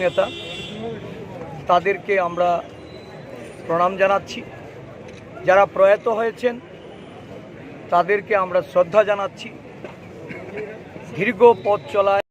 নেতা তাদেরকে আমরা প্রণাম জানাচ্ছি। যারা প্রয়াত হয়েছেন তাদেরকে আমরা শ্রদ্ধা জানাচ্ছি। দীর্ঘ পথ চলায়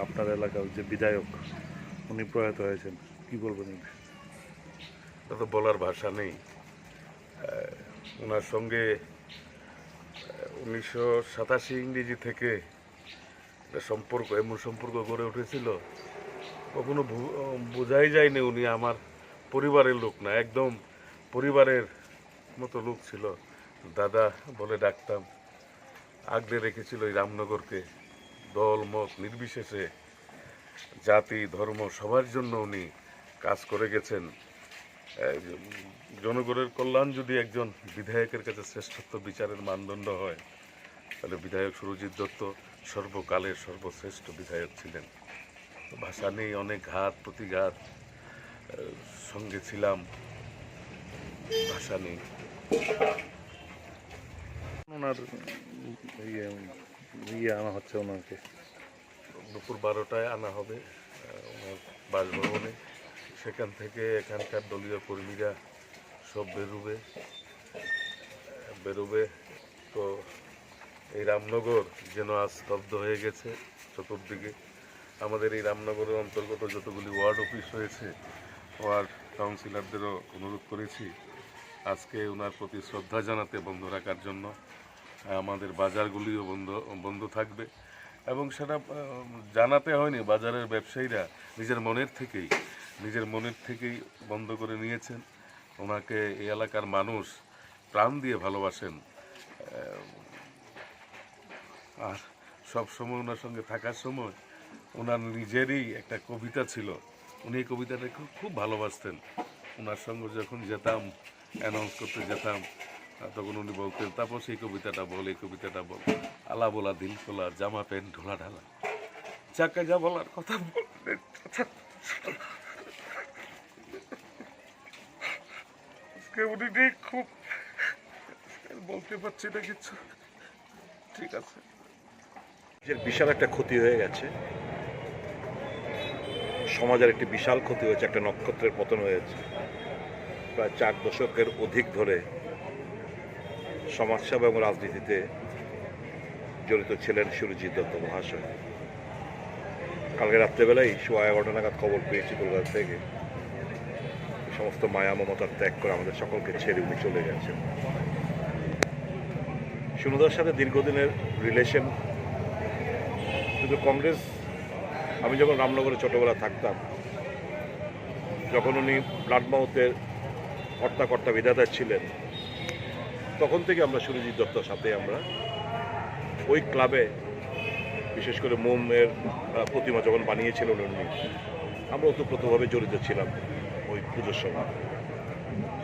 আপনার এলাকার যে বিধায়ক উনি প্রয়াত হয়েছেন, কি বলবেন? তা তো বলার ভাষা নেই। ওনার সঙ্গে 1987 ইংরেজি থেকে সম্পর্ক, এমন সম্পর্ক গড়ে উঠেছিল, কখনো বোঝাই যায়নি উনি আমার পরিবারের লোক না, একদম পরিবারের মতো লোক ছিল। দাদা বলে ডাকতাম। আগলে রেখেছিল এই রামনগরকে, দল মত নির্বিশেষে, জাতি ধর্ম সবার জন্য উনি কাজ করে গেছেন। জনগণের কল্যাণ যদি একজন বিধায়কের কাছে শ্রেষ্ঠত্ব বিচারের মানদণ্ড হয়, তাহলে বিধায়ক সুরজিৎ দত্ত সর্বকালের সর্বশ্রেষ্ঠ বিধায়ক ছিলেন। ভাষা নেই, অনেক ঘাত প্রতিঘাত সঙ্গে ছিলাম, ভাষা নেই। ওনার আনা হচ্ছে, ওনাকে দুপুর 12টায় আনা হবে ওনার বাসভবনে। সেখান থেকে এখানকার দলীয় কর্মীরা সব বেরোবে। তো এই রামনগর যেন আজ স্তব্ধ হয়ে গেছে চতুর্দিকে। আমাদের এই রামনগরের অন্তর্গত যতগুলি ওয়ার্ড অফিস রয়েছে, ওয়ার্ড কাউন্সিলরদেরও অনুরোধ করেছি আজকে ওনার প্রতি শ্রদ্ধা জানাতে বন্ধ রাখার জন্য। আমাদের বাজারগুলিও বন্ধ থাকবে, এবং সেটা জানাতে হয়নি। বাজারের ব্যবসায়ীরা নিজের মনের থেকেই বন্ধ করে নিয়েছেন। ওনাকে এই এলাকার মানুষ প্রাণ দিয়ে ভালোবাসেন, আর সব সময় ওনার সঙ্গে থাকার সময় ওনার নিজেরই একটা কবিতা ছিল, উনি এই কবিতাটা খুব ভালোবাসতেন। ওনার সঙ্গে যখন যেতাম, অ্যানাউন্স করতে যেতাম, তখন উনি বলতেন, তারপর সেই কবিতাটা বল, এই কবিতাটা বল, আলা বলা দিল খোলা, জামা প্যান্ট ঢোলা ঢালা, যাকে যা বলার কথা বলতেন। উনি খুব বলতে পারছি না কিছু। ঠিক আছে, বিশাল একটা ক্ষতি হয়ে গেছে, সমাজের একটি বিশাল ক্ষতি হয়েছে, একটা নক্ষত্রের পতন হয়েছে। প্রায় 4 দশকের অধিক ধরে সমাজসেবা এবং রাজনীতিতে জড়িত ছিলেন সুরজিৎ দত্ত মহাশয়। কালকে রাত্রেবেলায় 11:15 নাগাদ খবর পেয়েছি কলকাতা থেকে, সমস্ত মায়া মমতার ত্যাগ করে আমাদের সকলকে ছেড়ে উনি চলে গেছেন। সুনদার সাথে দীর্ঘদিনের রিলেশন, কিন্তু কংগ্রেস, আমি যখন রামনগরে ছোটবেলা থাকতাম, যখন উনি ব্লাড মাউথের কর্তা বিধাতা ছিলেন, তখন থেকে আমরা সুরজিৎ দত্তর সাথে আমরা ওই ক্লাবে, বিশেষ করে মোমের প্রতিমা যখন বানিয়েছিলেন উনি, আমরা ওতপ্রোতভাবে জড়িত ছিলাম ওই পুজোর সময়।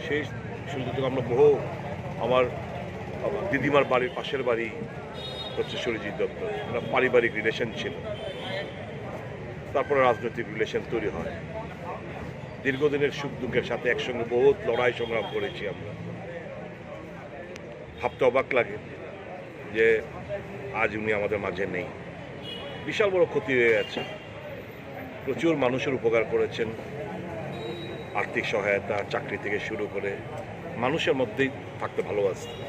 সেই সুরজিৎ আমরা বহু আমার দিদিমার বাড়ির পাশের বাড়ি হচ্ছে সুরজিৎ দত্ত, আমরা পারিবারিক রিলেশন ছিল। তারপরে রাজনৈতিক রিলেশন তৈরি হয়। দীর্ঘদিনের সুখ দুঃখের সাথে একসঙ্গে বহুত লড়াই সংগ্রাম করেছি আমরা। ভাবতে অবাক লাগে যে আজ উনি আমাদের মাঝে নেই। বিশাল বড় ক্ষতি হয়ে গেছে। প্রচুর মানুষের উপকার করেছেন, আর্থিক সহায়তা, চাকরি থেকে শুরু করে মানুষের মধ্যেই থাকতে ভালোবাসতেন।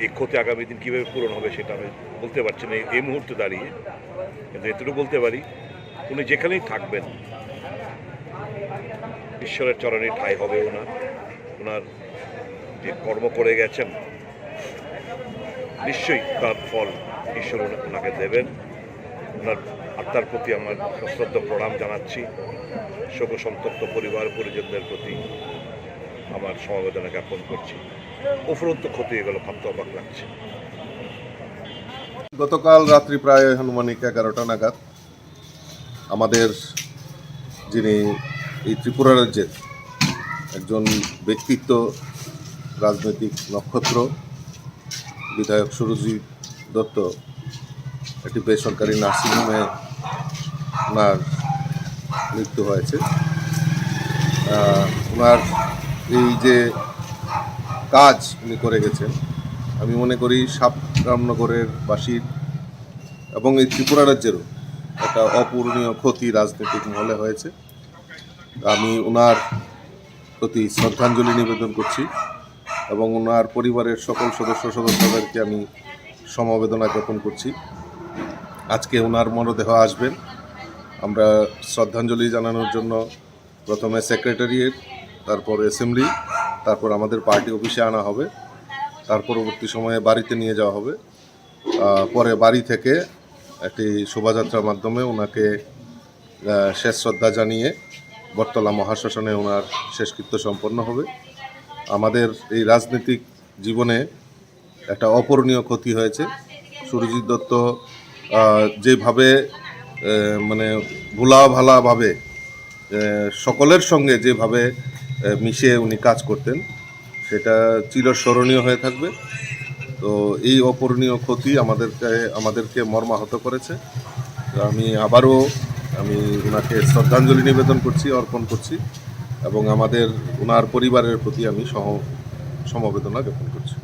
এই ক্ষতি আগামী দিন কীভাবে পূরণ হবে সেটা আমি বলতে পারছি না এই মুহূর্তে দাঁড়িয়ে, কিন্তু এতটুকু বলতে পারি উনি যেখানেই থাকবেন ঈশ্বরের চরণে ঠাঁই হবে ওনার যে কর্ম করে গেছেন নিশ্চয়ই তার ফল ঈশ্বর ওনাকে দেবেন। ওনার আত্মার প্রতি আমার সশ্রদ্ধ প্রণাম জানাচ্ছি। শোক সন্তপ্ত পরিবার পরিজনদের প্রতি আমার সমবেদনা জ্ঞাপন করছি। উপরন্ত ক্ষতি হয়ে গেল, ভাবতে অবাক লাগছে। গতকাল রাত্রি প্রায় আনুমানিক 11টা নাগাদ আমাদের যিনি এই ত্রিপুরা রাজ্যের একজন ব্যক্তিত্ব, রাজনৈতিক নক্ষত্র, বিধায়ক সুরজিৎ দত্ত একটি বেসরকারি নার্সিংহোমে ওনার মৃত্যু হয়েছে। ওনার এই যে কাজ উনি করে গেছেন, আমি মনে করি রামনগরের বাসীর এবং এই ত্রিপুরা রাজ্যেরও একটা অপূরণীয় ক্ষতি রাজনৈতিক মহলে হয়েছে। আমি ওনার প্রতি শ্রদ্ধাঞ্জলি নিবেদন করছি এবং ওনার পরিবারের সকল সদস্যদেরকে আমি সমবেদনা জ্ঞাপন করছি। আজকে ওনার মরদেহ আসবেন, আমরা শ্রদ্ধাঞ্জলি জানানোর জন্য প্রথমে সেক্রেটারিয়েট, তারপর অ্যাসেম্বলি, তারপর আমাদের পার্টি অফিসে আনা হবে, তার পরবর্তী সময়ে বাড়িতে নিয়ে যাওয়া হবে। পরে বাড়ি থেকে একটি শোভাযাত্রার মাধ্যমে ওনাকে শেষ শ্রদ্ধা জানিয়ে বটতলা মহাশ্মশানে ওনার শেষকৃত্য সম্পন্ন হবে। আমাদের এই রাজনৈতিক জীবনে একটা অপূরণীয় ক্ষতি হয়েছে। সুরজিৎ দত্ত যেভাবে মানে ভোলাভালাভাবে সকলের সঙ্গে যেভাবে মিশে উনি কাজ করতেন সেটা চিরস্মরণীয় হয়ে থাকবে। তো এই অপূরণীয় ক্ষতি আমাদেরকে মর্মাহত করেছে। তো আমি আবারও ওনাকে শ্রদ্ধাঞ্জলি নিবেদন করছি, অর্পণ করছি এবং ওনার পরিবারের প্রতি আমি সমবেদনা জ্ঞাপন করছি।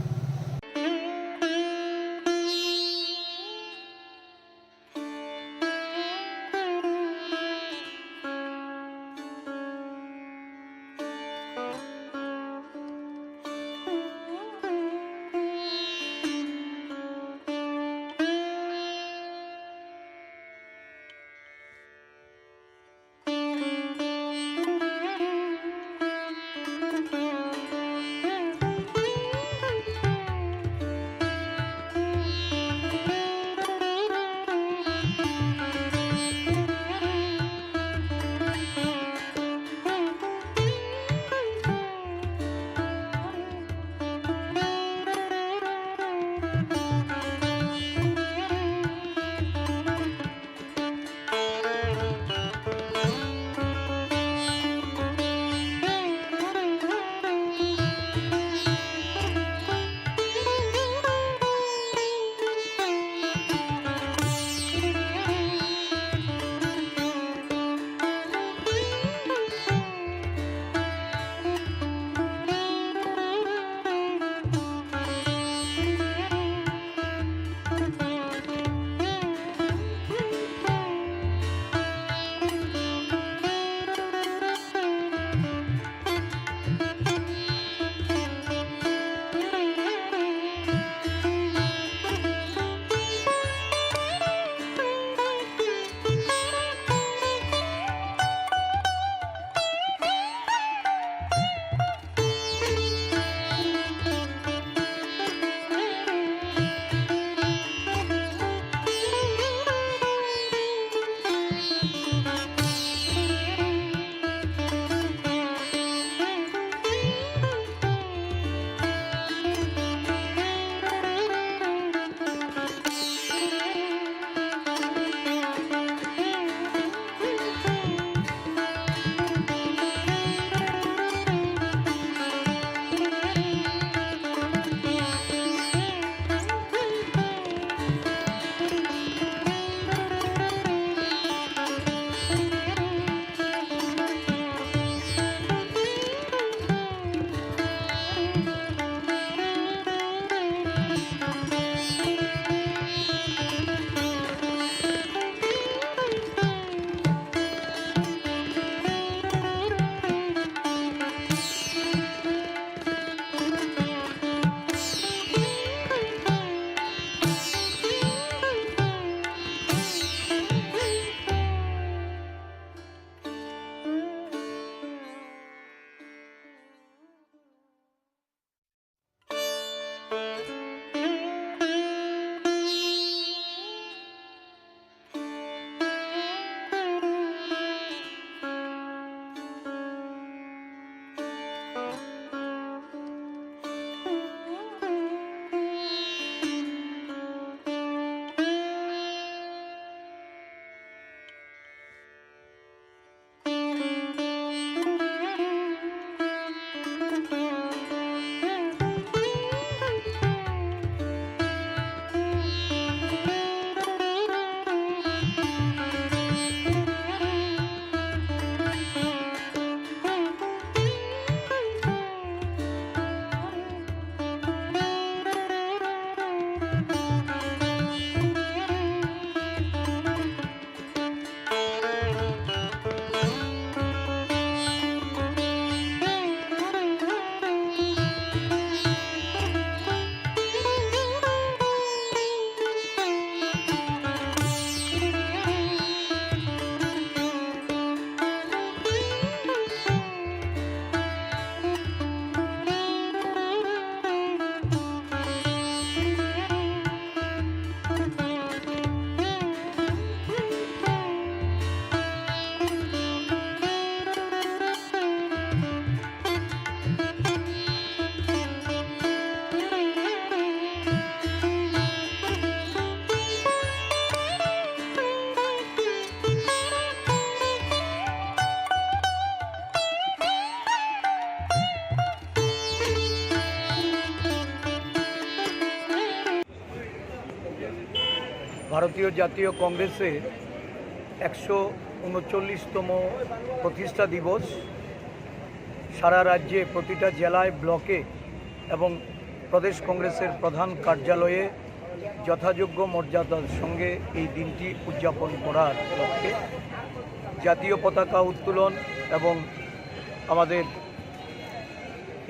ভারতীয় জাতীয় কংগ্রেসের 139তম প্রতিষ্ঠা দিবস সারা রাজ্যে প্রতিটা জেলায়, ব্লকে এবং প্রদেশ কংগ্রেসের প্রধান কার্যালয়ে যথাযোগ্য মর্যাদার সঙ্গে এই দিনটি উদযাপন করার লক্ষ্যে জাতীয় পতাকা উত্তোলন এবং আমাদের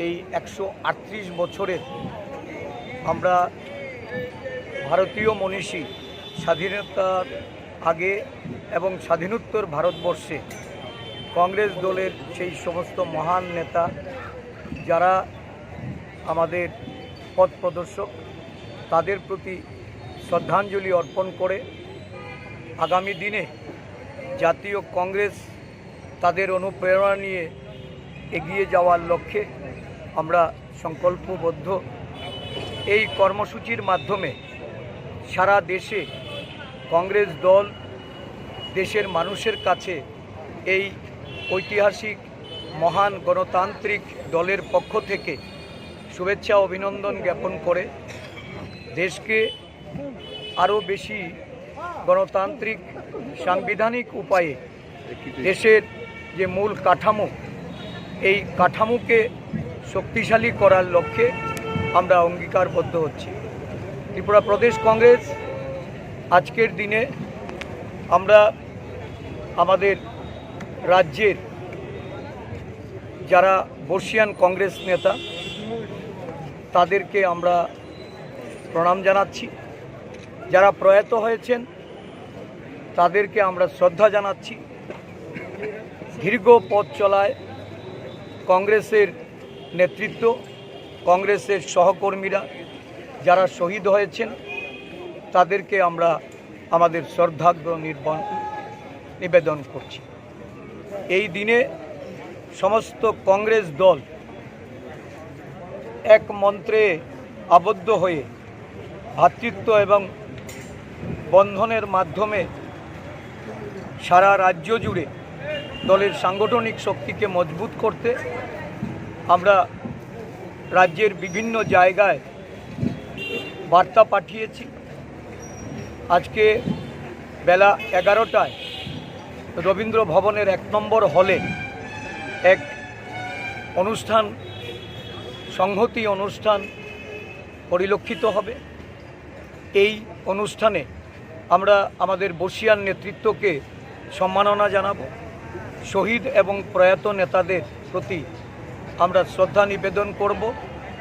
এই 138 বছরের আমরা ভারতীয় মনীষী স্বাধীনতার আগে এবং স্বাধীনোত্তর ভারতবর্ষে কংগ্রেস দলের সেই সমস্ত মহান নেতা যারা আমাদের পথ প্রদর্শক, তাদের প্রতি শ্রদ্ধাঞ্জলি অর্পণ করে আগামী দিনে জাতীয় কংগ্রেস তাদের অনুপ্রেরণা নিয়ে এগিয়ে যাওয়ার লক্ষ্যে আমরা সংকল্পবদ্ধ। এই কর্মসূচির মাধ্যমে সারা দেশে কংগ্রেস দল দেশের মানুষের কাছে এই ঐতিহাসিক মহান গণতান্ত্রিক দলের পক্ষ থেকে শুভেচ্ছা অভিনন্দন জ্ঞাপন করে দেশকে আরও বেশি গণতান্ত্রিক সাংবিধানিক উপায়ে দেশের যে মূল কাঠামো, এই কাঠামোকে শক্তিশালী করার লক্ষ্যে আমরা অঙ্গীকারবদ্ধ হচ্ছি। ত্রিপুরা প্রদেশ কংগ্রেস আজকের দিনে আমরা আমাদের রাজ্যের যারা বর্ষিয়ান কংগ্রেস নেতা তাদেরকে আমরা প্রণাম জানাচ্ছি। যারা প্রয়াত হয়েছেন তাদেরকে আমরা শ্রদ্ধা জানাচ্ছি। দীর্ঘ পথ চলায় কংগ্রেসের নেতৃত্ব, কংগ্রেসের সহকর্মীরা যারা শহীদ হয়েছেন তাদেরকে আমরা আমাদের শ্রদ্ধার্ঘ্য নিবেদন করছি। এই দিনে সমস্ত কংগ্রেস দল এক মন্ত্রে আবদ্ধ হয়ে ভ্রাতৃত্ব এবং বন্ধনের মাধ্যমে সারা রাজ্য জুড়ে দলের সাংগঠনিক শক্তিকে মজবুত করতে আমরা রাজ্যের বিভিন্ন জায়গায় বার্তা পাঠিয়েছি। আজকে বেলা 11টায় রবীন্দ্র ভবনের 1 নম্বর হলে এক অনুষ্ঠান, সংহতি অনুষ্ঠান পরিলক্ষিত হবে। এই অনুষ্ঠানে আমরা আমাদের বর্ষিয়ান নেতৃত্বকে সম্মাননা জানাবো। শহীদ এবং প্রয়াত নেতাদের প্রতি আমরা শ্রদ্ধা নিবেদন করব।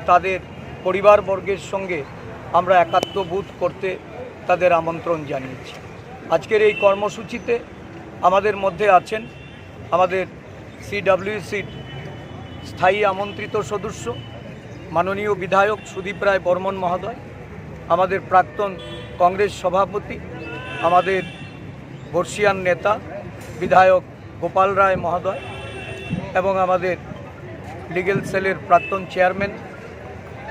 তাদের পরিবারবর্গের সঙ্গে আমরা একাত্মবোধ করতে তাদের আমন্ত্রণ জানিয়েছি। আজকের এই কর্মসূচিতে আমাদের মধ্যে আছেন আমাদের CWCর স্থায়ী আমন্ত্রিত সদস্য মাননীয় বিধায়ক সুদীপ রায় বর্মন মহোদয়, আমাদের প্রাক্তন কংগ্রেস সভাপতি, আমাদের বর্ষিয়ান নেতা বিধায়ক গোপাল রায় মহোদয় এবং আমাদের লিগ্যাল সেলের প্রাক্তন চেয়ারম্যান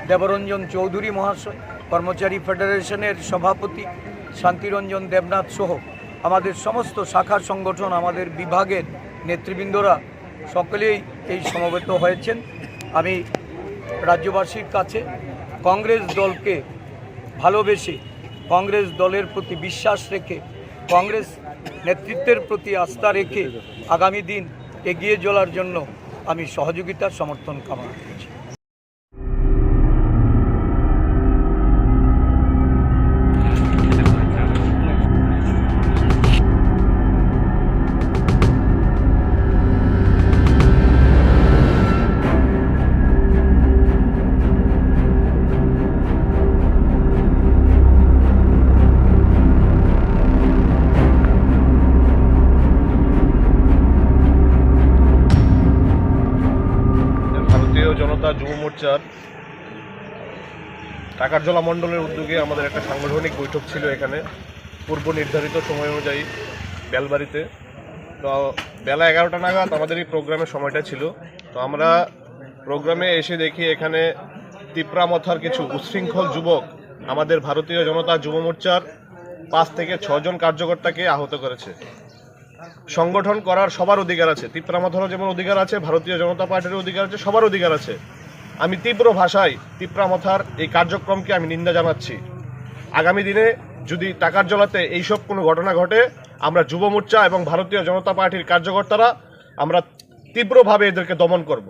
দেবরঞ্জন চৌধুরী মহাশয়, কর্মচারী ফেডারেশনের সভাপতি শান্তিরঞ্জন দেবনাথ সহ আমাদের সমস্ত শাখা সংগঠন, আমাদের বিভাগের নেতৃবৃন্দরা সকলেই এই সমবেত হয়েছেন। আমি রাজ্যবাসীর কাছে কংগ্রেস দলকে ভালোবেসে, কংগ্রেস দলের প্রতি বিশ্বাস রেখে, কংগ্রেস নেতৃত্বের প্রতি আস্থা রেখে আগামী দিন এগিয়ে চলার জন্য আমি সহযোগিতার সমর্থন কামনা করছি। জনতা যুব মোর্চার টাকারজলা মণ্ডলের উদ্যোগে আমাদের একটা সাংগঠনিক বৈঠক ছিল এখানে পূর্ব নির্ধারিত সময় অনুযায়ী বেলবাড়িতে। তো বেলা 11টা নাগাদ আমাদের এই প্রোগ্রামের সময়টা ছিল। তো আমরা প্রোগ্রামে এসে দেখি এখানে তিপ্রামথার কিছু উচ্ছৃঙ্খল যুবক আমাদের ভারতীয় জনতা যুব মোর্চার 5 থেকে 6 জন কার্যকর্তাকে আহত করেছে। সংগঠন করার সবার অধিকার আছে, তিপ্রামথারও যেমন অধিকার আছে, ভারতীয় জনতা পার্টির অধিকার আছে, সবার অধিকার আছে। আমি তীব্র ভাষায় তিপ্রামথার এই কার্যক্রমকে আমি নিন্দা জানাচ্ছি। আগামী দিনে যদি টাকার জ্বলাতে এইসব কোনো ঘটনা ঘটে, আমরা যুব মোর্চা এবং ভারতীয় জনতা পার্টির কার্যকর্তারা আমরা তীব্রভাবে এদেরকে দমন করব।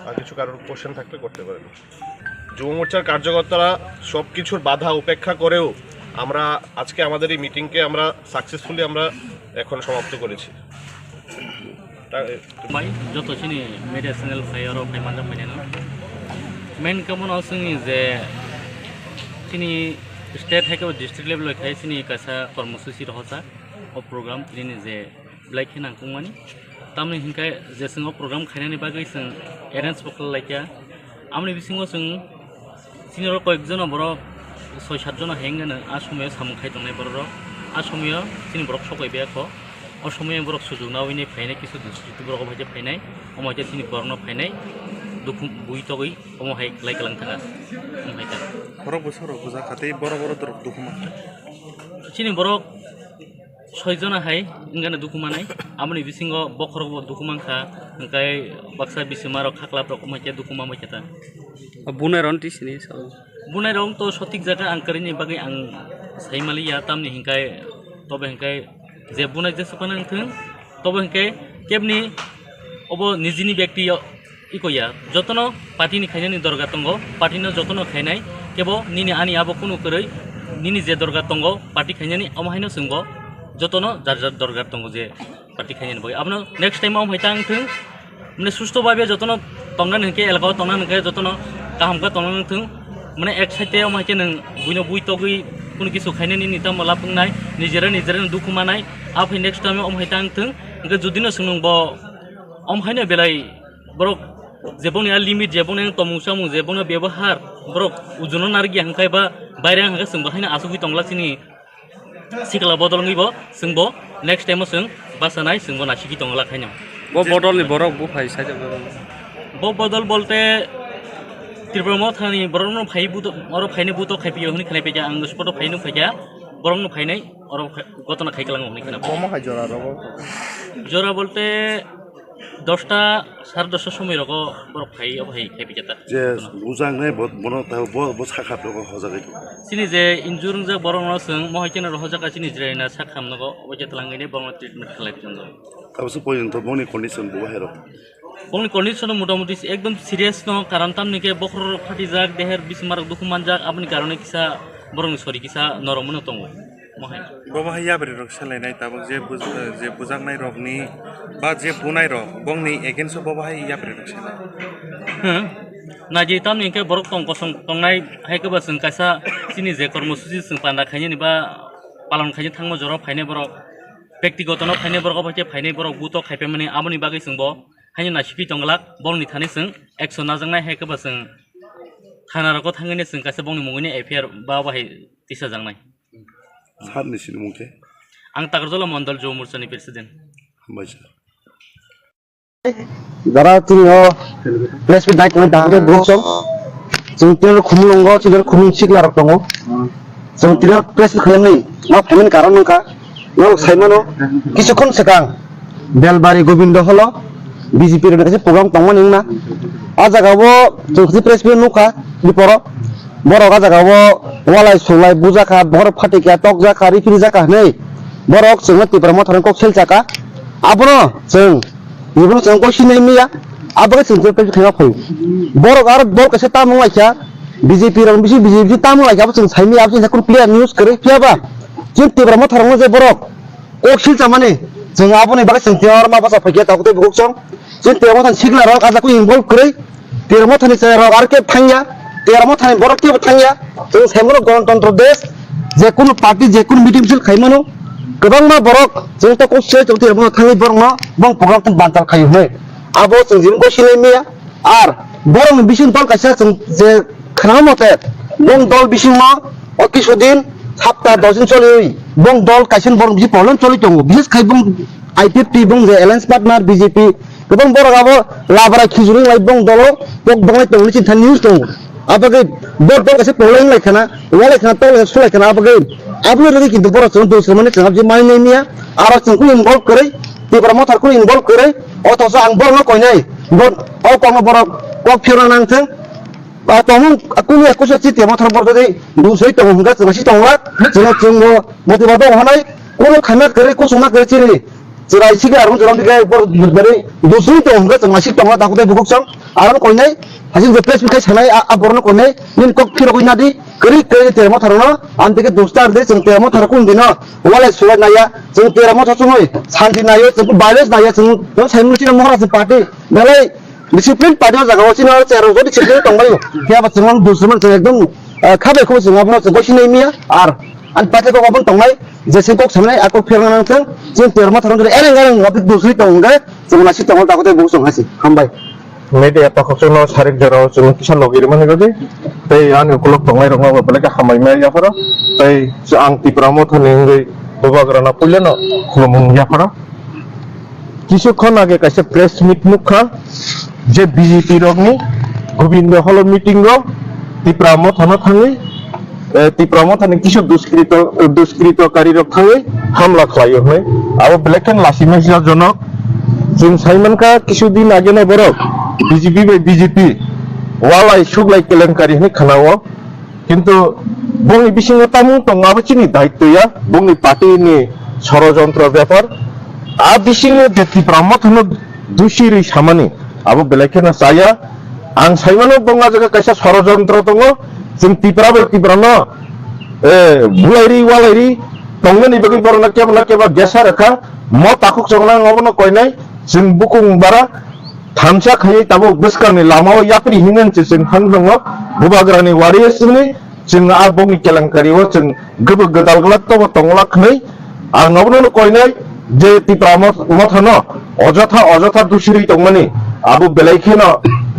আর কিছু কারোর কোশ্চেন থাকলে করতে পারেন। যুব মোর্চার কার্যকর্তারা সব কিছুর বাধা উপেক্ষা করেও আমরা আজকে আমাদের এই মিটিংকে আমরা সাকসেসফুলি আমরা এখন সমাপ্ত করেছি। बाय जतोसिनि मिडिया चेनेल फायाराव फायमानजा फायनानो मेन कमन जोंनि जे सिनि स्टेट हाइक डिस्ट्रिक्ट लेवल खाय सिनि कासा कर्मसूचि रहसा अ प्रोग्राम दिनि जे ब्लाइक हिनांकुमानि तामनि हिंखाय जे जों प्रोग्राम खायनानि बागै जों एरेन्ज बकल लाइका आमनि बिसिङाव जों सिनियर कयेकजन बर 6-7 जन हेंगानो आसमिया सामखाय दंनाय बर आसमिया सिनि बरक सकायबायखौ असमिया बरक सुजुनावैनि फायनाय किसु डिस्ट्रिक्ट बरक भाजे फायनाय अमायते सिनि बरनो फायनाय दुखु बुइतगै अमहाय लाइकलां थाङा अमहायता बरक बोसोर बुजा खाते बर दरक दुखुमा सिनि बरक 6 जना हाय इंगानो दुखुमानाय आमनि बिसिङाव बखर दुखुमांखा ओंखाय बाक्सा बिसिमार खाख्ला प्रक अमायते दुखुमा मायता बुनाय रन टिसिनि बुनाय रं तो सठिक जागा आंकरिनि बागै आं साइमालिया तामनि हिंखाय तबे हिंखाय जे बुनाय जे सपानांथों तब हिंखे केबनि अब निजिनि व्यक्ति इकया जतन पार्टीनि खायनायनि दरगा दङ पार्टीनो जतन खायनाय केबो निनि आनि आबो कुनु करै निनि जे दरगा दङ पार्टी खायनायनि अमाहायनो सोंबो जतन जार दरगा दङ जे पार्टी खायनायनि बय आपनो नेक्स्ट टाइम हायतांथों माने सुस्थ भाबे जतन तंगन हिंखे एलगाव तंगन हिंखे जतन काहामका तंगनथों माने एक साइडे अमाहायते नों बुइनो बुइतगै कुनु किसु खायनायनि निता मला बुंनाय निजेरा दुखुमानाय आप नेक्स्ट टाइम अमहायतांथों इनके जुदिनो सोंबो अमहायनो बेलाय बरक जेबोनि लिमिट जेबोनि तमुसामु जेबोनि व्यवहार बरक उजुनो नारगि हांखाय बा बायरे हांखा सोंबाखायनो आसुगि तंगलासिनि सिकला बदलङैबो सोंबो नेक्स्ट टाइम सों बासानाय सोंबो नासिगि तंगलाखायनो बो बदलनि बरक बो फायसा बो बदल बोलते त्रिपुरा थानि बरनो फाय बुतो और फायने बुतो खायपियो हनि खायपेजा आं स्पटो फायनो फायजा बरंनो फायनाय और गतना खायकलाङो हनि खाना जरा बोलते 10টা 10:30 समय रग बरक फाय अबहाय खायपेजाता जे बुजांनाय बनो ता बो साखा दङ हजागै सिनि जे इन्जुरं जा बरंनो सों महयकेना रहजाका सिनि जिरायना साखामनगो अबजे तलांगैने बरंनो ट्रिटमेन्ट खालायफिनगो ताबसो पयन्त बनि कन्डिसन बो हेरो बंनि कन्डिसन मोटामुटी एकदम सिरियस न कारण तामनिके बखर फाटी जाक देहर बिसमार दुखुमान जाक आपनि कारणे किसा बरंनि सरि किसा नरमनो दङ महाय बाबा याबरे रक सोलायनाय ताबो जे बुजांनाय रगनि बा जे बुनाय रग बंनि एगेन्स्ट बाबा याबरे रक सोलाय नाजि तामनिके बरक तंग कसं तंनाय हायकबा जों कासा सिनि जे कर्मसूचि जों पान्दा खायनि बा पालन खायनि थांमो जरा फायनाय बरक व्यक्तिगत न फायनाय बरक बायते फायनाय बरक बुतो खायपे माने आबनि बागै जोंबो हायनि नासिकि तंगलाक बंनि थाने जों एक्शन नाजांनाय हायकबा जों खानारको थांगैने जों कासा बंनि मुगैनि एफआईआर बा बाहाय तिसा जांनाय सारनि सिनि मुंखे आं तागरजला मण्डल जो मोर्चानि प्रेसिडेन्ट हामबायसो যারা তিনি প্রেস মিট নাইট দাঁড়াতে বসম जों तिन खुमलंगो तिन खुमिं सिगला रक दङ जों तिन प्रेस खालामनाय मा फायमेन कारण नका न साइमानो किसुखन सेकां बेलबारि गोविन्द हल बीजेपी रे कासे प्रग्राम दंमोन नोंना आ जागावो जों प्रेस मिट नुका बिपर बरक आ जागावो वालाय सलाय बुजाखा बर फाटिका टक जाखा रिफिरि जाखा नै बरक जों तिब्रमा थारन कक सेल जाका आबनो जों इबनो जों को सिनाय मिया आबो जों प्रेस खाया फै बरक आरो बल कासे तामु लाइका बीजेपी रे बीजेपी तामु लाइका जों साइमि आबो जों कुन क्लियर न्यूज करे फियाबा जों तिब्रमा थारन जे बरक कक सेल जामाने जों आबोनि बागै जों तियार मा बासा फैया ताबो बुक जों तिब्रमा थान सिगला रक आजाखौ इनभल्व करे तिब्रमा थानि से रक आरो के फांया तिब्रमा थानि बरक के फांया जों साइमनो गणतन्त्र देश जे कुन पार्टी जे कुन मिटिं सिल खायमानो गोबां मा बरक जों त कसे जों तिब्रमा थानि बरक न बं प्रग्राम तन बान्ताल खायो नै आबो जों जिमको सिनाय मिया आर बरक बिसिं दल कासे जों जे खाना मते बं दल बिसिं मा अति सुदिन सप्ताह 10 दिन चलि बं दल कासेन बरक बिसि प्रब्लेम चलि दङ बिसेस खाय बं आईपीएफटी बं जे एलायंस पार्टनार बीजेपी गोबां बरक आबो लाबारा खिजुरिं लाइ बं दल बं दंलाय दंनि चिन्ता न्यूज दङ आबगे बर दल कासे प्रब्लेम लायखाना वालायखाना तो सलायखाना आबगे आबो रे किन्तु बरक जों दोसर माने जों जे माइनै मिया आरो जोंखौ इनभल्व करे तिब्रमा थारखौ इनभल्व करे अथस आं बरनो कयनाय बन अ कम बरक क फिरना नांथों tong aku ni aku sih tiap malam berada di dusai tong enggak masih tonglat jengo motivasi orang lain karena kerja aku semua kerja ni cerai sih kan orang tiga dari dusai tong enggak masih tonglat aku tu buku sang orang kau ni hasil replace bukan sana aborno kau ni ni kau kira kau nadi kerja tiap malam ante ke dostar deh tiap malam aku ni na walai surat naya tiap malam semua santi naya balance naya semua saya mesti nak murah sepati balai disiplin pada jaga wasi na cara jadi disiplin tongbayo kaya ba semang dusman ekdom khabe ko semang abno ko sinai mia ar an pate ko abon tonglai jese ko samne ako phirnang thang jin terma tharong jere ereng ngapik dusri tongga semana si tongol takote busong hasi hambai Mede apa kau cuma sarik jero cuma kisah logir mana gede, tapi anu kuluk tongai rong apa pelak hamai maya faro, tapi seang ti pramot haning bawa kerana puliano kulumung ya faro. Kisah kau nage kasih press meet muka, je BJP rogni, Gobindo holo meeting rog, ti pramot hanat hangi, ti pramot haning kisah duskrito kari rog hangi, hamla kelayu hangi, apa pelak kan lasi mesja jonok, jin Simon ka kisah di nage na borok. BJP by BJP walai suglai kelenkari ni khanawo kintu bongni bisingo tamu to ngabachini daitto ya bongni party ni ষড়যন্ত্র ব্যাপার a bisingo jeti pramot hono dushiri samani abo belakena saya ang saimano bonga jaga kaisa ষড়যন্ত্র tongo jeng tiprano bulairi walairi tongni bagi borna keba gesa rekha mo takuk jongna ngobono koinai jeng bukung bara Thamsa khai tabo beskarni lamao yapri hingen jeng hangngo bubagrani wariyasni jeng abongi kelangkari wo jeng gebe gedal gelat to tonglak nei ar nobno koinai je ti pramot mothano অযথা দুশিরি tongmani abu belaikeno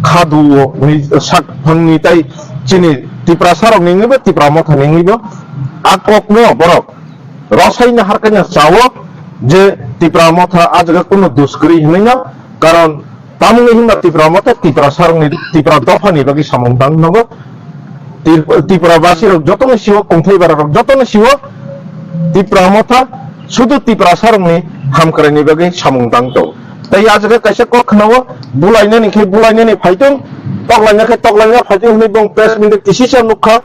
khadu ni sak phangni tai chini ti prasarok ningibo ti pramot ningibo akokno borok rasaina harkanya chawo je ti pramot ajaga kono duskri hinna karon tamu hinna ti pramot ti prasarok ni ti pradofani bagi samongtang nogo ti prabasirok jotone siwo kongthai bararok jotone siwo ti pramota sudu ti prasarok ni hamkrani bagi samongtang to tai ajaga kaisa koknawo bulaina ni phaitong toklaina phaitong ni bong press min kisisa nukha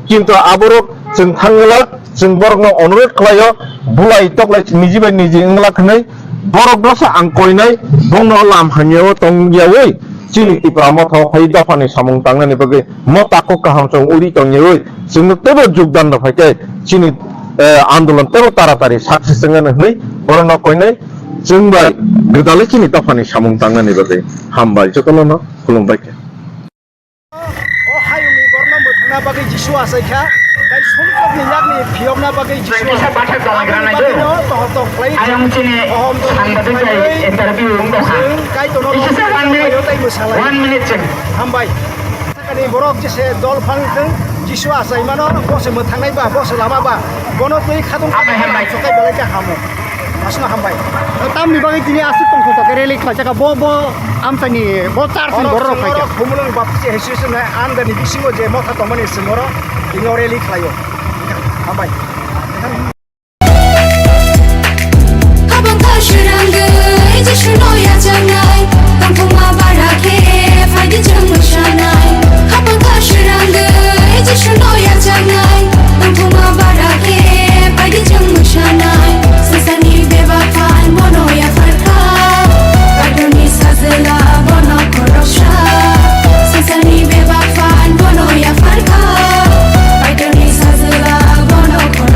kintu aborok jeng thangla jeng borokno অনুরোধ khlayo bulai toklai nijibai niji ingla khnai borok dosa angkoinai bongno lam hanyewo tongyawi chini ti pramotho phai dafani samung tangnani bagi motako kaham song uri tongyewi jeng tebo jogdan da phaikai chini আন্দোলন তেও তাড়াতাড়ি success জানা হই বরণ কইনাই जोंबाय गोदाले chini dafani samung tangnani bagi hambai jotono khulumbai o hayumi borna mutna bagi jisu asaikha kai somkok ni yakni phiyomna bagi jisu bisa bathak dalagranai do to play ayam chini sangbadik jai interview ungdo ha kai tono isa 1 minute check hambai sakani borok jese dol phangthing jisu asai mano bose muthanai ba bose lama ba bono tui khatung hambai sokai belai ka hamo asna hambai tamni bagi tini asuk tong to kereli khaja bo amtani bo tarsin borok khaja khumulung bapsi hesus na andani bisingo je motha tomani semoro ingoreli khayo hambai habang kashirangge jishno ya jangai kampuma barake fadi jamu shanai habang kashirangge jishno ya jangai kampuma barake fadi jamu shanai sesani beba fan mono ya farka kadoni sazela bono korosha sesani beba fan mono ya farka kadoni sazela bono korosha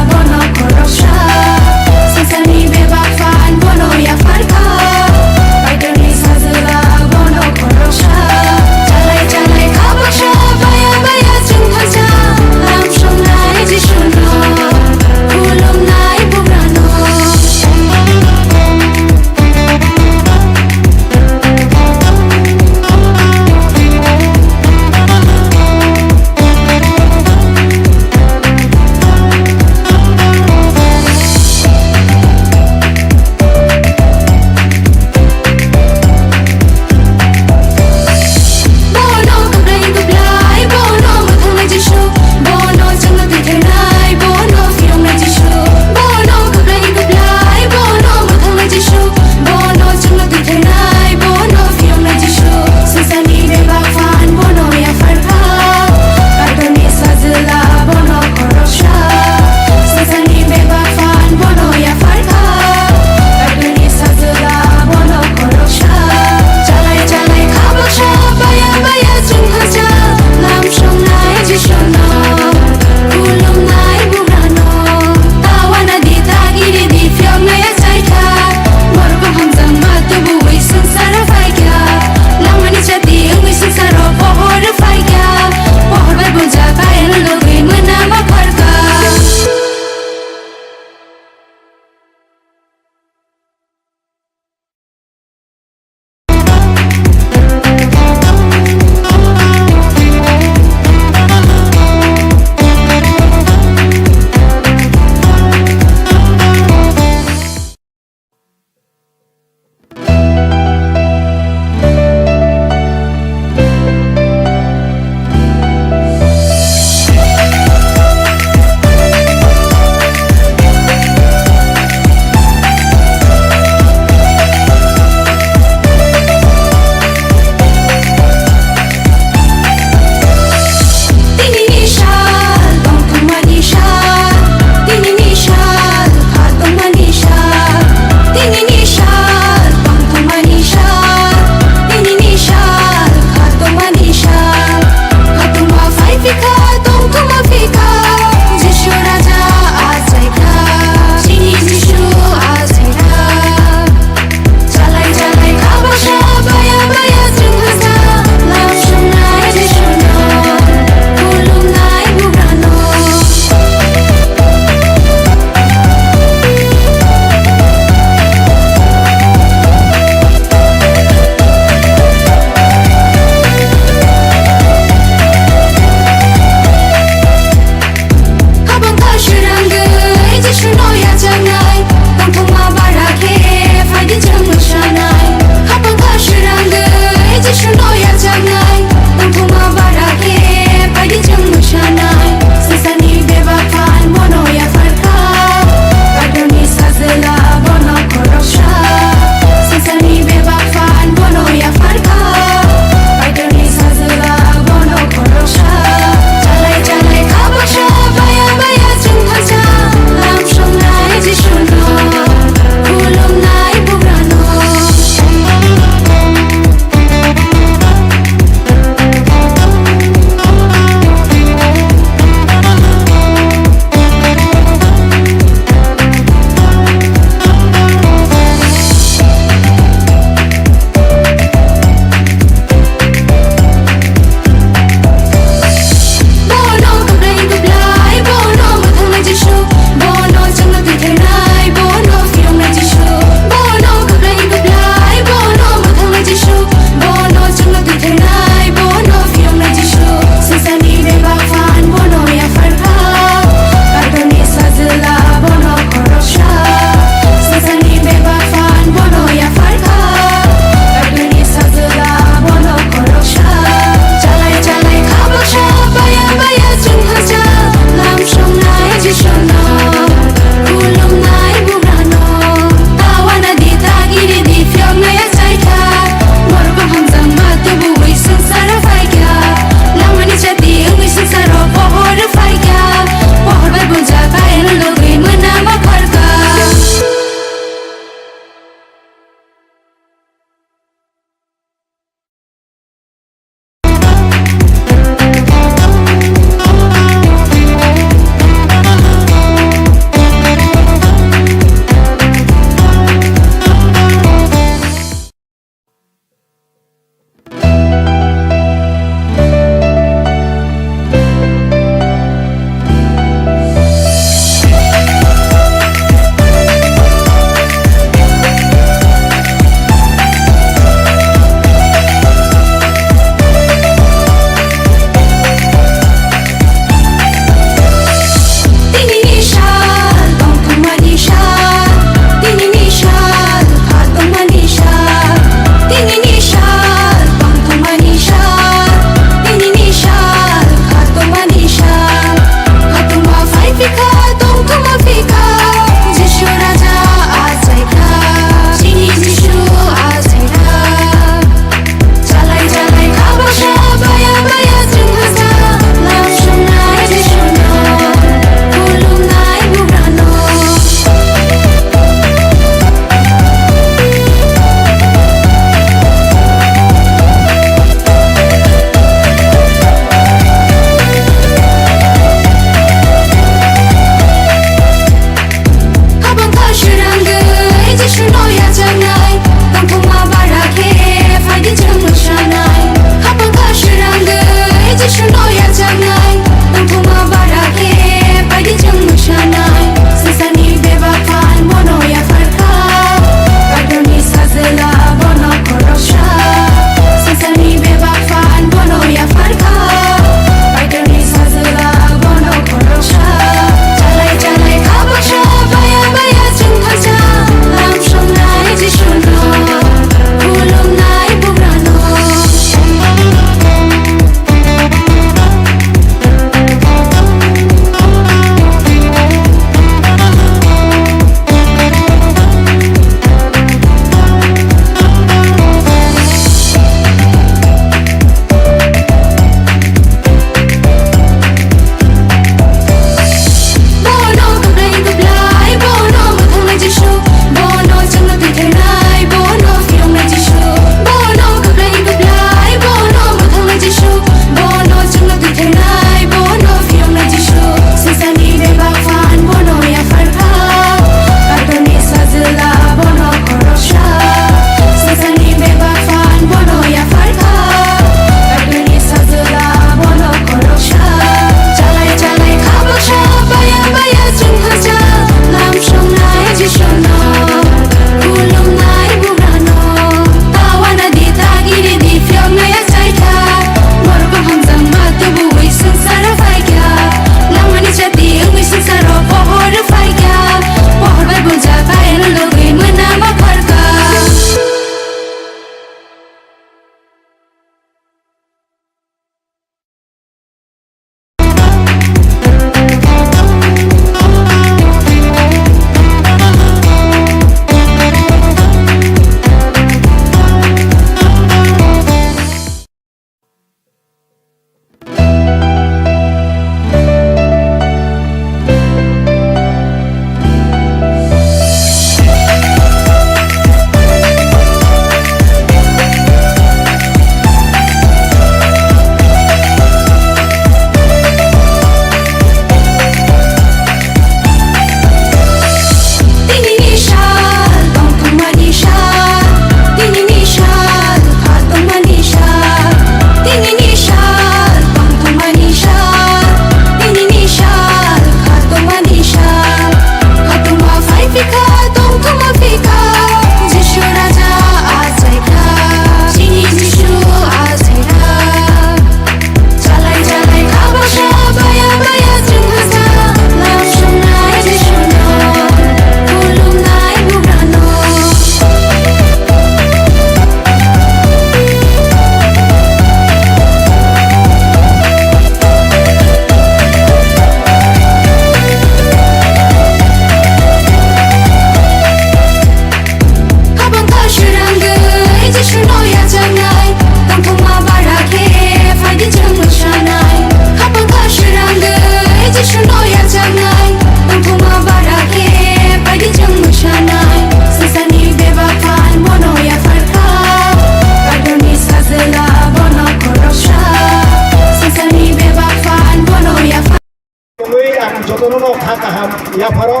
jono kha kaham ya pharo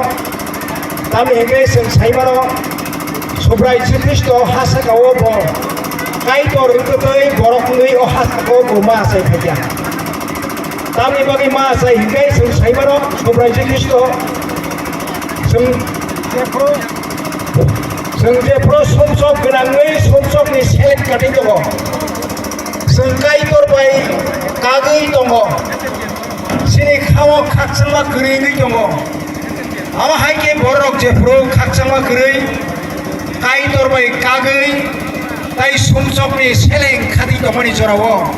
tami hege sing saimano sobrai Kristo hasa kawo bo kai tor utoi borok nui o hasa kawo bo ma sai phaya tami bagi ma sai hege sing saimano sobrai Kristo sing jepro somsok genangai somsok ni selek kating tongo sing kai tor bai kagai tongo sini kawo kaksama geringi tongo ama haike borok jepro kaksama gering kai tor bai kagai tai somsok ni selek kating tongo ni jorawo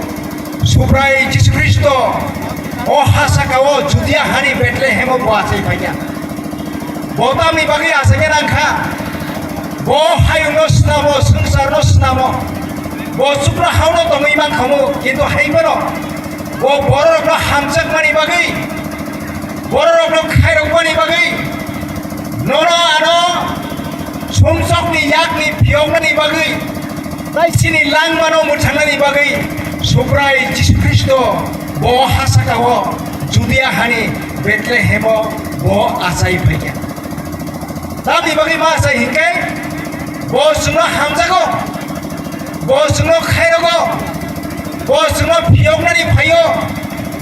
sobrai Kristo o hasa kawo judia hani Bethlehem o boasai phaya Bota mi bagi asanya rangka, bo hayung no senamo, sengsar no senamo, bo supra hauno tomo iman kamu, kintu haimano, bo borok no hamzak mani bagi, borok no khairok mani bagi, nono ano, sumsok ni yak ni piong ni bagi, tai sini lang mano mutana ni bagi, suprai Kristo, bo hasakawo, judia hani Bethlehem bo asai phaya. Tapi bagi masa hingga bos no hamzago bos no khairogo bos no piong nani phayo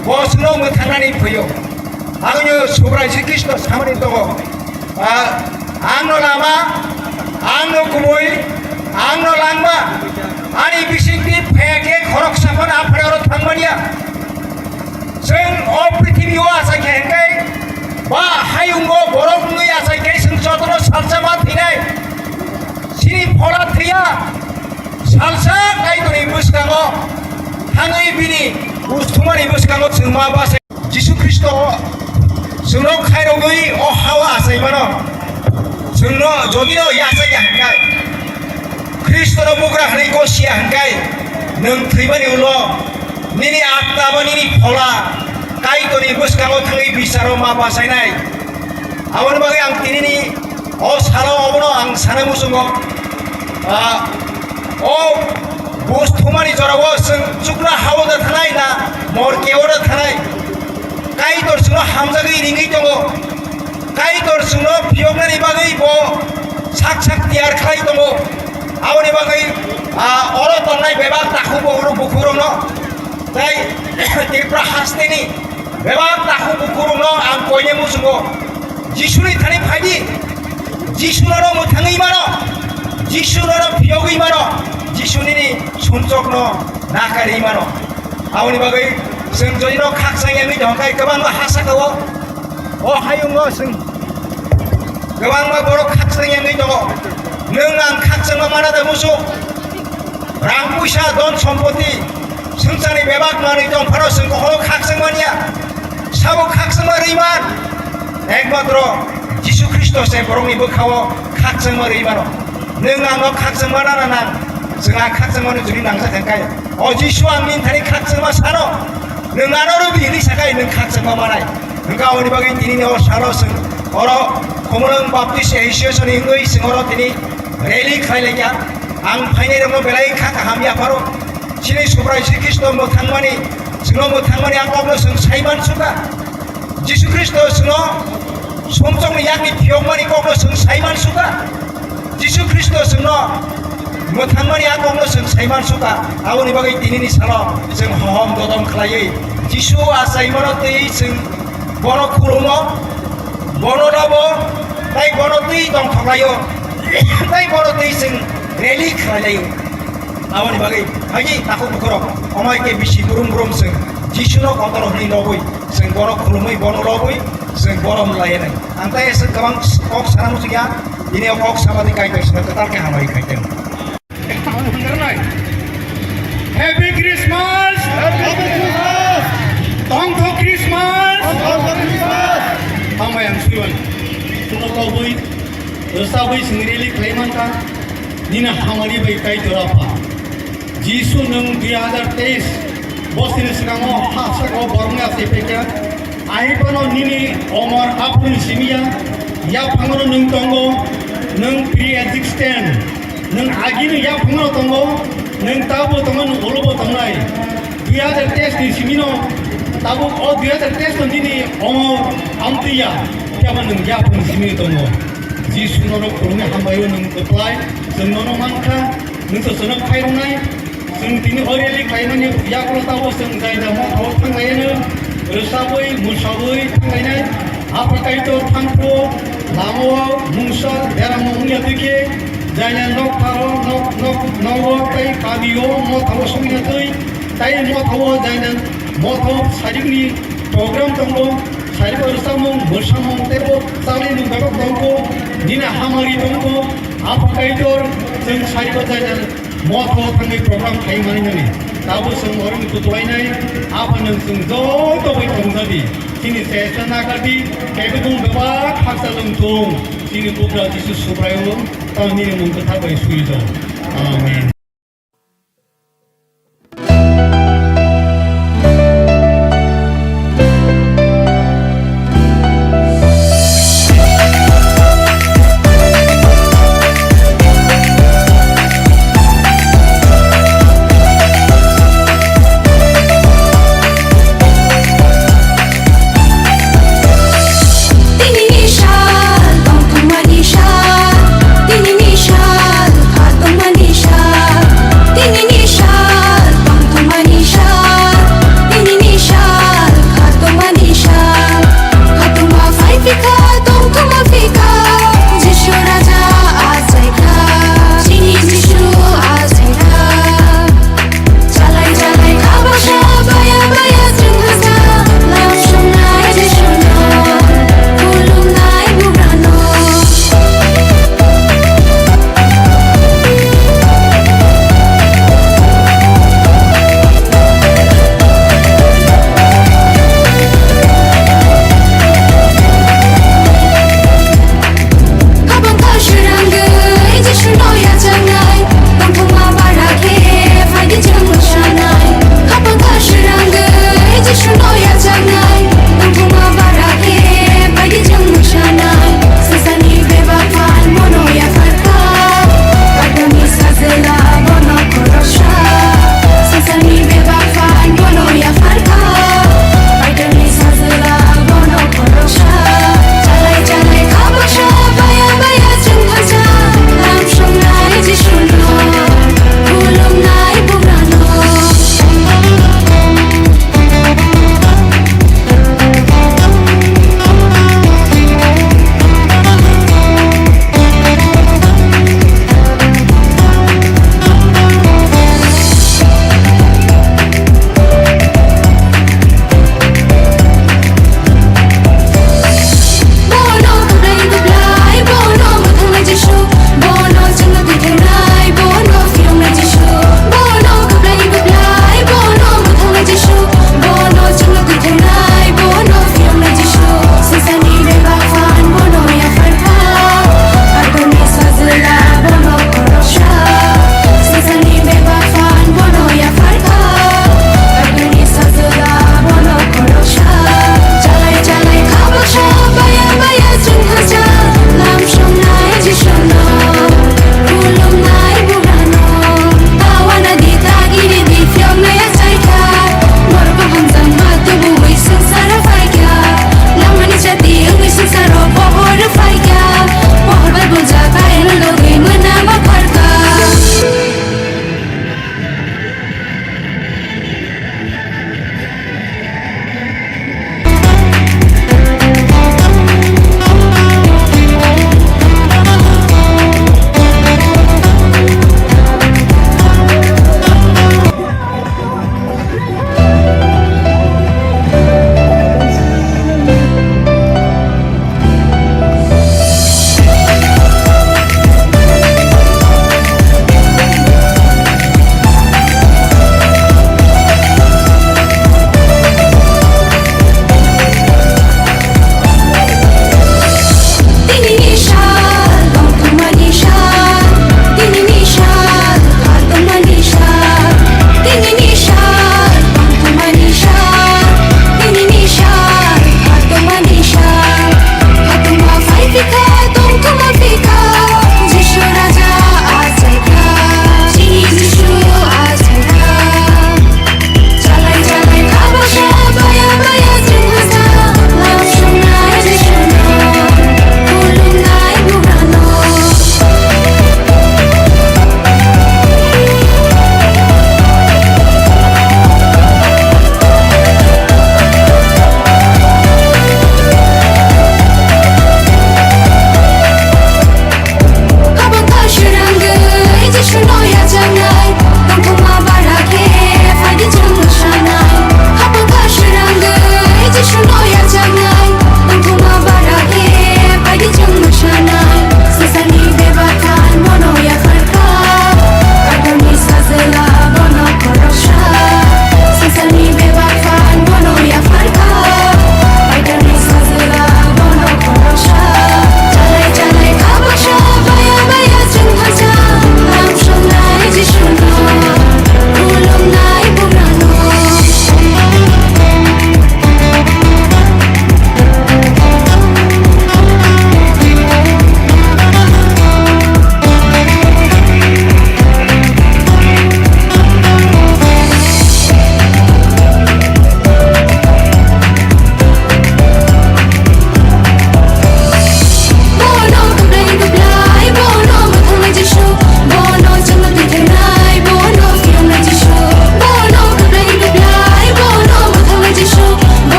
bos no muthangani phayo agno sobrai Kristo samani togo angno lama angno kumoi angno langma ani bisingti pheke khorok sapon aphraro thangmania sing o prithibio asa hingga ba hayungo borok nui asa hingga Sotro salsa matinai, sini pola tria, salsa kai tu ibus kago, hangai bini, ustuman ibus kago semua bahasa. Kristo, semua khairogoi oh hawa asai mano, semua jodino yasa jangkai. Kristo no bugra hari ko sia hangkai, neng tribani ulo, nini akta nini pola, kai tu ibus kago hangai bisaro ma bahasa nai. Awan bagi ang tinini o saro obono ang sana musungo o bostumani jorawo sing chukla hawoda thanai na mor keoda thanai kai tor suno hamjagi ringi tongo kai tor suno piyognani bagai bo sak tiar khai tongo awani bagai oro tongnai bebak takhu bogro bukurungno tai tipra hasteni bebak takhu bukurungno ang koine musungo Jisuni thani phadi Jisunoro muthangai mano Jisunoro piyogai mano Jisuni ni sunsokno nakari mano awani bagai sing jodino khaksang yami dongkai gobang hasakawo o hayungo sing gobang borok khaksang yami dongo neng ang khaksang manada musu rang puisa don sompoti sengsani bebak mani dong pharo sing ko khaksang mania sabo khaksang mariman একমাত্র Kristo saya borong ibu kawo kakseng meribano nengang no kakseng mana nang senga kakseng mana juri nangsa tengkai o Jisu amin tadi kakseng mas sano nengang no rubi ini sakai neng kakseng mana nengkau ini bagi ini no sano seng oro komulang baptis Yesus ni ingui seng oro ini rally khai lagi ang paine dong belai kak kami apa ro sini sobrai Kristo mo thangmani sengo mo thangmani ang kau seng saiman suka Kristo sengo somsong yakni piongmani kokno seng saiman suka Kristo sengno muthangmani akokno seng saiman suka awani bagai tinini salo seng hom dodom khlai Jisu asaimano tei seng bono kurumo bono rabo tai bono tei dong khlayo tai bono tei seng rally khlayo awani bagai hagi takut bukoro omai ke bisi gurum seng Jisu no kontoro ni loboi seng bono kurumoi bono loboi seng borom layan antai seng kabang kok sana musiknya ini kok sama di kain seng ketar ke hamai kain Happy Christmas Tongko Christmas hamai yang siwan suno loboi resaboi sendiri klaiman kan nina hamari bai kai dorapa Jisu nang 2023 bosini sekango hasa ko bornga sepeka Aipano nini omar apun simia ya pangono nung tongo nung pre-existent nung agini ya pangono tongo nung tabo tongo nung olobo tongnai 2023 di simino Tabu dia tertes ini amtia siapa neng japun sini tongo. Jisu nono kurungnya hambayo neng keplai, senono mangka, neng sesenok kairunai, seng tini oreli kairunnya ya kalau tahu seng zaina mau tahu tanglayana, resabui musabui tanglayana, apakah itu tangko, lamo musal, daerah maunya tike, zaina nok taro nok kai kabiyo mau tahu semuanya tuh, tapi mau tahu zaina mau tahu sarikni program tongo. Saya bersama bersama tebo saling menggarap tongko dina hamari tongko apakah itu seng saya berjalan moto kami program kayak mana ni tahu semua orang itu tuainai apa yang seng jauh tu betul tadi sini saya senang kali kayak betul bebak haksa lengtung sini putra Yesus Suprayo tahun ini mengketahui suido amin. Tini nishal, hat manisha.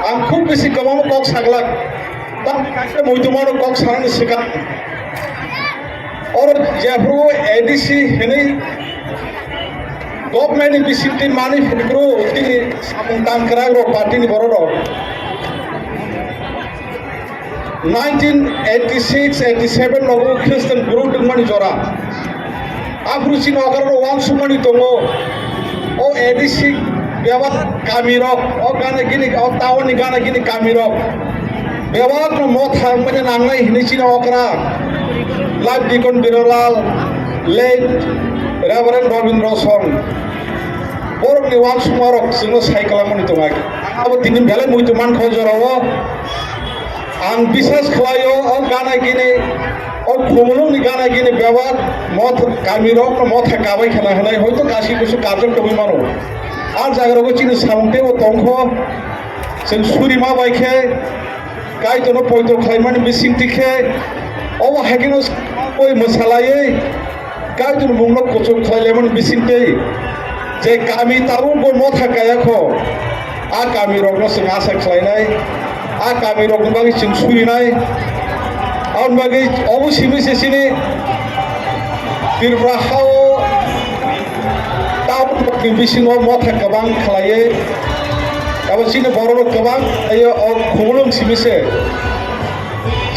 आं खूब बेसि गोबां कक साग्लाक दा खायसे मैदुमानो कक सानानै सिगां और जेफ्रु एडीसी हेनै गभर्नमेंट बिसिमति मानि फिनग्रु तिनि सामंतांकराग्रो पार्टीनि बररो 1986-87 नगु ख्रिस्टान गुरु दंमोन जरा आफ्रुचि नगररो वान सुमनि दङ ओ एडीसी बेवा कामिरक ओ गाने गिनि ओ टाउननि गाने गिनि कामिरक बेवा न मथा मने नांनाय हिनिचिन अकरा life deacon Birlal late reverend Rabindra सं बरनि वान सुमारक जोंनो साइकलामनि दङ अब दिनै बेले मुइतुमान खजराव आं विश्वास खालायो ओ गाना गिने ओ खुमलुंनि गाना गिने बेवा मथ कामिरक मथा काबाय खाना होनाय हयतो गासिबोसो गाजों दबै मानो आर जाग्राखौ चिनि सामते ओ दंखो जों सुरिमा बायखे गायतनो पयतो खालायमानि बिसिंतिखे ओ हागिनो ओइ मोसालायै गायतनो मुंनो कचो खालायमानि बिसिंते जे गामि तारु बो मथा गायाखो आ गामि रगनो जों आसा खालायनाय आ गामि रगनो बागै जों सुरिनाय आर बागै अबसिबो सेसिनि बिरब्राहाव टाउन बिसिङाव मथा गोबां खालायो अब सिनो बर'नो गोबां आयो खुमलुं सिमिसे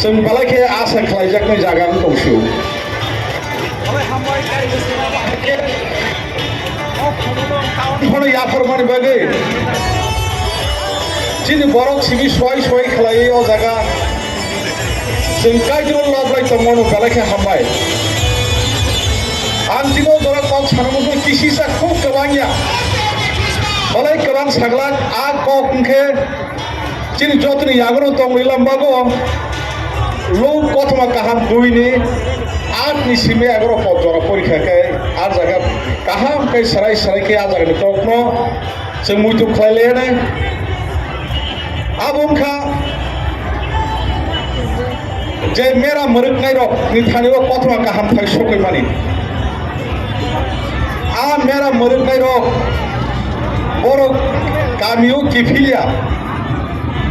जों बालायखे आसा खालायजाखै जागान दंसो खौनो याफोरमानि बागै दिनै बर' सिबि सय खालायो अ जागा जों गायजों लबलाय दंमोन बालायखे हामबाय आं दिनाव जरा कक सानोमोन किसिसा खुब गोबांया बालाय गोबां साग्लाक आ ककखे दिनै जतनि यागनो दं लैलामबागो लो कथमा काहाम दुइनि आठनि सिमे आगरो पजरा परीक्षाखे आ जागा काहाम कै सराय के आ जागा तकनो जों मुइतु खालायलेने आबुंखा जे मेरा मरुकनाय रक निथानिबो कथमा काहाम थाय सकैमानि आ मेरा मरुकनाय रक बर' गामियाव गिफिलिया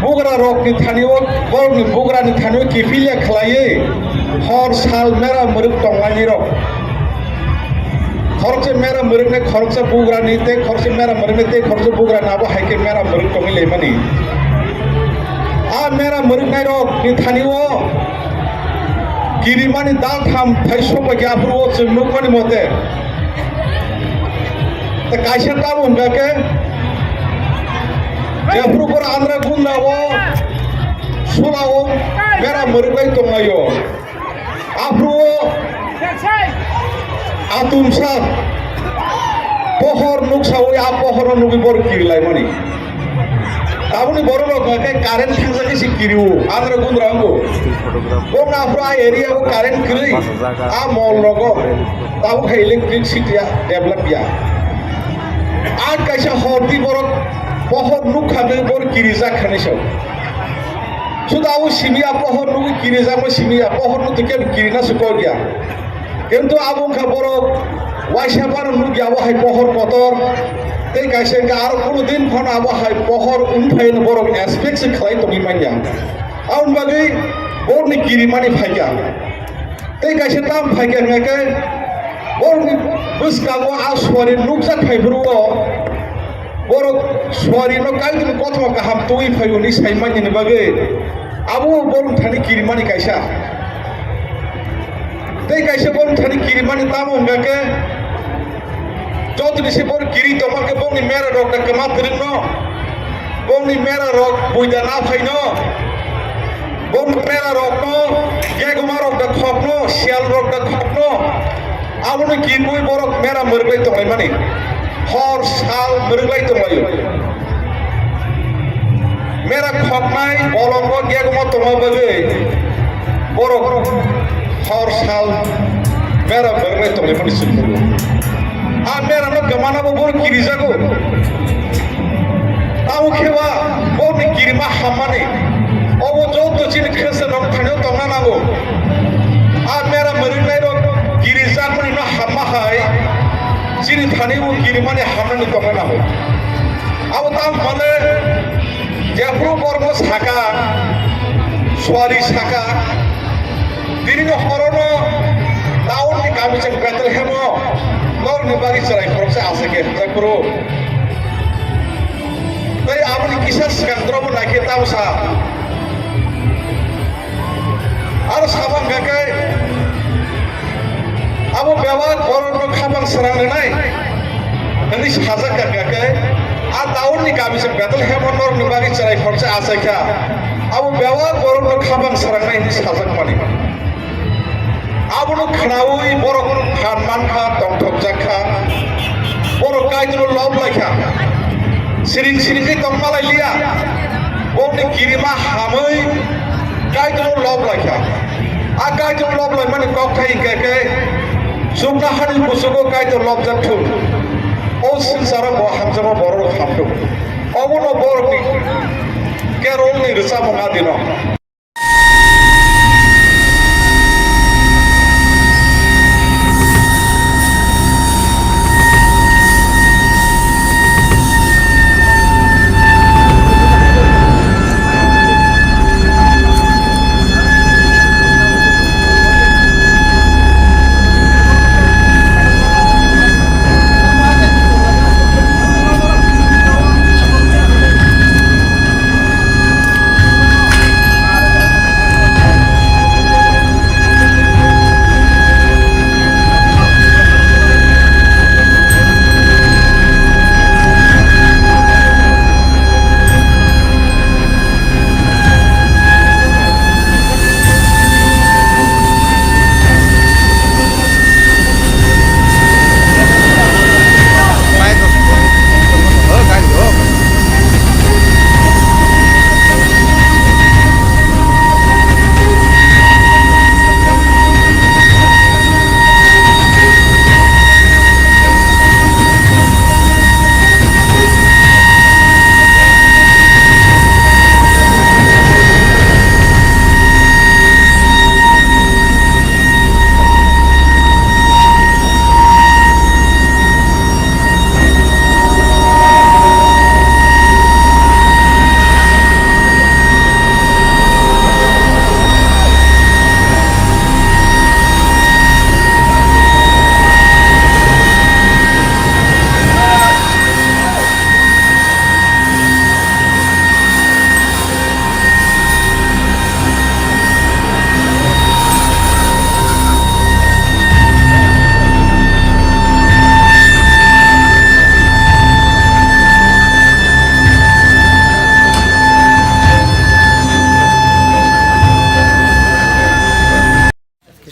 बग्रा रकनि थानायाव बर'नि बग्रानि थानायाव गिफिलिया खालायो हर साल मेरा मरुक दंलायनि रक खरचे मेरा मरुकने खरचे बग्रानि ते खरचे मेरा मरुकने ते खरचे बग्रा नाबो हायके मेरा मरुक दंलै मानि आ मेरा मरुकनाय रकनि थानायाव गिरिमानि दालथाम थाइसो बगियाफोरव जों नुखनि मते ता कायसे ताबो होनगाके जेफ्रुपर आंद्रा गुन्दाव सुलाव मेरा मरुकनाय दंलायो आफ्रुव आतुमसा पहर नुकसाव आ पहर नुबि बर किरिलाय मानि ताबुनि बर लगाके कारेन्ट थांजाके सि किरिउ आंद्रा गुन्द्रांगो बंग आफ्रु आ एरिया को कारेन्ट किरि आ मल रगो ताबु खा इलेक्ट्रिसिटिया डेभलप या आठ कैसा हरदी बरक पहर नुखाने बर किरिजा खानेसो सुदाउ सिमिया पहर नु किरिजा म सिमिया पहर नु तके किरिना सुको गया किंतु आबुखा बरक वाइसा बार नु गयाव हाय पहर पतर ते कैसे आरो कोनो दिन फन आब हाय पहर उनफाइन बरक एस्पेक्ट खालाय तमि मानिया आउन बागै बरनि किरिमानि फायगा ते कैसे ताम फायगा नके बरनि बुसकागो आ सरि नुकजा थाइब्रुओ बर सरि न कायदिन कथमा गाहाम तुइ फायनि साइमानि बागै आबो बर थानि किरिमानि कैसा ते कैसे बर थानि किरिमानि ताम होनगाके जतनि से बर किरि तमके बंनि मेरा रक कमा तिरनो बंनि मेरा रक बुइदा ना फाइनो बंग मेरा रक नो गेगमा रक द खपनो सियाल रक द खपनो आबोनो किरमुइ बरक मेरा मरगै तंलाय मानि हर साल मरगै तंलायो मेरा खपनाय बलंग गेगमा तंगा बगै बरक हर साल मेरा मरगै तंलाय मानि सुखु आ मेरा न गमाना बर किरि जागो आउ खेवा बरनि किरिमा हामानि अबो जत चिन खेसे नम थानो तंना नागो आ मेरा मरगै रक किरि जाखनि न हामा हाय चिनि थानि उ किरिमानि हामनानि तंना नागो आउ ताम माने Jepro Borgo Saka, Swari Saka, Dino Horono, Town di Kamisang Bethlehem, Lord Nibagi Sarai Prosa Asake, Jepro. Tapi abang kisah skandal pun lagi tahu sah. Harus abang gakai, abang bawa orang kabang serang denai. Nanti hazak gakai, tahun ni kami sebetul hemonor nibagi cerai force asaka. Abang bawa orang kabang serang denai ini hazak mani. Abang khawaui orang hanman kha, tongtok jakha, orang kaya tu lob lagi. Sering-sering itu malah lihat, orang kirimah hamai, kaya tu lob lagi. Kaya tu lob lagi mana kau kaya kaya, sumpah hari musuhku kaya tu lob jatuh. Oh sengsara bawa hamzah bawa hamdu. Aku no bawa ni, kerol ni rasa mengadino.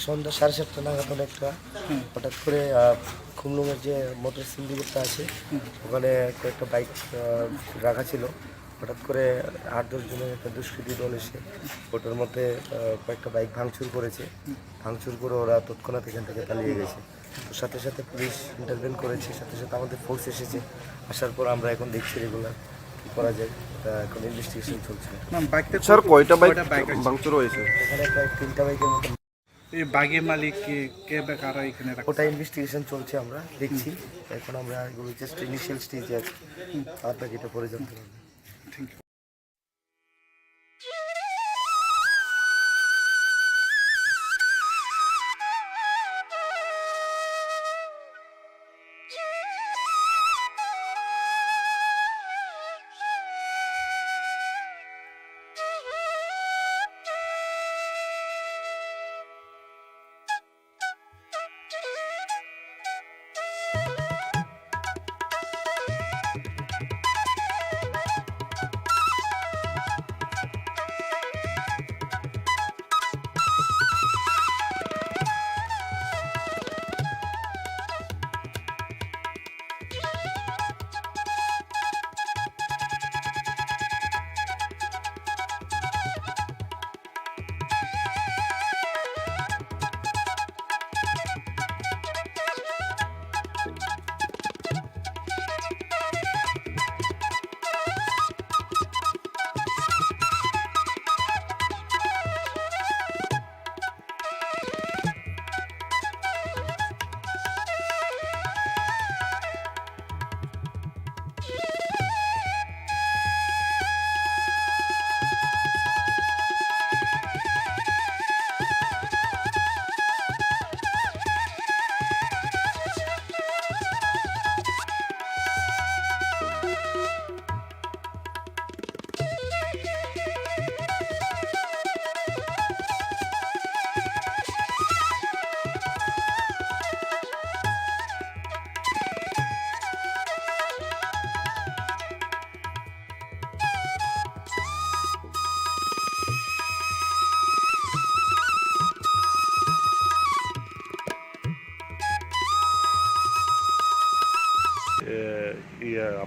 সন্ধ্যা 7:30 নাগাদ একটা হঠাৎ করে খুমলুঙের যে motor সিন্ডিকেটটা আছে ওখানে কয়েকটা bike রাখা ছিল। হঠাৎ করে 8-10 জনের একটা দুষ্কৃতী দল এসে ওটার মধ্যে কয়েকটা বাইক ভাঙচুর করেছে। ভাঙচুর করে ওরা তৎক্ষণাৎ এখান থেকে পালিয়ে গেছে। তো সাথে সাথে পুলিশ ইন্টারভেন করেছে, সাথে সাথে আমাদের ফোর্স এসেছে। আসার পর আমরা এখন দেখছি রেগুলার কী করা যায়, এখন ইনভেস্টিগেশন চলছে। স্যার কয়টা বাইক ভাঙচুর হয়েছে? এখানে প্রায় 3টা বাইকের মতো। এই বাইকের মালিক কে বা কারা এখানে ওটা ইনভেস্টিগেশন চলছে, আমরা দেখছি। এখন আমরা এগুলো জাস্ট ইনিশিয়াল স্টেজে আছি, আর বাকিটা পরে জানতে পারবো। Thank you.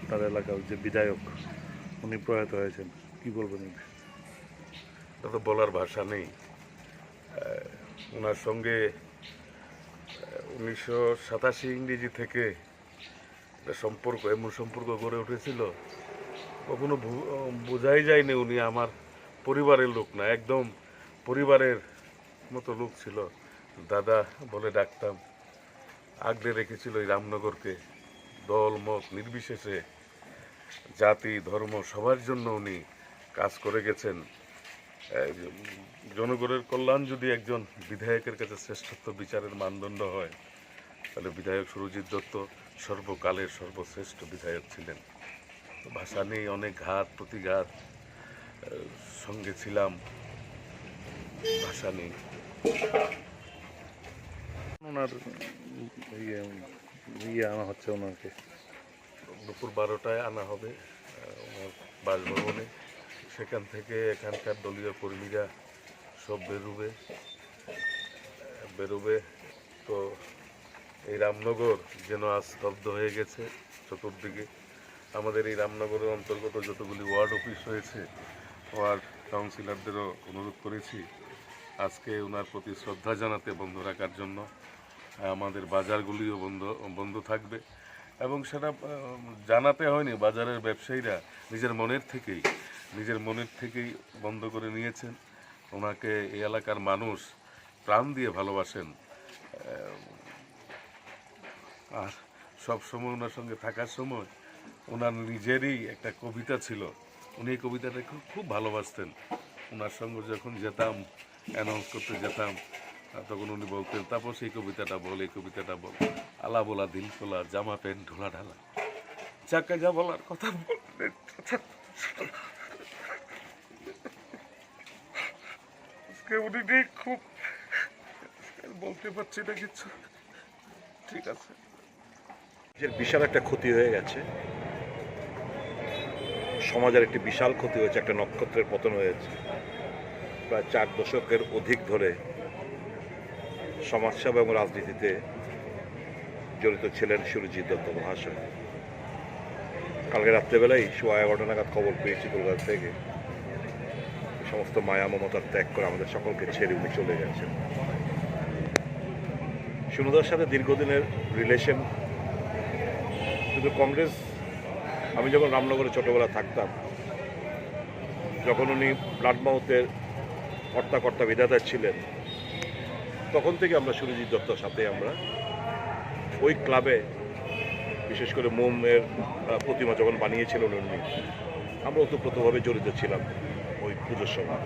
আপনার এলাকার যে বিধায়ক উনি প্রয়াত হয়েছেন, কি বলবেন? এটা তো বলার ভাষা নেই। ওনার সঙ্গে 1987 ইংরেজি থেকে একটা সম্পর্ক, এমন সম্পর্ক গড়ে উঠেছিল, কখনো বোঝাই যায়নি উনি আমার পরিবারের লোক না, একদম পরিবারের মতো লোক ছিল। দাদা বলে ডাকতাম। আগলে রেখেছিল এই রামনগরকে, দল মত নির্বিশেষে, জাতি ধর্ম সবার জন্য উনি কাজ করে গেছেন। জনগণের কল্যাণ যদি একজন বিধায়কের কাছে শ্রেষ্ঠত্ব বিচারের মানদণ্ড হয়, তাহলে বিধায়ক সুরজিৎ দত্ত সর্বকালের সর্বশ্রেষ্ঠ বিধায়ক ছিলেন। ভাষা নেই, অনেক ঘাত প্রতিঘাত সঙ্গে ছিলাম, ভাষা নেই। ওনার আনা হচ্ছে ওনাকে দুপুর 12টায় আনা হবে ওনার বাসভবনে। সেখান থেকে এখানকার দলীয় কর্মীরা সব বেরোবে। তো এই রামনগর যেন আজ স্তব্ধ হয়ে গেছে চতুর্দিকে। আমাদের এই রামনগরের অন্তর্গত যতগুলি ওয়ার্ড অফিস রয়েছে, ওয়ার্ড কাউন্সিলরদেরও অনুরোধ করেছি আজকে ওনার প্রতি শ্রদ্ধা জানাতে বন্ধ রাখার জন্য। আমাদের বাজারগুলিও বন্ধ থাকবে, এবং সেটা জানাতে হয়নি, বাজারের ব্যবসায়ীরা নিজের মনের থেকেই বন্ধ করে নিয়েছেন। ওনাকে এই এলাকার মানুষ প্রাণ দিয়ে ভালোবাসেন, আর সব সময় ওনার সঙ্গে থাকার সময় ওনার নিজেরই একটা কবিতা ছিল, উনি এই কবিতাটা খুব ভালোবাসতেন। ওনার সঙ্গে যখন যেতাম, অ্যানাউন্স করতে যেতাম, তখন উনি বলতেন, তারপর সেই কবিতাটা বল, আলা বলা দিল খোলা, জামা প্যান্ট ঢোলা ঢালা, যাকে যা বলার কথা বলতেন। উনি নেই, খুব বলতে পারছি না কিছু। ঠিক আছে, বিশাল একটা ক্ষতি হয়ে গেছে, সমাজের একটি বিশাল ক্ষতি হয়েছে, একটা নক্ষত্রের পতন হয়েছে। প্রায় 4 দশকের অধিক ধরে সমাজসেবা এবং রাজনীতিতে জড়িত ছিলেন সুরজিৎ দত্ত মহাশয়। কালকে রাত্রেবেলায় 11:15 নাগাদ খবর পেয়েছি কলকাতা থেকে, সমস্ত মায়া মমতার ত্যাগ করে আমাদের সকলকে ছেড়ে উনি চলে গেছেন। সুনদার সাথে দীর্ঘদিনের রিলেশন, কিন্তু কংগ্রেস, আমি যখন রামনগরে ছোটোবেলা থাকতাম, যখন উনি ব্লাড মাউথের কর্তা বিধাতা ছিলেন, তখন থেকে আমরা সুরজিৎ দত্তর সাথে আমরা ওই ক্লাবে, বিশেষ করে মোমের প্রতিমা যখন বানিয়েছিলেন উনি, আমরা ওতপ্রোতভাবে জড়িত ছিলাম ওই পুজোর সময়।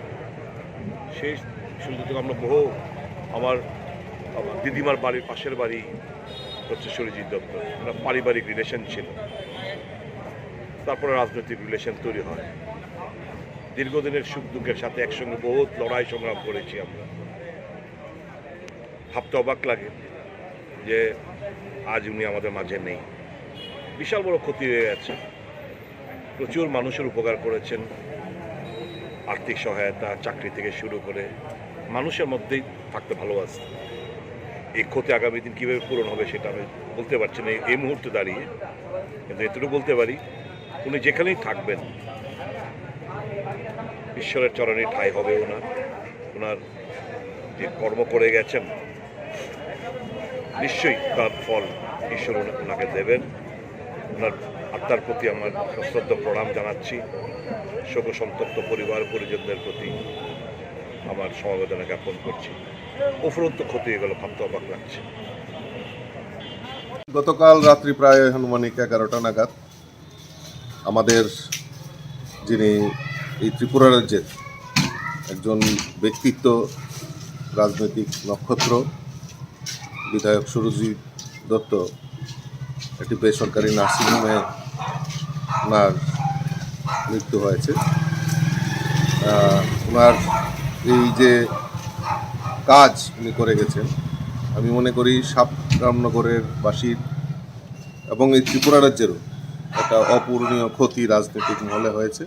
সেই সুরজিৎ দত্ত আমরা বহু, আমার দিদিমার বাড়ির পাশের বাড়ি হচ্ছে সুরজিৎ দত্ত, আমরা পারিবারিক রিলেশন ছিল। তারপরে রাজনৈতিক রিলেশন তৈরি হয়। দীর্ঘদিনের সুখ দুঃখের সাথে একসঙ্গে বহুত লড়াই সংগ্রাম করেছি আমরা। ভাবতে অবাক লাগে যে আজ উনি আমাদের মাঝে নেই। বিশাল বড় ক্ষতি হয়ে গেছে। প্রচুর মানুষের উপকার করেছেন, আর্থিক সহায়তা, চাকরি থেকে শুরু করে মানুষের মধ্যেই থাকতে ভালোবাসতেন। এই ক্ষতি আগামী দিন কীভাবে পূরণ হবে সেটা আমি বলতে পারছি না এই মুহূর্তে দাঁড়িয়ে, কিন্তু এতটুকু বলতে পারি, উনি যেখানেই থাকবেন ঈশ্বরের চরণে ঠাঁই হবে ওনার যে কর্ম করে গেছেন, নিশ্চয়ই তার ফল ঈশ্বর ওনাকে দেবেন। ওনার আত্মার প্রতি আমার সশ্রদ্ধ প্রণাম জানাচ্ছি। শোক সন্তপ্ত পরিবার পরিজনদের প্রতি আমার সমবেদনা জ্ঞাপন করছি। উপরন্ত ক্ষতি হয়ে গেল, ভাবতে অবাক লাগছে। গতকাল রাত্রি প্রায় আনুমানিক 11টা নাগাদ আমাদের যিনি এই ত্রিপুরা রাজ্যের একজন ব্যক্তিত্ব, রাজনৈতিক নক্ষত্র, বিধায়ক সুরজিৎ দত্ত একটি বেসরকারি নার্সিংহোমে ওনার মৃত্যু হয়েছে। ওনার এই যে কাজ উনি করে গেছেন, আমি মনে করি রামনগরের বাসীর এবং এই ত্রিপুরা রাজ্যেরও একটা অপূরণীয় ক্ষতি রাজনৈতিক মহলে হয়েছে।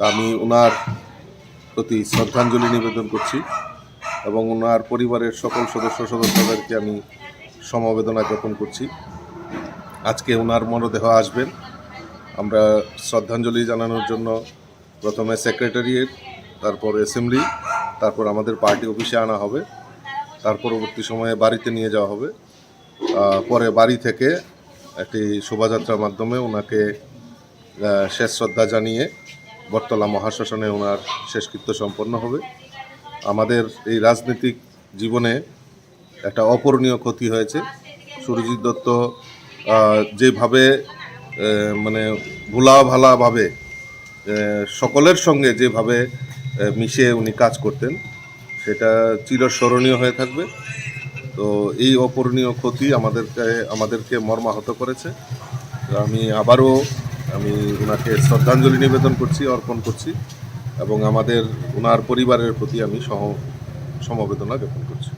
আমি ওনার প্রতি শ্রদ্ধাঞ্জলি নিবেদন করছি এবং ওনার পরিবারের সকল সদস্যদেরকে আমি সমবেদনা জ্ঞাপন করছি। আজকে ওনার মরদেহ আসবেন আমরা শ্রদ্ধাঞ্জলি জানানোর জন্য প্রথমে সেক্রেটারিয়েট, তারপর অ্যাসেম্বলি, তারপর আমাদের পার্টি অফিসে আনা হবে। তার পরবর্তী সময়ে বাড়িতে নিয়ে যাওয়া হবে। পরে বাড়ি থেকে একটি শোভাযাত্রার মাধ্যমে ওনাকে শেষ শ্রদ্ধা জানিয়ে বটতলা মহাশ্মশানে ওনার শেষকৃত্য সম্পন্ন হবে। আমাদের এই রাজনৈতিক জীবনে একটা অপূরণীয় ক্ষতি হয়েছে। সুরজিৎ দত্ত যেভাবে মানে ভোলাভালাভাবে সকলের সঙ্গে যেভাবে মিশে উনি কাজ করতেন, সেটা চিরস্মরণীয় হয়ে থাকবে। তো এই অপূরণীয় ক্ষতি আমাদেরকে মর্মাহত করেছে। তো আমি আবারও ওনাকে শ্রদ্ধাঞ্জলি নিবেদন করছি, অর্পণ করছি, এবং ওনার পরিবারের প্রতি আমি সমবেদনা জ্ঞাপন করছি।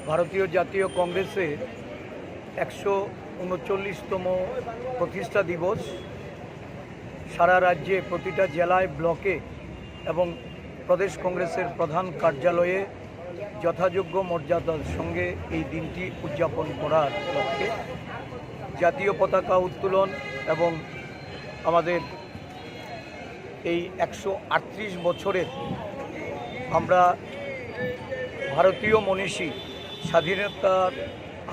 ভারতীয় জাতীয় কংগ্রেসের 139তম প্রতিষ্ঠা দিবস সারা রাজ্যে প্রতিটা জেলায়, ব্লকে এবং প্রদেশ কংগ্রেসের প্রধান কার্যালয়ে যথাযোগ্য মর্যাদার সঙ্গে এই দিনটি উদযাপন করার লক্ষ্যে জাতীয় পতাকা উত্তোলন এবং আমাদের এই 138 বছরের আমরা ভারতীয় মনীষী স্বাধীনতার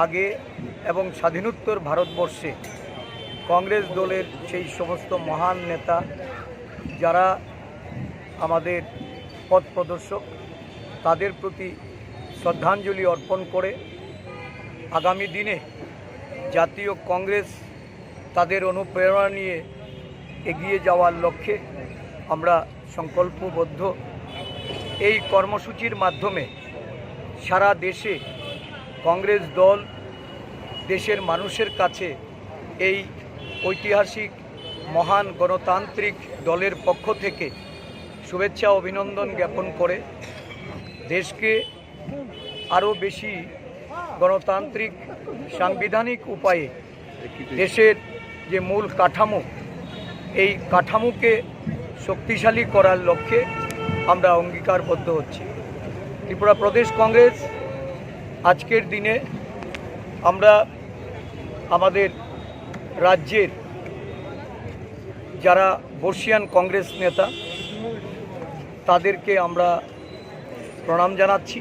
আগে এবং স্বাধীনোত্তর ভারতবর্ষে কংগ্রেস দলের সেই সমস্ত মহান নেতা যারা আমাদের পথ প্রদর্শক, তাদের প্রতি শ্রদ্ধাঞ্জলি অর্পণ করে আগামী দিনে জাতীয় কংগ্রেস তাদের অনুপ্রেরণা নিয়ে এগিয়ে যাওয়ার লক্ষ্যে আমরা সংকল্পবদ্ধ। এই কর্মসূচির মাধ্যমে সারা দেশে কংগ্রেস দল দেশের মানুষের কাছে এই ঐতিহাসিক মহান গণতান্ত্রিক দলের পক্ষ থেকে শুভেচ্ছা অভিনন্দন জ্ঞাপন করে দেশকে আরও বেশি গণতান্ত্রিক সাংবিধানিক উপায়ে দেশের যে মূল কাঠামো, এই কাঠামোকে শক্তিশালী করার লক্ষ্যে আমরা অঙ্গীকারবদ্ধ হচ্ছি। ত্রিপুরা প্রদেশ কংগ্রেস আজকের দিনে আমরা আমাদের রাজ্যের যারা বর্ষিয়ান কংগ্রেস নেতা তাদেরকে আমরা প্রণাম জানাচ্ছি,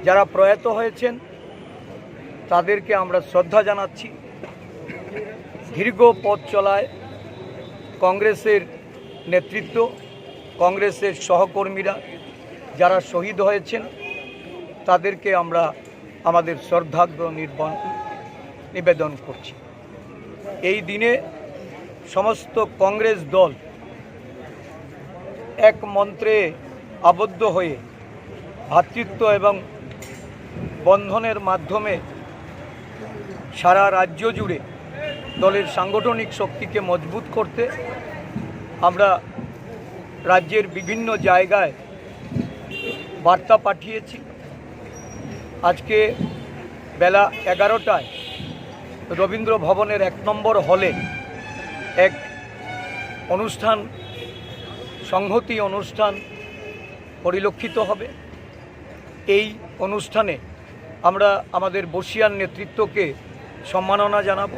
যারা প্রয়াত হয়েছেন তাদেরকে আমরা শ্রদ্ধা জানাচ্ছি। দীর্ঘ পথ চলায় কংগ্রেসের নেতৃত্ব, কংগ্রেসের সহকর্মীরা যারা শহীদ হয়েছেন তাদেরকে আমরা আমাদের শ্রদ্ধার্ঘ্য নিবেদন করছি। এই দিনে সমস্ত কংগ্রেস দল এক মন্ত্রে আবদ্ধ হয়ে ভ্রাতৃত্ব এবং বন্ধনের মাধ্যমে সারা রাজ্য জুড়ে দলের সাংগঠনিক শক্তিকে মজবুত করতে আমরা রাজ্যের বিভিন্ন জায়গায় বার্তা পাঠিয়েছি। আজকে বেলা 11টায় রবীন্দ্র ভবনের 1 নম্বর হলে এক অনুষ্ঠান, সংহতি অনুষ্ঠান পরিলক্ষিত হবে। এই অনুষ্ঠানে আমরা আমাদের বর্ষিয়ান নেতৃত্বকে সম্মাননা জানাব।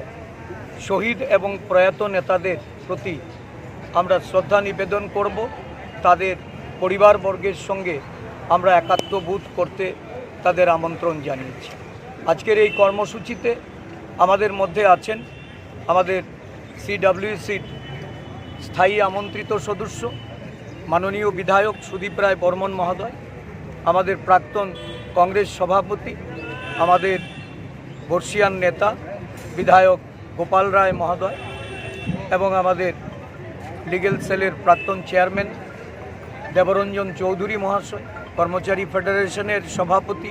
শহীদ এবং প্রয়াত নেতাদের প্রতি আমরা শ্রদ্ধা নিবেদন করব। তাদের পরিবারবর্গের সঙ্গে আমরা একাত্মবোধ করতে তাদের আমন্ত্রণ জানিয়েছি। আজকের এই কর্মসূচিতে আমাদের মধ্যে আছেন আমাদের CWCর স্থায়ী আমন্ত্রিত সদস্য মাননীয় বিধায়ক সুদীপ রায় বর্মন মহোদয়, আমাদের প্রাক্তন কংগ্রেস সভাপতি, আমাদের বর্ষিয়ান নেতা বিধায়ক গোপাল রায় মহোদয় এবং আমাদের লিগ্যাল সেলের প্রাক্তন চেয়ারম্যান দেবরঞ্জন চৌধুরী মহাশয়, কর্মচারী ফেডারেশনের সভাপতি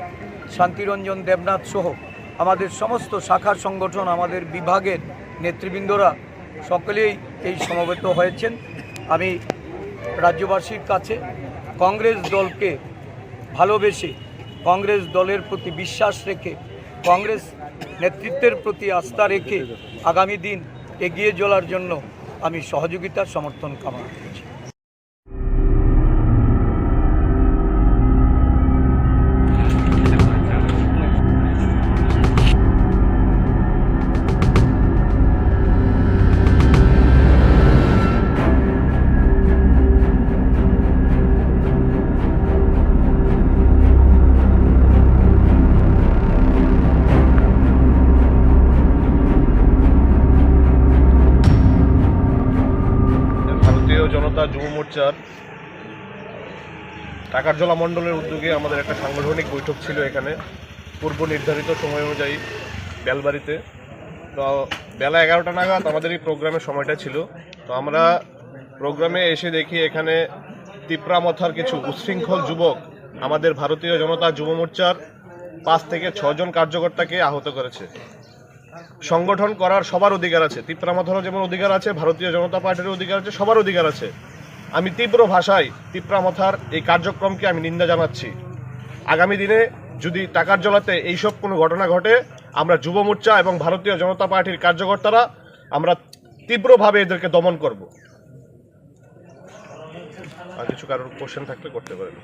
শান্তিরঞ্জন দেবনাথ সহ আমাদের সমস্ত শাখা সংগঠন, আমাদের বিভাগের নেতৃবৃন্দরা সকলেই এই সমবেত হয়েছেন। আমি রাজ্যবাসীর কাছে কংগ্রেস দলকে ভালোবেসে, কংগ্রেস দলের প্রতি বিশ্বাস রেখে, কংগ্রেস নেতৃত্বের প্রতি আস্থা রেখে আগামী দিন এগিয়ে চলার জন্য আমি সহযোগিতার সমর্থন কামনা করছি। জনতা যুব মোর্চার টাকারজলা মণ্ডলের উদ্যোগে আমাদের একটা সাংগঠনিক বৈঠক ছিল এখানে পূর্ব নির্ধারিত সময় অনুযায়ী বেলবাড়িতে। তো বেলা 11টা নাগাদ আমাদের এই প্রোগ্রামের সময়টা ছিল। তো আমরা প্রোগ্রামে এসে দেখি এখানে তিপ্রামথার কিছু উচ্ছৃঙ্খল যুবক আমাদের ভারতীয় জনতা যুব মোর্চার 5 থেকে 6 জন কার্যকর্তাকে আহত করেছে। সংগঠন করার সবার অধিকার আছে, তিপ্রামথারও যেমন অধিকার আছে, ভারতীয় জনতা পার্টির অধিকার আছে, সবার অধিকার আছে। আমি তীব্র ভাষায় তিপ্রামথার এই কার্যক্রমকে আমি নিন্দা জানাচ্ছি। আগামী দিনে যদি টাকার জ্বলাতে এইসব কোনো ঘটনা ঘটে, আমরা যুব মোর্চা এবং ভারতীয় জনতা পার্টির কার্যকর্তারা আমরা তীব্রভাবে এদেরকে দমন করব। আর কিছু কারোর কোশ্চেন থাকলে করতে পারেন।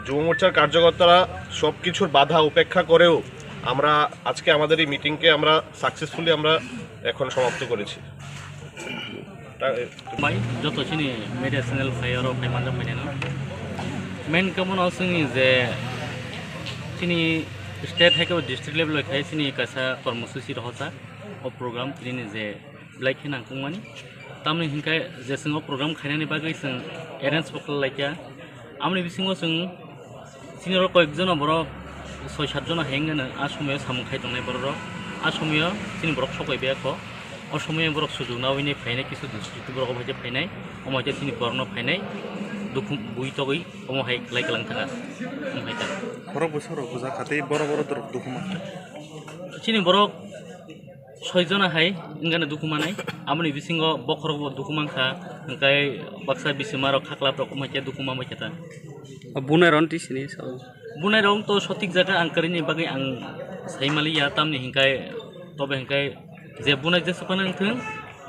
যুব মোর্চার কার্যকর্তারা সব কিছুর বাধা উপেক্ষা করেও আমরা আজকে আমাদের এই মিটিংকে আমরা সাকসেসফুলি আমরা এখন সমাপ্ত করেছি। যত চিনি মিডিয়া চ্যানেল ফাইয়ার ফাইমানजा फाइनानो मेन कमनाव जोंनि जे चिनी स्टेट हाइको डिस्ट्रिक्ट लेवल खाय चिनी कासा कर्मसूचि रहसा ओ प्रोग्राम चिनी जे ब्लाइक हिनांगमानि तामनि हिंखाय जे जों प्रोग्राम खायनानि बागै जों एरेन्ज खालामलायखा आमनि बिसिङाव जों चिनि कयेकजन बर 6-7 जन हेंगानो आसमियाव सामुखाय दंनाय बर आसमियाव चिनि बर सकायबायखौ असमिया बर सुजुनावैनि फायनाय किसु डिस्ट्रिक्ट बर भाइजे फायनाय अमायते चिनि बरन फायनाय दुखु बुइतगै अमहाय लायगलां थाङा अमहायता बर बोसोर बुजा खाते बर दरब दुखु मानते चिनि बर 6 जना हाय इंगानो दुखु मानाय आमनि बिसिङाव बखर दुखु मानखा ओंखाय बाक्सा बिसिमार खाख्लाफ्र अमहायते दुखु मामायता बुनाय रन्ति सिनि बुनाय रं तो सठिक जागा आंकारिनि बागै आं साइमालि या तामनि हिंखाय तबे हिंखाय जे बुनाय जेसेबां थों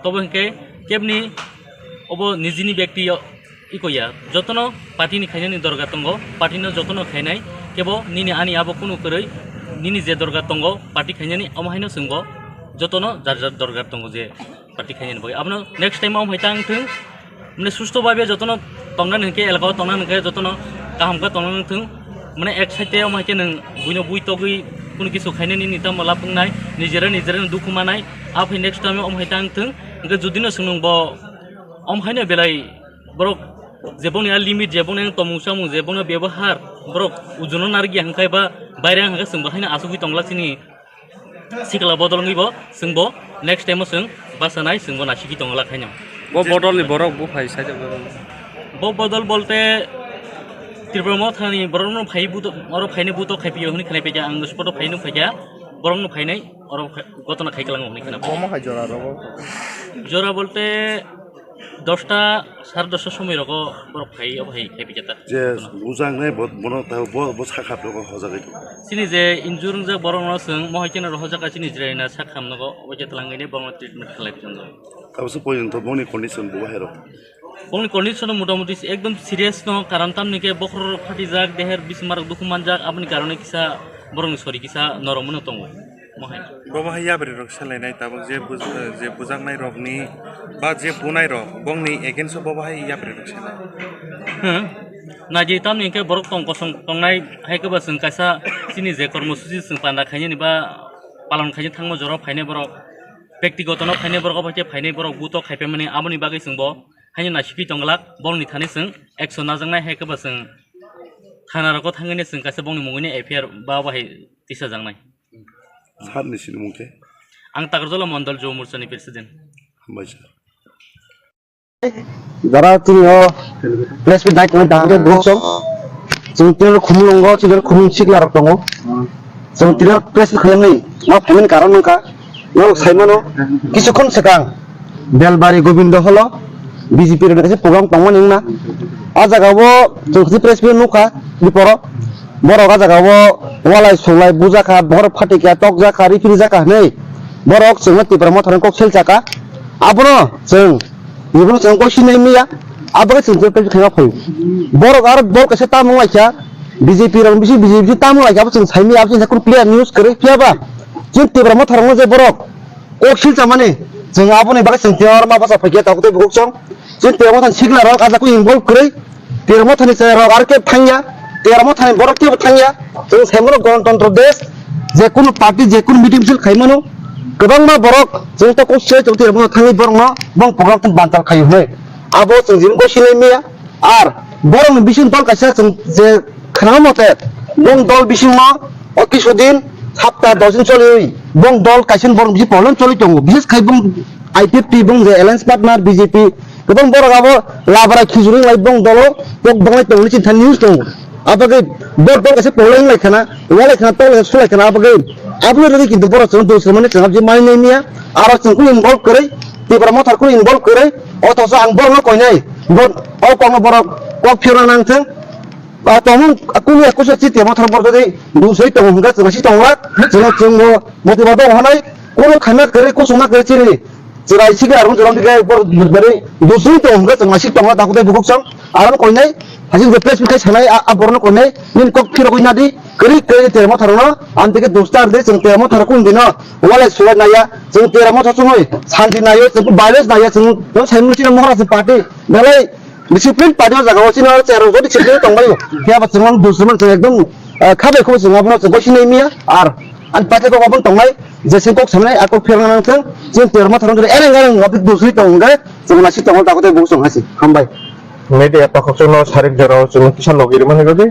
तब हिंखे केबनि अब निजिनि व्यक्ति इकया जतन पार्टीनि खायनायनि दरगार दङ पार्टीनो जतन खायनाय केब निनि आनि आबो कुनु करै निनि जे दरगार दङ पार्टी खायनायनि अमाहायनो सोंबो जतन जार जार दरगार दङ जे पार्टी खायनायनि बागै आपनो नेक्स्ट टाइम आव हायता थों माने सुस्थ भाबे जतन तंगनान हिंखे एलगाव तंगनान हिंखे जतन काहामका तंगनान थों माने एक साइडे अमाहायके नों बुइनो बुइतगै कुनु किसु खायनायनि निता मला बुंनाय निजेरा दुखु मानाय आफै नेक्स्ट टाइम अमहायता थों ओंखाय जुदिनो सोंनोबो अमहायनो बेलाय बरक जेबोनि लिमिट जेबोनि तमुसामु जेबोनि व्यवहार बरक उजुनो नारगि हांखाय बा बायरे हांखा सोंबो हायना आसुगि तंगलासिनि सिकला बदलंगिबो सोंबो नेक्स्ट टाइम सों बासानाय सोंबो नासिगि तंगला खायनो बो बदलनि बरक बो फाय साइज बो बदल बोलते त्रिपुरा थानी बरनो फाइ बुतो और फाइने बुतो खाइपियो हनि खानाय पेजा आं स्पट फाइनो फैया बरनो फाइनाय और गतना खाइकलाङो हनि खाना कम हाय जरा रबो जरा बोलते 10টা 10:30 समय रको बरफ फाइ अब हाय खाइपिजाता जे बुजांनाय बनो ता बो साखा दङ हजागै सिनि जे इन्जुरन जे बरनो जों महयकेन रहजाका सिनि जिरायना साखामनगो अबजे तलांगैने बरनो ट्रिटमेन्ट खालायफिनगो ताबसो पयन्त बनि कन्डिसन बो हेरो बंनि कन्डिसन मोटामुटी एकदम सिरियस न कारण तामनिके बखर फाटि जाक देहेर बिसमार दुखुमान जाक आपनि कारणे किसा बरंनि सरि किसा नरमनो दङ महाय बाबा याबरे रक सलायनाय ताबक जे बुजांनाय रबनि बा जे बुनाय रब बंनि एगेन्स्ट बाबा याबरे रक सलाय नाजि तामनिके बरक तंग कसं तंगनाय हायकबा जों कासा सिनि जे कर्मसूचि जों पाना खायनि बा पालन खायनि थांमो जरा फायनाय बरक व्यक्तिगत न फायनाय बरक बाके फायनाय बरक बुतो खायपे माने आमनि बागै जोंबो हायनि नासिपि तंगलाक बंनि थाने जों एक्शन नाजांनाय हायकबा जों थानारको थांगैने जों कासा बंनि मुगैनि एफआईआर बा बाहाय दिसा जांनाय सारनि सिनि मुंखे आं तागरजला मण्डल जो मोर्चानि प्रेसिडेन्ट हामबायसै যারা তুমি প্রেস মিট নাই তুমি দাঁড়িয়ে বলছো जों तिनार खुमलंग तिनार खुमलंग सिगलार दङ जों तिनार प्रेस खालामनाय मा फाइमेन कारण नका न साइमानो किसुखन सेकां बेलबारि गोविंद हल बीजेपी रे कासे प्रग्राम तंगमोन नोंना आ जागावो जों प्रेस मिट नका बिपर बरक आ जागावो वालाय सलाय बुजाखा बर फाटिका टक जाखा रिफिरि जाखा नै बरक जों तिब्रा मथारन कक सेल जाका आबनो जों इबनो जों को सिनाय मिया आबो जों प्रेस खाया फै बरक आरो बरक कासे तामु लायखा बीजेपी रे बीजेपी तामु लायखा जों साइमी आप जों क्लियर न्यूज करे फियाबा जों तिब्रा मथारन जे बरक कक सेल जामाने जों आबोनि बागै जों तियार मा बासा फैया ताकते बुकसं जों तिब्रा मथान सिगला रक आजाखौ इनभल्व करे तिब्रा मथानि से रक आरो के थांया तिब्रा मथानि बरक के थांया जों साइमनो गणतन्त्र देश जे कुनु पार्टी जे कुनु मिटिं सिल खायमानो गोबां मा बरक जों त कसे जों तिब्रा मथान थाङै बरक न बं प्रग्राम तन बान्ताल खायो नै आबो जों जिम को सिनाय मिया आर बरक बिसिन दल कासे जों जे खोना मते बं दल बिसिन मा अकिसुदिन सप्ताह 10 दिन चलै बं दल कासेन बरक बिसि प्रब्लेम चलै दङ बिसेस खाय बं आईपीएफटी बं जे एलायंस पार्टनार बीजेपी गोबां बरक आबो लाबरा खिजुरिं लाइ बं दल बक बंलाय तंगनि चिन्ता न्यूज दङ आबगे बर दल कासे प्रब्लेम लायखाना वालायखाना तल सुलायखाना आबगे आबनो रे किन्तु बरक जों दोसर माने जों जे मानिनाय मिया आरो जोंखौ इनभल्व करे तिब्रा मथारखौ इनभल्व करे अथस आं बरनो कयनाय बर औ कम बरक कक फिरना नांथों tong aku ni aku sih tiap malam berdiri dusai tong enggak masih tong lah jangan motivasi orang kono khana kare ko sona kare chiri chirai chige arun joram dikai berdiri dusai tong enggak masih tong lah takutnya bukuk sang aran koi nai hasil replace bikai sanai aborno koi nai nin kok kira koi nadi kiri tiap malam na antike dostar deh jeng tiap malam kun dina wala surat naya jeng tiap malam sungoi santi naya jeng balance naya jeng saya mesti mohon party balai disiplin pada jaga wajib orang cara jadi disiplin tonggal itu. Dia apa cuma dusman cuma ekdom kabe kau cuma apa cuma sini ini ya. An pada kau apa tonggal, jadi kau sebenarnya aku firman nangkeng, jadi terima terang dari orang apa dusri tonggal, cuma nasi tonggal takutnya busung nasi, hambai. media apa kau cuma sarik jero cuma kisah logi di mana gitu?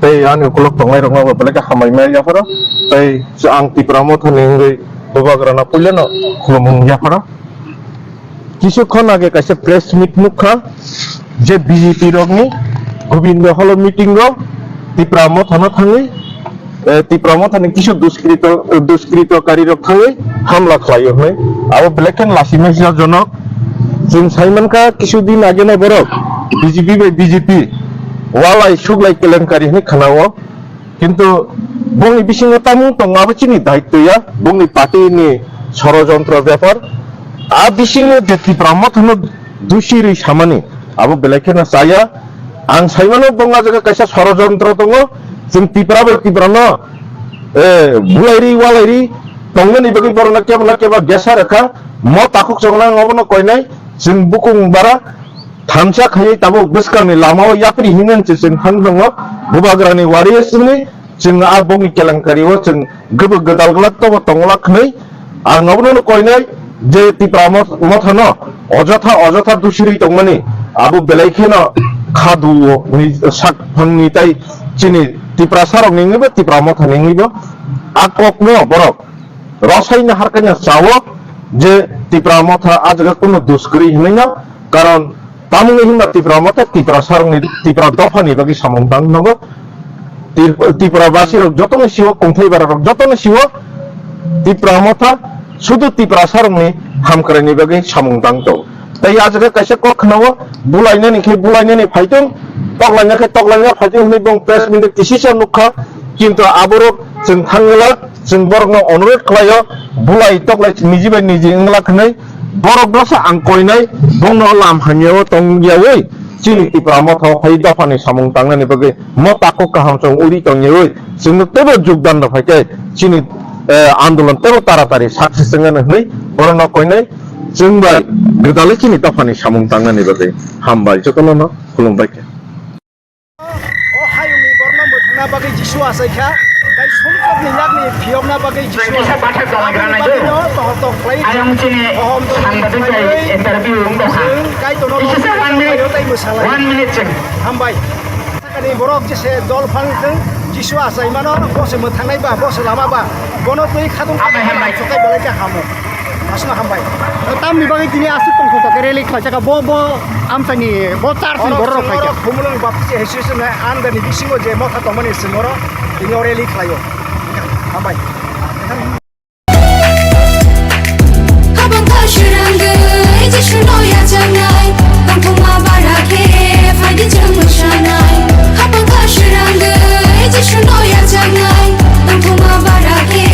Tapi anu kuluk tonggal orang apa boleh hambai media apa? Tapi seang ti promote nih bawa kerana punya no kulung ya apa? কিছুক্ষণ আগে কাছে press meet মুখা যে BJP রঙে Govinda hall meeting ত্রিপুরামত থানা Than ত্রিপুরামত থানে কিছু দুষ্কৃতকারী Than হামলা খালাইও হয় আর ব্লেকেন লাসিমের জনক जों साइमनका কিছুদিন আগে না বরক বিজেপি ওয়ালাই সুগলাই কেলেঙ্কারি হনে খানাও কিন্তু বংনি বিসিং তামু তংআবো চিনি দায়িত্বয়া বংনি পার্টিনি ষড়যন্ত্র ব্যাপার Abising de Tipramot no dushiri samani abo belakena saya ang saimano bonga jaga kaisa sorojontro tongo jeng tiprano bulairi walairi tongo ni bagi borona keba gesa reka mo takuk jongna ngobono koinai jeng bukung bara thamsa khai tabo beskarni lamao yapri hinen jeng hangongo bubagrani wariyasni jeng abongi kelangkariwo jeng gebe gedal gelak to tongolak nei ar ngobono koinai যে ত্রিপুরামত মথন অযথা দুশিরি তংমানি আবু বেলাইখেন খাদু সাক ফাংনি তাই চিনি ত্রিপুরা সারক নিংনিব ত্রিপুরামত নিংনিব আককনো বরক রসাইনা হারকানা চাও যে ত্রিপুরামত আজকে কোনো দুষ্করি হইনা কারণ তামুনি হিমা ত্রিপুরামত ত্রিপুরা সারক ত্রিপুরা দফানি বাকি সামংতাং নগ ত্রিপুরাবাসীর যতনে সিও কংথাইবার যতনে সিও ত্রিপুরামত শুধু ত্রিপুরা সারংনি হামকারানি বাকি সামংতাং তো তাই আজকে কাইসে কখনো বুলাইনানি ফাইতং তকলাইনা ফাইতং হই বং প্রেস মিটে কিসিসা নুখা কিন্তু আবরক जों थांगला जों बरगनो अनुरोध खालायो बुलाय तकलाय निजिबाय निजि इंगला खनै बरक दसा आं कयनाय बंनो लाम हानियाव तंगियावै चिनि टिप्रामथ फाइ दफानि सामं तांनानि बगे म ताको काहाम जों उरि तंगियावै जों तेबो जुगदान दफायके चिनि आन्दोलन तेबो तारातारि साक्सेस जोंनो हनै बरनो कयनाय जों बाय गोदाले चिनि दफानि सामं तांनानि बगे हामबाय जतनो खुलुमबायके bagai jisu asaika kai somkop ni lagni phiomna bagai jisu asaika tohtok play ayam cini sanggatin kai interview ungdoha kai tono isisa 1 minute cek hambai takani borok jese dol phangteng jisu asai mano bose mothangnai ba bose lama ba bono tui khadung hambai chokai belaka hamu asna hambai tamni bagai tini asu tongkho to kereli khajaka bo amsani bo charsin borok khaja khumulung bapsi hesisna andani bisingo je motha tomani simoro ini oreli khayo hambai habang kashirang je shuno ya jangai tongkoma barake faidi jang shanai habang kashirang je shuno ya jangai tongkoma barake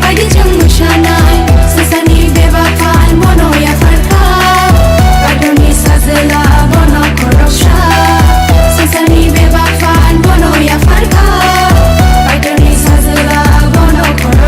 faidi jang shanai sesani beba pan mono ya farka kadoni sazela bono korosha sesani beba pan mono ya farka kadoni sazela bono korosha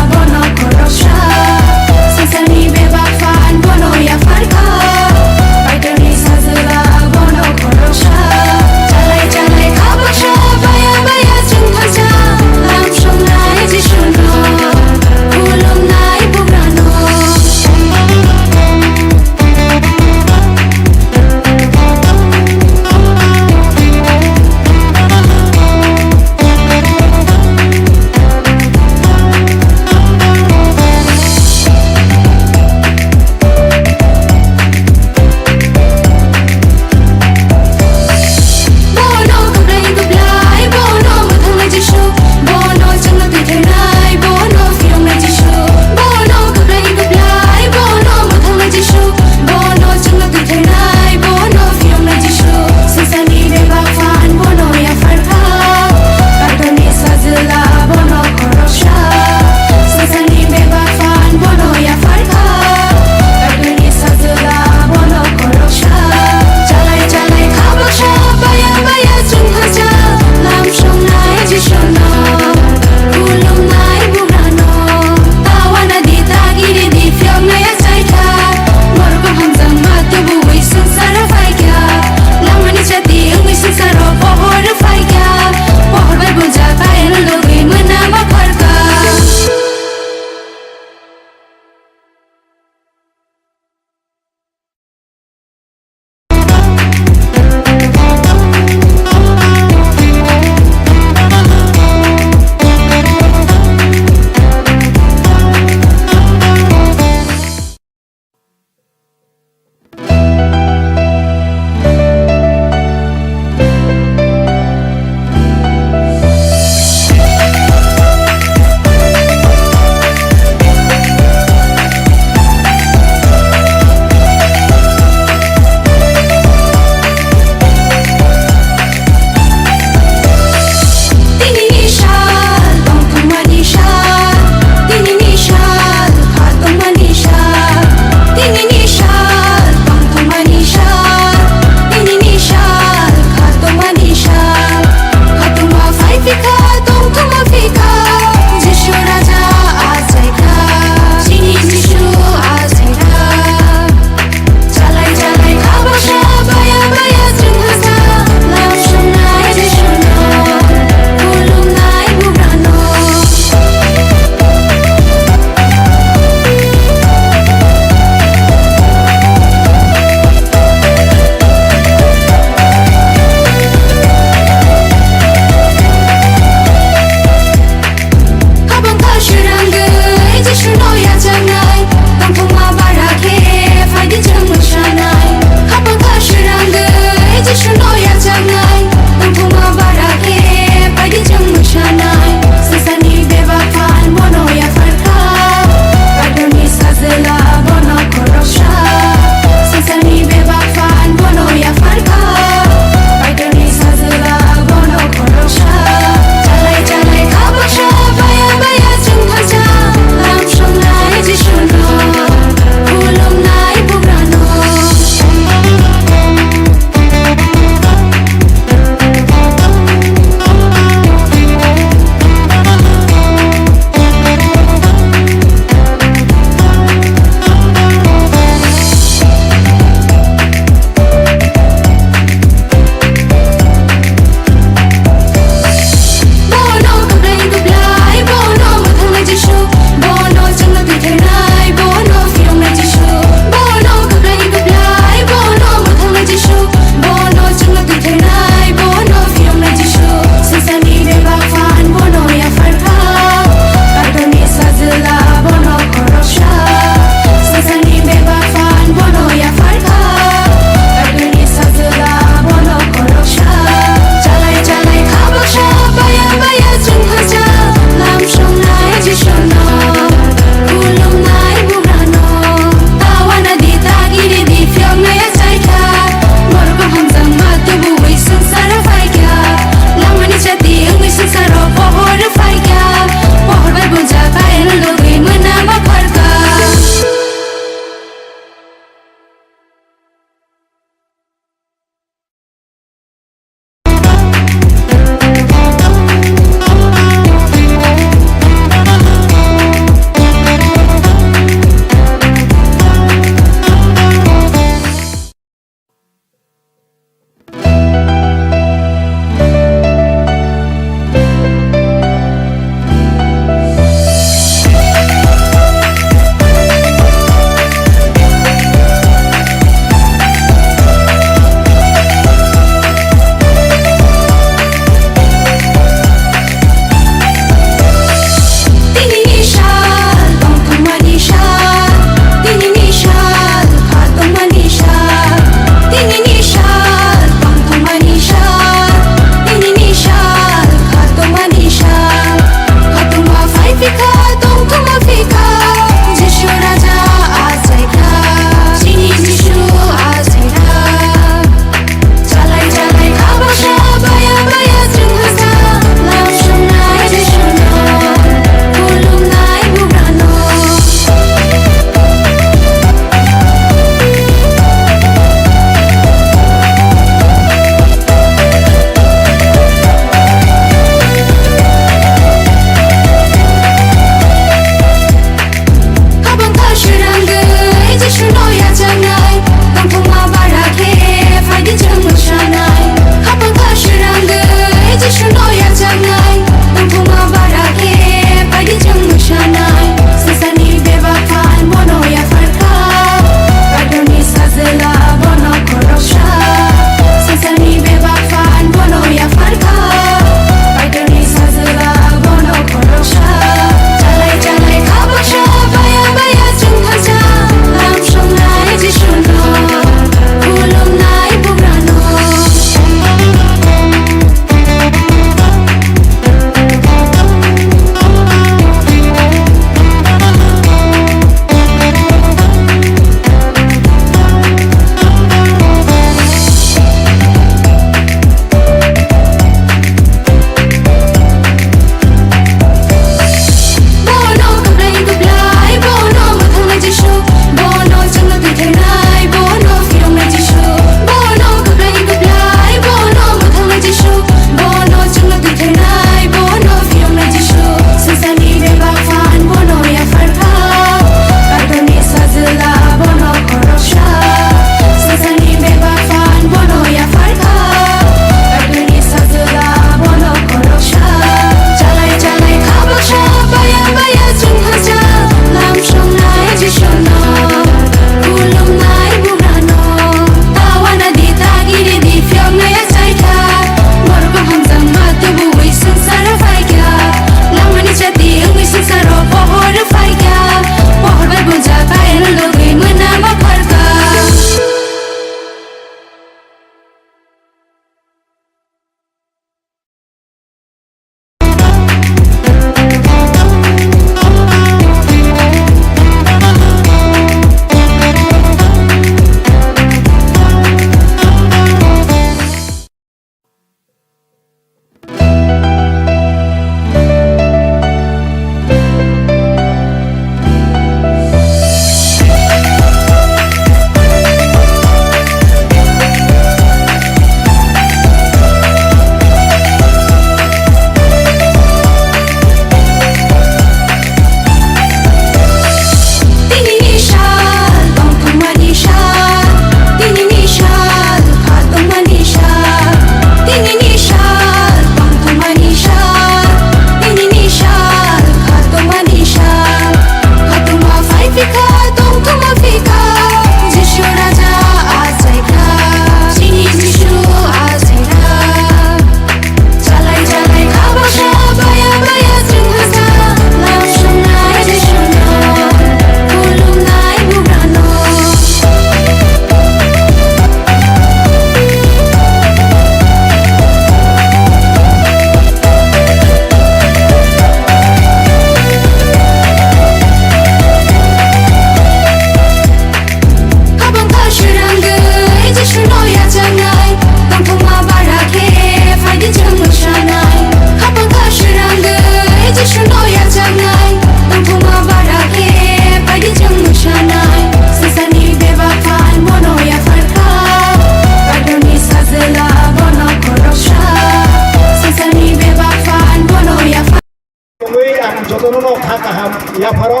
no kakaham yaparo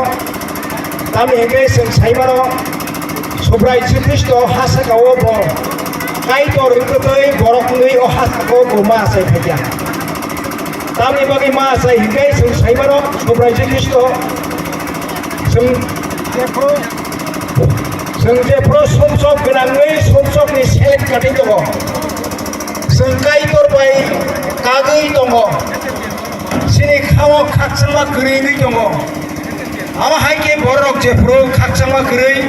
tami hingga sing saimano sobrai Kristo hasakawo bor kai tor ikutoi borok nui o hasakawo goma sai khaja tami bagi ma sai hingga sing saimano sobrai Kristo sing jepro somsok genangai somsok ni selek kati tongo sing kai tor bai kagai tongo sini kawo kaksanma geri tongo ama haike borok jepro kaksanma geri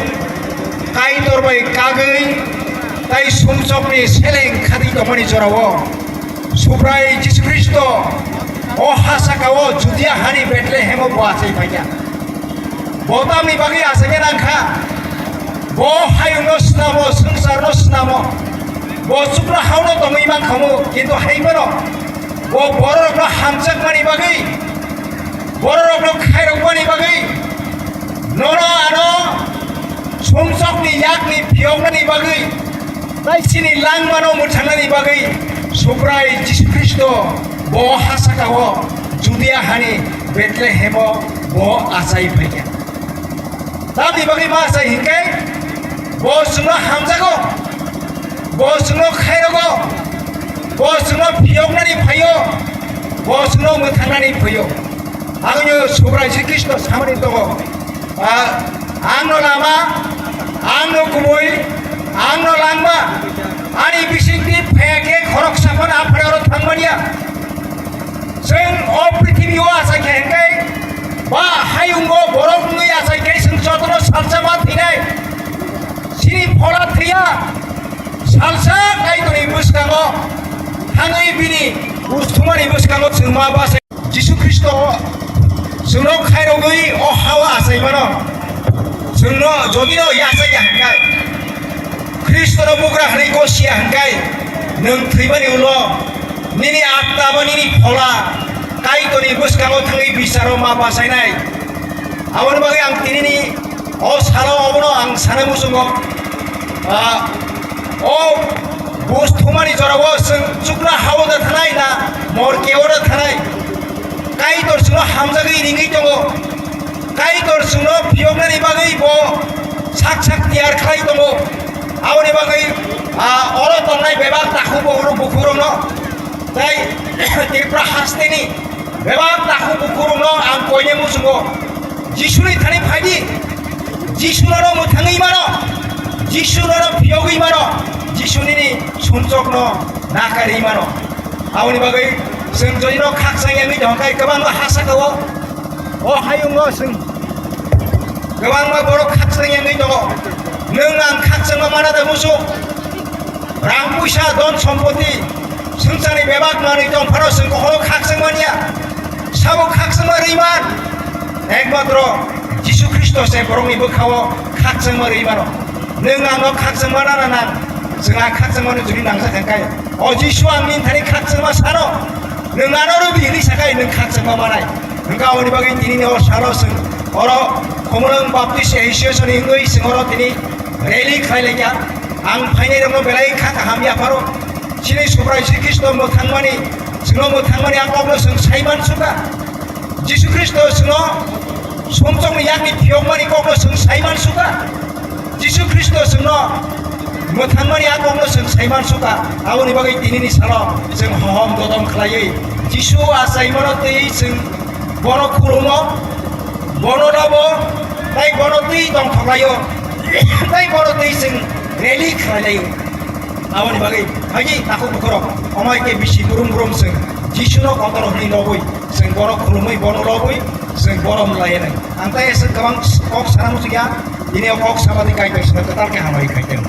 kai tor bai kagai tai somsok ni selek kati tongo ni jorawo sobrai Yesus Kristo o hasakawo judia hani Bethlehem boasai paja botam ni bagi asanya nangka bo hayuno snamo sangsarno snamo bo supra hauno tongi mang kamu kintu haimano bo borok no hamjak mani bagi borok no khairok mani bagi nono ano somsok ni yak ni phiong ni bagi tai sini lang mano muthana ni bagi suprai Yesus Kristo bo hasakawo judia hani Bethlehem bo asai paja tadi bagi masa hingkai bos no hamzago bos no khairogo bos no phiyognani phayo bos no muthanani phayo agno sobrai Kristo samani togo angno lama angno kumoi angno langma ani bisingti pheke khorok sapon aphararo thangmania sing o prithibi o asa khenkai ba hayungo borok nui asa kai sing sotro salsama thinai sini pola tria salsa kai to ibuskango hangai bini ustumani ibuskango sema base Yesus Kristo suno khairogoi o hawa asai mano suno jogino yasa hangkai Kristo no bugra hani ko sia hangkai nung thibani ulo nini atta bani ni pola kai to ibuskango thangai bisaro ma basai nai awon bagi ang tinini o salo obono ang sana musungo o bosthumani jorago sing chukra hawoda thanai na mor keoda thanai kai tor suno hamjagi ringi tongo kai tor suno phiyognani bagai bo sak tiar khlai tongo awoni bagai oro tongnai bebak takhu bogro bukurongno tai tirpra hasteni bebak takhu bukurongno ang koine musungo Jisuni thani phaidi Jisuro muthangai mano Jisuro phiyogai mano Jisuni ni sunsokno nakari mano awni bagai sing joino khaksang yangi dongkai kabang hasakawo o hayungo sing kabang ma borok khaksang yangi dongo nung ang khaksang mana da musu rang puisa don sompoti sungsani bebak mani dong pharo sing ko khaksang mania sabo khaksang riman একমাত্র যিশু খ্রিস্ট সে বরংনি বখাও খাকসংমা রইমানো नों आंनाव खाकसंमा ना जोंहा खाकसंमानो जुदि नांजाखांखाय अ जिसु आंनि थानि खाकसंमा सानो नोंनानो बिनि साखाय नों खाकसंमा मानाय नों गावनि बागै दिनै अ सानो जों अर खमलं बाप्तिस एसोसिएशन इंगै सिङरो दिनै रेली खायलाया आं फाइनाय दङ बेलाय खाका हामिया फारो सिनि सबराय श्री कृष्ण मोथांमानि जोंनो मोथांमानि आंनावनो जों साइमान सुगा जिसु ख्रिस्ट जोंनो समजोंनि यानि थियमानि कनो जों साइमान सुगा जिसु ख्रिस्ट जोंनो मोथांमानि आंनावनो जों साइमान सुगा आवनि बागै दिनैनि सानाव जों हहम ददम खालायै जिसु आसाइमानो दै जों बर' खुरुमो बर' रावो ताइ बर' दै दं खालायो ताइ बर' दै जों रेली खालायो आवनि बागै हायि ताखौ बुखरो अमायके बिसि गुरुम गुरुम जों जिसुनो कतर हनि लबोय जों बर' खुरुमै बर' लबोय जों बर' मलायनाय आंता एसे गोबां कक सानामु गैया दिनै कक साबादि गायबायसिनो कतारके हामाय खायदों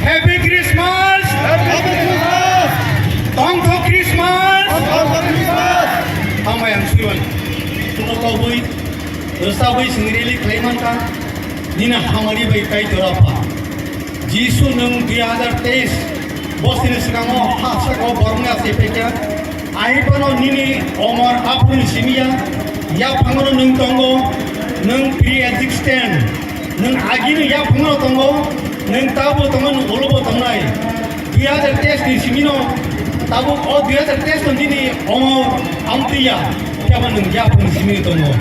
Happy Christmas! Happy Christmas! Tongko Christmas! Tongko Christmas! Hamay ang siwan. Tunotoboy, rosaboy singrili klaiman ka, nina hamari bay kay turapa. Jisu nung 2023, bosin sekamo hasa ko bornga sepeka, aipano nini omar apun simia, ya pangono nung tongo, nung pre-existent, nung agino ya pangono tongo, neng tabu tangan olobo tangnai 2023 ni simino Tabu oh dia tertes ini amtiya siapa nung ya pun sini tono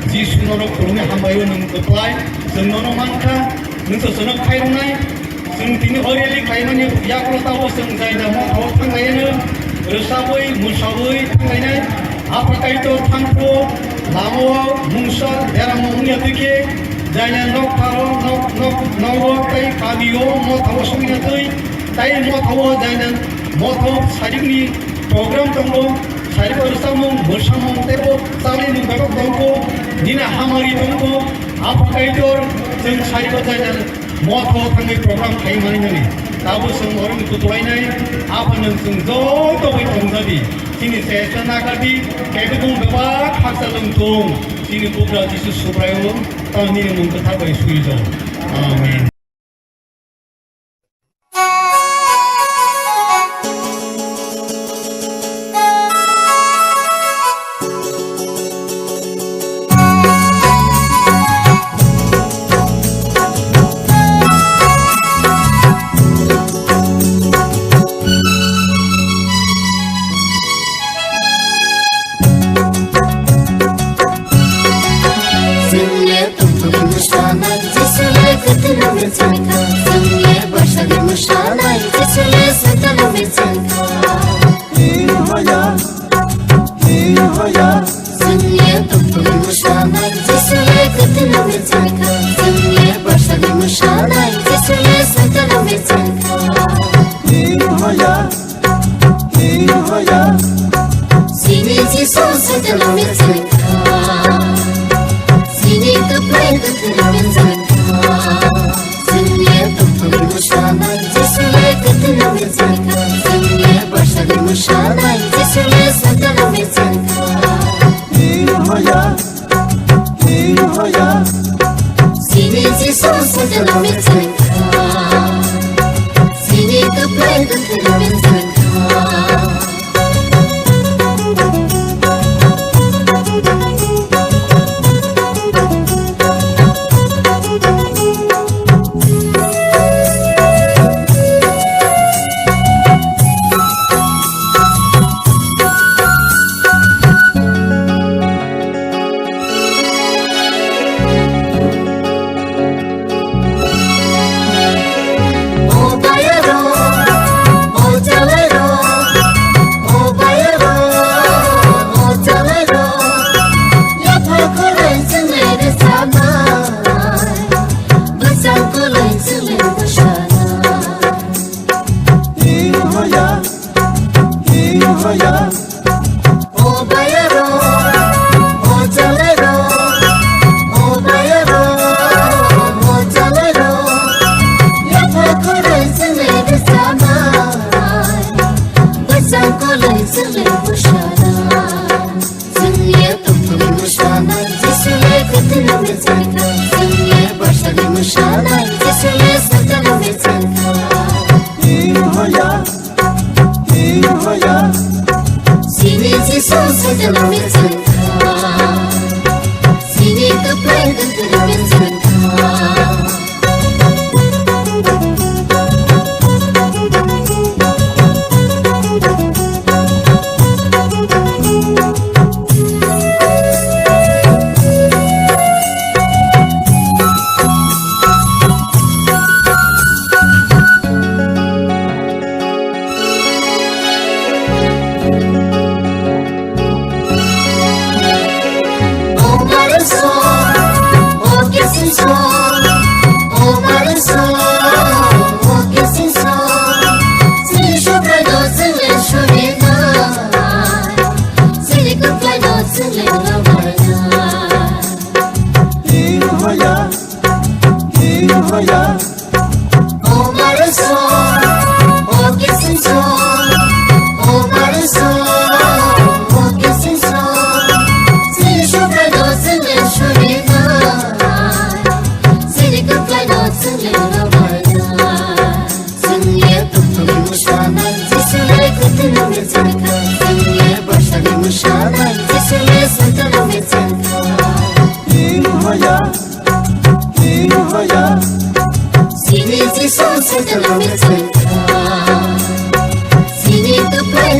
Jisu nono kurungnya hambayo nung keplai seng nono mangka nung sono kairunai seng tini oreli kairunnya ya kalau tahu seng zaina mau tahu tanggainya resabui musabui tanggainya apakah itu tangko lamo musal dalam mungnya tike zaina nok paro nok kai kabiyo mau tahu sungnya tui tai mau tahu zaina mau tahu sarikni program tanggo सारी वर्षा में वर्षा में तेरे साले नुकसान तंको निना हमारी तंको आप कहीं तो जंग सारी बता जाने मौत हो तंगे प्रोग्राम कहीं मानी नहीं ताबू संग और में कुछ वाई नहीं आप नंग संग जो तो भी तंगा दी सिनी सेशन ना कर दी कैसे तुम बाबा खासा लंग तुम सिनी पुत्रा जिसु सुप्रायो तानी ने मुंकता था भाई सुई जो आमीन Sini to play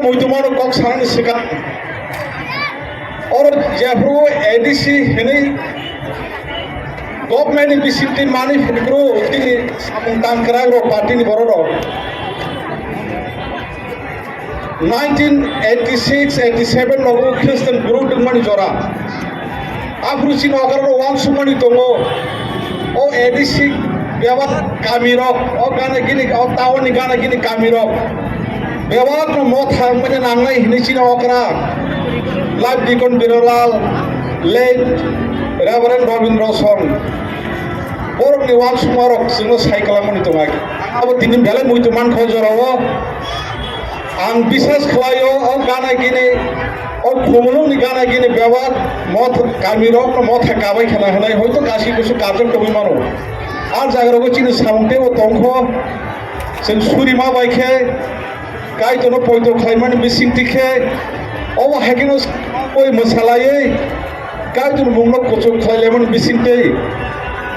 মইতুমানো কক সারানি সিকা और जेफ्रो एडीसी हेनै गभर्नमेंट बिसिमति मानि फिनग्रो तिनि सामंतान कराग्रो पार्टी नि बररो 1986 87 लोगो ख्रिस्टान गुरु दंमानि जरा आफ्रुचि नगररो वान सुमानि दंगो ओ एडीसी बेवा कामिरक ओ गाना गिनि ओ टाउन नि गाना गिनि कामिरक बेवा न मोथा मने नांनाय हिनिचिन अकरा life deacon Birlal late reverend Rabindra सं बरनि वान सुमारक जोंनो साइकलामनि दंगाय अब दिनै बेले मुइतुमान खजराव आं बिसास खलायो ओ गाना गिनि ओ खुमलुंनि गाना गिनि बेवा मथ कामिरक मथ काबाय खाना हनाय हयतो गासि कुसु काजन कबि मानो आर जागरगो चिनि सामते ओ तंखो जों सुरिमा बायखे गायतनो पयतो खायमानि बिसिंतिखे अब हेकिनो कोई मसालायै गायतनो मुंनो कोचो खायलेमन बिसिंते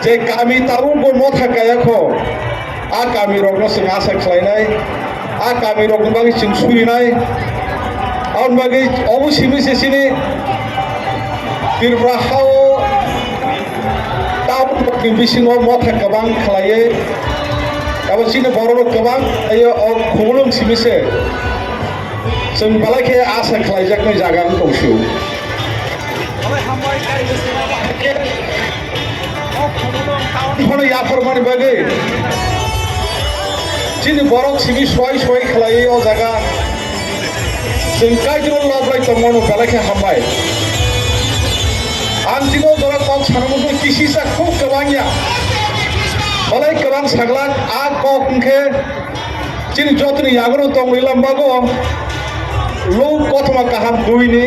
जे कामी तारु बो मथा कायाखो आ कामी रगनो जों आसा खालायनाय आ कामी रगनो बागै जों सुयनाय आउन बागै अबसिमि सेसिनि बिरब्राहाव ताउ बिसिङाव मथा गोबां खालायो अब सिनो बरनो गोबां आयो खुमलुं सिमिसे जों बालायखे आसा खालायजाखै जागान दंसो फनो याफोरमानि बागै दिनै बरक सिबि सय सय खालायो अ जागा जों गायजों लबलाय दंमोन बालायखे हामबाय आं दिनै जरा कक सानोमोन किसिसा खुब गोबांया बालाय गोबां साग्ला आ ककखे दिनै जतनि यागनो दं लिलामबागो लोक कथमा काहाम दुईनि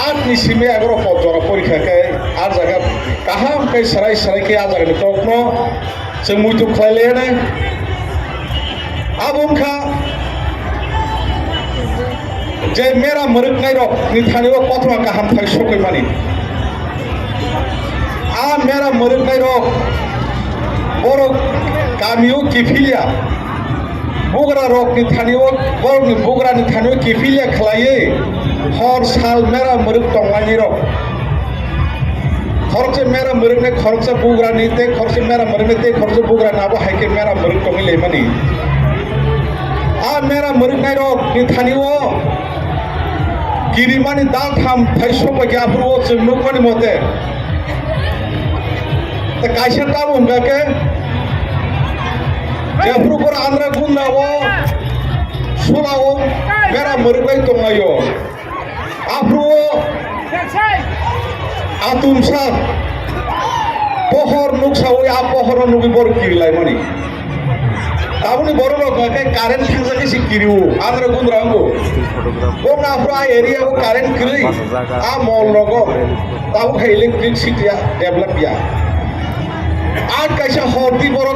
आठ निसिमे आगरो पजरा परीक्षा के आ जागा काहाम के सराय सराय के आ जागा टकनो जों मुइतु खायलेने आबुंखा जे मेरा मरुकनाय रक निथानिबो कथमा काहाम थाय सकै मानि आ मेरा मरुकनाय रक बर गामियो किफिलिया बुग्रा रकनि थानियो बरनि बुग्रानि थानियो किफिलिया खालायो हर साल मेरा मरुक दंलायनि रक खरचे मेरा मरुकने खरचे बुग्रानि ते खरचे मेरा मरुकने ते खरचे बुग्रा नाबो हायके मेरा मरुक दंलै मानि आ मेरा मरुकनाय रकनि थानियो गिरिमानि दाल थाम थाइसो बग्याफोरबो जों नुकमानि मते त कायसे ताबो हमगाके जेफ्रुपर आंद्रा गुन्नावो सुलावो मेरा मरुकनाय दंलायो आफ्रुवो आतुमसा पहर नुकसावो आ पहर नुबि बर किरिलाय मानि ताबुनि बर लगाके कारेन्ट थांजाके सि किरिवो आंद्रा गुन्द्रांगो बोंना आफ्रु आ एरियावो कारेन्ट किरि आ मल लगो ताबु खा इलेक्ट्रिसिटिया डेभलप या आ कायसा हरदि बर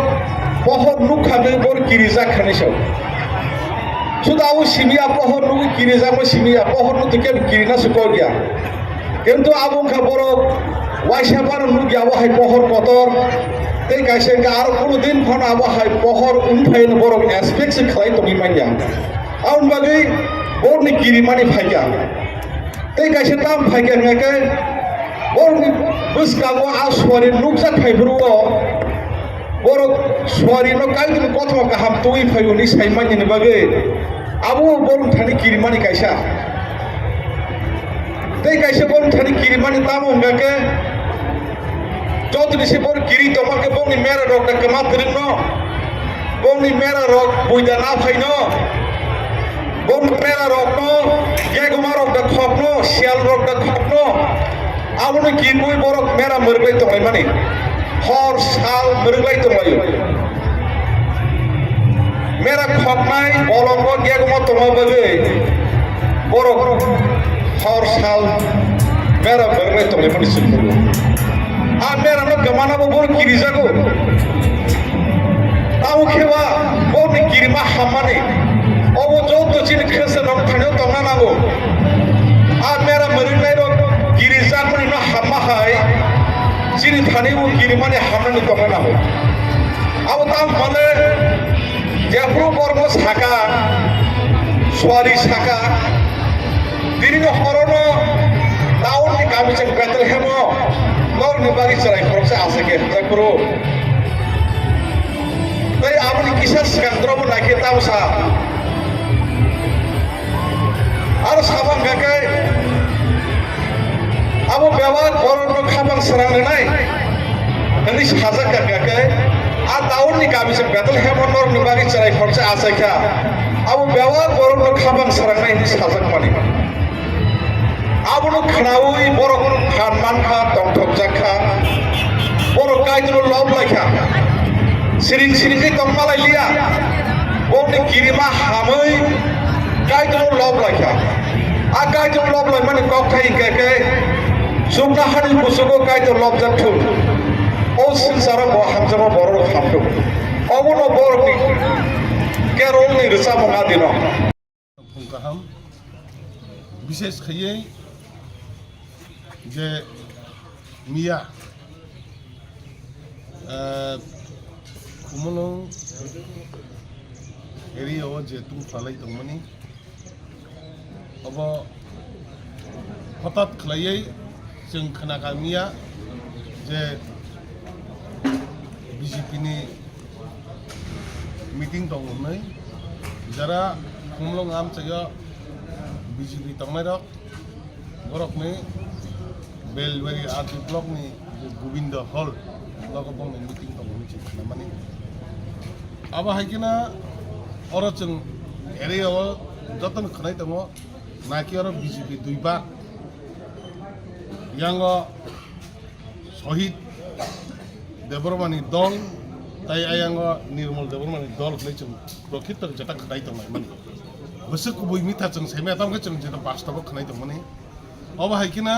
पहर नुखाने बर किरिजा खानेसो सुदावो सिमिया पहर नु किरिजा म सिमिया पहर नु तके किरिना सुको गया किंतु आबुंखा बर वाइसाबार नु गयावो हाय पहर पतर ते कायसे आरो कुनु दिन फन आबो हाय पहर उनफायन बर एस्पेक्ट खालाय तमि मानिया आउन बागै बरनि किरिमानि फायगा ते कायसे ताम फायगा नके बरनि बुसकागो आसवारि नुकजा थायफुरो बर स्वारिनो कायदिनो कथमा गाहाम तुइ फायनि साइमानि बागै आबो बर थानि किरिमानि कायसा ते कायसे बर थानि किरिमानि ताम हमगाके जतनि से बर किरि तमाके बंनि मेरा रक कमा तिरनो बंनि मेरा रक बुइदा ना फायनो बंग मेरा रक नो गेगमा रक द खपनो सियाल रक द खपनो आबोनो किरमुइ बर मेरा मरगै तंगाय मानि हर साल मरुगलाय दंलायो मेरा खपनाय बलंग गेगमा तंगा बागै बर हर साल मेरा मरुगलाय तंगाय मानि सुखुरु आ मेरा न गमानाबो बर किरिजागो ताउ खेवा बरनि किरिमा हामानि अबो जत चिन खेसनम थानो तंगा नागो आ मेरा मरुगलाय र किरिजाखनि न हामा हाय जिनि थानिबो गिरिमानि हामनानि दंना हो अब ताम माने जेफ्रु बर्म साका Suari Saka diri no horono tahun ni kami cek Bethlehem lor ni bagi cerai proses asake cek pro tapi amu ni kisah skandro pun lagi tahu sa harus abang gakai amu bewat horono kabang serang denai nanti hazak gakai tahun ni kami cek Bethlehem lor ni bagi cerai proses asake abu bewat horono kabang serang denai ini hazak mani abu nu khnaui borok nu khanman kha tongthok jakha borok kai nu lob lakha siring siring ke tongmalai lia boni kirima hamai kai nu lob lakha a kai nu lob lai mane kok thai ke sumna hani busugo kai nu lob jakhu o sinsara bo hamjama borok hamdu abu nu borok ni kerol ni resa mongadino গাহাম বিশেষ খাইয়ে যে মিয়া কুমলং এরিয়াও যে তুম ফালাই দংমানি अब हठाৎ खालायै जों खोनागामिया जे बिजेपिनि meeting दंमोन যারা कुमलং आमचाया बिजेपि तंनायरक बरकनि बेलबारि आरटी ब्लकनि गोविंद हल लगबंनि मिटिं दंमोन जों माने अब हायकिना अर जों एरियाव जतन खनाय दङ नाकि अर बिजेपि दुइबा यांग शहीद देबरमानि दल ताई आयांग निर्मल देबरमानि दल नै जों प्रकृत जता खनाय दङ माने बसो कुबुय मिथा जों सेमे आतामके जों जेता बास्ताव खनाय दङ माने अब हायकिना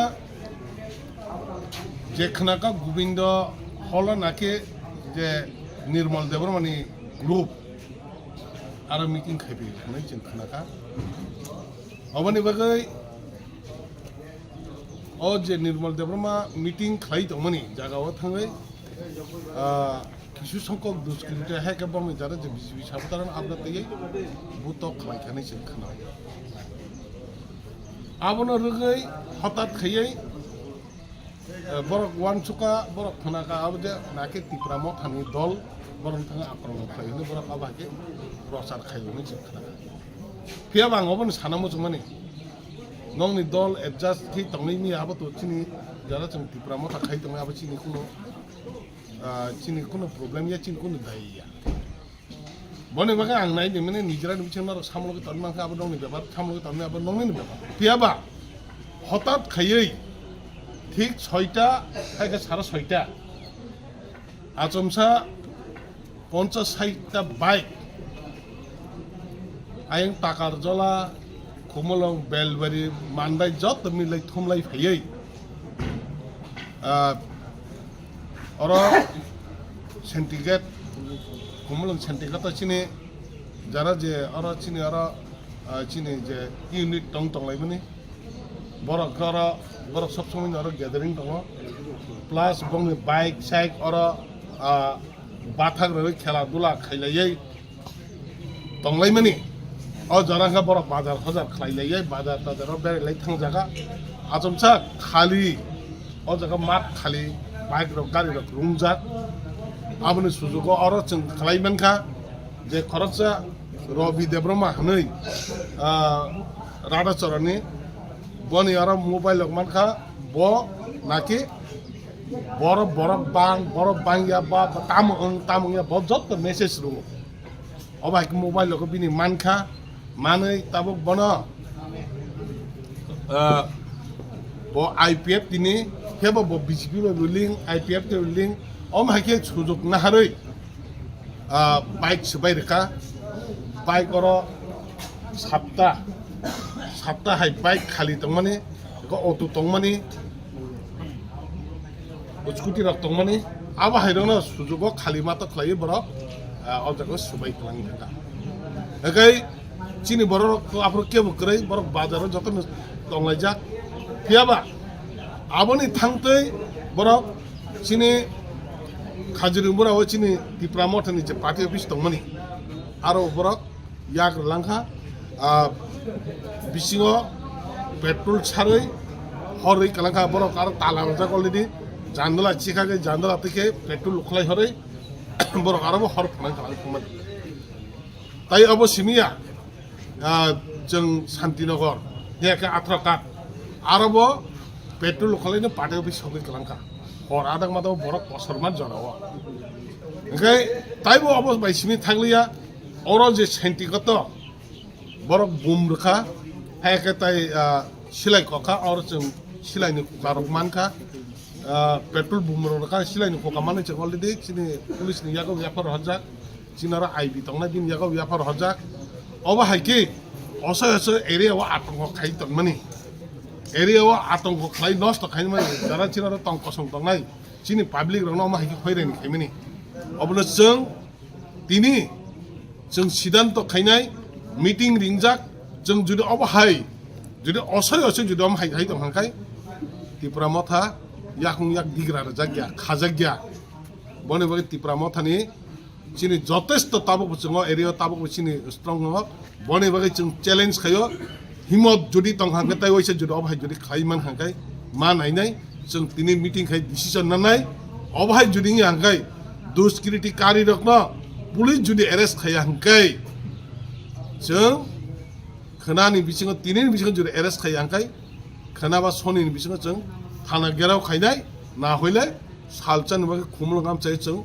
जे खनाका गोविंद हल नाके जे निर्मल देबरमानि ग्रुप आरो मिटिं खायबि खनाय जों खनाका अबनि बागै ओ जे निर्मल देबरमा मिटिं खाय दंमोनि जागाव थाङै किछु संख्यक दुष्कृत्य हेके बंनि जारा जे बिजेपि साबधान आपना तयै बुतो खायखानै जों खना आबनो रगै हठाৎ खायै बरक वानसुका बरक खनाका अब जे नाके तिप्रामो थानि दल बरन थाङा आक्रमण खायनो बरक आबाके प्रचार खायनो जों खना फिया बाङावबो सानामो जों माने नंनि दल एडजास्ट थि तंनि आबो तो चिनि जारा जों तिप्रामो थाखाय दङ आबो चिनि कुनो प्रब्लेम या चिनि कुनो दाइया बने बागे आं नाय माने निजरा बिछन सामलगे तनमाखा आबो नंनि बेबार सामलगे तननि आबो नंनि बेबार फियाबा हठाৎ खायै ठीक 6টা खायगा 6:30 आचमसा 50-60টা বাইক आयं टाकार जला कुमलং बेलबारि मानबाय जत मिलाय थुमलाय फैयै और सेंटिगेट कुमलং सेंटिगेट चिनि जारा जे और चिनि जे यूनिट तंलाय माने बरक सब समय और गैदरिंग दङ प्लस बंनि बाइक साइक और बाथाग्रा खेला दुला खायलायै तंलाय माने और जरा बरक बाजार हजार खायलायै बाजार ताजार बेरायलाय थांजागा आजमसा खाली और जगह मात खाली बाइक रक गाड़ी रक रुंजाक आबनि सुजुगो और जों खालायमानखा जे खरचा रवि देब्रमा हनै राधाचरणी बनि आरो मोबाइल मानखा ब नाकि बरफ बांगिया बा तामया ब जत मेसेज रुङ अब हाइक मोबाइल को बिनि मानखा मानै ताबक बन ब आईपीएफ दिनि हेबो ब बीजेपी रुलिं आईपीएफ के रुलिं अम हाइके सुजुग नाहारै बाइक सबाय रेखा बाइक और सातटा हाइ बाइक खाली तंमाने अटो तंमाने स्कुटी रक तंमाने अब हाइरना सुजुग खाली मात खलाय बरक अजक सबाय खलांग थाका एकै चिनि बरक आफर के बकरै बरक बाजार जतन तंलायजा फियाबा आबनि थांतै बरक चिनि खाजिरंबराव चिनि तिप्रामथनि जे पार्टी अफिस दंमोनि आरो बरक याग लांखा बिसिङाव पेट्रोल सारै हरै कालांखा बरक आरो ताला मजा अलरेडि जानदला चिखागे जानदला থেকে पेट्रोल लखलाय हरै बरक आरो हर फनाय खालामखोमोन ताई अब सिमिया जों शान्तिनगर हेके आथ्राकाट आरोबो पेट्रोल लखलायनो पार्टी अफिस सबै कालांखा हर आदां मादाव बरक असरमान जनाव ओंखाय ताइबो अब बाइसिमि थांलिया अरो जे सेन्टिगत बरक बुम रखा हेके ताई सिलाय कखा और जों सिलायनो कारक मानखा पेट्रोल बुम रखा सिलायनो कखा माने जों अलरेडि सिनि पुलिसनि यागो व्यापार हजाक चिनारा आईबी तंना दिन यागो व्यापार हजाक अब हाइके असय असय एरियाव आतंक खाइ तनमानि एरियाव आतंक खाइ नष्ट खाइ माने जारा चिनारा तंक सं तंनाय चिनि पाब्लिक रंना मा हाइके फैरेनि खाइमानि अबनो जों तिनि जों सिद्धान्त खाइनाय मिटिं रिंजाक जों जुदि अब हाइ जुदि असय असय जुदि हम हाइ दं हांखाय त्रिपुरा मथा याखुं याक दिग्रा जाग्या खाजाग्या बने बगे त्रिपुरा मथानि चिनि जथेष्ट ताबक जों एरिया ताबक चिनि स्ट्रंग न बने बगे जों चैलेंज खायो हिम्मत जुदि तंग हांखाय ताइ वइसे जुदि अब हाइ जुदि खाइ मान हांखाय मा नायनाय जों तिनि मिटिं खाइ डिसिजन नानाय अब हाइ जुदि हांखाय दुष्कृतिकारी रखन पुलिस जुदि एरेस्ट खाइ हांखाय जों खोनानि बिसिङाव तिनिनि बिसिङाव जुदि एरेस्ट खाइ हांखाय खोनाबा सनिनि बिसिङाव जों थाना गेराव खाइनाय ना हइले सालचान बगे खुमलगाम चाइ जों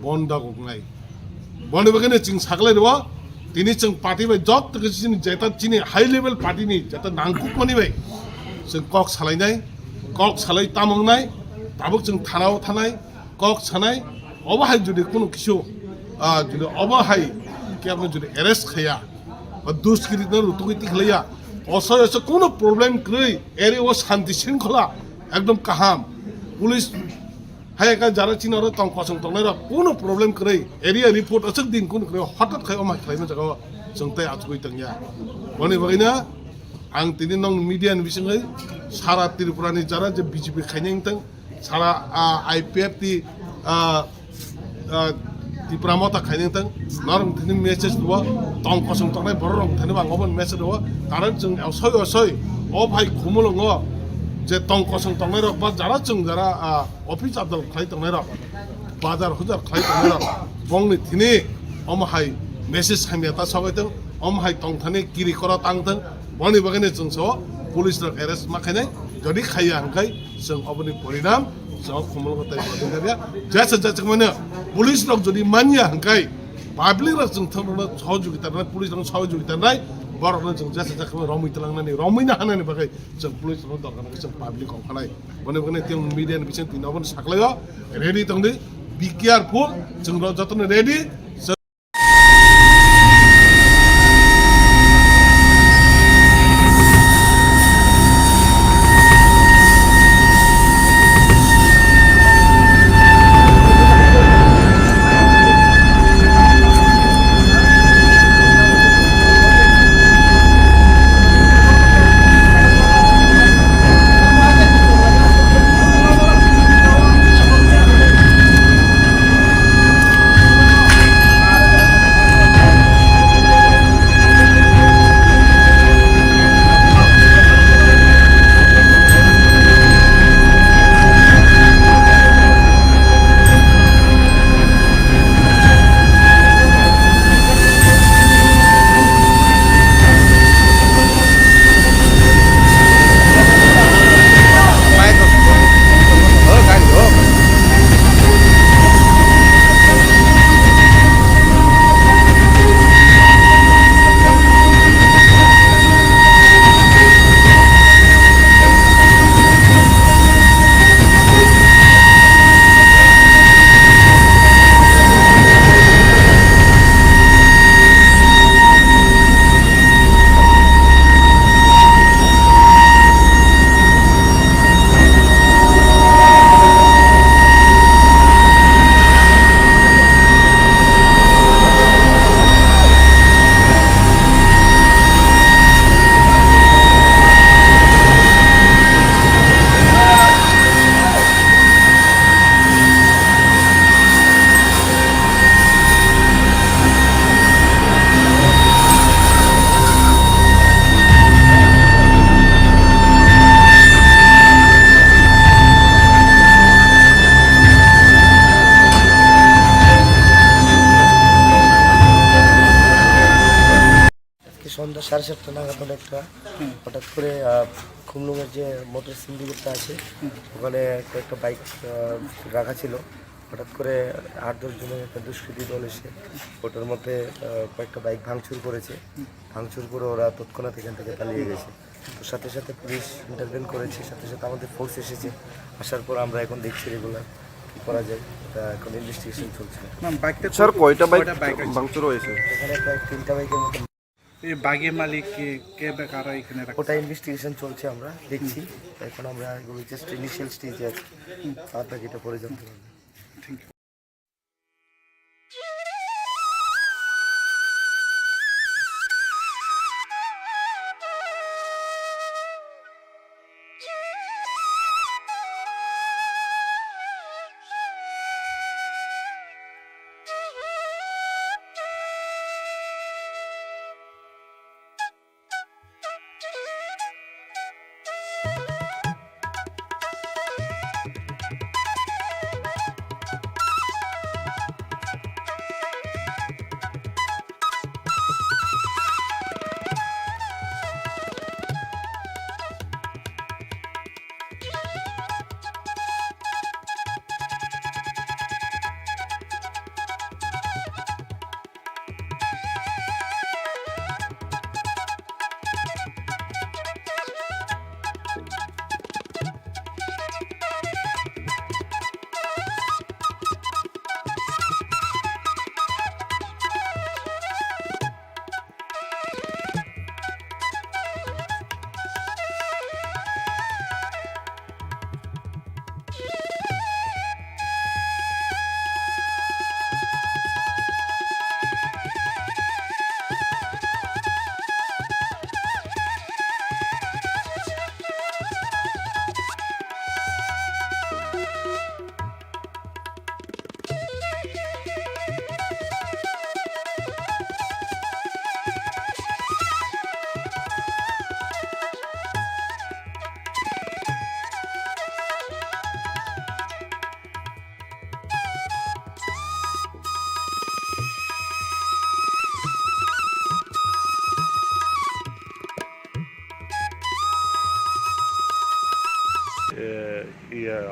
बन्दा गनाय बने बगे जों सागले दो तिनि जों पार्टी बाय जत चिनि जेता चिनि हाई लेवल पार्टीनि जेता नांगुकमानि बाय जों कक सालाय तामंनाय ताबक जों थानाव थानाय कक सानाय अबहाय जुदि कोनो किसु जुदि अबहाय केबन जुदि एरेस्ट खाया बा दुष्कृति रुतुगति खलैया असय असय कोनो प्रॉब्लम कै एरिया शांति शृंखला एकदम काहाम पुलिस हाय का जारा चिनारो तंग कसं तंगनाय कोनो प्रॉब्लम कै एरिया रिपोर्ट असक दिन कोनो कै हठात खाय अमा खायनो जगा जों तै आचुगै तंगिया बने बगैना आं तिनि नंग मीडियानि बिसिङै सारा त्रिपुरानि जारा जे बीजेपी खायनाय तंग सारा आईपीएफ ति त्रिपुरा मथा खायनाय तंग नरम तिनि मेसेज दो तंग कसं तंगनाय बर रंग थानो बांगबन मेसेज दो कारण जों असय असय अ भाई खुमलंग जे तंग कसं तंगनाय रक बा जारा जों जारा ऑफिस आदल खाय तंगनाय रक बाजार हुजार खाय तंगनाय रक बंनि तिनि अमहाय मेसेज खायमेता सबायतों अमहाय तंग थाने किरि करा तांथों बनि बगैनो जों स पुलिस रक एरेस्ट मा खायनाय जदि खाया हांखाय जों अबनि परिणाम जों खुमलंग ताय बदिनारिया जैसे जैसे माने पुलिस रक जदि मानिया हांखाय पाब्लिक रक जों थंनो सहयोगिता नाय पुलिस रक सहयोगिता नाय बरनो जों जैसे जैसे रमितलांनानै रमिना हानायनि बागै जों पुलिस रक दरखार जों पाब्लिक खानाय बने बगैनो जों मीडिया नि बिसिं तिनावबो साखलायो रेडी तंदि बी केयारफुल जों जतन रेडी 7:30 নাগাদ একটা হঠাৎ করে খুমলুঙের যে মোটর সিন্ডিকেটটা আছে ওখানে কয়েকটা বাইক রাখা ছিল। হঠাৎ করে 8-10 জনের একটা দুষ্কৃতী দল এসে ওটার মধ্যে কয়েকটা বাইক ভাঙচুর করেছে। ভাঙচুর করে ওরা তৎক্ষণাৎ এখান থেকে পালিয়ে গেছে। তো সাথে সাথে পুলিশ ইন্টারভেন করেছে, সাথে সাথে আমাদের ফোর্স এসেছে। আসার পর আমরা এখন দেখছি রেগুলার কী করা যায়, এটা এখন ইনভেস্টিগেশন চলছে। স্যার কয়টা বাইক ভাঙচুর হয়েছে? এখানে প্রায় 3টা বাইকের মতো। এই বাগের মালিক কে বা কারা এখানে ওটা ইনভেস্টিগেশন চলছে, আমরা দেখছি। এখন আমরা এগুলো জাস্ট ইনিশিয়াল স্টেজে আছি, আর বাকিটা পরে জানতে পারবো। Thank you.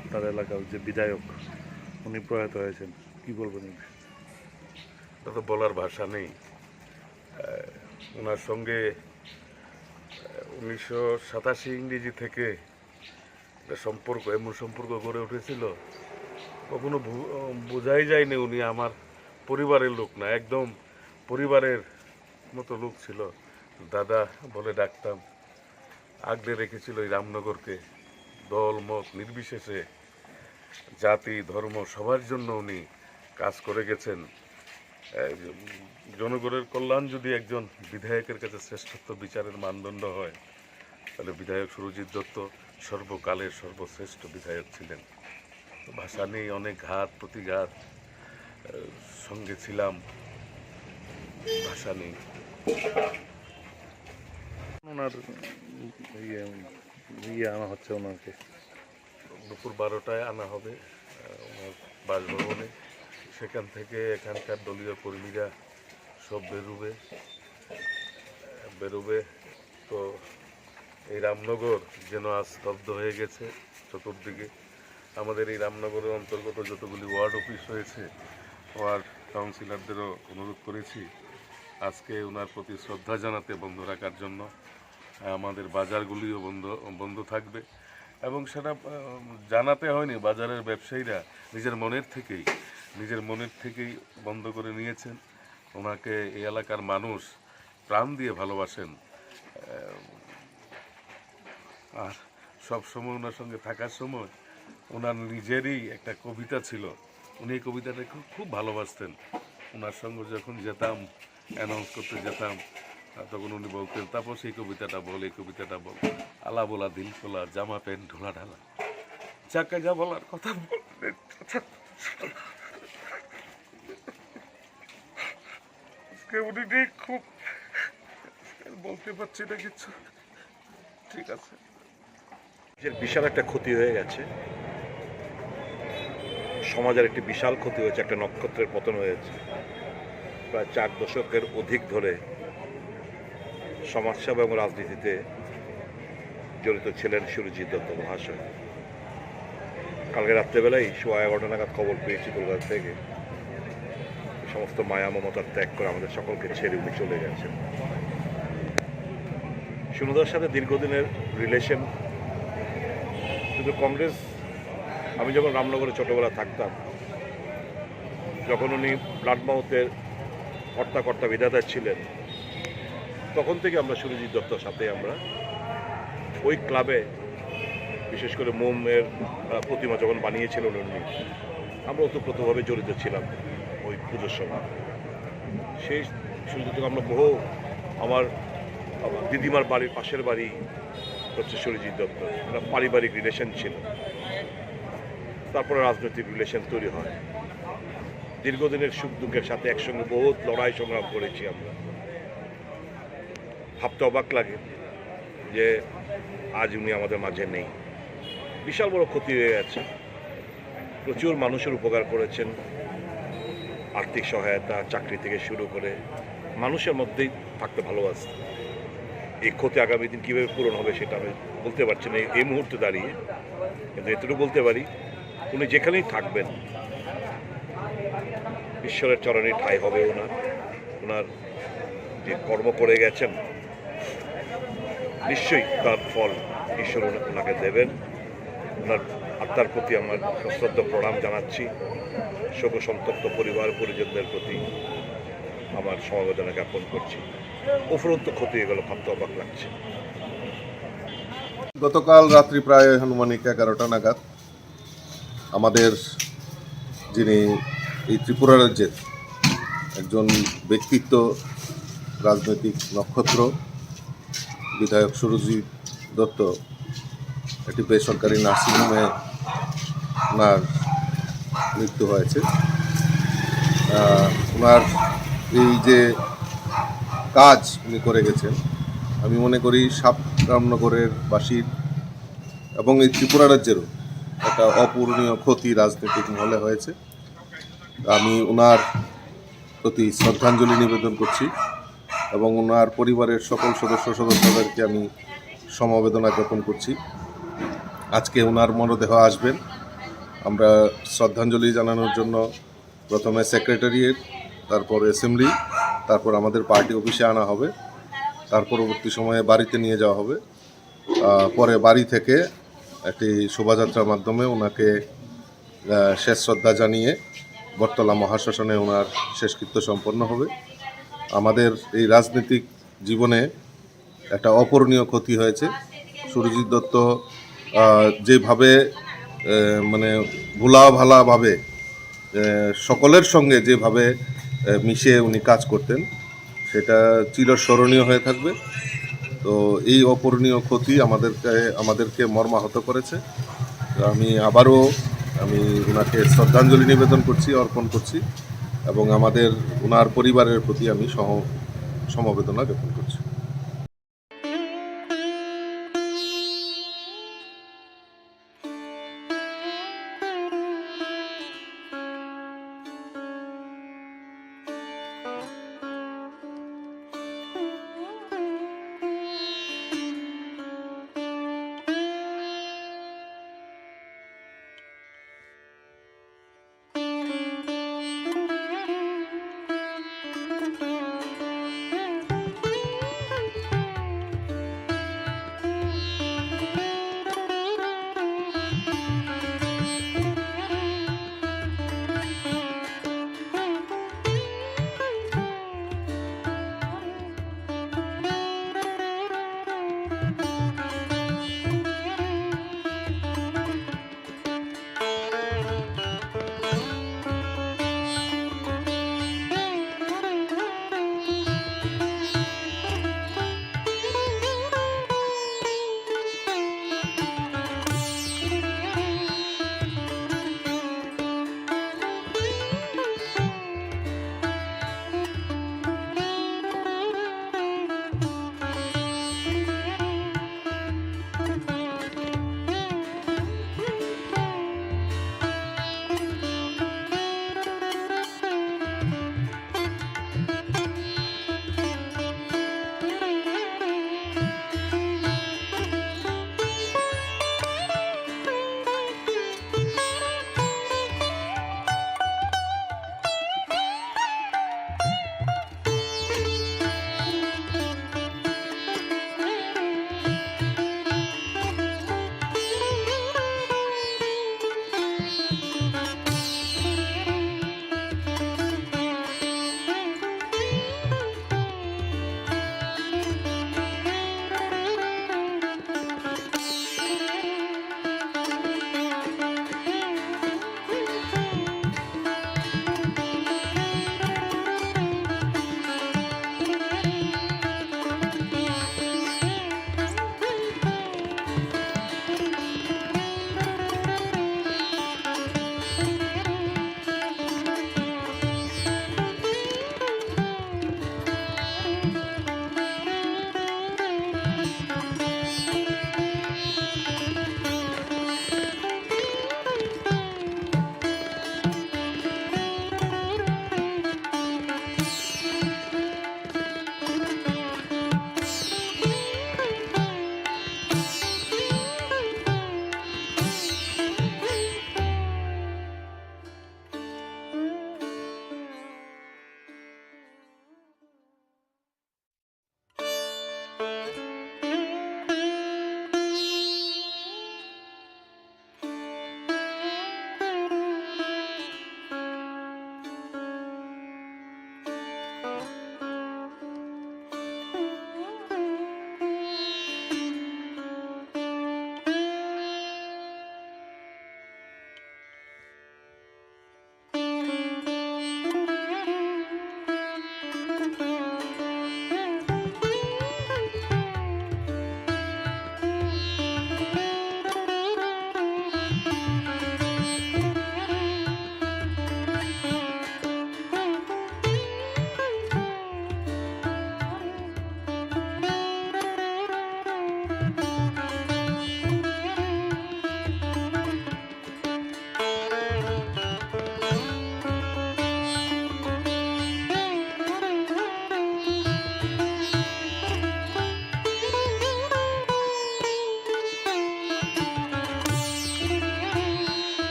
আপনার এলাকার যে বিধায়ক উনি প্রয়াত হয়েছেন, কি বলবেন? এটা তো বলার ভাষা নেই। ওনার সঙ্গে 1987 ইংরেজি থেকে একটা সম্পর্ক, এমন সম্পর্ক গড়ে উঠেছিল, কখনো বোঝাই যায়নি উনি আমার পরিবারের লোক না, একদম পরিবারের মতো লোক ছিল। দাদা বলে ডাকতাম। আগলে রেখেছিল এই রামনগরকে, দল মত নির্বিশেষে, জাতি ধর্ম সবার জন্য উনি কাজ করে গেছেন। জনগণের কল্যাণ যদি একজন বিধায়কের কাছে শ্রেষ্ঠত্ব বিচারের মানদণ্ড হয়, তাহলে বিধায়ক সুরজিৎ দত্ত সর্বকালের সর্বশ্রেষ্ঠ বিধায়ক ছিলেন। ভাষা নেই, অনেক ঘাত প্রতিঘাত সঙ্গে ছিলাম, ভাষা নেই। ওনার আনা হচ্ছে, ওনাকে দুপুর 12টায় আনা হবে ওনার বাসভবনে। সেখান থেকে এখানকার দলীয় কর্মীরা সব বেরোবে। তো এই রামনগর যেন আজ স্তব্ধ হয়ে গেছে চতুর্দিকে। আমাদের এই রামনগরের অন্তর্গত যতগুলি ওয়ার্ড অফিস রয়েছে, ওয়ার্ড কাউন্সিলরদেরও অনুরোধ করেছি আজকে ওনার প্রতি শ্রদ্ধা জানাতে বন্ধ রাখার জন্য। আমাদের বাজারগুলিও বন্ধ থাকবে, এবং সেটা জানাতে হয়নি। বাজারের ব্যবসায়ীরা নিজের মনের থেকেই বন্ধ করে নিয়েছেন। ওনাকে এই এলাকার মানুষ প্রাণ দিয়ে ভালোবাসেন, আর সব সময় ওনার সঙ্গে থাকার সময় ওনার নিজেরই একটা কবিতা ছিল, উনি এই কবিতাটা খুব ভালোবাসতেন। ওনার সঙ্গে যখন যেতাম, অ্যানাউন্স করতে যেতাম, তখন উনি বলতেন, তারপর সেই কবিতাটা বল, এই কবিতাটা বল, আলা বলা দিল খোলা, জামা প্যান্ট ঢোলা ঢালা, যাকে যা বলার কথা বলতেন। উনি খুব বলতে পারছি না কিছু। ঠিক আছে, বিশাল একটা ক্ষতি হয়ে গেছে, সমাজের একটি বিশাল ক্ষতি হয়েছে, একটা নক্ষত্রের পতন হয়েছে। প্রায় 4 দশকের অধিক ধরে সমাজসেবা এবং রাজনীতিতে জড়িত ছিলেন সুরজিৎ দত্ত মহাশয়। কালকে রাত্রেবেলায় 11:15 নাগাদ খবর পেয়েছি কলকাতা থেকে সমস্ত মায়া মমতার ত্যাগ করে আমাদের সকলকে ছেড়ে উনি চলে গেছেন। সুনুদার সাথে দীর্ঘদিনের রিলেশন, কিন্তু কংগ্রেস, আমি যখন রামনগরে ছোটোবেলা থাকতাম, যখন উনি ব্লাড মাউথের কর্তা বিধাতা ছিলেন, তখন থেকে আমরা সুরজিৎ দত্তর সাথে আমরা ওই ক্লাবে, বিশেষ করে মোমের প্রতিমা যখন বানিয়েছিলেন উনি, আমরা ওতপ্রোতভাবে জড়িত ছিলাম ওই পুজোর সময়। সেই সুরজিৎ আমরা বহু, আমার দিদিমার বাড়ির পাশের বাড়ি হচ্ছে সুরজিৎ দত্ত, একটা পারিবারিক রিলেশন ছিল। তারপরে রাজনৈতিক রিলেশন তৈরি হয়। দীর্ঘদিনের সুখ দুঃখের সাথে একসঙ্গে বহুত লড়াই সংগ্রাম করেছি আমরা। ভাবতে অবাক লাগে যে আজ উনি আমাদের মাঝে নেই। বিশাল বড় ক্ষতি হয়ে গেছে। প্রচুর মানুষের উপকার করেছেন, আর্থিক সহায়তা, চাকরি থেকে শুরু করে মানুষের মধ্যেই থাকতে ভালোবাসতেন। এই ক্ষতি আগামী দিন কীভাবে পূরণ হবে সেটা আমি বলতে পারছি না এই মুহূর্তে দাঁড়িয়ে, কিন্তু এতটুকু বলতে পারি উনি যেখানেই থাকবেন ঈশ্বরের চরণে ঠাঁই হবে ওনার যে কর্ম করে গেছেন নিশ্চয়ই তার ফল ঈশ্বর ওনাকে দেবেন। ওনার আত্মার প্রতি আমার সশ্রদ্ধ প্রণাম জানাচ্ছি। শোক সন্তপ্ত পরিবার পরিজনদের প্রতি আমার সমবেদনা জ্ঞাপন করছি। উপরন্ত ক্ষতি হয়ে গেল, ভাবতে অবাক লাগছে। গতকাল রাত্রি প্রায় আনুমানিক 11টা নাগাদ আমাদের যিনি এই ত্রিপুরা রাজ্যের একজন ব্যক্তিত্ব, রাজনৈতিক নক্ষত্র, বিধায়ক সুরজিৎ দত্ত একটি বেসরকারি নার্সিংহোমে ওনার মৃত্যু হয়েছে। ওনার এই যে কাজ উনি করে গেছেন, আমি মনে করি রামনগরের বাসীর এবং এই ত্রিপুরা রাজ্যেরও একটা অপূরণীয় ক্ষতি রাজনৈতিক মহলে হয়েছে। আমি ওনার প্রতি শ্রদ্ধাঞ্জলি নিবেদন করছি এবং ওনার পরিবারের সকল সদস্যদেরকে আমি সমবেদনা জ্ঞাপন করছি। আজকে ওনার মরদেহ আসবেন। আমরা শ্রদ্ধাঞ্জলি জানানোর জন্য প্রথমে সেক্রেটারিয়েট, তারপর অ্যাসেম্বলি, তারপর আমাদের পার্টি অফিসে আনা হবে। তার পরবর্তী সময়ে বাড়িতে নিয়ে যাওয়া হবে। পরে বাড়ি থেকে একটি শোভাযাত্রার মাধ্যমে ওনাকে শেষ শ্রদ্ধা জানিয়ে বটতলা মহাশ্মশানে ওনার শেষকৃত্য সম্পন্ন হবে। আমাদের এই রাজনৈতিক জীবনে একটা অপূরণীয় ক্ষতি হয়েছে। সুরজিৎ দত্ত যেভাবে মানে ভোলাভালাভাবে সকলের সঙ্গে যেভাবে মিশে উনি কাজ করতেন সেটা চিরস্মরণীয় হয়ে থাকবে। তো এই অপূরণীয় ক্ষতি আমাদেরকে মর্মাহত করেছে। আমি আবারও ওনাকে শ্রদ্ধাঞ্জলি নিবেদন করছি, অর্পণ করছি এবং ওনার পরিবারের প্রতি আমি সমবেদনা জ্ঞাপন করছি।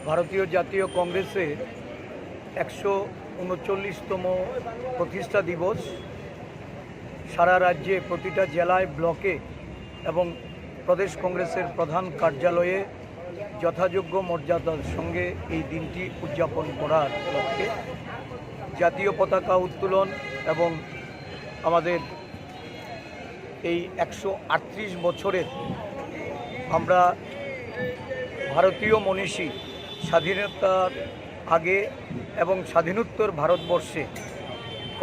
ভারতীয় জাতীয় কংগ্রেসের 139তম প্রতিষ্ঠা দিবস সারা রাজ্যে প্রতিটা জেলায়, ব্লকে এবং প্রদেশ কংগ্রেসের প্রধান কার্যালয়ে যথাযোগ্য মর্যাদার সঙ্গে এই দিনটি উদযাপন করার লক্ষ্যে জাতীয় পতাকা উত্তোলন এবং আমাদের এই 138 বছরের আমরা ভারতীয় মনীষী স্বাধীনতার আগে এবং স্বাধীনোত্তর ভারতবর্ষে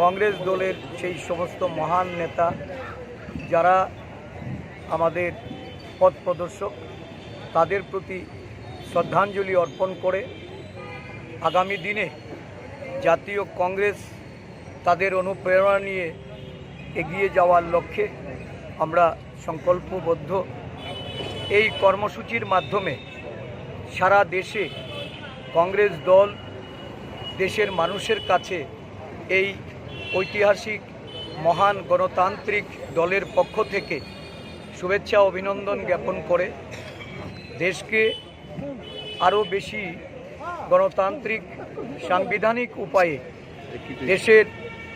কংগ্রেস দলের সেই সমস্ত মহান নেতা যারা আমাদের পথ প্রদর্শক, তাদের প্রতি শ্রদ্ধাঞ্জলি অর্পণ করে আগামী দিনে জাতীয় কংগ্রেস তাদের অনুপ্রেরণা নিয়ে এগিয়ে যাওয়ার লক্ষ্যে আমরা সংকল্পবদ্ধ। এই কর্মসূচির মাধ্যমে সারা দেশে কংগ্রেস দল দেশের মানুষের কাছে এই ঐতিহাসিক মহান গণতান্ত্রিক দলের পক্ষ থেকে শুভেচ্ছা অভিনন্দন জ্ঞাপন করে দেশকে আরও বেশি গণতান্ত্রিক সাংবিধানিক উপায়ে দেশের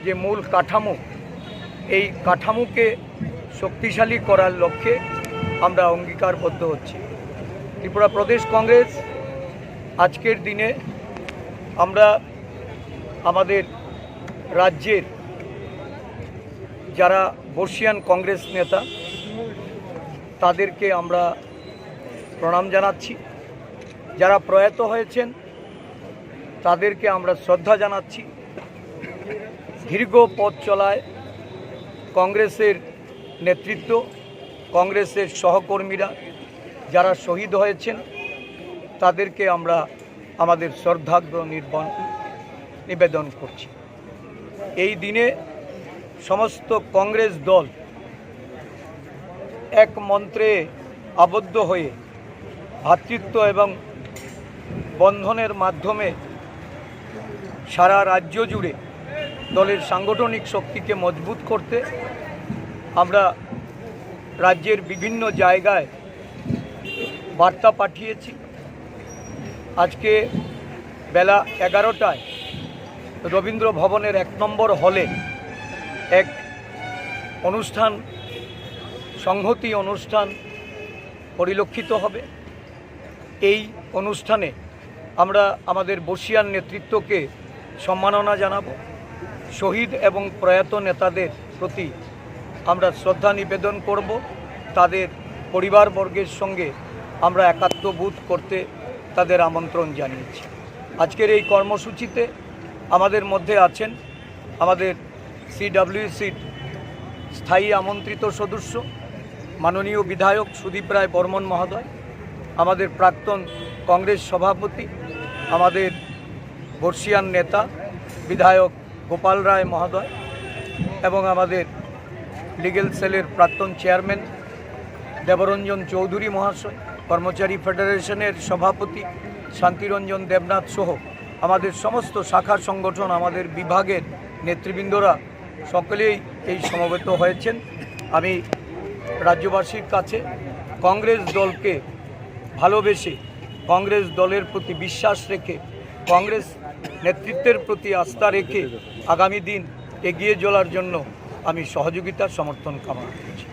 যে মূল কাঠামো, এই কাঠামোকে শক্তিশালী করার লক্ষ্যে আমরা অঙ্গীকারবদ্ধ হচ্ছি। ত্রিপুরা প্রদেশ কংগ্রেস আজকের দিনে আমরা আমাদের রাজ্যের যারা বর্ষিয়ান কংগ্রেস নেতা তাদেরকে আমরা প্রণাম জানাচ্ছি, যারা প্রয়াত হয়েছেন তাদেরকে আমরা শ্রদ্ধা জানাচ্ছি। দীর্ঘ পথ চলায় কংগ্রেসের নেতৃত্ব, কংগ্রেসের সহকর্মীরা যারা শহীদ হয়েছেন তাদেরকে আমরা আমাদের শ্রদ্ধার্ঘ্য নিবেদন করছি। এই দিনে সমস্ত কংগ্রেস দল এক মন্ত্রে আবদ্ধ হয়ে ভ্রাতৃত্ব এবং বন্ধনের মাধ্যমে সারা রাজ্য জুড়ে দলের সাংগঠনিক শক্তিকে মজবুত করতে আমরা রাজ্যের বিভিন্ন জায়গায় বার্তা পাঠিয়েছি। আজকে বেলা 11টায় রবীন্দ্র ভবনের 1 নম্বর হলে এক অনুষ্ঠান, সংহতি অনুষ্ঠান পরিলক্ষিত হবে। এই অনুষ্ঠানে আমরা আমাদের বর্ষিয়ান নেতৃত্বকে সম্মাননা জানাব। শহীদ এবং প্রয়াত নেতাদের প্রতি আমরা শ্রদ্ধা নিবেদন করব। তাদের পরিবারবর্গের সঙ্গে আমরা একাত্মবোধ করতে তাদের আমন্ত্রণ জানিয়েছি। আজকের এই কর্মসূচিতে আমাদের মধ্যে আছেন আমাদের CWCর স্থায়ী আমন্ত্রিত সদস্য মাননীয় বিধায়ক সুদীপ রায় বর্মন মহোদয়, আমাদের প্রাক্তন কংগ্রেস সভাপতি, আমাদের বর্ষিয়ান নেতা বিধায়ক গোপাল রায় মহোদয় এবং আমাদের লিগ্যাল সেলের প্রাক্তন চেয়ারম্যান দেবরঞ্জন চৌধুরী মহাশয়, কর্মচারী ফেডারেশনের সভাপতি শান্তিরঞ্জন দেবনাথ সহ আমাদের সমস্ত শাখা সংগঠন, আমাদের বিভাগের নেতৃবৃন্দরা সকলেই এই সমবেত হয়েছেন। আমি রাজ্যবাসীর কাছে কংগ্রেস দলকে ভালোবেসে, কংগ্রেস দলের প্রতি বিশ্বাস রেখে, কংগ্রেস নেতৃত্বের প্রতি আস্থা রেখে আগামী দিন এগিয়ে চলার জন্য আমি সহযোগিতার সমর্থন কামনা করছি।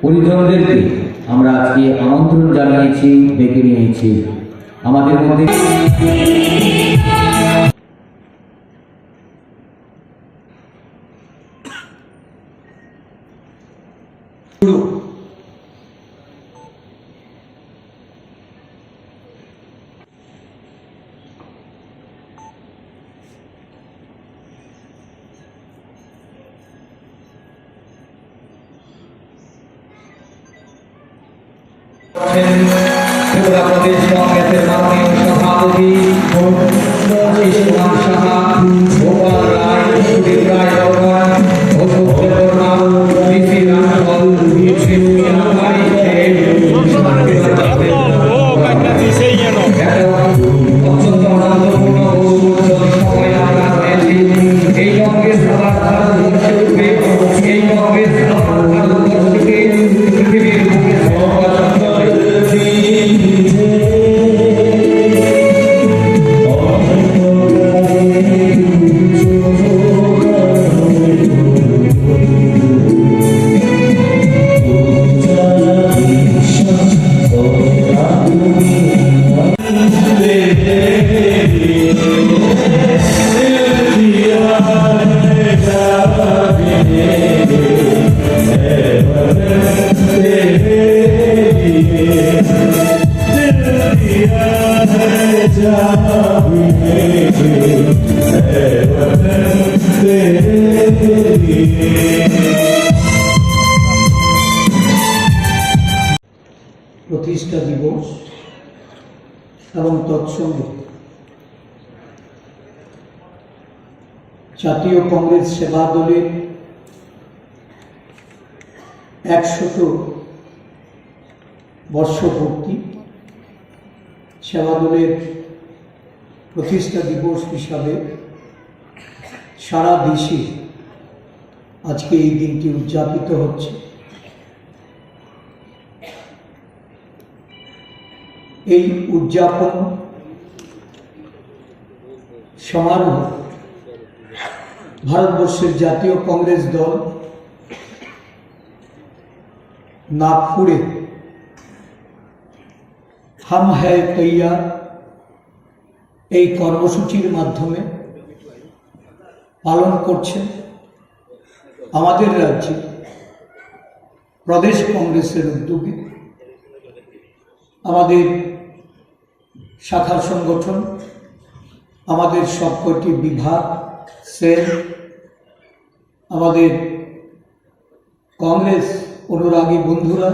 পরিজনদেরকে আমরা আজকে আমন্ত্রণ জানিয়েছি, ডেকে নিয়েছি আমাদের মধ্যে। ত্রিপুরা প্রদেশ কংগ্রেসের মাননীয় সভাপতি ইস্মান সাহা, গোপাল রায়, সুদীপ রায় বর্মন, অশোক দেববর্মা, বিসি রামফল, বিসি মিয়াবাড়ি, অত্যন্ত আনন্দপূর্ণ ও উজ্জ্বল সময় আমরা রয়েছি। এই কংগ্রেস আবার ভারতবর্ষে উঠবে, এই কংগ্রেস আবার ভারতবর্ষকে পৃথিবীর বুকে সর্বপ্রথম করবে। প্রতিষ্ঠা দিবস এবং তৎসঙ্গে জাতীয় কংগ্রেস সেবা দলের 100 বর্ষপূর্তি, সেবা দলের প্রতিষ্ঠা দিবস হিসাবে সারা দেশে আজকে এই দিনটি উদযাপিত হচ্ছে। এই উদযাপন সমারোহ ভারতবর্ষের জাতীয় কংগ্রেস দল নাগপুরে হাম হ্যায় তৈয়ার এই কর্মসূচির মাধ্যমে পালন করছে। আমাদের রাজ্যে প্রদেশ কংগ্রেসের উদ্যোগে আমাদের শাখা সংগঠন, আমাদের সবকটি বিভাগ, সেল, আমাদের কংগ্রেস অনুরাগী বন্ধুরা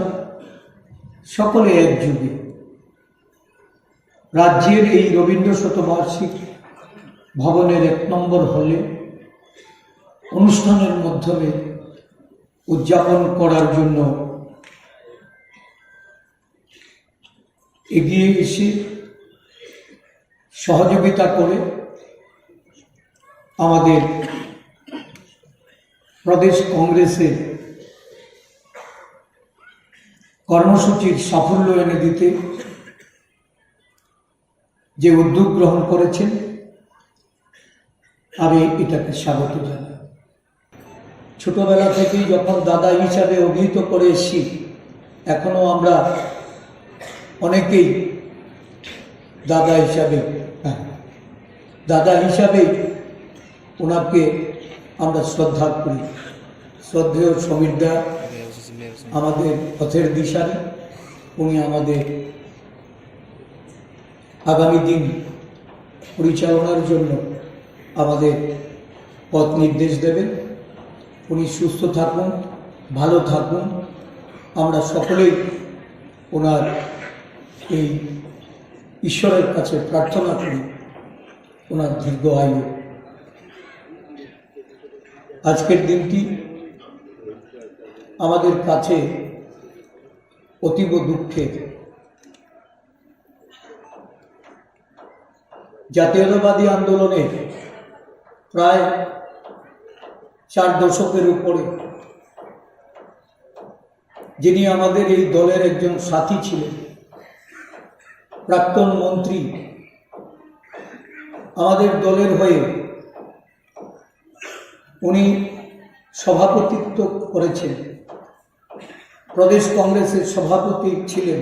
সকলে একযোগে রাজ্যের এই রবীন্দ্র শতবার্ষিক ভবনের 1 নম্বর হলে অনুষ্ঠানের মাধ্যমে উদযাপন করার জন্য এগিয়ে এসে সহযোগিতা করে আমাদের প্রদেশ কংগ্রেসের কর্মসূচির সাফল্য এনে দিতে যে উদ্যোগ গ্রহণ করেছেন, আমি এটাকে স্বাগত জানাই। ছোটবেলা থেকেই যখন দাদা হিসাবে অভিহিত করে এসেছি, এখনো আমরা অনেকেই দাদা হিসাবে ওনাকে আমরা শ্রদ্ধা করি। শ্রদ্ধেয় সমীরদা আমাদের পথের দিশারি, উনি আমাদের আগামী দিন পরিচালনার জন্য আমাদের পথ নির্দেশ দেবেন। উনি সুস্থ থাকুন, ভালো থাকুন, আমরা সকলেই ওনার এই ঈশ্বরের কাছে প্রার্থনা করি ওনার দীর্ঘ আয়ু। আজকের দিনটি আমাদের কাছে অতীব দুঃখের। জাতীয়তাবাদী আন্দোলনে প্রায় 4 দশকের উপরে যিনি আমাদের এই দলের একজন সাথী ছিলেন, প্রাক্তন মন্ত্রী, আমাদের দলের হয়ে উনি সভাপতিত্ব করেছেন, প্রদেশ কংগ্রেসের সভাপতি ছিলেন।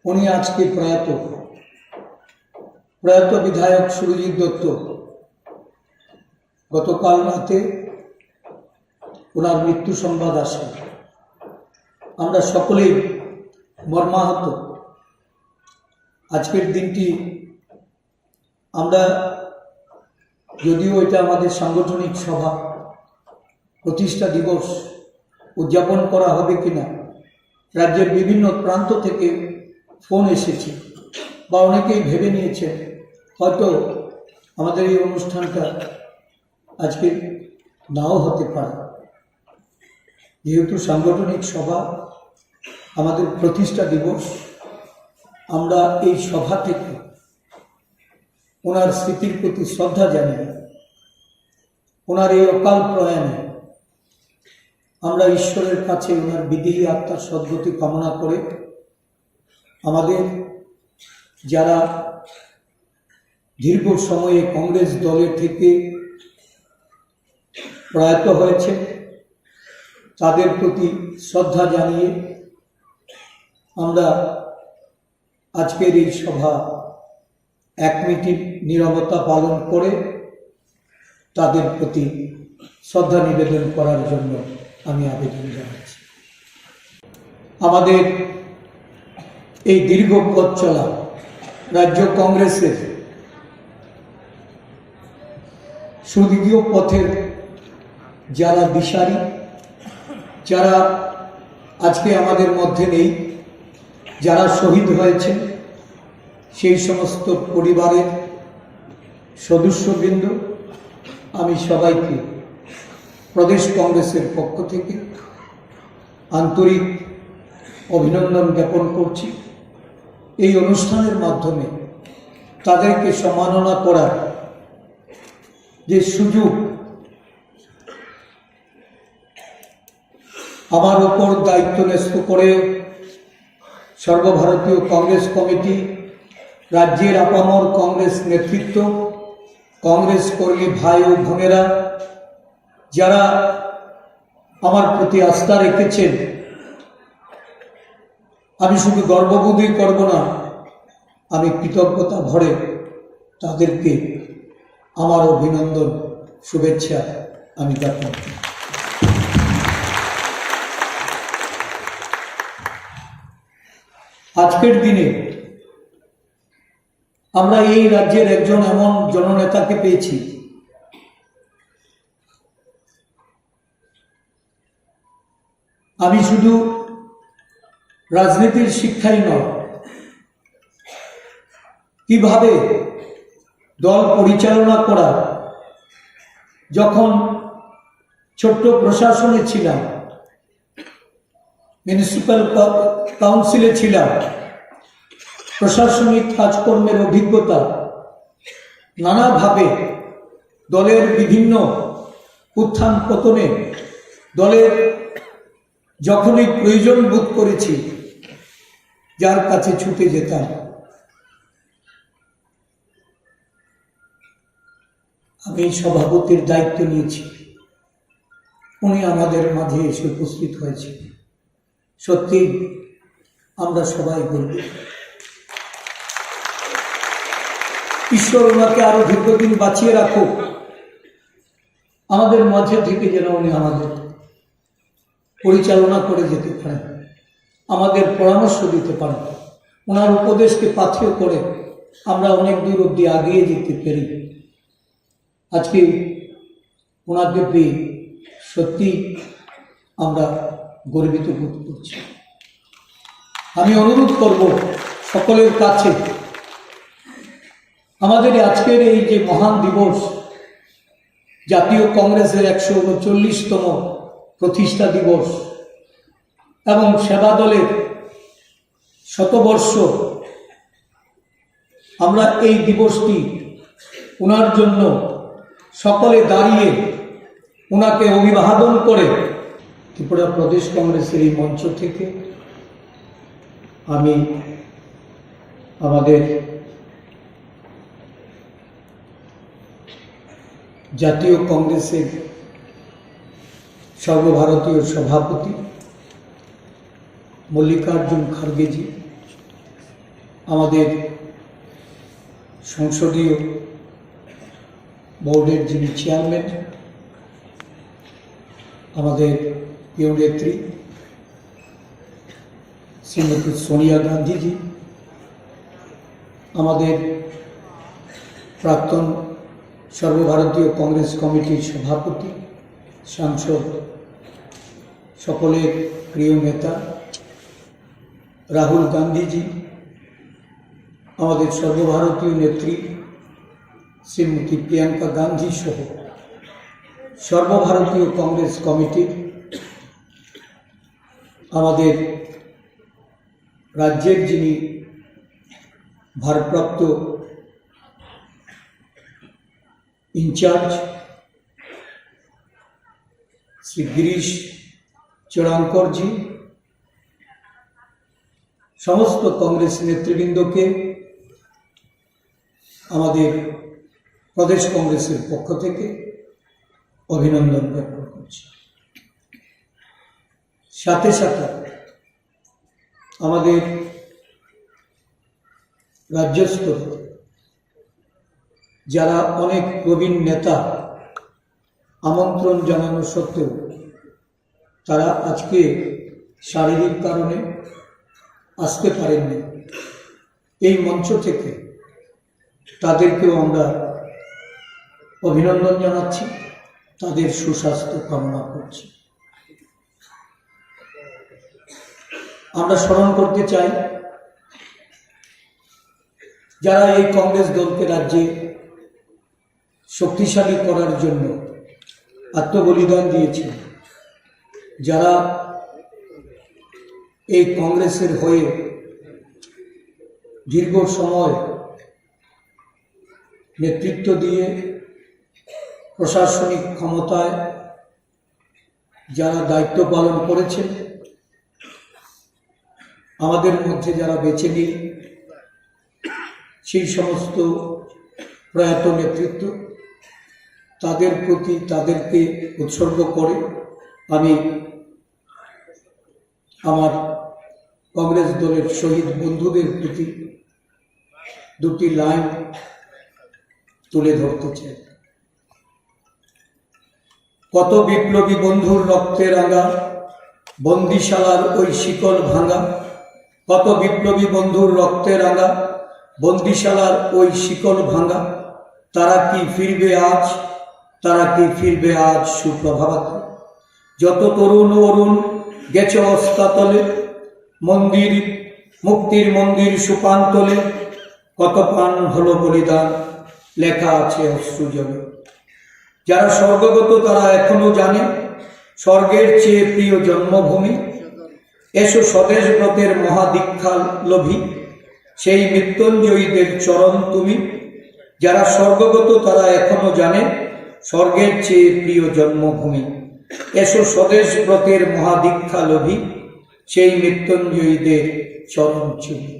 উনি আজকে প্রয়াত বিধায়ক সুরজিৎ দত্ত গতকাল রাতে ওনার মৃত্যু সংবাদ আসে। আমরা সকলেই মর্মাহত। আজকের দিনটি আমরা, যদিও এটা আমাদের সাংগঠনিক সভা, প্রতিষ্ঠা দিবস উদযাপন করা হবে কিনা রাজ্যের বিভিন্ন প্রান্ত থেকে ফোন এসেছে বা অনেকেই ভেবে নিয়েছে হয়তো আমাদের এই অনুষ্ঠানটা আজকে নাও হতে পারে। যেহেতু সাংগঠনিক সভা আমাদের প্রতিষ্ঠা দিবস, আমরা এই সভা থেকে ওনার স্মৃতির প্রতি শ্রদ্ধা জানিয়ে ওনার এই অকাল প্রয়াণে আমরা ঈশ্বরের কাছে ওনার বিদেহী আত্মার সদ্গতি কামনা করে আমাদের যারা দীর্ঘ সময়ে কংগ্রেস দলের থেকে প্রয়াত হয়েছে তাদের প্রতি শ্রদ্ধা জানিয়ে আমরা আজকের এই সভা 1 মিনিট নীরবতা পালন করে তাদের প্রতি শ্রদ্ধা নিবেদন করার জন্য আমি আবেদন জানাচ্ছি। আমাদের এই দীর্ঘ পথ চলা রাজ্য কংগ্রেসের সুদীর্ঘ পথের যারা দিশারি, যারা আজকে আমাদের মধ্যে নেই, যারা শহীদ হয়েছেন, সেই সমস্ত পরিবারের সদস্যবৃন্দ, আমি সবাইকে প্রদেশ কংগ্রেসের পক্ষ থেকে আন্তরিক অভিনন্দন জ্ঞাপন করছি। এই অনুষ্ঠানের মাধ্যমে তাদেরকে সম্মাননা করার যে সুযোগ আমার উপর দায়িত্ব ন্যস্ত করে সর্বভারতীয় কংগ্রেস কমিটি, রাজ্যের আপামর কংগ্রেস নেতৃত্ব, কংগ্রেস কর্মী ভাই ও বোনেরা যারা আমার প্রতি আস্থা রেখেছেন, আমি শুধু গর্ববোধই করব না, আমি কৃতজ্ঞতা ভরে তাদেরকে আমার অভিনন্দন, শুভেচ্ছা আমি জ্ঞাপন করি। আজকের দিনে আমরা এই রাজ্যের একজন এমন জননেতাকে পেয়েছি আমি শুধু রাজনীতির শিক্ষাই নয়, কিভাবে দল পরিচালনা করা, যখন ছোট্ট প্রশাসনে ছিলাম, মিউনিসিপ্যাল কাউন্সিলে ছিলাম, প্রশাসনিক কাজকর্মের অভিজ্ঞতা, নানাভাবে দলের বিভিন্ন উত্থান পতনে দলের যখনই প্রয়োজন বোধ করেছি যার কাছে ছুটে যেতাম। আমি সভাপতির দায়িত্ব নিয়েছি, উনি আমাদের মাঝে এসে উপস্থিত হয়েছে। সত্যি আমরা সবাই গর্বিত। ঈশ্বর ওনাকে আরো দীর্ঘদিন বাঁচিয়ে রাখুক, আমাদের মাঝে থেকে যেন উনি আমাদের পরিচালনা করে যেতে পারেন, আমাদের পরামর্শ দিতে পারেন, ওনার উপদেশকে পাথেয় করে আমরা অনেক দূর অব্দি এগিয়ে যেতে পারি। আজকে ওনাকে পেয়ে সত্যি আমরা গর্বিত বোধ করছি। আমি অনুরোধ করব সকলের কাছে, আমাদের আজকের এই যে মহান দিবস, জাতীয় কংগ্রেসের 139তম প্রতিষ্ঠা দিবস এবং সেবা দলের শতবর্ষ, আমরা এই দিবসটি ওনার জন্য সকলে দাঁড়িয়ে ওনাকে অভিবাদন করে ত্রিপুরা প্রদেশ কংগ্রেসের এই মঞ্চ থেকে আমি আমাদের জাতীয় কংগ্রেসের সর্বভারতীয় সভাপতি মল্লিকার্জুন খার্গেজি, আমাদের সংসদীয় বোর্ডের যিনি চেয়ারম্যান, আমাদের প্রিয় নেত্রী শ্রীমতী সোনিয়া গান্ধীজি, আমাদের প্রাক্তন সর্বভারতীয় কংগ্রেস কমিটির সভাপতি, সাংসদ, সকলের প্রিয় নেতা রাহুল গান্ধীজি, আমাদের সর্বভারতীয় নেত্রী শ্রীমতী প্রিয়াঙ্কা গান্ধী সহ সর্বভারতীয় কংগ্রেস কমিটি, আমাদের রাজ্যের যিনি ভারপ্রাপ্ত ইনচার্জ শ্রী গিরিশ চোড়াঙ্করজি, সমস্ত কংগ্রেস নেতৃবৃন্দকে আমাদের প্রদেশ কংগ্রেসের পক্ষ থেকে অভিনন্দন জ্ঞাপন করছি। সাথে সাথে আমাদের রাজ্য স্তরে যারা অনেক প্রবীণ নেতা আমন্ত্রণ জানানো সত্ত্বেও তারা আজকে শারীরিক কারণে আসতে পারেননি, এই মঞ্চ থেকে তাদেরকেও আমরা অভিনন্দন জানাচ্ছি, তাদের সুস্বাস্থ্য কামনা করছি। আমরা স্মরণ করতে চাই যারা এই কংগ্রেস দলকে রাজ্যে শক্তিশালী করার জন্য আত্মবলিদান দিয়েছেন, যারা এই কংগ্রেসের হয়ে দীর্ঘ সময় নেতৃত্ব দিয়ে প্রশাসনিক ক্ষমতায় যারা দায়িত্ব পালন করেছেন, আমাদের মধ্যে যারা বেঁচে নেই, সেই সমস্ত প্রয়াত নেতৃত্ব, তাদের প্রতি তাদেরকে উৎসর্গ করে আমি আমার কংগ্রেস দলের শহীদ বন্ধুদের প্রতি দুটি লাইন তুলে ধরতে চাই। কত বিপ্লবী বন্ধুর রক্তে রাঙা বন্দিশালার ওই শিকল ভাঙা, কত বিপ্লবী বন্ধুর রক্তে রাঙা বন্দিশালার ওই শিকল ভাঙা, তারা কি ফিরবে আজ, তারা কি ফিরবে আজ সুপ্রভাতে। যত তরুণ অরুণ গেছে অস্তাতলে, মন্দির মুক্তির মন্দির সুপান্তলে, কত প্রাণ হলো বলিদান লেখা আছে অশ্রুজলে। যারা স্বর্গগত তারা এখনো জানে স্বর্গের চেয়ে প্রিয় জন্মভূমি, এসো স্বদেশ ব্রতের মহাদীক্ষা লোভী, সেই মৃত্যুঞ্জয়ীদের চরণ তুমি। যারা স্বর্গগত তারা এখনো জানে স্বর্গের চেয়ে প্রিয় জন্মভূমি, এসো স্বদেশ ব্রতের মহাদীক্ষা লোভী, সেই মৃত্যুঞ্জয়ীদের চরণ চুমি।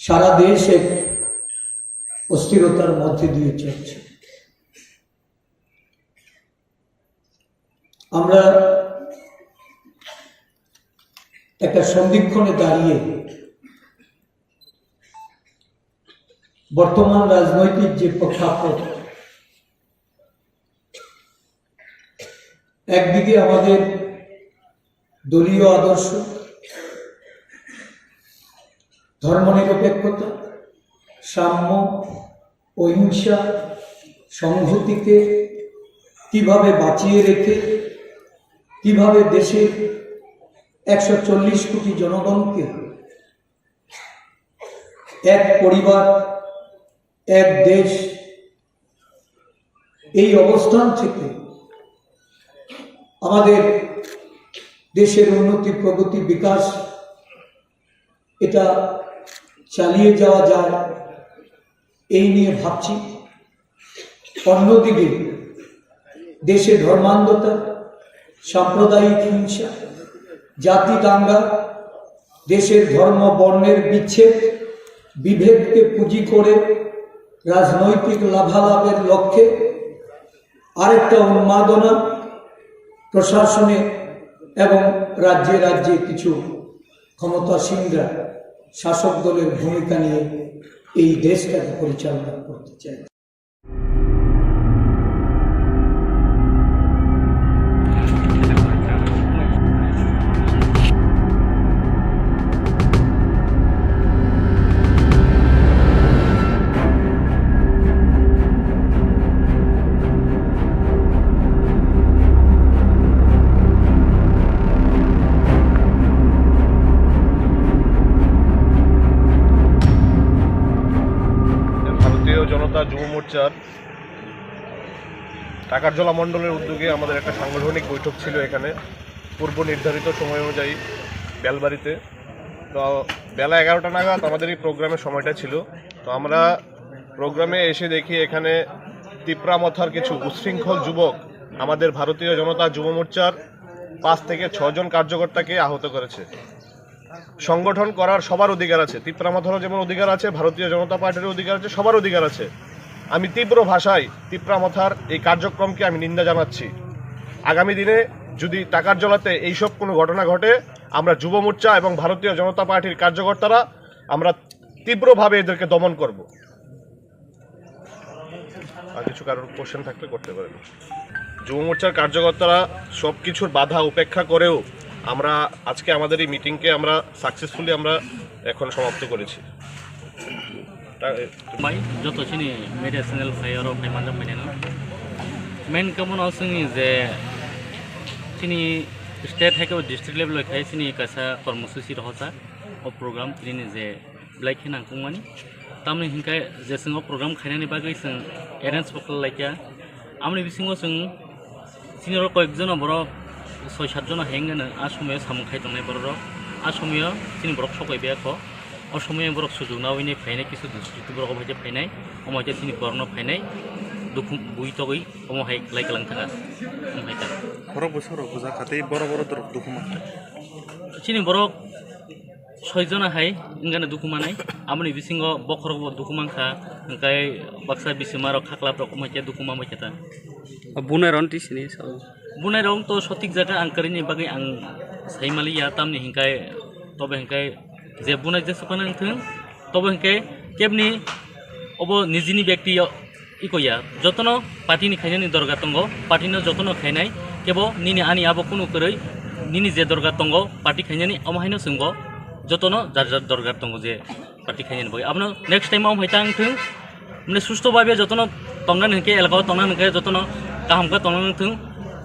সারা দেশ এক অস্থিরতার মধ্যে দিয়ে চলছে। আমরা একটা সন্ধিক্ষণে দাঁড়িয়ে বর্তমান রাজনৈতিক যে প্রেক্ষাপট, একদিকে আমাদের দলীয় আদর্শ, ধর্মনিরপেক্ষতা, সাম্য, অহিংসা, সংহতিকে কিভাবে বাঁচিয়ে রেখে কিভাবে দেশের 140 কোটি জনগণকে এক পরিবার, এক দেশ, এই অবস্থান থেকে আমাদের দেশের উন্নতি, প্রগতি, বিকাশ এটা চালিয়ে যাওয়া যায়, এই নিয়ে ভাবছি। অন্যদিকে দেশে ধর্মান্ধতা, সাম্প্রদায়িক হিংসা, জাতি দাঙ্গা, দেশের ধর্ম বর্ণের বিচ্ছেদ, বিভেদকে পুঁজি করে রাজনৈতিক লাভালাভের লক্ষ্যে আরেকটা উন্মাদনা প্রশাসনে এবং রাজ্যে রাজ্যে কিছু ক্ষমতাসীনরা শাসক দলের ভূমিকা নিয়ে এই দেশটাকে পরিচালনা করতে চায়। জনতা যুব মোর্চার টাকারজলা মণ্ডলের উদ্যোগে আমাদের একটা সাংগঠনিক বৈঠক ছিল এখানে পূর্ব নির্ধারিত সময় অনুযায়ী বেলবাড়িতে। তো বেলা 11টা নাগাদ আমাদের এই প্রোগ্রামের সময়টা ছিল। তো আমরা প্রোগ্রামে এসে দেখি এখানে তিপ্রামথার কিছু উচ্ছৃঙ্খল যুবক আমাদের ভারতীয় জনতা যুব মোর্চার 5 থেকে 6 জন কার্যকর্তাকে আহত করেছে। সংগঠন করার সবার অধিকার আছে, তিপ্রামথারও যেমন অধিকার আছে, ভারতীয় জনতা পার্টির অধিকার আছে, সবার অধিকার আছে। আমি তীব্র ভাষায় তিপ্রামথার এই কার্যক্রমকে আমি নিন্দা জানাচ্ছি। আগামী দিনে যদি টাকারজলাতে এইসব কোনো ঘটনা ঘটে, আমরা যুব মোর্চা এবং ভারতীয় জনতা পার্টির কার্যকর্তারা আমরা তীব্রভাবে এদেরকে দমন করব। আর কিছু কারোর কোশ্চেন থাকলে করতে পারেন। যুব মোর্চার কার্যকর্তারা সব কিছুর বাধা উপেক্ষা করেও আমরা আজকে আমাদের এই মিটিংকে আমরা সাকসেসফুলি আমরা এখন সমাপ্ত করেছি। যত চিনি মিডিয়া চ্যানেল ফাইয়ার ফাইমানजा फाइनानो मेन कमनाव जोंनि जे चिनी स्टेट हाइक डिस्ट्रिक्ट लेवल खाय चिनी कासा कर्मसूची रहसा ओ प्रोग्राम चिनी जे ब्लाइक हिनांकुमानि तामनि हिंखाय जे जों प्रोग्राम खायनानि बागै जों एरेन्ज खालामलायखा आमनि बिसिङाव जों सिनियर कयेकजन बर 6-7 जन हेंगनो आसमिया सामखाय दंनाय बर आसमिया चिनी बर सकायबायखो असमिया बर सुजुनावैनि फायनाय किसु डिस्ट्रिक्ट बर बायदि फायनाय अमायजा चिनी बरन फायनाय दुखु बुइतगै अमहाय लायगलां थाङा अमहायता बर बोसोर बुजा खाते बर दरक दुखुमा चिनी बर 6 जना हाय इंगानो दुखुमानाय आमनि बिसिङाव बखर दुखुमांखा ओंखाय बाक्सा बिसिमार खाख्लाफ्राव अमायजा दुखुमा मायता बुनाय रन्ति सिनि बुनाय रं तो सठिक जागा आंकारिनि बागै आं सायमालि या तामनि हिंखाय तबे हिंखाय जे बुनाय जे सुखाना थों तबे हिंखाय केबनि अब निजिनि व्यक्ति इकया जतन पार्टीनि खायनानि दरगा दंगो पार्टीनो जतन खायनाय केबो निनि आनि आबो कुनु करै निनि जे दरगा दंगो पार्टी खायनानि अमाहायनो सोंगो जतन जार जार दरगा दंगो जे पार्टी खायनानि बागै आपनो नेक्स्ट टाइम हमहायता थों माने सुस्थ भाबे जतन तंगनान हिंखाय एलगाव तंगनान हिंखाय जतन काहामखा तंगनान थों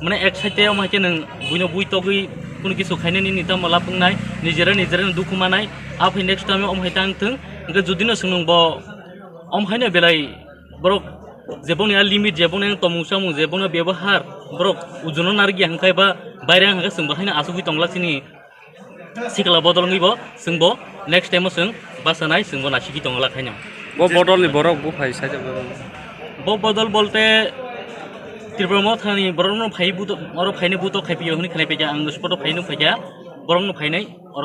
माने एक साइडे हमहायते नों बुइनो बुइतगै कुनु किसु खायनानि निता मला बुंनाय निजेरा दुखुमानाय आपै नेक्स्ट टाइम हमहायता थों ओंखाय जुदिनो सोंनोबो हमहायनो बेलाय बरक जेबों लिमिट जेबों तमुसामु जेबों व्यवहार बरक उजुनो नारगि हांखाय बा बायरे हांखा जों बाहायनो आसुगि तंगला सिनि सिकला बदलङैबो जोंबो नेक्स्ट टाइम जों बासानाय जोंबो नासिगि तंगला खायनो बो बदलनि बरक बो फायसा जाबो बो बदल बोलते त्रिपुरा थानि बरनो फाय बुतो और फायने बुतो खायपियो हनि खानाय पेजा आं स्पट फायनो फैया बरनो फायनाय और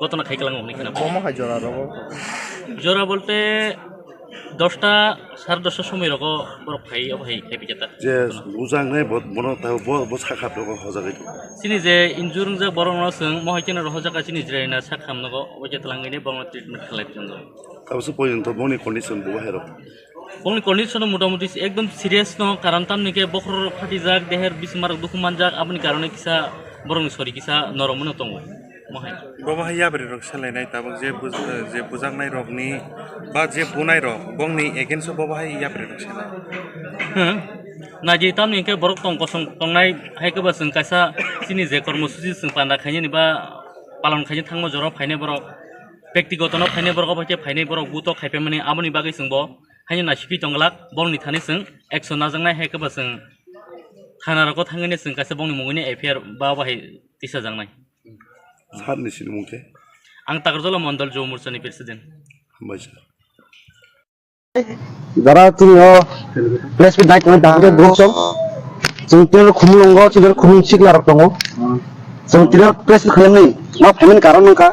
गतना खायगलाङो हनि खाना कम हाय जरा रबो जरा बोलते 10টা 10:30 সময় রকো বড় ভাই ভাই খেপি যেতা যে বুজাং নাই বন তাও ব সাখা তো হজাগै সিনি যে ইনজুরিং যে বড় নসং মহাইকেন রহজাকা চিনি জিরাইনা সাখাম নগো ওজে তলাঙ্গিনে বড় ট্রিটমেন্ট খালাইতেন তাবসে পর্যন্ত বনি কন্ডিশন বহাইর বনি কন্ডিশন মোটামুটি একদম সিরিয়াস ন কারণ তামনিকে বখর ফাটি যাক দেহের বিসমার দুখমান যাক আপনি কারণে কিসা বরং সরি কিসা নরমন তং बाबा याबरे रक सोलायनाय ताबक जे बुजांनाय रकनि बा जे बुनाय रक बंनि एगेन्स्ट बाबा याबरे रक सोलाय नाजि तामनि के बरक तंग कसं तंनाय हायकबा जों कायसा सिनि जे कर्मसूची जों पान्दा खायनि बा पालन खायनि थांमो जरा फायनाय बरक व्यक्तिगत न फायनाय बरक बायदि फायनाय बरक बुतो खायफे माने आबनि बागै जोंबो हायनि नासिपि तंगलाक बंनि थानि जों एक्सन नाजांनाय हायकबा जों खानारको थांगैनि जों कायसा बंनि मुगैनि एफिआर बा बाहाय दिसा जांनाय सारनि सिनि मुंखे आं टाकारजला मण्डल जुब मोर्चानि प्रेसिडेन्ट हामबायसै যারা তুমি প্রেস মিট নাইট মানে দাঁড়িয়ে বলছো जों तिनार खुमुलंगो तिनार खुमुल सिगलार दङ जों तिनार प्रेस खालामनाय मा फाइमेन कारण नका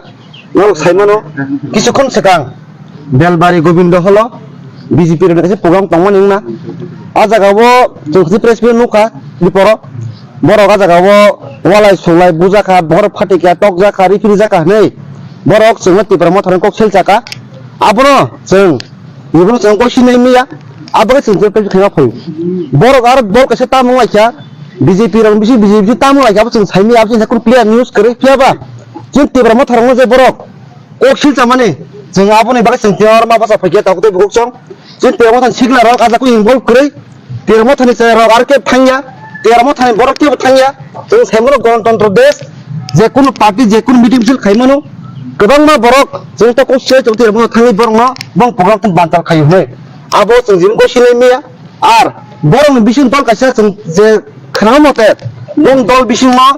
नाव साइमानो किसुखन सेकां बेलबारि गोविंद हलो बीजेपी रे कासे प्रग्राम तंगमोन नोंना आ जागावो जों प्रेस मिट नका बिपर बर' गाजागावो वालाय सलाय बुजाखा बर फाटिका टक जाखा रिफिरि जाखा नै बरक जों तिब्रामा थारन कक सेल जाखा आबनो जों इबनो जों को सिनाय मिया आबो जों जे पेज खाया फै बरक आरो बर कसे तामु लायखा बीजेपी रं बीजेपी तामु लायखा जों साइनि आबो जों क्लियर न्यूज करे फियाबा जों तिब्रामा थारन जे बरक कक सेल जामाने जों आबो नै बागै जों तियार मा बासा फैया ताकते बुक जों जों तिब्रामा थान सिगला र गाजाखौ इनभल्व करे तिब्रामा थानि से र आरो के थांया तेरामा थानाय बरक के थांया जों साइमनो गणतन्त्र देश जे कुनु पार्टी जे कुनु मिटिं मिছিল खायमानो गोबां मा बरक जों त कोसे जों तेरामा थांनि बरक मा बं प्रग्राम बान्ताल खायो नै abo जों जिमखौ सिनायमिया আর বরং বিশিং দল কাছে जों যে खोनानो मते बं दल बिसिङाव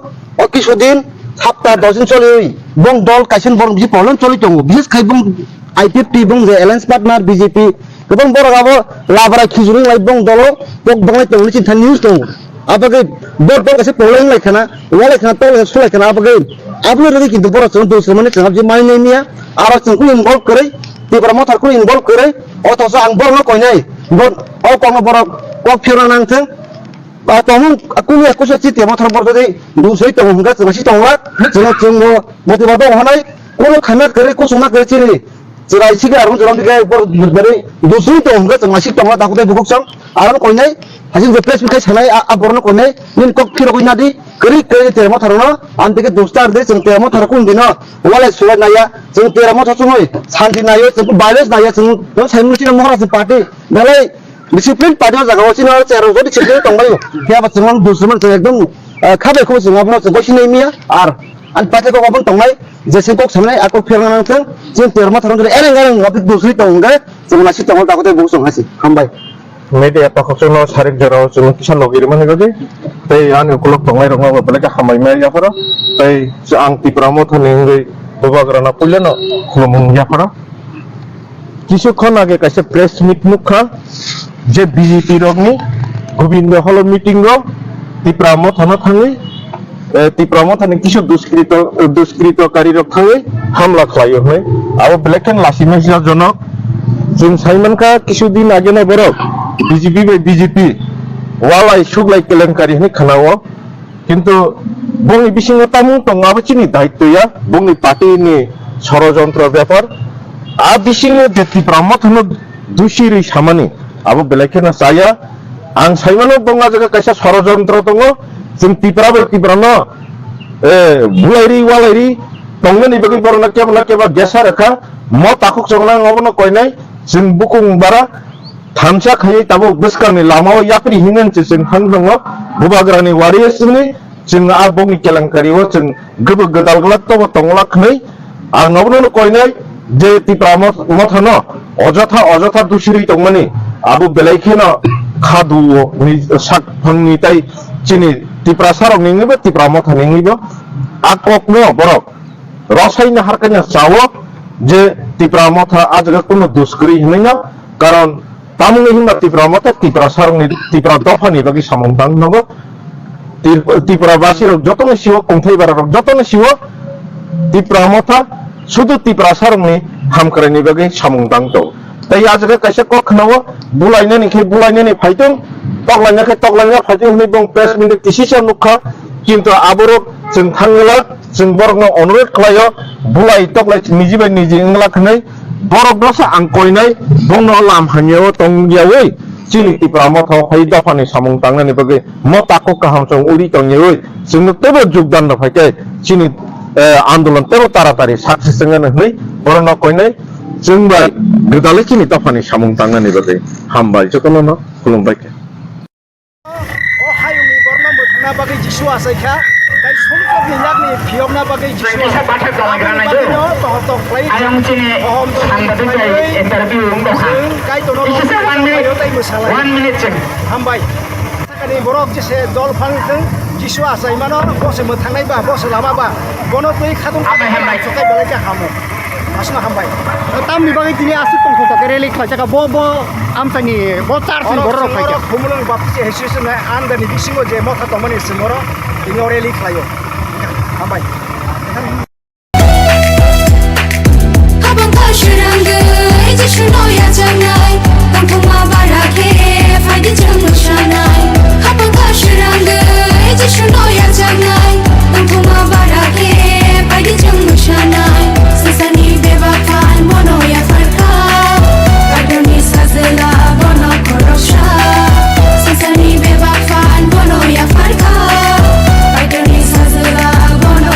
কিছুদিন सप्ताह 10 दिन चलियो बं दल काइसेन बरं बिसि प्रब्लेम चलि दङ बिसेस खाय बं आईपीएफटी बं जे एलायंस पार्टनार बीजेपी गोबां बरगाबो लाबरा खिजुरिं लाइ बं दलो बं बंलाय तंनि चिन्ता न्यूज दङ आबगे बं दल काइसे प्रब्लेम लाइखाना वालाइखाना तो सुलाइखाना आबगे आबलो रे किन्तु बर जों दोस माने जों जे माइनायनिया आरो जोंखौ इनभल्व करे तिब्रा मथारखौ इनभल्व करे अथस आं बरनो कयनाय बन अ कम बर क फिरना नांथों तमु कुनि एकसो चिते मथार बरदे दुसै तो हमगा जोंसि तंला जों मोटिबा दं हनाय कोनो खाना करे को सुना करे चिरि जिराय सिगा आरो जों बिगाय बर बरे दुसै तो हमगा जोंसि तंला दाखुदे बुकसं आरो कयनाय हाजिन रिप्लेसमेन्ट खाय सानाय आ बरनो कयनाय निन कक फिर कयनादि करि करि ते मथारनो आनतेके दोस्तार दे जों ते मथार कुन दिनो वालाय सुलाय नाया जों तेरा मथार सुमै शान्ति नायो जों बायलेस नाया जों साइमुलसिन महाराज पार्टी नालाय डिसिप्लिन पार्टी जागाव सिन आरो चेरो जदि चिते तंबायो हेबा जों दुसमन जों एकदम खाबायखौ जों आपनो जों सिनायमिया आर आन पार्टीखौ गाबन तंनाय जेसे कक सामनाय आको फेरना नांथों जों तेरा मथार एरें एरें वाबि दुसै तंगा जों नासि तंगा दाखुदे बुकसं हासि हामबाय media pakoksono sarik jaro chung kisan logir mani gadi tei ani kulok tongai rongma belaka hamai mai ya fara tei ang tipramo thani ngai bobagrana pulleno khulumung ya fara কিছুক্ষণ আগে কাছে প্রেস মিট মুখা যে BJP রগনি Govinda hall meeting র তিপ্রামো থানা থাঙ্গি তিপ্রামো Thani কিছু দুষ্কৃতকারী rock থাঙ্গি হামলা খালাইও হয় আবো ব্ল্যাকেন লাসিমেসিয়া জনক जों साइमनका কিছুদিন আগে না বরক বিজেপি ওয়ালাই সুগলাই কেলেঙ্কারি হনি খানাও কিন্তু বংনি বিসিংও তামু তংআবো চিনি দায়িত্বয়া বংনি পার্টিনি ষড়যন্ত্র ব্যাপার আ বিসিংও যেতি প্রামথন দুশিরি সামানি আবো বেলাইকেনা চায়া আং সাইমনো বংआ জায়গা কাইসা ষড়যন্ত্র দङ जों তিপ্রানো বুলাইরি ওয়ালাইরি তংনি বগি বরনা কেবা গেসা রেখা म ताकुक जंगलां अबनो कयनाय जों बुकुं बारा थामसा खायै ताबो बस्कारनि लामाव याप्रि हिनन जों थां दङ बुबाग्रानि वारियसनि जों आ बंनि केलेंकारियाव जों गोबो गदालगला तबो तंलाखनै आं नबनो कयनाय जे तिप्रा मथनो अजथा दुसिरि दंमानि आबो बेलाइखेनो खादु नि साक फंनि ताइ चिनि तिप्रा सारं निङिबो तिप्रा मथनिङिबो आककनो बरक रसायन हारकानि चावो যে তিপ্রা মথা আজকে কোনো দুষ্করি হই না কারণ তামুনি হিমা তিপ্রা মথা তিপ্রা সারংনি তিপ্রা দফানি বাকি সামন্তাং নব তিপ্রা বাসির যতনে শিও কংথাইবার যতনে শিও তিপ্রা মথা শুধু তিপ্রা সারংনি হামকরানি বাকি সামন্তাং তো তাই আজকে কাইসা কখনো বুলাইনানি ফাইতং তগলাইনা ফাইতং হই বং প্রেস মিটে কিসিসা নুখা কিন্তু আবরক जों थांगला जों बरगनो अनुरोध खालायो बुलाय तगलाय निजिबाय निजि इंलाखनै बरगनोसो आं कयनाय बंनो लाम हानियाव तंगियावै चिनि तिप्रा मथाव फाय दफानि सामुं तांनानि बगे म ताको काहाम जों उरि तंगियावै जोंनो तेबो योगदान दफायके चिनि आन्दोलन तेबो तारातारि साक्सेस जोंनो हनै बरनो कयनाय जोंबाय गोदालै चिनि दफानि सामुं तांनानि बगे हामबाय जतनो खुलुमबायके ओ हायनि बरनो मोथना बगे जिसु आसायखा kai somsok ni yakni phiomna bagai jisu bathak jalagrana jo ayam chini sanggatin jai interview ungdoha isise 1 minute check hambai takani borok jese dol phangthing jisu asai mano bose mothangnai ba bose lama ba bono tui khatung hambai chokai belai ka hamu asna hambai tamni bagai tini asu tongkho to kereli khajaka bo amtani bo charsin borok khaika khumulung bapse hesus na andani bisingo je motha tomani simoro Ignoreli klayo. Hambai. Habang kasyurangga, iji shunoya jangai, kampung mabarake, faydi jangu shanai. Habang kasyurangga, iji shunoya jangai, kampung mabarake, faydi jangu shanai. Sesani bebakan mono ya farka, kadoni sazela bono korosha. Sesani bebakan mono ya farka. Bono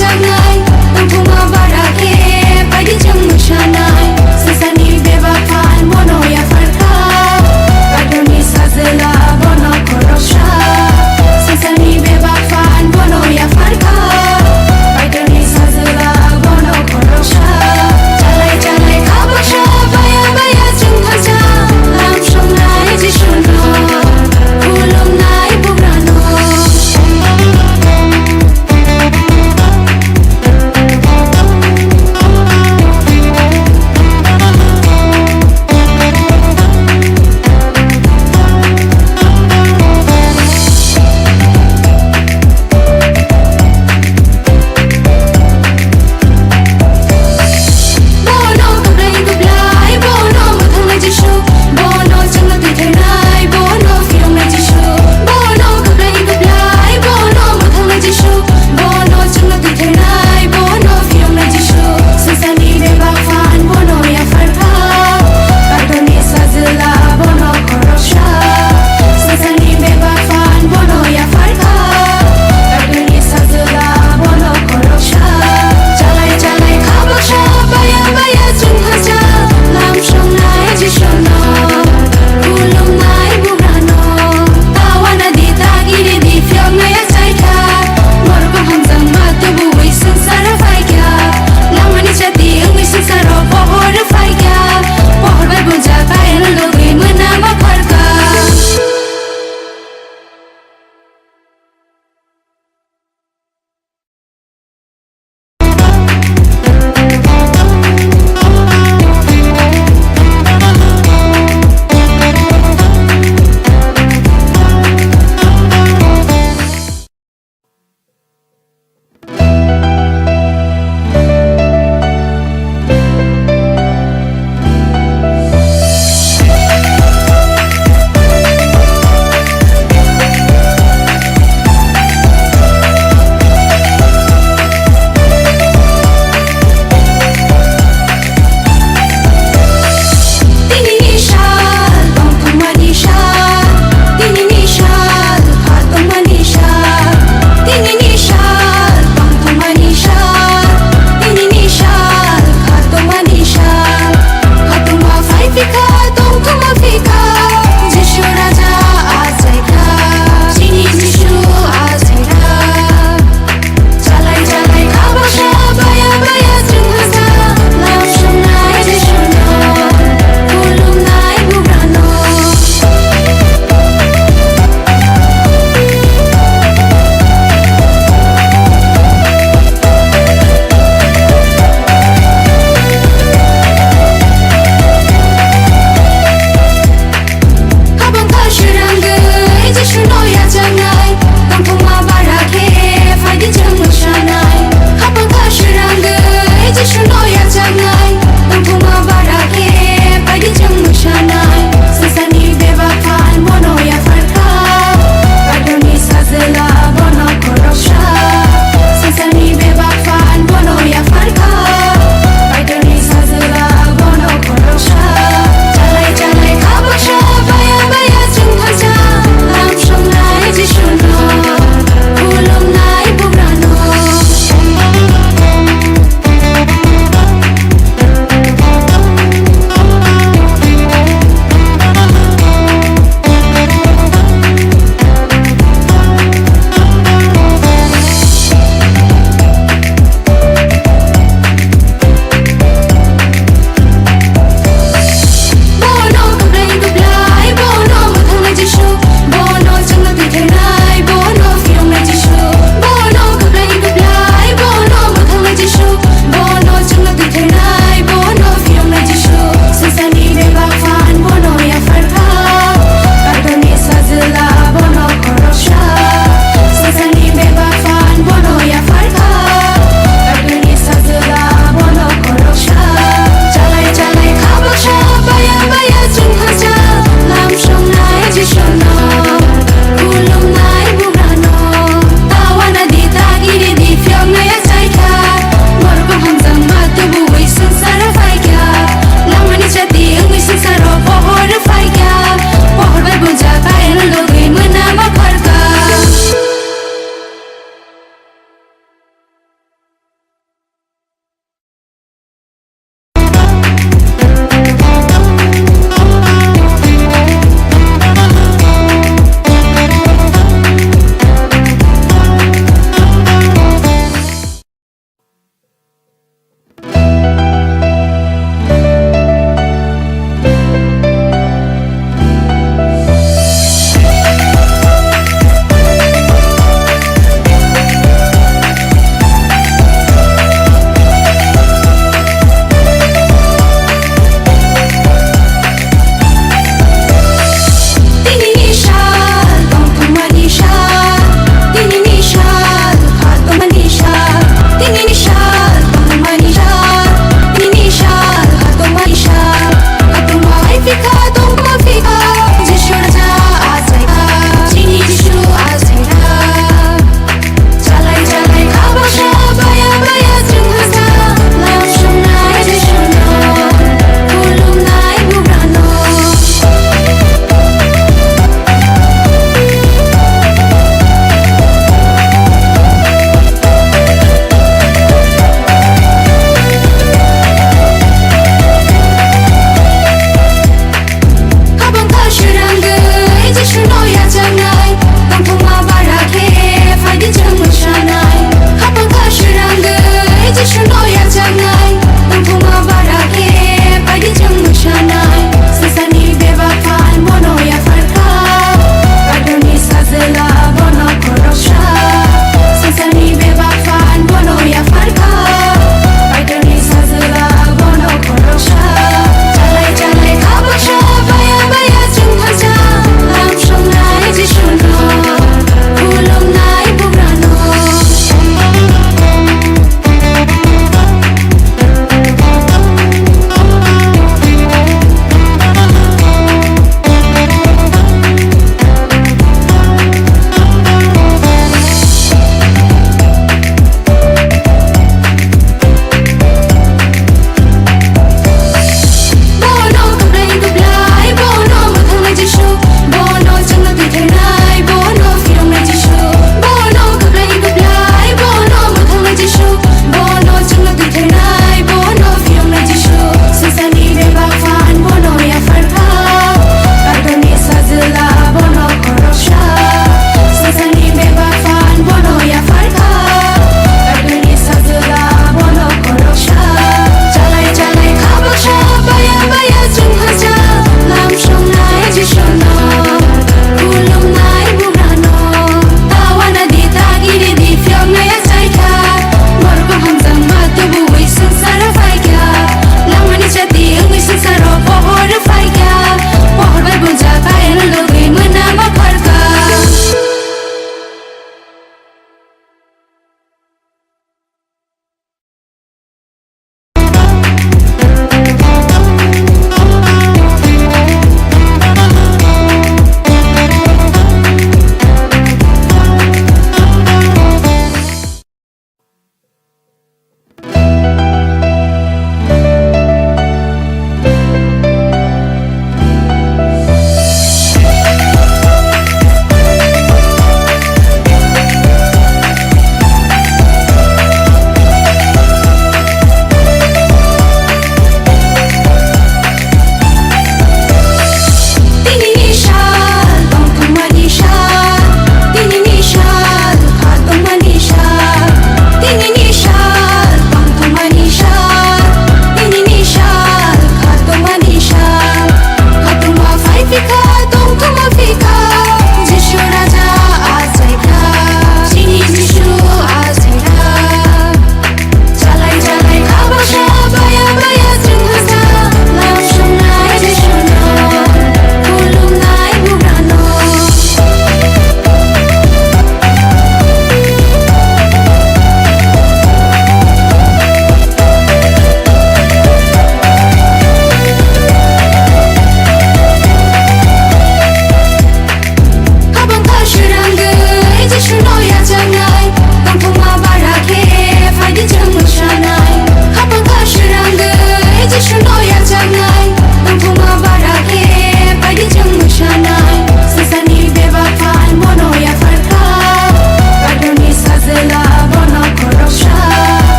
याचांनाय तंखुमा बाराखे बायदि जों मोसानाय सेसानि बेबाफान मन'या फारखा बायद'नि साजोला बन' खर'सा सेसानि बेबाफान मन'या फारखा बायद'नि साजोला बन' खर'सा जालाय जालाय खाबासा बाया बाया जों थाजा लाम संनाय जिसुनो खुलुमनाय बुब्रानो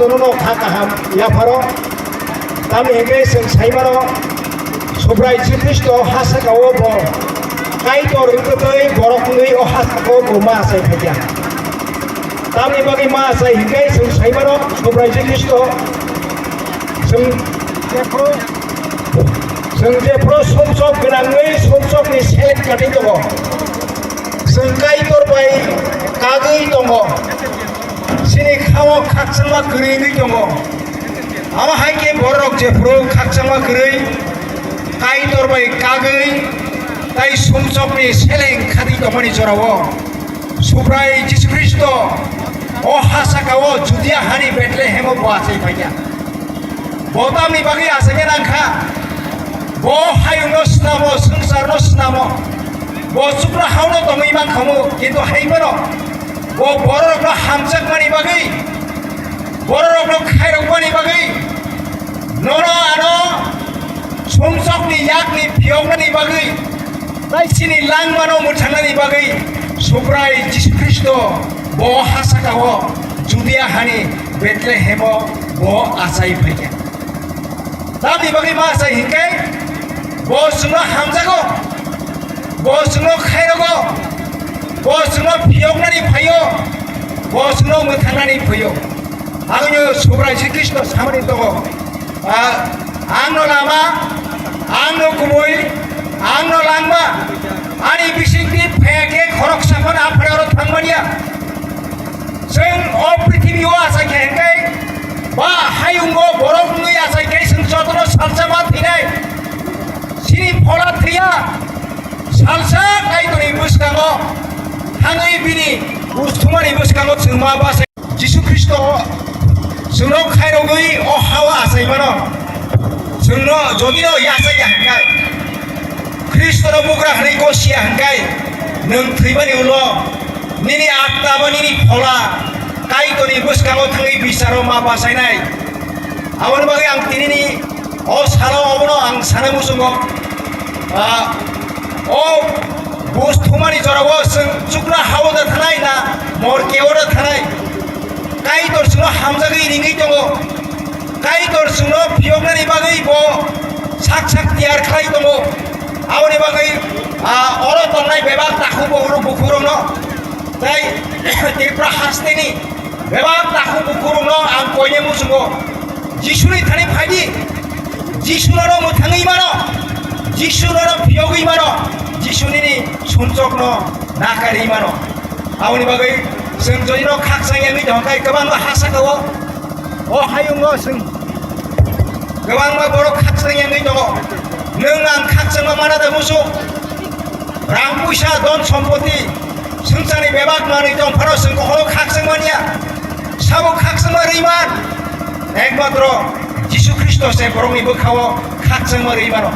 jono kha kaham ya pharo tami hege sing saimano sobrai jikristo hasakawo bo kai tor ukotoi boroknui o hasako goma sai khajia tami bagi ma sai hege sing saimano sobrai jikristo sing jepro somsok genangui somsok ni selek kati tongo sing kai tor bai kagui tongo sini kawo kakchangma gurui tongo ama haike borok jepro kakchangma gurui kai tor bai kagui tai somsok ni selek kati tongo ni jorawo subrai jisu kristo o hasakawo judia hani Bethlehem bo asai phaja botam ni bagi asanya nangkha bo hayungno snamo sangsarno snamo bo supra hauno tongi bang khamu kintu haibano bo borokno hamjak mani bagi borokno khairok mani bagi nono ano somsokni yakni phiyongni bagi tai sini langmano muthangani bagi suprai jisu kristo bo hasakawo judia hani Bethlehem bo asai phaja tadi bagi masa hingkai bosno hamjago bosno khairago bosno phiyongnani phayo bosno muthanani phayo agno sobrai jikristo samani togo angno lama angno kumoi angno langma ani bisingti pheke khorok sakon aphraro thangmania sing o prithibi o asai hengkai ba hayungo borok nui asai kai sing jotno salsama thinai sini phola thria salsa kai toni buskango hangai bini usthumani buskango chungma ba jisu kristo sungno khairogui o hawa asai mano sungno jodino yasai hangkai kristo no bugra hari ko sia hangkai nung thibani ulo nini atta ba nini phola kai toni buskango thangai bisaro ma basai nai awon bagi ang tinini o salo obono ang sanamusungo o busthumani jorawo sing chukra hawoda thanai na mor keoda thanai kai tor suno hamjagi ringi tongo kai tor suno phiyongnani bagai bo sak tiyar khlai tongo awoni bagai oro tongnai bebak takhu bohro bukhurongno tai tipra hasteni bebak takhu bukhurongno ang koine musungo jisuni thani phaji jisunoro muthangai mano jisunoro phiyogui mano jisunini sunsokno nakari mano awoni bagai sing joino khaksang yangi dongkai gobang hasakawo o hayungo sing gobang boro khaksang yangi dongo nung ang khaksang manada musu rang puisa don sompoti sungsani bebak mani dong pharo sing kono khaksang mania sabo khaksang riman ekmatro jisu kristo se borongni bokhawo khaksang rimano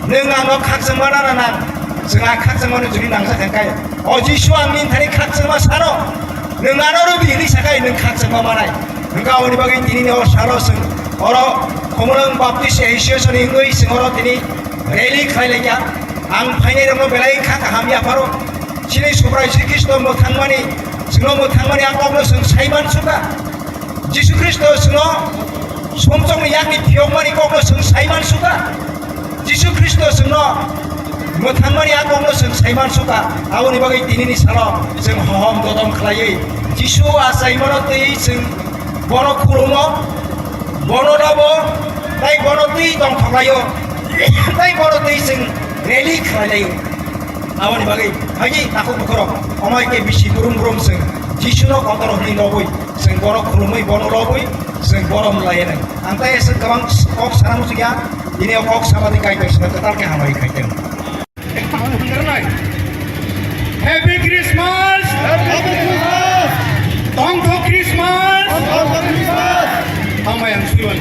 nung ang khaksang manana nang singa khaksang mani juri nangsa kangkai o jisu angnin thani khaksang ma sano nung anoro bini sakai nung khaksang ma manai nung awoni bagi tini no saro sing oro komolong baptis association ingoi sing oro tini rally khailenya ang phaine rong belai khaka hamya paro sini sobrai kristo mo thangmani singno mo thangmani akobno sing saiman suka jisu kristo singno somsokni yakni phiyongmani kokno sing saiman suka jisu kristo singno mo thangmani akobno sing saiman suka awoni bagi tinini salo sing hohom dodom khlaiei jisu asai mano tei sing bono khulumo bono dabo tai bono tei dong thlaio tai bono tei sing rally khlaio awoni bagi haji takhu bukhoro omai ke bisi burum sing jisu no kotor ni loboi sing bono khulumoi bono loboi sing borom lainai antai sing kabang kok sanamu siya ini kok sabati kai kai sing ketar ke hamai kai tem Happy Christmas! Happy Christmas! Tongtho Christmas! Tongtho Christmas! Hamayang siwan.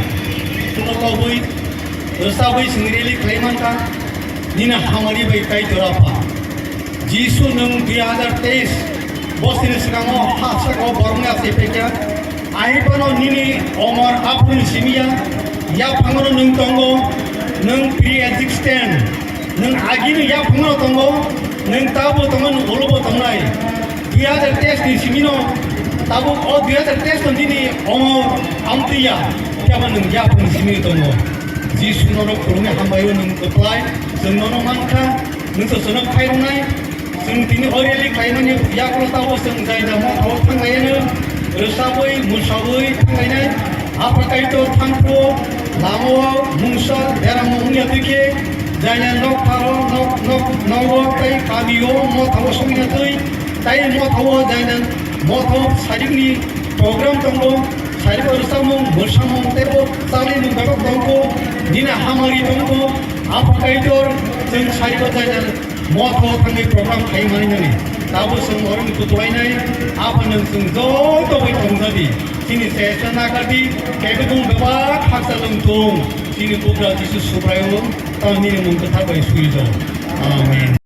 Tuno kawui, resabui singreli klaimanta, nina hamari bai kai dorapa. Jisu nung 2023 bosini sekango hasako borongnya sepeka. Aipano nini omar apun simia, ya pangoro nung tongo, nung pre-existent, nung agini ya pangoro tongo, nung tabo tongo nung olobo tongai. 2023 ni simino Tabuk dia tertes sendiri amtiya kaman nung ya pun sini tomo. Jisu nono kurungnya hambayo nung keplai, seng nono mangka, nung sesenok kairunai, seng tini oreli kainanya ya kalau tahu seng jai damo awak tangayana, resabui musabui tangayana, apa kaito tangpo, lamo musa, era mungnya tike, jaya nok paro nok kai kabiyo mo tahu sungnya tui, tai mo tahu jaya moto saringni program tonggo sari bersama bersama tebo saling mendapat tonggo dina hamari tonggo apa kaitor sing sari berjalan moto tangi program kai mani nani tabu sing orang itu tuai nai apa nang sing do bai tongga di sini saya nakati kayak tung bebak haksa lengtung sini putra Yesus subrayo tahun ini mungkin tabai suizo amin.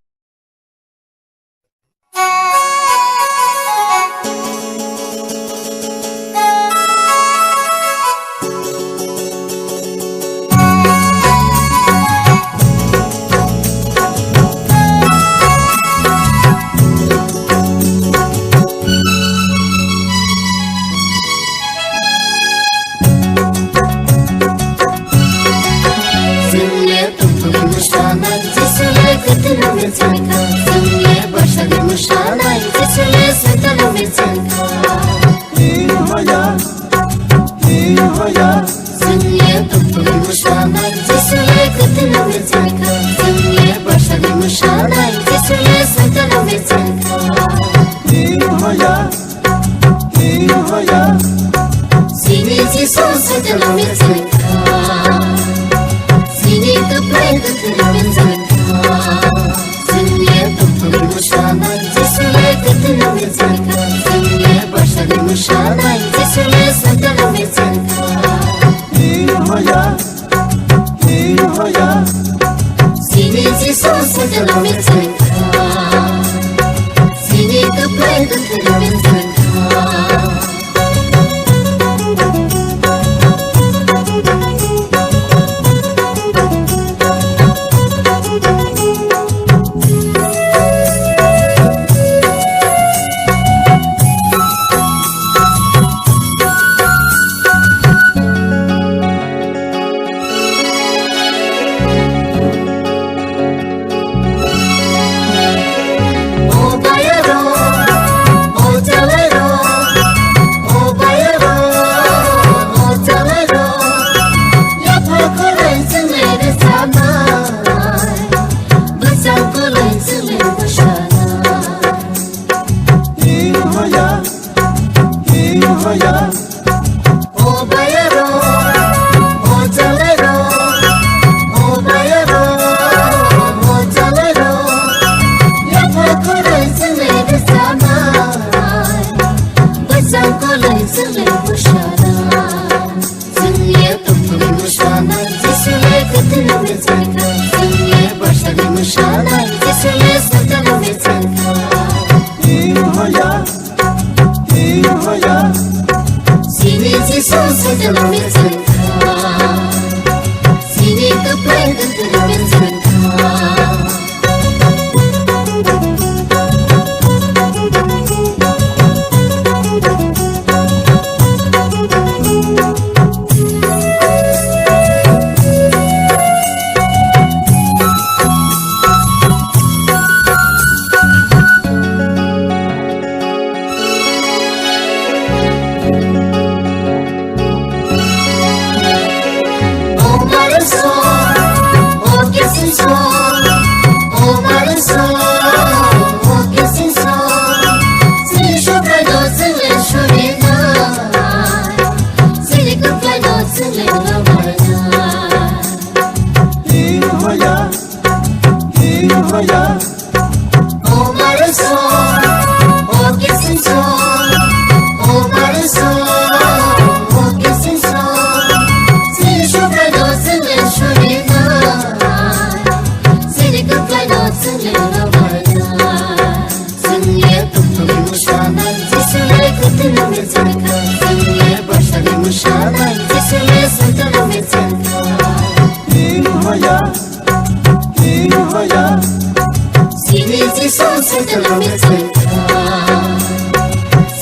Sini si son se te lo me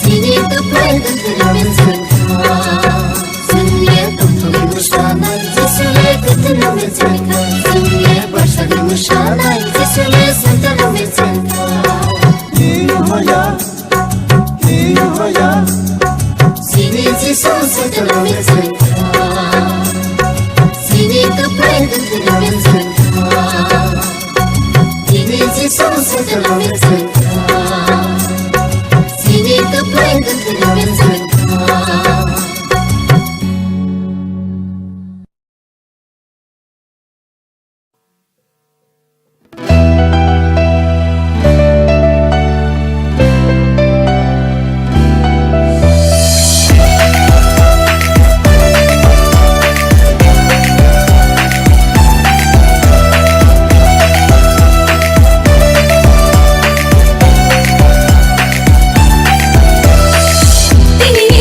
sini tu play मेचेंखा जोंनि बैसागु मोसानाय जिसुनि सेन्टाराव मेचेंखा सिनि जिसु सेन्टाराव मेचेंखा सिनि कपड़े गंदे मेचेंखा सिनि जिसु सेन्टाराव मेचेंखा सिनि कपड़े गंदे मेचेंखा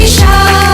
Shah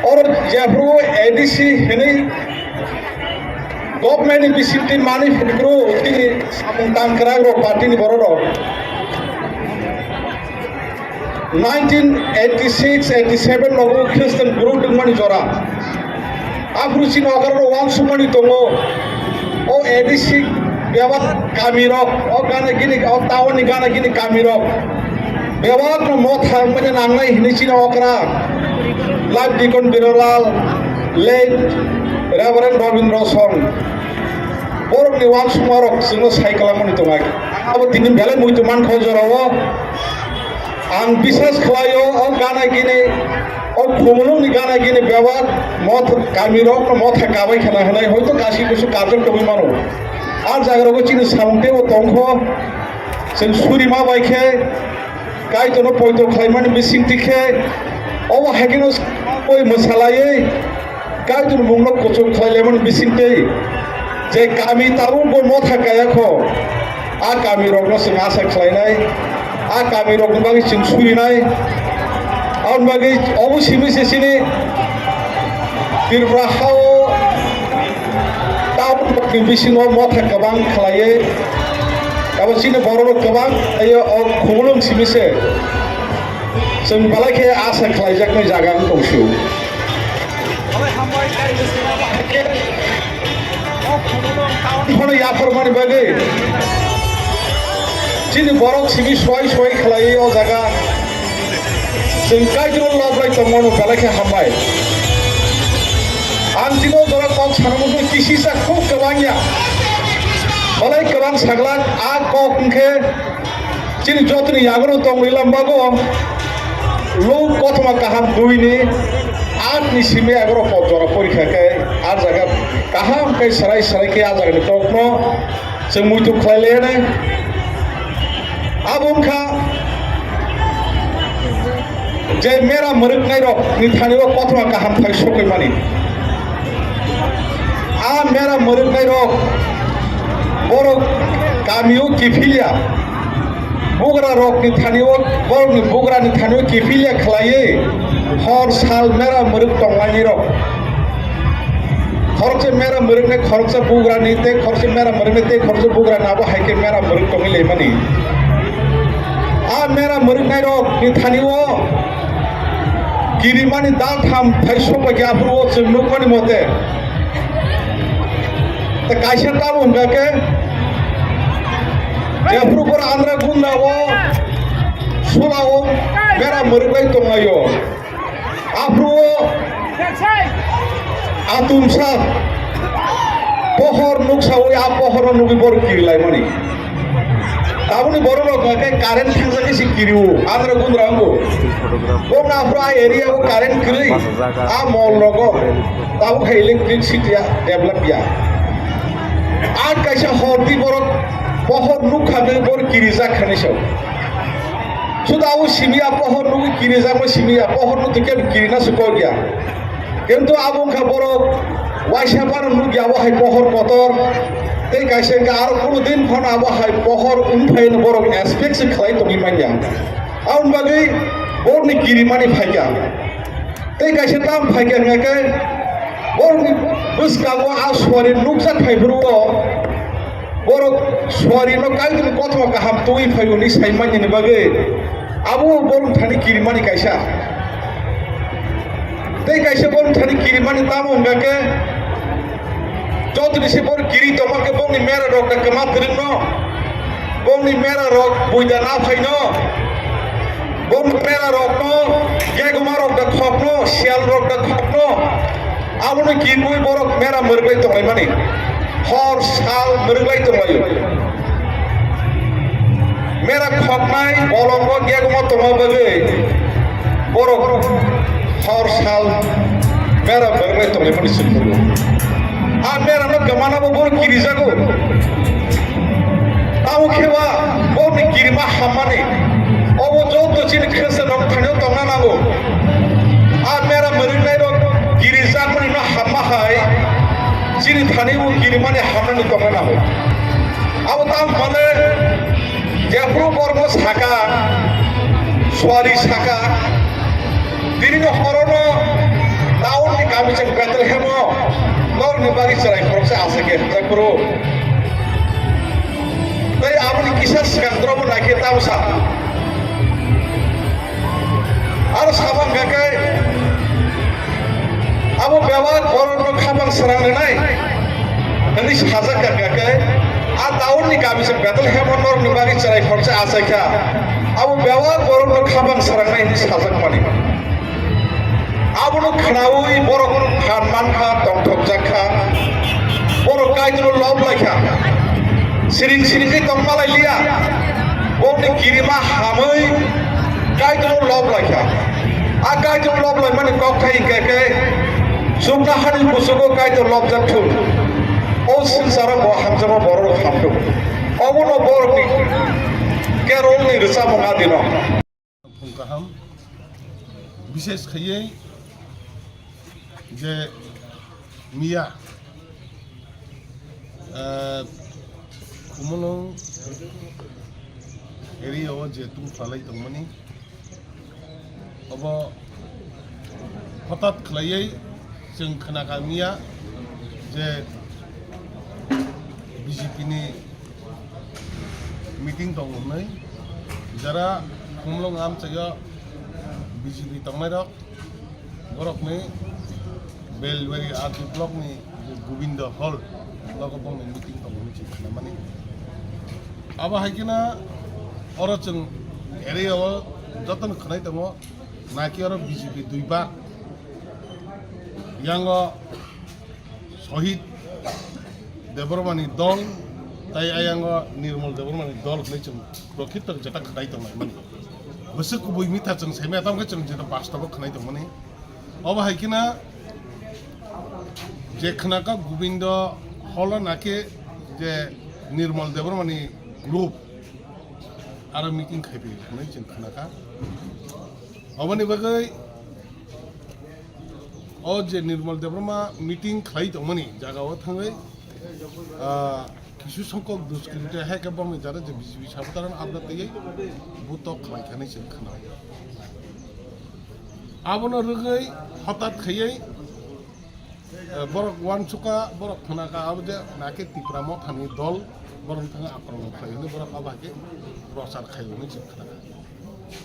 और जेफ्रु एडीसी हिनै गभर्नमेंट बिसिमति मानि फिनग्रु तिनि तांक्राग्रो पार्टीनि बररो 1986-87 नगु ख्रिस्टान गुरु दंमोन जरा आफ्रुसिन अगारो वान सुमनि दङ ओ एडीसी बेवा कामिरक ओ गाना गिनि ओ टाउननि गाना गिनि कामिरक बेवा न मथा मने नांनाय हिनिसिन अकरा life deacon Birlal late reverend Rabindra सं बरनि वान सुमारक जोंनो साइकलामनि दङ अब दिनै बेले मुइतो मान खजराव आं विश्वास खालायो ओ गाना गिनि ओ खुमलुंनि गाना गिनि बेवा मथ कामिरक न मथा काबाय खाना हनाय हयतो गासिबो काजों दबै मानो आर जागरको चिन साउंटे ओ तंखो जों सुरिमा बायखे गायतनो पयतो खालायमानि मिसिंतिखे अब हागिनो ओइ मोसालायै गायतनो मुंनो कोचो खालायमानि मिसिंते जे गामि तारु बो मथा गायाखो आ गामि रगनो जों आसा खालायनाय आ गामि रगनो बागै जों सुरिनाय आर बागै अबसि मिसेसिनि बिरब्राहाव टाउन बिसिङाव मथा गोबां खालायो गाबसिनो बर'नो गोबां आयो खुमलुं सिमिसे जों बालायखे आसा खालायजाखै जागान दंसो खौनो याफोरमानि बागै दिनै बर' सिमि सहाय खालायो अ जागा जों गायजों लबलाय दंमोन बालायखे हामबाय आं दिनाव जरा कम सानमोन किसिसा खुब गोबांया बालाय गोबां साग्ला आ कखनखे दिनै जतनि यागनो दं लिलामबागो लो कथमा काहाम दुइनि आठनि सिमे आगरो पजरा परीक्षाखे आ जागा काहाम के सराय के आ जागा टकनो जों मुइतो खालायलेने आबुंखा जे मेरा मरकनाय रक निथानिबो कथमा काहाम थाय सकैमानि आ मेरा मरकनाय रक बर' गामियाव किफिलिया बुग्रा रकनि थानियाव बर'नि बुग्रानि थानियाव किफिलिया खालायो हर साल मेरा मरक दंलायनि रक खरचे मेरा मरकने खरचे बुग्रानि ते खरचे मेरा मरकने ते खरचे बुग्रा नाबो हायके मेरा मरक दंलै मानि आ मेरा मरकनाय रकनि थानियाव गिरिमानि दाल थाम थाइसो बगियाफ्रो जों नखनि मते त कायसे ताबो उंगाके जेफ्रुपर आंद्रा गुन्दावो सुलावो मेरा मरगै दंलायो आफ्रो आतुमसा पहर नुकसावो आ पहर नुगि बर किरिलाय मानि ताबुनि बर लगाके कारेन्ट थांजाके सि किरियो आंद्रा गुन्द्रांगो बंग आफ्रो आ एरियाव कारेन्ट किरि आ मल लगो ताबु इलेक्ट्रिक सिटिया डेभलप या आठ कैसा हरदी बरक पहर नुखाने बर किरिजा खानेसो सुदाउ सिमिया पहर नुगि किरिजा म सिमिया पहर नु तके किरिना सुको गया किंतु आबुंखा बरक वाइसा बार नुगि आबो हाय पहर पतर ते कैसे आरो कोनो दिन फन आबो हाय पहर उनफाइन बरक एस्पेक्ट खालाय तंगि मानिया आउन बागै बरनि किरिमानि फायगा ते कैसे ताम फायगा नके बरनि बुसकागो आ सवारि नुकजा थाइब्रुओ बर सवारिनो कायदिन कथमा गाहाम तुइ फायनि साइमानि बागै आबो बर थानि किरिमानि कायसा ते कैसे बर थानि किरिमानि ताम उंगाके जतनि से बर किरि तमाके बंनि मेरा रक कमा तिरनो बंनि मेरा रक बुइदा ना फाइनो बंग मेरा रक नो गेगमा रक द खपनो सियाल रक द खपनो आबोनो किरमुइ बरक मेरा मरगै तंगाय मानि हर साल मरगै तंगायो मेरा खपनाय बलंग गेगमा तंगा बगै बरक हर साल मेरा मरगै तंगाय मानि सिखुरो आ मेरा न गमाना बो बर किरिजागो ताउ खेवा बरनि किरिमा हामानि अबो जत चिन खेसे नम थानो तंगा नांगो आ मेरा मरगै रक गिरिजाखनि न हामाहाय जिनि थानिबो गिरिमानि हामनानि दंगा नांगो आबो ताम माने जेफ्रु बरनो साका सवारि साका दिनिनो हरनो bari sarai koroksa asake takro tai aboni kisah skandro mo nake tamsa ar sabang gakai abo bewar boron khabang serang nai ini sajak gakai a taun ni kami se betul hemonor ni bari sarai koroksa asake abo bewar boron khabang serang nai ini sajak mani abunu khnaui borok khanman kha tongthok jakha borok kaidru lob lakha siring siring ke tongmalai lia bokni kirima hamai kaidru lob lakha a kaidru lob lai mane kok thai ke sumna hani pusugo kaidru lob jakthul o sinsara bo hamjama borok hamdu obuno borok ni kerol ni risa mongadino pungkaham বিশেষ খাইয়ে যে মিয়া কুমলং এরিয়াও যে তুমি ফালাই দংমানি अब হঠাৎ খাইয়ে जों खोनागामिया जे बिजेपिनि मिटिं दंमोन যারা কুমলং আমচাইয়া बिजेपि तंनाय रक बरक में बेलबारी आदि ब्लॉक में गोविंद हॉल लग बंग मीटिंग तंगनि चिखना माने अब हाइकिना और जों एरियाव जतन खनाय दङ नाकि और बिजेपि दुइबा यांग शहीद देबरमानी दल ताई आयांग निर्मल देबरमानी दल खनाय जों प्रकृत जता खनाय दङ माने बसक बुई मिथा जों सेमे तामगे जों जेता बास्तव खनाय दङ माने अब हाइकिना जे खनाका गोविंद हल नाके जे निर्मल देबरमानी ग्रुप आरो मिटिं खाइबे खनाय जों खनाका अबनि बगै ओ जे निर्मल देबरमा मिटिं खाइ दङमनि जागाव थाङै কিছু সংখ্যক দুষ্কৃতী হেকে বমি যারা যে বিজেপি সাবধান আপনার দিয়ে বুত খাইখানে जों खोनाय आबनो रगै हठाৎ खायै बरक वान सुका बरक खोनाका आबदे नाके तिप्राम थानि दल बरक थाङा आक्रमण खायनो बरक आबाके प्रचार खायनो जों खोनाका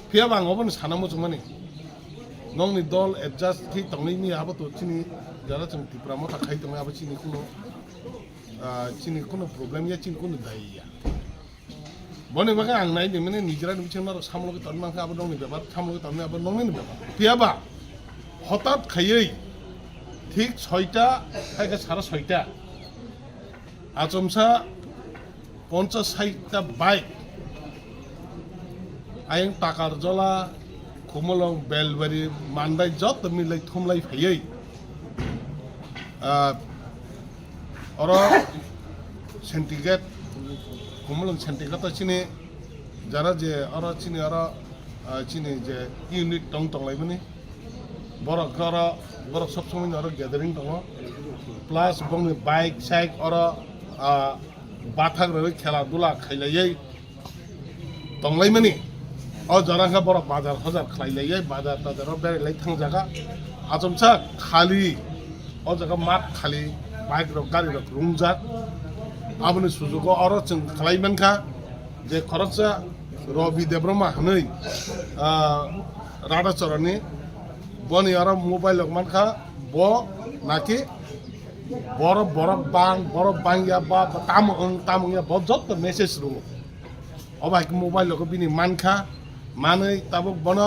फिया बाङावबो सानामो जों माने नंनि दल एडजास्ट खै तंनि आबतो चिनि जारा जों तिप्राम थाखाय दङ आबो चिनि कुनो चिनी कोनो प्रॉब्लम या चिनी कोनो दाई या बने बगा आं नाय माने निजरा निचेना सामलगे तनमाखा आबो दंनि बेबार सामलगे तननि आबो नंनि बेबार पियाबा हठाৎ खायै ठीक 6টা खायगा 6:30 आचमसा 50-60টা বাইক आयं टाकार जला खुमलং बेलबारी मानदाय जत मिलाय थुमलाय फैयै और सेंटिग्रेड कुमलंग सेंटिग्रेड चिनी जरा जे और चिनी और चिनी जे यूनिट टंग टंगलाय माने बरक सब समय और गैदरिंग दङ प्लस बंग बाइक साइक और बाथाग रे खेला दुला खैलायै टंगलाय माने और जराखा बरक बाजार हजार खैलायै बाजार ताजार बेरायलाय थां जागा आजमसा खाली और जगह मात खाली बाइक रक गाड़ी रक रुंजाक आबनि सुजुग और जों खालायमानखा जे खरचा रवि देब्रमा हनै राधाचरणी बनि और मोबाइल मानखा ब नाकि बरफ बांगिया बा तामया ब जत मेसेज रु अब हाइक मोबाइल को बिनि मानखा मानै ताबक बन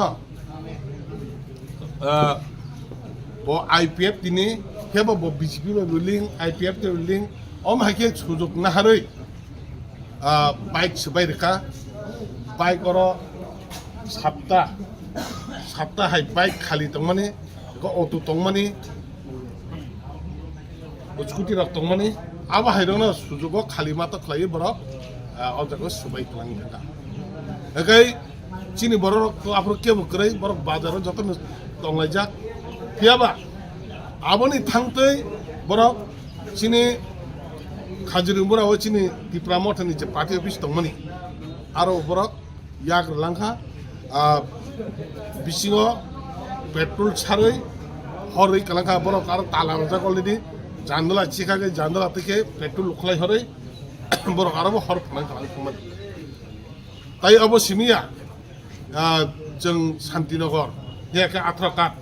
ब आईपीएफ दिनि हेबो ब बीजेपी लो लिंक आईपीएफ ते लिंक ओम हाके सुजुग नाहारै बाइक सबाय रेखा बाइक और सातटा हाय बाइक खाली तंगमाने को ऑटो तंगमाने स्कूटी रक तंगमाने आबा हायरना सुजुग खाली माता खलाय बर अजको सबाय खलांग थाका एकै चिनि बर तो आफर के बकरै बर बाजार जतन तंगलायजा फियाबा आबनि थांतै बरक चिनि खाजिरिमुराव चिनि तिप्रामथनि जे पार्टी अफिस दंमनि आरो बरक याग लांखा बिसिङाव पेट्रोल सारै हरै कालांखा बरक आरो ताला जागलनि জানদলা চিকাগে জানদলা থেকে পেট্রোল লুখলাই হরে বড় আরো হর ফানাय खालामदोंमोन তাই অবসিমিয়া जों शान्तिनगर हेके आथ्राकाट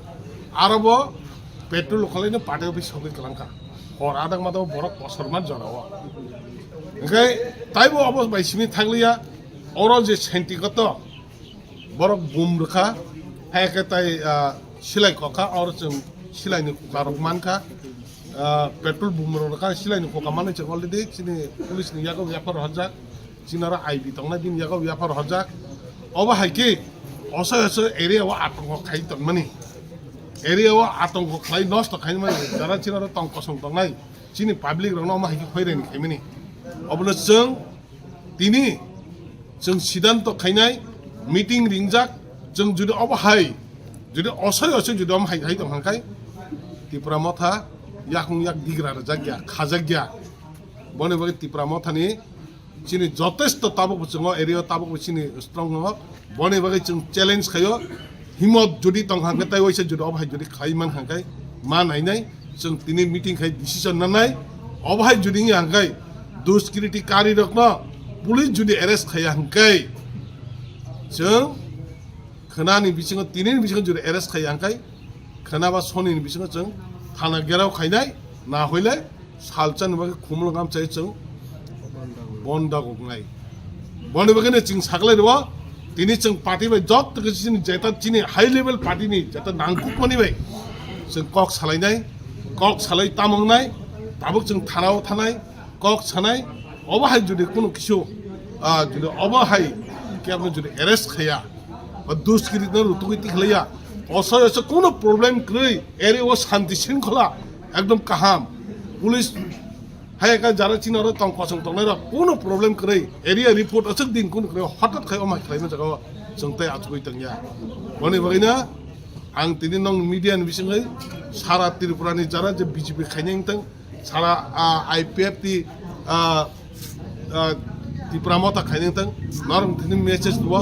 आरोबो पेट्रोल लुखलायनो पार्टी अफिस सबै खालामखा हर आदां मादाव बरक असरमान जनाव ओंखाय ताइबो अबस बायसिनि थागलिया अरो जे शान्तिगत बरक बुमरखा हेके ताइ सिलाय कखा और जों सिलायनो कारक मानखा पेट्रोल बुमरखा सिलायनो कखा माने जों अलरेडि सिनि पुलिसनि यागो व्यापार हजाक सिनारा आईबी तंना दिन यागो व्यापार हजाक अब हाइके असय असय एरियाव आतंक खाइ तंगमानि एरियाव आतंक खाइ नष्ट खाइ माने जारा चिनारा तंक सं तंनाय सिनि पाब्लिक रनो मा हाइके फैरेनि खाइमानि अबनो जों तिनि जों सिद्धान्त खाइनाय मिटिं रिंजाक जों जुदि अब हाइ जुदि असय असय जुदि हम हाइ हाइ तंखाय तिप्रा मथा याखुं याक दिग्रा जाग्या खाजाग्या बने बगे तिप्रा मथानि सिनि जथेष्ट ताबुक जों एरिया ताबुक सिनि स्ट्रंग नङ बने बगे जों चैलेंज खायो हिम्मत जुदि तंखांगे ताइ वइसे जुदि अब हाइ जुदि खाइमान हांखाय मा नायनाय जों तिनि मिटिं खाइ डिसिजन नानाय अब हाइ जुदि हांखाय दुष्कृति कारी रखन पुलिस जुदि अरेस्ट खाया हांखाय जों खोनानि बिसिङाव तिनिनि बिसिङाव जुदि अरेस्ट खाया हांखाय खोनाबा सनिनि बिसिङाव जों थाना गेराव खायनाय ना हइले सालचान बगे खुमलगाम चाइ जों बन्दा गनाय बने बगे जों सागलाय दो तिनि जों पार्टी बाय जत तकसिनि जेता चिनि हाई लेवल पार्टी नि जेता नांगुकमानि बाय जों कक सालाय तामंनाय ताबुक जों थानाव थानाय कक सानाय अबहाय जुदि कुनु किसु जुदि अबहाय केबो जुदि अरेस्ट खाया बा दुष्कृति रुतुगति खलैया असय असय कुनु प्रॉब्लेम कै एरिया शांति शृंखला एकदम काहाम पुलिस हाय का जारा चिनारो तंग कसं तंनाय र कुनु प्रॉब्लेम कै एरिया रिपोर्ट असक दिन कुनु कै हठात खाय अमा खायनो जगा जों तै आचुबै तंया बने बगैना आं तिनि नंग मीडिया नि बिसिङै सारा त्रिपुरानि जारा जे बीजेपी खायनाय तंग सारा आईपीएफ ति त्रिपुरा मता खायनाय तंग नरम तिनि मेसेज दो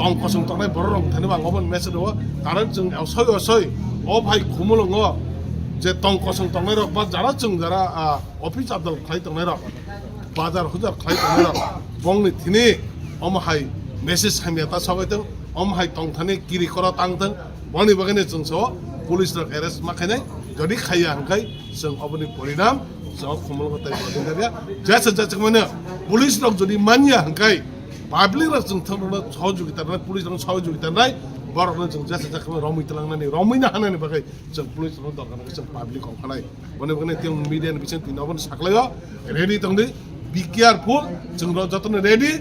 तंग कसं तंनाय बररं थाने बांगबन मेसेज दो कारण जों असय असय अ भाई खुमलंग जे तंग कसं तंनाय रक बा जारा जों जारा अफिस आदल खाय तंनाय रक बाजार हुजार खाय तंनाय रक बंगनि थिनि अमहाय मेसेज खायमेता सबायतों अमहाय तंग थाने गिरि करा तांथों बनि बगैनो जों स पुलिस रक अरेस्ट मा खायनाय जदि खाया हांखाय जों अबनि परिणाम जों खुमलगताय बदिनारिया जेसे जेसे माने पुलिस रक जदि मानिया हांखाय पाब्लिक रक जों थंनो सहयोगिता ना पुलिस रक सहयोगिता नाय बरनो जों जेसे जेसे रमित लांनानै रमिना हानायनि बागै जों पुलिस रक दरकार जों पाब्लिक खानाय बने बगैनो जों मीडिया नि बिसिं तिनाबन साखलायो रेडी तंदि बी केयारफुल जों जतन रेडी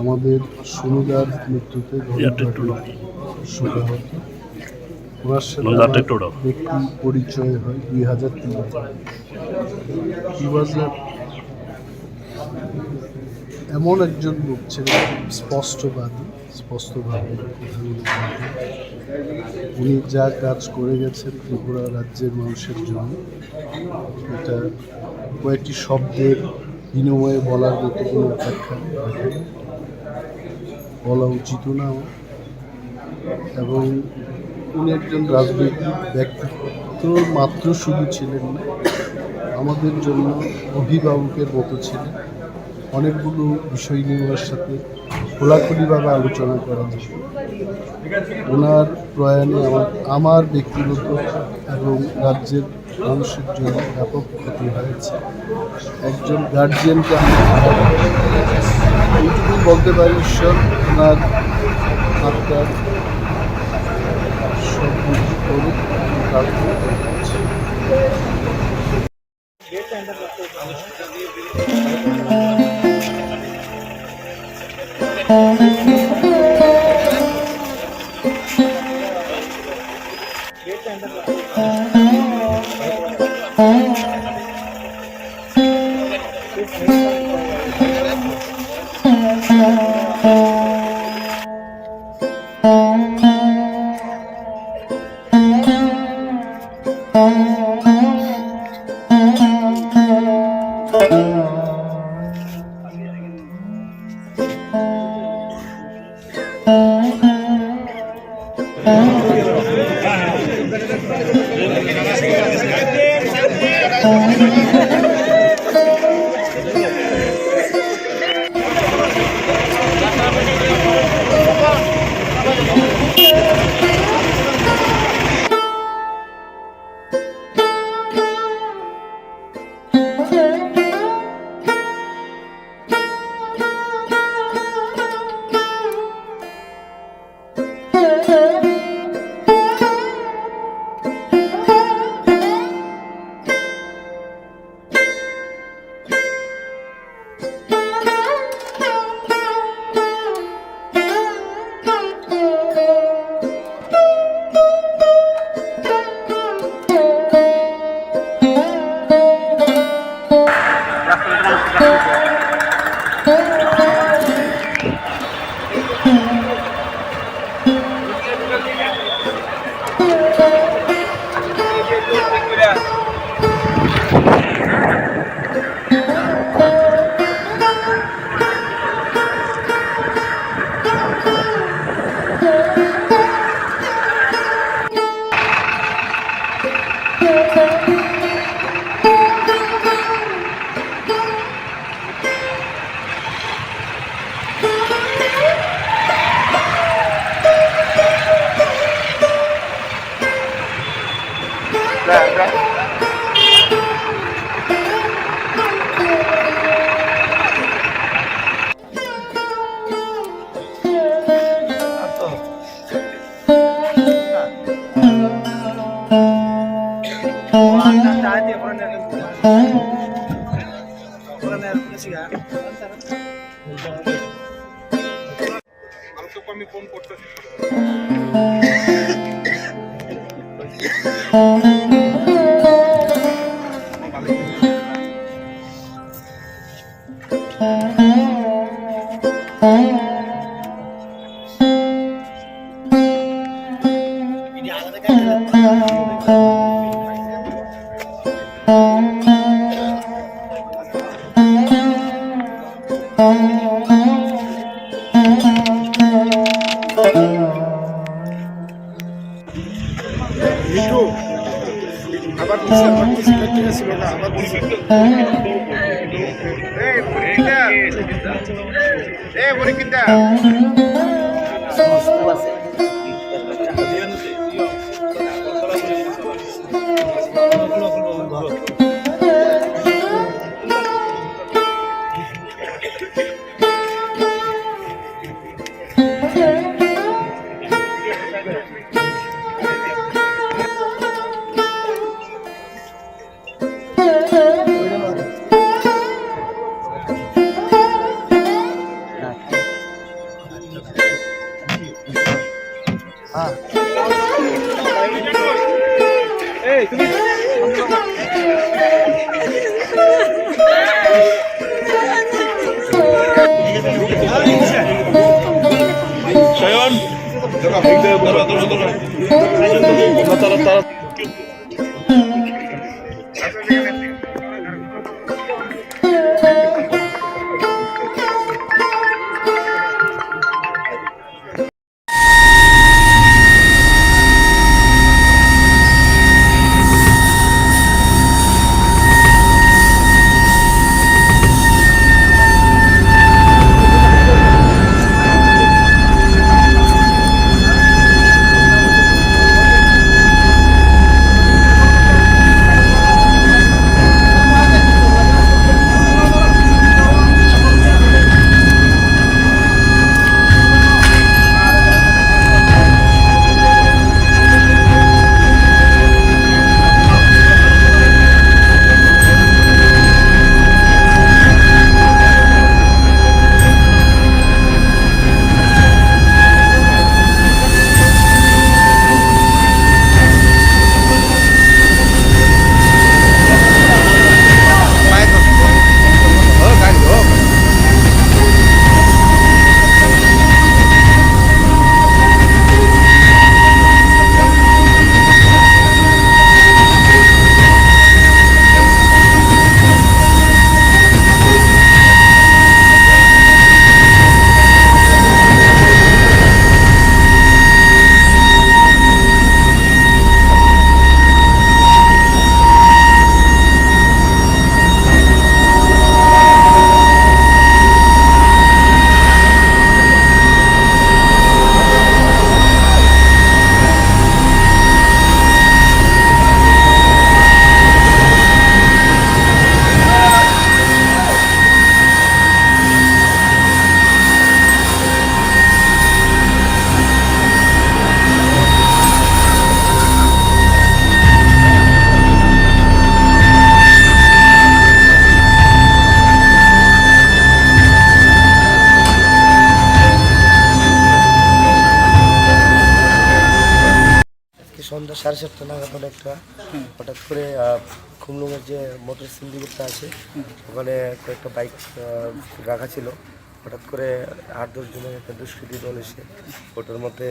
আমাদের সুমিদার মৃত্যুতে শোকাহত। ওনার সাথে ব্যক্তি পরিচয় হয় 2003। এমন একজন লোক ছিলেন স্পষ্টভাবে কথাগুলো বলতেন। উনি যা কাজ করে গেছেন ত্রিপুরা রাজ্যের মানুষের জন্য, এটা কয়েকটি শব্দের বিনিময়ে বলার মতো কোনো ব্যাখ্যা বলা উচিত না। এবং উনি একজন রাজনৈতিক ব্যক্তিত্ব মাত্র শুধু ছিলেন না, আমাদের জন্য অভিভাবকের মতো ছিলেন। অনেকগুলো বিষয় নিয়ে ওনার সাথে খোলাখুলিভাবে আলোচনা করা যায়। ওনার প্রয়াণে আমার ব্যক্তিগত এবং রাজ্যের মানুষের জন্য ব্যাপক ক্ষতি হয়েছে। একজন গার্জিয়ানকে এইটুকু বলতে পারি, ঈশ্বর ওনার আত্মার সব কিছু করুক, প্রার্থনা করছি। আমি ফোন করতেছি। Itu abat bisa kita semoga abat bisa. Beri kita. সন্ধ্যা 7:30 নাগাদ একটা হঠাৎ করে খুমলুঙের যে মোটর সিন্ডিকেটটা আছে ওখানে কয়েকটা বাইক রাখা ছিল। হঠাৎ করে 8-10 জনের একটা দুষ্কৃতী দল এসে ওটার মধ্যে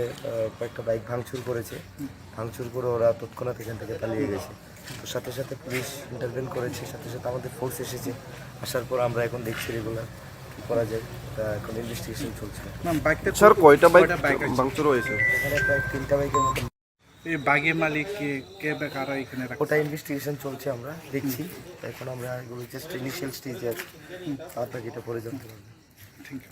কয়েকটা বাইক ভাঙচুর করেছে। ভাঙচুর করে ওরা তৎক্ষণাৎ এখান থেকে পালিয়ে গেছে। তো সাথে সাথে পুলিশ ইন্টারভেন করেছে, সাথে সাথে আমাদের ফোর্স এসেছে। আসার পর আমরা এখন দেখছি রেগুলার কী করা যায়, এখন ইনভেস্টিগেশন চলছে। স্যার কয়টা বাইক ভাঙচুর হয়েছে? এখানে প্রায় 3টা বাইকের মতো। এই বাগের মালিক কে বা কারা এখানে ওটা ইনভেস্টিগেশন চলছে, আমরা দেখছি। এখন আমরা এগুলো জাস্ট ইনিশিয়াল স্টেজে আছি, আর বাকিটা পরে জানতে পারবো। Thank you.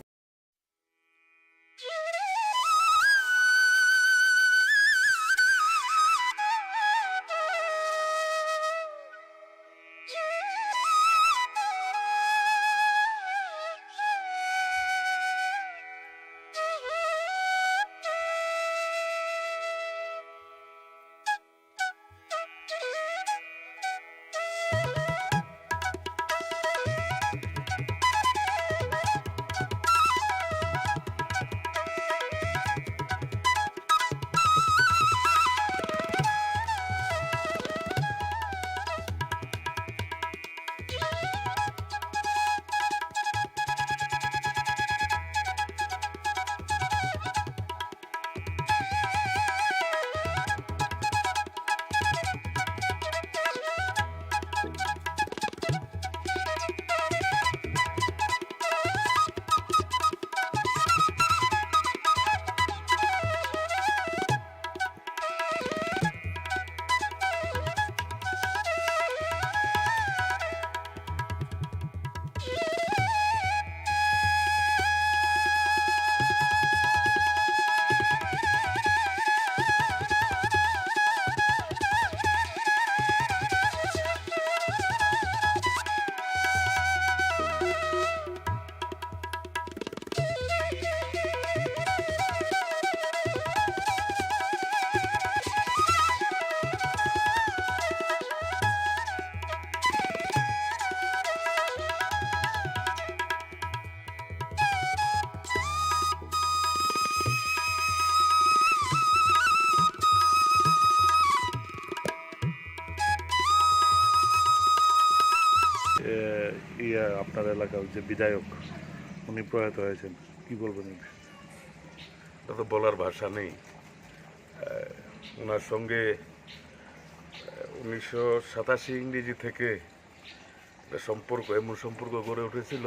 আপনার এলাকার যে বিধায়ক উনি প্রয়াত হয়েছেন, কি বলবেন? এটা তো বলার ভাষা নেই। ওনার সঙ্গে 1987 ইংরেজি থেকে একটা সম্পর্ক, এমন সম্পর্ক গড়ে উঠেছিল,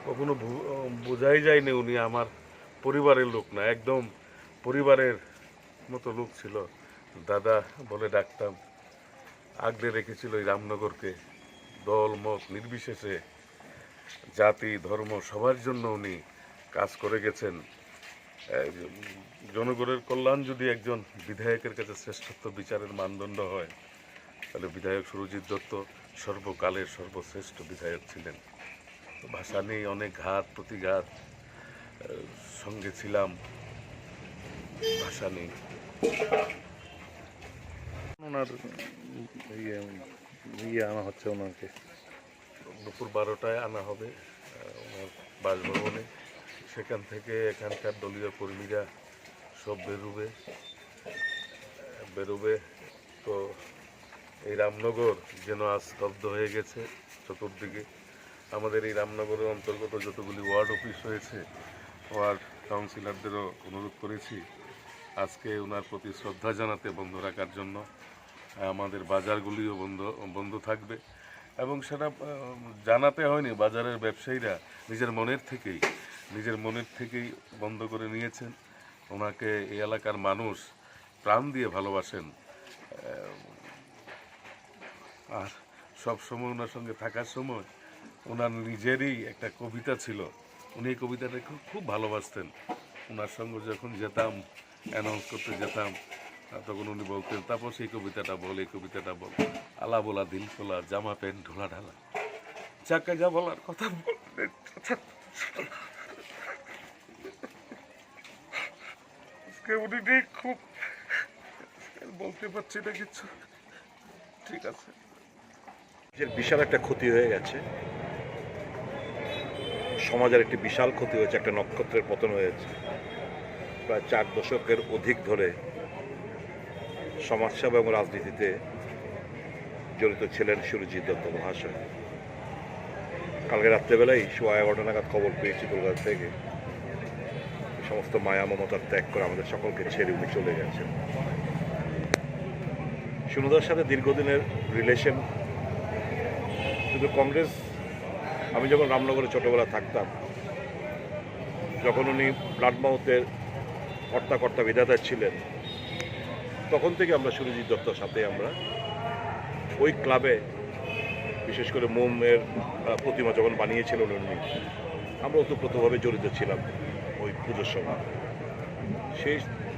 কখনো বোঝাই যায়নি উনি আমার পরিবারের লোক না, একদম পরিবারের মতো লোক ছিল। দাদা বলে ডাকতাম। আগলে রেখেছিল এই রামনগরকে, দল মত নির্বিশেষে, জাতি ধর্ম সবার জন্য উনি কাজ করে গেছেন। জনগণের কল্যাণ যদি একজন বিধায়কের কাছে শ্রেষ্ঠত্ব বিচারের মানদণ্ড হয়, তাহলে বিধায়ক সুরজিৎ দত্ত সর্বকালের সর্বশ্রেষ্ঠ বিধায়ক ছিলেন। ভাষা নেই, অনেক ঘাত প্রতিঘাত সঙ্গে ছিলাম, ভাষা নেই। ওনার আনা হচ্ছে, ওনাকে দুপুর 12টায় আনা হবে ওনার বাসভবনে। সেখান থেকে এখানকার দলীয় কর্মীরা সব বেরোবে। তো এই রামনগর যেন আজ স্তব্ধ হয়ে গেছে চতুর্দিকে। আমাদের এই রামনগরের অন্তর্গত যতগুলি ওয়ার্ড অফিস রয়েছে, ওয়ার্ড কাউন্সিলরদেরও অনুরোধ করেছি আজকে ওনার প্রতি শ্রদ্ধা জানাতে বন্ধ রাখার জন্য। আমাদের বাজারগুলিও বন্ধ থাকবে, এবং সেটা জানাতে হয়নি। বাজারের ব্যবসায়ীরা নিজের মনের থেকেই বন্ধ করে নিয়েছেন। ওনাকে এই এলাকার মানুষ প্রাণ দিয়ে ভালোবাসেন, আর সব সময় ওনার সঙ্গে থাকার সময় ওনার নিজেরই একটা কবিতা ছিল, উনি এই কবিতাটা খুব ভালোবাসতেন। ওনার সঙ্গে যখন যেতাম, অ্যানাউন্স করতে যেতাম, তখন উনি বলতেন, তারপর সেই কবিতাটা বল, এই কবিতাটা বল, আলা বলা দিল খোলা, জামা প্যান্ট ঢোলা ঢালা, যাকে যা বলার কথা বলতেন। উনি খুব বলতে পারছি না কিছু, ঠিক আছে। বিশাল একটা ক্ষতি হয়ে গেছে, সমাজের একটি বিশাল ক্ষতি হয়েছে, একটা নক্ষত্রের পতন হয়েছে। প্রায় 4 দশকের অধিক ধরে সমাজসেবা এবং রাজনীতিতে জড়িত ছিলেন সুরজিৎ দত্ত মহাশয়। কালকে রাত্রেবেলায় 11:15 নাগাদ খবর পেয়েছি কলকাতা থেকে, সমস্ত মায়া মমতার ত্যাগ করে আমাদের সকলকে ছেড়ে উনি চলে গেছেন। সুনুদার সাথে দীর্ঘদিনের রিলেশন, কিন্তু কংগ্রেস, আমি যখন রামনগরে ছোটোবেলা থাকতাম, যখন উনি ব্লাড মাউথের কর্তা বিধাতা ছিলেন, তখন থেকে আমরা সুরজিৎ দত্তর সাথে আমরা ওই ক্লাবে, বিশেষ করে মোমের প্রতিমা যখন বানিয়েছিলেন উনি, আমরা ওতপ্রোতভাবে জড়িত ছিলাম ওই পুজোর সময়। সেই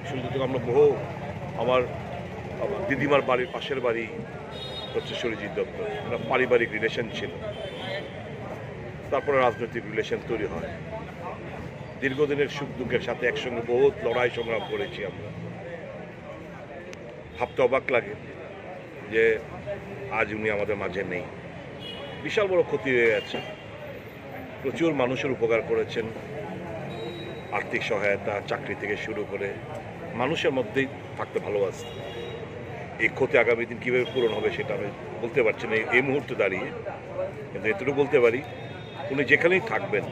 সুরজিৎ আমরা বহু, আমার দিদিমার বাড়ির পাশের বাড়ি হচ্ছে সুরজিৎ দত্ত, একটা পারিবারিক রিলেশন ছিল। তারপরে রাজনৈতিক রিলেশন তৈরি হয়। দীর্ঘদিনের সুখ দুঃখের সাথে একসঙ্গে বহুত লড়াই সংগ্রাম করেছি আমরা। ভাবতে অবাক লাগে যে আজ উনি আমাদের মাঝে নেই। বিশাল বড় ক্ষতি হয়ে গেছে। প্রচুর মানুষের উপকার করেছেন, আর্থিক সহায়তা, চাকরি থেকে শুরু করে মানুষের মধ্যেই থাকতে ভালোবাসতেন। এই ক্ষতি আগামী দিন কীভাবে পূরণ হবে সেটা আমি বলতে পারছি না এই মুহূর্তে দাঁড়িয়ে, কিন্তু এতটুকু বলতে পারি, উনি যেখানেই থাকবেন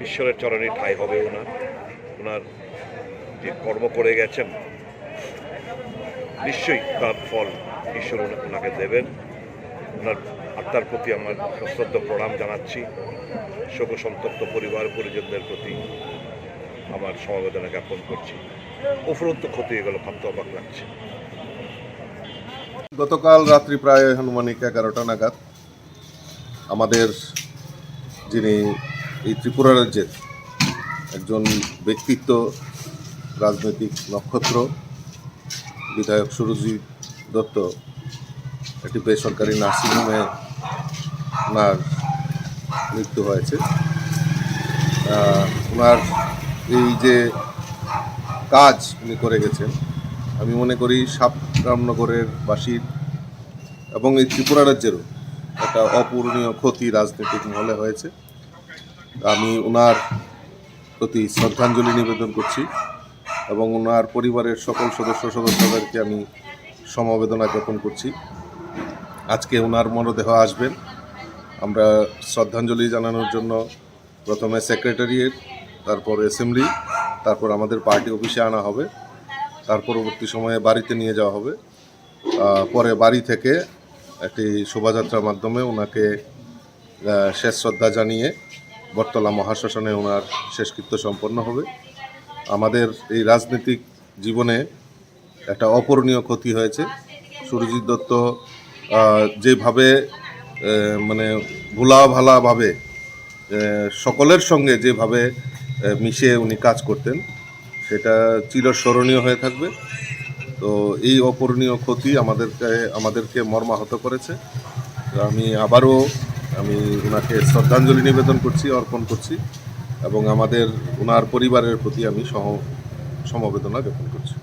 ঈশ্বরের চরণে ঠাঁই হবে ওনার যে কর্ম করে গেছেন, নিশ্চয়ই তার ফল ঈশ্বর ওনাকে দেবেন। ওনার আত্মার প্রতি আমার সশ্রদ্ধ প্রণাম জানাচ্ছি। শোক সন্তপ্ত পরিবার পরিজনদের প্রতি আমার সমবেদনা জ্ঞাপন করছি। উপরন্ত ক্ষতি হয়ে গেল, ভাবতে অবাক লাগছে। গতকাল রাত্রি প্রায় আনুমানিক 11টা নাগাদ আমাদের যিনি এই ত্রিপুরা রাজ্যের একজন ব্যক্তিত্ব, রাজনৈতিক নক্ষত্র, বিধায়ক সুরজিৎ দত্ত একটি বেসরকারি নার্সিংহোমে ওনার মৃত্যু হয়েছে। ওনার এই যে কাজ উনি করে গেছেন, আমি মনে করি রামনগরের বাসীর এবং এই ত্রিপুরা রাজ্যেরও একটা অপূরণীয় ক্ষতি রাজনৈতিক মহলে হয়েছে। আমি ওনার প্রতি শ্রদ্ধাঞ্জলি নিবেদন করছি এবং ওনার পরিবারের সকল সদস্যদেরকে আমি সমবেদনা জ্ঞাপন করছি। আজকে ওনার মরদেহ আসবেন। আমরা শ্রদ্ধাঞ্জলি জানানোর জন্য প্রথমে সেক্রেটারিয়েট, তারপর অ্যাসেম্বলি, তারপর আমাদের পার্টি অফিসে আনা হবে। তার পরবর্তী সময়ে বাড়িতে নিয়ে যাওয়া হবে। পরে বাড়ি থেকে একটি শোভাযাত্রার মাধ্যমে ওনাকে শেষ শ্রদ্ধা জানিয়ে বটতলা মহাশ্মশানে ওনার শেষকৃত্য সম্পন্ন হবে। আমাদের এই রাজনৈতিক জীবনে একটা অপূরণীয় ক্ষতি হয়েছে। সুরজিৎ দত্ত যেভাবে মানে ভোলাভালাভাবে সকলের সঙ্গে যেভাবে মিশে উনি কাজ করতেন, সেটা চিরস্মরণীয় হয়ে থাকবে। তো এই অপূরণীয় ক্ষতি আমাদেরকে মর্মাহত করেছে। তো আমি আবারও ওনাকে শ্রদ্ধাঞ্জলি নিবেদন করছি, অর্পণ করছি, এবং ওনার পরিবারের প্রতি আমি সমবেদনা জ্ঞাপন করছি।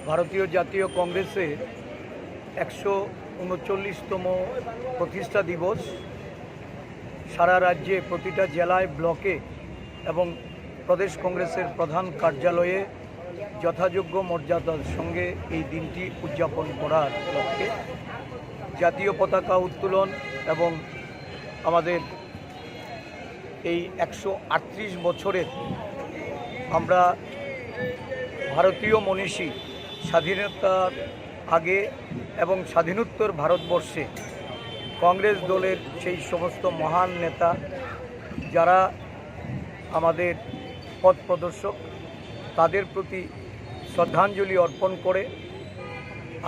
ভারতীয় জাতীয় কংগ্রেসের 139তম প্রতিষ্ঠা দিবস সারা রাজ্যে প্রতিটা জেলায়, ব্লকে এবং প্রদেশ কংগ্রেসের প্রধান কার্যালয়ে যথাযোগ্য মর্যাদার সঙ্গে এই দিনটি উদযাপন করার লক্ষ্যে জাতীয় পতাকা উত্তোলন এবং আমাদের এই 138 বছরের আমরা ভারতীয় মনীষী স্বাধীনতার আগে এবং স্বাধীনোত্তর ভারতবর্ষে কংগ্রেস দলের সেই সমস্ত মহান নেতা যারা আমাদের পথ প্রদর্শক, তাদের প্রতি শ্রদ্ধাঞ্জলি অর্পণ করে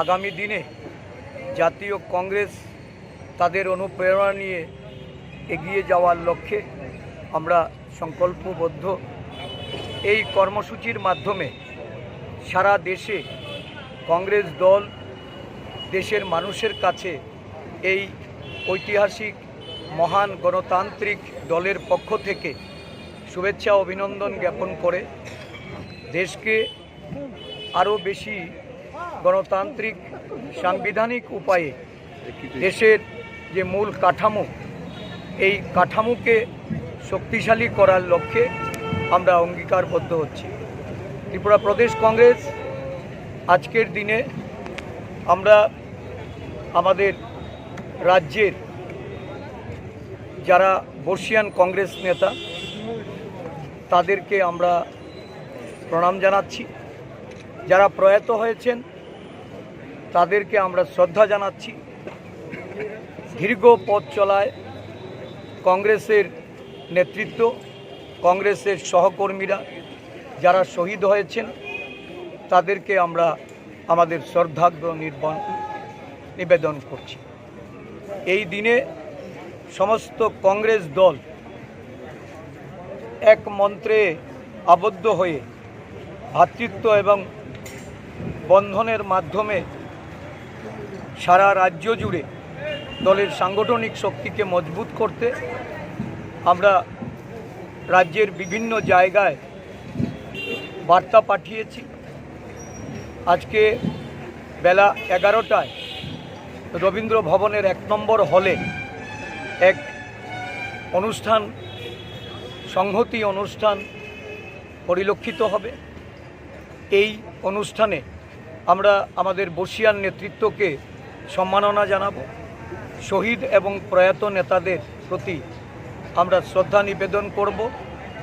আগামী দিনে জাতীয় কংগ্রেস তাদের অনুপ্রেরণা নিয়ে এগিয়ে যাওয়ার লক্ষ্যে আমরা সংকল্পবদ্ধ। এই কর্মসূচির মাধ্যমে সারা দেশে কংগ্রেস দল দেশের মানুষের কাছে এই ঐতিহাসিক মহান গণতান্ত্রিক দলের পক্ষ থেকে শুভেচ্ছা অভিনন্দন জ্ঞাপন করে দেশকে আরও বেশি গণতান্ত্রিক সাংবিধানিক উপায়ে দেশের যে মূল কাঠামো, এই কাঠামোকে শক্তিশালী করার লক্ষ্যে আমরা অঙ্গীকারবদ্ধ হচ্ছি। ত্রিপুরা প্রদেশ কংগ্রেস আজকের দিনে আমরা আমাদের রাজ্যের যারা বর্ষিয়ান কংগ্রেস নেতা তাদেরকে আমরা প্রণাম জানাচ্ছি, যারা প্রয়াত হয়েছেন তাদেরকে আমরা শ্রদ্ধা জানাচ্ছি। দীর্ঘ পথ চলায় কংগ্রেসের নেতৃত্ব, কংগ্রেসের সহকর্মীরা যারা শহীদ হয়েছেন তাদেরকে আমরা আমাদের শ্রদ্ধার্ঘ্য নিবেদন করছি। এই দিনে সমস্ত কংগ্রেস দল এক মন্ত্রে আবদ্ধ হয়ে ভ্রাতৃত্ব এবং বন্ধনের মাধ্যমে সারা রাজ্য জুড়ে দলের সাংগঠনিক শক্তিকে মজবুত করতে আমরা রাজ্যের বিভিন্ন জায়গায় বার্তা পাঠিয়েছি। আজকে বেলা 11টায় রবীন্দ্র ভবনের 1 নম্বর হলে এক অনুষ্ঠান, সংহতি অনুষ্ঠান পরিলক্ষিত হবে। এই অনুষ্ঠানে আমরা আমাদের বর্ষিয়ান নেতৃত্বকে সম্মাননা জানাব। শহীদ এবং প্রয়াত নেতাদের প্রতি আমরা শ্রদ্ধা নিবেদন করব।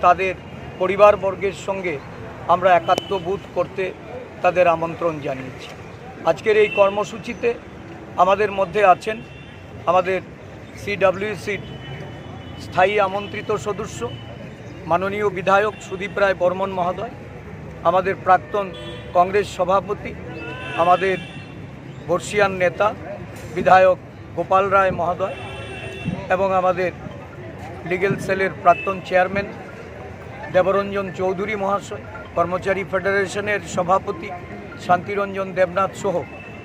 তাদের পরিবারবর্গের সঙ্গে আমরা একাত্মবোধ করতে তাদের আমন্ত্রণ জানিয়েছি। আজকের এই কর্মসূচিতে আমাদের মধ্যে আছেন আমাদের CWCর স্থায়ী আমন্ত্রিত সদস্য মাননীয় বিধায়ক সুদীপ রায় বর্মন মহোদয়, আমাদের প্রাক্তন কংগ্রেস সভাপতি, আমাদের বর্ষিয়ান নেতা বিধায়ক গোপাল রায় মহোদয় এবং আমাদের লিগ্যাল সেলের প্রাক্তন চেয়ারম্যান দেবরঞ্জন চৌধুরী মহাশয়, কর্মচারী ফেডারেশনের সভাপতি শান্তিরঞ্জন দেবনাথ সহ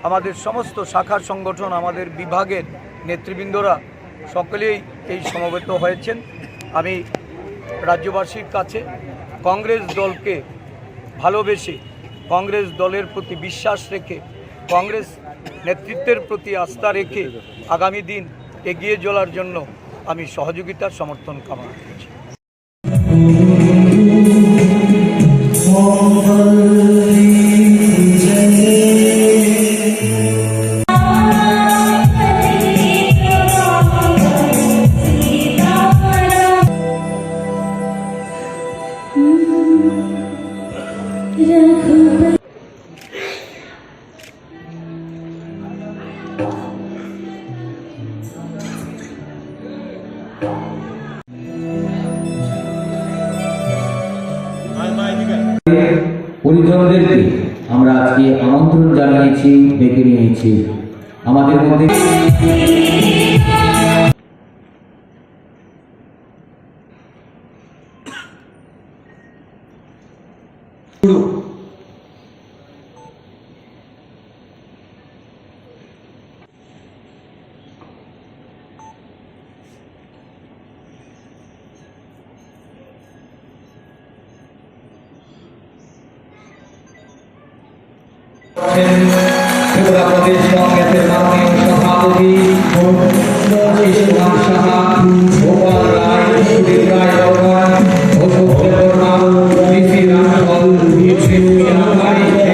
আমাদের সমস্ত শাখা সংগঠন, আমাদের বিভাগের নেতৃবৃন্দরা সকলেই এই সমবেত হয়েছেন। আমি রাজ্যবাসীর কাছে কংগ্রেস দলকে ভালোবেসে, কংগ্রেস দলের প্রতি বিশ্বাস রেখে, কংগ্রেস নেতৃত্বের প্রতি আস্থা রেখে আগামী দিন এগিয়ে চলার জন্য আমি সহযোগিতার সমর্থন কামনা করছি। পরিজনদেরকে আমরা আজকে আমন্ত্রণ জানিয়েছি, ডেকে নিয়েছি আমাদের মধ্যে। ত্রিপুরা প্রদেশ কংগ্রেসের মাননীয় সভাপতি শিশুনাথ সাহা, গোপাল রায়, সুদীপ রায় বর্মন, অশোক দেববর্মা, ডিসি রামফল, ডিসি মিয়া বাড়িতে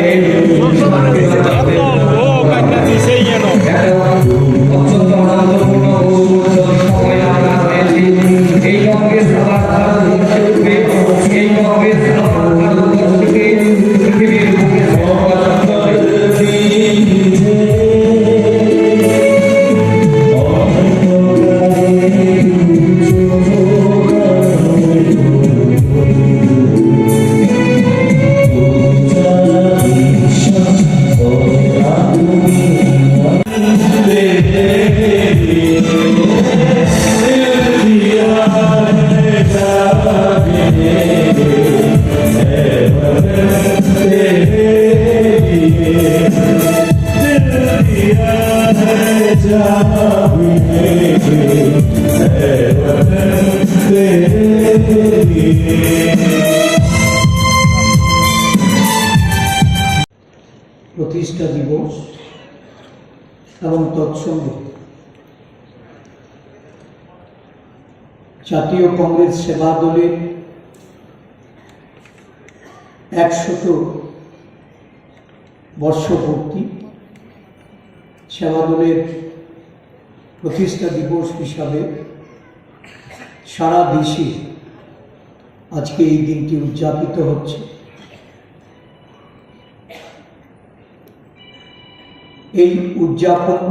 অত্যন্ত আনন্দপূর্ণ ও উজ্জ্বল সময় আমরা পেয়েছি। এই কংগ্রেস আবার ভারতবর্ষে উঠবে, এই কংগ্রেস আবার ভারতবর্ষকে পৃথিবীর বুকে প্রতিষ্ঠা দিবস এবং তৎসঙ্গে জাতীয় কংগ্রেস সেবা দলের 100 বর্ষপূর্তি সেবা দলের প্রতিষ্ঠা দিবস হিসাবে সারা দেশে আজকে এই দিনটি উদযাপিত হচ্ছে। এই উদযাপন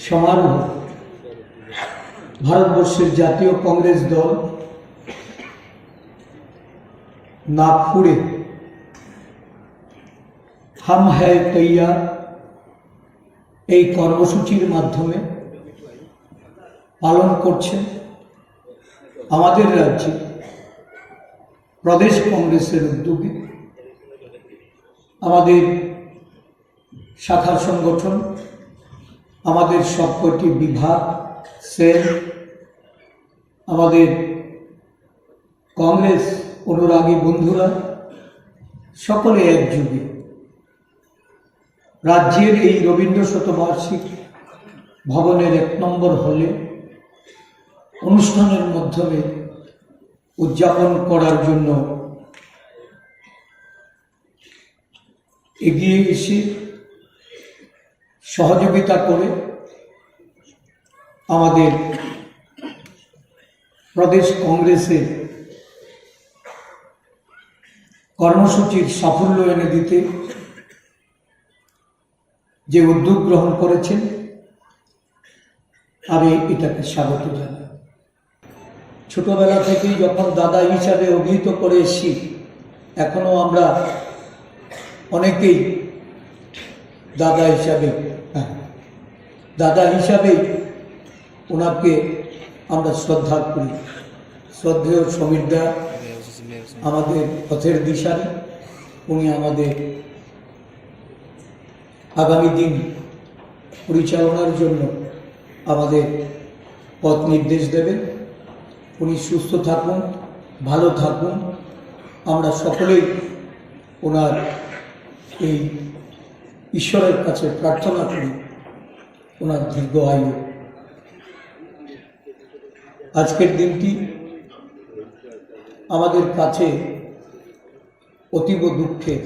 সমারোহ ভারতবর্ষের জাতীয় কংগ্রেস দল নাগপুরে হাম হ্যায় তৈয়ার এই কর্মসূচির মাধ্যমে পালন করছেন। আমাদের রাজ্যে প্রদেশ কংগ্রেসের উদ্যোগে আমাদের শাখার সংগঠন, আমাদের সবকটি বিভাগ, সেল, আমাদের কংগ্রেস অনুরাগী বন্ধুরা সকলে একযোগে রাজ্যের এই রবীন্দ্র শতবার্ষিক ভবনের 1 নম্বর হলে অনুষ্ঠানের মাধ্যমে উদযাপন করার জন্য এগিয়ে এসে সহযোগিতা করে আমাদের প্রদেশ কংগ্রেসের কর্মসূচির সাফল্য এনে দিতে যে উদ্যোগ গ্রহণ করেছেন আমি এটাকে স্বাগত জানাই। ছোটবেলা থেকেই যখন দাদা হিসাবে অভিহিত করে এসেছি, এখনো আমরা অনেকেই দাদা হিসাবে ওনাকে আমরা শ্রদ্ধা করি। শ্রদ্ধেয় সমীরদা আমাদের পথের দিশারি, উনি আমাদের আগামী দিন পরিচালনার জন্য আমাদের পথ নির্দেশ দেবেন। উনি সুস্থ থাকুন, ভালো থাকুন, আমরা সকলেই ওনার এই ঈশ্বরের কাছে প্রার্থনা করি ওনার দীর্ঘ আয়ু। আজকের দিনটি আমাদের কাছে অতীব দুঃখের।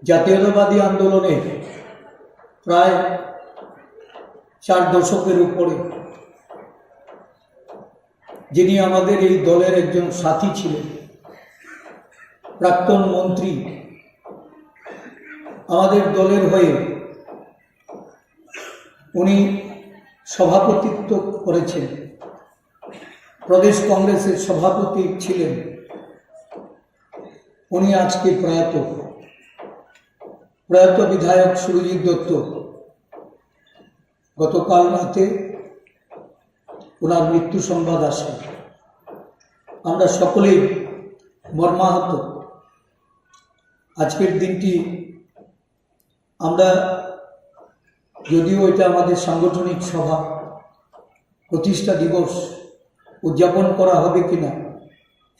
জাতীয়তাবাদী আন্দোলনে প্রায় 4 দশকের উপরে যিনি আমাদের এই দলের একজন সাথী ছিলেন, প্রাক্তন মন্ত্রী, আমাদের দলের হয়ে উনি সভাপতিত্ব করেছেন, প্রদেশ কংগ্রেসের সভাপতি ছিলেন। উনি আজকে প্রয়াত বিধায়ক সুরজিৎ দত্ত গতকাল রাতে ওনার মৃত্যু সংবাদ আসে। আমরা সকলেই মর্মাহত। আজকের দিনটি আমরা, যদিও এটা আমাদের সাংগঠনিক সভা, প্রতিষ্ঠা দিবস উদযাপন করা হবে কিনা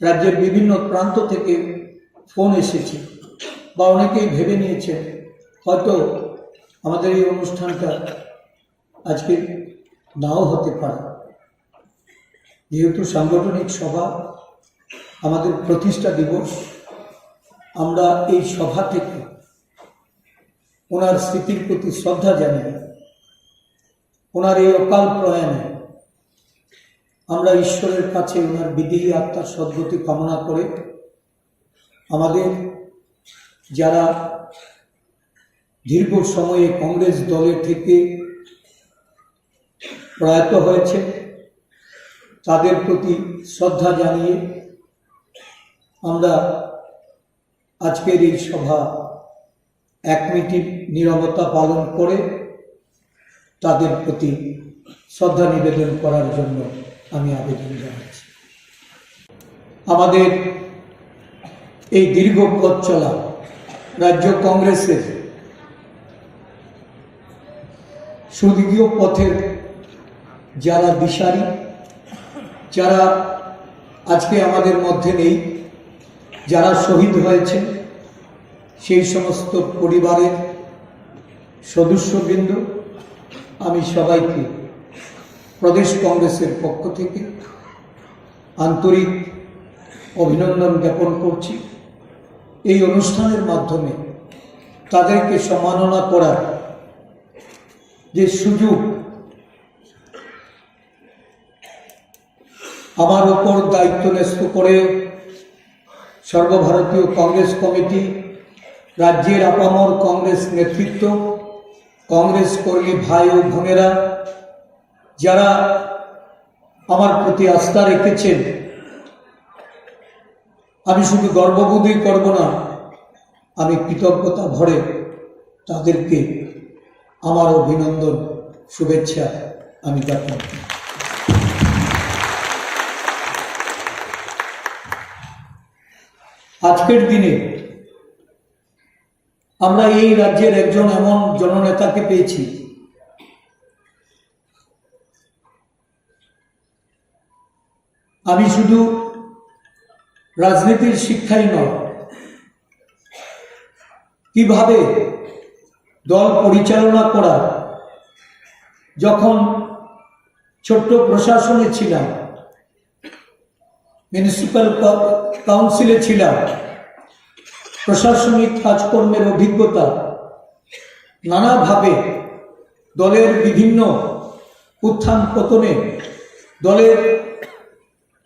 রাজ্যের বিভিন্ন প্রান্ত থেকে ফোন এসেছে বা অনেকেই ভেবে নিয়েছে হয়তো আমাদের এই অনুষ্ঠানটা আজকে নাও হতে পারে। যেহেতু সাংগঠনিক সভা আমাদের প্রতিষ্ঠা দিবস, আমরা এই সভা থেকে ওনার স্মৃতির প্রতি শ্রদ্ধা জানিয়ে ওনার এই অকাল প্রয়াণে আমরা ঈশ্বরের কাছে ওনার বিদেহী আত্মার সদ্গতি কামনা করে আমাদের যারা দীর্ঘ সময়ে কংগ্রেস দলের থেকে প্রয়াত হয়েছে তাদের প্রতি শ্রদ্ধা জানিয়ে আমরা আজকের এই সভা 1 মিনিট নীরবতা পালন করে তাদের প্রতি শ্রদ্ধা নিবেদন করার জন্য আমি আবেদন জানাচ্ছি। আমাদের এই দীর্ঘ পথ চলা রাজ্য কংগ্রেসের সুদীর্ঘ পথের যারা দিশারি, যারা আজকে আমাদের মধ্যে নেই, যারা শহীদ হয়েছে, সেই সমস্ত পরিবারের সদস্যবৃন্দ, আমি সবাইকে প্রদেশ কংগ্রেসের পক্ষ থেকে আন্তরিক অভিনন্দন জ্ঞাপন করছি। এই অনুষ্ঠানের মাধ্যমে তাদেরকে সম্মাননা করার যে সুযোগ আমার উপর দায়িত্ব ন্যস্ত করে সর্বভারতীয় কংগ্রেস কমিটি, রাজ্যের আপামর কংগ্রেস নেতৃত্ব, কংগ্রেস কর্মী ভাই ও বোনেরা যারা আমার প্রতি আস্থা রেখেছেন, আমি শুধু গর্ববোধই করব না, আমি কৃতজ্ঞতা ভরে তাদেরকে আমার অভিনন্দন, শুভেচ্ছা আমি জ্ঞাপন করি। আজকের দিনে আমরা এই রাজ্যের একজন এমন জননেতাকে পেয়েছি আমি শুধু রাজনীতির শিক্ষাই নয়, কিভাবে দল পরিচালনা করা, যখন ছোট্ট প্রশাসনে ছিলাম, মিউনিসিপ্যাল কাউন্সিলে ছিলাম, প্রশাসনিক কাজকর্মের অভিজ্ঞতা, নানাভাবে দলের বিভিন্ন উত্থান পতনে দলের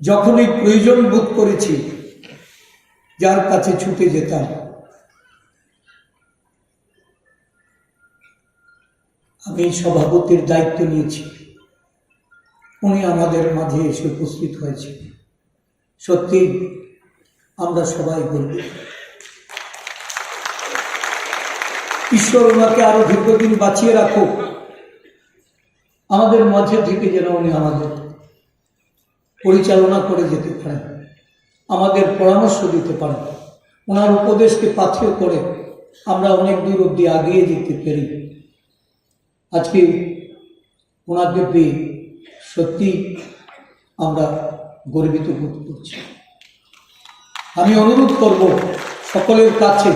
যখনই প্রয়োজন বোধ করেছি যার কাছে ছুটে যেতাম। আমি সভাপতির দায়িত্ব নিয়েছি, উনি আমাদের মাঝে এসে উপস্থিত হয়েছে। সত্যি আমরা সবাই গর্বিত। ঈশ্বর ওনাকে আরো দীর্ঘদিন বাঁচিয়ে রাখুক, আমাদের মাঝে থেকে যেন উনি আমাদের পরিচালনা করে যেতে পারেন, আমাদের পরামর্শ দিতে পারেন, ওনার উপদেশকে পাথেয় করে আমরা অনেক দূর অব্দি এগিয়ে যেতে পারি। আজকে ওনাকে পেয়ে সত্যি আমরা গর্বিত বোধ করছি। আমি অনুরোধ করব সকলের কাছে,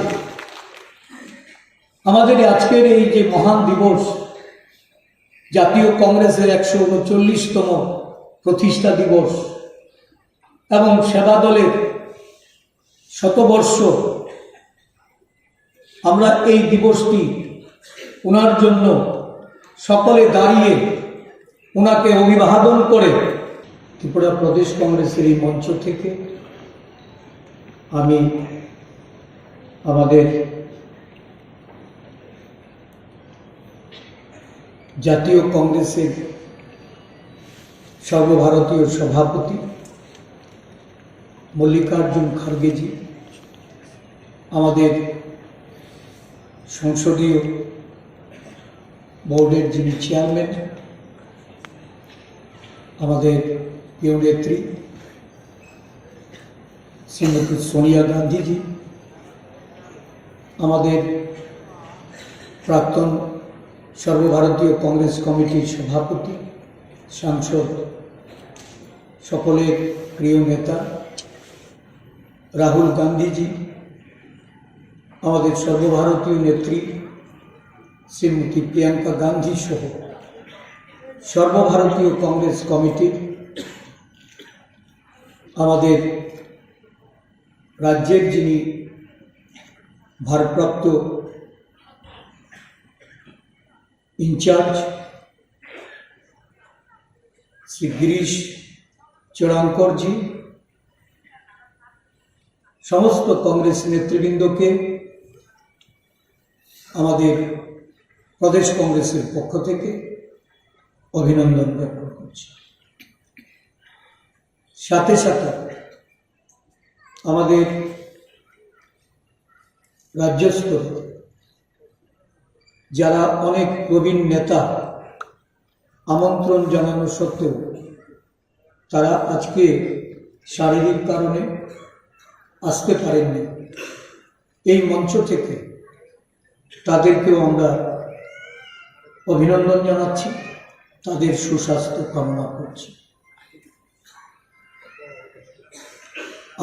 আমাদের আজকের এই যে মহান দিবস, জাতীয় কংগ্রেসের 139তম প্রতিষ্ঠা দিবস এবং সেবা দলের শতবর্ষ, আমরা এই দিবসটি ওনার জন্য সকলে দাঁড়িয়ে ওনাকে অভিবাদন করে ত্রিপুরা প্রদেশ কংগ্রেসের এই মঞ্চ থেকে আমি আমাদের জাতীয় কংগ্রেসের সর্বভারতীয় সভাপতি মল্লিকার্জুন খার্গেজি, আমাদের সংসদীয় বোর্ডের যিনি চেয়ারম্যান, আমাদের প্রিয় নেত্রী শ্রীমতী সোনিয়া গান্ধীজি, আমাদের প্রাক্তন সর্বভারতীয় কংগ্রেস কমিটির সভাপতি, সাংসদ, সকলের প্রিয় নেতা রাহুল গান্ধীজি, আমাদের সর্বভারতীয় নেত্রী শ্রীমতী প্রিয়াঙ্কা গান্ধী সহ সর্বভারতীয় কংগ্রেস কমিটির, আমাদের রাজ্যের যিনি ভারপ্রাপ্ত ইনচার্জ শ্রী গিরিশ চোড়াঙ্করজি, সমস্ত কংগ্রেস নেতৃবৃন্দকে আমাদের প্রদেশ কংগ্রেসের পক্ষ থেকে অভিনন্দন জ্ঞাপন করছি। সাথে সাথে আমাদের রাজ্য স্তরে যারা অনেক প্রবীণ নেতা আমন্ত্রণ জানানো সত্ত্বেও তারা আজকে শারীরিক কারণে আসতে পারেননি, এই মঞ্চ থেকে তাদেরকেও আমরা অভিনন্দন জানাচ্ছি, তাদের সুস্বাস্থ্য কামনা করছি।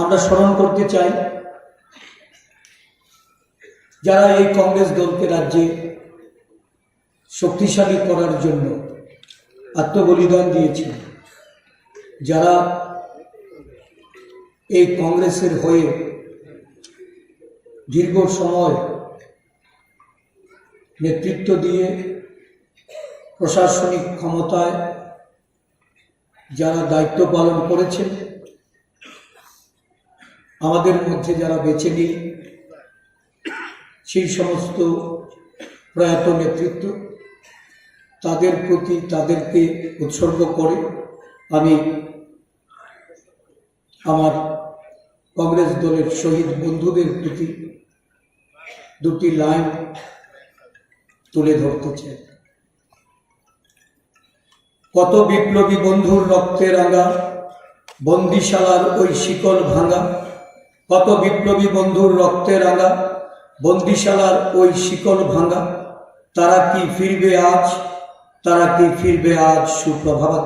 আমরা স্মরণ করতে চাই যারা এই কংগ্রেস দলকে রাজ্যে শক্তিশালী করার জন্য আত্মবলিদান দিয়েছেন, যারা এই কংগ্রেসের হয়ে দীর্ঘ সময় নেতৃত্ব দিয়ে প্রশাসনিক ক্ষমতায় যারা দায়িত্ব পালন করেছেন, আমাদের মধ্যে যারা বেঁচে নেই, সেই সমস্ত প্রয়াত নেতৃত্ব, তাদের প্রতি তাদেরকে উৎসর্গ করে আমি আমার কংগ্রেস দলের শহীদ বন্ধুদের প্রতি দুটি লাইন তুলে ধরতে চাই। কত বিপ্লবী বন্ধুর রক্তে রাঙা বন্দিশালার ওই শিকল ভাঙা, কত বিপ্লবী বন্ধুর রক্তে রাঙা বন্দিশালার ওই শিকল ভাঙা, তারা কি ফিরবে আজ, তারা কি ফিরবে আজ সুপ্রভাত।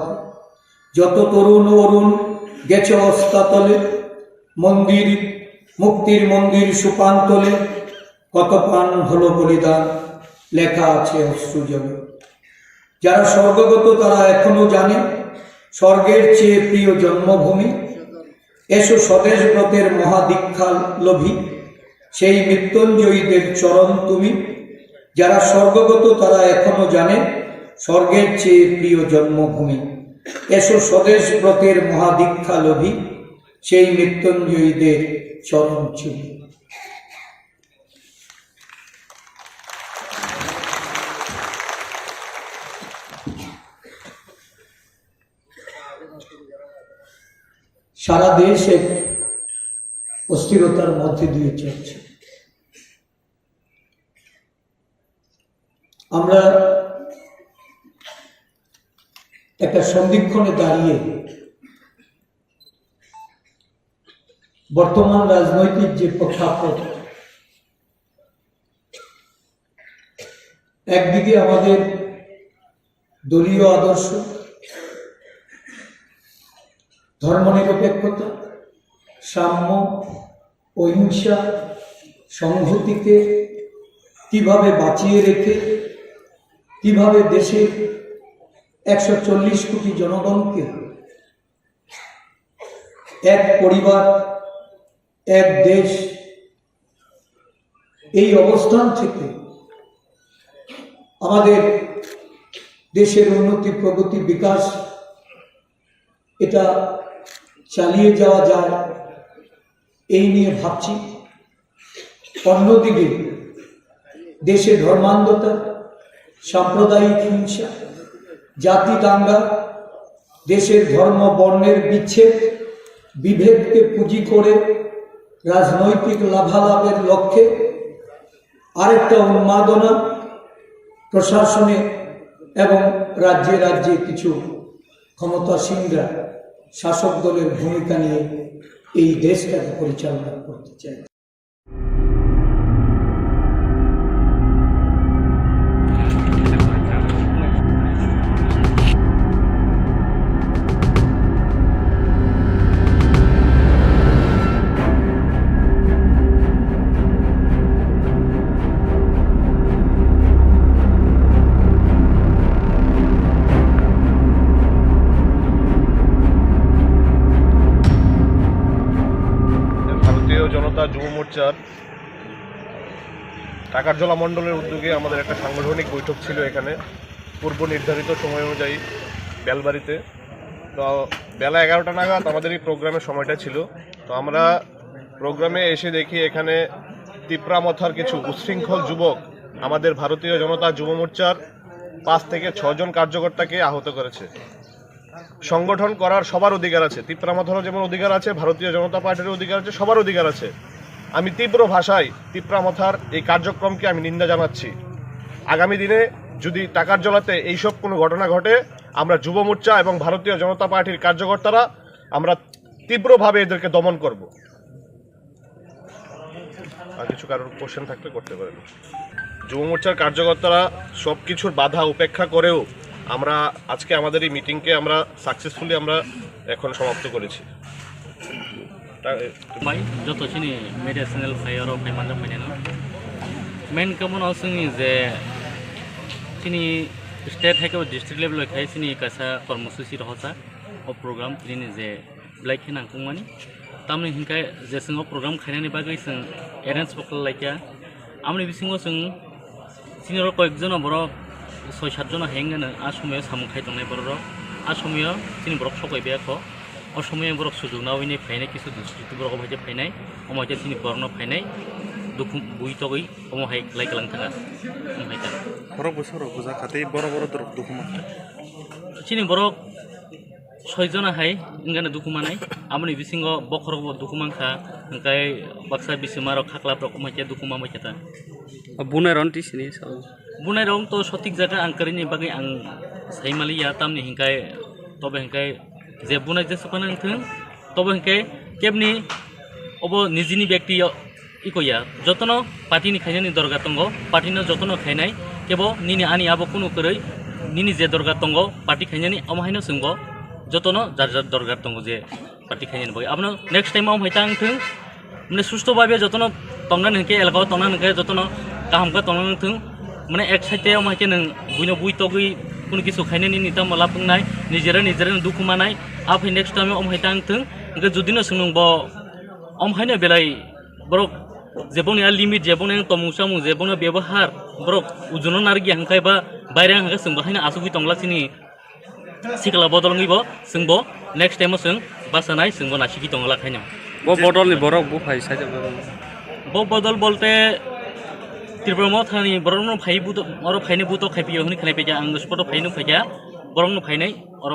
যত তরুণ অরুণ গেছে অস্তাতলে, মন্দির মুক্তির মন্দির সুপান্তলে, কত প্রাণ হলো বলিদান লেখা আছে অশ্রুজলে। যারা স্বর্গগত তারা এখনো জানে স্বর্গের চেয়ে প্রিয় জন্মভূমি, এসো স্বদেশ ব্রতের মহাদীক্ষা লোভী, সেই মৃত্যুঞ্জয়ীদের চরণ তুমি। যারা স্বর্গগত তারা এখনো জানে স্বর্গের চেয়ে প্রিয় জন্মভূমি, এসো স্বদেশ ব্রতের মহাদীক্ষা লোভী, সেই মৃত্যুঞ্জয়ীদের চরণ চুমি। সারা দেশ এক অস্থিরতার মধ্যে দিয়ে চলছে। আমরা একটা সন্ধিক্ষণে দাঁড়িয়ে বর্তমান রাজনৈতিক যে প্রেক্ষাপট, একদিকে আমাদের দলীয় আদর্শ, ধর্মনিরপেক্ষতা, সাম্য, অহিংসা, সংহতিকে কিভাবে বাঁচিয়ে রেখে কিভাবে দেশের 140 কোটি জনগণকে এক পরিবার, এক দেশ, এই অবস্থান থেকে আমাদের দেশের উন্নতি, প্রগতি, বিকাশ এটা চালিয়ে যাওয়া যায়, এই নিয়ে ভাবছি। অন্যদিকে দেশে ধর্মান্ধতা, সাম্প্রদায়িক হিংসা, জাতি দাঙ্গা, দেশের ধর্ম বর্ণের বিচ্ছেদ, বিভেদকে পুঁজি করে রাজনৈতিক লাভালাভের লক্ষ্যে আরেকটা উন্মাদনা প্রশাসনে এবং রাজ্যে রাজ্যে কিছু ক্ষমতাসীনরা শাসক দলের ভূমিকা নিয়ে এই দেশটাকে পরিচালনা করতে চায়। মোর্চার টাকারজলা মণ্ডলের উদ্যোগে আমাদের একটা সাংগঠনিক বৈঠক ছিল এখানে পূর্ব নির্ধারিত সময় অনুযায়ী বেলবাড়িতে। তো বেলা 11টা নাগাদ আমাদের এই প্রোগ্রামের সময়টা ছিল। তো আমরা প্রোগ্রামে এসে দেখি এখানে তিপ্রামথার কিছু উচ্ছৃঙ্খল যুবক আমাদের ভারতীয় জনতা যুব মোর্চার 5 থেকে 6 জন কার্যকর্তাকে আহত করেছে। সংগঠন করার সবার অধিকার আছে, তিপ্রামথারও যেমন অধিকার আছে, ভারতীয় জনতা পার্টির অধিকার আছে, সবার অধিকার আছে। আমি তীব্র ভাষায় তিপ্রামথার এই কার্যক্রমকে আমি নিন্দা জানাচ্ছি। আগামী দিনে যদি টাকারজলাতে এইসব কোনো ঘটনা ঘটে, আমরা যুব মোর্চা এবং ভারতীয় জনতা পার্টির কার্যকর্তারা আমরা তীব্রভাবে এদেরকে দমন করব। আর কিছু কারোর কোশ্চেন থাকলে করতে পারেন। যুব মোর্চার কার্যকর্তারা সব কিছুর বাধা উপেক্ষা করেও আমরা আজকে আমাদের এই মিটিংকে আমরা সাকসেসফুলি আমরা এখন সমাপ্ত করেছি। যত চিনি মিডিয়া চ্যানেল ফাইয়ারও ফাইমানजा फाइनानो मेन कमनाव जोंनि जे चिनी स्टेट हाइको डिस्ट्रिक्ट लेवल खाय चिनी कासा कर्मसूचि रहसा ओ प्रोग्राम चिनी जे ब्लाइक हिनांगमानि तामनि हिंखाय जे जों प्रोग्राम खायनानि बागै जों एरेन्ज बखलायका आमनि बिसिङाव जों चिनि र कयेकजन बर 6-7 जन हेंगानो आसमियाव सामखाय दंनाय बर आसमियाव चिनि बर सकायबायखौ असमिया बरक सुजुग नावैनि फायनाय किसु डिस्ट्रिक्ट बरक भाइजे फायनाय अमाइते चिनि बरनो फायनाय दुखु बुइतगै अमहाय लायगलां थाङा अमहायता बरक बोसोर बुजा खाते बर दुखु मा चिनि बरक 6 जना हाय इंगानो दुखु मानाय आमनि बिसिङाव बखर दुखु मांखा ओंखाय बाक्सा बिसिमारो खाख्लाफ्राव अमहायते दुखु मामायता बुनाय रन्ति सिनि बुनाय रं तो सঠিক জায়গা आंकरिनि बागै आं साइमालिया तामनि हिंखाय तबे हिंखाय जे बुनाय जे सपान थों तब हिंखे केबनि अब निजिनि व्यक्ति इकोया जतन पार्टीनि खायनानि दरगा तंगो पार्टीनो जतन खायनाय केबो निनि आनि आबो कुनु करै निनि जे दरगा तंगो पार्टी खायनानि अमहायनो सोंगो जतन जार दरगा तंगो जे पार्टी खायनानि बय आपनो नेक्स्ट टाइम हायता थों माने सुस्थ भाबे जतन तंगना हिंखे एलगाव तंगना हिंखे जतन काहामका तंगना थों माने एक साइडे अमहायके नों बुइनो बुइतगै कुनु किसु खायनानि निता मला बुंनाय निजेरा दुखु मानाय आप नेक्स्ट टाइम अमहायता थों इनके जुदिनो सोंब अमहायनो बेलाय बरक जेबोनि लिमिट जेबोनि तमुसामु जेबोनि व्यवहार बरक उजुनो नारगि हांखाय बा बायरे हांखा सोंबाखायनो आसुगि तंगलासिनि सिकला बदलंगिबो सोंबो नेक्स्ट टाइम सों बासनाय सोंबो नासिगि तंगला खायनो बो बदलनि बरक बो फाय साइज बो बदल बोलते त्रिपुरामथानि बरनो फायबु और फायने बुतो खायपियो हनि खानाय पेजा आं स्पट फायनो फायजा बरनो फायनाय और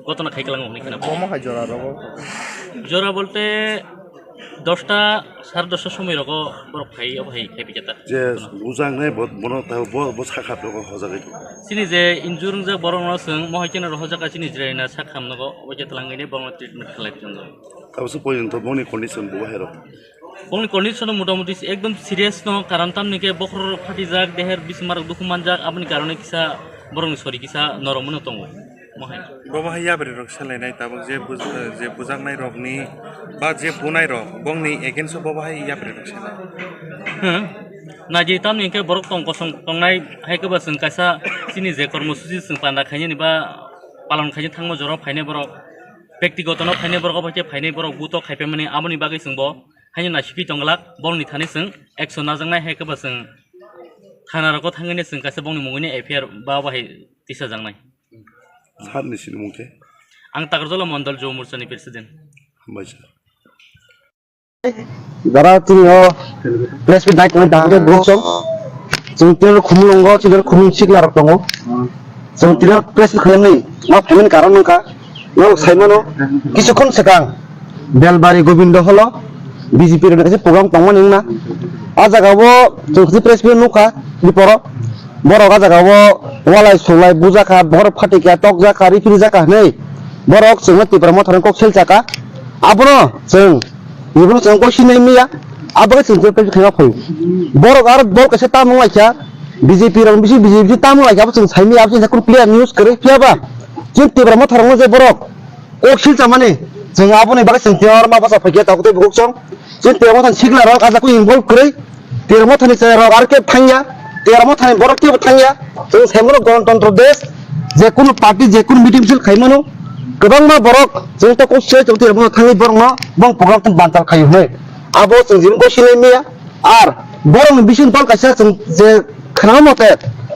गतना खायगलां हनि खाना कम हाय जरा बोलते 10টা 10:30 समय रगो बरक फाय अबहाय खायपिजाता जे बुजांनाय बनो ता बो साखा दग हजागै सिनि जे इन्जुरं जा बरनो सों महयकेन रहजाका सिनि जिरायना साखामनगो अबजे तलांगैने बरनो ट्रिटमेन्ट खालायजोंगो काबसो पयन्त बनि कन्डिसन बो हेरो बनि कन्डिसन मोटामुटी एकदम सिरियास न कारण तामनिके बखर फाटि जाक देहर बिसमार दुखुमान जाक आपनि कारणे किसा बरनो सरि किसा नरमनो तंगो बाबा याबरे रक सलायनाय ताबक जे बुजांनाय रगनि बा जे बुनाय रग बंनि एगेन्स्ट बाबा याबरे रक सलाय नाजि तामनिके बरक तंग सं तंनाय हायकबा जों कासा सिनि जे कर्मसूचि जों पान्दा खायनि बा पालन खायनि थांमो जरा फायनाय बरक व्यक्तिगत न फायनाय बरक बायते फायनाय बरक बुतो खायपे माने आमनि बागै जोंबो हायनि नासिपि तंगलाक बंनि थाने जों एक्शन नाजांनाय हायकबा जों थाना रक थांगैने जों कासा बंनि मुगैनि एफआईआर बा बाहाय दिसा जांनाय सारनिसिनि मुंखे आं टाकारजला मण्डल जुव मोर्चानि प्रेसिडेन्ट हामबायसै दारा तिनियो प्रेस मिट नाइट में दांगे ब्रोसम जों तिनियो खुमलंगो तिनियो खुमिन सिगला रक दङ जों तिनियो प्रेस मिट खालामनाय मा फायमेन कारण नका न साइमानो किसुखन सेकां बेलबारि गोविन्द हल बीजेपी रे कासे प्रग्राम तंगमन हिंना आ जागावो जों प्रेस मिट नका बिपर बरक आ जागावो वालाय सोलाय बुजाखा बर फाटिका टक जाखा रिफिरि जाखा नै बरक जों तिप्रामथारन कक्सेल जाका आबनो जों इबनो जों को सिनाय मिया आबो जों पे खाया फै बरक आरो बल कसे ता मुलायखा बीजेपी रं बीजेपी ता मुलायखा जों साइनि आब जों क्लियर न्यूज करे फियाबा जों तिप्रामथारन जे बरक कक्सेल जामाने जों आबनो बागै जों तियार मा बासा फैया ताकते बुकसं जों तिप्रामथारन सिगला रक आजाखौ इनभल्व करे तिप्रामथारनि से रक आरो के फाइया तिप्रामथारनि बरक के थांया जों साइमनो गणतन्त्र देश जे कुनु पार्टी जे कुनु मिटिं मिছিল खायमानो गोबां मा बरक जों त कसे जों तिप्रामथारनि थाङै बरक बं प्रग्राम बान्ताल खायो नै abo जों जिन गसिनाय मिया आर बरं बिसिं दल कायसा जों जे खोनानो मते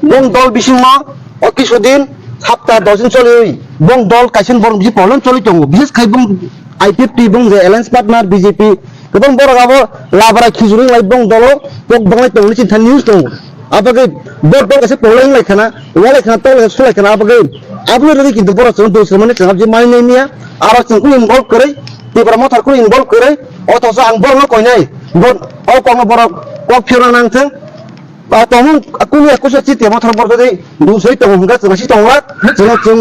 बं दल बिसिं मा अकिसुदिन सप्ताह 10 दिन चलि बं दल कायसिन बरं बिसि प्रब्लेम चलि दङ बिसेस खाय बं I50 बं जे एलायन्स पार्टनार बीजेपी गोबां बरगाबो लाब्रा खिजुरिं लाइ बं दल बं बंलाय तंनि चिन्था निउस दङ आबगे बर दल कायसा प्रब्लेम लायखाना वालायखाना तल सुलायखाना आबगे आबलो रे किन्तु बर जों दोसर माने जों जे माइनाय मिया आरो जोंखौ इनभल्व करे तीव्र मथरखौ इनभल्व करे अथच आं बरनो कयनाय बर औ कम बर क फिरना नांथों बा तमु कुनि एकस चिते मथर बर दे दुसै तमु हुंगा जोंसि तंला जों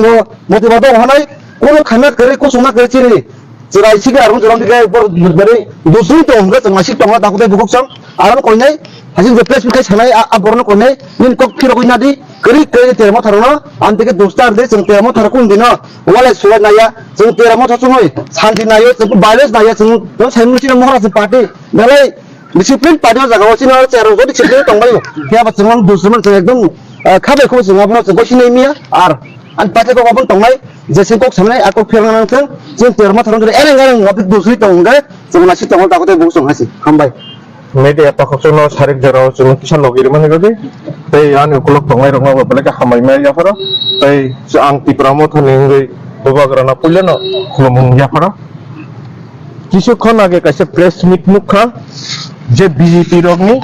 मोटिवेट होनाय कोनो खाना करे को संना करे चिनि जेराय सिगा आरो जों दिगा बर बरे दुसै तंगा जोंसि तंला दाखुदे बुकसं आरो कयनाय हासिन रिप्लेस बिखाय सानाय आ बरनो कयनाय निन क फिर कयनादि करि करि तेर मथरनो आंतिके दोस्तार दे जों तेर मथर कुन दिनो वाले सुवा नाया जों तेर मथर सुमय शांति नायो जों बायलेस नाया जों साइमुसिन महाराज पार्टी नालाय डिसिप्लिन पार्टी जागाव सिन चेरो जदि सेक्रेटारि तंबाय केबा जों दुसरमन जों एकदम खाबायखौ जों आपनो जों गसिनाय मिया आर आन पार्टीखौ गाबन तंनाय जेसे कक सामनाय आको फेरना नांथों जों तेर मथर जों एरेंगारें आपि दुसरि तंगा जों नासि तंग दाखोते बुसं हासि हामबाय media pakoksono sarik jaro chung kisan logir mane godi tei an ukulok tongai rongma belaka hamai me yafaro tei ang tipramo thani ngai bobagrana pulleno khulumung yafaro কিছুক্ষণ আগে কাছে প্রেস মিট মুখা যে বিজেপি রগনি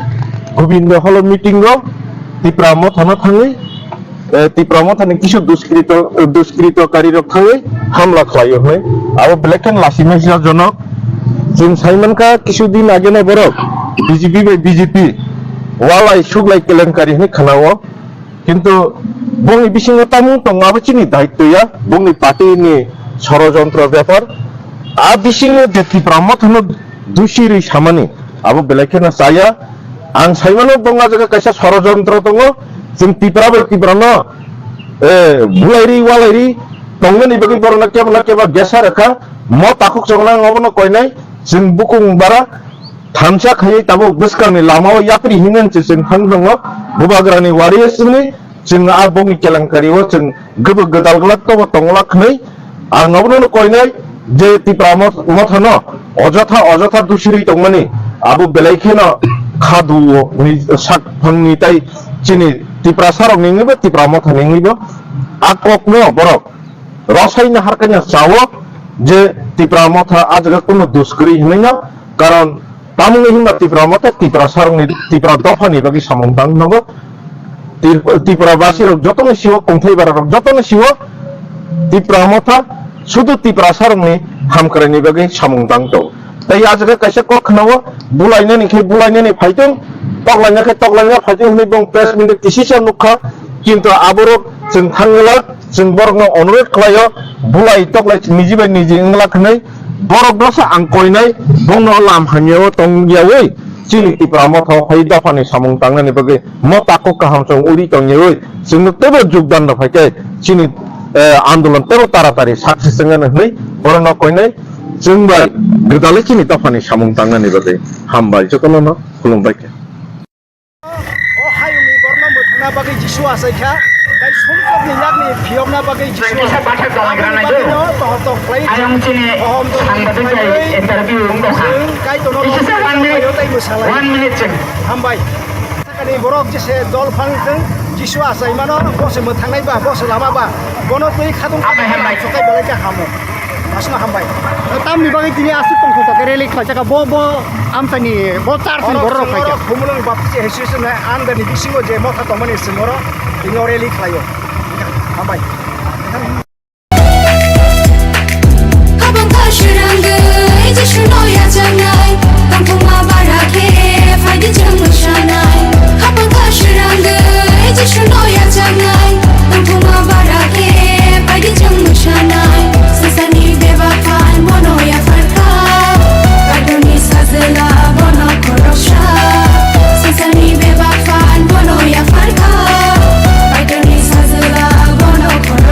গোবিন্দ হল মিটিং র তিপ্রামো থানা থাঙ্গি তিপ্রামো Thani কিছু দুষ্কৃতকারী রক্ষাঙ্গি হামলা খাইও হয় আবো ব্ল্যাকন লাসিমের জনক जों साइमनका কিছুদিন আগে না বড় বিজেপি ওয়ালাই সুগলাই কেলেঙ্কারি নি খানাও কিন্তু বংনি বিসিং তামু তংআবো চিনি দায়িত্বয়া বংনি পার্টিনি ষড়যন্ত্র ব্যাপার আ বিসিং দেখি ব্রহ্মথন দুশিরি সামানি আবো বেলাকেনা চায়া আং সাইমানো বংলা জায়গা কাইসা ষড়যন্ত্র দङ जों তিপ্রানো বুলাইরি ওয়ালাইরি তংনি বগি বরনা কেবা গেসা রেখা म ताकुक जंगना ngobno koinai जों बुकुं बारा थामसा खायै ताबो बसकारनि लामाव याप्रि हिनन जों हांदङो बुबाग्रानि वारियसनि जों आ बंनि केलेंकारियाव जों गोबो गदालगलाक तो तंगलाखनै आं ngobनो कोइनाय जे तिप्रा मथनो अजथा दुसिरि तंमानि आबो बेलाइखेनो खादुओ नि साकफांनि ताइ चिनि तिप्रा सारक निङिबो तिप्रा मथनि निङिबो आककनो बरक रसायना हारकाना चावो যে তিপ্রা মথা আজকে কোনো দুষ্করি হই না কারণ তামুনি হিমা তিপ্রা মথা তিপ্রা সারংনি তিপ্রা দফানি বাকি সামন্তাং নব তিপ্রা বাসির যতনে শিব কমথাইবার যতনে শিব তিপ্রা মথা শুধু তিপ্রা সারংনি হামকরানি বাকি সামন্তাং তো তাই আজকে কাইসা কখনো বুলাইনানি ফাইতং তগলাইনা ফাইতং হই বং প্রেস মিটে কিসিসা নুখা কিন্তু আবরক जों थांगला जों बरगनो अनुरोध खालायो बुलाय तगलाय निजिबाय निजि इंलाखनै बरगदोसो आं कयनाय बंनो लाम हामियाव तंगियावै चिनि तिप्रामो थाव हाय दफानि सामुं तांनानि बगे म ताको काहाम जों उरि तंगियावै जोंनो तेबो जुगदान दफायके चिनि आन्दोलन तेबो तारातारि साक्सेस जोंनो हनै बरनो कयनाय जों बाय गदाले चिनि दफानि सामुं तांनानि बगे हामबाय जतनो न खुलुमबायके ओ हायनि बरनो मोथना बगे जिसु आसायखा kai somsok ni lagni phiomna bagai jisu sa bathak dalgra na jo ayam chini sangbadik kai interview ungko ha kai tono isise 1 minute check hambai sakani borok jese dol phangjeng jisu asai mano bose mothangnai ba bose lama ba bono tui khadung hambai sokai balai ka hamo asna hambai tamni bagai tini asu tongko to reli khaja bo amtani bo tartin borok kai khumulung bapsi hesise na andani bisingo je motha tomani simoro ini oreli klayo hambai Abang kashranga ejishu noya jangai tangthuma barake faidi janglu shanai Abang kashranga ejishu noya jangai tangthuma barake faidi janglu shanai sesani beba pan mono ya farka kadoni sazela bono korosha sesani beba pan mono ya farka I don't need to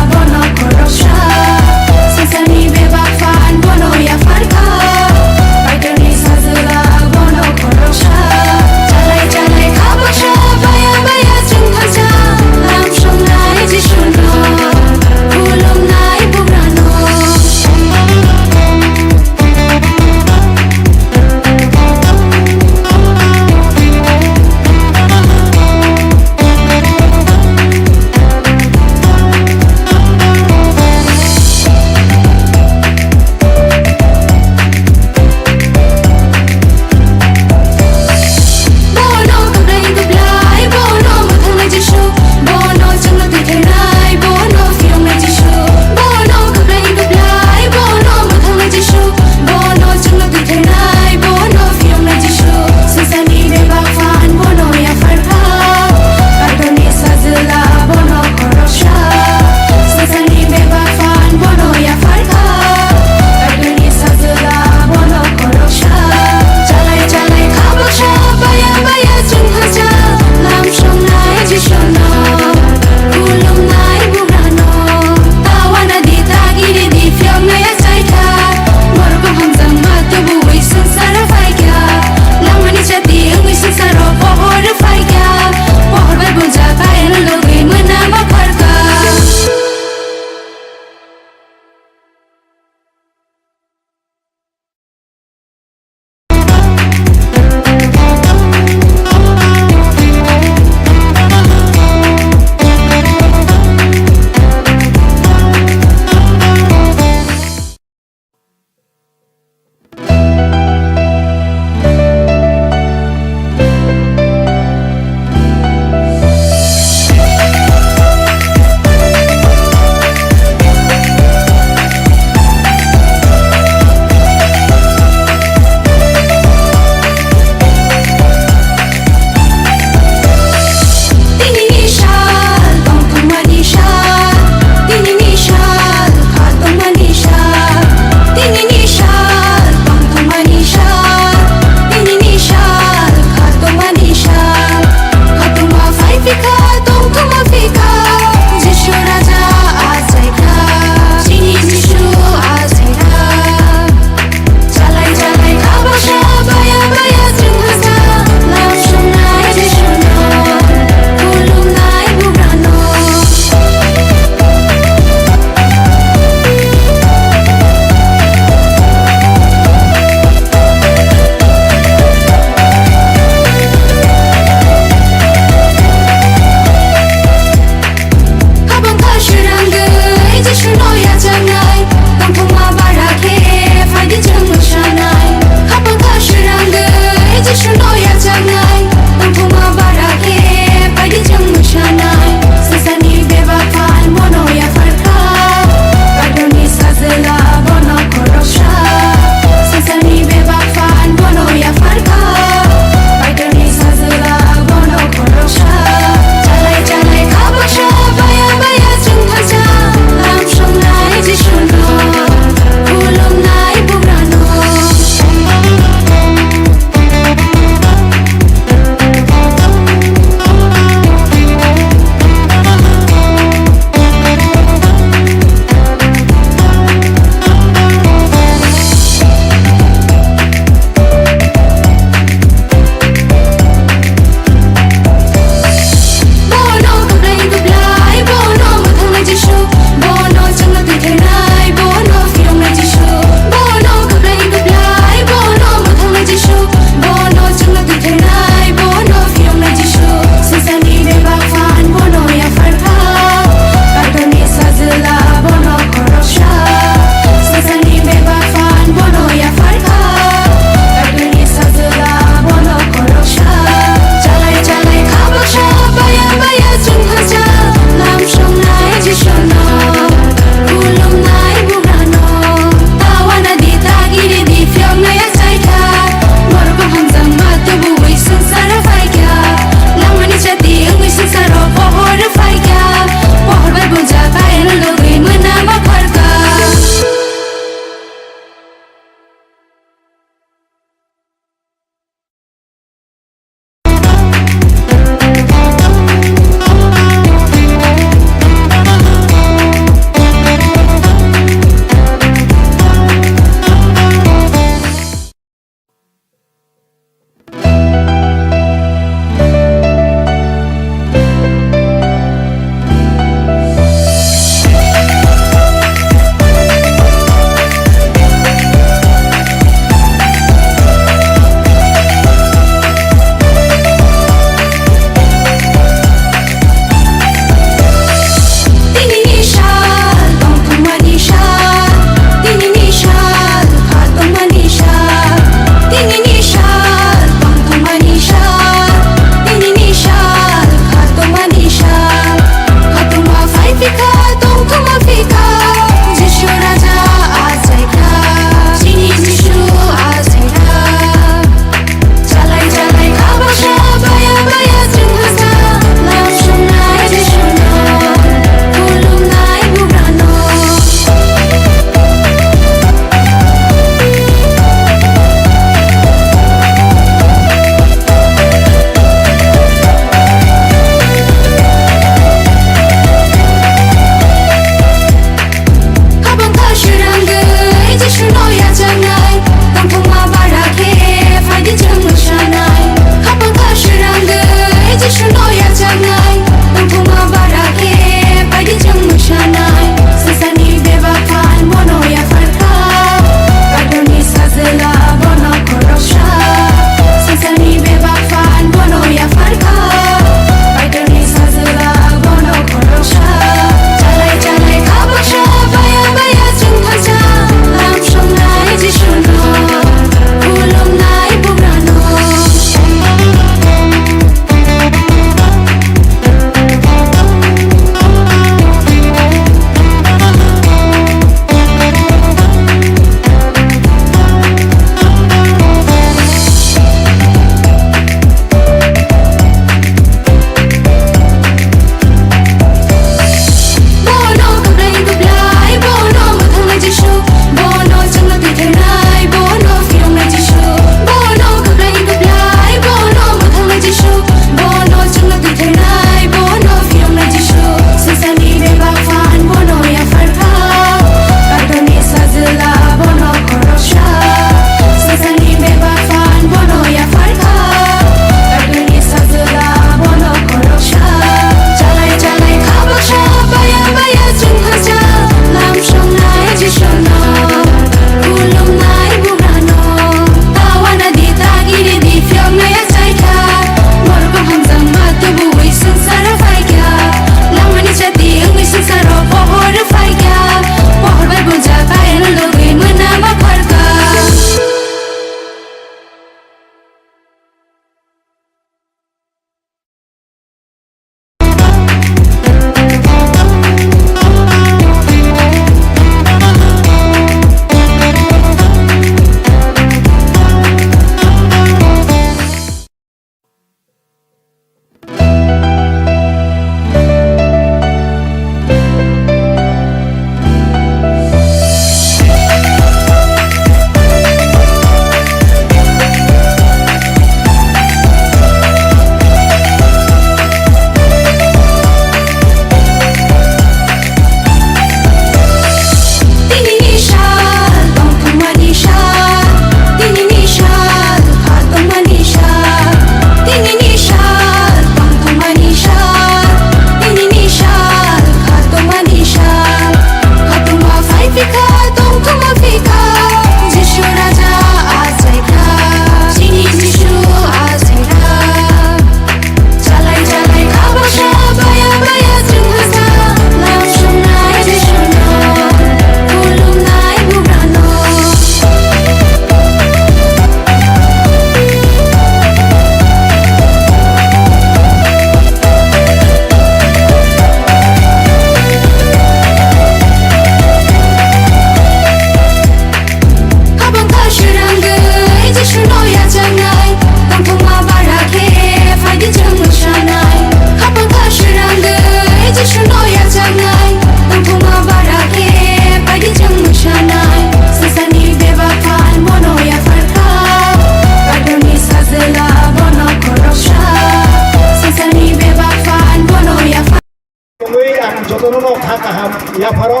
jono kha kaham yaparo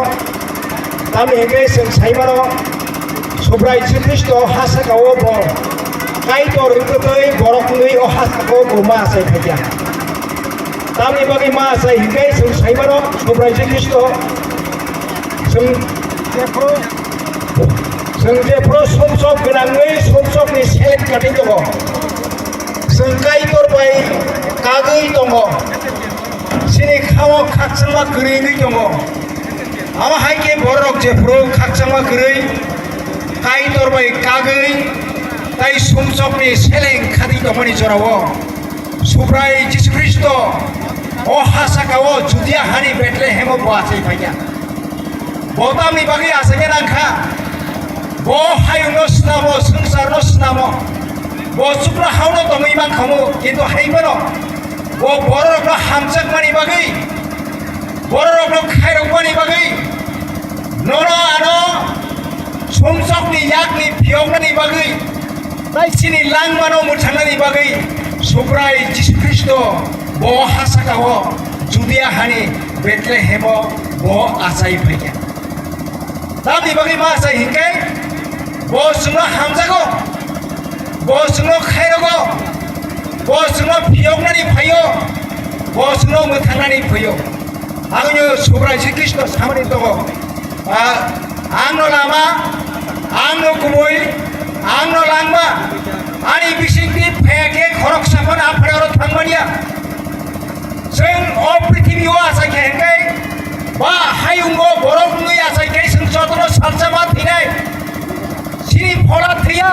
tami hege sing saimano sobrai Kristo hasakawo bo kai tor rutoi boroknui o hasako bo ma sai khaya tami bagi ma sai hege sing saimano sobrai Kristo sing jepro somsok genangui somsokni selek kati tongo sing kai tor bai kagui tongo sini kawo kakchangma gurui tongo ama haike borok jepro kakchangma gurui kai tor bai kagui tai somsokni selek kati tongoni jorawo sobrai Jisu Kristo o hasakawo judia hani Bethlehem bo asai phaya botamni bagi asage nangkha bo hayungno snamo sangsarno snamo bo supra hauno tongi bang khamu kintu haibano bo borokno hamjakmani bagi borokno khairokmani bagi nono ano somsokni yakni phiyongnani bagi tai sini langmano muthanani bagi sobrai Jisu Kristo bo hasakawo judia hani Bethlehem bo asai phaya tami bagi ma asai hingke bosno hamjago bosno khairogo bosno phiyongnani phayo bosno muthanani phayo agno sobrai Kristo samani togo angno lama angno kumoi angno langma ani bisingti pheke khorok sapon aphrero thangmania sing o prithibio asai khengkai ba hayungo boroknui asai kai sing jotno salsama thinai sini phola thia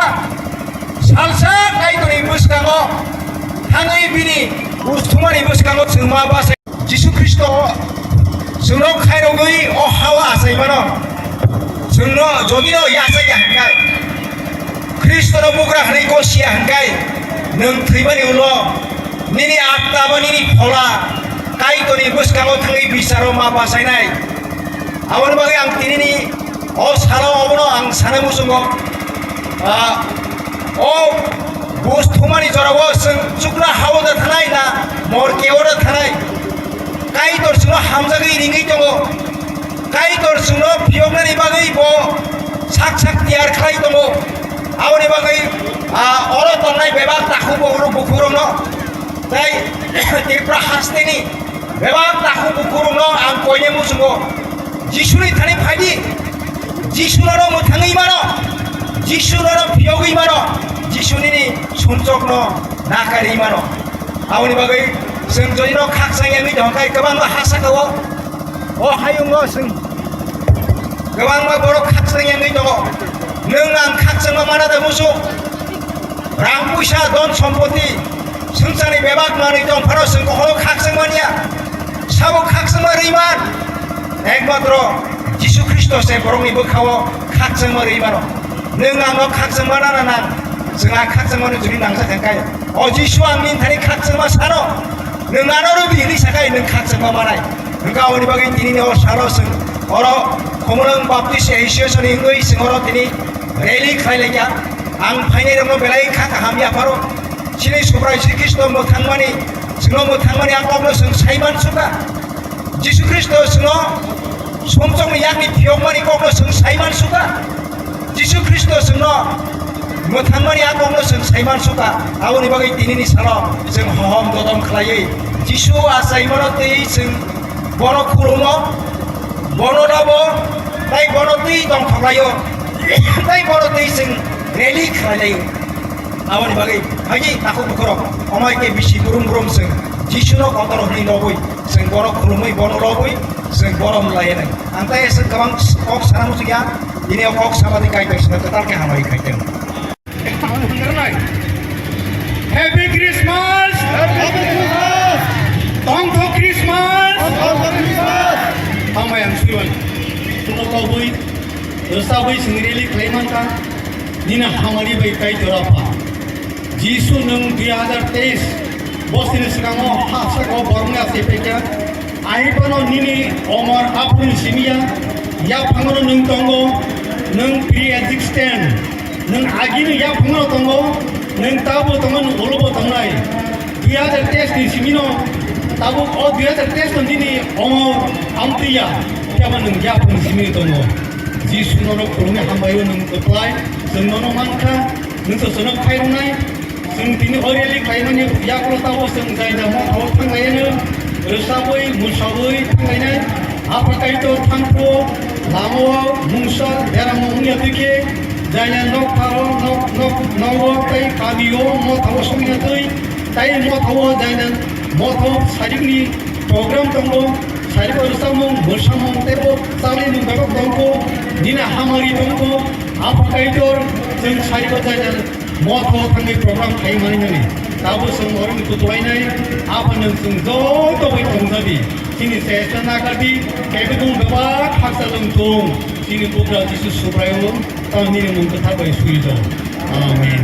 salsa kai toni buskango hangai bini usthumani buskango singma ba Jisu Kristo sungno khairogui o hawa asai mano sungno jodino yasai hangkai Kristo no bugra hnai ko sia hangkai nung thibani ulo nini atma ba nini phola kai toni buskango thangai bisaro ma basai nai awon bagi ang tinini o salo obono ang sanamusungo o busthumani jorawo sing chukna hawoda thanai na mor keoda thanai kai tor suno hamjagui ringi tongo kai tor suno phiyongnani bagai bo sak tiyar khlai tongo awoni bagai oro tongnai bebak takhu bogro bukurongno tai tirpra hasteni bebak takhu bukurongno ang koine musungo Jisuni thani phaidi Jisuro muthangai mano Jisuro phiyogui mano Jisuni sunsokno nakari mano awoni bagai sing joino khaksang emi dongkai kabang hasakawo o hayungo sing kabang borok khaksang emi dongo nung ang khaksang mana da musu rang puisa don sompoti sungsani bebak mani dong pharo sing ko khaksang mania sabo khaksang riman ekmatro Jisu Kristo se borongni bokhawo khaksang mano nung ang khaksang mana na जोंहा खाकजोंनो जुदि नांजाखांखाय अ जिसु आंनि थानि खाकजोंमा सानो नों आरो बिनि साखाय नों खाकजोंमा मानाय नों गावनि बागै दिनै अ सानो जों अर खमरं बाप्तिस एसोसनि इंगै जों अर दिनै रेलि खायलाया आं फाइनाय दङ बेलाय खाका हामिया फारो सिनै सबराय श्री कृष्ण मोथांमानि जोंनो मोथांमानि आंखौनो जों साइमान सुका जिसु ख्रिस्ट जोंनो समजों याकनि फियमानि कौनो जों साइमान सुका जिसु ख्रिस्ट जोंनो मोथांमानि आंखौनो जों साइमान सुका आवनि बागै दिनैनि सानाव जों हहम ददम खालायै जिसु आसाइमानो दै जों बर' खुरुमो बनदाबो ताइ बर' दै दं खालायो ताइ बर' दै जों रेलि खालायो आवनि बागै हायि ताखौ बुखरो अमायके बिसि गुरुम गुरुम जों जिसुनो कतर होनै नबै जों बर' खुरुमै बन लबै जों बरम लायनो आंता एसे गोबां कक सानामु गैया दिनै कक साबादि गायबायसिनो कतारके हामाय गायदों Happy Christmas! Happy Christmas! Thankful Christmas! Thankful Christmas! Hamay ang siwan. Tuno kaboy, dosaboy singrili klaymanka, nina hamari bay kay torapa. Jisu nung 2023 bosin sikamo hasa ko bornga sepeka. Ay pano nini omar apun simia, ya pangono nung tongo, nung pre-existent, nung agini ya pangono tongo. नों ताबो तंगन ओलोबो तंगनाय 2023 नि सिमिनो Tabu dia tertes sendiri amtia kamu nunggu pengisimi itu no. Jis nono kurungnya hambayo nunggu apply, nono mangka nunggu senok kairunai, tini oriali kairunnya ya kalau tahu sengai dah mau tahu tangainya, resabui musabui tangainya, apakah itu tangko, lamo, musa, dalam mungnya dike, jangan nok karo nok kai kabiyo mau tahu semuanya tuh, tapi mau tahu jangan mau tahu sarikni program tanggo. Sari baru samung, bersamung tebo, sari nunggu tangko, dina hamari tangko, apa kaitor, jeng sari baca moto tangi program kai mana ni, tahu semua orang itu tuai nai, apa nungsung jauh tu baik tanggapi, sini saya nak kadi, kebetung bebak hak saluntung, sini putra Yesus Subrayo, tahun ini mungkin tak baik suido, amin.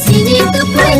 Sini to play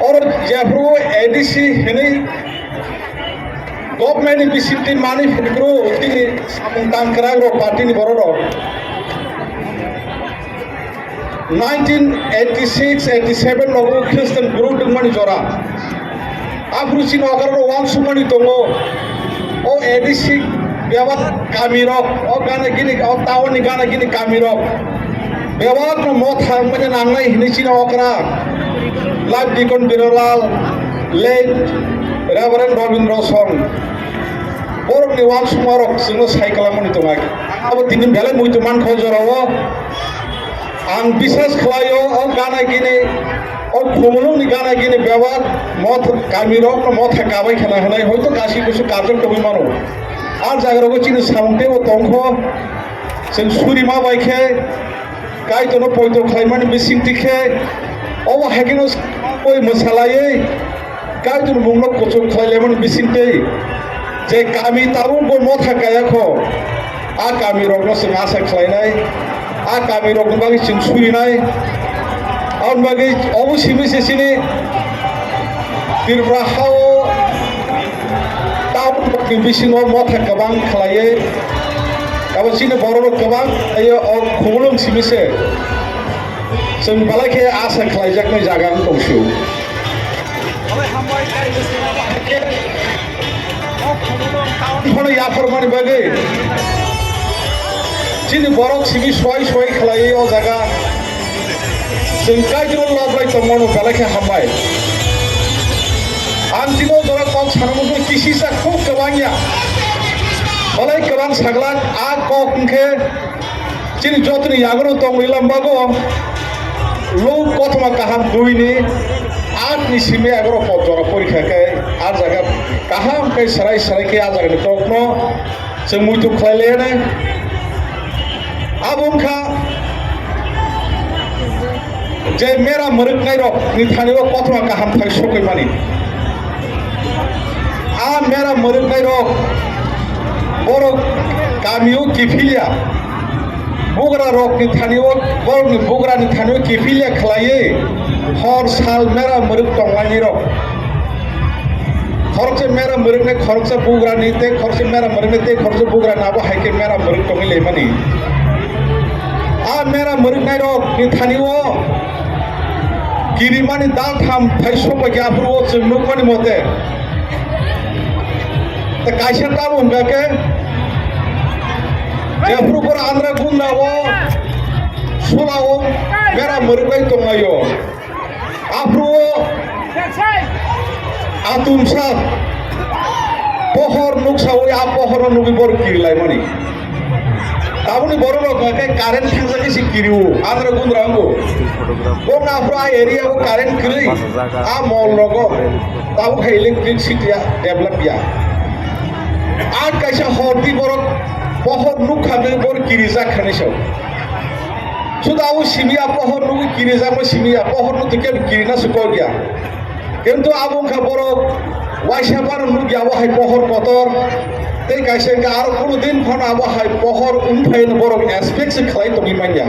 और जेफ्रु ADC हिनै government बिसिमति मानि फिनग्रु तिनि तांक्राग्रो पार्टीनि बररो 1986-87 लोगो ख्रिस्टान गुरु दंमोन जरा आफ्रुसिन अगारो वान सुमनि दङ ओ ADC बेवा कामिरक ओ गाना गिनि ओ टाउननि गाना गिनि कामिरक बेवा न मथा मने नांनाय हिनिसिन अकरा life deacon Birlal late reverend Rabindra सं बरनि वान सुमारक जोंनो साइकलामनि दङ अब दिनै बेले मुइतो मान खजराव आं विश्वास खालायो ओ गाना गिनि ओ खुमलुंनि गाना गिनि बेवा मथ कामिरक न मथा गाबाय खाना होनाय हयतो गासिबोसो गाजों दङ मानो आर जागरगो चिनि साउंटे ओ तंखो जों सुरिमा बायखे गायतनो पयतो खालायमानि बिसिंतिखे ओ हागिनो ओइ मोसालायै गायतनो मुंनो कचो खालायमानि बिसिंते जे गामि तारु बो मथा गायाखो आ गामि रगनो जों आसा खालायनाय आ गामि रगनो बागै जों सुरिनाय आर बागै अबसिमि सेसिनि बिरब्राहाव टाउन बिसिङाव मथा गोबां खालायो गाबसिनो बर'नो गोबां आयो खुमलुं सिमिसे जों बालायखे आसा खालायजानाय जागा दंसो खौनो याफोरमानि बागै दिनै बर' सिमि सय खालायो अ जागा जों गायजों लबलाय दंमोन बालायखे हामबाय आं दिनाव जरा कम सानमोन किसिसा खुब गोबांया बालाय गोबां सागला आ कखनखे दिनै जतनि यागनो दं इलामबागो लोक कथमा काहाम दुइनि आठनि सिमे आगरो पजरा परीक्षाके आ जागा काहाम के सराय के आ जागा तकनो जों मुइतो खालायलेने आबुंखा जे मेरा मरकनाय रक निथानिबो कथमा काहाम थाय सकैमानि आ मेरा मरकनाय रक बर' गामियाव गिफिलिया बग्रा रकनि थानायाव बर'नि बग्रानि थानायाव गिफिलिया खालायो हर साल मेरा मरक दंलायनि रक खरसे मेरा मरकने खरसे बग्रानि ते खरसे मेरा मरकने ते खरसे बग्रा नाबो हायके मेरा मरक दंलै मानि आ मेरा मरकनाय रकनि थानायाव गिरिमानि दालथाम थाइसबा ग्याफ्रु जों नुकमानि मते त कायसा ताबो उनगाके जेफ्रुपर आंद्रा गुन्नावो सोलावो मेरा मरकनाय दंलायो आफ्रुवो आतुमसा पहर नुकसावै आ पहर नुबि बर किरिलाय मानि ताबुनि बर रगाके कारेन्ट थांजाके सि किरिवो आंद्रा गुन्द्रांगो बंग आफ्रु आ एरियावो कारेन्ट किरि आ मल रगो ताबु खा इलेक्ट्रिसिटिया डेभलप या आठ कैसा हरती बरक पहर नुक खाने बर किरिजा खानेसौ सुदाउ सिमिया पहर नुक किरिजा म सिमिया पहर नुक के किरिना सुको गया किंतु आबुंखा बरक वाइसा बार नुक याबो हाय पहर पतर ते कैसे का आरो कोनो दिन फन आबो हाय पहर उनफाइन बरक एस्पेक्ट से खलाय तमी मानिया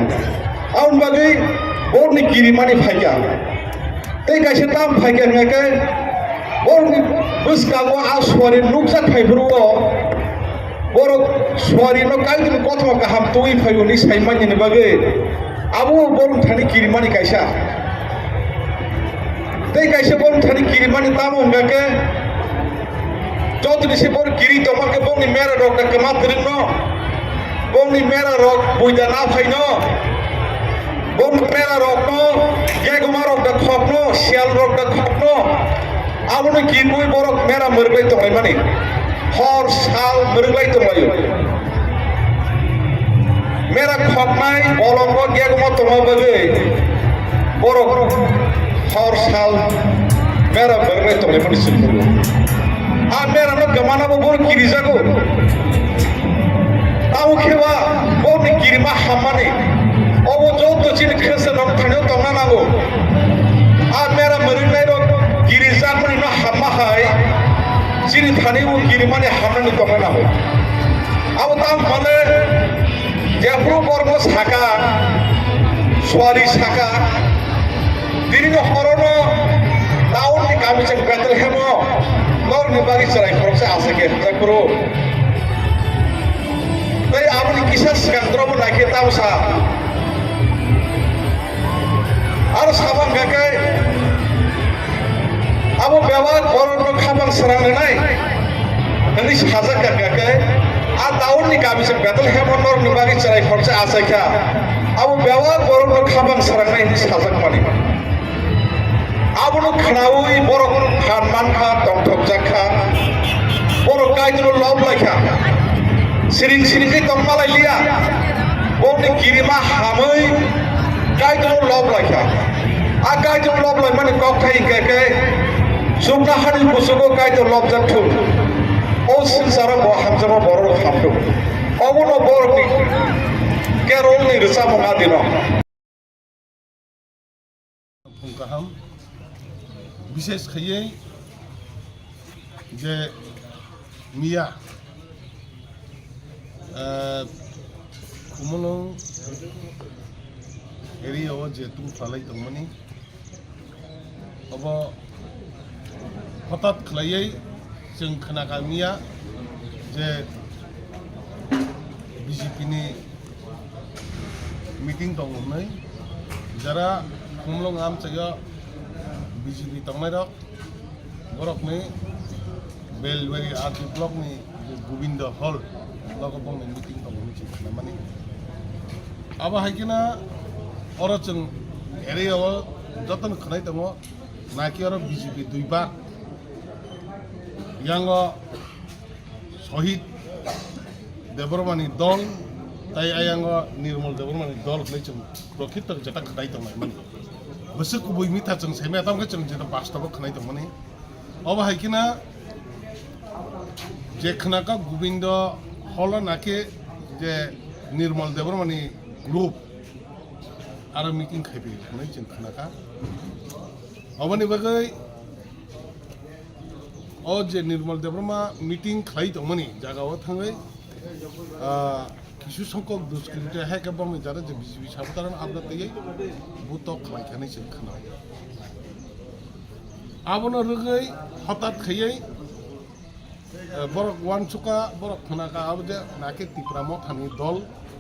आउन बागै बरनि किरिमानि फायगा ते कैसे ताम फायगा नके बरनि बुसकागो आसवारि नुकजा फायब्रुओ बर स्वारिनो कायदिनो कथमा गाहाम तुइ फायनि साइमानि बागै आबो बर थानि किरिमानि कायसा ते कैसे बर थानि किरिमानि ताम उनगाके जतनि से बर किरि तमाके बंनि मेरा रक कमा तिरनो बंनि मेरा रक बुइदा ना फायनो बंग मेरा रक नो गेगमा रक द खपनो सियाल रक द खपनो आबोनो किरमुइ बरक मेरा मरगै तंगाय मानि हर साल मरगै तंगायो मेरा खपनाय बलंग गेगमा तंगा बगै बरक हर साल मेरा मरगै तंगाय मानि सिखुगो आ मेरा न गमाना बर किरिजागो ताउ खेवा बरनि किरिमा हामानि अबो जत चिन खेसन थानो तंगा नांगो आ मेरा मरगै रक गिरिजाखनि न हामा हाय जिनि थानि उ गिरिमानि हामनानि तंगा नांगो अब ताम माने जेफ्रु बर्म साका स्वारि साका दिरिनो हरनो ताउ kami cek Bethlehem lor ni bagi cerai proses asake jakro tapi abo ni kisah skandro pun lagi tahu sa harus sabang gakai abo bewak orang khabang serang nai nanti sajak gakai tahun ni kami cek Bethlehem lor ni bagi cerai proses asake abo bewak orang khabang serang nai ini sajak mani abunu khanawi borok khanman kha tongthok jakha borok kaijunu lob laikha siring ke tongmalai lia bongni kirima hamai kaijunu lob laikha a kaijunu lob lai mane kok thai ke sumna hani busugo kaijunu lob jakthum o sinsara bo hamjama borok hamdu obuno borok ni kerol ni resa mongadino গাহাম বিশেষ খাইয়ে যে মিয়া কুমলং এরিয়াও যে তুম ফালাই দংমানি अब हঠাৎ खालायै जों खोनागा मिया जे बिजेपिनि meeting दं होननाय যারা कुमलং आम जायगा बीजेपी तंगनाय रक बरकनि बेलबारि आरटी ब्लकनि गोविंद हल लगे बंनि मिटिं दं मिथिना माने आबा हायकिना अरजों एरियाव जतन खनाय दङ नाकि आरो बीजेपी दुइबा यांग शहीद देबरमानि दल ताई आयांग निर्मल देबरमानि दल खनाय जों प्रकृत जता खनाय दङ माने बसु कुबुय मिथा जों सेमे आताम जों जेता बास्तव खनाय दङ माने अब हायकिना जे खनाका गोविंद हल नाकि जे निर्मल देबरमानि ग्रुप आरो मिटिं खायबि खनाय जों खनाका अबनि बागै ओ जे निर्मल देबरमा मिटिं खाय दंमनि जागाव थाङै किछु संख्यक दुष्कृत्य हेके बंनि जारे जे बिजेपि साबतारन आपदातयै बुत खायखानै जों खोना आबनो रगै हठाৎ खायै बरक वानसुका बरक खनाका आबदे नाके तिप्राम थानि दल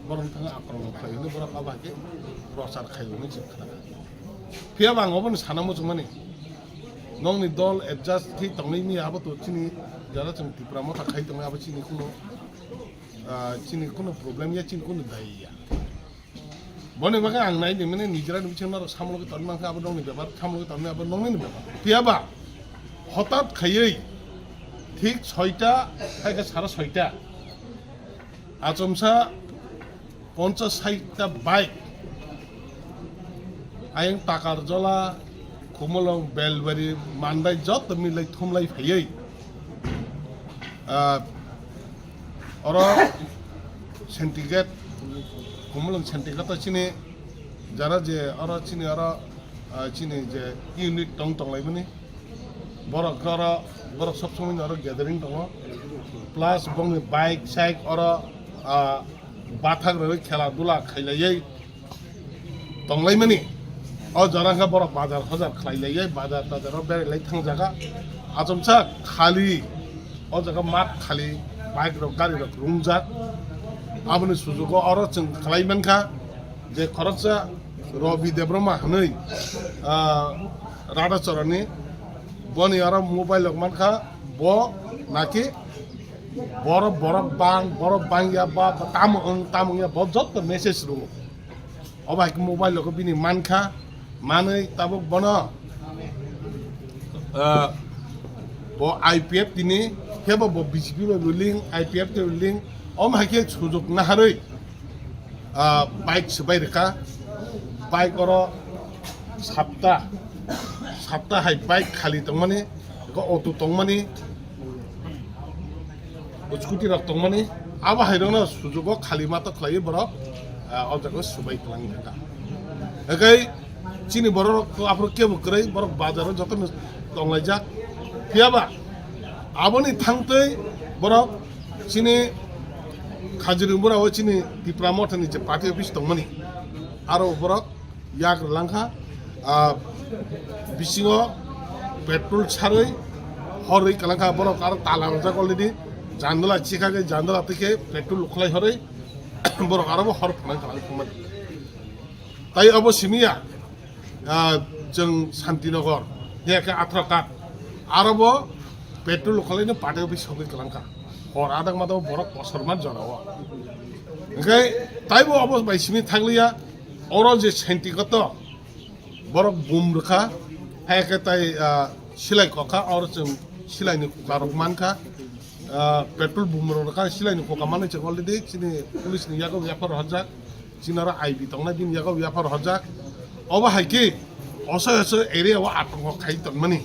बरन थाङा आक्रमण खायनो बरक आबाके प्रचार खायनो जों खोना फिया बाङावबो सानामो जों माने नंनि दल एडजास्ट थि तंगैनि आबो तो चिनि जारा जों तिप्राम थाखाय दङ आबो चिनि कुनो प्रब्लेम या चिनि कुनो दाइया बने बागे आं नायदि माने निजरा बिचना सामलग तनमाखा आबो दंनि बेबार सामलग तननि आबो नंनि बेबार फियाबा हठाৎ खायै ठीक 6টা खायगा 6:30 आचमसा 50-60টা বাইক आयं टाकार जला कुमलং बेलबारि मानबाय जत मिलाय थुमलाय फैयै और सेंटिग्रेड कुमलং सेंटिग्रेड चिनि जारा जे और चिनि और चिनि जे यूनिट दं दंलाय माने बरक सब समय और गैदरिंग दङ प्लस बंनि बाइक साइक और बाथाग्रा खेला दुला खायलायै दंलाय माने और जरांगा बरक बाजार हजार खायलायै बाजार ताजाराव बेरायलाय थांजागा आजमसा खाली और जगह मात खाली बाइक रक गाड़ी रक रुंजाक आबनि सुजुगो और जों खालायमानखा जे खरकसा रवि देब्रमा हनै राधाचरणी बनि आरो मोबाइल मानखा ब नाकि बरफ बांगिया बा तामया ब जत मेसेज रु अब हाक मोबाइल को बिनि मानखा मानै ताबो बन ब आईपीएफ दिनि हेबो ब बीजेपी लिंक आईपीएफ ते लिंक अम हाके सुजुग नाहारै बाइक सबाय रेखा बाइक और साप्ता हाय बाइक खाली तंगमाने अटो तंगमाने स्कुटी रक तंगमाने आबा हायरना सुजुग खाली माता खलाय बरक अजको सबाय तलांगा एकै चिनि बरक आफर के बकरै बरक बाजार जतन तंगलाय जा फियाबा आबनि थांतै बरक चिनि खाजिरमुरा व चिनि तिप्रामथनि जे पार्टी अफिस तंगमानि आरो बरक याग लांखा बिसिङाव पेट्रोल सारै हरै कलाका बरक आरो ताला रजा कलरेडि जानदला चिखागे जानदला থেকে पेट्रोल लुखलाय हरै बरक आरो हर फनाय खालामोमोन ताई अब सिमिया जों शान्तिनगर हेके आथ्राकाट आरोब पेट्रोल लुखलायनो पाटे बे सबै कलांका हर आदां मादाव बरक बसरमान जनाव ओंखाय ताइबो अब बायसिनि थांलिया अर जे शान्तिगत बरक बुमरखा हेके ताई सिलाय कखा और जों सिलायनो कारक मानखा पेट्रोल बुमरखा सिलायनो कखा माने जों अलरेडि सिनि पुलिसनि यागो याफार हजाक जिनारा आईबी तंना बिन यागो याफार हजाक अब हाइके असय असय एरियाव आतंक खाइ तंमानि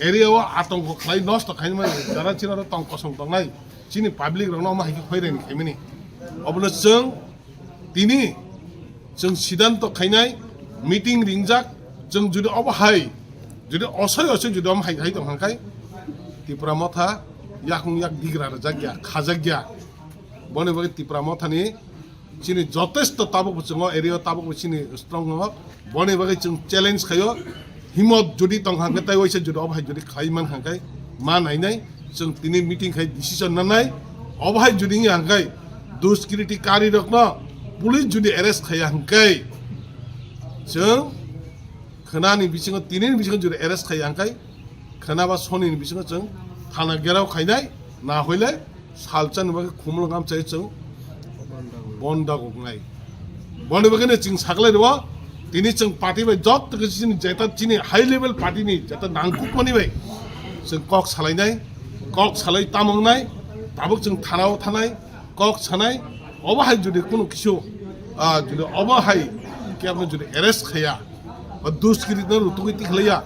एरियाव आतंक खाइ नष्ट खाइ माने जारा चिनारा तंक सं तंनाय चिनि पाब्लिक रंना मा हाइके खैरेनि खाइमानि अबनो जों दिनि जों सिद्धान्त खाइनाय मिटिं रिंजाक जों जुदि अब हाइ जुदि असय असय जुदि हम हाइ हाइ दंखाय त्रिपुरा मथा याकुं याक दिग्रा जाग्या खाजाग्या बने बगे त्रिपुरा मथानि चिनि जथेष्ट ताबक जों एरिया ताबक चिनि स्ट्रंग न बने बगे जों चैलेंज खायो हिम्मत जुदि तंखांगे ताइ वइसे जुदि अब हाइ जुदि खाइमान खांखाय मा नायनाय जों दिनि मिटिं खाइ डिसिजन नानाय अब हाइ जुदि हांखाय दुष्कृतिकारी रखन पुलिस जुदि एरेस्ट खाया हांखाय जों खोनानि बिथिङाव दिनैनि बिथिङाव जुदि एरेस्ट खाया हांखाय खोनाबा सनिनि बिथिङाव जों थाना गेराव खायनाय ना हइले सालचान बगे खुमल गाम चाइ जों बन्दा गनाय बने बगे जों सागलाय दो दिनै जों पार्टी बाय जब तक जों जेता चिनि हाई लेवल पार्टी नि जेता नांकुक मानि बाय जों कक सालाय तामंनाय ताबक जों थानाव थानाय कक सानाय अब हाय जुदि कोनो किसु जुदि अब हाय केबनो जुदि एरेस्ट खाया बा दुष्कृति रुतुगति खलैया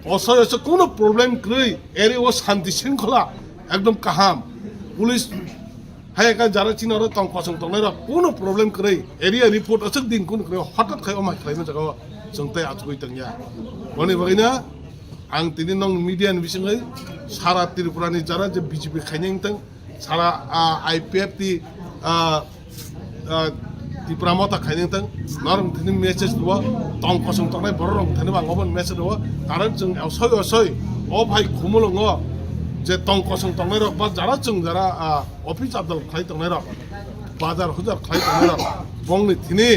असय असय कोनो प्रॉब्लम कै एरिया शांति शृंखला एकदम काहाम पुलिस हाय का जारा चिनार तंक सं तंनाय कोनो प्रॉब्लम कै एरिया रिपोर्ट असक दिन कोनो कै हठात खाय अमा खायनो जगा जोंताय आचुगै तंया बने बगैना आं तिनि नं मीडिया नि बिसङै सारा त्रिपुरानि जारा जे बीजेपी खायनाय तंग सारा आईपीएफ ति त्रिपुरा मथा खायनाय तंग नरम तिनि मेसेज दो तंक सं तंनाय बररं थाने बांगबन मेसेज दो कारण जों असय असय अ भाई खुमलंग जे तंक सं तंनाय रक बा जारा जों जारा ऑफिस आदल खाय तंनाय रक बाजार हुजार खाय तंनाय रक बंगनि तिनि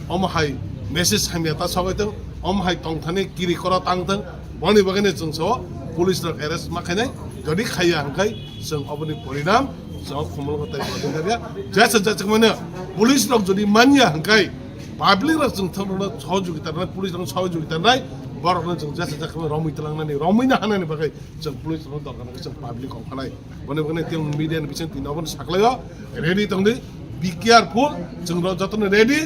अमहाय मेसेज हामियाता सगायतों अमहाय तंथाने किरि करा तांथों बनि बगैनो जों सो पुलिस रक एरेस्ट माखायनाय जदि खाया हांखाय जों अबनि परिणाम जों खुमलंग ताय बदिनरिया जैसे जैसे माने पुलिस रक जदि मानिया हांखाय पाब्लिक रक जों थंनो सहयोगिता नाय पुलिस रक सहयोगिता नाय बरनो जों जैसे जैसे रमै तलांनानै रमैना हानानै बगै जों पुलिस रक दरखानाय जों पाब्लिक खानाय बनि बगैनो तिन मीडिया नि बिथिं तिनावबो साखलायो रेडी तंदि बी केयारफुल जों जतन रेडी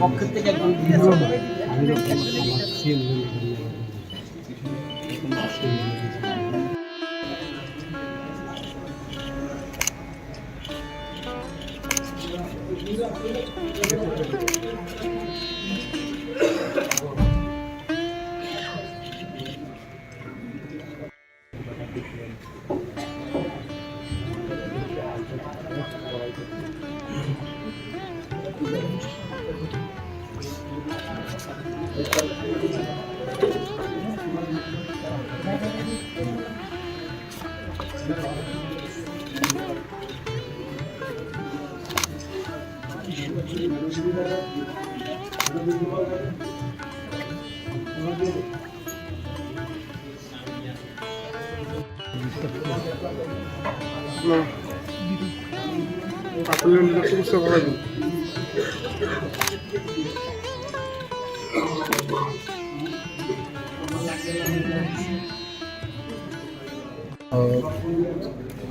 পক্ষের থেকে একজন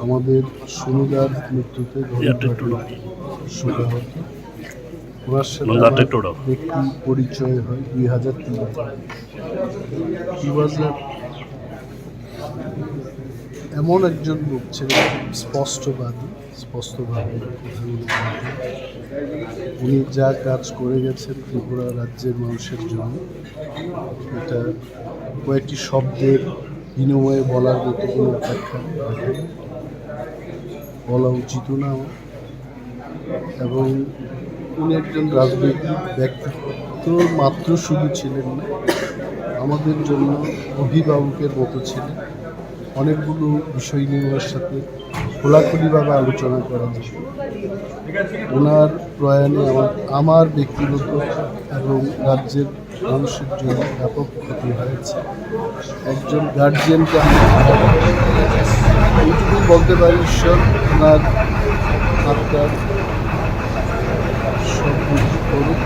আমাদের সুমিদার মৃত্যুতে শোকাহত। ওনার সাথে ব্যক্তি পরিচয় হয় 2003। এমন একজন লোক ছিলেন স্পষ্টভাবে উনি যা কাজ করে গেছেন ত্রিপুরা রাজ্যের মানুষের জন্য, এটা কয়েকটি শব্দের বিনিময়ে বলার মতো কোনো ব্যাখ্যা বলা উচিত না। এবং উনি একজন রাজনৈতিক ব্যক্তিত্ব মাত্র শুধু ছিলেন না, আমাদের জন্য অভিভাবকের মতো ছিলেন। অনেকগুলো বিষয় নিয়ে ওনার সাথে খোলাখুলিভাবে আলোচনা করা যায়। ওনার প্রয়াণে আমার ব্যক্তিগত এবং রাজ্যের মানুষের জন্য ব্যাপক ক্ষতি হয়েছে। একজন গার্জিয়ানকে এইটুকুই বলতে পারি, ঈশ্বর ওনার আত্মার সব কিছু করুক।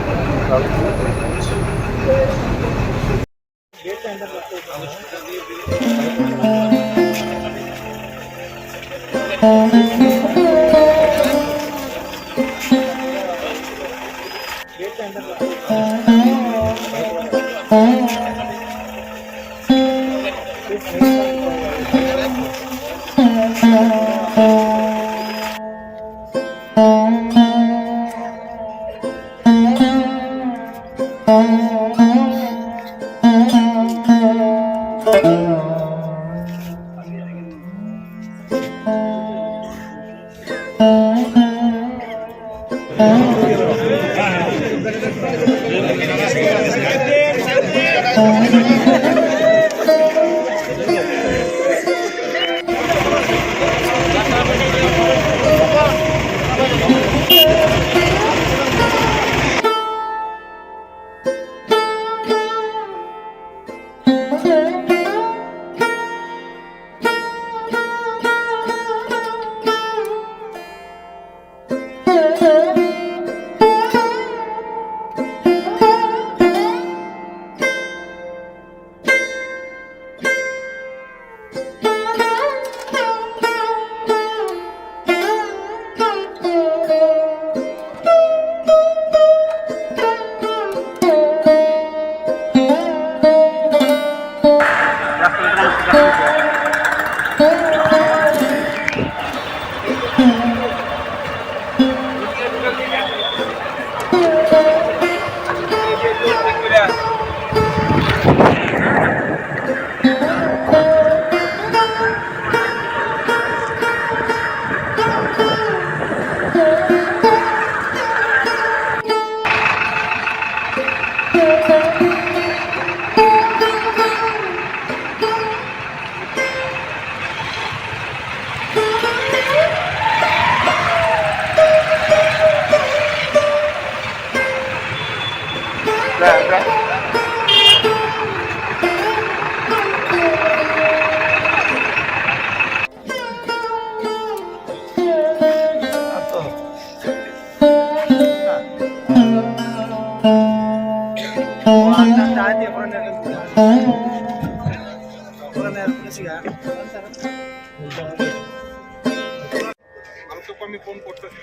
আমি ফোন করতেছি।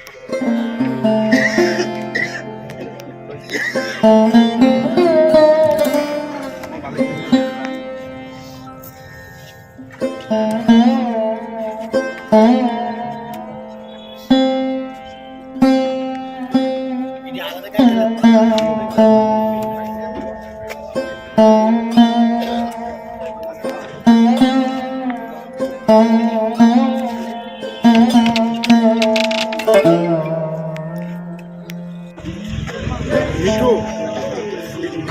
মিঠু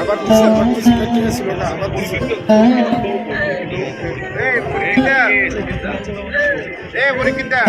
আবার কিছু ছিল না আবার কিছু পরীক্ষিতা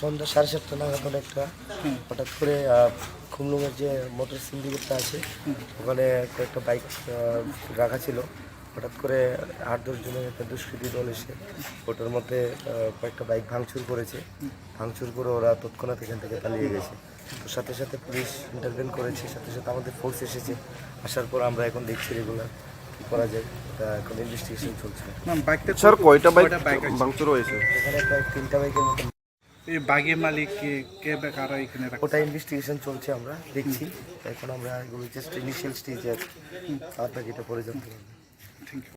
সন্ধ্যা 7:30 নাগাদ একটা হঠাৎ করে খুমলুঙের যে মোটর সিন্ডিকেটটা আছে ওখানে কয়েকটা বাইক রাখা ছিল। হঠাৎ করে 8-10 জনের একটা দুষ্কৃতী দল এসে ওটার মধ্যে কয়েকটা বাইক ভাঙচুর করেছে। ভাঙচুর করে ওরা তৎক্ষণাৎ এখান থেকে পালিয়ে গেছে। তো সাথে সাথে পুলিশ ইন্টারভেন করেছে, সাথে সাথে আমাদের ফোর্স এসেছে। আসার পর আমরা এখন দেখছি রেগুলার কী করা যায়, এটা এখন ইনভেস্টিগেশন চলছে। স্যার কয়টা বাইক ভাঙচুর হয়েছে? এখানে প্রায় 3টা বাইকের মতো। এই বাইকের মালিক কে বা কারা এখানে ওটা ইনভেস্টিগেশন চলছে, আমরা দেখছি। এখন আমরা এগুলো জাস্ট ইনিশিয়াল স্টেজে আছি, আপনাকে এটা পরে জানতে পারবো। Thank you.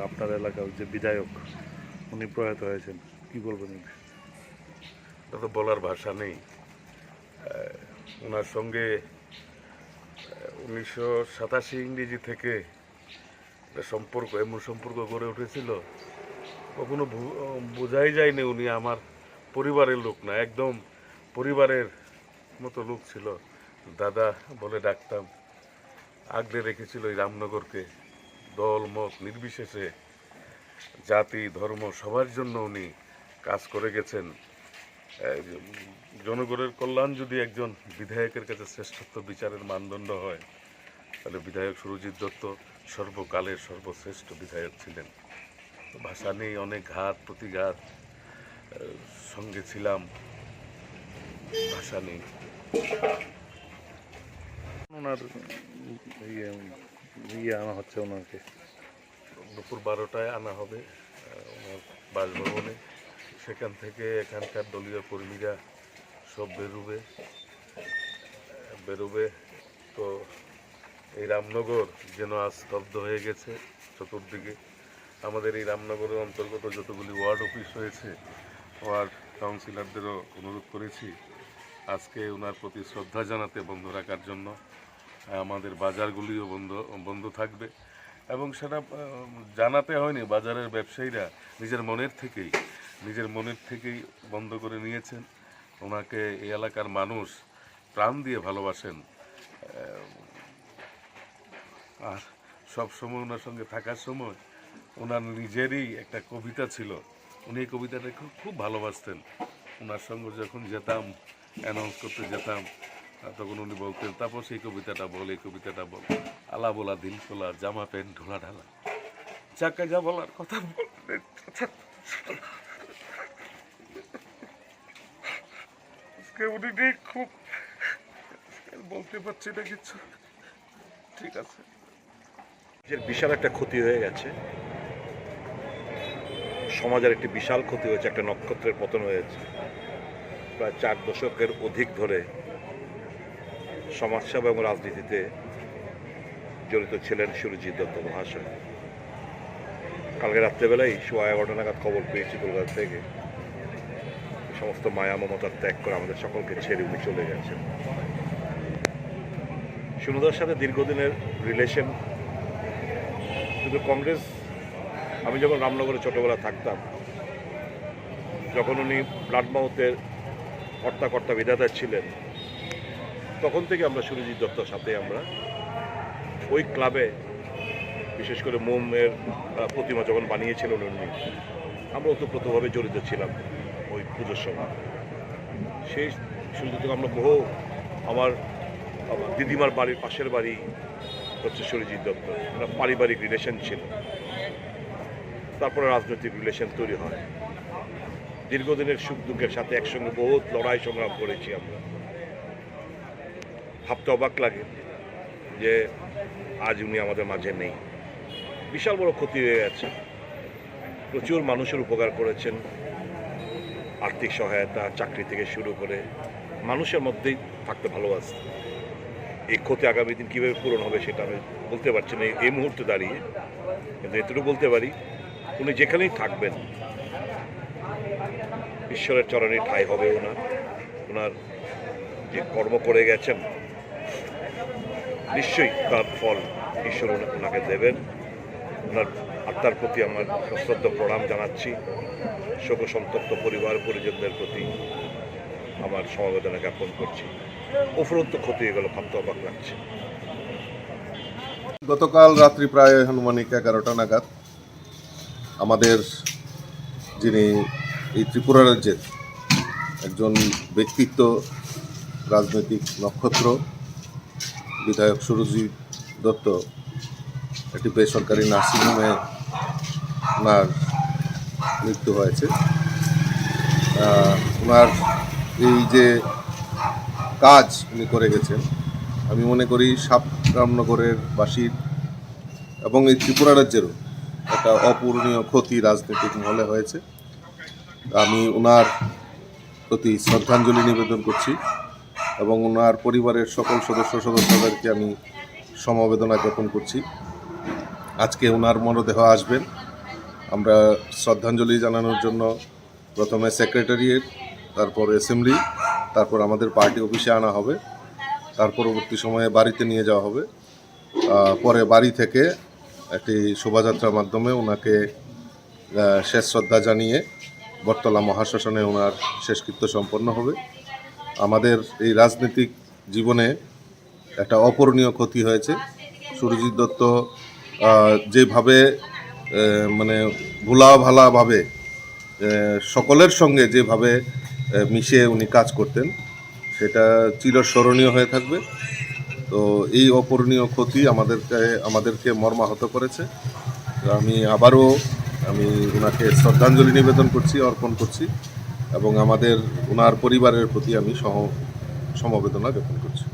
আপনার এলাকার যে বিধায়ক উনি প্রয়াত হয়েছেন, কি বলবেন? তা তো বলার ভাষা নেই। ওনার সঙ্গে 1987 ইংরেজি থেকে একটা সম্পর্ক, এমন সম্পর্ক গড়ে উঠেছিল, কখনো বোঝাই যায়নি উনি আমার পরিবারের লোক না, একদম পরিবারের মতো লোক ছিল। দাদা বলে ডাকতাম। আগলে রেখেছিল এই রামনগরকে, দল মত নির্বিশেষে, জাতি ধর্ম সবার জন্য উনি কাজ করে গেছেন। জনগণের কল্যাণ যদি একজন বিধায়কের কাছে শ্রেষ্ঠত্ব বিচারের মানদণ্ড হয়, তাহলে বিধায়ক সুরজিৎ দত্ত সর্বকালের সর্বশ্রেষ্ঠ বিধায়ক ছিলেন। ভাষা নেই, অনেক ঘাত প্রতিঘাত সঙ্গে ছিলাম, ভাষা নেই। ওনার আনা হচ্ছে ওনাকে দুপুর 12টায় আনা হবে ওনার বাসভবনে। সেখান থেকে এখানকার দলীয় কর্মীরা সব বেরোবে। তো এই রামনগর যেন আজ স্তব্ধ হয়ে গেছে চতুর্দিকে। আমাদের এই রামনগরের অন্তর্গত যতগুলি ওয়ার্ড অফিস রয়েছে, ওয়ার্ড কাউন্সিলরদেরও অনুরোধ করেছি আজকে ওনার প্রতি শ্রদ্ধা জানাতে বন্ধ রাখার জন্য। আমাদের বাজারগুলিও বন্ধ থাকবে, এবং সেটা জানাতে হয়নি, বাজারের ব্যবসায়ীরা নিজের মনের থেকেই বন্ধ করে নিয়েছেন। ওনাকে এই এলাকার মানুষ প্রাণ দিয়ে ভালোবাসেন, আর সব সময় ওনার সঙ্গে থাকার সময় ওনার নিজেরই একটা কবিতা ছিল, উনি এই কবিতাটা খুব ভালোবাসতেন। ওনার সঙ্গে যখন যেতাম, অ্যানাউন্স করতে যেতাম, তখন উনি বলতেন, তারপর সেই কবিতাটা বল, আলা বলা দিল খোলা, জামা প্যান্ট ঢোলা ঢালা, যাকে যা বলার কথা বলতেন। উনি খুব বলতে পারছি না কিছু। ঠিক আছে, বিশাল একটা ক্ষতি হয়ে গেছে, সমাজের একটি বিশাল ক্ষতি হয়েছে, একটা নক্ষত্রের পতন হয়েছে। প্রায় 4 দশকের অধিক ধরে সমাজসেবা এবং রাজনীতিতে জড়িত ছিলেন সুরজিৎ দত্ত মহাশয়। কালকে রাত্রেবেলায় 11:15 নাগাদ খবর পেয়েছি কলকাতা থেকে, সমস্ত মায়া মমতার ত্যাগ করে আমাদের সকলকে ছেড়ে উনি চলে গেছেন। সুনদার সাথে দীর্ঘদিনের রিলেশন, কিন্তু কংগ্রেস, আমি যখন রামনগরে ছোটোবেলা থাকতাম, যখন উনি ব্লাড মাউথের কর্তা বিধাতা ছিলেন, তখন থেকে আমরা সুরজিৎ দত্তর সাথে আমরা ওই ক্লাবে, বিশেষ করে মোমের প্রতিমা যখন বানিয়েছিলেন উনি, আমরা ওতপ্রোতভাবে জড়িত ছিলাম ওই পুজোর সময়। সেই সুরজিৎ দত্ত আমরা বহু, আমার দিদিমার বাড়ির পাশের বাড়ি হচ্ছে সুরজিৎ দত্ত, আমরা পারিবারিক রিলেশন ছিল। তারপরে রাজনৈতিক রিলেশন তৈরি হয়। দীর্ঘদিনের সুখ দুঃখের সাথে একসঙ্গে বহুত লড়াই সংগ্রাম করেছি আমরা। ভাবতে অবাক লাগে যে আজ উনি আমাদের মাঝে নেই। বিশাল বড় ক্ষতি হয়ে গেছে। প্রচুর মানুষের উপকার করেছেন, আর্থিক সহায়তা, চাকরি থেকে শুরু করে মানুষের মধ্যেই থাকতে ভালোবাসতেন। এই ক্ষতি আগামী দিন কীভাবে পূরণ হবে সেটা আমি বলতে পারছি না এই মুহূর্তে দাঁড়িয়ে, কিন্তু এতটুকু বলতে পারি, উনি যেখানেই থাকবেন ঈশ্বরের চরণে ঠাঁই হবে ওনার যে কর্ম করে গেছেন, নিশ্চয়ই তার ফল ঈশ্বর ওনাকে দেবেন। ওনার আত্মার প্রতি আমার সশ্রদ্ধ প্রণাম জানাচ্ছি। শোক সন্তপ্ত পরিবার পরিজনদের প্রতি আমার সমবেদনা জ্ঞাপন করছি। উপরন্ত ক্ষতি হয়ে গেল, ভাবতে অবাক লাগছে। গতকাল রাত্রি প্রায় আনুমানিক 11টা নাগাদ আমাদের যিনি এই ত্রিপুরা রাজ্যের একজন ব্যক্তিত্ব, রাজনৈতিক নক্ষত্র, বিধায়ক সুরজিৎ দত্ত একটি বেসরকারি নার্সিংহোমে ওনার মৃত্যু হয়েছে। ওনার এই যে কাজ উনি করে গেছেন, আমি মনে করি রামনগরের বাসীর এবং এই ত্রিপুরা রাজ্যেরও একটা অপূরণীয় ক্ষতি রাজনৈতিক মহলে হয়েছে। আমি ওনার প্রতি শ্রদ্ধাঞ্জলি নিবেদন করছি এবং ওনার পরিবারের সকল সদস্যদেরকে আমি সমবেদনা জ্ঞাপন করছি। আজকে ওনার মরদেহ আসবেন। আমরা শ্রদ্ধাঞ্জলি জানানোর জন্য প্রথমে সেক্রেটারিয়েট, তারপর অ্যাসেম্বলি, তারপর আমাদের পার্টি অফিসে আনা হবে। তার পরবর্তী সময়ে বাড়িতে নিয়ে যাওয়া হবে। পরে বাড়ি থেকে একটি শোভাযাত্রার মাধ্যমে ওনাকে শেষ শ্রদ্ধা জানিয়ে বটতলা মহাশ্মশানে ওনার শেষকৃত্য সম্পন্ন হবে। আমাদের এই রাজনৈতিক জীবনে একটা অপূরণীয় ক্ষতি হয়েছে। সুরজিৎ দত্ত যেভাবে মানে ভোলাভালাভাবে সকলের সঙ্গে যেভাবে মিশে উনি কাজ করতেন, সেটা চিরস্মরণীয় হয়ে থাকবে। তো এই অপূরণীয় ক্ষতি আমাদেরকে মর্মাহত করেছে। আমি আবারও ওনাকে শ্রদ্ধাঞ্জলি নিবেদন করছি, অর্পণ করছি, এবং ওনার পরিবারের প্রতি আমি সমবেদনা জ্ঞাপন করছি।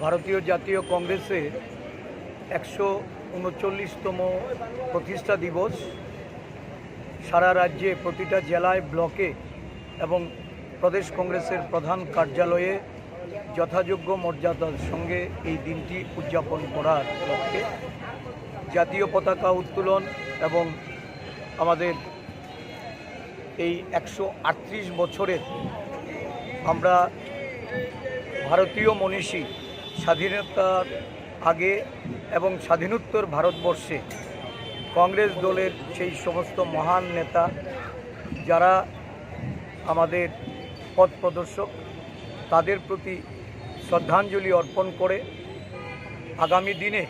ভারতীয় জাতীয় কংগ্রেসের 139তম প্রতিষ্ঠা দিবস সারা রাজ্যে প্রতিটা জেলায়, ব্লকে এবং প্রদেশ কংগ্রেসের প্রধান কার্যালয়ে যথাযোগ্য মর্যাদার সঙ্গে এই দিনটি উদযাপন করার লক্ষ্যে জাতীয় পতাকা উত্তোলন এবং আমাদের এই 138 বছরের আমরা ভারতীয় মনীষী স্বাধীনতার আগে এবং স্বাধীনোত্তর ভারতবর্ষে কংগ্রেস দলের সেই সমস্ত মহান নেতা যারা আমাদের পথ প্রদর্শক, তাদের প্রতি শ্রদ্ধাঞ্জলি অর্পণ করে আগামী দিনে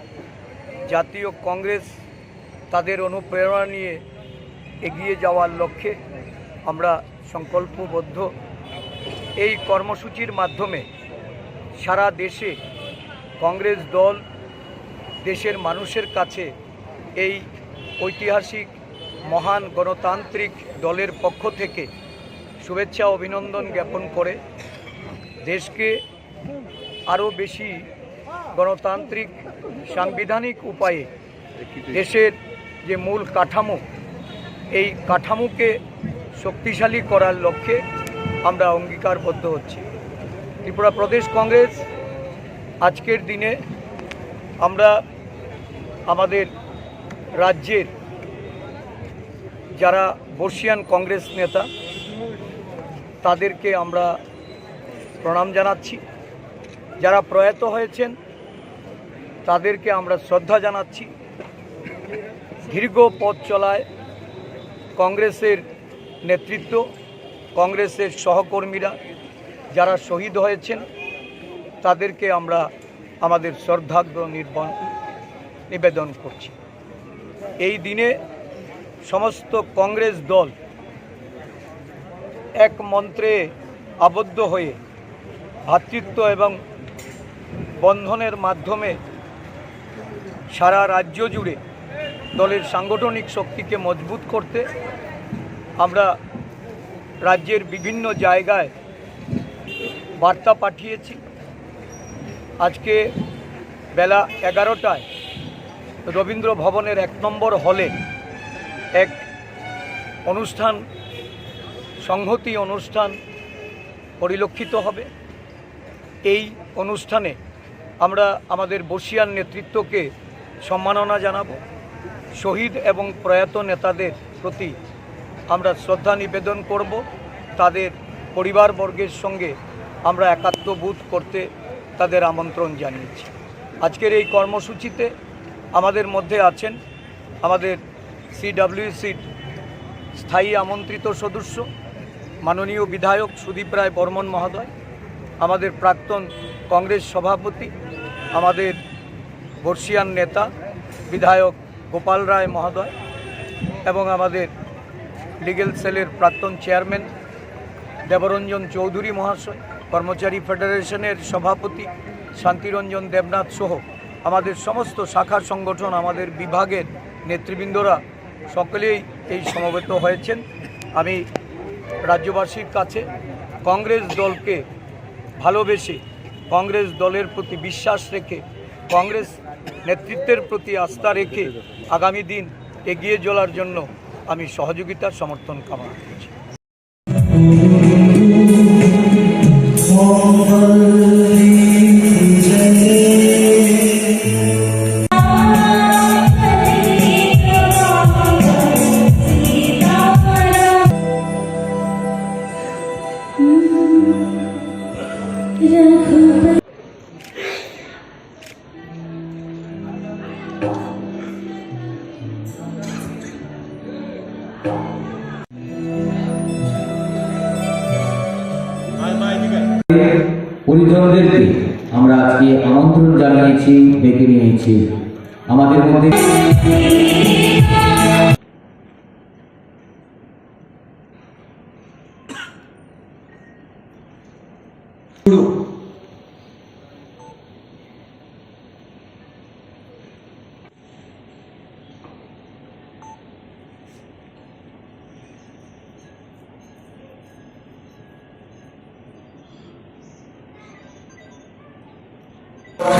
জাতীয় কংগ্রেস তাদের অনুপ্রেরণা নিয়ে এগিয়ে যাওয়ার লক্ষ্যে আমরা সংকল্পবদ্ধ। এই কর্মসূচির মাধ্যমে সারা দেশে কংগ্রেস দল দেশের মানুষের কাছে এই ঐতিহাসিক মহান গণতান্ত্রিক দলের পক্ষ থেকে শুভেচ্ছা অভিনন্দন জ্ঞাপন করে দেশকে আরও বেশি গণতান্ত্রিক সাংবিধানিক উপায়ে দেশের যে মূল কাঠামো, এই কাঠামোকে শক্তিশালী করার লক্ষ্যে আমরা অঙ্গীকারবদ্ধ হচ্ছি। ত্রিপুরা প্রদেশ কংগ্রেস আজকের দিনে আমরা আমাদের রাজ্যের যারা বর্ষিয়ান কংগ্রেস নেতা তাদেরকে আমরা প্রণাম জানাচ্ছি, যারা প্রয়াত হয়েছেন তাদেরকে আমরা শ্রদ্ধা জানাচ্ছি। দীর্ঘ পথ চলায় কংগ্রেসের নেতৃত্ব, কংগ্রেসের সহকর্মীরা যারা শহীদ হয়েছেন তাদেরকে আমরা আমাদের শ্রদ্ধার্ঘ্য নিবেদন করছি। এই দিনে সমস্ত কংগ্রেস দল এক মন্ত্রে আবদ্ধ হয়ে ভ্রাতৃত্ব এবং বন্ধনের মাধ্যমে সারা রাজ্য জুড়ে দলের সাংগঠনিক শক্তিকে মজবুত করতে আমরা রাজ্যের বিভিন্ন জায়গায় বার্তা পাঠিয়েছি। আজকে বেলা 11টায় রবীন্দ্র ভবনের 1 নম্বর হলে এক অনুষ্ঠান, সংহতি অনুষ্ঠান পরিলক্ষিত হবে। এই অনুষ্ঠানে আমরা আমাদের বর্ষিয়ান নেতৃত্বকে সম্মাননা জানাব। শহীদ এবং প্রয়াত নেতাদের প্রতি আমরা শ্রদ্ধা নিবেদন করব। তাদের পরিবারবর্গের সঙ্গে আমরা একাত্মবোধ করতে তাদের আমন্ত্রণ জানিয়েছি। আজকের এই কর্মসূচিতে আমাদের মধ্যে আছেন আমাদের CWCর স্থায়ী আমন্ত্রিত সদস্য মাননীয় বিধায়ক সুদীপ রায় বর্মন মহোদয়, আমাদের প্রাক্তন কংগ্রেস সভাপতি, আমাদের বর্ষিয়ান নেতা বিধায়ক গোপাল রায় মহোদয় এবং আমাদের লিগ্যাল সেলের প্রাক্তন চেয়ারম্যান দেবরঞ্জন চৌধুরী মহাশয়, কর্মচারী ফেডারেশনের সভাপতি শান্তিরঞ্জন দেবনাথ সহ আমাদের সমস্ত শাখা সংগঠন, আমাদের বিভাগের নেতৃবৃন্দরা সকলেই এই সমবেত হয়েছেন। আমি রাজ্যবাসীর কাছে কংগ্রেস দলকে ভালোবেসে, কংগ্রেস দলের প্রতি বিশ্বাস রেখে, কংগ্রেস নেতৃত্বের প্রতি আস্থা রেখে আগামী দিন এগিয়ে চলার জন্য আমি সহযোগিতার সমর্থন কামনা করছি। পরিজনদেরকে আমরা আজকে আমন্ত্রণ জানিয়েছি, ডেকে নিয়েছি আমাদের মধ্যে।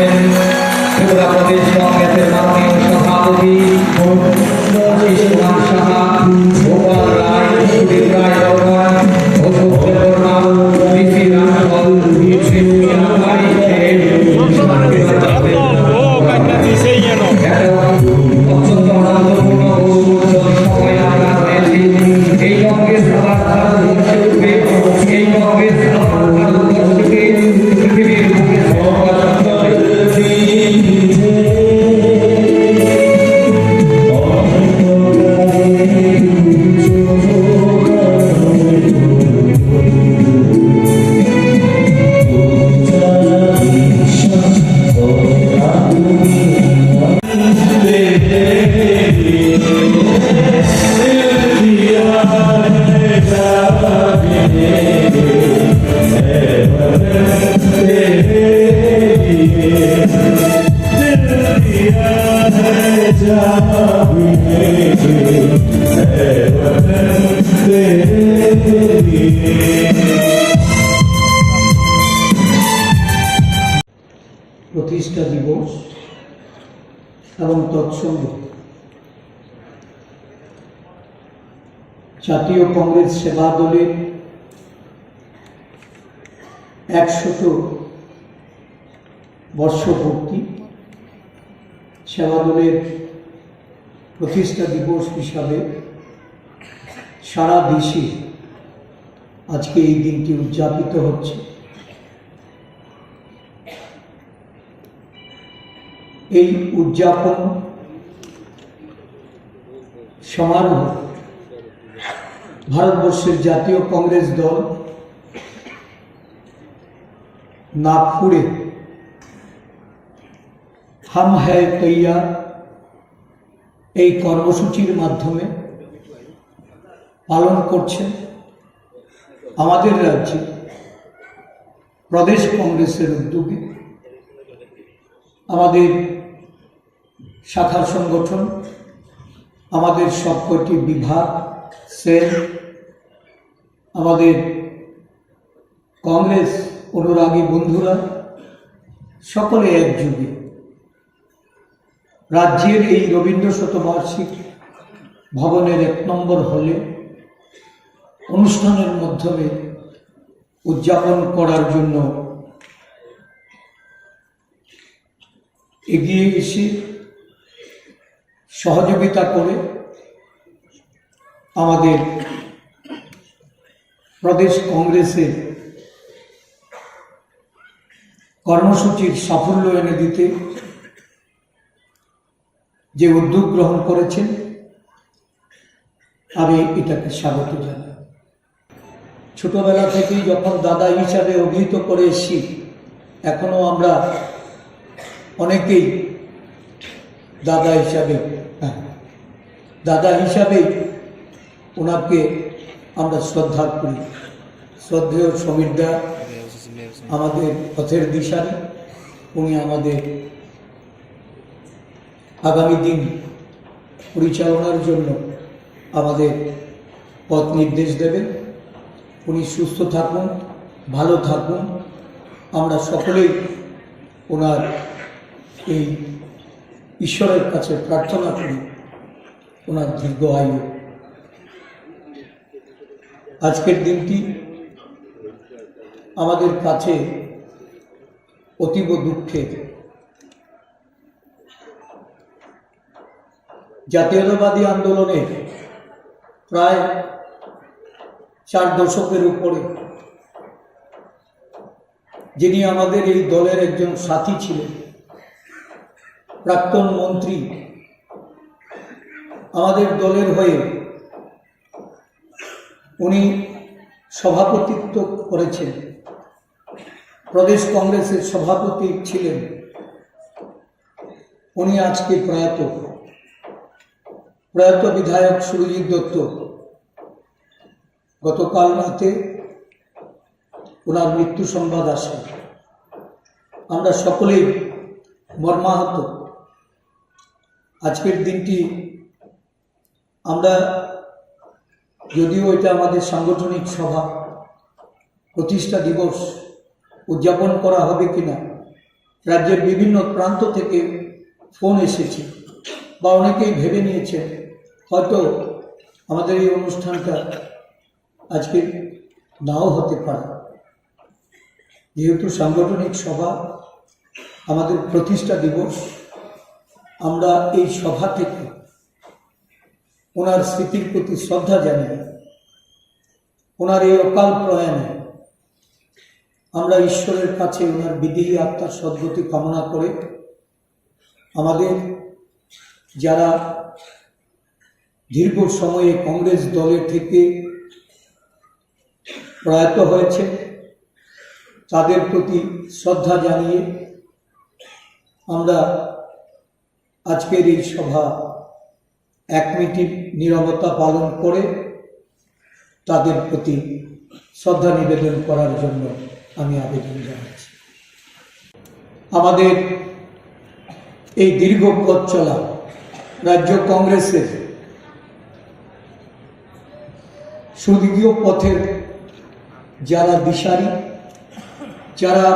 করছেন ত্রিপুরা প্রদেশ কংগ্রেসের মাননীয় সভাপতি শিশুমান সাহা, গোপাল রায়, সুদীপ রায় বর্মন, অশোক দেববর্মা, ঋষি রামফল, শ্রীমিয়া বাড়ি অত্যন্ত আনন্দপূর্ণ ও উজ্জ্বল সময় আমরা রয়েছি। এই কংগ্রেস আবার ভারতবর্ষে উঠবে, এই কংগ্রেস আবার ভারতবর্ষকে পৃথিবীর বুকে প্রতিষ্ঠা দিবস এবং তৎসঙ্গে জাতীয় কংগ্রেস সেবা দলের 100 বর্ষপূর্তি, সেবা দলের প্রতিষ্ঠা দিবস হিসাবে সারা দেশে আজকে এই দিনটি উদযাপিত হচ্ছে। এই উদযাপন সমারোহ ভারতবর্ষের জাতীয় কংগ্রেস দল নাগপুরে হাম হ্যায় তৈয়ার এই কর্মসূচির মাধ্যমে পালন করছেন। আমাদের রাজ্যে প্রদেশ কংগ্রেসের উদ্যোগে আমাদের শাখা সংগঠন, আমাদের সবকটি বিভাগ, সেল, আমাদের কংগ্রেস অনুরাগী বন্ধুরা সকলে একযোগে রাজ্যের এই রবীন্দ্র শতবার্ষিকী ভবনের 1 নম্বর হলে অনুষ্ঠানের মাধ্যমে উদযাপন করার জন্য এগিয়ে এসে সহযোগিতা করে আমাদের প্রদেশ কংগ্রেসের কর্মসূচির সাফল্য এনে দিতে যে উদ্যোগ গ্রহণ করেছেন, আমি এটাকে স্বাগত জানাই। ছোটবেলা থেকেই যখন দাদা হিসাবে অভিহিত করে এসেছি, এখনো আমরা অনেকেই দাদা হিসাবে ওনাকে আমরা শ্রদ্ধা করি। শ্রদ্ধেয় সমীরদা আমাদের পথের দিশারি, উনি আমাদের আগামী দিন পরিচালনার জন্য আমাদের পথ নির্দেশ দেবেন। উনি সুস্থ থাকুন, ভালো থাকুন, আমরা সকলেই ওনার এই ঈশ্বরের কাছে প্রার্থনা করি ওনার দীর্ঘ আয়ু। আজকের দিনটি আমাদের কাছে অতীব দুঃখের। জাতীয়তাবাদী আন্দোলনের প্রায় 4 দশকের উপরে যিনি আমাদের এই দলের একজন সাথী ছিলেন, প্রাক্তন মন্ত্রী, আমাদের দলের হয়ে উনি সভাপতিত্ব করেছেন, প্রদেশ কংগ্রেসের সভাপতি ছিলেন। উনি আজকে প্রয়াত বিধায়ক সুরজিৎ দত্ত গতকাল রাতে ওনার মৃত্যু সংবাদ আসে। আমরা সকলেই মর্মাহত। আজকের দিনটি আমরা, যদিও এটা আমাদের সাংগঠনিক সভা, প্রতিষ্ঠা দিবস উদযাপন করা হবে কিনা রাজ্যের বিভিন্ন প্রান্ত থেকে ফোন এসেছে বা অনেকেই ভেবে নিয়েছে হয়তো আমাদের এই অনুষ্ঠানটা আজকে নাও হতে পারে। যেহেতু সাংগঠনিক সভা, আমাদের প্রতিষ্ঠা দিবস, আমরা এই সভা থেকে ওনার স্মৃতির প্রতি শ্রদ্ধা জানিয়ে ওনার এই অকাল প্রয়াণে আমরা ঈশ্বরের কাছে ওনার বিদেহী আত্মার সদ্গতি কামনা করে আমাদের যারা দীর্ঘ সময়ে কংগ্রেস দলের থেকে প্রয়াত হয়েছে তাদের প্রতি শ্রদ্ধা জানিয়ে আমরা আজকের এই সভা 1 মিনিট নীরবতা পালন করে তাদের প্রতি শ্রদ্ধা নিবেদন করার জন্য আমি আবেদন জানাচ্ছি। আমাদের এই দীর্ঘ পথ চলা রাজ্য কংগ্রেসের সুদীর্ঘ পথের যারা দিশারি, যারা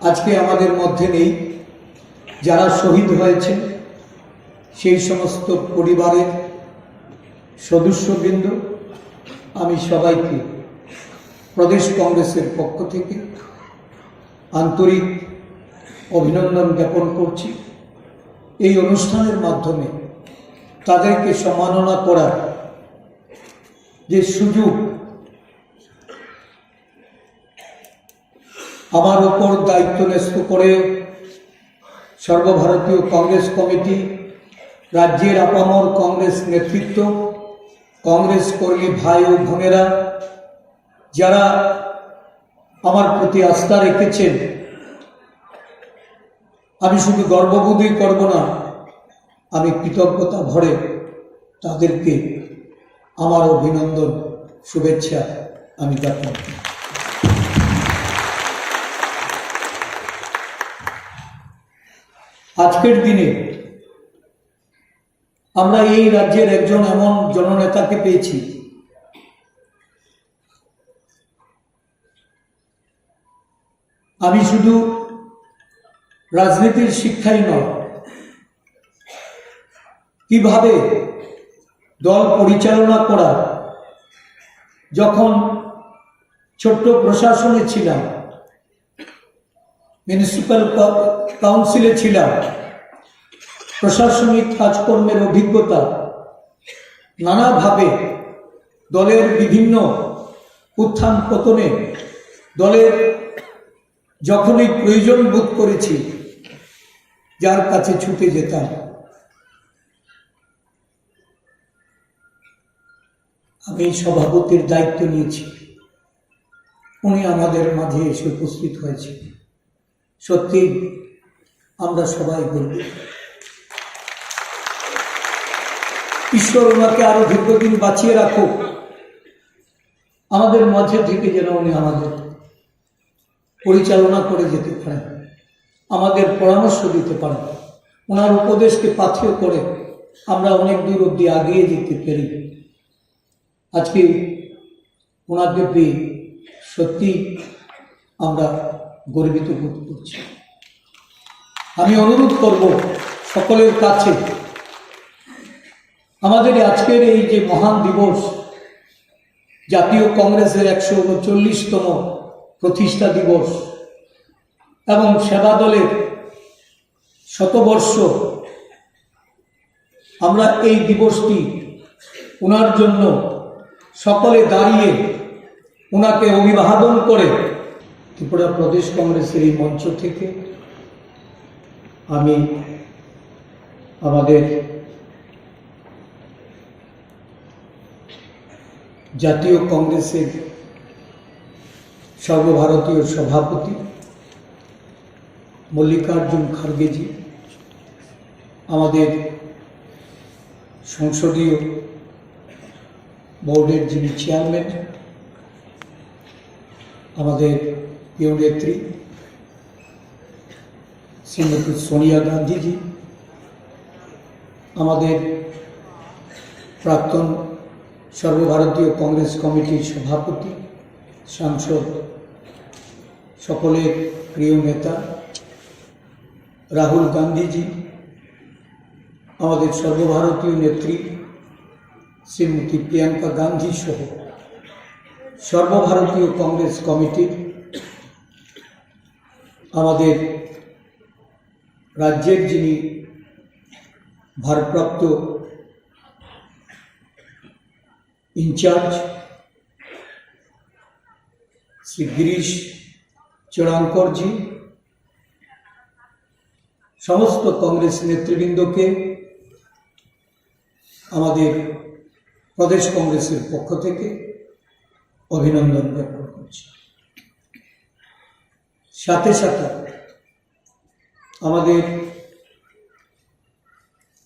আজকে আমাদের মধ্যে নেই, যারা শহীদ হয়েছে, সেই সমস্ত পরিবারের সদস্যবৃন্দ, আমি সবাইকে প্রদেশ কংগ্রেসের পক্ষ থেকে আন্তরিক অভিনন্দন জ্ঞাপন করছি। এই অনুষ্ঠানের মাধ্যমে তাদেরকে সম্মাননা করার যে সুযোগ আমার উপর দায়িত্ব ন্যস্ত করে সর্বভারতীয় কংগ্রেস কমিটি, রাজ্যের আপামর কংগ্রেস নেতৃত্ব, কংগ্রেস কর্মী ভাই ও বোনেরা যারা আমার প্রতি আস্থা রেখেছেন, আমি শুধু গর্ববোধই করব না, আমি কৃতজ্ঞতা ভরে তাদেরকে আমার অভিনন্দন, শুভেচ্ছা আমি জ্ঞাপন করি। আজকের দিনে আমরা এই রাজ্যের একজন এমন জননেতাকে পেয়েছি আমি শুধু রাজনীতির শিক্ষাই নয়, কিভাবে দল পরিচালনা করা, যখন ছোট্ট প্রশাসনে ছিলাম, মিউনিসিপ্যাল কাউন্সিলে ছিলাম, প্রশাসনিক কাজকর্মের অভিজ্ঞতা, নানাভাবে দলের বিভিন্ন উত্থান পতনে দলের যখনই প্রয়োজন বোধ করেছি যার কাছে ছুটে যেতাম। আমি সভাপতির দায়িত্ব নিয়েছি, উনি আমাদের মাঝে এসে উপস্থিত হয়েছে। সত্যি আমরা সবাই বলব ঈশ্বর ওনাকে আরো দীর্ঘদিন বাঁচিয়ে রাখুক, আমাদের মাঝে থেকে যেন উনি আমাদের পরিচালনা করে যেতে পারেন, আমাদের পরামর্শ দিতে পারেন, ওনার উপদেশকে পাথেয় করে আমরা অনেক দূর অব্দি এগিয়ে যেতে পারি। আজকে ওনাকে পেয়ে সত্যি আমরা গর্বিত বোধ করছি। আমি অনুরোধ করব সকলের কাছে, আমাদের আজকের এই যে মহান দিবস, জাতীয় কংগ্রেসের 139তম প্রতিষ্ঠা দিবস এবং সেবা দলের শতবর্ষ, আমরা এই দিবসটি ওনার জন্য সকলে দাঁড়িয়ে ওনাকে অভিবাদন করে ত্রিপুরা প্রদেশ কংগ্রেসের এই মঞ্চ থেকে আমি আমাদের জাতীয় কংগ্রেসের সর্বভারতীয় সভাপতি মল্লিকার্জুন খার্গেজি, আমাদের সংসদীয় বোর্ডের যিনি চেয়ারম্যান, আমাদের প্রিয় নেত্রী শ্রীমতী সোনিয়া গান্ধীজি, আমাদের প্রাক্তন সর্বভারতীয় কংগ্রেস কমিটির সভাপতি, সাংসদ, সকলের প্রিয় নেতা রাহুল গান্ধীজি, আমাদের সর্বভারতীয় নেত্রী শ্রীমতী প্রিয়াঙ্কা গান্ধী সহ সর্বভারতীয় কংগ্রেস কমিটির আমাদের রাজ্যের যিনি ভারপ্রাপ্ত ইনচার্জ শ্রী গিরিশ চোড়াঙ্করজি, সমস্ত কংগ্রেস নেতৃবৃন্দকে আমাদের প্রদেশ কংগ্রেসের পক্ষ থেকে অভিনন্দন জ্ঞাপন করছি। সাথে সাথে আমাদের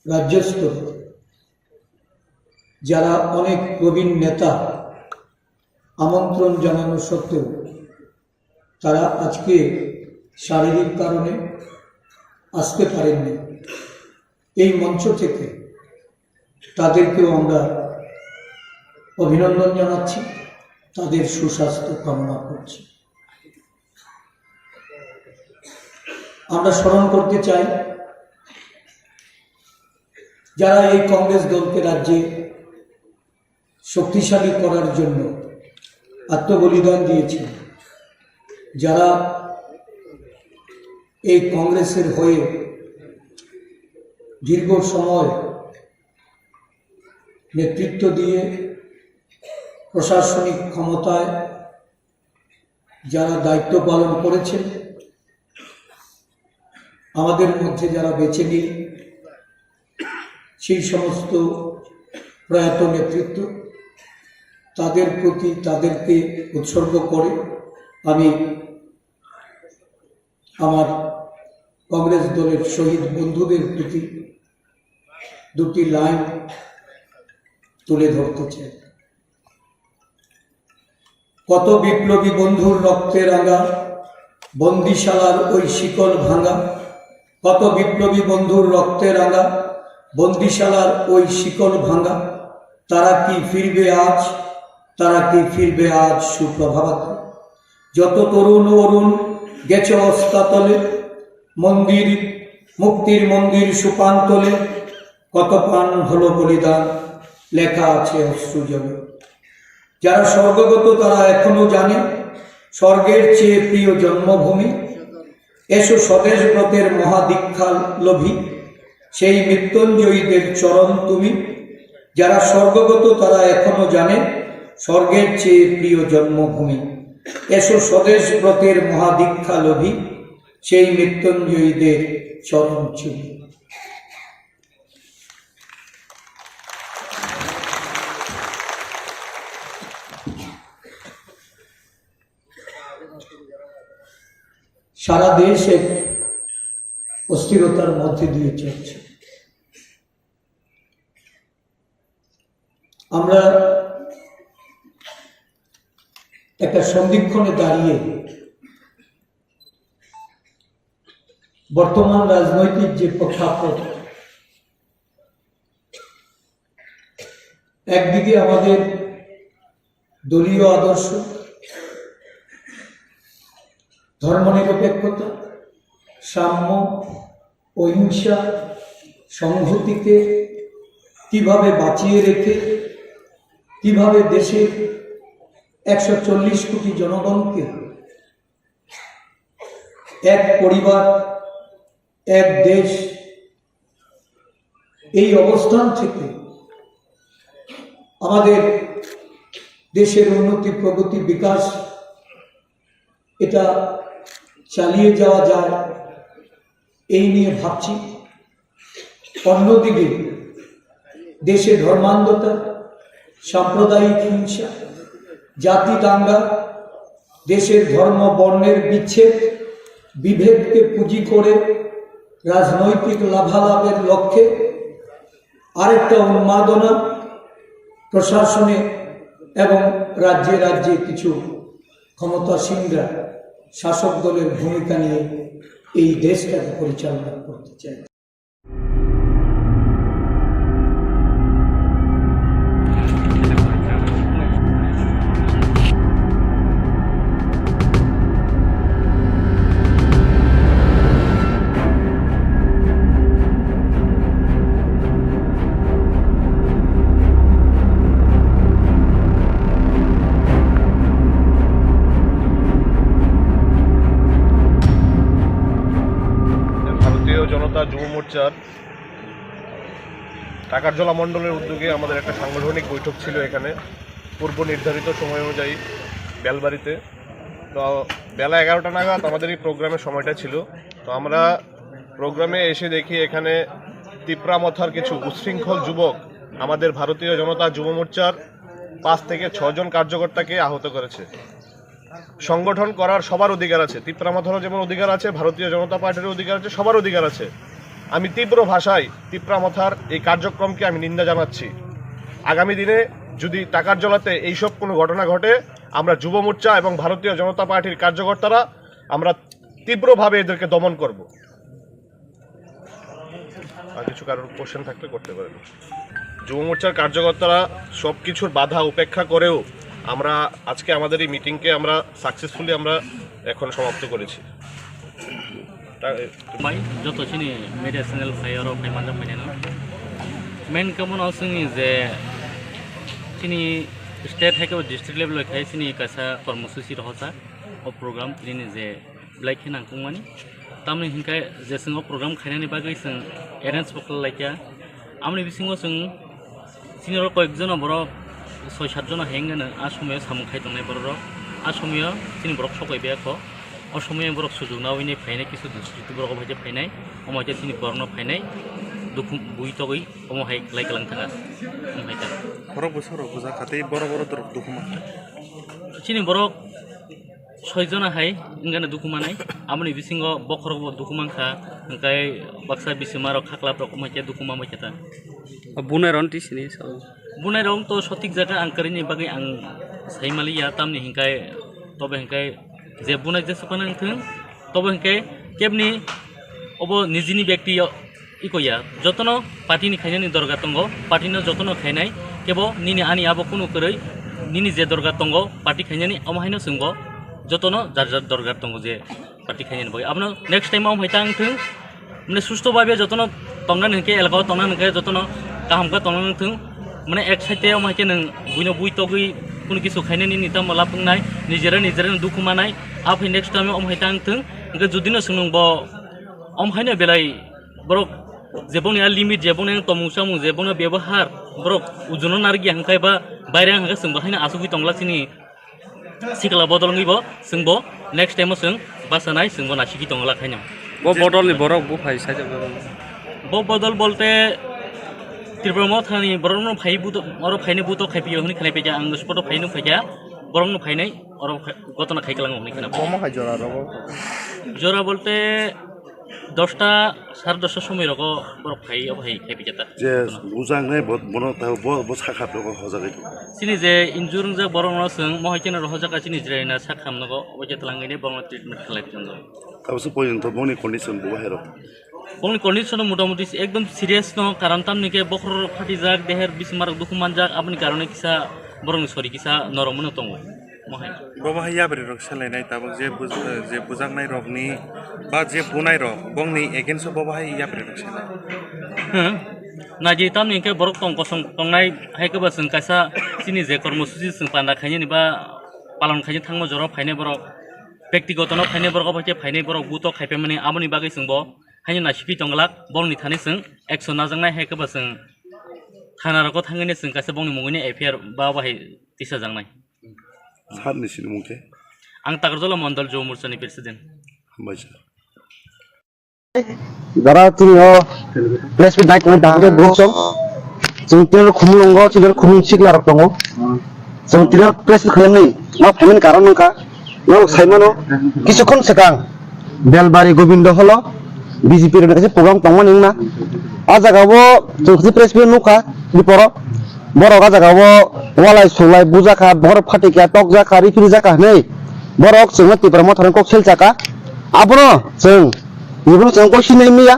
রাজ্য স্তরে যারা অনেক প্রবীণ নেতা আমন্ত্রণ জানানো সত্ত্বেও তারা আজকে শারীরিক কারণে আসতে পারেননি, এই মঞ্চ থেকে তাদেরকেও আমরা অভিনন্দন জানাচ্ছি, তাদের সুস্বাস্থ্য কামনা করছি। আমরা স্মরণ করতে চাই যারা এই কংগ্রেস দলকে রাজ্যে শক্তিশালী করার জন্য আত্মবলিদান দিয়েছে, যারা এই কংগ্রেসের হয়ে দীর্ঘ সময় নেতৃত্ব দিয়ে প্রশাসনিক ক্ষমতায় যারা দায়িত্ব পালন করেছেন, আমাদের মধ্যে যারা বেঁচে নেই, সেই সমস্ত প্রয়াত নেতৃত্ব, তাদের প্রতি তাদেরকে উৎসর্গ করে আমি আমার কংগ্রেস দলের শহীদ বন্ধুদের প্রতি দুটি লাইন তুলে ধরতে চাই। কত বিপ্লবী বন্ধুর রক্তে রাঙা বন্দিশালার ওই শিকল ভাঙা, কত বিপ্লবী বন্ধুর রক্তে রাঙা বন্দিশালার ওই শিকল ভাঙা, তারা কি ফিরবে আজ, তারা কি ফিরবে আজ সুপ্রভাত। যত তরুণ অরুণ গেছে অস্তাতলে, মন্দির মুক্তির মন্দির সুপান্তলে, কত প্রাণ হলো বলিদান লেখা আছে অশ্রুজলে। যারা স্বর্গগত তারা এখনো জানে স্বর্গের চেয়ে প্রিয় জন্মভূমি, এসো স্বদেশ ব্রতের মহাদীক্ষা লোভী, সেই মৃত্যুঞ্জয়ীদের চরণ তুমি। যারা স্বর্গগত তারা এখনো জানে স্বর্গের চেয়ে প্রিয় জন্মভূমি, এসো স্বদেশ ব্রতের মহাদীক্ষা লোভী, সেই মৃত্যুঞ্জয়ীদের চরণ চুমি। সারা দেশ এক অস্থিরতার মধ্যে দিয়ে চলছে। আমরা একটা সন্ধিক্ষণে দাঁড়িয়ে বর্তমান রাজনৈতিক যে প্রেক্ষাপট, একদিকে আমাদের দলীয় আদর্শ, ধর্মনিরপেক্ষতা, সাম্য, অহিংসা, সংহতিকে কিভাবে বাঁচিয়ে রেখে কিভাবে দেশের 140 কোটি জনগণকে এক পরিবার, এক দেশ, এই অবস্থান থেকে আমাদের দেশের উন্নতি, প্রগতি, বিকাশ এটা চালিয়ে যাওয়া যায়, এই নিয়ে ভাবছি। অন্যদিকে দেশে ধর্মান্ধতা, সাম্প্রদায়িক হিংসা, জাতি দাঙ্গা, দেশের ধর্ম বর্ণের বিচ্ছেদ, বিভেদকে পুঁজি করে রাজনৈতিক লাভালাভের লক্ষ্যে আরেকটা উন্মাদনা প্রশাসনে এবং রাজ্যে রাজ্যে কিছু ক্ষমতাসীনরা শাসক দলের ভূমিকা নিয়ে এই দেশটাকে পরিচালনা করতে চায়। মোর্চার টাকারজলা মণ্ডলের উদ্যোগে আমাদের একটা সাংগঠনিক বৈঠক ছিল এখানে পূর্ব নির্ধারিত সময় অনুযায়ী বেলবাড়িতে। তো বেলা 11টা নাগাদ আমাদের এই প্রোগ্রামের সময়টা ছিল। তো আমরা প্রোগ্রামে এসে দেখি এখানে তিপ্রামথার কিছু উচ্ছৃঙ্খল যুবক আমাদের ভারতীয় জনতা যুব মোর্চার 5 থেকে 6 জন কার্যকর্তাকে আহত করেছে। সংগঠন করার সবার অধিকার আছে, তিপ্রামথারও যেমন অধিকার আছে, ভারতীয় জনতা পার্টির অধিকার আছে, সবার অধিকার আছে। আমি তীব্র ভাষায় তিপ্রামথার এই কার্যক্রমকে আমি নিন্দা জানাচ্ছি। আগামী দিনে যদি টাকারজলাতে এইসব কোনো ঘটনা ঘটে, আমরা যুব মোর্চা এবং ভারতীয় জনতা পার্টির কার্যকর্তারা আমরা তীব্রভাবে এদেরকে দমন করব। আর কিছু কারোর কোশ্চেন থাকলে করতে পারেন। যুব মোর্চার কার্যকর্তারা সব কিছুর বাধা উপেক্ষা করেও আমরা আজকে আমাদের এই মিটিংকে আমরা সাকসেসফুলি আমরা এখন সমাপ্ত করেছি। যত চিনি মিডিয়া চ্যানেল ফাইয়ার ফাইমানजा फाइनानो मेन कमनाव जोंनि जे चिनी स्टेट हाइको डिस्ट्रिक्ट लेवल खाय चिनी कासा कर्मसूचि रहसा ओ प्रोग्राम चिनी जे ब्लाइक हिनां कुमानि तामनि हिंखाय जे जों प्रोग्राम खायनानि बागै जों एरेन्ज खालामलायखा आमनि बिसिङाव जों चिनि कयेकजन बर 6-7 जन हेंगानो आसमिया सामुखाय दंनाय बर आसमिया चिनि बर सकायबायखो असमिया बर सुजुनावैनि फायनाय किसु डिस्ट्रिक्ट बर भाजे फायनाय अमाजे चिनि बरन फायनाय दुखु बुइतगै अमहाय लायगलां थाङा अमहायता बरक बोसोर बुजा खाते बर दुखु मा चिनि बरक 6 जना हाय इंगानो दुखु मानाय आमनि बिसिङाव बखरब दुखु मांखा ओंखाय बाक्सा बिसिमार खाख्लाफ्रा अमहायता दुखु मामायता बुनायरन टिसिनि बुनायरन तो सठिक जागा आंकारिनि बागै आं सायमालिया तामनि हिंखाय तबे हिंखाय जे बुनाय जेसेबां थों तबे हिंखाय केबनि अब निजिनि व्यक्ति इकोया जतन पार्टीनि खायनायनि दरगा दङ पार्टीनो जतन खायनाय केबो निनि आनि आबो कुनु करै निनि जे दरगा दङ पार्टी खायनायनि अमहायनो सोंगो जतन जार जार दरगा दङ जे पार्टी खायनायनि बागै आपनो नेक्स्ट टाइम हायता आं थों माने सुस्थ भाबे जतन तंना नोंके एलगाव तंना नोंके जतन काहामका तंना थों माने एक साइडे अमहायके नों बुइनो बुइतगै कुनु किसु खायनायनि निता मला बुंनाय निजेरा दुखु मानाय आफै नेक्स्ट टाइम अमहायता आं थों ओंखाय जुदिनो सोंबो अमहायनो बेलाय बरक जेबोनि लिमिट जेबोनि तमुसामु जेबोनि व्यवहार बरक उजुनो नारगि हांखाय बा बायरे हांखा सोंबो हायनो आसुगि तंलासिनि सिकला बदलङैबो सोंबो नेक्स्ट टाइम सों बासानाय सोंबो नासिगि तंला खायनो बो बदलनि बरक बो फाय साइजाबो बो बदल बोलते त्रिपुरा थानि बरनो फाइबु और फाइने बुतो खाइपियो हनि खानाय पेजा आं स्पट फाइनो फैया बरनो फाइनाय और गतना खाइकलाङो हनि खाना कमा खाय जरा रबो जरा बोलते 10টা 10:30 সময় রকো বরফ খাই অভাই খাই পিজাতা যে বুজাংনাই বনো তা বো সাখাত রকো হজাগै सिनि जे इन्जुरं जा बरनो जों महयकेन रहजाका सिनि जिरायना साखामनगो अबजे तलांगैने बरनो ट्रिटमेन्ट खालायजोंगो ताबसो पयजन तो बनि कन्डिशन बो हेरो बनि कन्डिशन मोटामुटी एकदम सिरियास न कारण तामनिके बखर फाटि जाक देहेर बिसमार दुखुमान जाक आपनि कारणे किसा बरनो सरि किसा नरमनो दङ महाय बाबा याबरे रक सेलायनाय ताबक जे बुजांनाय रकनि बा जे बुनाय रक बंनि एगेन्स्ट बाबा याबरे रक सेलाय नाजि तामनिके बरक तंग कसं तंनाय हायकबा जों कासा सिनि जे कर्मसूचि जों पाना खायनि बा पालन खायनि थांमो जरा फायनाय बरक व्यक्तिगत न फायनाय बरक बाके फायनाय बरक बुतो खायपे माने आमनि बागै जोंबो हायनि नासिपि तंगलाक बंनि थानि जों एक्सन नाजांनाय हायकबा जों थाना रक थांगैने जों कासा बंनि मुगैनि एफिआर बा बाहाय दिसा जांनाय सारनिसिनि मुंखे आं टाकारजला मण्डल जौ मोर्चानि प्रेसिडेन्ट हामबायसै दारा तुनियो प्रेस मिट नाइट में दांगे ब्रोसम जों तिनो खुमलंगो तिनो खुमिन सिगला रक दङ जों तिनो प्रेस खालामनाय मा फाइमेन कारण नका न साइमानो किसुखन सेकां बेलबारि गोविंद हलो बीजेपी रे कासे प्रग्राम तंगमोन इंना आ जागाबो जों प्रेस मिट नका बिपर बरक आ जागाबो वालाय सोलाय बुजाखा बर फाटिका टक जाखा रिफिरि जाखा नै बरक जों तिब्राम थारन कक्सेल जाका आबनो जों इबनो जों कसिनाय मिया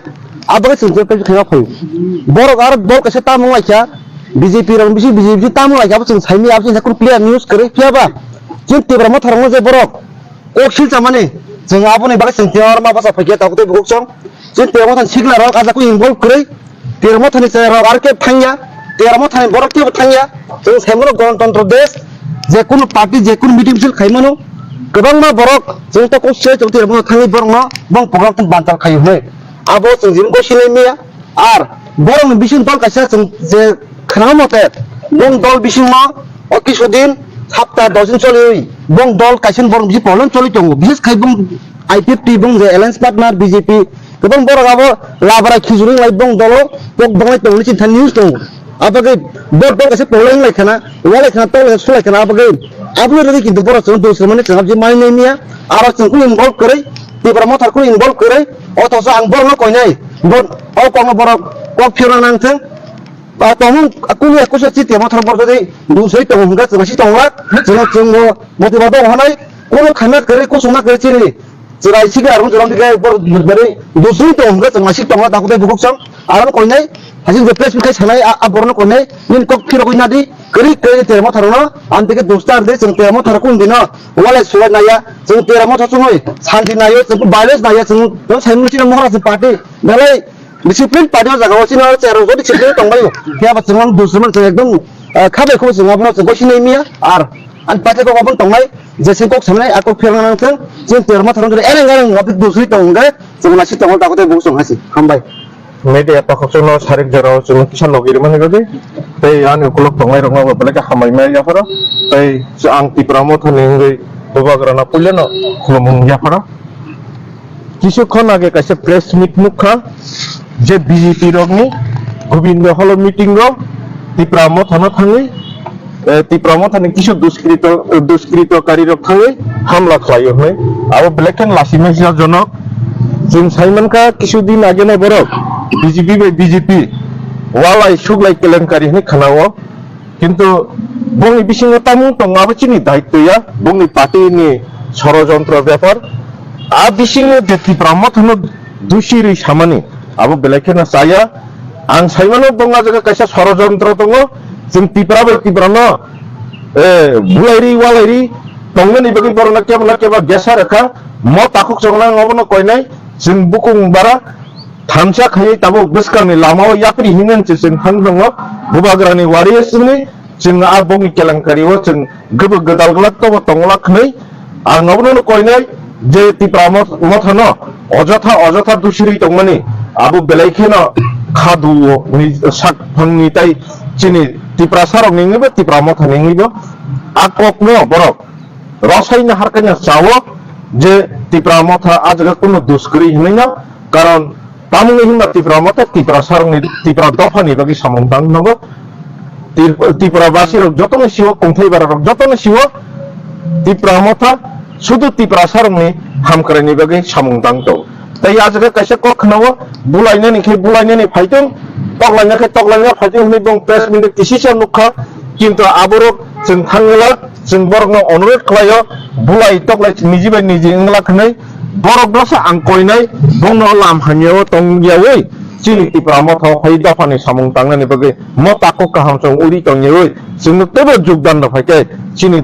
आबो जों प्रेस खाया फै बरक आरो बल कासे तामु लायखा बीजेपी रे बीजेपी तामु लायखा जों साइमी आबो जों क्लियर न्यूज करे फियाबा जों तिब्राम थारन जे बरक कक्सेल जामाने जों आबोनि बागै जों तियार मा बासा फैया ताकते बुकसं जों तिब्राम थान सिगला रक आजाखौ इनभल्व करे तिब्राम थानि जे रक आरो के थांया तेरह थाने बरक के थांया जों साइमनो गणतंत्र देश जे कुनु पार्टी जे कुनु मिटिं मिছিল खाइमानो गोबां मा बरक जों त कसे जों तेरह थांनि बरक बं प्रग्राम बान्ताल खायो नै abo जों जिन गसिनै मिया आर बरं बिसिं दल कायसा जों जे खोनानो मते बं दल बिसिं मा अकिसुदिन सप्ताह 10 दिन चलि बं दल कायसन बरं बिसि प्रब्लेम चलि दङ बिसेस खाय बं I50 बं जे एलायन्स पार्टनार बीजेपी गोबां बरगाबो लाबारा खिजुरिं लाइ बं दल बं दंलाय दंनि चिन्ता निउस दङ आबागे बं दल कायसे प्रब्लेम लायखाना वालायखाना तल सुलायखाना आबागे आबु रे किन्तु बर जों दोसर माने जों जे माइनै मिया आरो जोंखौ इनभल्व करै तिब्रा मथारखौ इनभल्व करै अथस आं बरनो कयनाय बर औ कम बर क फिरना नांथों बा तमु कुनि कुसे चिते मथार बर दे दुसै तम हुंगा जोंसि तंला जों मतिबा दं हनाय कोनो खाना करे को सुना करे चिनि जरा इसिगा आरो जों दिगा बर बरे दुसै तम हुंगा जोंसि तंला दाखुदे बुकुसं आरो कयनाय हासिन रिप्लेस बिखाय सानाय आ बरनो कयनाय निन क फिर कयनादि करि करि ते मथारनो आंतिके दोस्तार दे जों ते मथार कुन दिनो वाले सुला नाया जों तेरा मथार सुनै शान्ति नायो जों बायलेस नाया जों साइमुचिन महाराज पार्टी नालाय डिसिप्लिन पार्टी जागाव सिनो चेरो जो डिसिप्लिन तंबायो क्या जों दुसमन जों एकदम खाबेखौ जों आबनो जों गसिनै मिया आर आन पार्टीखौ गाबन तंनाय जेसे कक सामनाय आको फेरना नांथों जों तेरा मथार एरें अब दुसै तंगे जों नासि तंग दाखुदे बुसं हासि हामबाय media pakoksono sarik jero chung kisan logir mani gadi tei an ukulok tongai ronga belaka hamai mai ya fara tei ang tipramo thani ngai bobagrana pulleno khulumung ya fara কিছুক্ষণ আগে কাছে প্রেস মিট মুখা যে BJP রগনি Govinda hall meeting র তিপ্রামো থানা থাঙ্গি তিপ্রামো Thani কিছু দুষ্কৃতকারী রক্ষাঙ্গি হামলা খালাইও হয় আবো ব্ল্যাকেন লাসিমেসিয়া জনক जों साइमनका কিছুদিন আগে নাই বরক বিজেপি ওয়ালাই সুগলাই কেলেঙ্কারি হনি খানাও কিন্তু বংনি বিসিং তামু তংআবো চিনি দায়িত্বয়া বংনি পার্টিনি ষড়যন্ত্র ব্যাপার আ বিসিং যেতি ব্রহ্মথন দুশিরি সামানি আবো বেলাইকেনা চায়া आं साइमनो दंगा जगा कायसा षড়যন্ত্র दङ जों तिब्रानो बुलाइरि वालाइरि तंगनि बगि बरना केबा गेसा रेखा म ताकुक जंना ngobno koinai जों बुकुं बारा थामसा खायै ताबो बिस्कारनि लामाव याप्रि हिनेन जों थां दङ बुबाग्रानि वारियसनि जों आ बंनि केलेंकारियाव जों गोबो गोदाल गलाक तबो तंगलाखनै आं ngobनो koinai जे तिब्रामो मथनो अजथा दुसिरि दंमानि आबो बेलाइखेनो खादु नि साकफांनि ताइ चिनि तिब्रा सारक निङिबो तिब्रामो थानिङिबो आककनो बरक रसायना हारकाना चावो जे तिब्रामथा आजगा कोनो दुष्करी हिनैना कारण तामुनि हिमा तिब्रामथा तिब्रा सारकनि तिब्रा दफानि बागि सामंतां नगो तिब्रा बासिरक जतने सिव कंथाइ बारक जतने सिव तिब्रामथा शुद्ध तिब्रा सारकनि हामकरानि बागि सामंतां दं ताइ आजगा कायसा कखनावो बुलाइनानि फाइथों तगलाइना फाइथों होनै दं प्रेस मिट किसिसा नुखा किन्तु आबरक जों थाङोला जों बरगनो अनुरोध खालायो बुलाइ तगलाइ निजिबाय निजि इंलाखनै बरक दसा आं कयनाय बंनो लाम हानियाव तंगियावै चिनि तिब्रामथा फाइ दफानि सामुं तांनानि बागै म ताको काहाम जों उरि तंगियावै जों तेबो योगदान दफायके चिनि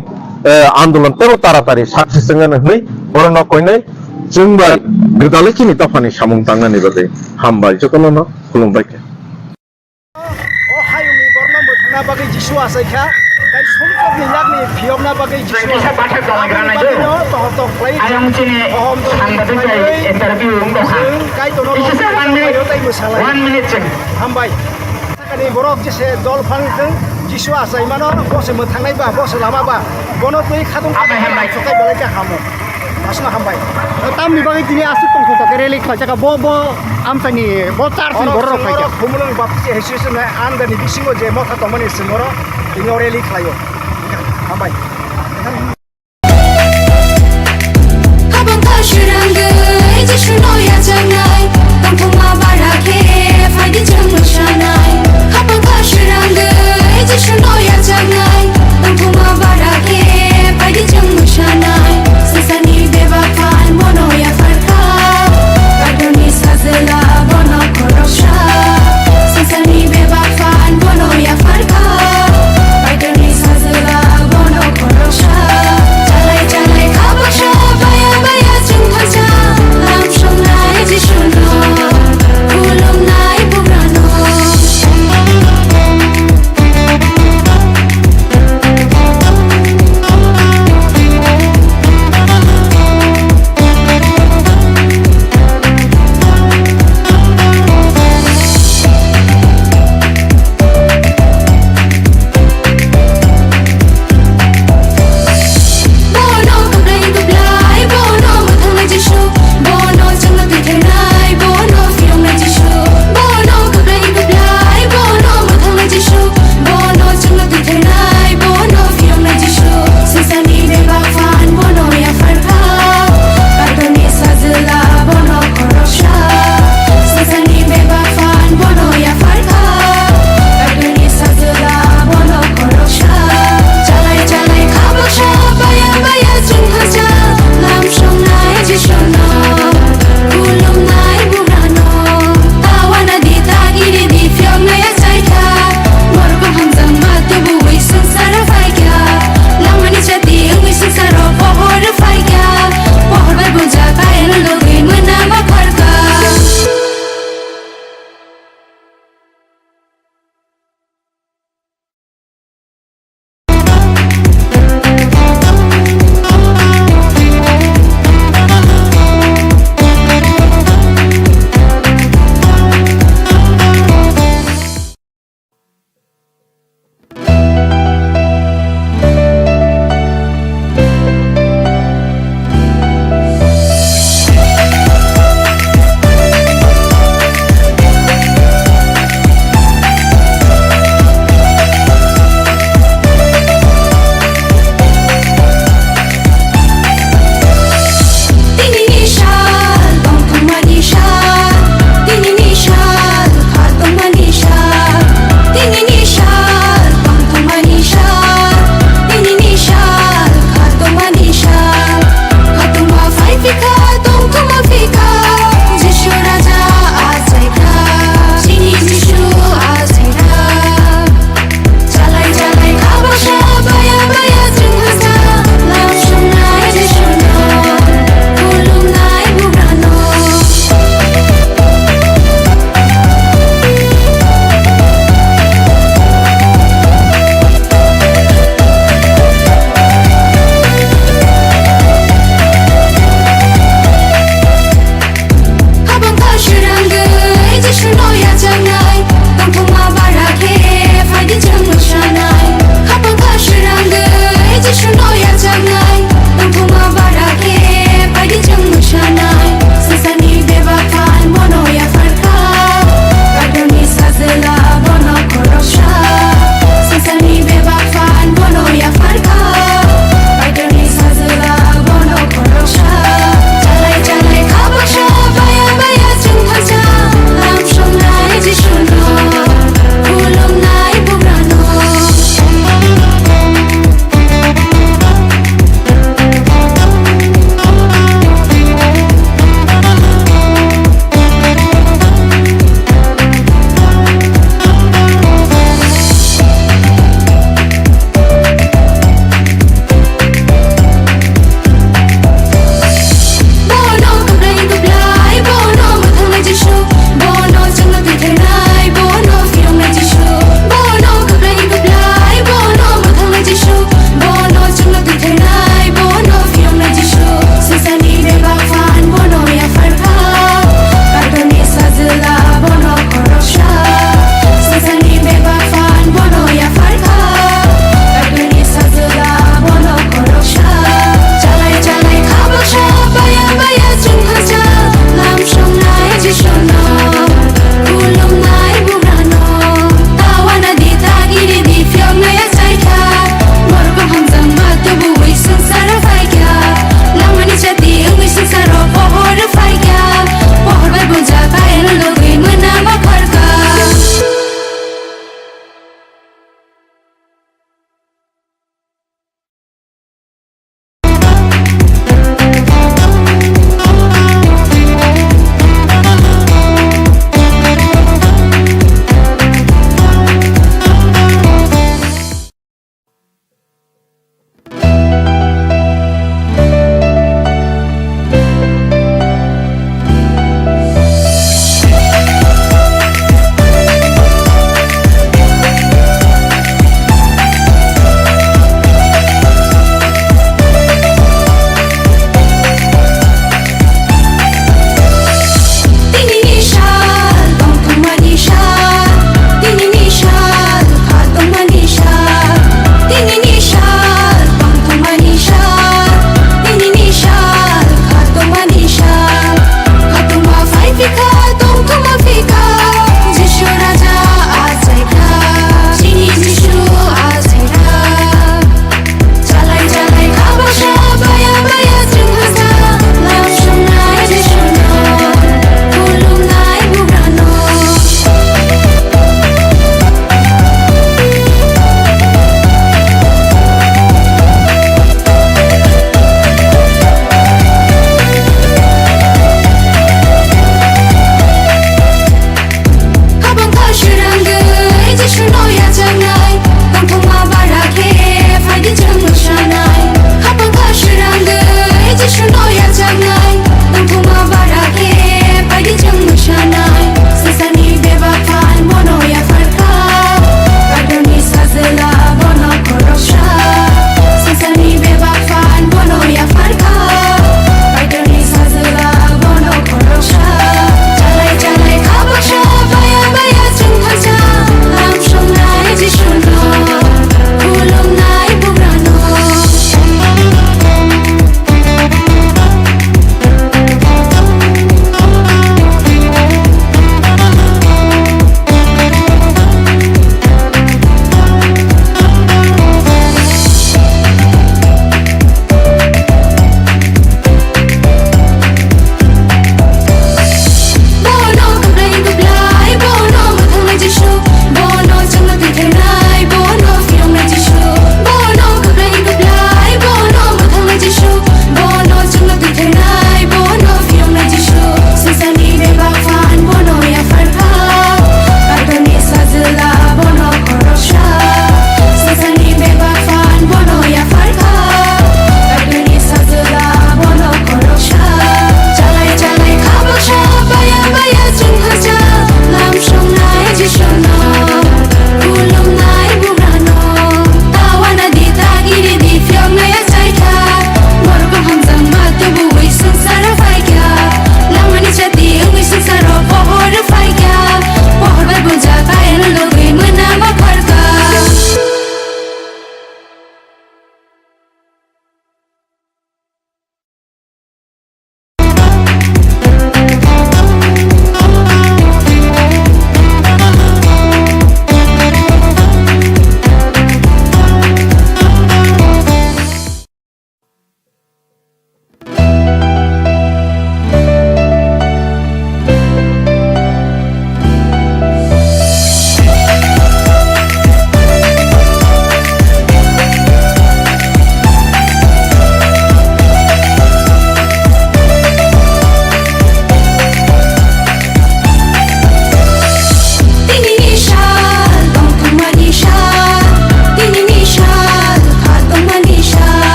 आन्दोलन तेबो तारातारि साक्सेस जोंनो नै बरनो कयनाय जोंबा गोदालै चिनि दफानि सामुं तांनानि बागै हामबाय जतनो खुलुमबायके ना बागै जिसु आसायखा गाय समनि लागनि फियमना बागै जिसु बाथा गालांग्रानाय तहत फ्लाइ आयं चिनि सांगादों जाय इन्टारभिउ दहा गाय दनो इसे 1 मिनिट जों हामबाय थाखानि बरफ जेसे दल फांजों जिसु आसाय मानो बसे मोथांनाय बा बसे लामाबा बनो दै खादुं हामबाय सकाय बेलाय हामो आसना हामबाय तामनि बागै दिनै आसु तंखौ रेलि खाजाका बो आमसानि बो चार्जिं बरफ फायका खुमलुं बापसि हेसिसना आन्दानि बिसिङो जे मथा तमनि सिमरो दिनै रेलि खायो हामबाय habang kashirangay jishu noya jangai tangkuma barake faidi jang shanai habang kashirangay jishu noya jangai tangkuma barake faidi jang shanai sesani beba pan mono ya farka kadoni sazela bono korosha sesani beba pan mono ya farka kadoni sazela bono korosha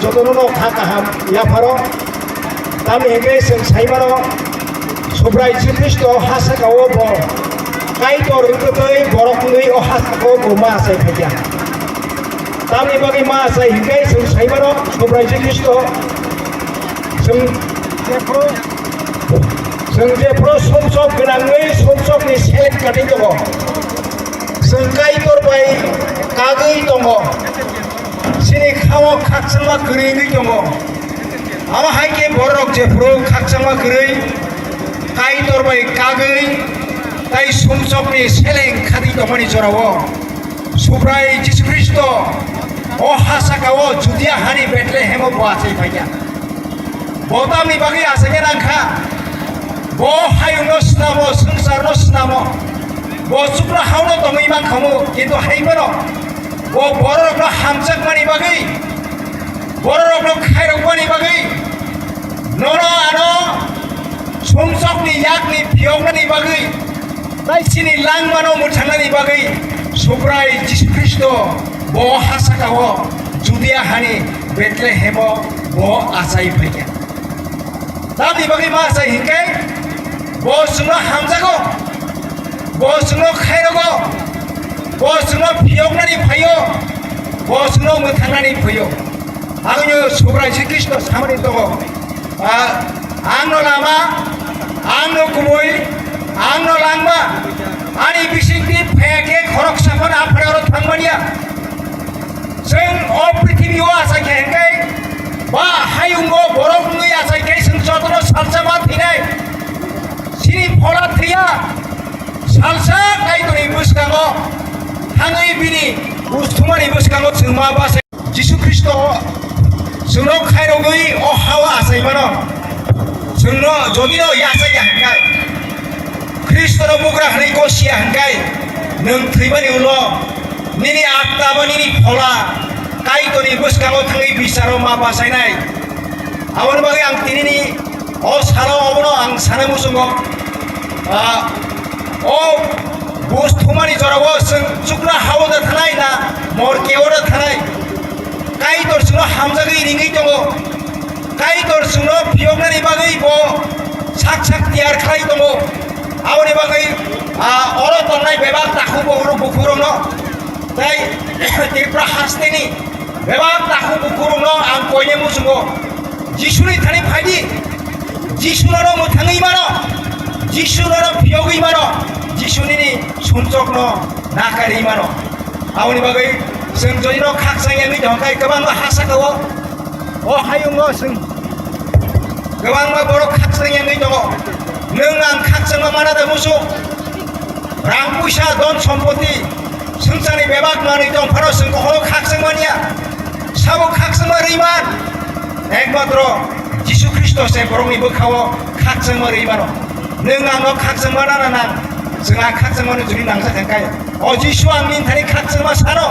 jotono kha kaham yaparo tam hege sing saimano sobrai Kristo hasakao bor kai tor ukoi borok nui o hasakao goma sai phaya tam ni bagi ma sai hege sing saimano sobrai Kristo sing jepro somsok genangai somsok ni selek kating tongo sengkai torbai kagai tongo sini kawo kaksama gering tongo ama haike borok jepro kaksama gering kai torbai kagai tai somsok ni selek kating tongo ni jorawo subrai Yesus Kristo o hasakawo judia hani Bethlehem boasai phaya botam ni bagi asanya nangka bo hayuno snamo sangsarno snamo bo supra hauno tongi man khamu kintu haimano bo borokno hamjak mani bagi borokno khairok mani bagi nono ano somsokni yakni phiyongni bagi tai sini langmano muthangani bagi suprai Yesus Kristo bo hasakawo judia hani Bethlehem bo asai phaya tadi bagi masa hingkai bosno hamjago bosno khairogo bosno phiyongnani phayo bosno muthangnani phayo agno sobrai Kristo samani togo angno lama angno kumoi angno langma ani bisingti pheke khorok sapan aphararo thangmania जों अ पृथ्वीयाव आसायखे हेंkai ba hayungo borok nui asaikai जों जतनो सालसामा थैनाय सिनि फला थैया salsa काइतनि बुसकांगो हाङै बिनि बुस्थुमानि बुसकांगो जों मा बासाय जिसु ख्रिस्ट जोंनो खायरगै अ हावा आसायमानो जोंनो जदिनो यासाय हेंkai ख्रिस्टनो बुग्रा हनैको सिया हेंkai नों थैबानि उलो निनि आत्मा निनि फला काइतनि बुसकांगो थाङै बिसारो मा बासायनाय आवन बागै आं तिनिनि अ साराव अबनो आं सानो मुसुंगो अ बुस्थुमानि जराव जों चुक्रा हावदा थानाय ना मरकेवदा थानाय काइतर जोंनो हामजागै रिङै दङ काइतर जोंनो फियगनानि बागै बो साक साक तियार खालाय दङ आवनि बागै अर तन्नाय बेबा ताखु बगरो बुखुरनो ताई तिप्रा हास्तेनि बेबा ताखु बुखुरनो आं कयने मुसुंगो जिसुनि थानि फायदि जिसुनो मोथाङै मानो जिसुनो फियगै मानो जिसुनि सुनचकनो नाकारि मानो आवनि बागै जों जदिनो खाकसाङै दंखाय गोबां हासाखौ अ हायुङो जों गोबां बर' खाकसाङै दङ नों आं खाकसाङा मानादा मुसु रां पैसा धन सम्पति संसारनि बेबाक मानै दं फारो जों गहरो खाकसाङानिया साबो खाकसाङा रैमान एकमात्र जिसु ख्रिस्ट से बरंनि बोखाव खाकसाङा रैमानो नों आंनो खाकसाङा नाना जोंहा खाकसाङानो जुदि नांजाखांखाय अ जिसु आंनि थानि खाकसाङा सानो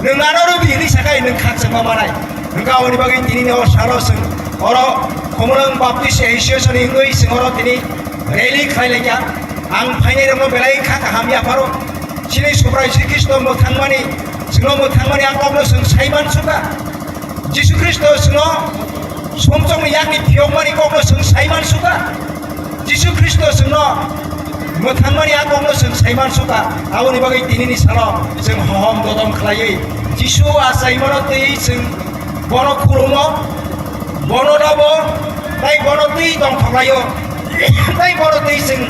नों आनो बिनि थाखाय नों खाकसाङा मानाय नों गावनि बागै दिनै अ सानो जों अर खमरं बाप्तिस्ट एसोसिएशन इंगै सिङाव दिनै रेलि खालायलाया आं फाइनाय दङ बेलाय खाका हामिया फारो सिनि सबराय ख्रिस्ट मोथांमानि जोंनो मोथांमानि आंनो जों साइमान सुगा जिसु ख्रिस्ट जोंनो समजों यानि फियगमानि कनो जों साइमान सुगा जिसु ख्रिस्ट जोंनो मोथांमानि आंनो जों साइमान सुगा आवनि बागै दिनैनि सानाव जों हहम ददम खालायै जिसु आसाइमानो दै जों बन खुरुमो बन दाबो ताइ बन दै दं खालायो ताइ बन दै जों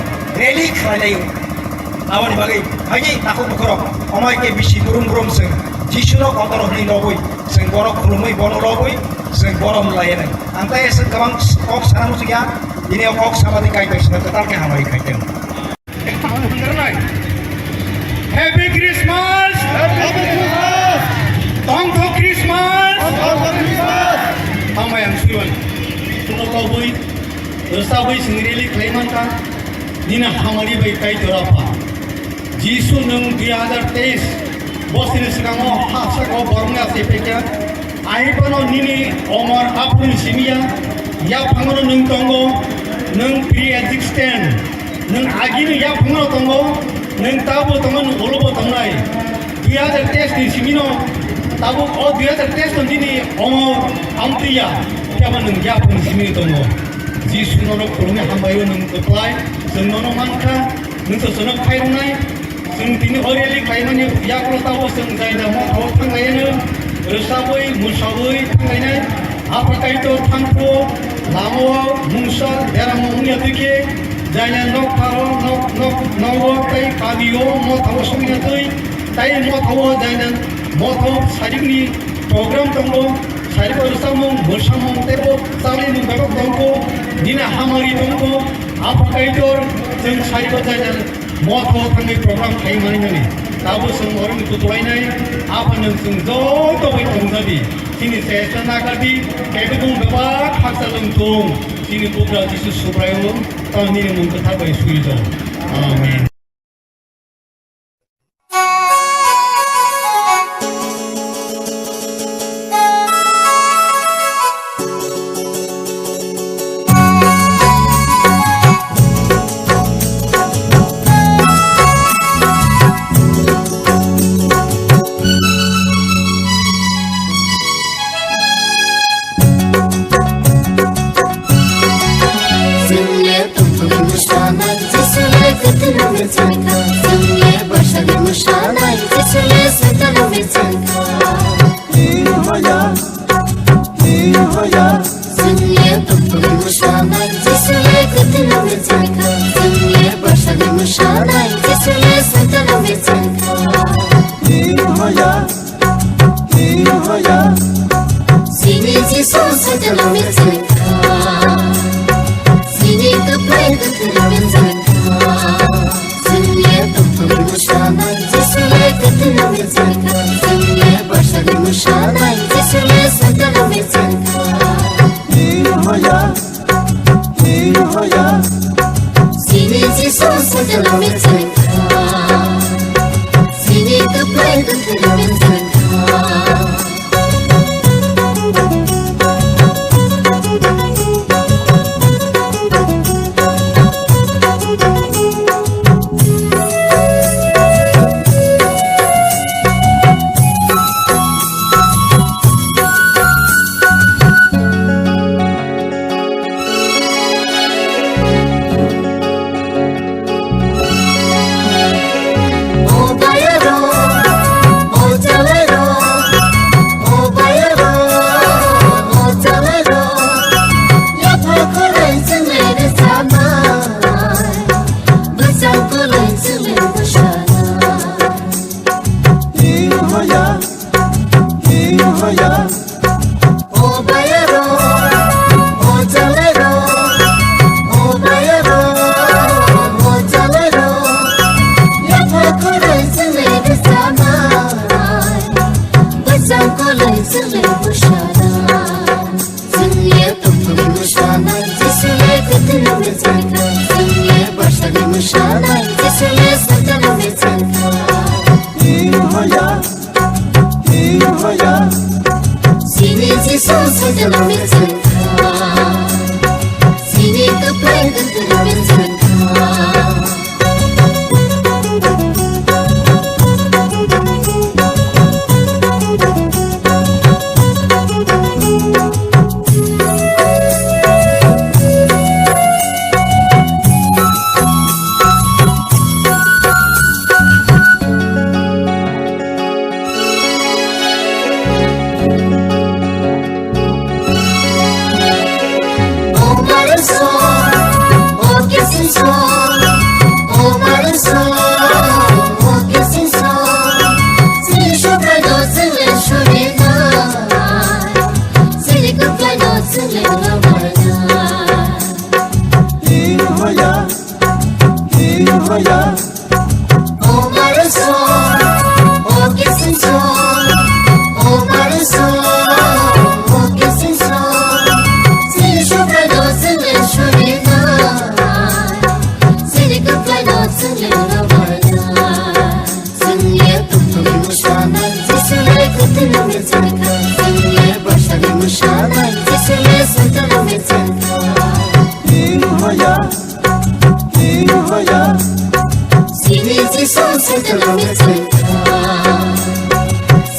रेलि खालायो आवनि बागै हायि ताखौ बुखरो अमायके बिसि गुरुम गुरुम जों जिसुनो कतर हनि लबै जों बर खुरुमै बन लबै जों बरम लायनाय आंता एसे गोबां कक सानामु गैया दिनै कक साबादि गायबायसिनो कतालके हामाय खायदों happy Christmas thank you Christmas हामाय आं सुन सुनो लबै रसाबै सिंग्रेलि खायमानका दिना हामारि बै काय दराफा जिसु नों 2023 बोसोरनि सिगाङाव हासाखौ बरंना सेफेका आइबानो निनि अमर आपुनि सिमिया या फांगनो नों दंगो नों प्रि एक्जिस्टेंट नों आगिनो या फांगनो दंगो नों ताबो दंगो नों ओलबो दंनाय 2023 नि सिमिनो Tabu dia tertes ini amtia siapa nengja pun sini tunggu. Jisu nono kurungnya hambayo neng keplai, seng nono mangka, neng sesono kairunai, seng tini oreli kairunai ya kalau tahu seng saya mau tahu tangainya, resabui musabui tangainya, apakah itu tangku, lamo musal, daerah mungnya tike, jaya nok paro nok kai kabio mau tahu semuanya tuh, tapi mau tahu jaya mau tahu sarikni program tunggu. Saya bersama bersama tebo saling berbagai tongko, dina hamari tongko, apakah itu yang saya berjalan moto kami program kayak mana ni? Tahu semua orang itu tuai nai, apa yang sengjo tu itu tadi. Sini saya senang kali, kayak itu berbagai hak selengtung. Sini putra Yesus Suprayo, tahun ini mungkin tak boleh suido. Amin.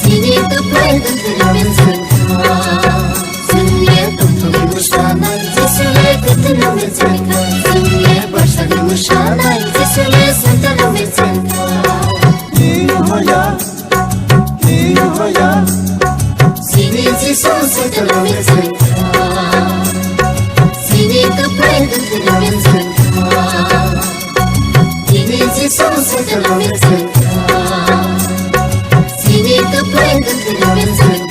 Sini Soya Sini Jisu setelumit senta Sini kepreg ketelumit senta Sini Jisu setelumit senta Sini kepreg ketelumit senta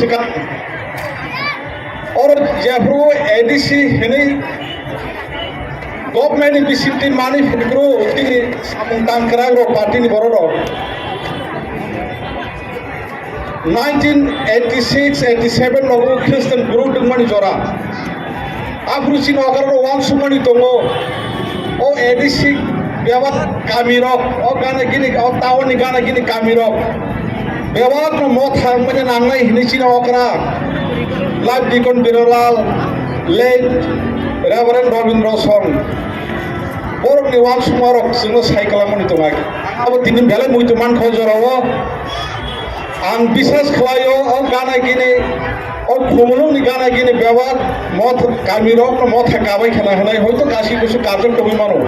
सिगां और जेफ्रु ADC हिनै government बिसिमति मानि फिग्रु तिनि सामंतांकरा रो पार्टीनि बररो 1986-87 नगु ख्रिस्टान गुरु दंमोन जरा आफ्रुसि नगर वां सुमनि दङो ओ एडीसी बेवा कामिरक ओ गाना गिनि ओ टाउननि गाना गिनि कामिरक बेवा न मथा मने नांनाय हिनिसिना अकरा life deacon Birlal late reverend Rabindra सन बरनि वां सुमारक जोंनो साइकलामनि दङा आबो दिनि बेले मुइतो मान खजराव आं बिसास खालायो ओ गाना गिनि ओ खुमलुंनि गाना गिनि बेवा मथ कामिरक मथ गाबाय खाना होनाय हयतो गासिबोसो गाजों दङै मानो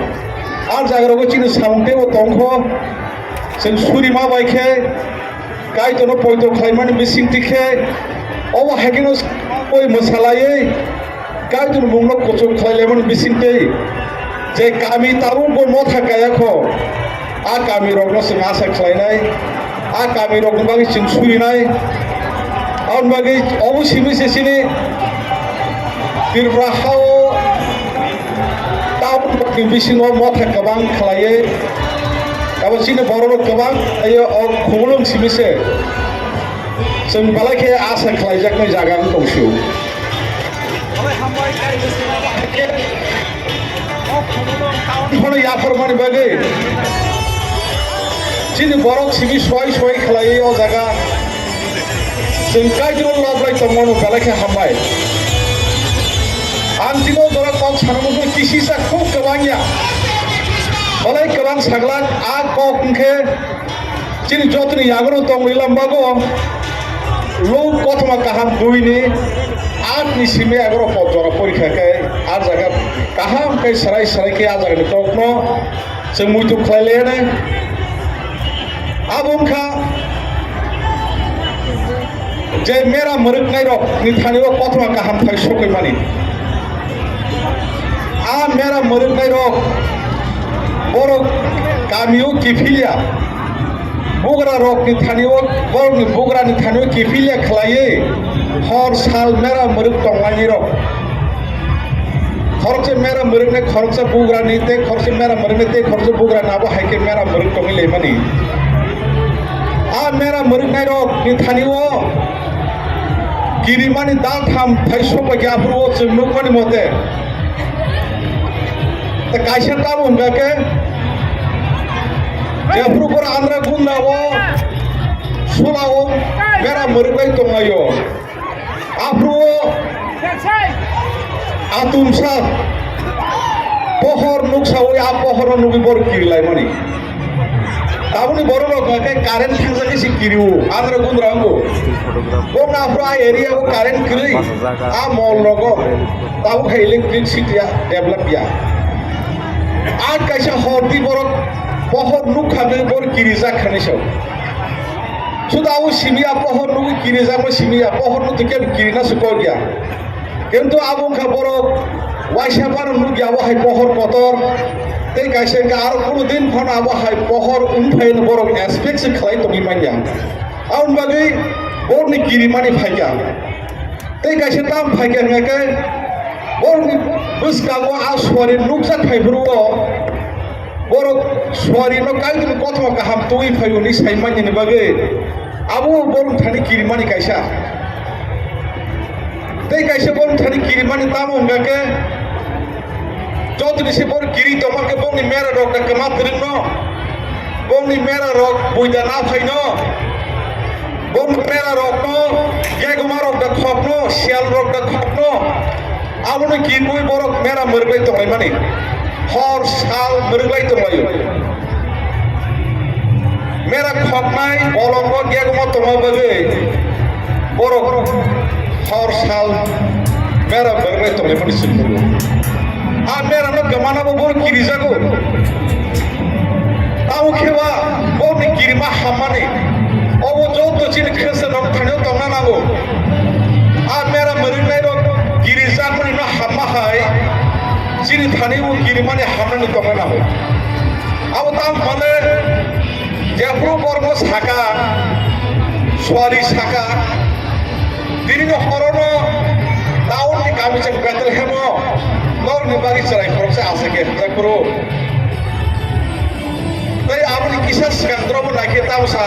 आर जागराव चिनि सामते ओ तंखो जों सुरिमा बायखे गायतनो पयतो खायमानि मिसिं तिखे ओ हागिनो ओइ मोसालायै गायतनो मुंनो कोचो खायलेमन मिसिंते जे गामि तारु गो मथा गायाखो आ गामि रगनो जों आसा खालायनाय आ गामि रगनो बागै जों सुरिनाय आउन बागै अबसि मिसेसिनि बिरब्राहाव टाउन बिसिङाव मथा गोबां खालायो गाबोन सिनो बर'नो गोबां आयो खुमलुं सिमिसे जों बालायखे आसा खालायजानाय जागा दंसो याफोरमानि बागै सिनो बर' सिमि सय सय खालायो अ जागा जों गायजों लाबलाय दंमोन बालायखे हामबाय आं दिनो जरा कम सानमोन किसिसा खुब गोबांया बलाय गोबां सागला आ कखंखे चिनि जतनि यागनो दं इलामबागो लो कथमा काहाम दुइनि आठनि सिमे आगरो पजरा परीक्षा के आ जागा काहाम के सराय सराय के आ जागा टकनो जों मुइतु खायलेने आबुंखा जे मेरा मरकनाय रक निथानिबो कथमा काहाम थाय सकै मानि आ मेरा मरकनाय रक बर' गामियाव किफिलिया बग्रा रकनि थानायाव बर'नि बग्रानि थानायाव किफिलिया खालायो हर साल मेरा मरक दंलायनि रक खरसे मेरा मरकने खरसे बग्रानि ते खरसे मेरा मरकने ते खरसे बग्रा नाबो हायके मेरा मरक दंलै मानि आ मेरा मरकनाय रकनि थानायाव गिरिमानि दाथाम थाइसब ग्याफ्रो जों नुकमानि मते ता कायसा ताम उनगाके जेफ्रुपर आंद्रा गुन्दाव सुलाव मेरा मरकनाय दंलायो आफ्रो आतुमसा पहर नुकसाव आ पहर नुबि बर किरलाय मानि ताबनि बर रकाके कारेन्ट थांजाके सि किरिउ आंद्रा गुन्द्रांगो बंना आफ्रो आ एरिया को कारेन्ट किरै आ मल रगो ताबो इलेक्ट्रिसिटी डेभलप या आठ कैसा हरती बरक पहर नुक खाने बर किरिजा खानेसो सुदाव सिमिया पहर नुक किरिजा म सिमिया पहर नुक के किरिना सुको गया किंतु आबुंखा बरक वाइसा पार नुक याबो हाय पहर पतर ते कैसे का आरो कोनो दिन फन आबो हाय पहर उनफाइन बरक एस्पेक्ट से खलाय तोमि मानिया आउन बागै बरनि किरिमानि फाइया ते कैसे ताम फाइया नके बरनि बुसकागो आसवारि नुकजा थाइब्रुओ बर स्वारिनो कायदिनो कथमा गाहाम तुइ फायुनि साइमानिनि बागै आबो बर थानि किरिमानि कायसा ते कैसे बर थानि किरिमानि ताम उनगाके जतनि से बर किरि तमाके बंनि मेरा रक कमा द्रिनो बंनि मेरा रक बुइदा ना फाइनो बं मेरा रक नो गेगमा रक खपनो सियाल रक खपनो आबोनो किरमुइ बर मेरा मरबाय तंलाय मानि हर साल मरबाय तंलायो मेरा खपनाय बलंग गेगमा तंलाय बागै बर हर साल मेरा मरबाय तंलाय मानि सिमबो आ मेरा न गमानाबो बर किरिजागो ताउ खेवा बनि किरिमा हामानि अबो जत चिन खसे न थानो तंना नागो आ मेरा मरनाय र किरिजागनि न हामाहाय चिनि थानिबो किरिमानि हामनानि तंना नागो अब ताम माने जेफ्रो बरमो साका स्वारि साका दिनै हरावनो टाउननि गामिजों बेथलेहेमो नरनि बारि चराय खरसे आसेके जायफोरो बै आबुनि किसा सिगांद्रबो नायखे तामसा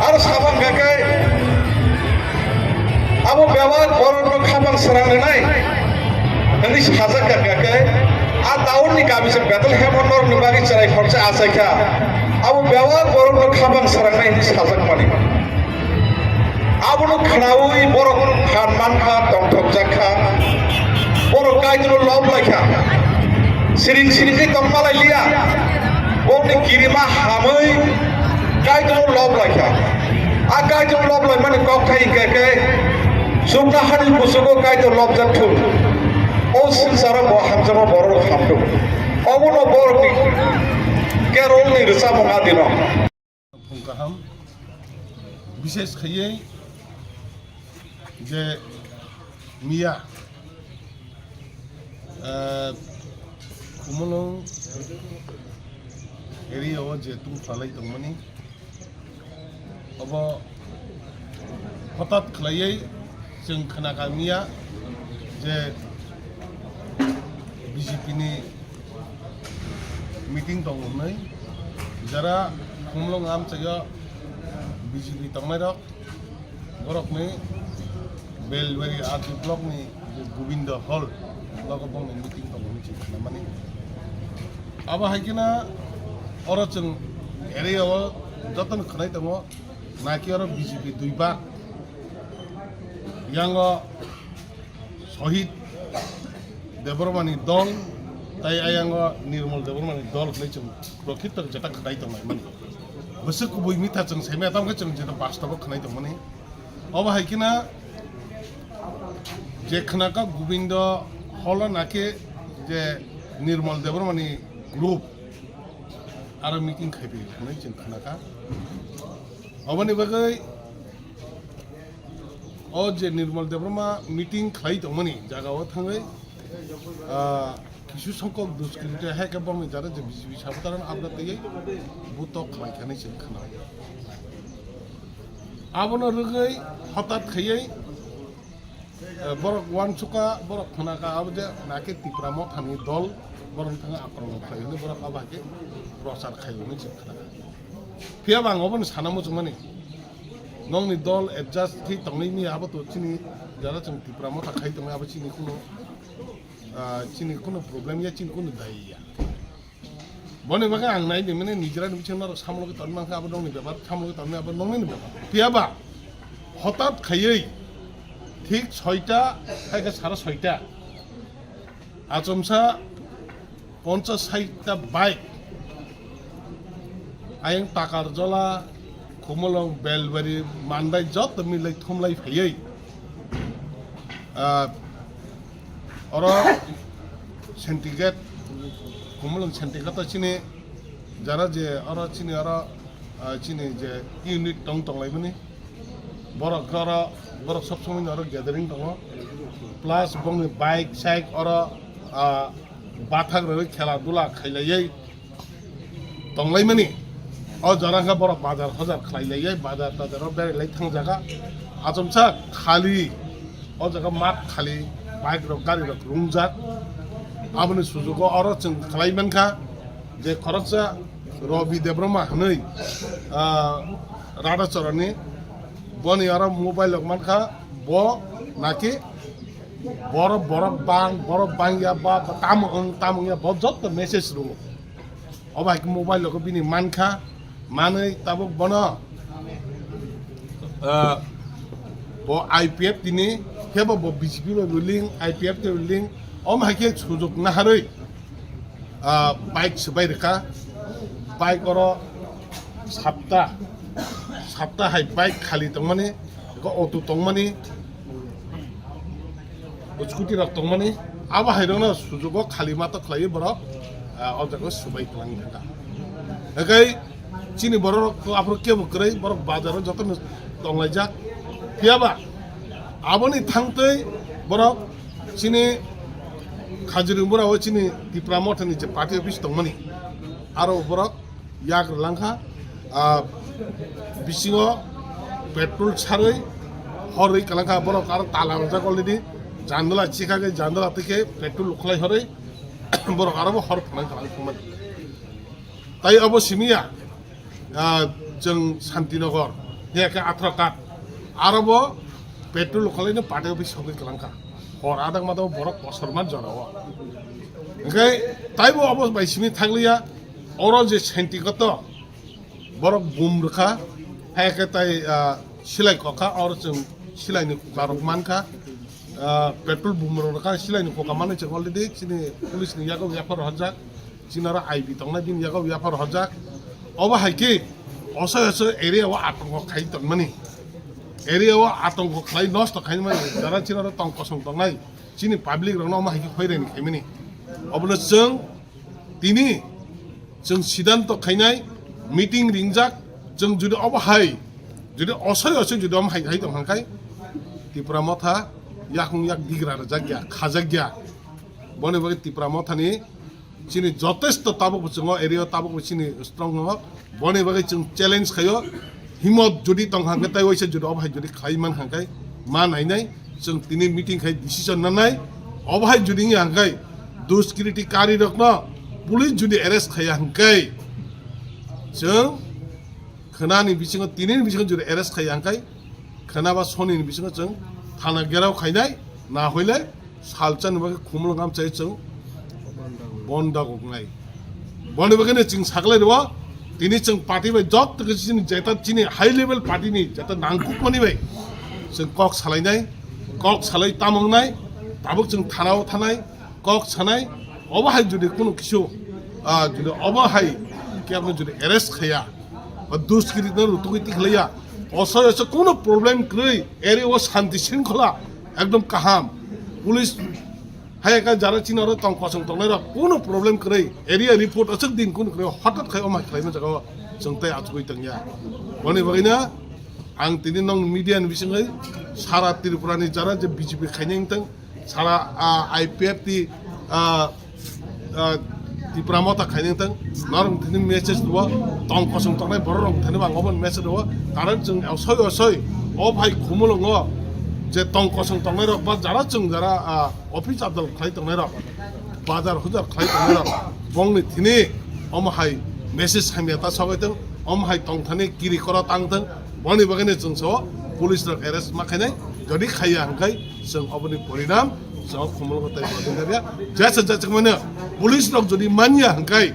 आरो साबां गायखाय आबो बेवार बरनो खाबां सोरांनाय नोंनि साजा गायखाय आ टाउननि गामिजों बेथलेहेमो नरनि बारि चराय खरसे आसेका आबो बेवार बरनो खाबां सोरांनाय नि साजा माने आबुनो खनावै बरक खानमानखा दंथक जाखा बरक गायदुनो लब लायखा सिरिं सिरिंखै दंमालायलिया बरनि गिरिमा हामै गायदुनो लब लायखा आ गायदुनो लब लाय माने गखाय गायखाय सुबना हानि बुसुगो गायदुनो लब जाथु ओ सिलसारा ब हामजामा बरक हामदु अबुनो बरकनि केरलनि रोसा मङा दिनो गाहाम বিশেষ খাইয়ে যে মিয়া কুমলং এরিয়াও যেহেতু ফালাই দংমানি अब हঠাৎ खालायै जों खोनागामिया जे बिजेपिनि मिटिं दंमोन যারা कुमलং आमचायाव बीजेपी तंगनाय रक बरकनि बेलबारि आरटी ब्लकनि गोविंद हल लगा बंनि मिटिं दंमोन जों माने अब हायकिना अर जों एरियाव जतन खनाय दङ नाकि अर बीजेपी दुइबा यांग शहीद देबरमानि दल ताई आयांग निर्मल देबरमानि दल खनाय जों प्रकृत जता खनाय दङ माने गोसो गुबै मिथाजों सैमाया दामखौ जों जेन बास्ताबाव खोनाय दं माने अब हायकिना जे खोनाका गोविंद हल नाके जे निर्मल देबरमानि ग्रुप आरो मिटिं खायबे खोनाय जों खोनाका अबनि बागै ओ जे निर्मल देबरमा मिटिं खाय दं माने जागाव थाङै কিছু সংখ্যক দুষ্কৃতী হেকে বমি যারা যে বিজেপি সাবধান আমরা দিয়ে বুত খাইখানে जों खोनाय आबनो रगै हठाৎ खायै बरक वानसुका बरक खोनाका अब जे नाके तिप्राम थानि दल बरक थाङा आक्रमण खायनो बरक आबाके प्रचार खायनो जों खोनाका फिया बाङावबो सानामो जों माने नंनि दल एडजास्ट थि तंनि आबो तो चिनि जारा जों तिप्राम थाखाय दङ आबो चिनि कुनो चिनी कोनो प्रब्लेम या चिनी कोनो दाइया बने बाके आं नायदों माने निजरा बिथिं आरो सामलगे तनमाखा आबो दंनि बेबार सामलगे तननि आबो नंनि बेबार पियाबा हठाৎ खायै ठीक 6টা खायगा 6:30 आचमसा 50-60টা বাইক आयं टाकार जला कुमलং बेलबारि मानदाय जत मिलाय थुमलाय फैयै और सेंटिग्रेड कुमलং सेंटिग्रेड चिनी जरा जे और चिनी और चिनी जे यूनिट दं तंलायमोनि बरक और बरक सब समय और गैदरिंग दङ प्लस बंनि बाइक साइक और बाथाग्रा खेला दुला खायलायै तंलायमोनि और जरांगा बरक बाजार हजार खायलायै बाजार ताजाराव बेरायलाय थांजागा आजमसा खाली और जगह मात खाली बाइक रक गाड़ी रक रुंजाक आबनि सुजुगो और जों खालायमानखा जे खरकसा रवि देब्रमा हनै राधाचरणी बनि आरो मोबाइल मानखा ब नाकि बरफ बांगिया बा तामंगिया बहुत जत मेसेज रु अब हाइक मोबाइल को बिनि मानखा मानै ताबो बन ब आईपीएफ दिनी हेबो ब बीजेपी रुलिंग आईपीएफ के रुलिंग ओम हाइके सुजुग नाहारै बाइक सबाय रेखा बाइक और साप्ता हाइ बाइक खाली तंगमाने अटो तंगमाने स्कुटी रक तंगमाने अब हाइरनो सुजुग खाली मातो खलायो बर अजको सबाय तलांग थाका एकै चिनी बर आफर के बकरै बर बाजार जतन तंगलायजा फियाबा आबनि थांतै बर चिनी खाजिरमुराव चिनी तिप्रामथनि जे पार्टी अफिस दंमोन आरो बर याग लांखा बिसिङाव पेट्रोल सारै हरै कालांखा बर कार ताला रजा अलरेडी जानदला चिखागे जानदला থেকে पेट्रोल लुखलाय हरै बर आरो हर फनाय खालामोमोन ताई अब सिमिया जों शान्तिनगर हेके आथ्राकाट आरोबो पेट्रोल लुखलायनो पाटे अफिस सबै कालांखा हर आदां मादाव बर कसरमान जनाव ओंखाय ताइबो अब बाइसिमी थागलिया अरो जे शान्तिगत बर बुमरखा हेके ताई सिलाय कखा और जों सिलायनो कारक मानखा पेट्रोल बुमरखा सिलायनो कखा माने जों अलरेडी चिनि पुलिसनि यागो याफार हजाक चिनारा आईबी तंना दिन यागो याफार हजाक अब हाइके असय असय एरियाव आतंक खाइ तंमानि एरियाव आतंक खाइ नष्ट खाइ माने जारा चिनारा तंक सं तंनाय चिनि पाब्लिक रनो मा हाइके फैरेनि खाइमानि अबनो जों तिनि जों सिद्धान्त खाइनाय मिटिं रिंजाक जों जुदि अब हाइ जुदि असय असय जुदि हम हाइ दं हांखाय तिप्रा मथा याकुं याक दिग्रा जाग्या खाजाग्या बने बगे तिप्रा मथानि चिनि जथेष्ट ताबक जों एरिया ताबक चिनि स्ट्रंग न बने बगे जों चैलेंज खायो हिम्मत जुदि तंग हांखाय ताइ वइसे जुदि अब हाइ जुदि खाइ मान हांखाय मा नायनाय जों तिनि मिटिं खाइ डिसिजन नानाय अब हाइ जुदि हांखाय दुष्कृतिकारी रखन पुलिस जुदि एरेस्ट खाया हांखाय जों खोनानि बिथिङाव तिनिनि बिथिङाव जुदि एरेस्ट खायो हांखाय खोनाबा सनिनि बिथिङाव जों थाना गेराव खायनाय ना हइले सालचान बगे खुमलगाम चाइ जों बन्दा गनाय बने बगे जों सागलाय दो तिनि जों पार्टी बाय जत तक जेता चिनि हाई लेवल पार्टी नि जेता नांकुक मानि बाय जों कक सालाय तामंनाय दाबो जों थानाव थानाय कक सानाय अबहाय जुदि कोनो किसु जुदि अबहाय केबनो जुदि एरेस्ट खाया दुष्कृति रुतुगति खलैया असय असय कोनो प्रॉब्लम कै एरिया शांति शृंखला एकदम काहाम पुलिस हायका जारा चिनारो तंग कसं तंनाय कोनो प्रॉब्लम कै एरिया रिपोर्ट असक दिन कोनो कै हठात खाय अमा खायनो जगा जों तै आचुबै तंया बने बगैना आं तिनि नं मीडिया नि बिसङै सारा त्रिपुरानि जारा जे बीजेपी खायनाय तंग सारा आईपीएफ ति त्रिपुरा मथा खायनाय तंग नरम तिनि मेसेज दो तंग कसं तंनाय बररं थाने बांगबन मेसेज दो कारण जों असय असय अ भाई खुमलंग जे तंग कसं तंनाय रक बा जारा जों जारा ऑफिस आदल खाय तंनाय रक बाजार हुजार खाय तंनाय रक बंगनि तिनि अमहाय मेसेज खायमेता सबायतों अमहाय तंग थाने गिरि करा तांथों बनि बगैनो जों स पुलिस रक एरेस्ट मा खायनाय जदि खाया हांखाय जों अबनि परिणाम जों खुमलंग ताय बदनगारिया जैसे जैसे माने पुलिस रक जदि मानिया हांखाय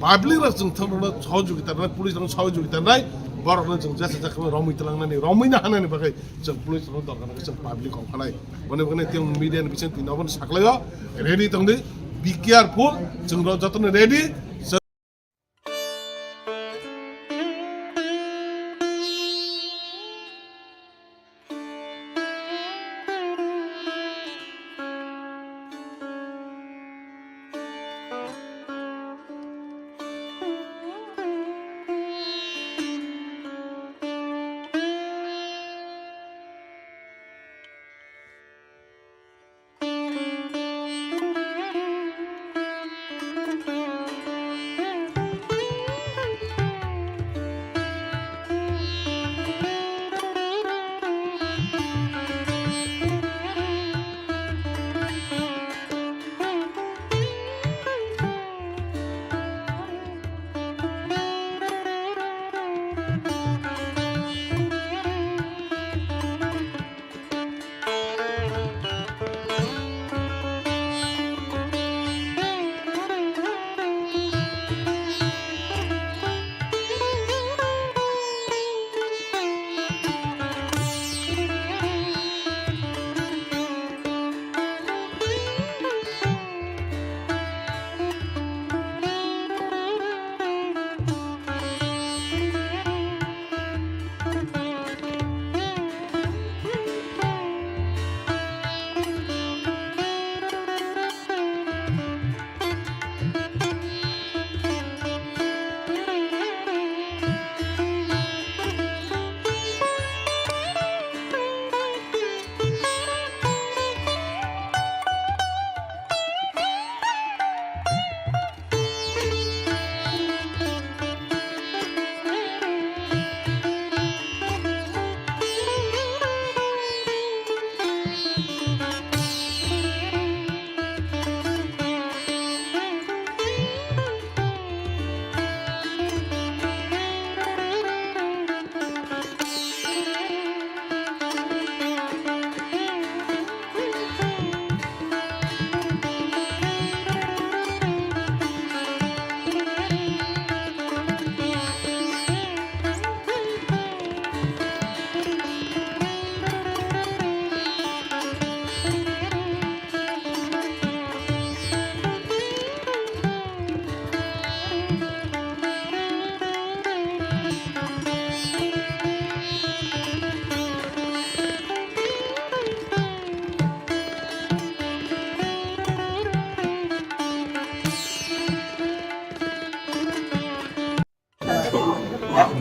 पाब्लिक रक जों थंनो सहयोगिता नाय पुलिस रक सहयोगिता नाय बरनो जों जैसे जैसे रमितलांनानै रमिना हानायनि बागै जों पुलिस रक दरखार जों पाब्लिक खानाय बने बगैनो जों मीडिया नि बिथिं तिनावबो साख्लायो रेडी तंदि बी केयारफुल जों जतनो रेडी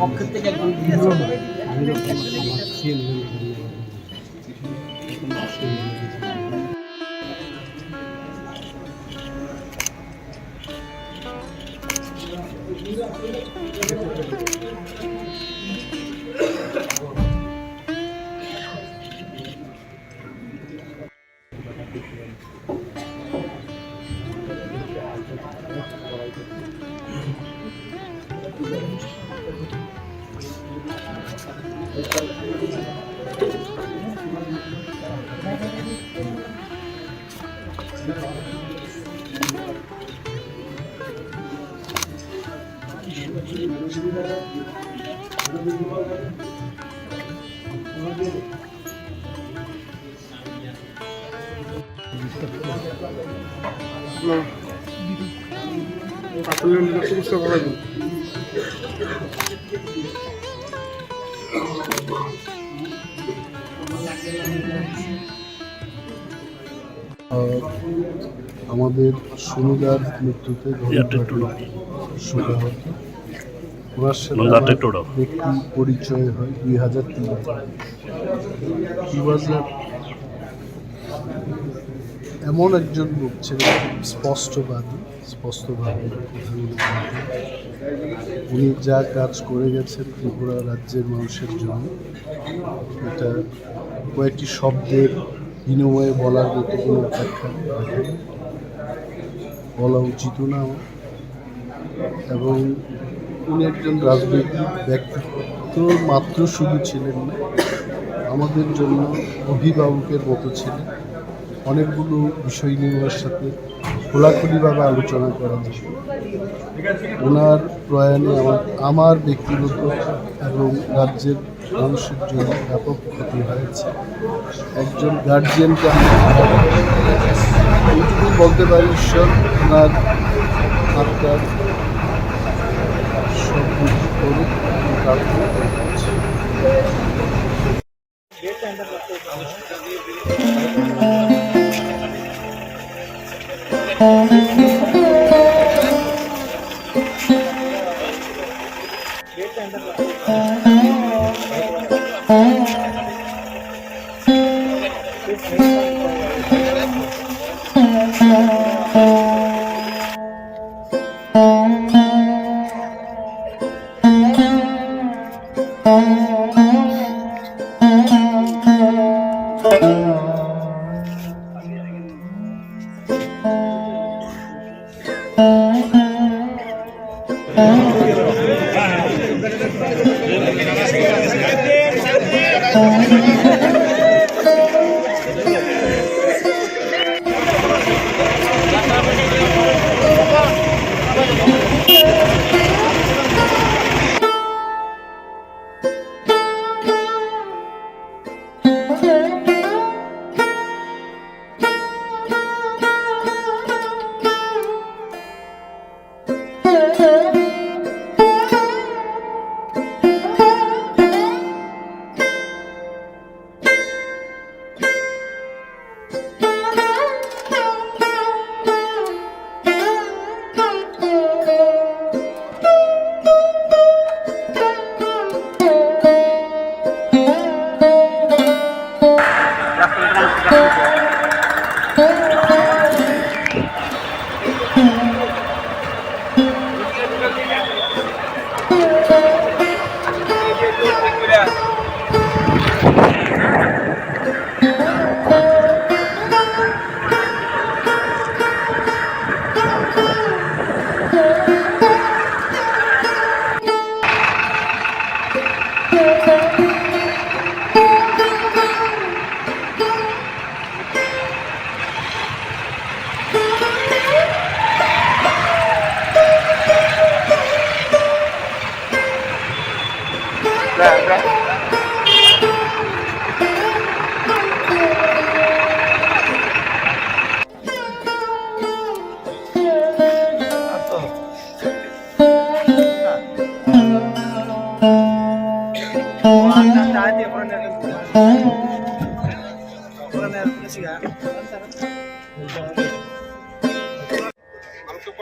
পক্ষের থেকে একজন দিয়েছে আমাদের সুমিদার মৃত্যুতে শোকাহত। ওনার সাথে ব্যক্তি পরিচয় হয় 2003 এমন একজন লোক ছিলেন স্পষ্টভাবে উনি যা কাজ করে গেছেন ত্রিপুরা রাজ্যের মানুষের জন্য এটা কয়েকটি শব্দের বিনিময়ে বলার মতো কোনো ব্যাখ্যা বলা উচিত না এবং উনি একজন রাজনৈতিক ব্যক্তিত্ব মাত্র শুধু ছিলেন না, আমাদের জন্য অভিভাবকের মতো ছিলেন। অনেকগুলো বিষয় নিয়ে ওনার সাথে খোলাখুলিভাবে আলোচনা করা যায়। ওনার প্রয়াণে আমার ব্যক্তিগত এবং রাজ্যের মানুষের জন্য ব্যাপক ক্ষতি হয়েছে। একজন গার্জিয়ানকে এইটুকুই বলতে পারি, ঈশ্বর ওনার আত্মার সব কিছু করুক প্রার্থনা করছি।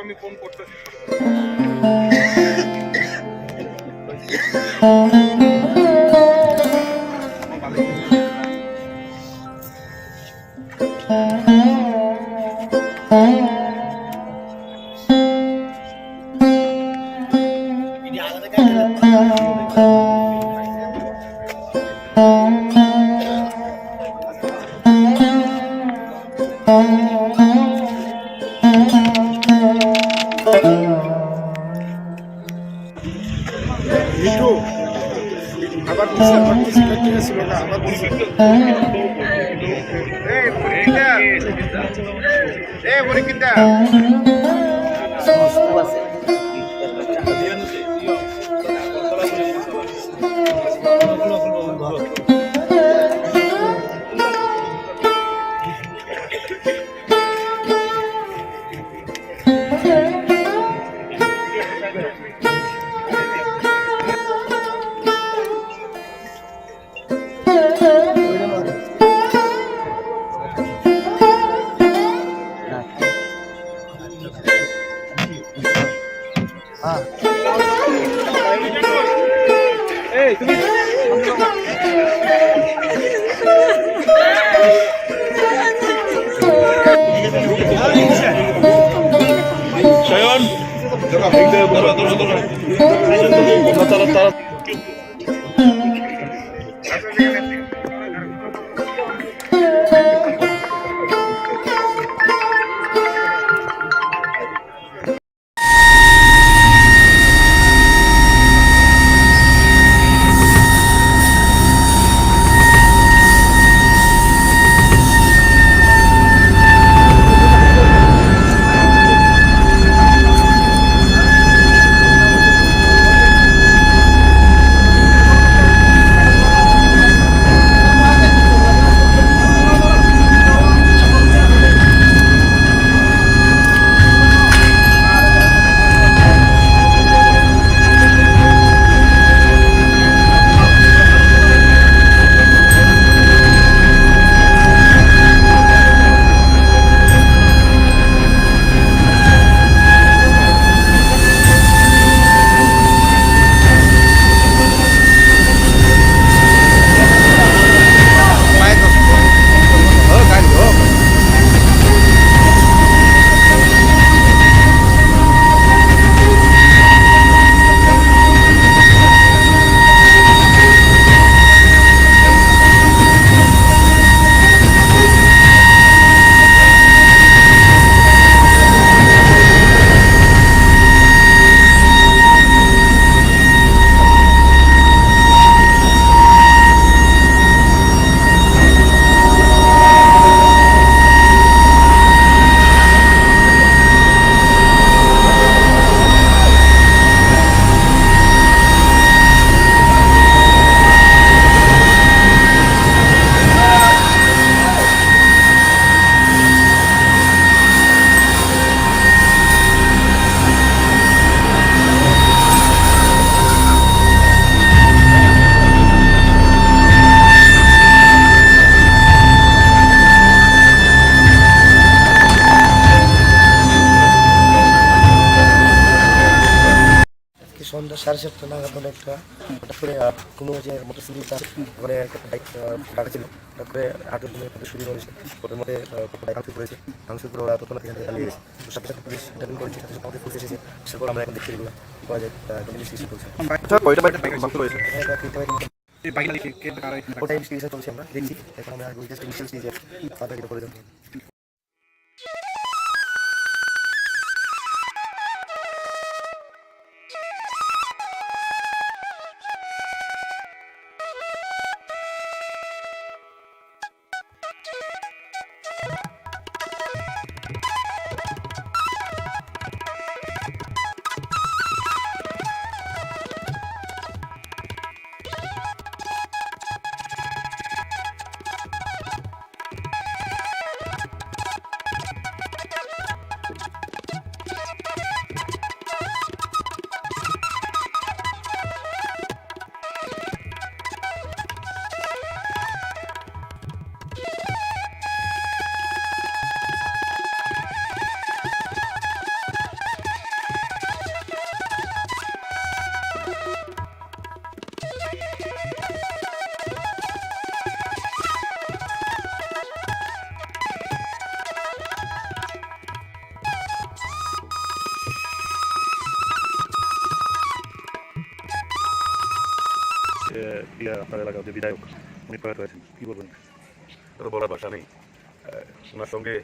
আমি ফোন করতেছি। সন্ধ্যা 7:30 নাগাদ একটা হঠাৎ করে কোনো যে মোটরসাইকেল মানে বাইক ডাকা ছিল তারপরে আটক শুরু করেছে ওটার মধ্যে বাইক ভাঙচুর করেছে ভাঙচুর করে ওরা তখন থেকে পালিয়ে গেছে সাথে সাথে পুলিশ ইন্টারভিউ করেছে সাথে সাথে আমাদের পুলিশ এসেছে সেরপর আমরা এখন দেখছি এগুলো পাওয়া যায় পুলিশ চিকিৎসা করছে ওটাই চিকিৎসা চলছে আমরা দেখছি এখন আমরা জাস্ট ইনিশিয়াল স্টেজে তাদেরকে করে দেবো আপনার এলাকার যে বিধায়ক উনি প্রয়াত হয়েছেন, কী বলবেন? তার বলার ভাষা নেই। ওনার সঙ্গে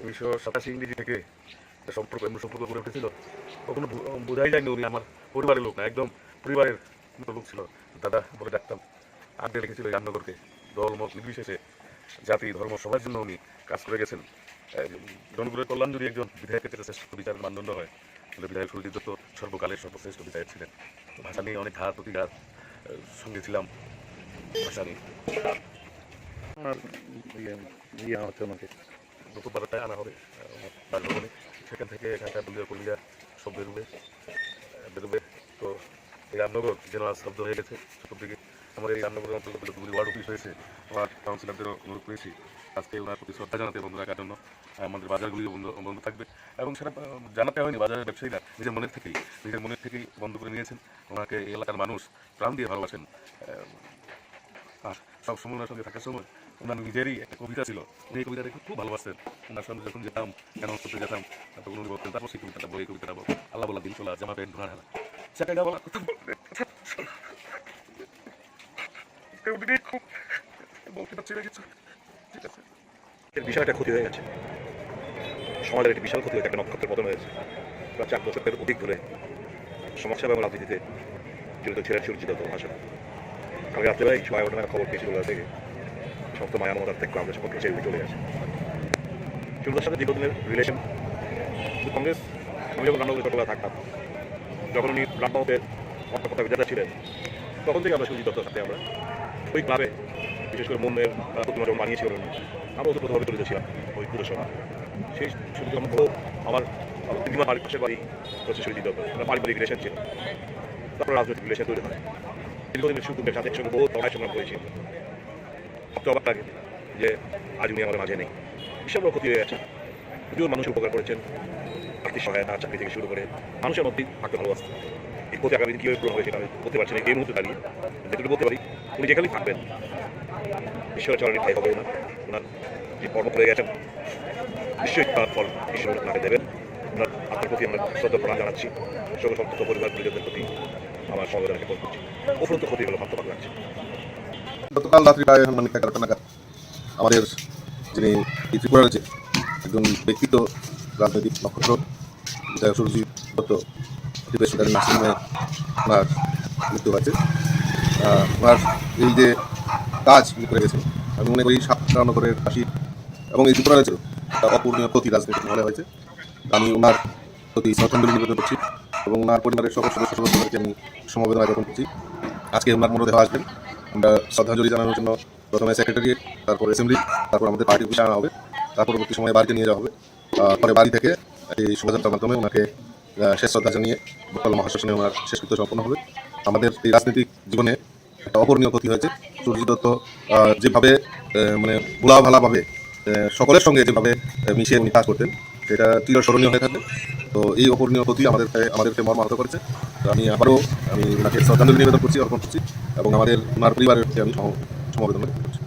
1987 ইংরেজি থেকে সম্পর্ক গড়ে উঠেছিল। কখনো বোঝাই যায়নি উনি আমার পরিবারের লোক না, একদম পরিবারের মতো লোক ছিল। দাদা বলে ডাকতাম। আগে রেখেছিল এই রামনগরকে দল মত নির্বিশেষে, জাতি ধর্ম সবার জন্য উনি কাজ করে গেছেন। জনগণের কল্যাণ যদি একজন বিধায়কের ক্ষেত্রে শ্রেষ্ঠ বিচারের মানদণ্ড হয়, তাহলে বিধায়ক সুরজিৎ দত্ত সর্বকালের সর্বশ্রেষ্ঠ বিধায়ক ছিলেন। ভাষা নিয়ে অনেক ঘাত প্রতিঘাত সঙ্গে ছিলাম, ভাষা নিয়ে। আমার ইয়ে হচ্ছে ওনাকে দুপুর 12টায় আনা হবে বাসভবনে, সেখান থেকে এখানকার দলীয় কর্মীরা সব বেরোবে। তো এই রামনগর যেন আজ স্তব্ধ হয়ে গেছে চতুর্দিকে। আমাদের এই রামনগরের অন্তর্গত যতগুলি ওয়ার্ড অফিস হয়েছে, আমার কাউন্সিলরদেরও অনুরোধ করেছি আজকে ওনার প্রতি শ্রদ্ধা জানাতে বন্ধ রাখার জন্য। আমাদের বাজারগুলি বন্ধ থাকবে, এবং সেটা জানাতে হয়নি, বাজারের ব্যবসায়ীরা নিজের মনের থেকেই বন্ধ করে নিয়েছেন। ওনাকে এই এলাকার মানুষ প্রাণ দিয়ে ভালোবাসেন। আর সব সময় ওনার সঙ্গে থাকার সময় ওনার নিজেরই একটা কবিতা ছিল, উনি এই কবিতাটা খুব ভালোবাসতেন। ওনার সঙ্গে যখন যেতাম, অ্যানাউন্স করতে যেতাম, তখন উনি বলতেন, তারপর সেই কবিতাটা বল, এই কবিতাটা বল, আল্লাহ বলা দিন চলা, জামা প্যান্ট ধোঁয়া ঢালা, চাকাইটা বলা খুব বলতে পারছি না কিছু। ঠিক আছে, বিশাল একটা ক্ষতি হয়ে গেছে, সমাজের একটি বিশাল ক্ষতি হয়েছে, একটা নক্ষত্রের পতন হয়েছে। প্রায় 4 বছরের অধিক ধরে সমাজসেবা এবং রাজনীতিতে জড়িত ছিলেন সুরজিৎ দত্ত মহাশয়। কালকে রাত্রেবেলায় 11:30 নাগাদ খবর পেয়েছি কলকাতা থেকে, সমস্ত মায়া মমতার থেকে কংগ্রেস পক্ষে ছেড়ে চলে গেছে। সুরজিতের সাথে দীর্ঘদিনের রিলেশন। কংগ্রেস, আমি যখন রামনগরে ছোটবেলা থাকতাম, যখন উনি রামনগরের কথা বিজেতা ছিলেন, তখন থেকে আমরা সুরজিৎ দত্তর সাথে আমরা ওই ক্লাবে, বিশেষ করে মন্দির প্রতিমা যখন বানিয়েছিলেন, আমরা ওতপ্রোতভাবে জড়িত ছিলাম ওই পুজোর সময়। সেই সুরজিৎ আমার দিদিমা বাড়ির পাশের বাড়ি হচ্ছে সুরজিৎ দত্ত, আমরা পারিবারিক রিলেশন ছিল। তারপর রাজনৈতিক রিলেশন তৈরি হয়। দীর্ঘদিনের সুকুমের সাথে একসঙ্গে বহু লড়াই সংগ্রাম করেছি। সবচেয়ে অবাক লাগে যে আজ উনি আমাদের মাঝে নেই। বিশাল বড় ক্ষতি হয়ে গেছে। প্রচুর মানুষের উপকার করেছেন, আর্থিক সহায়তা, চাকরি থেকে শুরু করে মানুষের মধ্যেই থাকতে ভালোবাসতেন। এই ক্ষতি আগামী দিন কীভাবে পূরণ হবে সেটা আমি বলতে পারছি না। এই মুহূর্তে দাঁড়িয়ে যেটুকু বলতে পারি, উনি যেখানেই থাকবেন ঈশ্বরের চরণে ঠাই হবে না। ওনার যে কর্ম করে গেছেন, নিশ্চয়ই তার ফল ঈশ্বর ওনাকে দেবেন। ওনার আপনার প্রতি আমরা শ্রদ্ধা প্রণাম জানাচ্ছি। সকল সন্তত পরিবার পরিজনদের প্রতি আমার সমবেদনা জ্ঞাপন করছি। উপরন্ত ক্ষতি হলো, ভাবতে লাগছে। গতকাল রাত্রি প্রায় 11টা নাগাদ আমাদের যিনি ত্রিপুরা রাজ্যে একজন ব্যক্তিত্ব, রাজনৈতিক নক্ষত্র বিধায়ক সুরজিৎ দত্ত একটি বেসরকারি নার্সিংহোমে ওনার মৃত্যু হয়েছে। ওনার এই যে কাজ উনি করে গেছেন, আমি মনে করি রামনগরের বাসী এবং এই ত্রিপুরা রাজ্যের একটা অপূরণীয় ক্ষতি রাজনৈতিক মহলে হয়েছে। আমি ওনার প্রতি শ্রদ্ধাঞ্জলি নিবেদন করছি এবং ওনার পরিবারের সকল সদস্যদেরকে আমি সমবেদনা জ্ঞাপন করছি। আজকে ওনার মরদেহ আসবেন, আমরা শ্রদ্ধাঞ্জলি জানানোর জন্য প্রথমে সেক্রেটারিয়েট, তারপর অ্যাসেম্বলি, তারপর আমাদের পার্টি অফিসে আনা হবে। তার পরবর্তী সময়ে বাড়িতে নিয়ে যাওয়া হবে। পরে বাড়ি থেকে এই শোভাযাত্রার মাধ্যমে ওনাকে শেষ শ্রদ্ধা জানিয়ে বকল মহাশ্মশানে ওনার শেষকৃত্য সম্পন্ন হবে। আমাদের এই রাজনৈতিক জীবনে একটা অপূরণীয় ক্ষতি হয়েছে। সুরজিৎ দত্ত যেভাবে মানে ভোলাভালাভাবে সকলের সঙ্গে যেভাবে মিশে উনি কাজ করতেন, সেটা চিরস্মরণীয় হয়ে থাকবে। তো এই অপূরণীয় ক্ষতি আমাদেরকে মর্মাহত করেছে। তো আমি ওনাকে শ্রদ্ধাঞ্জলি নিবেদন করছি, অর্পণ করছি এবং ওনার পরিবারের আমি সমবেদনা করছি।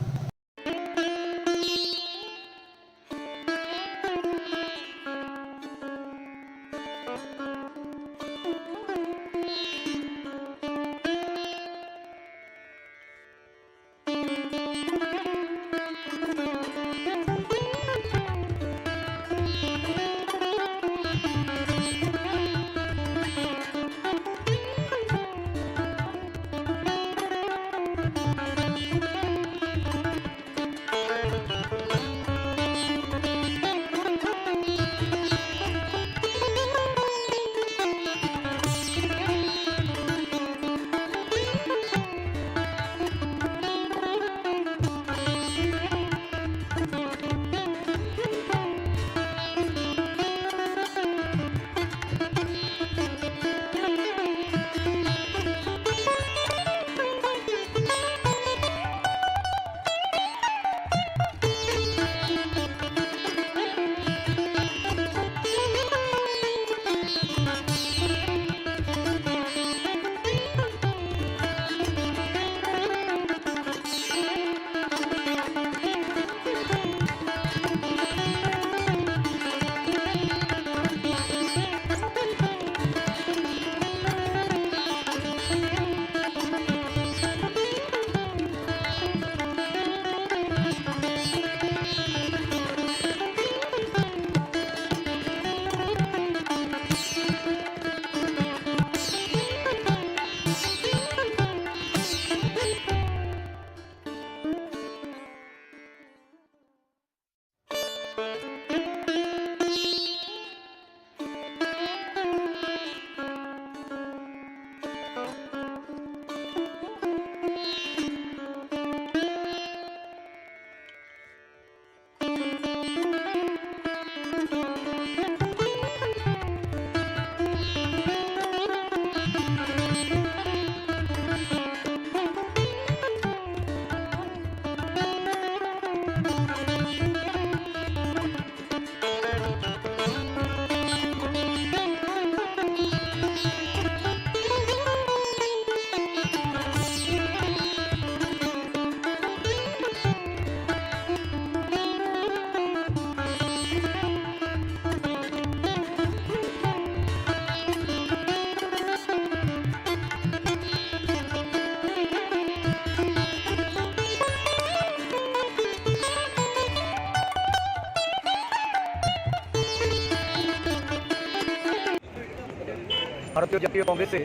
ভারতীয় জাতীয় কংগ্রেসের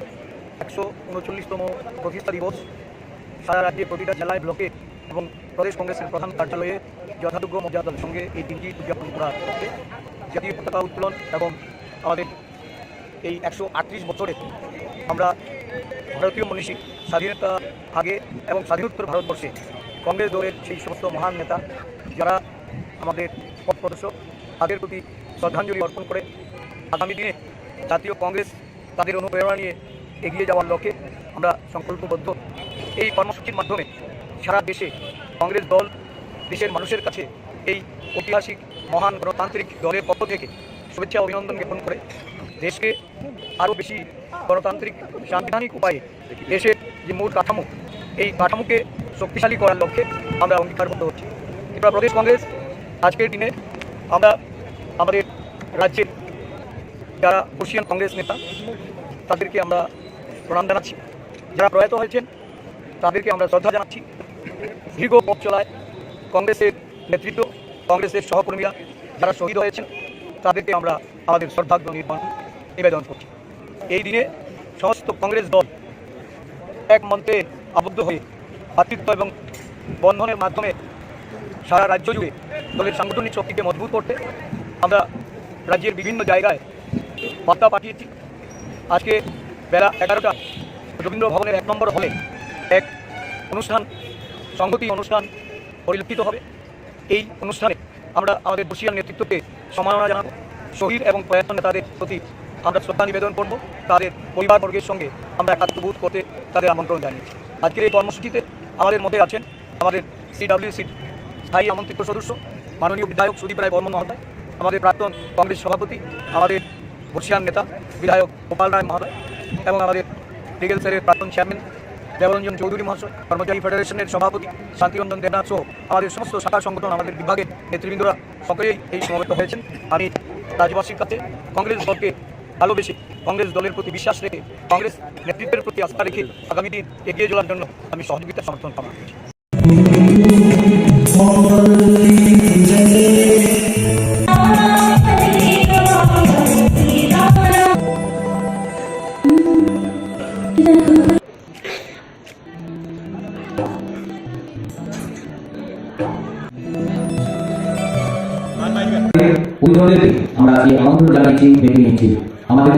139তম প্রতিষ্ঠা দিবস সারা রাজ্যে প্রতিটা জেলায় ব্লকে এবং প্রদেশ কংগ্রেসের প্রধান কার্যালয়ে যথাযোগ্য মর্যাদার সঙ্গে এই দিনটি উদযাপন করা হচ্ছে। জাতীয় পতাকা উত্তোলন এবং আমাদের এই 138 বছরে আমরা ভারতীয় মনীষী স্বাধীনতা আগে এবং স্বাধীনোত্তর ভারতবর্ষে কংগ্রেস দলের সেই সমস্ত মহান নেতা যারা আমাদের পথ প্রদর্শক তাদের প্রতি শ্রদ্ধাঞ্জলি অর্পণ করে আগামী দিনে জাতীয় কংগ্রেস তাদের অনুপ্রেরণা নিয়ে এগিয়ে যাওয়ার লক্ষ্যে আমরা সংকল্পবদ্ধ। এই কর্মসূচির মাধ্যমে সারা দেশে কংগ্রেস দল দেশের মানুষের কাছে এই ঐতিহাসিক মহান গণতান্ত্রিক দলের পক্ষ থেকে শুভেচ্ছা অভিনন্দন জ্ঞাপন করে দেশকে আরও বেশি গণতান্ত্রিক সাংবিধানিক উপায়ে দেশের যে মূল কাঠামো এই কাঠামোকে শক্তিশালী করার লক্ষ্যে আমরা অঙ্গীকারবদ্ধ হচ্ছি। ত্রিপুরা প্রদেশ কংগ্রেস আজকের দিনে আমরা আমাদের রাজ্যের যারা বর্ষীয়ান কংগ্রেস নেতা তাদেরকে আমরা প্রণাম জানাচ্ছি, যারা প্রয়াত হয়েছেন তাদেরকে আমরা শ্রদ্ধা জানাচ্ছি। দীর্ঘ পথ চলায় কংগ্রেসের নেতৃত্ব কংগ্রেসের সহকর্মীরা যারা শহীদ হয়েছেন তাদেরকে আমরা আমাদের শ্রদ্ধার্ঘ্য নিবেদন করছি। এই দিনে সমস্ত কংগ্রেস দল এক মন্ত্রে আবদ্ধ হয়ে ভাতৃত্ব এবং বন্ধনের মাধ্যমে সারা রাজ্য জুড়ে দলের সাংগঠনিক শক্তিকে মজবুত করতে আমরা রাজ্যের বিভিন্ন জায়গায় বার্তা পাঠিয়েছি। আজকে বেলা 11টা রবীন্দ্র ভবনের 1 নম্বর হলে এক অনুষ্ঠান সংহতি অনুষ্ঠান পরিলক্ষিত হবে। এই অনুষ্ঠানে আমরা আমাদের বর্ষীয়ান নেতৃত্বকে সম্মাননা জানাবো। শহীদ এবং প্রয়াত নেতাদের প্রতি আমরা শ্রদ্ধা নিবেদন করব। তাদের পরিবারবর্গের সঙ্গে আমরা একাত্মবোধ করতে তাদের আমন্ত্রণ জানিয়েছি। আজকের এই কর্মসূচিতে আমাদের মধ্যে আছেন আমাদের CWC স্থায়ী আমন্ত্রিত সদস্য মাননীয় বিধায়ক সুদীপ রায় বর্মন মহোদয়, আমাদের প্রাক্তন কংগ্রেস সভাপতি আমাদের বর্ষীয়ান নেতা বিধায়ক গোপাল রায় মহোদয় এবং আমাদের লিগেল সেলের প্রাক্তন চেয়ারম্যান দেবরঞ্জন চৌধুরী মহাশয়, কর্মচারী ফেডারেশনের সভাপতি শান্তিরঞ্জন দেবনাথ সহ আমাদের সমস্ত শাখা সংগঠন আমাদের বিভাগের নেতৃবৃন্দরা সকলেই এই সমবেত হয়েছেন। আমি রাজ্যবাসীর কাছে কংগ্রেস দলকে ভালোবেসে কংগ্রেস দলের প্রতি বিশ্বাস রেখে কংগ্রেস নেতৃত্বের প্রতি আস্থা রেখে আগামী দিন এগিয়ে চলার জন্য আমি সহযোগিতা সমর্থন কামনা করছি। উদাহরণে আমরা এই আমন্ত্রণ জানাচ্ছি দেখে নিচ্ছি আমাদের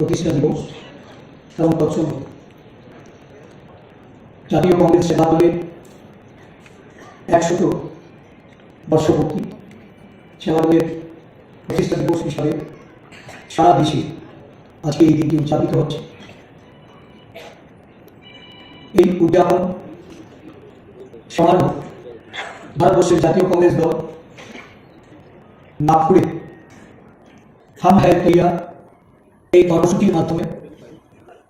প্রতিষ্ঠা দিবস এবং তৎসঙ্গে জাতীয় কংগ্রেস সেবা দলের 100 বর্ষপূর্তি সেবা দলের প্রতিষ্ঠা দিবস হিসাবে সারা দেশে আজকে এই দিনটি উদযাপিত হচ্ছে। এই উদযাপন সমারোহ ভারতবর্ষের জাতীয় কংগ্রেস দল নাগপুরে হাম হ্যায় তৈয়া এই কর্মসূচির মাধ্যমে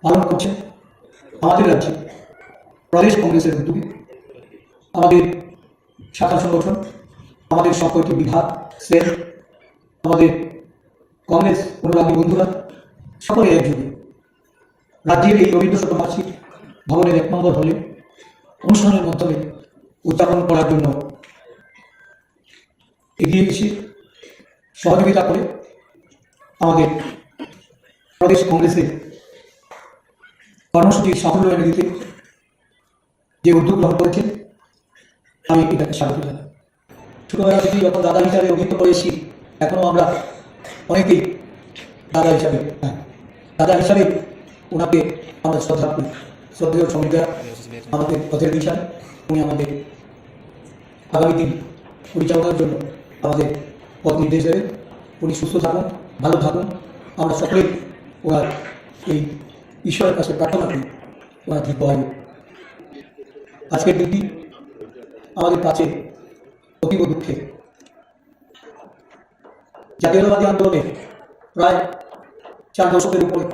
পালন করছে। আমাদের রাজ্যে প্রদেশ কংগ্রেসের উদ্যোগে আমাদের শাখা সংগঠন আমাদের সকলটি বিভাগ সেল আমাদের কংগ্রেস অনুরাগী বন্ধুরা সকলে একযোগে রাজ্যের এই রবীন্দ্র শতবার্ষিক ভবনের 1 নম্বর হলে অনুষ্ঠানের মাধ্যমে উদযাপন করার জন্য এগিয়ে এসে সহযোগিতা করে আমাদের প্রদেশ কংগ্রেসের কর্মসূচির সাফল্য এনে দিতে যে উদ্যোগ গ্রহণ করেছেন আমি এটাকে স্বাগত জানাই। ছোটবেলা থেকে যখন দাদা হিসাবে অভিহিত করেছি এখনও আমরা অনেকেই দাদা হিসাবে দাদা হিসাবে ওনাকে আমরা শ্রদ্ধা করি। শ্রদ্ধেয় সমিতা আমাদের পথের দিশা, উনি আমাদের আগামী দিন পরিচালনার জন্য আমাদের পথ নির্দেশ দেবেন। উনি সুস্থ থাকুন, ভালো থাকুন, আমরা সকলে ওনার এই ঈশ্বরের কাছে প্রার্থনা করি ওনার দীর্ঘ আয়ু। আজকের দিনটি আমাদের কাছে অতীব দুঃখে। জাতীয়তাবাদী আন্দোলনে প্রায় 4 দশকের উপরে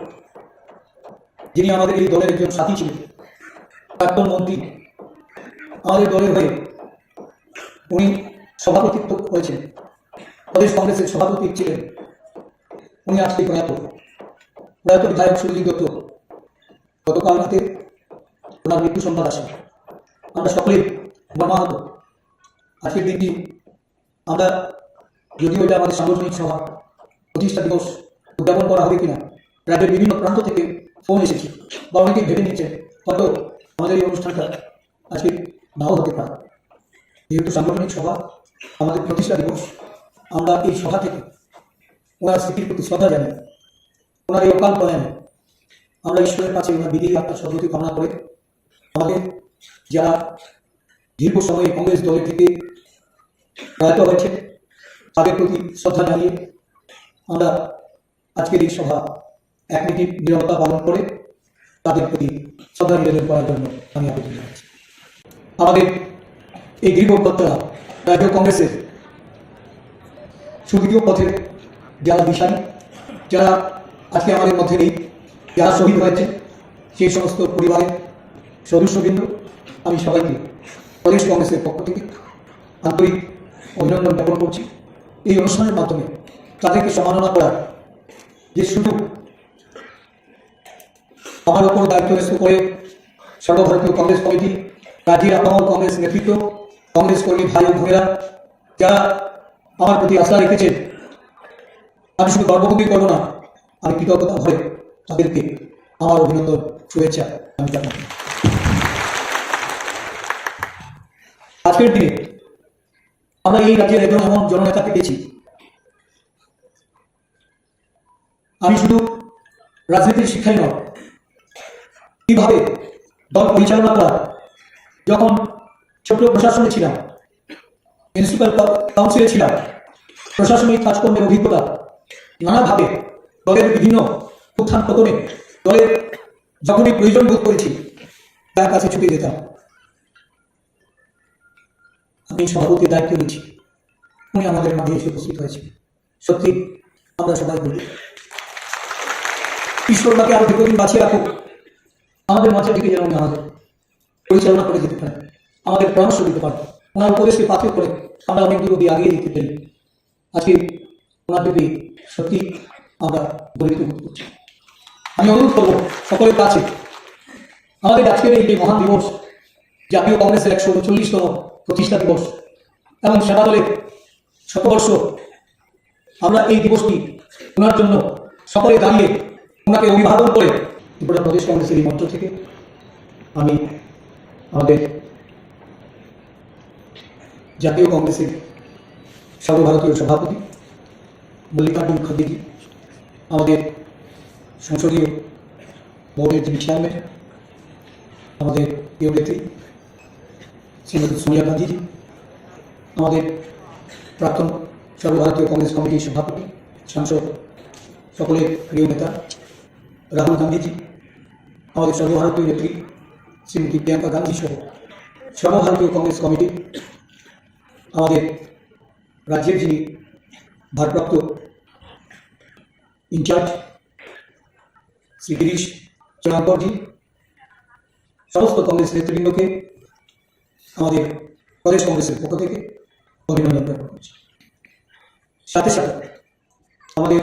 যিনি আমাদের এই দলের একজন সাথী ছিলেন, প্রাক্তন মন্ত্রী, আমাদের দলের হয়ে উনি সভাপতিত্ব করেছেন, প্রদেশ কংগ্রেসের সভাপতি ছিলেন, উনি আজকে প্রয়াত বিধায়ক সুরজিৎ দত্ত গতকাল রাতে ওনার মৃত্যু সংবাদ আসে। আমরা সকলে মর্মাহত। আজকের দিনটি আমরা, যদিও এটা আমাদের সাংগঠনিক সভা, প্রতিষ্ঠা দিবস উদযাপন করা হবে কিনা রাজ্যের বিভিন্ন প্রান্ত থেকে ফোন এসেছে বা অনেকেই ভেবে নিচ্ছেন হয়তো আমাদের এই অনুষ্ঠানটা আজকে নাও হতে পারে। যেহেতু সাংগঠনিক সভা, আমাদের প্রতিষ্ঠা দিবস, আমরা এই সভা থেকে ওনার স্মৃতির প্রতি শ্রদ্ধা জানাই, ওনার এই অকাল প্রয়াণে আমরা ঈশ্বরের কাছে ওনার বিধি আত্মার সদ্গতি কামনা করে আমাদের যারা দীর্ঘ সময়ে কংগ্রেস দলের থেকে প্রয়াত হয়েছে তাদের প্রতি শ্রদ্ধা জানিয়ে আমরা আজকের এই সভা 1 মিনিট নীরবতা পালন করে তাদের প্রতি শ্রদ্ধা নিবেদন করার জন্য আমি আবেদন জানাচ্ছি। আমাদের এই দীর্ঘপত্রা রাজ্য কংগ্রেসের সুদীর্ঘ পথের যারা দিশারি, যারা আজকে আমাদের মধ্যে নেই, যারা শহীদ হয়েছে, সেই সমস্ত পরিবারের সদস্যবৃন্দ আমি সবাইকে প্রদেশ কংগ্রেসের পক্ষ থেকে আন্তরিক অভিনন্দন জ্ঞাপন করছি। এই অনুষ্ঠানের মাধ্যমে তাদেরকে সম্মাননা করার যে সুযোগ আমার ওপর দায়িত্ব ন্যস্ত করে সর্বভারতীয় কংগ্রেস কমিটি, রাজ্যের আপামর কংগ্রেস নেতৃত্ব, কংগ্রেস কর্মী ভাই ও বোনেরা যারা আমার প্রতি আস্থা রেখেছেন, আমি শুধু গর্ববোধই করব না, আমি কৃতজ্ঞতা ভরে তাদেরকে আমার অভিনন্দন, শুভেচ্ছা আমি জানাই। আজকের দিনে আমরা এই রাজ্যের একজন এমন জননেতা পেয়েছি, আমি শুধু রাজনীতির শিক্ষাই নয়, কিভাবে দল পরিচালনা করা, যখন ছোট প্রশাসনে ছিলাম, মিউনিসিপ্যাল কাউন্সিলে ছিলাম, প্রশাসনিক কাজকর্মের অভিজ্ঞতা, নানাভাবে দলের বিভিন্ন উত্থান পতনে দলের যখনই প্রয়োজন বোধ করেছি তার কাছে ছুটে যেতাম। আমি সভাপতির দায়িত্ব নিয়েছি, উনি আমাদের মাঝে এসে উপস্থিত হয়েছে। সত্যি আমরা সবাই বলি ঈশ্বর তাকে আরো দীর্ঘদিন বাঁচিয়ে রাখুক, আমাদের মাঝে দিকে যেন উনি আমাদের পরিচালনা করে যেতে পারেন, আমাদের পরামর্শ দিতে পারেন, ওনার উপদেশকে পাথর করে আমরা অনেক দূর অব্দি আগিয়ে দিতে পারি। আজকে ওনার দিকে সত্যি আমরা গরিব বোধ করছি। আমি অনুরোধ করবো সকলের কাছে, আমাদের আজকের এই মহান দিবস, জাতীয় কংগ্রেসের 139তম প্রতিষ্ঠা দিবস এবং সেবা দলের শতবর্ষ, আমরা এই দিবসটি ওনার জন্য সকলে দাঁড়িয়ে ওনাকে অভিবাদন করে ত্রিপুরা প্রদেশ কংগ্রেসের এই মঞ্চ থেকে আমি আমাদের জাতীয় কংগ্রেসের সর্বভারতীয় সভাপতি মল্লিকার্জুন খড়গেজি, আমাদের সংসদীয় বোর্ডের যিনি চেয়ারম্যান, আমাদের প্রিয় নেত্রী শ্রীমতী সোনিয়া গান্ধীজি, আমাদের প্রাক্তন সর্বভারতীয় কংগ্রেস কমিটির সভাপতি, সাংসদ, সকলের প্রিয় নেতা রাহুল গান্ধীজি, আমাদের সর্বভারতীয় নেত্রী শ্রীমতী প্রিয়াঙ্কা গান্ধী সহ সর্বভারতীয় কংগ্রেস কমিটি, আমাদের রাজ্যের যিনি ভারপ্রাপ্ত ইনচার্জ শ্রী গিরিশ চরণকরজি, সমস্ত কংগ্রেস নেতৃবৃন্দকে আমাদের প্রদেশ কংগ্রেসের পক্ষ থেকে অভিনন্দন জ্ঞাপন করছি। সাথে সাথে আমাদের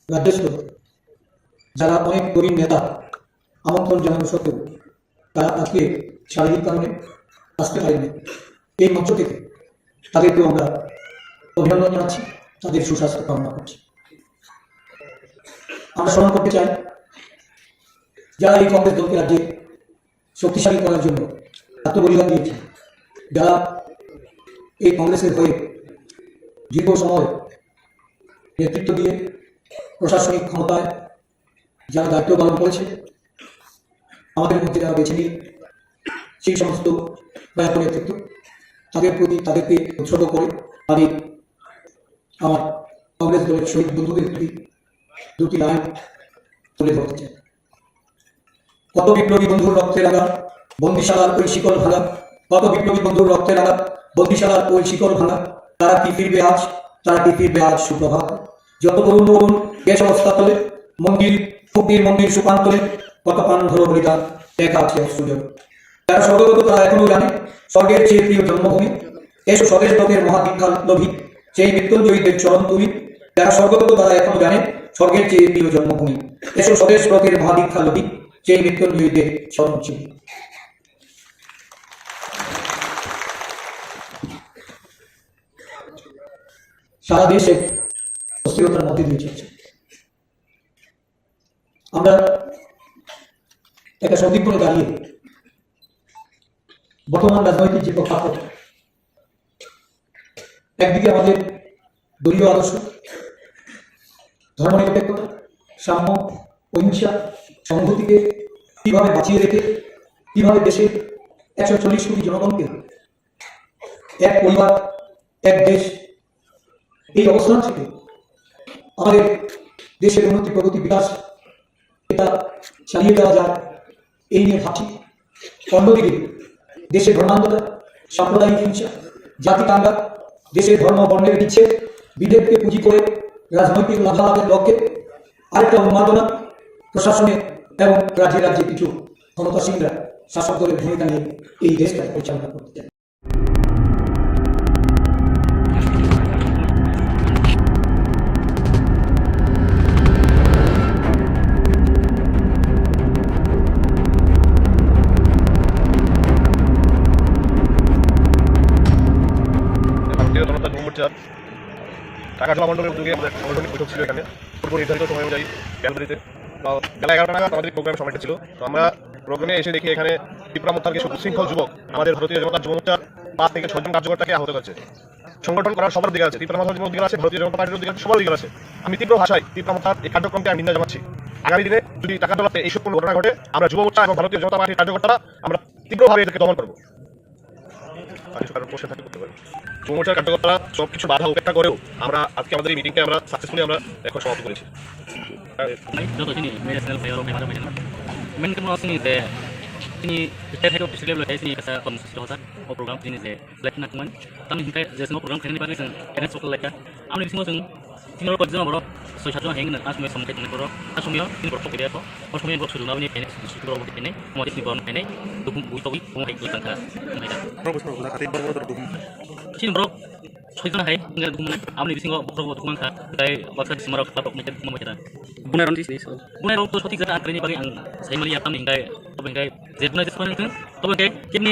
রাজ্যস্থ যারা অনেক গরিব নেতা আমন্ত্রণ জানানো সত্ত্বেও তারা আজকে শারীরিক কারণে আসতে পারেনি, এই মঞ্চ থেকে তাদেরকেও আমরা অভিনন্দন জানাচ্ছি, তাদের সুস্বাস্থ্য কামনা করছি। আমরা স্মরণ করতে চাই যারা এই কংগ্রেস দলকে রাজ্যে শক্তিশালী করার জন্য আত্মবলিদান দিয়েছে, যারা এই কংগ্রেসের হয়ে দীর্ঘ সময় নেতৃত্ব দিয়ে প্রশাসনিক ক্ষমতায় যারা দায়িত্ব পালন করেছে, আমাদের মধ্যে যারা বেছে নিয়ে সেই সমস্ত ব্যাপক নেতৃত্ব, তাদেরকে উৎসর্গ করে আমি আমার কংগ্রেস দলের শহীদ বন্ধুদের প্রতি দুটি লাইন তুলে ধরতে চাই। কত বিপ্লবী বন্ধুর রক্তে লাগা বন্দিশালার ওই শিকল ভাঙা, কত বিপ্লবী বন্ধুর রক্তে লাগা বন্দিশালার ওই শিকল ভাঙা, তারা কি ফিরবে আজ, তারা কি ফিরবে আজ সুপ্রভাত। যত তরুণ তরুণ দেশ অবস্থা তোলে, মন্দির ফকির মন্দির সুপান তোলে, কত পান্ডর বলিদান একা আছে সুযোগ। যারা স্বর্গগত তারা এখনো জানে স্বর্গের চেয়ে প্রিয় জন্মভূমি, এসো স্বদেশ ব্রতের মহাদীক্ষা লোভী সেই মৃত্যুঞ্জয়ীদের চরণ তুমি। যারা স্বর্গগত তারা এখনো জানে স্বর্গের চেয়ে প্রিয় জন্মভূমি, এসো স্বদেশ ব্রতের মহাদীক্ষা লোভী সেই মৃত্যুঞ্জয়ীদের চরণ তুমি। সারা দেশে অস্থিরতার মধ্যে দিয়ে চলছে। আমরা একটা সন্দিগ্ধে দাঁড়িয়ে বর্তমান রাজনৈতিক যে প্রেক্ষাপট, একদিকে আমাদের দলীয় আদর্শ, ধর্মনিরপেক্ষতা, সাম্য, অহিংসা, সংহতিকে কিভাবে বাঁচিয়ে রেখে কিভাবে দেশের 140 কোটি জনগণকে এক পরিবার, এক দেশ, এই অবস্থান থেকে আমাদের দেশের উন্নতি, প্রগতি, বিকাশ এটা চালিয়ে দেওয়া যায় এই নিয়ে ভাবছি। অন্যদিকে দেশের ধর্মান্ধতা, সাম্প্রদায়িক হিংসা, জাতি দাঙ্গা, দেশের ধর্ম বর্ণের বিচ্ছেদ, বিভেদকে পুঁজি করে রাজনৈতিক লাভালাভের লক্ষ্যে আরেকটা উন্মাদনা প্রশাসনে এবং রাজ্যে রাজ্যে কিছু ক্ষমতাসীনরা শাসক দলের ভূমিকা নিয়ে এই দেশটা পরিচালনা করতে চায়। টাকা জমা মণ্ডলের উদ্যোগে আমাদের সাংগঠনিক বৈঠক ছিল এখানে পূর্ব নির্ধারিত সময় অনুযায়ী বেলবাড়িতে। বেলা 11টা নাগাদ আমাদের প্রোগ্রাম সময়টা ছিল। তো আমরা প্রোগ্রামে এসে দেখি এখানে ত্রিপুরা মোর্চার কিছু উচ্ছৃঙ্খল যুবক আমাদের ভারতীয় জনতা যুব মোর্চার 5 থেকে 6 জন কার্যকর্তাকে আহত করেছে। সংগঠন করার সবার দিকে আছে, ত্রিপুরা মোর্চার অধিকার আছে, ভারতীয় জনতা পার্টির অধিকার, সবার অধিকার আছে। আমি তীব্র ভাষায় ত্রিপুরা মোর্চার এই কার্যক্রমকে আমি নিন্দা জানাচ্ছি। আগামী দিনে যদি টাকা তোলাতে এইসব কোনো ঘটনা ঘটে, আমরা যুব মোর্চা এবং ভারতীয় জনতা পার্টির কার্যকর্তারা আমরা তীব্রভাবে এদেরকে দমন করবো। যুব মোর্চার কার্যকর্তারা সব কিছু বাধা উপেক্ষা করেও আমরা আজকে আমাদের এই মিটিংকে আমরা সাকসেসফুলি আমরা এখন সমাপ্ত করেছি। ini kita hari itu sudah belajar ini kasa konsumsi hosan o program ini je like nak man kami hingga je semua program kini bagi sen kena sokol leka amni semua sen tinggal kerja nama bro so satu hang nak asmi semua kita bro asmi ini bro pokok dia ko asmi bro sudah nabi ini bro bro ini mau di bawah ini dukung bui tawi mau ikut tangka bro nak hati bro dukung sini bro soalnya hai enggak dukung amni bising bro dukung ka dari waktu semarang lapok macam macam bunar nanti sini bunar waktu seperti kita antara ini bagi ang saya melihat kami hingga যেকোনো দেশে কিন্তু তবে কেমনি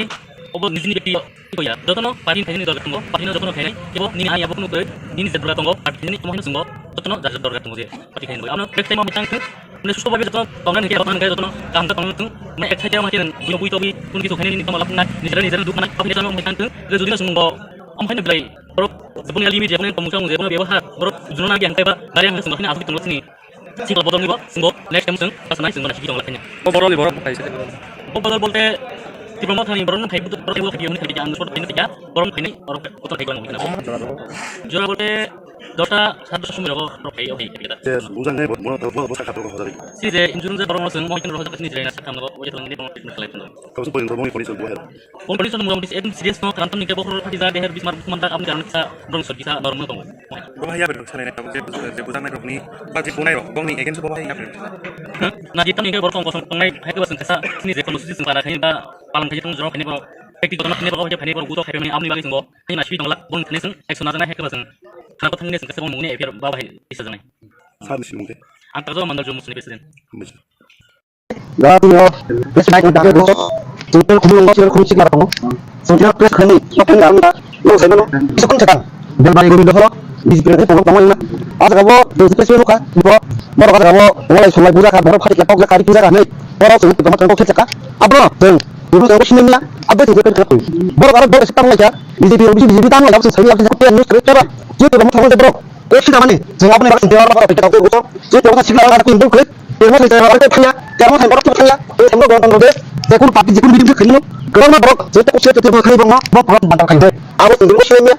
ওব Nizhny ব্যক্তি কইয়া যতন party ফাইনি দরকার তঙ্গ party যতন ফাইনি কেব নি আই আবকনো কই নি জেদরা তঙ্গ পার্টি নি তোমাহন সঙ্গ যতন জাজ দরকার তঙ্গ যে পার্টি ফাইনি আমরা নেক্সট টাইম আমি চাইছি মানে সুস্থভাবে যতন তঙ্গ নিকে যতন গায় যতন কামটা তঙ্গ তুমি মানে এক সাইডে আমাকে বুই তবি কোন কিছু ফাইনি নি তোমার লাভ নিজের দুঃখ না আপনি জানো আমি চাইছি যে যদি না সঙ্গ আমফাইনি ব্লাই বড় জীবনে লিমিট জীবনে কমুকা জীবনে ব্যবহার বড় জুনা কি আনতে বা গাড়ি আমি সঙ্গ আসি তঙ্গ চিনি সিঙ্গল বদল নিব সঙ্গ নেক্সট টাইম সঙ্গ পাস নাই সঙ্গ না কি তঙ্গ লাখানি ও বড় নি বড় পাইছে বদল বলতে ত্রিপুরা থানি বরং খাই বুত প্রতি বছর ইউনিট থেকে আন্দোলন করতে থেকে বরং খাইনি আর কত খাইবান না জোড়া বলতে 10টা 7টা সময় রব খাই ওই এটা বুঝান নাই বসা কাটো কথা যাবে সি যে ইনজুন যে বরং আছেন মহিন রহজা কাছে নিজে না সাকাম না ওই তখন নিবো খেলাইতে না কত পর্যন্ত মই পরিচয় বহে কোন পরিচয় মোটামুটি একদম সিরিয়াস নো কারণ নিকে বখর ফাটি যা দেহের বিসমার কুমান্ডা আপনি জানেন তা বরং সরবিসা নরমাল তো বাবা ইয়া বেরো চলে না যে বুঝান নাই রকনি বা যে কোনাই রকনি এগেন্স বাবা ইয়া বেরো না জিতাম নিকে বরং কসম কোনাই হাইকে বাসন কাসা ni যে কোন সিস্টেম পারা খাই বা পালন খাই তং জরো খাই বা ব্যক্তিগত না খাই বা খাই বা গুতো খাই আপনি বাকি সঙ্গ এই না সুই তংলা বন খাই সং 100 না জানা হাইকে বাসন খানা কথা নিয়ে সঙ্গ মনে এফিয়ার বাবা হাই ইসা জানাই সাদে সিমুতে ang tazo mandal jo muslim president Gracias. Press baik nak dia gosok. Sungguh kumulong ko sila kumisi na ako. Sungguh press kani. Makan na anda. Lo sa mano. Isa kun cakang. Del bari gobindo holo. Disiplin ko pangol na. Asa ka bo, do press mo ka. Bo. Boro ka bo. Wala sulay buza ka boro phati ka pog kari puza ka nei. Boro sa ko makan ko cakang. Abro. Teng. Ibu sa ko niya. Abdo ko ka ko. Boro ka bo sa tangla ka. BJP tangla ka sa sabi ka sa ko news creator. Jito mo thangol de bro. Ko sila mane. Jeng apne ba sa dewa ka pita ko gosok. Jito ka sila ka ko indul kle. terus saya orang itu punya terus saya baru punya saya mau gotong deh saya pun pakai jikun bikin kerja kalau mau baru saya tak usah tetap kerja bang mau pelan bantang kerja aku sendiri musimnya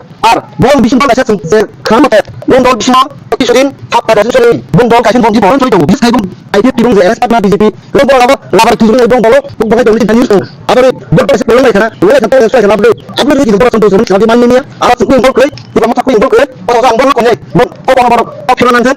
bong bisin bang saya kerana bong bong bisin tapi sudah tak pada sudah bong kasih bong jibon so itu bisa bong ID turun saya sepat BJP bong apa labar turun bong itu dan news apa bong kasih bong mereka boleh sampai saya labar apa ini kita terus terus lagi main ini alat sendiri bong kerja kita mau takut bong kerja orang bong kau bong apa baru opsi nanti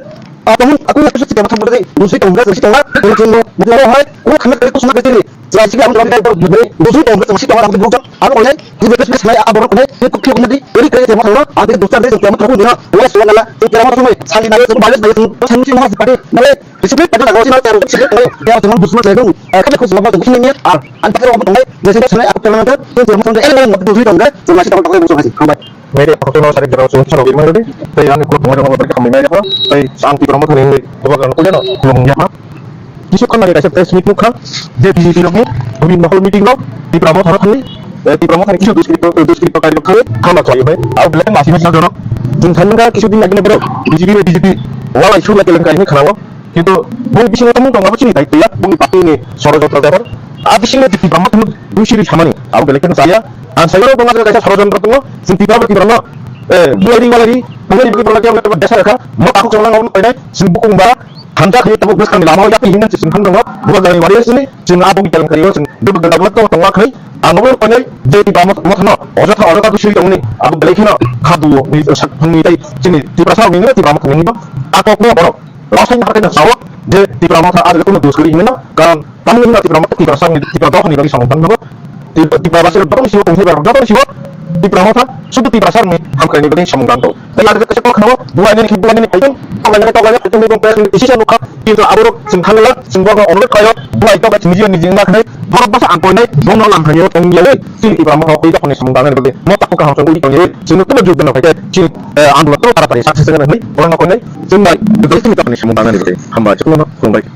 aku yang susah tidak macam musik tonggat musik tonggat kalau betul hai aku kena kerja semua kerja ni jadi kita ambil dari musik tonggat musik tonggat aku bukan aku oleh di bekas saya abang oleh itu kau nanti beri kerja sama orang ada dokter dari semua aku dia oleh semua nala itu kira macam ni sekali nala semua balik dari saya mesti mau pada nala disiplin pada kalau sih nala disiplin ya cuma busma saya dong kerja khusus apa tu ni ah antar kalau apa tonggat jadi saya aku kena nanti itu macam ni elemen musik tonggat semua sih tonggat aku busma sih kampai Mede aku no sari jero sun charo birma dodi tay ani ko ngoro ngoro kami meja ko tay santi promo thani ngi baba kan kuleno kulong ya ma kisu kan lagi kasih tes meet mukha je BJP lo bibin mahal meeting lo di promo thara thani di promo thani kisu duskripto kari khare khama khai bhai au bele masi masi joro jun thanga kisu din lagi bro BJP wala isu lagi lengkai ni khanawo কিন্তু বই বিশিং তমু দং আবচিনি দায়িত্ব ইয়া বই পাতি নি ষড়যন্ত্র দেবার আবিশিং দি ব্রহ্ম তমু দুইশিরি সামানি আউ বেলেকেন সাইয়া আর সাইলো দং আছে কাছে ষড়যন্ত্র তমু সিন তিবা বতি ব্রহ্ম বুয়ারি মালারি বুয়ারি বতি ব্রহ্ম কে দেশা রাখা ম তাকু চলনা ngom পাইনাই সিন বুকুং বারা হামজা খি তমু বস কামি লামাw ya pingingan সিন খাং দং বুয়া গানি মারি সিনি সিন আবং কেলেন কারিও সিন দুব দাবলত তো তংwa খাই আনবো পাইনাই যে দি ব্রহ্ম মথন অযথা অযথা দুইশিরি দংনি আবু বেলেখিন খাদুও নি সাকনি তাই সিনি তিব্রা সাও নি দি ব্রহ্ম খানি আকো বড় Langsung mereka nak sawat, je di pramuka ada pun dua sekali ini nak, kan kami ini di pramuka tiga sang di tiga doh ni lagi sang tangga, di pramuka baru siapa pun siapa berapa siapa di pramuka sudah tiga sang ni, ham kali ni beri sang tangga. Tapi ada kesempatan kenapa dua ini itu, kalau mereka tahu itu ni kompres isi saya nuka, itu aburuk sengkang lah, semua orang kaya dua itu baca nijian nijian nak ni, baru bahasa angkor ni, bong lam hanya orang dia sini di pramuka itu pun sang tangga ni beri, mau tak kau langsung itu ni, sini tu juga nak pakai, sini anu tu para para saksi sekarang ni, orang nak ni, sini betul sini tak ni semua tangga ni beri, hamba cukup nak kurang baik.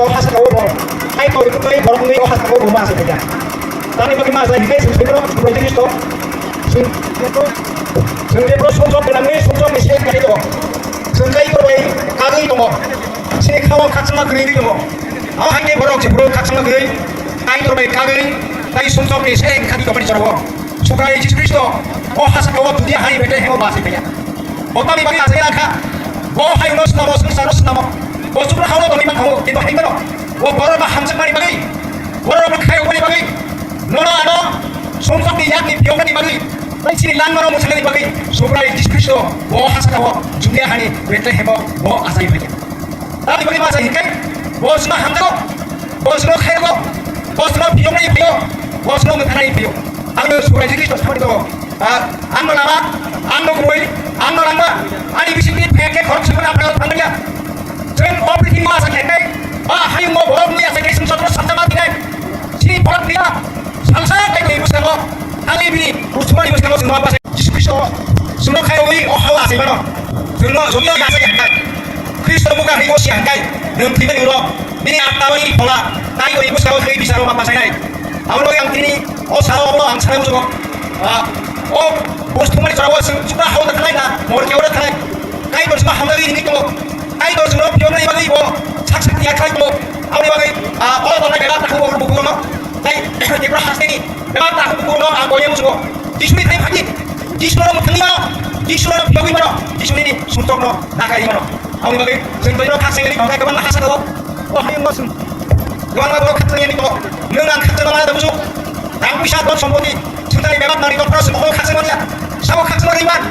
Kristo hasawo bo ai ko ko ai borong ni hasawo bo ma sa ya tani bagi ma sa ni kai sing ko ko Kristo sing ko somsok benang ni somsok ni sel kai to sing kai ko bai kagai to mo sing khawa khatsma gri ni to mo a hai ni borong je bro khatsma gri ai to bai kagai tai somsok ni sel kai to bai charo supra Jesus Kristo o hasawo tu dia hai bete he ma sa ya o tani bagi asa ya kha o hai nos na nos saros na mo o supra hawo to ni ma hawo kinto hai mano o boro ma hamsa mari bagi boro ma khai mari bagi no no somsok ni yak ni pyong ni bagi tai sini lan mano musale ni bagi supra Jesus Kristo o hasawo junia hani bete he mo o asa bagi tani bagi ma sa hikai o sma hamsa o sma khai ko o sma pyong ni pyo o sma mthana ni pyo anu supra Jesus Kristo samari to anu nama anu koi anu nama ani bisini peke khorch chuna apna thandia jen opiti ma sa kai hai mo borom ni asa kai somsok samma dinai sini borom dia salsa kai ko ibusamo ali bini usma ibusamo semua apa Jesus Kristo semua kai oi oh hawa sai bano semua semua ga sai kai Kristo bukan ri osi kai nem tiba ni ro ini atawani bola kai ko ibusamo kai bisa ro apa sai nai awlo yang tini oh sawo lo ang salam sugo oh bos tumari sarawa sudah hawa tanai na mor ke ora tanai kai bos ma hamari ni to kai bos ro pyo nai bagi bo sak sak ya kai to awli bagi oh to nai bela ta ko bu ko no kai ni bra haseni bela ta ko bu no a ko yem sugo dismi tai bagi disno mo thani ma disno ro pyo gi ma disni ni suntok no na kai ma awli bagi sen to ro khase ni kai ka ban hasa ko oh hayem ma sun gwan ma bo khatni ni to nang khatna ma da busu ang bisa don sombodi suntai memang mari to pros mo khatse ma ya sawo khatse ma riman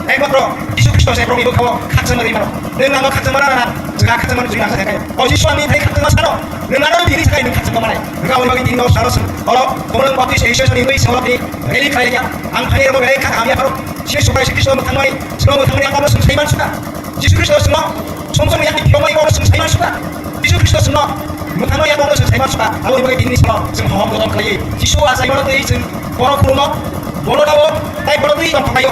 ai ma pro Jesus Kristo se pro mi ko khatse ma riman nang ma khatse ma na jaga khatse ma ni jina sa kai o ji swami thai khatse ma saro nang na diri sa kai ni khatse ma mai ga oi bagi din no saro olo komon bapti se Jesus ni oi sawo ni eli khai ya ang khai ro gai kha amia pro se supra se Kristo ma thang mai sno ma thang ni apa sun sai man suka Jesus Kristo sno somsom ya ni pyomai ko sun sai man suka Jesus Kristo sno mutano ya bonus sai man suka oi bagi din ni sno sing hom ko khai Jesus asa yo te sing boro kuno boro dawo tai boro ti bang payo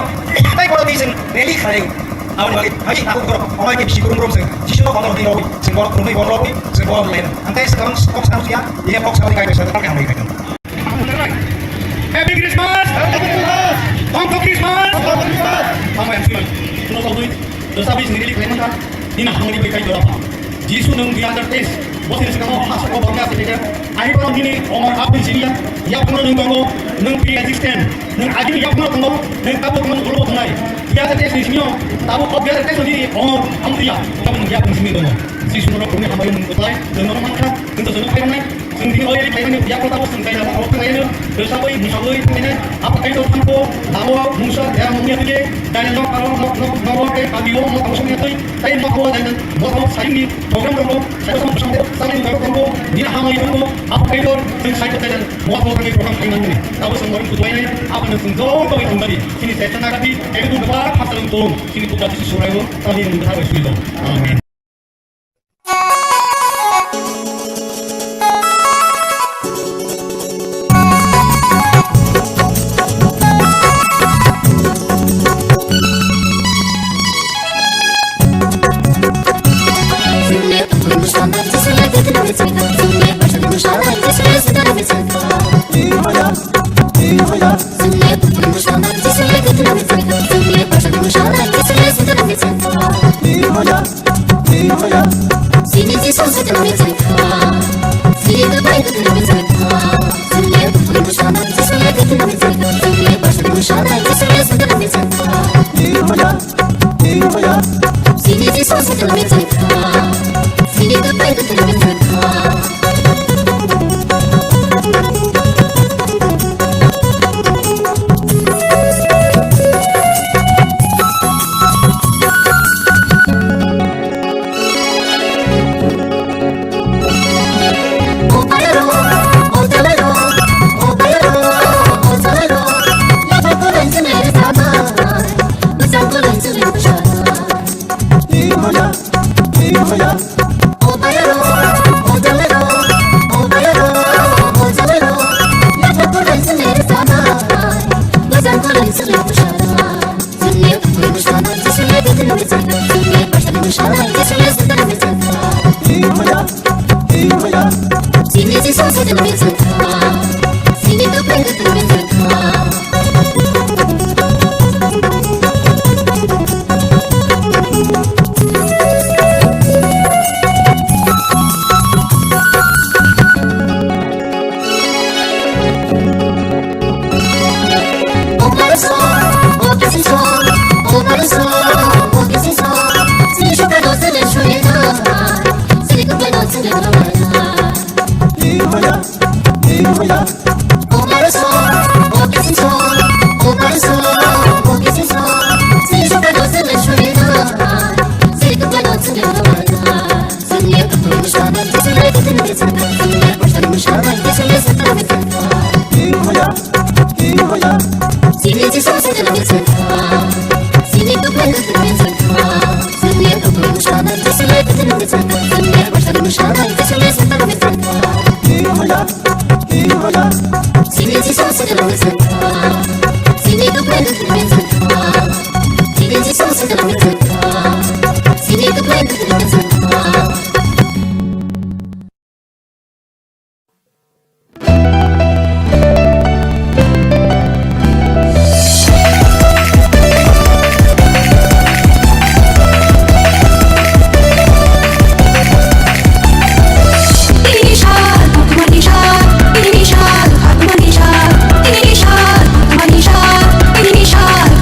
tai boro ti sing eli khai awal bagi hai aku boro omai ke bisi kurung sing Jesus no kono ti robi sing boro kuno boro robi sing boro lain antai sekarang kok sekarang ya ini kok sekali kai besar kan hai kai Happy Christmas Thank Christmas apa yang sih sudah tahu dosa bis sendiri kalian kan ini nah ini kai doa Jesus nung dia tes bosnya sekarang masuk ke bangga saja akhir orang ini omar apa sih ya pun nung kamu nung pre existent nung adil ya pun kamu nung kamu kamu dulu tunai dia tes di sini tahu kok dia tes sendiri omar kamu dia kamu dia pun sini dong Jesus nung punya apa yang mengutai dan orang mana tentu saja kayak mana sendiri oleh kayak mana dia pun tahu sendiri apa orang kayak mana dosa boy musa boy ini apa kayak itu kamu tahu musa ya mungkin dia dan yang kalau mau kayak kabio mau tahu semua itu tapi mau dan mau tahu saya ini program kamu saya sama sama saling kamu dia hama itu apa kayak itu saya katakan mau tahu kayak program kayak ini tahu semua itu tuh ini apa yang sentuh kau itu tadi sini saya tenang tapi itu depan pasal itu sini tuh dari surau tadi yang harus itu amin. Sini si so se te lo se Sini tu prende tu me se Sini si so se te lo se Sini tu prende tu me se Sini tu prende shama te se le te me se Sini basta de shama te se le se te me se Sini si so se te lo se Sini tu prende tu me se Sini si so se te lo se Sini tu prende tu me se Inishal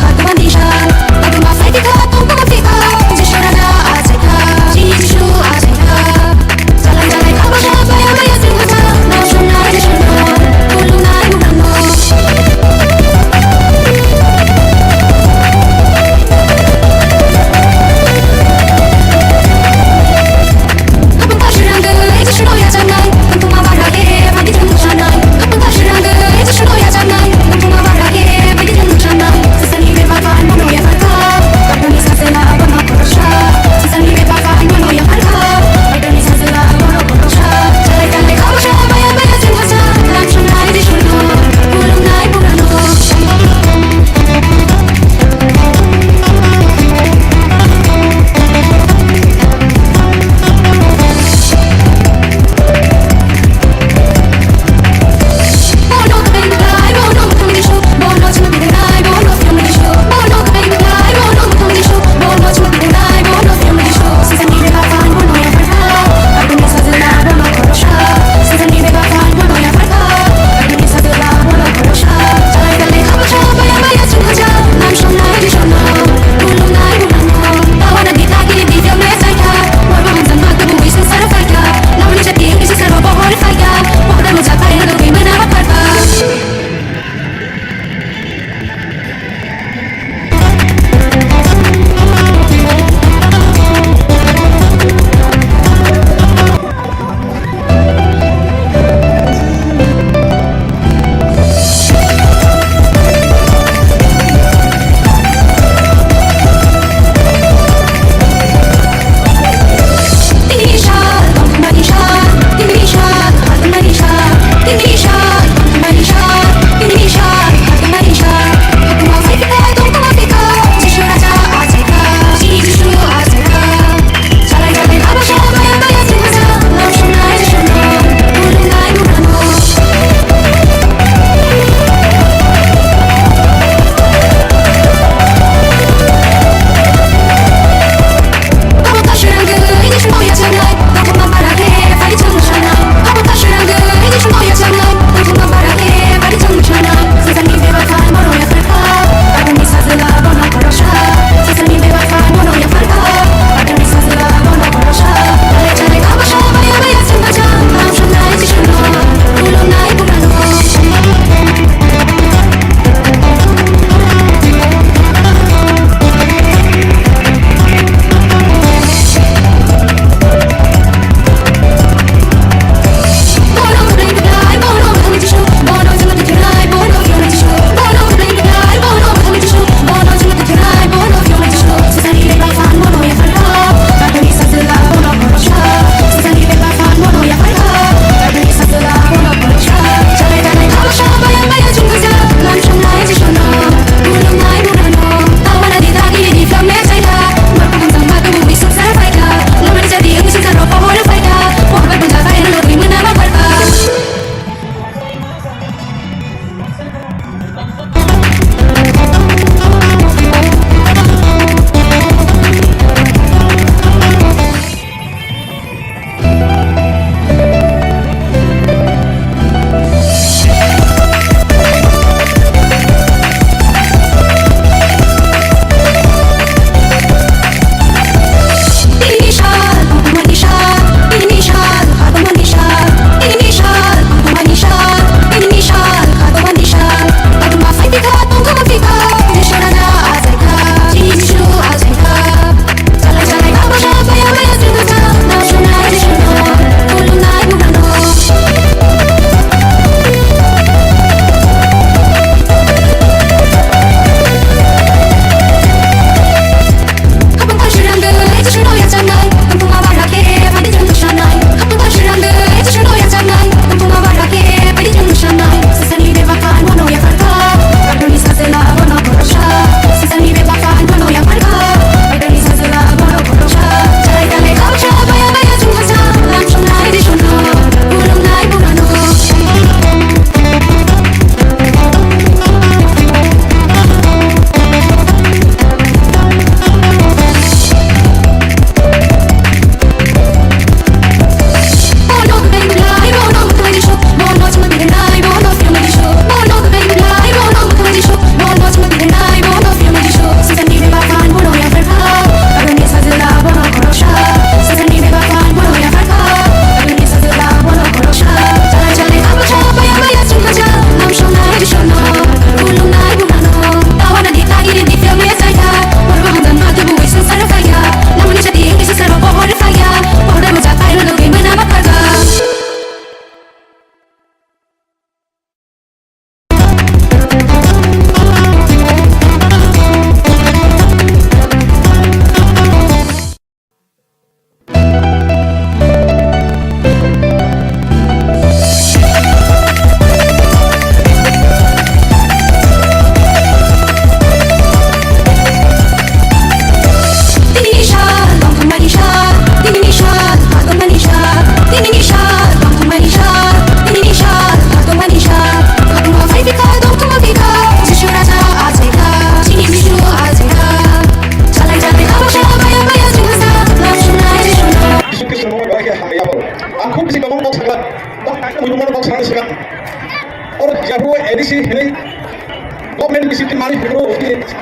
Mari Pedro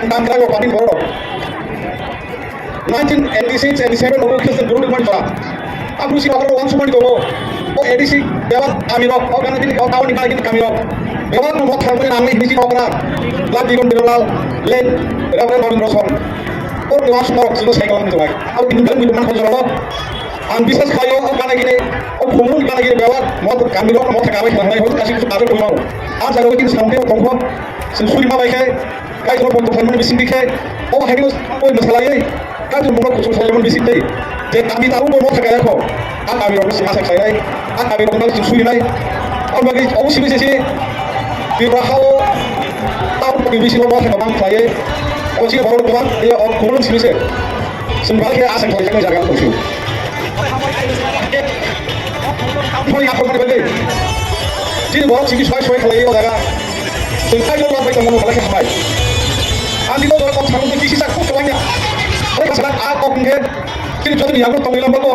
Nam Rago Panin Boro 1986 87 Ogo Kilsen Buru Mani Bora Abu Si Boro Wan Sumani Dogo O edisi Bewat Amiro O Gana Dini O Kawan Dibagi Kamiro Bewat Nomor Thamani Nami Disi Okra Lab Digon Bilal Len Reverend Robin Roson O Dewas Morok Sudah Saya Kawan Tuai Abu Dini Dalam Minuman Khojolo Ang bisnes kayo O Gana Gini O Kumun Gana Gini Bewat Mau Kamiro Mau Kagawai Hangai Mau Kasih Kabar Kumau Ang Jago Gini Sampai Tongkok Sensuri Mabai Kai Kai Toro Ponto Fanman Bisin Bikai O Hagos O Masalah Yai Kai Toro Ponto Kusul Fanman Bisin Dei Jadi kami tahu Mau Kagawai Ko Ang kami Robo Simasak Saya Ang kami Robo Nal Sensuri Nai Ang bagi O Simi Sisi Di Rahau Tahu Pagi Bisin Mau Kagawai Saya O Sini Baru Tuan Dia O Kumun Simi Sisi Sembalik Kaya Asang Saya Jangan Jaga Kusul Ini apa yang berbeda? Jadi orang sini suai kalau ia orang sengkai lo lambai tengah malah kemai. Andi lo orang orang itu kisi sakut semuanya. Mereka sedang aku mungkin. Jadi jadi ni aku tengah lambai lo.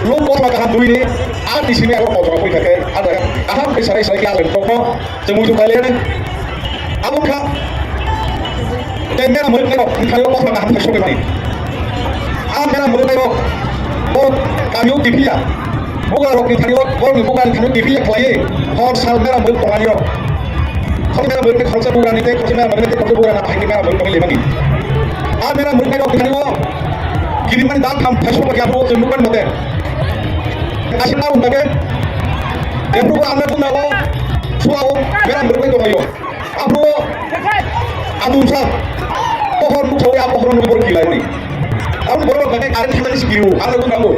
Lo kau makan dulu ini. Di sini aku mau coba pakai ada. Aham besar kita alen toko. Jemu tu kalian. Aku kan. Dan mereka mereka kalau lo makan hampa suka mani. Mereka mereka oh kami dipilih. Bukan orang yang orang bukan kami dipilih lagi. Orang sal merah mereka orang ini. Kalau mereka mereka kalau saya bukan itu, kalau mereka mereka kalau bukan apa ini mereka mereka lagi lagi. Mereka mereka orang ini gini mana dah kam fashion pakai apa tu bukan mungkin. Asyik tahu mereka. Yang bukan mereka pun apa. Suau mereka mereka orang ini. Apa? Amun sah. Pohon muka apa pohon muka gila ini. Aku baru pakai karen kita ni skill, aku pun tahu.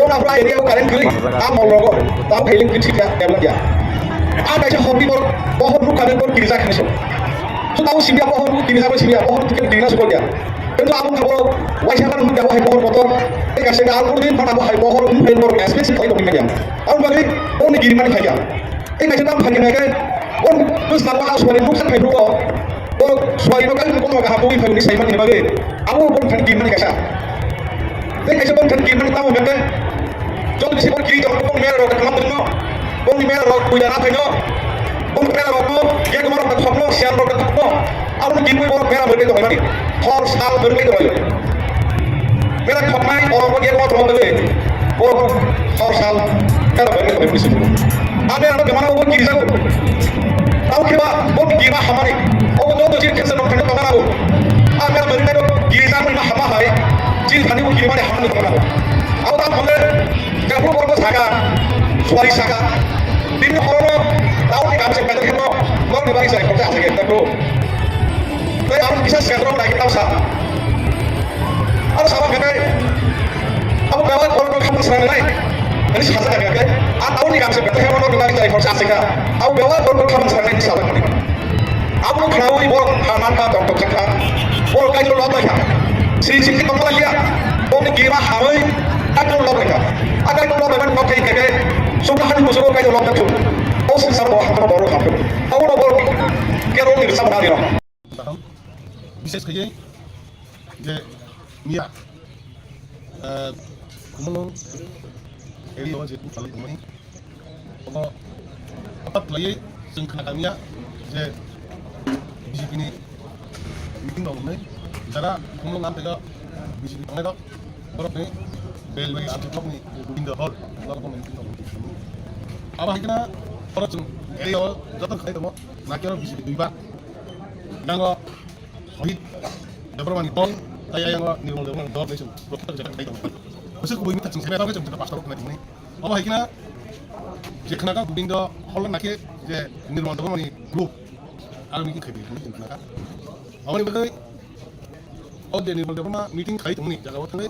Orang apa ini aku karen kiri, aku mau logo, tahu healing kecil ya, develop ya. Ada je hobi baru, pohon muka karen baru kiri sakit so. So tahu sini apa pohon kiri sakit sini apa pohon kiri sakit sekolah. Tentu aku nak baru, wajah kan muda wahai pohon motor, kasih ke aku ni mana wahai pohon muda baru aspek sih kalau begini jam. Aku bagi, pohon ni kiri mana kaya. Kasih tahu kaya mereka, pohon terus nama aku suara muka kaya dulu. Oh, suara itu kan kau nak hapui family saya mana bagi. Aku pun kan kiri mana kasih. Tapi kalau kan kiri mana tahu mereka, jauh di sini kiri jauh pun merah rock kelam tu, pun merah rock punya apa itu, pun merah rock tu, dia kemana rock tu, siapa rock tu, aku kiri pun merah berbeda dengan ini, horse hal berbeda dengan ini, merah kemana orang dia kemana rock berbeda, orang horse hal merah berbeda dengan ini. Ada orang kemana orang kiri sana, tahu kita, pun kiri mah hamari, orang tu tu jadi kesana orang kemana aku, merah berbeda kiri sana mah hamari. Jadi tadi mungkin mana yang hamil kemana? Aku tak boleh. Kalau orang saga, suari saga, ini orang tahu ni kami sebentar kita orang ni bagi saya kerja saja tak perlu. Tapi aku bisa sekarang orang kita usah. Aku sama kita. Aku bawa orang kamu serang lain. Ini sahaja kita. Aku tahu ni kami sebentar orang ni bagi saya kerja saja. Aku bawa orang kamu serang lain sahaja. Aku kenal ni orang haman kata untuk kita. Orang kaya luar biasa. Sisi kita malah lihat, orang kira hamil, akan luar mereka, akan luar mereka nak kayak kayak, semua hari musuh kayak luar tu, orang sesar baru hamil, orang baru kira orang bisa berani lah. Bisa sekali, je Mia, kumulong, ini orang jadi kalau kumulong, kalau apa lagi, sengkana kami ya, je bisa ini meeting baru ni. Cara kumulong nanti ka bisik orang itu baru ni bel bagi arti blok ni window hall lalu komen itu apa hikna orang tu ini orang jatuh kaya tu mo nak kira bisik dua yang orang hit dapat mana ton saya yang orang ni orang dor ni tu blok tu jatuh kaya tu mesti aku ini tak cuma saya tahu cuma pas tahu kena ini apa hikna je kena ka window hall nak ke je ni orang dapat mana group alam ni kaya ni kena ka awak ni bagai और देने वाले अपना meeting खाई तुमने जगह वो तुम्हें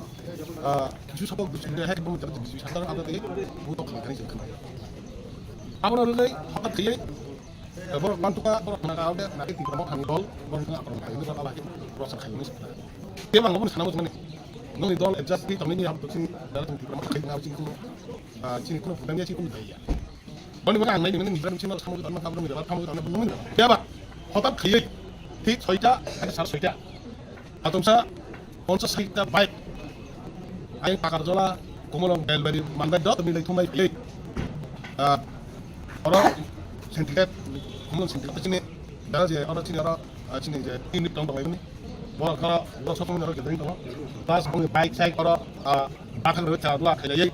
किसी सब कुछ है कि तुम जब किसी शानदार आता है वो तो खाना नहीं सकता आप लोग ले हक़ चाहिए और bantu का और अपना काम है ना कि तीन हम डॉल और अपना खाई नहीं सकता बाकी प्रोसेस खाई नहीं सकता ये बांगो पुन सनामो तुमने नोनी डॉल एडजस्ट की तुमने यहाँ तो चिन दाल तुम तीन खाई ना चिन को पुरानी चिन को नहीं है बनी बना नहीं नहीं निबरान चिन और समुद्र में काम नहीं रहा काम नहीं नहीं क्या बात हक़ खाई ठीक सोईटा ऐसे सार सोईटा atau misalnya konses kita baik, ayo pakar jola, kumulong bel beri mandai dot nilai tumai pilih, orang sentiket, kumulong sentiket sini, dah je orang sini orang sini je ini tong tong ini bo ka bo so tong ke ding tong plus bong bike sai ko ba kan ro cha la khai ye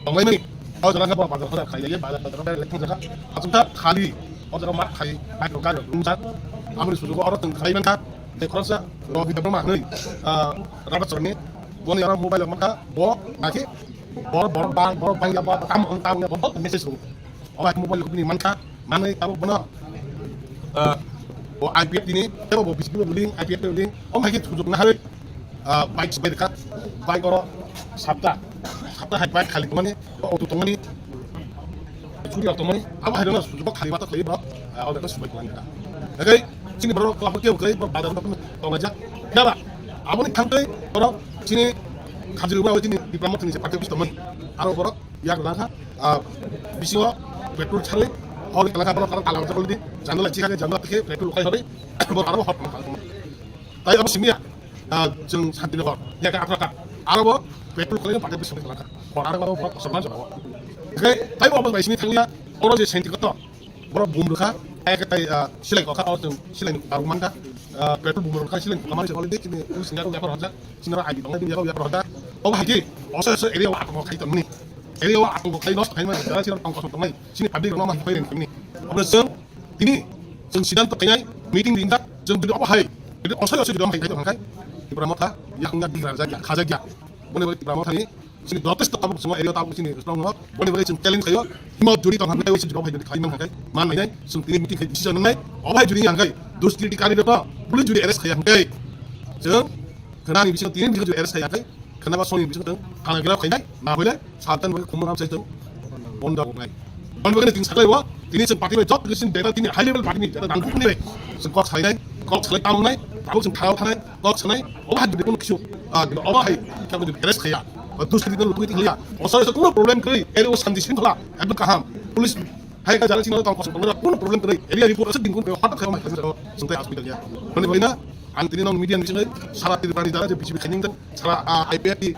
tong ini au jara ka ba ba ka khai ye ba da da le tung jaka asum ta khali au jara ma khai ba ko ka ro lung sa amri su ko oro tong khai man ka de crossa ro bi da ma nei rabat sorni bon yara mobile ma ka bo aki bo bang ya ba tam on tam ya bo message ru au mobile ko ni man ka man ka bo na IPF ini, saya mau bisnis building, IPF building, hai kita tujuh nah hari, baik sebaik dekat, baik orang sabta hai baik kali kemana, auto temani, curi auto temani, apa hari mana tujuh kali mata kali berapa, orang itu sebaik kemana, oke, sini baru kelapa kau kali badan apa tahu aja, kenapa, apa nih kantor orang sini kaji rumah sini di promote ini seperti itu teman, ada orang yang lama, bisnis betul cari hal kalau kalau kalau kalau di jangan lagi kan jangan lagi betul kalau hari baru hot tapi apa sih ya jeng santai kok ya kan apa kan arabo betul kalau pakai bisa kalau kan orang kalau hot sama sama oke tapi apa di sini tanya orang jadi santai kok orang boom mereka kayak kita silai kok kalau jeng silai baruman kan betul boom mereka silai kemarin sekolah ini sini singgah ya perhatian singgah ID dong ini ya perhatian oh lagi oh area apa mau kaitan nih area apa mau kaitan nos kaitan mana sih orang kosong temai sini publik nama kaitan ini Abang ini sedang terkait meeting di tingkat jadi apa hai jadi saya di dalam kaitan kan di Pramota yang enggak di Raja Kazaja boleh di Pramota ini sini protes tetap semua area tahu sini semua boleh challenge kayo mau juri tong hangai sini jawab hai kaiman hangai mana ini sini meeting kai decision hangai apa hai juri hangai dus di kali depan boleh juri RS kai hangai jadi kenapa bisa tin bisa juri RS kai hangai kenapa Sony bisa teng karena gelap kai nah boleh saatan boleh kumpulan saya teng bonda hangai bonda ini tinggal sekali wah ini parti job ini daerah ini high level parti ini daerah tangguh ini kok saya tahu nih tahu tahu nih kok saya oh ada pun kisah oh hai kalau di RS kaya terus kita lu tuh lihat oh saya itu problem kali ini urusan di sini lah ada kaham polis hai kan jalan sini tahu kosong problem kali ini report sedih pun hot kayak macam itu sampai hospitalnya mana antini non media di sini salah tidak berani jalan jadi kening kan salah IPF di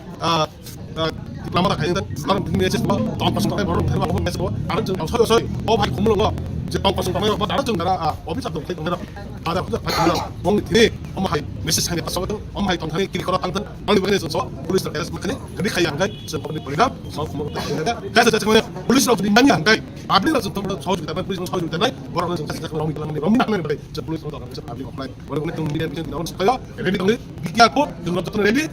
Pramota kaya kan sekarang begini aja semua tahun pasang tangan baru terima apa mesej ada jeng saya oh hai kumul nggak tahun pasang tangan apa ada jeng darah obis atau kayak merah ada aku ada bong ini hai mesej hanya pasang itu hai tahun hari kiri korak tangten bang di begini semua polis terkait makanya jadi kayak angkai semua di polida semua kumul terkait kayak saja semuanya polis lalu di mana angkai publik lalu semua saus kita polis saus kita naik orang langsung kasih kalau mikir lagi rombongan nih baik polis lalu bisa publik offline baru kemudian media bisa di dalam supaya ready tadi bikin aku dengan tetap ready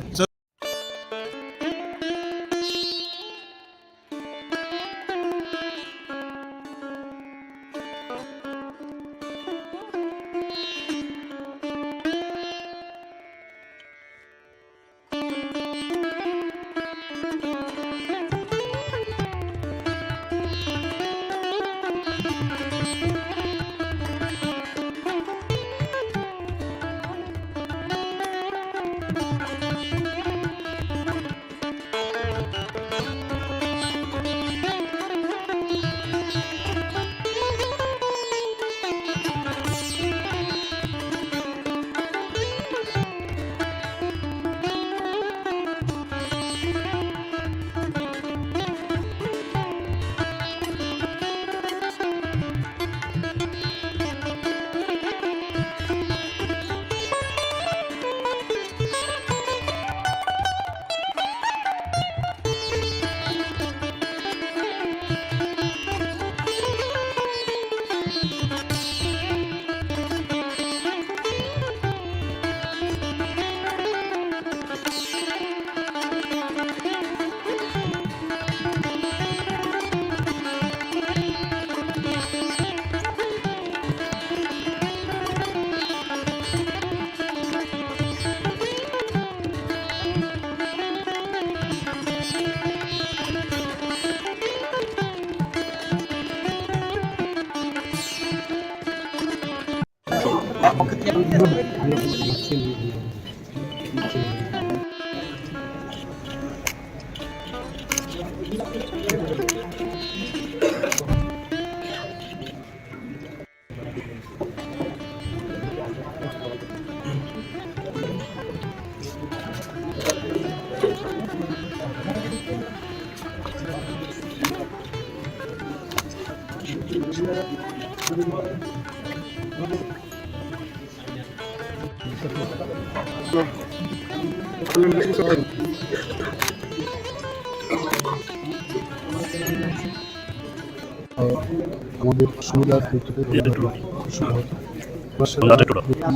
আমাদের সুবিধার ক্ষেত্রে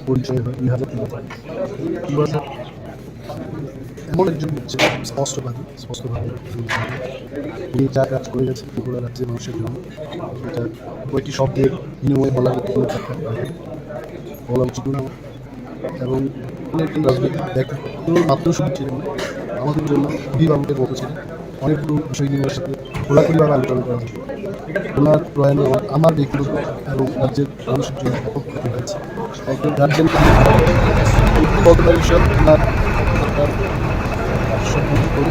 পরিচয় হয় 2003 এমন একজন স্পষ্টভাবে উনি যা কাজ করে গেছেন ত্রিপুরা রাজ্যের মানুষের জন্য এটা কয়েকটি শব্দের বিনিময়ে বলার কোনো কথা বলা উচিত না এবং উনি একজন রাজনৈতিক ব্যক্তি মাত্র শুধু ছিলেন না, আমাদের জন্য অভিভাবকের মতো ছিলেন। অনেকগুলো বিষয় নিয়ে ওর সাথে খোলাখুলিভাবে আলোচনা করা যায়। ওনার প্রয়াণে আমার ব্যক্তিগত এবং রাজ্যের মানুষের জন্য ব্যাপক ক্ষতি হয়েছে। একজন গার্জেন কতটা বিষয় ওনার সম্পর্ক করে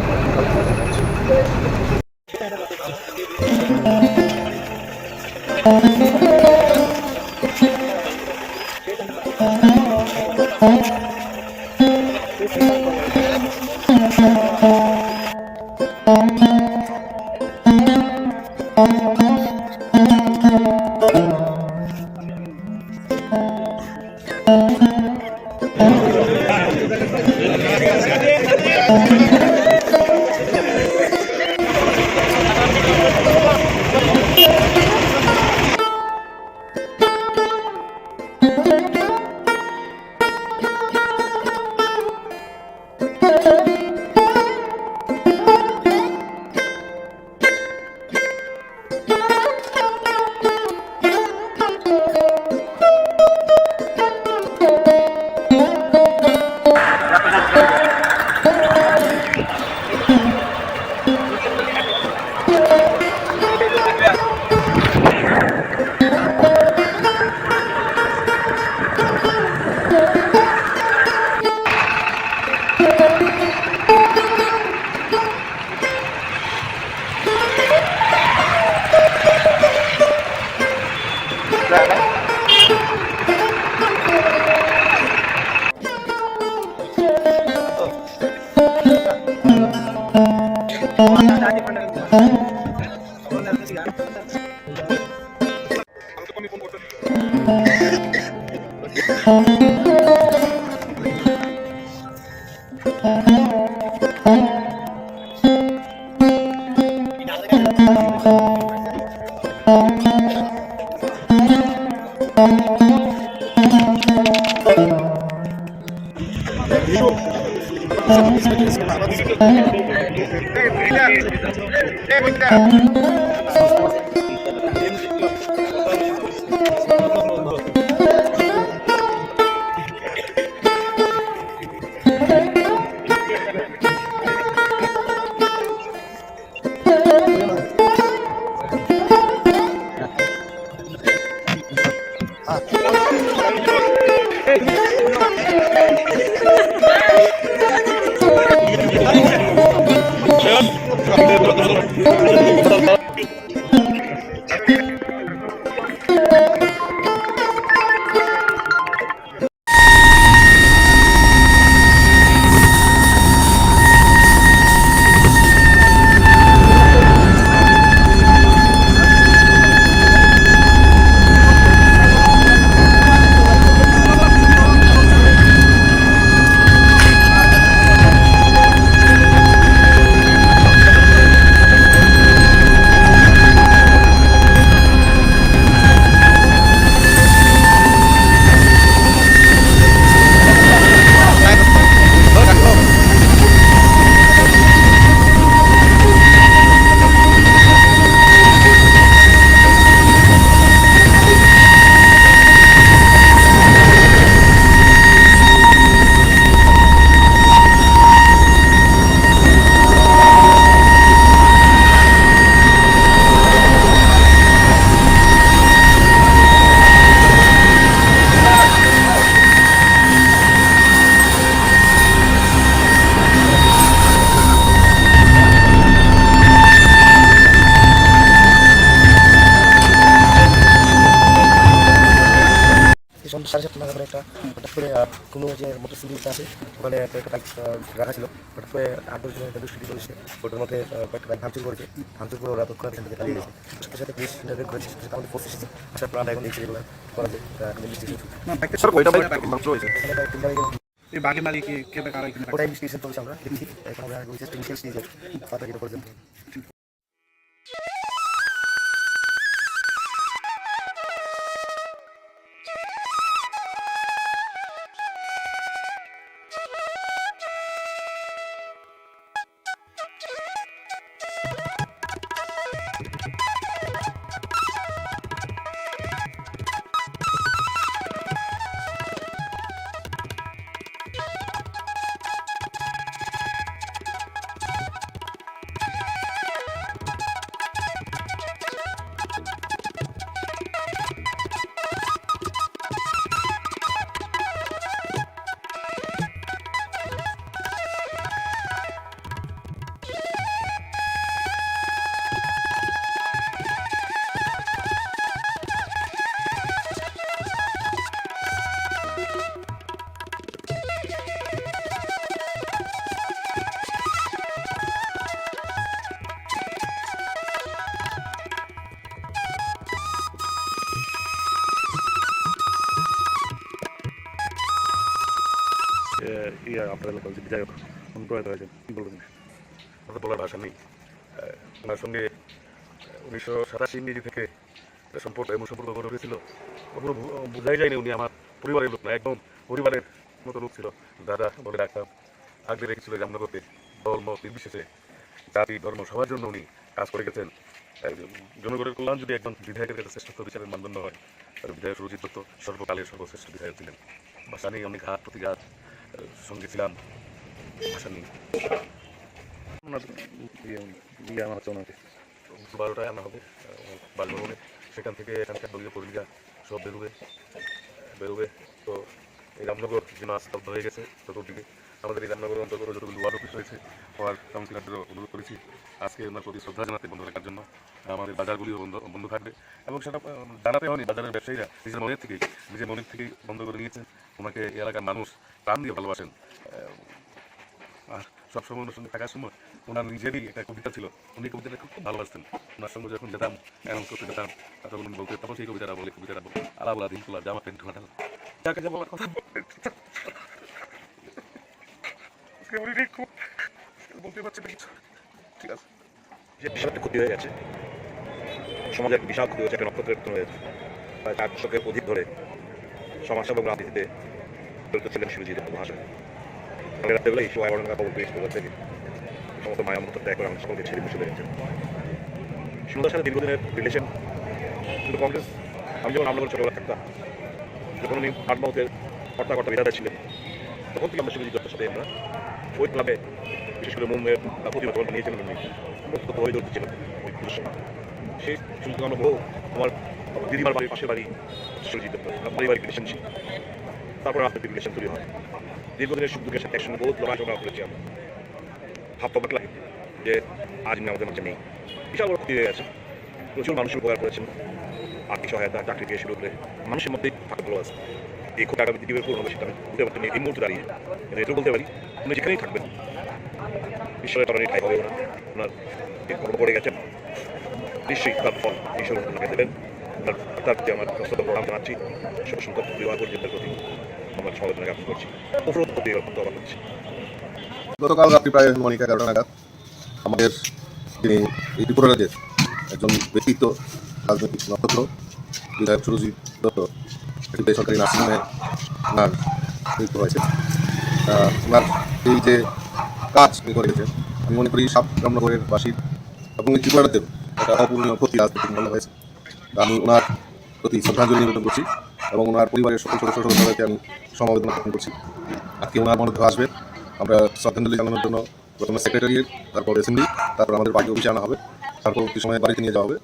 কোনো যে মোটর সিলিংটা আছে ওখানে একটা বাইক রাখা ছিল, হঠাৎ করে 8-10 জনের একটা দুষ্কৃতী চলেছে, ওটার মধ্যে কয়েকটা বাইক ভাঙচুর করেছে, ভাঙচুর করে ওরা তৎক্ষণাৎ এখান থেকে পালিয়ে গেছে। সাথে সাথে পুলিশ ইন্টারভিউ করেছে, সাথে আমাদের ফোর্স এসেছে, আসার পর আমরা এখন দেখছি এগুলো করা যায় এই বাকি মালিক কেবে কারা ওটাই ইনভেস্টিগেশন চলছে, আমরা দেখছি এখন আমরা ইনিশিয়াল স্টেজে ফার্দার এটা পর্যন্ত। আপনার এলাকার যে বিধায়ক উনি প্রয়াত হয়েছেন, কী বলবেন? কথা বলার ভাষা নেই। ওনার সঙ্গে 1987 ইংরেজি থেকে এমন সম্পর্ক গড়ে উঠেছিল, কখনো বোঝাই যায়নি উনি আমার পরিবারের লোক না, একদম পরিবারের মতো লোক ছিল। দাদা বলে ডাকতাম, আগলে রেখেছিল রামনগরতে, দল মত নির্বিশেষে জাতি ধর্ম সবার জন্য উনি কাজ করে গেছেন। জনগণের কল্যাণ যদি একজন বিধায়কের কাছে শ্রেষ্ঠ বিচারের মানদণ্ড হয়, তার বিধায়ক সুরজিৎ দত্ত সর্বকালের সর্বশ্রেষ্ঠ বিধায়ক ছিলেন। ভাষা নেই, অনেক ঘাত প্রতিঘাত সঙ্গে ছিলাম, ভাষা নেই। 12টায় আনা হবে বাসভবনে, সেখান থেকে এখানকার দলীয় কর্মীরা সব বেরোবে। তো এই রামনগর যেন আজ স্তব্ধ হয়ে গেছে চতুর্দিকে। আমাদের এই রামনগরের অন্তর্গত যতগুলো ওয়ার্ড অফিস রয়েছে, ওয়ার্ড কাউন্সিলরদেরও অনুরোধ করেছি আজকে ওনার প্রতি শ্রদ্ধা জানাতে, বন্ধ রাখার জন্য। আমাদের বাজারগুলিও বন্ধ থাকবে, এবং সেটা জানাতে হয়নি, বাজারের ব্যবসায়ীরা নিজের মনের থেকেই বন্ধ করে নিয়েছেন। ওনাকে এই এলাকার মানুষ প্রাণ দিয়ে ভালোবাসেন। আর সবসময় ওনার সঙ্গে থাকার সময় ওনার নিজেরই একটা কবিতা ছিল, উনি কবিতাটা খুব ভালোবাসতেন। ওনার সঙ্গে যখন যেতাম, অ্যানাউন্স করতে যেতাম, তখন উনি বলতেন, তখন সেই কবিতাটা বলে, কবিতাটা আলা বলা দিন তোলা জামা প্যান্ট ঢোকাটা যাকে যা বলার কথা বলতে পারছি না কিছু। ঠিক আছে, যে বিশাল একটা ক্ষতি হয়ে গেছে, সমাজের একটা বিশাল ক্ষতি হয়েছে, একটা নক্ষত্রের পতন হয়েছে। প্রায় 4 দশকের অধিক ধরে সমাজসেবা এবং রাজনীতিতে জড়িত ছিলেন সুরজিৎ দত্ত মহাশয়। কালকে রাত্রেবেলায় সোয়া 11 নাগাদ খবর পেয়েছি কলকাতা থেকে, সমস্ত মায়া মমতা ত্যাগ করে আমাদের সকলকে ছেড়ে চলে গেছেন। সুন্দর সাথে দীর্ঘদিনের রিলেশন, কিন্তু কংগ্রেস, আমি যখন রামনগর ছোটবেলা থাকতাম, যখন উনি আটমাউতের কর্তা বিধাতা ছিলেন, তখন থেকে আমরা সুরজিৎ দত্তের সাথে আমরা ওই ক্লাবে, বিশেষ করে মুম্বাইয়ের প্রতিমা যখন বানিয়েছিলেন উনি, সমস্ত হরিদর্শী ছিলেন ওই পুজোর সময়। সেই শুনতে আমরা বহু আমার দিদিমার বাড়ির পাশের বাড়ি সুরজিৎ দত্ত, পারিবারিক রিলেশন ছিল। তারপর রাজনৈতিক রিলেশন তৈরি হয়। দীর্ঘদিনের সুখ দুঃখের সাথে একসঙ্গে বহুত লড়াই সংগ্রাম করেছি আমরা। ভাবতে লাগে যে আজ আমাদের মাঝে নেই, বিশাল বড় ক্ষতি হয়ে গেছে। প্রচুর মানুষের উপকার করেছেন, আর্থিক সহায়তা, চাকরি থেকে শুরু করে মানুষের মধ্যেই থাকা ভালো আছে। এই খুব আগামী দিকে পূর্ণ হবে সেটা আমি বলতে পারছি না এই মুহূর্তে দাঁড়িয়ে, কিন্তু এটাও বলতে পারি উনি যেখানেই থাকবেন ঈশ্বরের তরণী ঠাই হবে ওনার কর্ম করে গেছেন। নিশ্চয়ই তার ফল ঈশ্বর ওনাকে দেবেন। তার প্রতি আমার প্রস্তুত প্রণাম জানাচ্ছি, শোকসন্তপ্ত পরিবার পরিজনদের প্রতি আমার সমবেদনা জ্ঞাপন করছি। উপরোধ প্রতি অত্যন্ত অবাক করছি। গতকাল রাত্রি প্রায় 11টা নাগাদ আমাদের তিনি এই ত্রিপুরা রাজ্যের একজন ব্যক্তিত্ব, রাজনৈতিক নক্ষত্র বিধায়ক সুরজিৎ দত্ত একটি বেসরকারি নার্সিংহোমে ওনার মৃত্যু হয়েছে। ওনার এই যে কাজ উনি করে গেছেন, আমি মনে করি রামনগরের বাসীর এবং এই ত্রিপুরা রাজ্যের একটা অপূরণীয় ক্ষতি রাজনৈতিক মূল্য হয়েছে। আমি ওনার প্রতি শ্রদ্ধাঞ্জলি নিবেদন করছি এবং ওনার পরিবারের সকল সদস্যদেরকে আমি সমবেদনা জ্ঞাপন করছি। আজকে ওনার মনোদেহ আসবে, আমরা শ্রদ্ধাঞ্জলি জানানোর জন্য প্রথমে সেক্রেটারিয়েট, তারপর অ্যাসেম্বলি, তারপর আমাদের পার্টি অফিসে আনা হবে, তারপর একটি সময় বাড়িতে নিয়ে যাওয়া হবে।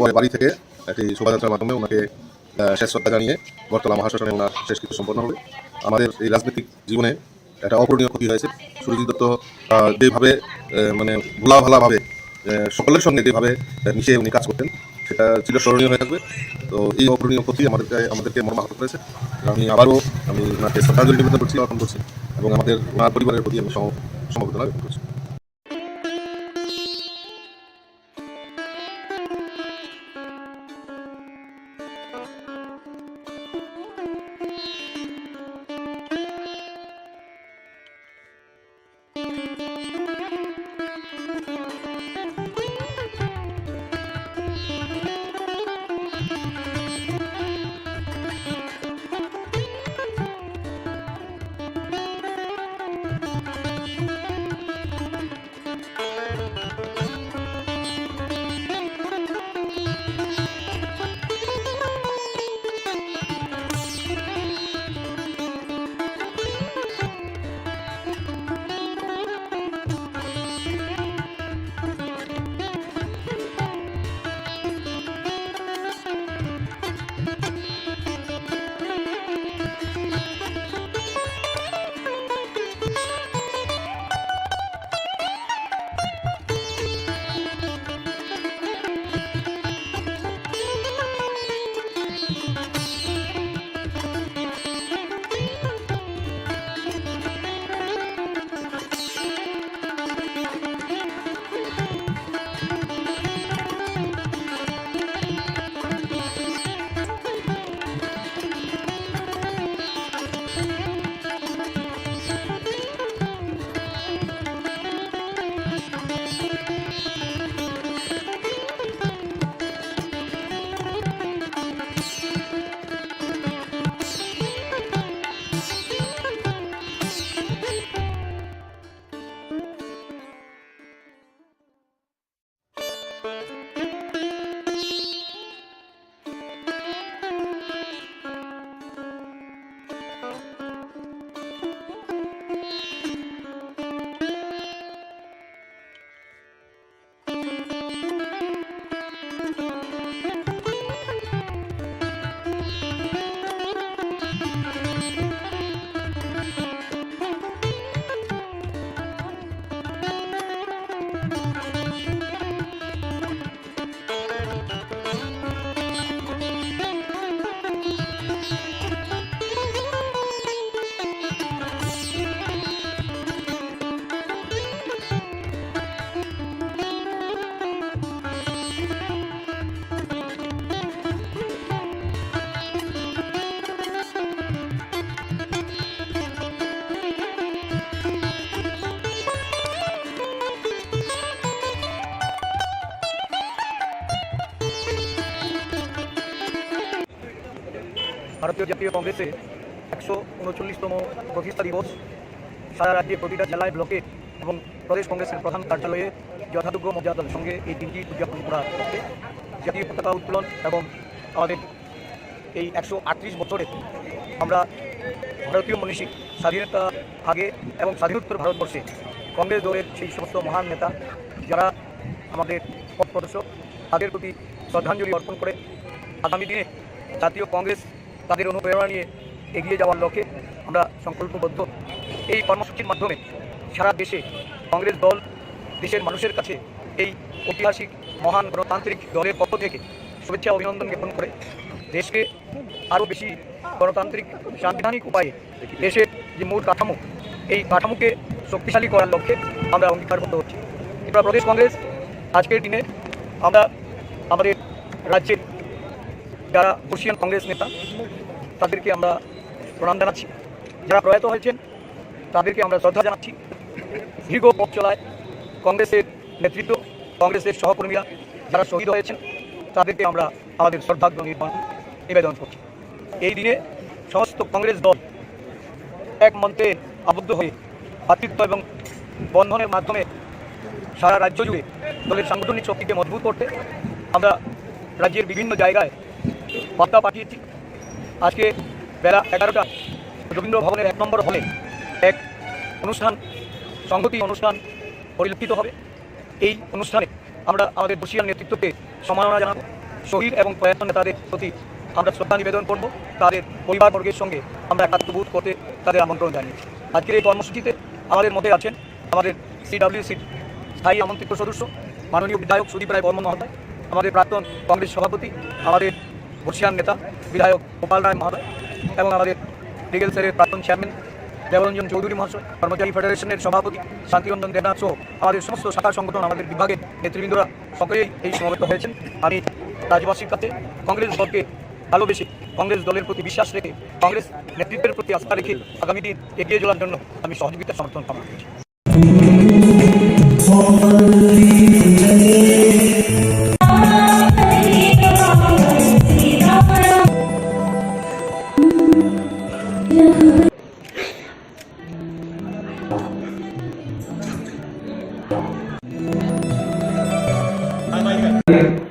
পরে বাড়ি থেকে একটি শোভাযাত্রার মাধ্যমে ওনাকে শেষ শ্রদ্ধা জানিয়ে বটতলা মহাশ্মশানে ওনার শেষকৃত্য সম্পন্ন হবে। আমাদের এই রাজনৈতিক জীবনে একটা অপূরণীয় ক্ষতি হয়েছে। সুরজিৎ দত্ত যেভাবে মানে ভোলাভালাভাবে সকলের সঙ্গে যেভাবে মিশে উনি কাজ করতেন, সেটা ছিল স্মরণীয় হয়ে থাকবে। তো এই অপূরণীয় ক্ষতি আমাদেরকে মর্মাহত করেছে। আমি আবারও ওনাকে শ্রদ্ধাঞ্জলি নিবেদন করছি, অর্পণ করছি এবং ওনার পরিবারের প্রতি আমি সমবেদনা ব্যক্ত করছি। ভারতীয় জাতীয় কংগ্রেসের 139তম প্রতিষ্ঠা দিবস সারা রাজ্যে প্রতিটা জেলায় ব্লকে এবং প্রদেশ কংগ্রেসের প্রধান কার্যালয়ে যথাযোগ্য মর্যাদার সঙ্গে এই দিনটি উদযাপন করা হচ্ছে। জাতীয় পতাকা উত্তোলন এবং আমাদের এই 138 বছরে আমরা ভারতীয় মনীষী স্বাধীনতা আগে এবং স্বাধীনোত্তর ভারতবর্ষে কংগ্রেস দলের সেই সমস্ত মহান নেতা যারা আমাদের পথ প্রদর্শক তাদের প্রতি শ্রদ্ধাঞ্জলি অর্পণ করে আগামী দিনে জাতীয় কংগ্রেস তাদের অনুপ্রেরণা নিয়ে এগিয়ে যাওয়ার লক্ষ্যে আমরা সংকল্পবদ্ধ। এই কর্মসূচির মাধ্যমে সারা দেশে কংগ্রেস দল দেশের মানুষের কাছে এই ঐতিহাসিক মহান গণতান্ত্রিক দলের পক্ষ থেকে শুভেচ্ছা অভিনন্দন জ্ঞাপন করে দেশকে আরও বেশি গণতান্ত্রিক সাংবিধানিক উপায়ে দেশের যে মূল কাঠামো এই কাঠামোকে শক্তিশালী করার লক্ষ্যে আমরা অঙ্গীকারবদ্ধ হচ্ছি। ত্রিপুরা প্রদেশ কংগ্রেস আজকের দিনে আমরা আমাদের রাজ্যের যারা বর্ষীয়ান কংগ্রেস নেতা তাদেরকে আমরা প্রণাম জানাচ্ছি, যারা প্রয়াত হয়েছেন তাদেরকে আমরা শ্রদ্ধা জানাচ্ছি। দীর্ঘ পথ চলায় কংগ্রেসের নেতৃত্ব কংগ্রেসের সহকর্মীরা যারা শহীদ হয়েছেন তাদেরকে আমরা আমাদের শ্রদ্ধার্ঘ্য নিবেদন করছি। এই দিনে সমস্ত কংগ্রেস দল এক মন্ত্রে আবদ্ধ হয়ে ভাতৃত্ব এবং বন্ধনের মাধ্যমে সারা রাজ্য জুড়ে দলের সাংগঠনিক শক্তিকে মজবুত করতে আমরা রাজ্যের বিভিন্ন জায়গায় বার্তা পাঠিয়েছি। আজকে বেলা 11টা রবীন্দ্র ভবনের 1 নম্বর হলে এক অনুষ্ঠান সংহতি অনুষ্ঠান পরিলক্ষিত হবে। এই অনুষ্ঠানে আমরা আমাদের বর্ষীয়ান নেতৃত্বকে সম্মাননা জানাবো। শহীদ এবং প্রয়াত নেতাদের প্রতি আমরা শ্রদ্ধা নিবেদন করব। তাদের পরিবারবর্গের সঙ্গে আমরা একাত্মবোধ করতে তাদের আমন্ত্রণ জানিয়েছি। আজকের এই কর্মসূচিতে আমাদের মধ্যে আছেন আমাদের CWC স্থায়ী আমন্ত্রিত সদস্য মাননীয় বিধায়ক সুদীপ রায় বর্মন মহোদয়, আমাদের প্রাক্তন কংগ্রেস সভাপতি, আমাদের বর্ষিয়ান নেতা বিধায়ক গোপাল রায় মহোদয় এবং আমাদের লিগেল সেলের প্রাক্তন চেয়ারম্যান দেবরঞ্জন চৌধুরী মহাশয়, কর্মচারী ফেডারেশনের সভাপতি শান্তিরঞ্জন দেবনাথ সহ আমাদের সমস্ত শাখা সংগঠন, আমাদের বিভাগের নেতৃবৃন্দরা সকলেই এই সমবেত হয়েছেন। আমি রাজ্যবাসীর কাছে কংগ্রেস দলকে ভালোবেসে, কংগ্রেস দলের প্রতি বিশ্বাস রেখে, কংগ্রেস নেতৃত্বের প্রতি আস্থা রেখে আগামী দিন এগিয়ে চলার জন্য আমি সহযোগিতা সমর্থন কামনা করছি।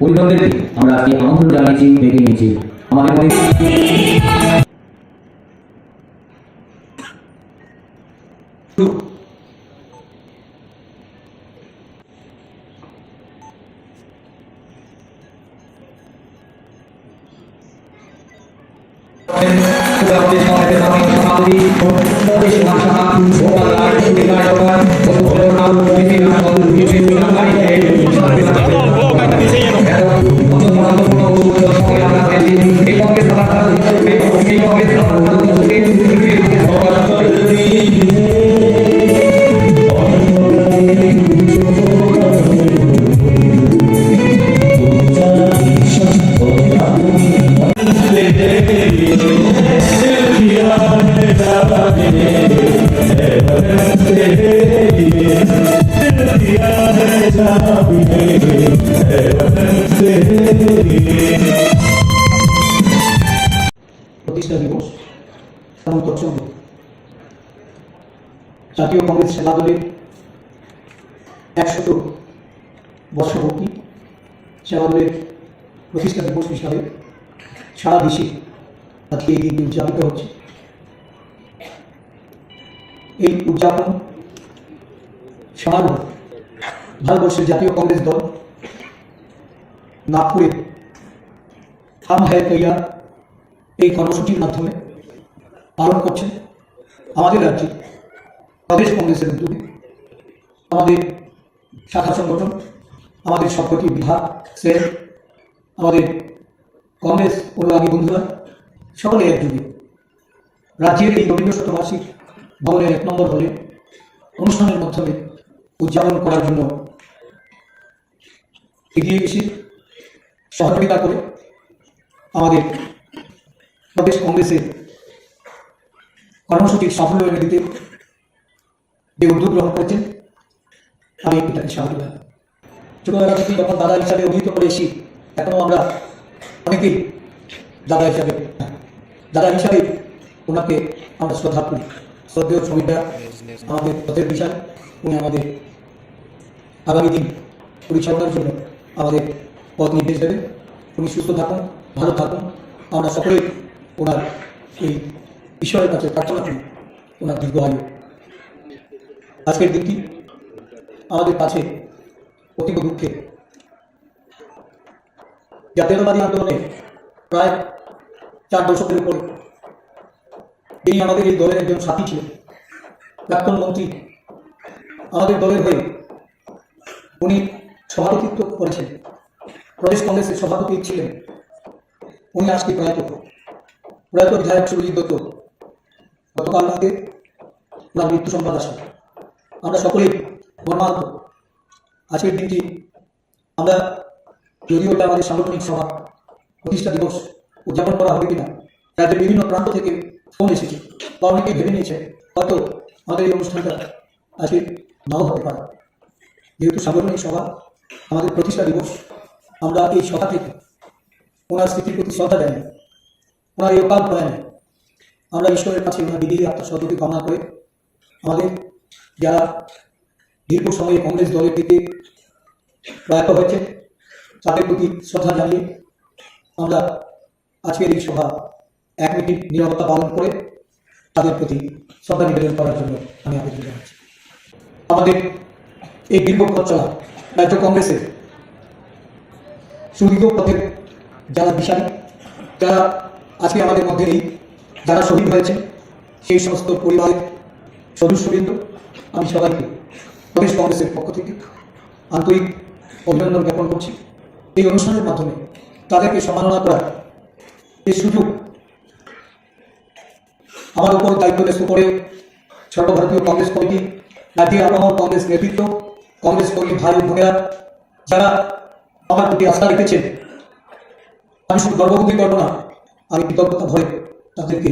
অভিভাবকদেরকে আমরা এই আমন্ত্রণ জানিয়েছি, ডেকে নিয়েছি। আমাদের মধ্যে প্রতিষ্ঠা দিবস এবং তৎসঙ্গে জাতীয় কংগ্রেস সেবা দলের 100 বর্ষপূর্তি সেবা দলের প্রতিষ্ঠা দিবস হিসাবে সারা দেশে আজকে এই দিনটি উদযাপিত হচ্ছে। এই উদযাপন সমারোহ ভারতবর্ষের জাতীয় কংগ্রেস দল নাগপুরে হাম হ্যায় তৈয়ার এই কর্মসূচির মাধ্যমে পালন করছেন। আমাদের রাজ্যে প্রদেশ কংগ্রেসের উদ্যোগে আমাদের শাখা সংগঠন, আমাদের সবকটি বিভাগ, সেল, আমাদের কংগ্রেস অনুরাগী বন্ধুরা সকলে একযোগে রাজ্যের এই রবীন্দ্র শতবার্ষিক ভবনের 1 নম্বর হলে অনুষ্ঠানের মাধ্যমে উদযাপন করার জন্য এগিয়ে এসে সহযোগিতা করে আমাদের প্রদেশ কংগ্রেসের কর্মসূচির সাফল্য এনে দিতে যে উদ্যোগ গ্রহণ করেছেন, আমি এটাকে স্বাগত জানাই। ছোটবেলা থেকে যখন দাদা হিসাবে অভিহিত করে এসি, এখনও আমরা অনেকেই দাদা হিসাবে ওনাকে আমরা শ্রদ্ধা করি। শ্রদ্ধেয় শ্রমিকরা আমাদের পথের বিষয়, উনি আমাদের আগামী দিন পরিচালনার জন্য আমাদের পথ নির্দেশ দেবেন। উনি সুস্থ থাকুন, ভালো থাকুন, আমরা সকলেই ওনার এই ঈশ্বরের কাছে প্রার্থনা করি ওনার দীর্ঘ আয়ু। আজকের দিনটি আমাদের কাছে অতীব দুঃখে। জাতীয়তাবাদী আন্দোলনে প্রায় 4 দশকের উপরে তিনি আমাদের এই দলের একজন সাথী ছিলেন, প্রাক্তন মন্ত্রী। আমাদের দলের হয়ে উনি সভাপতিত্ব করেছেন, প্রদেশ কংগ্রেসের সভাপতি ছিলেন। উনি আজকে প্রয়াত বিধায়ক সুরজিৎ দত্ত গতকাল রাতে ওনার মৃত্যু সংবাদ আসে। আমরা সকলেই মর্মাহত। আজকের দিনটি আমরা, যদিও এটা আমাদের সাংগঠনিক সভা, প্রতিষ্ঠা দিবস উদযাপন করা হবে কিনা, রাজ্যের বিভিন্ন প্রান্ত থেকে ফোন এসেছে বা অনেকেই ভেবে নিয়েছে হয়তো আমাদের এই অনুষ্ঠানটা আজকে নাও হতে পারে। যেহেতু সাংগঠনিক সভা, আমাদের প্রতিষ্ঠা দিবস, আমরা এই সভা থেকে ওনার স্মৃতির প্রতি শ্রদ্ধা জানাই, ওনার এই অকাল প্রয়াণে আমরা ঈশ্বরের কাছে ওনার দিদির আত্মসদ্গতি কামনা করে আমাদের যারা দীর্ঘ সময়ে কংগ্রেস দলের দিকে প্রয়াত হয়েছে তাদের প্রতি শ্রদ্ধা জানিয়ে আমরা আজকের এই সভা 1 মিনিট নীরবতা পালন করে তাদের প্রতি শ্রদ্ধা নিবেদন করার জন্য আমি আবেদন জানাচ্ছি। আমাদের এই দীর্ঘ পথ চলা রাজ্য কংগ্রেসের সুদীর্ঘ পথের যারা দিশারি, যারা আজকে আমাদের মধ্যে নেই, যারা শহীদ হয়েছে, সেই সমস্ত পরিবারের সদস্যবৃন্দ, আমি সবাইকে প্রদেশ কংগ্রেসের পক্ষ থেকে আন্তরিক অভিনন্দন জ্ঞাপন করছি এই অনুষ্ঠানের মাধ্যমে তাদেরকে সম্মাননা করার এই সুযোগ আমার উপর দায়িত্ব ন্যস্ত করে সর্বভারতীয় কংগ্রেস কমিটি, জাতীয় আপামর কংগ্রেস নেতৃত্ব, কংগ্রেস কর্মী ভাই বোনেরা যারা আমার প্রতি আস্থা রেখেছেন, আমি শুধু গর্ববোধই করবো না, আমি কৃতজ্ঞতা ভরে তাদেরকে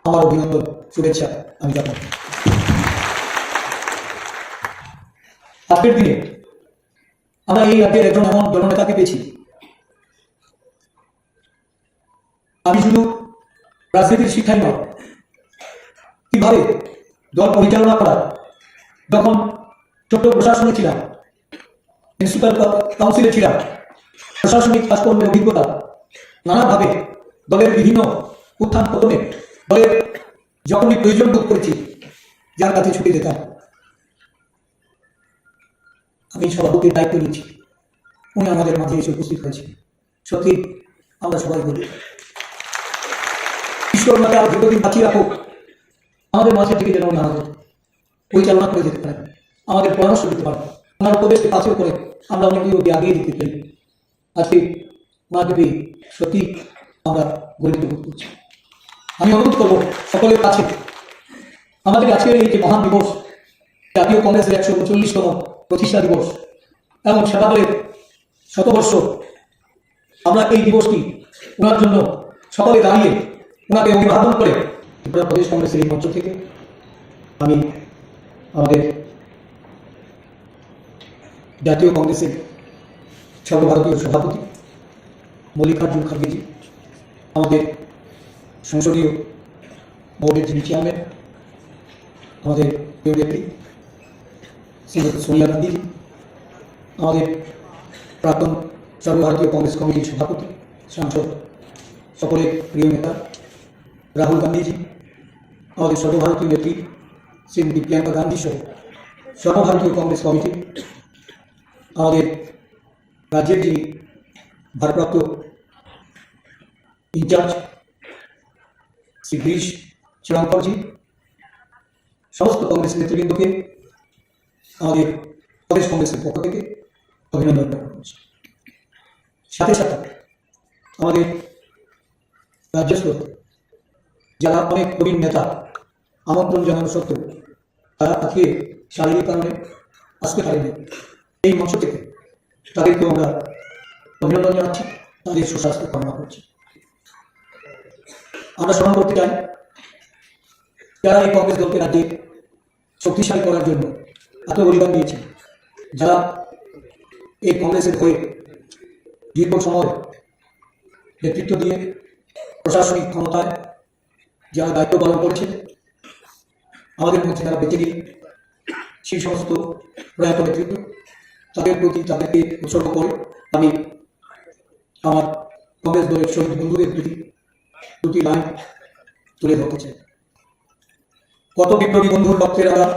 আমার অভিনন্দন, শুভেচ্ছা আমি জানাই। আজকের দিনে আমরা এই রাজ্যের একজন এমন জননেতাকে পেয়েছি, আমি শুধু রাজনীতির শিক্ষাই নয়, কিভাবে দল পরিচালনা করা, যখন ছোট্ট প্রশাসনে ছিলাম, মিউনিসিপ্যাল কাউন্সিলে ছিলাম, প্রশাসনিক কাজকর্মের অভিজ্ঞতা, নানাভাবে দলের বিভিন্ন উত্থান পতনে দলের যখনই প্রয়োজন বোধ করেছি যার কাছে ছুটে যেতাম। আমি সভাপতির দায়িত্ব নিয়েছি, উনি আমাদের মাঝে এসে উপস্থিত হয়েছে। সত্যি আমরা সবাই বলি ঈশ্বর মাকে আর দীর্ঘদিন বাঁচিয়ে রাখুক, আমাদের মাঝে থেকে যেন উনি আমাদের পরিচালনা করে যেতে পারেন, আমাদের পরামর্শ দিতে পারেন, ওনার উপদেশকে পাথর করে আমরা অনেক দূর আগিয়ে দিতে পারি। আজকে ওনাকে পেয়ে সত্যি আমরা গর্বিত বোধ করছি। আমি অনুরোধ করবো সকলের কাছে, আমাদের আজকের এই যে মহান দিবস, জাতীয় কংগ্রেসের 139তম প্রতিষ্ঠা দিবস এবং সেবাদলের শতবর্ষ, আমরা এই দিবসটি ওনার জন্য সকলে দাঁড়িয়ে ওনাকে অভিবাদন করে ত্রিপুরা প্রদেশ কংগ্রেসের এই মঞ্চ থেকে আমি আমাদের জাতীয় কংগ্রেসের সর্বভারতীয় সভাপতি মল্লিকার্জুন খার্গেজি, আমাদের সংসদীয় বোর্ডের যিনি চেয়ারম্যান, আমাদের প্রিয় নেত্রী শ্রীমতী সোনিয়া গান্ধীজি, আমাদের প্রাক্তন সর্বভারতীয় কংগ্রেস কমিটির সভাপতি সাংসদ সকলের প্রিয় নেতা রাহুল গান্ধীজি, আমাদের সর্বভারতীয় নেত্রী শ্রীমতী প্রিয়াঙ্কা গান্ধী সহ সর্বভারতীয় কংগ্রেস কমিটি, আমাদের রাজ্যের যিনি ভারপ্রাপ্ত ইনচার্জ শ্রী গিরিশ চিরাঙ্করজি, সমস্ত কংগ্রেস নেতৃবৃন্দকে আমাদের প্রদেশ কংগ্রেসের পক্ষ থেকে অভিনন্দন জ্ঞাপন করছি। সাথে সাথে আমাদের রাজ্যস্থ যারা অনেক প্রবীণ নেতা আমন্ত্রণ জানানো সত্ত্বেও তারা আজকে শারীরিক কারণে আসতে পারেনি, এই মঞ্চ থেকে তাদেরকেও আমরা অভিনন্দন জানাচ্ছি, তাদের সুস্বাস্থ্য কামনা করছি। আমরা স্মরণ করতে চাই যারা এই কংগ্রেস দলকে রাজ্যে শক্তিশালী করার জন্য এত বলিদান দিয়েছে, যারা এই কংগ্রেসের হয়ে দীর্ঘ সময় নেতৃত্ব দিয়ে প্রশাসনিক ক্ষমতায় যারা দায়িত্ব পালন করছে, আমাদের মধ্যে যারা বেঁচে গিয়ে সেই সমস্ত প্রয়াত নেতৃত্ব, তাদের প্রতি তাদেরকে উৎসর্গ করে আমি আমার কংগ্রেস দলের শহীদ বন্ধুদের প্রতি দুটি লাইন তুলে ধরতে চাই। কত বিপ্লবী বন্ধুর রক্তের আড়া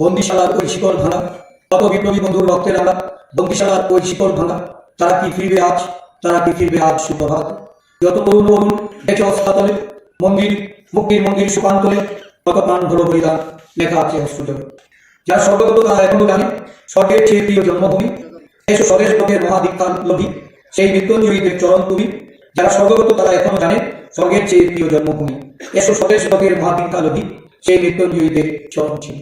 বন্দিশালার ওই শিকল ভাঙা, কত বিপ্লবী বন্ধুর রক্তের আড়া বন্দিশালার ওই শিকল ভাঙা, তারা কি ফিরবে আজ, তারা কি ফিরবে আজ সুপ্রভাত। যত তরুণ অরুণ বেঁচে অস্তাতলে মন্দির মুক্তির মন্দির সুকান্তলে, কত প্রাণ হল বলিদান লেখা আছে অস্ত্রজলে। যার স্বর্গগত তারা এখনো জানে স্বর্গের চেয়ে প্রিয় জন্মভূমি, এসো স্বদেশ লোকের মহাদীক্ষার লোভী সেই মৃত্যুঞ্জয়ীদের চরণ তুমি। যারা স্বর্গগত তারা এখনো জানে স্বর্গের চেয়ে প্রিয় জন্মভূমি, এসো স্বদেশ লোকের মহাদীক্ষা লোভী সেই মৃত্যুঞ্জয়ীদের চরণ ছিল।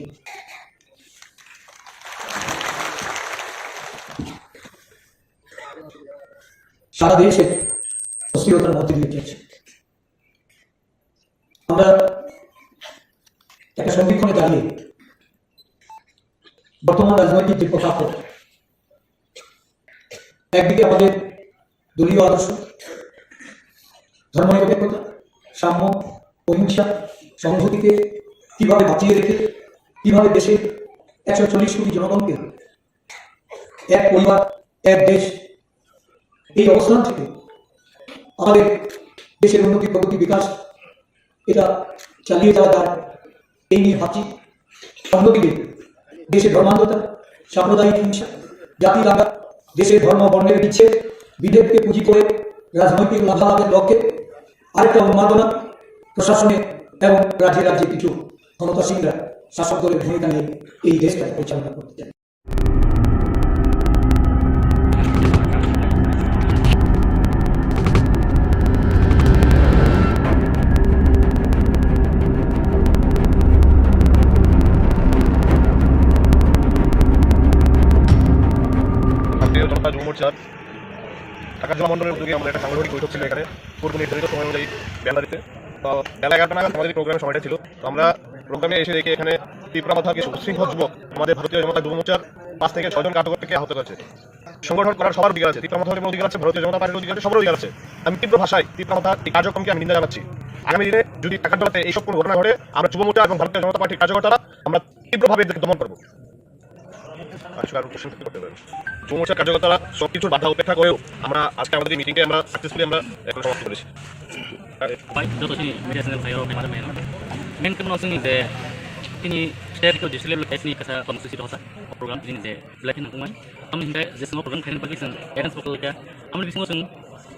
সারা দেশে অস্থিরতার মধ্যে দিয়ে চলছে। আমরা একটা সন্ধিক্ষণে দাঁড়িয়ে বর্তমান রাজনৈতিক যে প্রেক্ষাপট, একদিকে আমাদের দলীয় আদর্শ, ধর্মনিরপেক্ষতা, সাম্য, অহিংসা, সংহতিকে কিভাবে বাঁচিয়ে রেখে কিভাবে দেশে 140 কোটি জনগণকে এক পরিবার এক দেশ, এই অবস্থান থেকে আমাদের দেশের উন্নতি প্রগতি বিকাশ এটা চালিয়ে যাওয়া যায়, এই নিয়ে ভাবছি। অন্যদিকে দেশের ধর্মান্ধতা, সাম্প্রদায়িক হিংসা, জাতি দাঙ্গা, দেশের ধর্ম বর্ণের বিচ্ছেদ, বিভেদকে পুঁজি করে রাজনৈতিক লাভালাভের লক্ষ্যে আরেকটা উন্মাদনা প্রশাসনে এবং রাজ্যে রাজ্যে কিছু ক্ষমতাসীনরা শাসক দলের ভূমিকা নিয়ে এই দেশটাকে পরিচালনা করতে চায়। মোর্চার ঢাকা জেলা মন্ডলের উদ্যোগে আমাদের একটা সাংগঠনিক বৈঠক ছিল এখানে পূর্ব নির্ধারিত সময় অনুযায়ী বেলবাড়িতে। তো বেলা 11টা নাগাদ আমাদের প্রোগ্রামের সময়টা ছিল। তো আমরা প্রোগ্রামে এসে দেখি এখানে তীব্রমাথাকে সুশৃঙ্খল যুবক আমাদের ভারতীয় জনতা যুব মোর্চার 5 থেকে 6 জন কার্যকর্তাকে আহত করেছে। সংগঠন করার সবার অধিকার আছে, তীব্রমাথার অধিকার আছে, ভারতীয় জনতা পার্টির অধিকার আছে, সবার অধিকার আছে। আমি তীব্র ভাষায় তীব্রমাথার এই কার্যক্রমকে আমি নিন্দা জানাচ্ছি। আগামী দিনে যদি ঢাকার জেলাতে এইসব কোনো ঘটনা ঘটে আমরা যুব মোর্চা এবং ভারতীয় জনতা পার্টির কার্যকর্তারা আমরা তীব্রভাবে এদেরকে দমন করবো। যুব মোর্চার কার্যকর্তারা সব কিছুর বাধা উপেক্ষা করেও আমরা আজকে আমাদের এই মিটিংকে আমরা সাকসেসফুলি আমরা এখন সমাপ্ত করেছি। main kemudian sini de ini share itu di level sini kasa komisi itu hasa program ini de belakin hukuman kami hingga semua program kalian bagi sen erans pokok ya kami bisa ngusung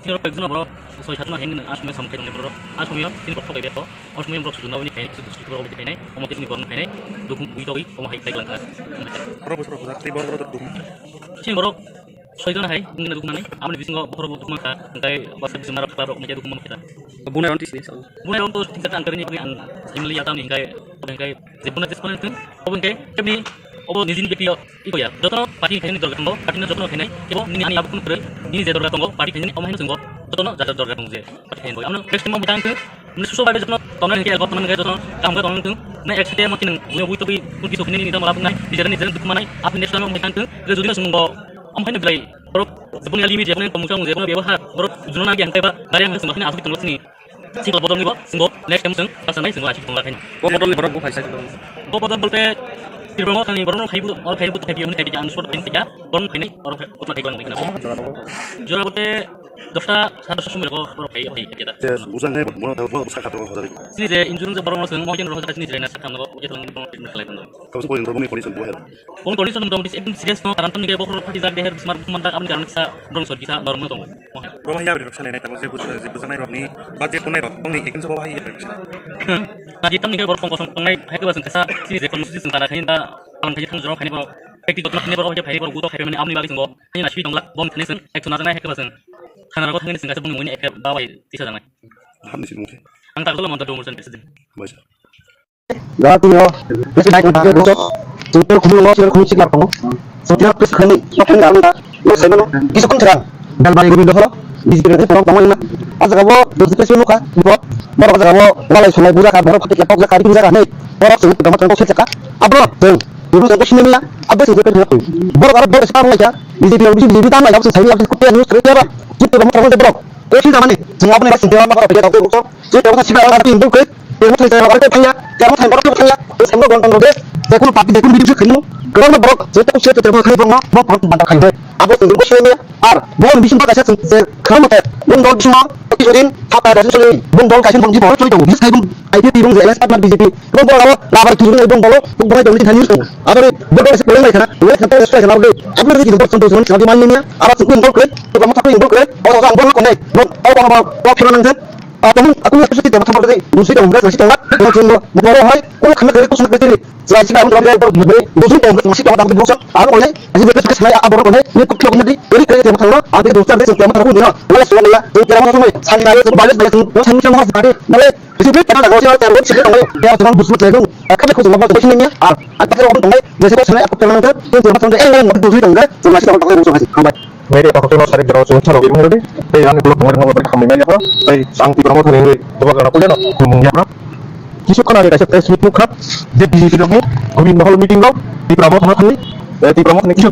sini orang pegawai bro so satu orang yang asmi sampai dengan bro asmi yang sini pokok itu asmi yang bro sudah nawi kayak itu sudah bro kayak ini omo ini bro kayak ini dukung itu omo high tag langkah bro tapi bro dukung sini bro soalnya hai ingin dukung mana kami bisa nggak bro dukung mana kayak bahasa bisa marah bro menjadi dukung mana kita bunai orang sini bunai orang tuh tingkat angker ini pakai simili atau nih kayak jepun aja sekolah itu open kayak kami obo nizin beki itu ya jotono party kayaknya dorga tunggu party nya jotono kayaknya ibu ini ani apapun keren ini saya dorga tunggu party kayaknya om hanya tunggu jotono jatuh dorga tunggu je party kayaknya amno next time mau bicara ke ini susu bagai jotono tonan kayak algot tonan kayak jotono kamu kayak tonan tuh nah ekstra makin punya butuh bi pun kisah ini kita malah punai di jalan mana apa next time mau bicara ke jadi langsung mau om hanya beli baru sebenarnya limit ya punya pemusuhan ya punya biawah baru jotono lagi yang kayak dari yang semakin asli tunggu sini sih kalau botol nih bo singgo next time pasang naik singgo asyik tunggu kayaknya botol nih baru gue kasih botol bolte তীব্রমত খানি বরণ খাইব আর খাইব তো খাইব খাইব আন short দিন থেকে বরণ খাইনি আর ওটা খাইব না জোড়া বলতে 10টা 7:30 সময় বড় খাই খাই এটা বুঝান নাই মনে হয় বড় সাকা তো হবে সিনি যে ইনজুরেন্স বড় মনে হয় মজন রহতা সিনি জেনা সাকা আমরা যেটা বড় ট্রিটমেন্ট খাইতাম কাজ পর্যন্ত বনি কন্ডিশন বহে কোন কন্ডিশন দম একদম সিরিয়াস নো কারণ তুমি বড় ফাটি জাগ দেহের স্মার্ট মানটা আপনি কারণ সা ড্রং সর কিসা নরমাল তো বাবা ইয়া বেরো সালে নাই তামসে বুঝানাই রবনি বা যে কোনাই রবনি একিন বাবা ইয়া বেরো না যে তুমি বড় কংকং নাই হাইকেবাসন কাসা সিনি যে কনসিস্টেন্সি তারা খাইনা ang kajitan jorok kani bro praktik jotna kani bro aja phai bro guto phai mane amni bagi singgo ani nasbi dongla bom knesen ek sona jana hekbasen khana rago thangni singa sabun muni ek babai tisa janai hamni sin muke ang taglo monta do mursan president baja la tuyo pesi naik mata do tutur khumul lo sir khumul siklar tongo sotia pes khani sokan garu lo sebano kisukun terang dal bari gudo holo bizikir de torong tongo ina azagabo dozi pesi luka bro boro azagabo balai sunai buja ka boro phate ke pokja kari buja nei boro sunai dama tongo seka abro teng dulu saya kesini ya abis itu kan aku boro karo boro sekarang aja bisa tahu lah saya habis kuliah terus kerja apa gitu kamu terus bro sih sama nih semua apa nih sih dia maka kerja tahu kok sih kamu sih orang itu ke kamu saya orang kerja kamu saya orang kerja terus kamu gonton rode saya pun papi dekun video kini kalau bro saya tahu saya terima kasih bro mau bantu kai abis itu gue sih ar bro bisa pakai saya kamu teh bundol semua Kisudin, apa ada sesuatu, bundol kasih bangji bawah cuy tahu, bisa ibung, IT ibung jelas partner BJP, bundol awal, labar kisudin ibung bolo, bungkai dong di tanjir tuh, apa nih, bundol sekolah lagi sana, gue sampai sekolah sana udah, apa nih gitu, contoh contoh, sekali malamnya, apa sih bundol kret, kamu tak bundol kret, orang bundol konek, orang bawa kiran nangset, aku nggak sesuatu tidak sama berarti, musik dong, berarti masih tengah, kalau cuma bundol hai, kalau kena dari kusuk berarti, selain sih kamu terlalu berarti, musik dong, masih tengah tapi bungsu, aku oleh, masih berarti kesana apa orang konek, ini kucing nanti, ini kret yang terlalu, ada dosa dari setiap orang punya, oleh soalnya ya, kira mana semua sangat banyak banyak yang macam harus ada malah disebut karena kalau saya terus sebut oleh dia orang busuk lagi kami khusus membuat begini ya apa kalau orang tengah biasa kalau saya aku pernah nonton itu macam yang mau busuk tengah cuma sih orang pakai busuk aja kambat मेरे पास तो सारे जरा चुन चलो गिरने दे ते यानी block में नंबर पर हमें या ते शांति प्रमोद होने तो बगैर ना पुलिया ना मुंगिया ना किसी को ना देखा सकते स्मिथ मुखर जे बीजेपी लोग गोविंद महल मीटिंग लो ती प्रमोद होना खाली ती प्रमोद ने किसी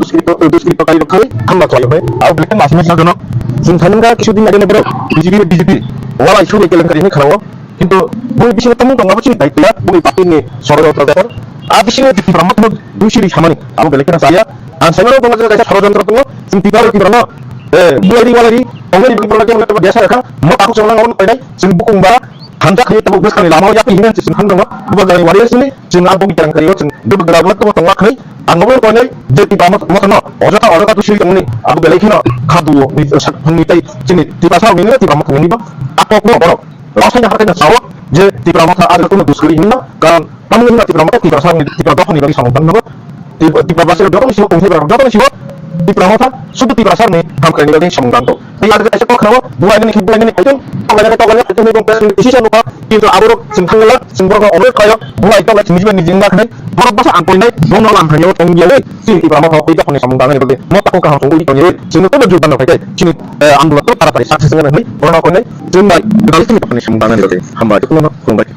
दूसरी तो कई रखा हम बात वाले हैं अब लेकिन मासुम से दोनों सुनथानिंगा किसी दिन आगे नंबर बीजेपी वाला इशू लेके लंकर ini खराब কিন্তু বই বিষয়ে তেমন বাংলা বলছি দায়িত্ব বই পার্টি নিয়ে ষড়যন্ত্র দেখার আর বিষয়ে তীব্র প্রমোদ দুইশিরি সামানি আমি বেলেকে না চাইয়া আর সেগুলো তোমাদের কাছে ষড়যন্ত্র করলো চিন্তিত তীব্র না বুয়ারি ওয়ালারি অঙ্গনি বিপ্লবকে আমরা দেশা রাখা মো তাকু চলনা নন পাইনাই जों बुकुंबा हानजा खै तब बस खानि लामाव जापि हिनन जों खान दङ बुबागारि वारियसनि जों आ बगि तां करियो जों दुब गराबला तो तंगा खै आंगबो कोनै जे ति बाम मखन अजता तुसि तंगनि आबु बेलेखिन खादुओ नि तै जोंनि तिबासा मिनि तिबाम खनिबा आकको बर लासाय हारखायना साव जे तिबाम खा आरो कोनो दुसगरि हिनन कारण तामनि तिबाम खा तिबासा नि तिबा दखनि बागि सामन दङ तिबासा दखनि सिव कोंथै बर दखनि सिव Tipramota, sudah tiprasar nih, hampir ini lagi semangganto. Di ada esok kenapa? Buah ini itu, tolongnya itu nih kompresi isi lupa, itu aburuk, sentanglah, sembrono obat kayak buah itu lagi sendiri nih jindak nih. Orang bahasa angkoi nih, mau nolong hanya orang dia nih, si tipramota itu nih semanggangan itu deh. Mau takut kah tunggu itu nih, sini tuh baju bandar kayak, sini ambulat tuh para saksi sengaja nih, orang angkoi nih, sini kali itu nih semanggangan itu deh. Hamba itu mana, kumbai.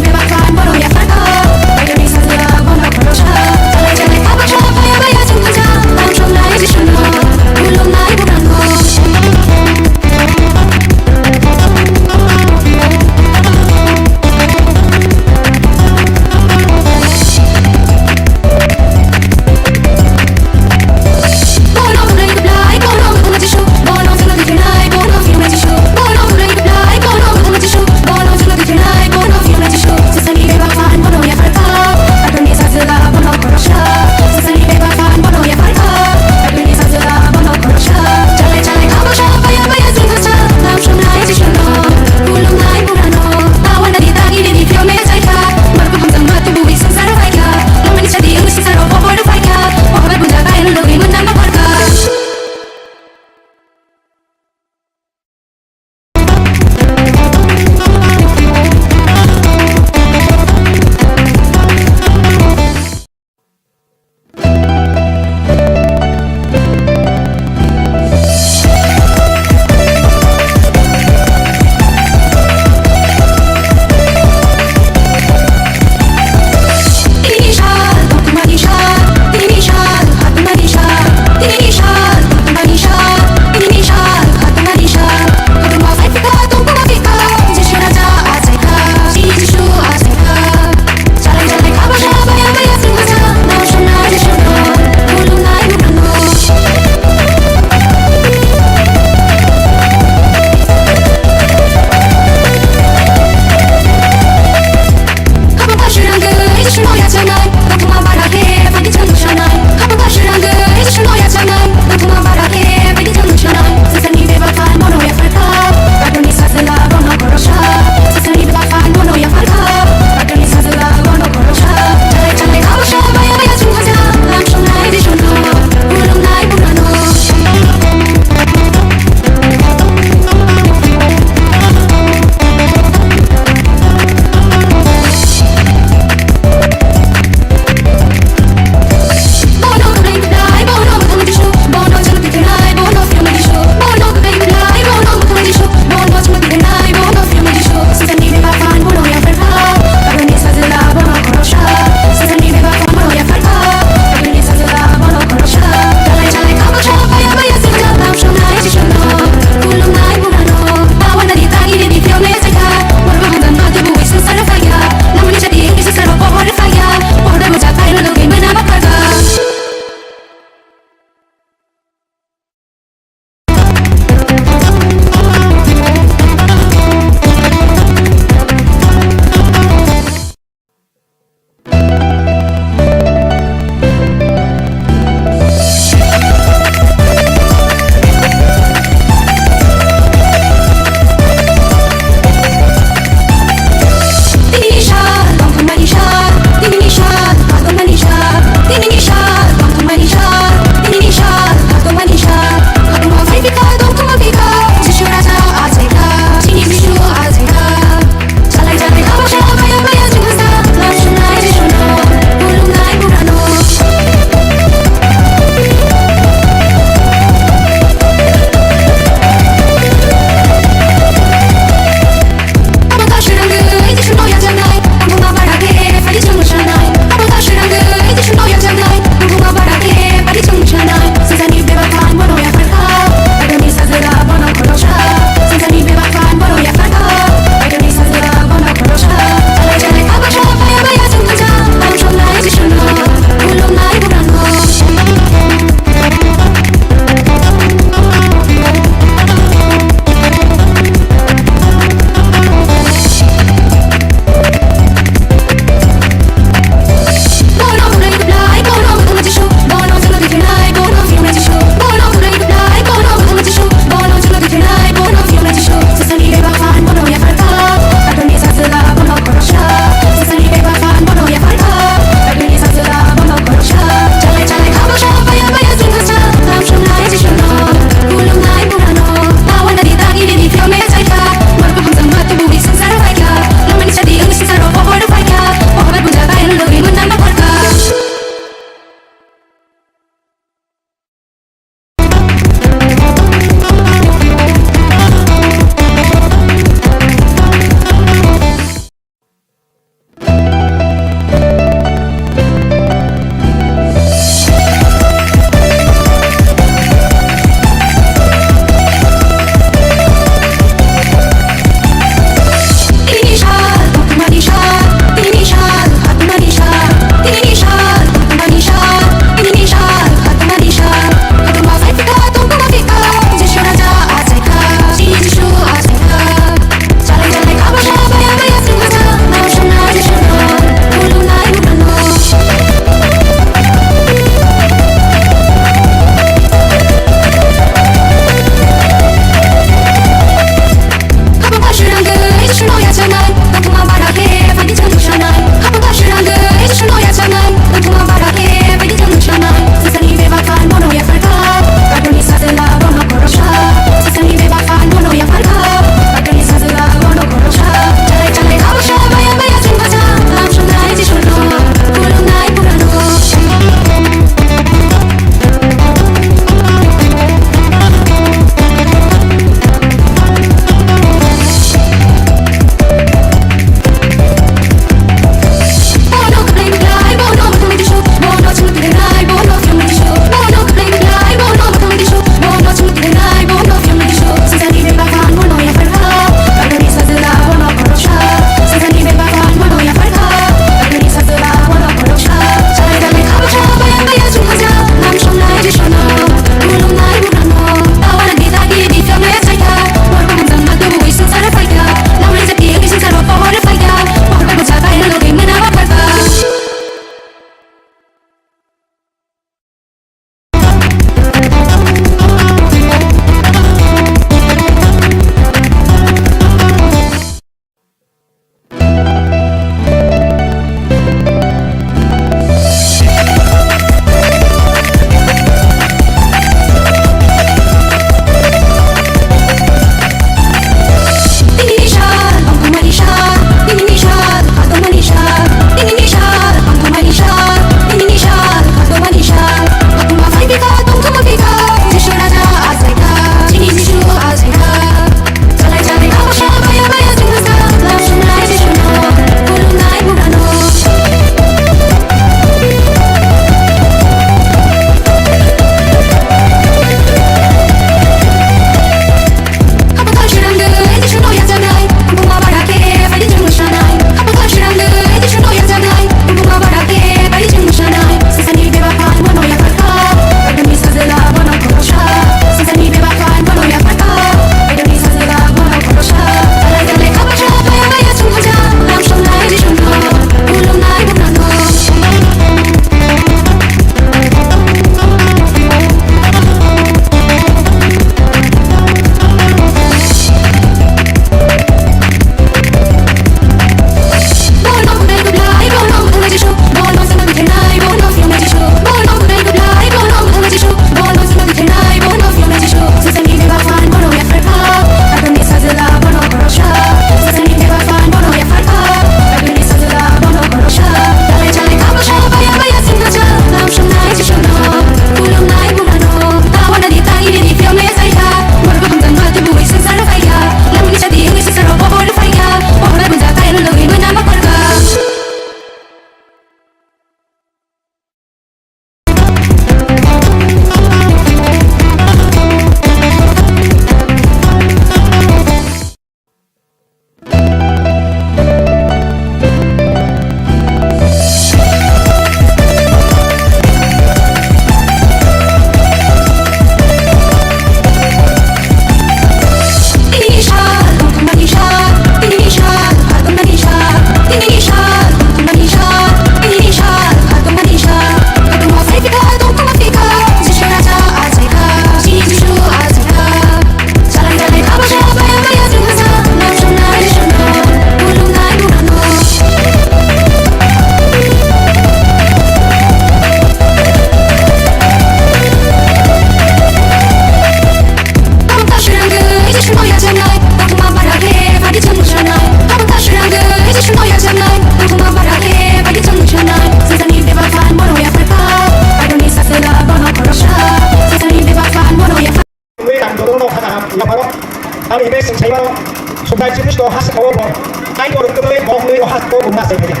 Kristo has ko mo kai ko ko mo has ko mo sa kanya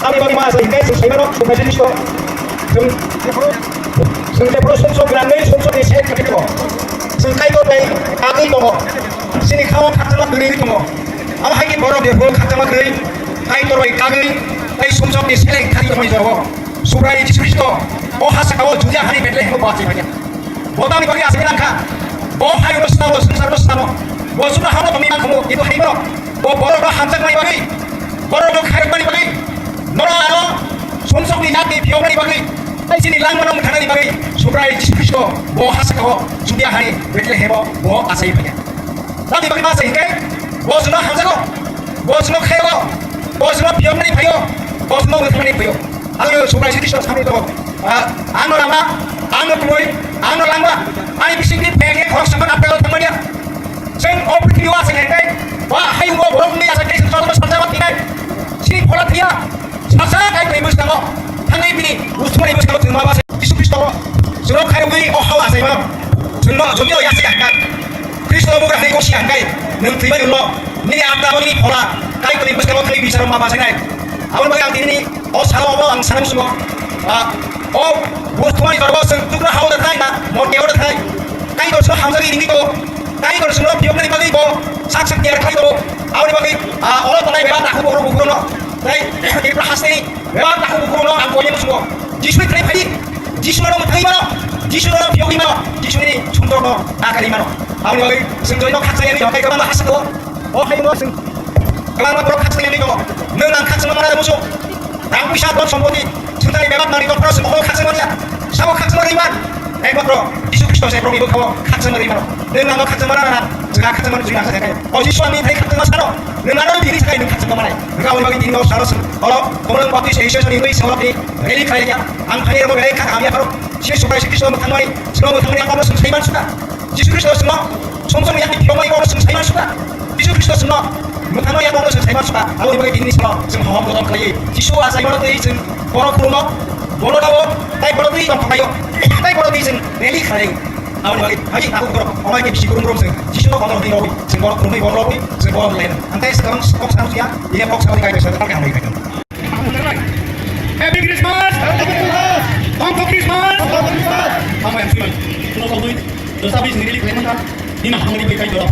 ami bagi masa hingga sa sayo so kasi Kristo sung pro somsok grande somsok ni set kapito sung kai ko bai agay mo sini khawa khatama gri mo am hai ki boro de bol khatama gri kai to bai kagri ai somsok ni set khari ko mai joro surai Kristo o has ko juja hari betle ko ba kanya botami bagi asilan kha bo hai rosna bo sar rosna bo sudah haro pemimpin kamu itu hari bo boro hamzak mani bagi boro khair mani bagi nora somsok ni nati piong mani bagi ai sini lang manong thana ni bagi surai Kristo bo has ko juja hari betle hebo bo asai panya tapi bagi masa hingga bo sudah hamzak bo sudah khair bo sudah piong mani payo bo sudah mani payo ayo surai Kristo sampai to ano lama ano tuloy ano lama ani bising ni penge khok sama apel temannya sing opri wa sing hentai wah hayu go borok ni asa kaisan sama sama tinai sini pola dia sasa kai ko ibus tamo hangai bini usma ibus tamo tuma ba Yesus Kristo suruh kai wi oh hawa sai ma sunno jomyo ya sing kan Kristo bukan hai ko siang kai nang tiba lo ni ada ni pola kai ko ibus tamo kai bisa ma ba sai nai awal bagang ini oh salah apa ang sanam semua oh buat tuan itu orang sentuh lah hawa terkai na mau dia orang terkai kai ko sudah hamzah ini ko kai ko sudah pion ni bagi ko sak sak dia kai ko awal bagi orang tanai berat aku orang buku no kai ini perhas ni berat aku buku no aku yang semua Yesus terima kasih Yesus orang terima no Yesus orang pion ni mana Yesus ini contoh no akal mana awal bagi sentuh itu khas ni kai ko mana khas ko oh hai mo sing kalau orang khas ni ko nang khas mana ada musuh aku bisa buat sembunyi Suntai bebat mari ko pros mo khas mo dia sao khas mo riman ai mo pro Yesus Kristo saya pro ibu ko khas mo riman dengan no khas mo na jaga khas mo juina sa kai o Yesus ami thai khas mo sano dengan no diri sa kai khas mo mana ga wal bagi dino saro olo komon bati sei sei ni wi solo ni eli khai ya ang khai mo gai kha ami pro Yesus Kristo mo thamari selo mo thamari ko mo sai man suka Yesus Kristo semua somsom yang diomai ko mo sai man suka Yesus Kristo semua mutano yang bonus saya masuk kalau bagi ini semua semua orang kaya Yesus asal mana tu isin orang kuno bono tahu tapi bono tu isin pakai tapi bono tu isin neli kaya awal bagi haji aku kurang orang yang bisa kurang sih Yesus orang di lobi semua kuno bono lobi semua lain nanti sekarang sekarang dia dia box sekali kaya besar pakai hari kaya Happy Christmas Thankful Christmas apa yang sih kuno tahu dosa bis neli kaya mana ini nak kami dikai doa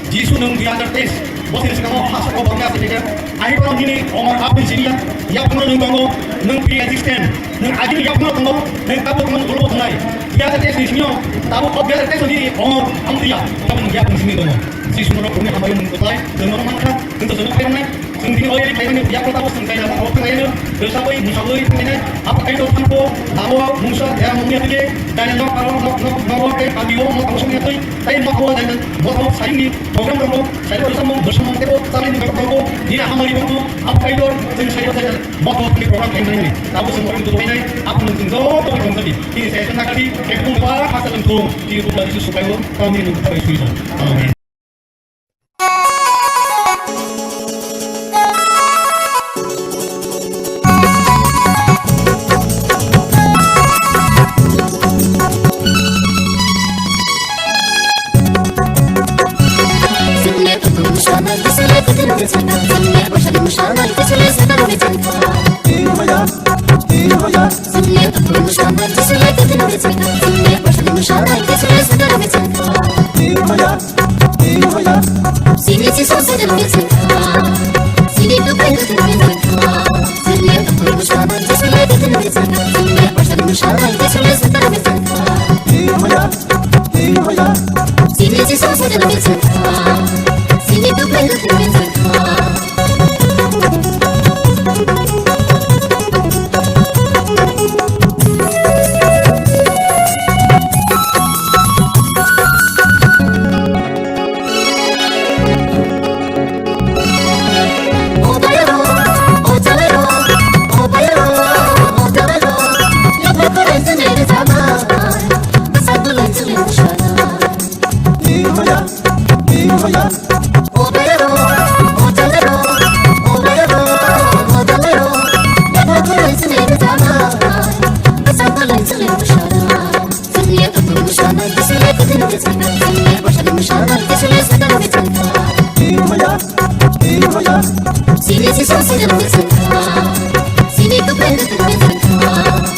Yesus nung dia tertes Bosnya sekarang masuk ke bangga saja. Akhir orang ini orang apa sih dia? Yang pernah nunggu nung pre-existent, nung aja yang pernah tunggu, nung tahu teman dulu tunai. Dia tertes di sini, tahu kok dia tertes sendiri. Oh, amtia, kamu dia pun sini tunggu. Si semua punya apa yang mengutai, dan orang mana, tentu saja apa yang naik. Sendiri oleh kalian dia pun tahu sendiri apa orang lain. Bersabui, musabui punya apa itu tanpa tahu musa yang punya tu dan yang kalau ke kami orang mau semua tu, tapi mau dan mau saya ini program program saya bersama Mengko saling berprogram ini hamari bangku apa itu saya saja mau program ini tahu semua itu ini apa mungkin do to konsep ini saya senang kali ekor para hasil untuk di bulan itu supaya kami mencapai itu amin Oh yeah. de lo que se trata. Si ni comprendes de lo que se trata.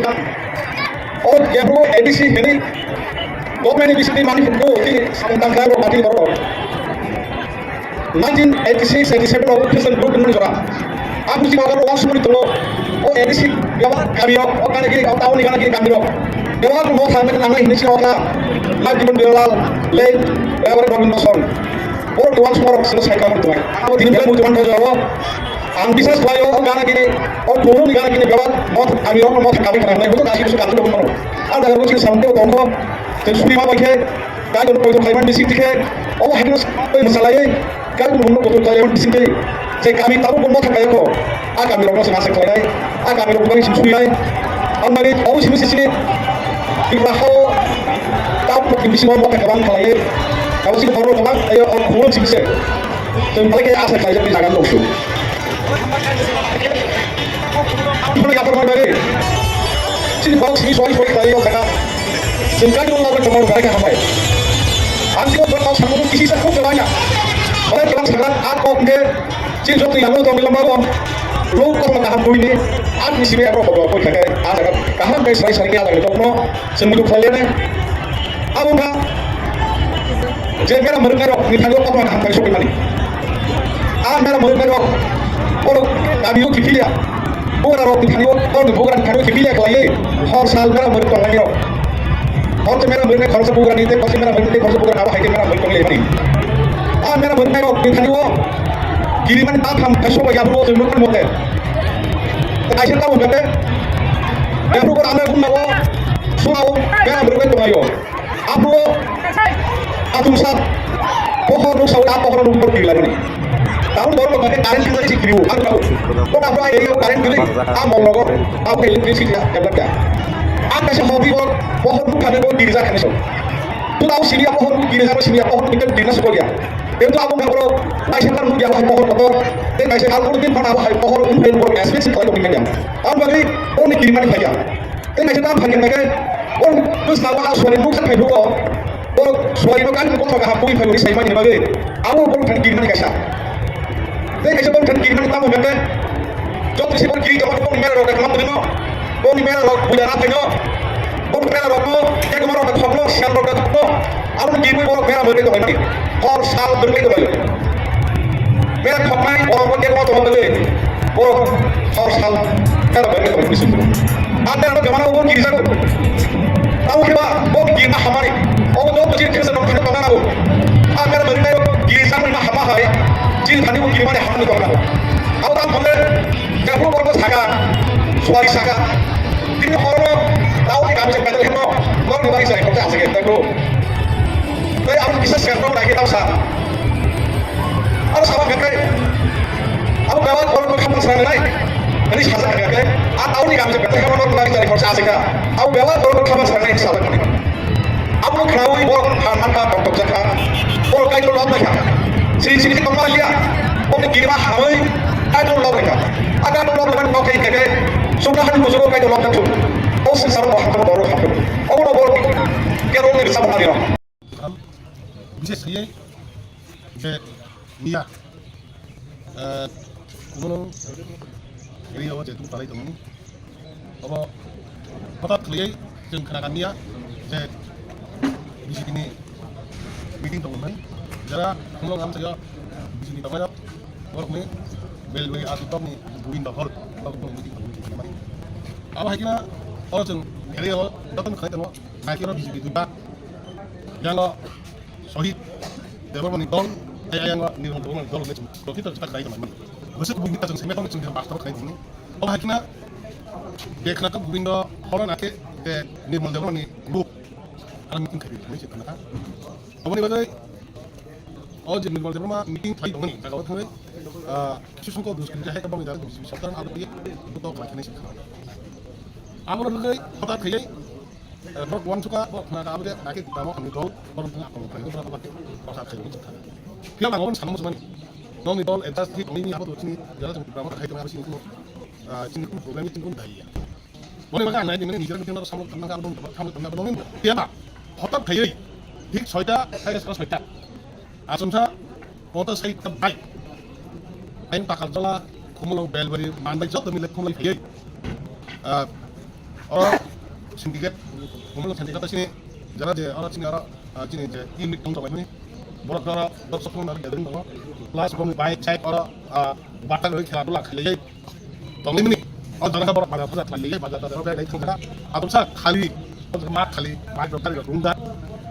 kan oh ya bro edisi ini government edisi di mana itu di samtang saya mati baru 1986 87 of prison group ini juga aku sih kalau orang semua itu oh edisi gawat kami oh kan lagi kau tahu nih kan lagi kami gawat mau sampai nang ini sih orang lagi mendelal lain lewat Robinson oh tuan semua selesai kamu tuh aku tidak mau tuan jawab ang bisnes tayo ang gana gini o puro ni gana gini gawat mo kami ro mo kami kana ko kasi ko kan do mo ang dagar ko si samte o tongko ten suri ma bakhe ka ko ko khayman bisi dikhe o hakno ko masala ye ka ko mo ko khayman bisi de je kami taru mo thakayo ko a kami ro mo sa se khay a kami ro ko si suri ay ang mari o si bisi ni ibaho ta ko bisi mo thakaban khay ka si ko ro ko ayo o ko si bisi ten pala ke asa khay ni jagan lo Ini apa berbeda? Sini bang sini soal tayo kana. Singkat dulu lawan cuma mereka apa? Angkut bertau sama tu kisi sakut banyak. Mereka bilang sekarang aku ke sini suatu yang lu tahu bilang baru. Lu kau nak hambu ini, aku sini apa kau pakai? Ada kaham guys sering ada gitu. No, seminggu kalian aku nak. Jadi mereka ni tadi aku nak hambu suku mana? Mereka और अभी वो किफिलिया बोरा रोक दिखानी वो और बोरा दिखानी वो किफिलिया कलाये हर साल मेरा मर तो नहीं हो और तो मेरा मरने खर्च बोरा नहीं थे पसी मेरा मरने खर्च बोरा ना है कि मेरा मर तो नहीं आ मेरा मरने रोक दिखानी वो गिरिमन ताप हम कैसो या वो तो मुकन मोते ऐसे तो होते या वो आने को ना वो सुनाओ मेरा मरने तो नहीं हो आप वो आतुम साहब बहुत लोग सब आप बहुत लोग ऊपर गिरा नहीं tahun baru pakai karen kita sih kiriu aku tahu kok apa ya karen gini mau logo aku elektrisiti ya berda aku sih hobi kok pohon bukan kok diri saya kan so tu tahu sini apa pohon diri saya sini apa pohon kita dinas sekolah ya itu aku nggak perlu masih kan dia pohon kotor dan masih kalau mungkin mana apa pohon umpen pohon SPS kalau itu pinjam aku bagi oh ini kiriman saja dan masih kan bagian mereka oh terus nama suara itu kan itu kok oh suara itu kan kok nggak hampuin family saya mana bagi aku pun kiriman kasar Tapi kalau kita kiri tamu mereka, jauh sih pun kiri jauh pun mereka roket malam tu no, pun mereka rok bulan apa no, pun mereka rok no, yang kemarin roket khomlo, siang roket no, aku kiri pun mereka mereka tu mana, hor sal berlebih tu mana, mereka khomai orang pun yang mau tu mana, orang hor sal mereka berlebih tu mana sih, ada orang kemana pun kiri sana, tahu kita, pun kiri mah hamari, orang jauh kiri kiri sana kita tu mana aku, mereka berlebih kiri sana mah hamah hai. Jadi tadi mungkin mana yang hamil kau aku tak boleh kalau orang saga suai saga ini orang tahu ni kami cakap itu no orang ni bagi saya kau tak asal kita bro tapi aku bisa sekarang lagi tahu sah aku sama kakek aku bawa orang kamu serang lain ini sah kakek aku tahu ni kami cakap itu orang lagi dari kau asal kita aku bawa orang kamu serang lain sahabat kau aku kenal orang hantar dokter cakap orang kaya tu lama cakap sini kembali lihat, orang kiri mah hamil, ada orang mereka, ada orang mereka mau kayak kayak, sudah hari musuh kayak orang tu, oh sesama orang baru hamil, orang baru, kira orang bisa mengalir. Bisa saya, Nia, kemudian ini awak jatuh pada itu, apa, kata kalian yang kenakan Nia, saya di sini meeting teman. Jara kalau kami saja di sini tamanya orang ni belway atau top ni buin dah hal kalau tu meeting teman. Apa kira orang tu hari awal datang kerja tu, saya kira di sini juga yang lo sohit dewan menitong yang lo ni orang dewan macam kalau kita cepat kerja teman. Besok buin kita cuma metong cuma pastor kerja ini. Apa kira dia kena tu buin dah orang nak ni dewan ni grup alam meeting kerja ni cakap nak. Apa ni betul? और जिन निर्मल में meeting थी होनी अगर उसमें किसी को दूसरी चाहे कब मिला तो सबका आप ये तो खाने नहीं सीखा आप लोग गए पता थे बहुत वन चुका बहुत ना आप लोग आके दामों हम निकाल और हम लोग करेंगे बड़ा बात बहुत अच्छा नहीं चलता फिर हम लोग सालों में नॉन निकाल एडजस्ट थी नहीं आप तो चीनी ज़्यादा चुका दामों खाई तो मैं चीनी को प्रॉब्लम चीनी को नहीं है बोले मगर नहीं मैंने निकल के ना सालों करना का हम लोग क्या ना होता थे ठीक सोचा है इसका सोचा asumsa motor saya tetap baik. Ain pakal jala kumulong belbari manday jatuh milik kumulong kiri. Syndicate মূলত সিন্ডিকেট সিনি যারা যে চিনি চিনি যে ইউনিট দं जाबाय बर'फोरा दर्शकफोर गेलेदों दङ प्लास बम बाइक साइक बाटा गई खेला दुला खालियै दंनि दाना बर' बाजारफोरा खालियै बाजारफोरा बे थांगा आदबसा खालि मा खालि बाइक गारि रुंदा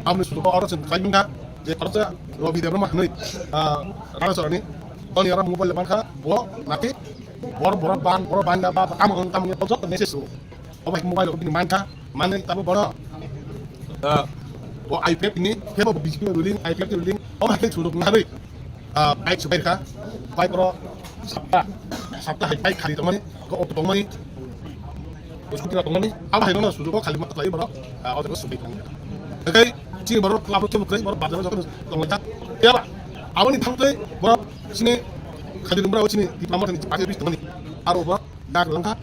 आमनि सुदुखौ जों खालामगा जे खरसा रबि देब्र मा होनै राजसरनि तनि आरो मबाइल बानखा ब नाति बर बान्दा बा काम पजत मेसेज अबाय मबाइल बिनि मानखा माने ताबो बर iPad ini, saya mau bikin ruling, iPad ruling, orang yang sudah menghari, baik sebaiknya, baik pro, sabta baik kali teman, kau otot teman ini, terus kita teman ini, apa yang mana sudah kau kalimat lagi bro, otot sebaiknya. Oke, sini baru kelapa coba kerja, baru baca baca teman kita, ya pak, awal ini tahu bro, sini kali nomor sini di pelamar ini pakai bis teman ini, aru bro, dah langkah,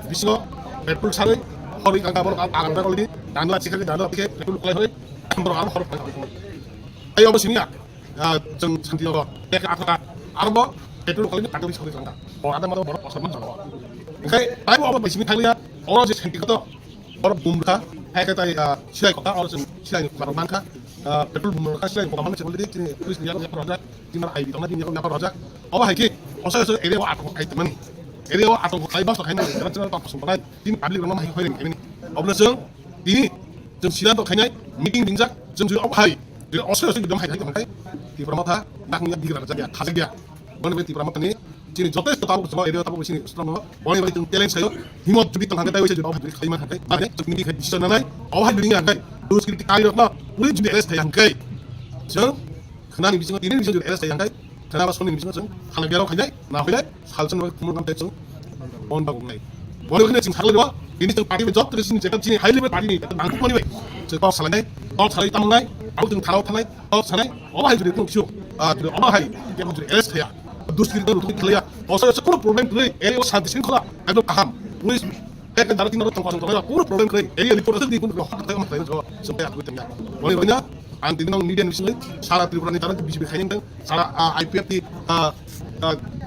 bisno, petrol sari. Hari kagak baru akan kalau ini dan lah cikal dan lah pikir itu mulai hari baru akan harus ayo abis ini ya jeng santi logo kayak apa arbo itu kalau ini kagak bisa kalau itu kalau ada malu baru pasal mana oke ayo abis ini kali ya orang sih santi kata orang bumka kayak kata silai kota orang silai baru bangka betul bumka silai kota mana sebelum ini tulis dia punya project di mana ID teman dia punya project apa lagi saya area atau kayak teman area atau kayak bos kayak ini jangan tak sempat ini publik rumah yang hoiling ini obrolan ini जों सिगां दखायनाय meeting दिंजाक जों जुदि अहाय जुदि असय जुदि दखाय थायो तिब्रामथा नाखनिया दिग्रा जाया खाजे गया बने बे तिब्रामथानि जिनि जथेष्ट ताबो समा एरिया ताबो सिनि स्ट्रंग बने बे जों टेलेन्ट सायो हिमत जुदि तंहांगे दायो जुदि अहाय जुदि खायमान थाखाय माने जोंनि दिखाय दिसन नालाय अहाय जुदि हांखाय दुस क्रिटिक आइ रखना पुलिस जुदि एरेस्ट थायो हांखाय जों खोनानि बिजों दिनै बिजों जुदि एरेस्ट थायो हांखाय खोनाबा सनि बिजों जों खालामगियाव खायनाय नाफैनाय सालसन खुमुर नामथाय जों बन बागुनाय बने बे जों सागले ini जों पार्टी जब terus ini जेब्ला दिनै हाइ लेभेल पार्टी नांगौमानि बाय जों गाव सालायनाय गाव सालाय तामनाय आरो जों थाराव थानाय गाव सानाय अबाहाय जुदि जों फिसौ अबाहाय जेबो जुदि एरेस्ट थाया दुसगिरि रुटि थालैया असय कोनो प्रब्लेम थै एरिया शान्ति शृंखला एकदम गाहाम पुलिस एक दारा तिन रतन पासन थानाय कोनो प्रब्लेम थै एरिया रिपोर्ट जों कोनो हक थाय माथाय जों जों बे आगु तंगा बने बने आं दिनाव मिडिया निसिनै सारा त्रिपुरानि दारा बिजिबि खायनदों सारा आइपिएफ नि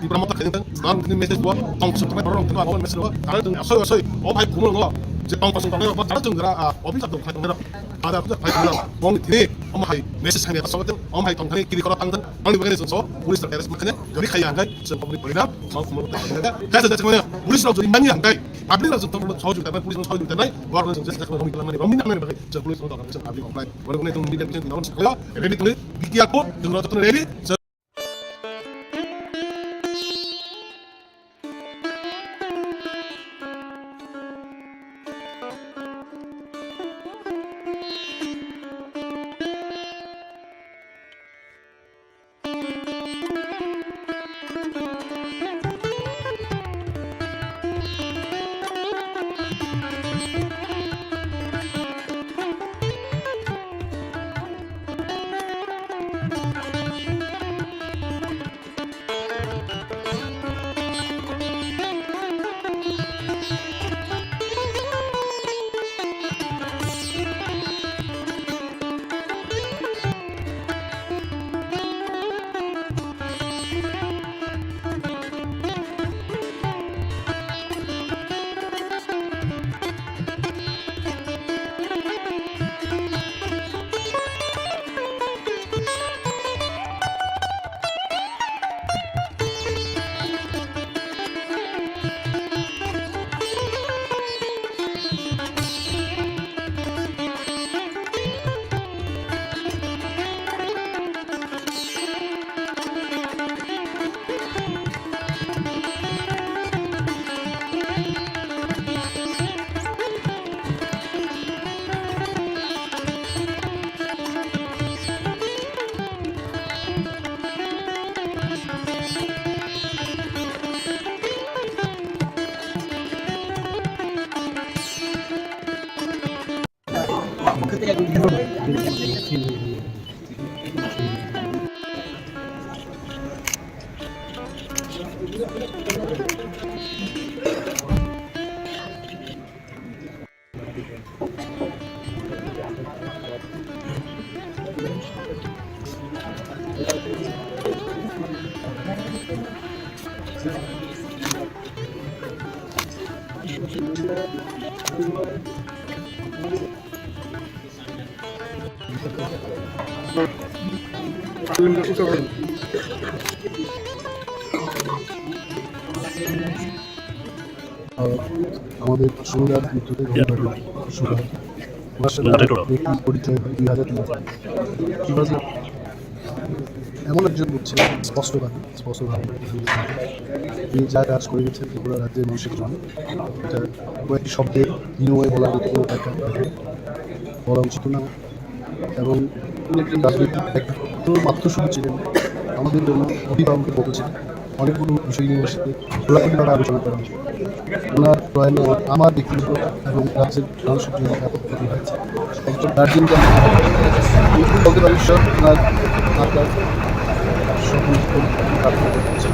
di promotor kayaknya kan ini message buat tong sampai orang tengah awal message buat karena tuh asal oh kumul nggak jadi pasang kamera buat karena tuh nggak obis atau kayak kamera ada apa kayak kamera mau ini hai message hanya atas waktu hai tong kiri kalau tangten paling bagian itu polis terkeres makanya jadi kayak angkai sebab berita mau kumul kayak saja semuanya polis lalu jadi banyak angkai abdi langsung tong soal juga polis soal juga naik warna jadi sekarang kami kelam ini minat bagai jadi polis untuk akan abdi komplain walaupun itu media bisa dilawan sekolah ready tulis bikin aku dengan rata ready আমাদের সুরার মৃত্যুতে সুরার পরিচয় হয় 2003 এমন একজন ছিলেন স্পষ্টভাবে তিনি যা কাজ করে গেছেন ত্রিপুরা রাজ্যের মানুষের জন্য এটা কয়েকটি শব্দের বিনিময়ে বলার মতো একটা বলা উচিত না এবং একজন রাজনৈতিক মাত্র শুধু ছিলেন আমাদের জন্য অভিভাবকের মতো ছিলেন অনেকগুলো বিষয় নিয়ে সাথে খোলাখুলিভাবে আলোচনা করা হয়েছে ওনার প্রয়াণে আমার ব্যক্তিগত এবং রাজ্যের মানুষের জন্য ব্যাপক ক্ষতি হয়েছে একজন গার্জিয়ান বলতে পারি সব ওনার আপনার সকল প্রার্থনা করছে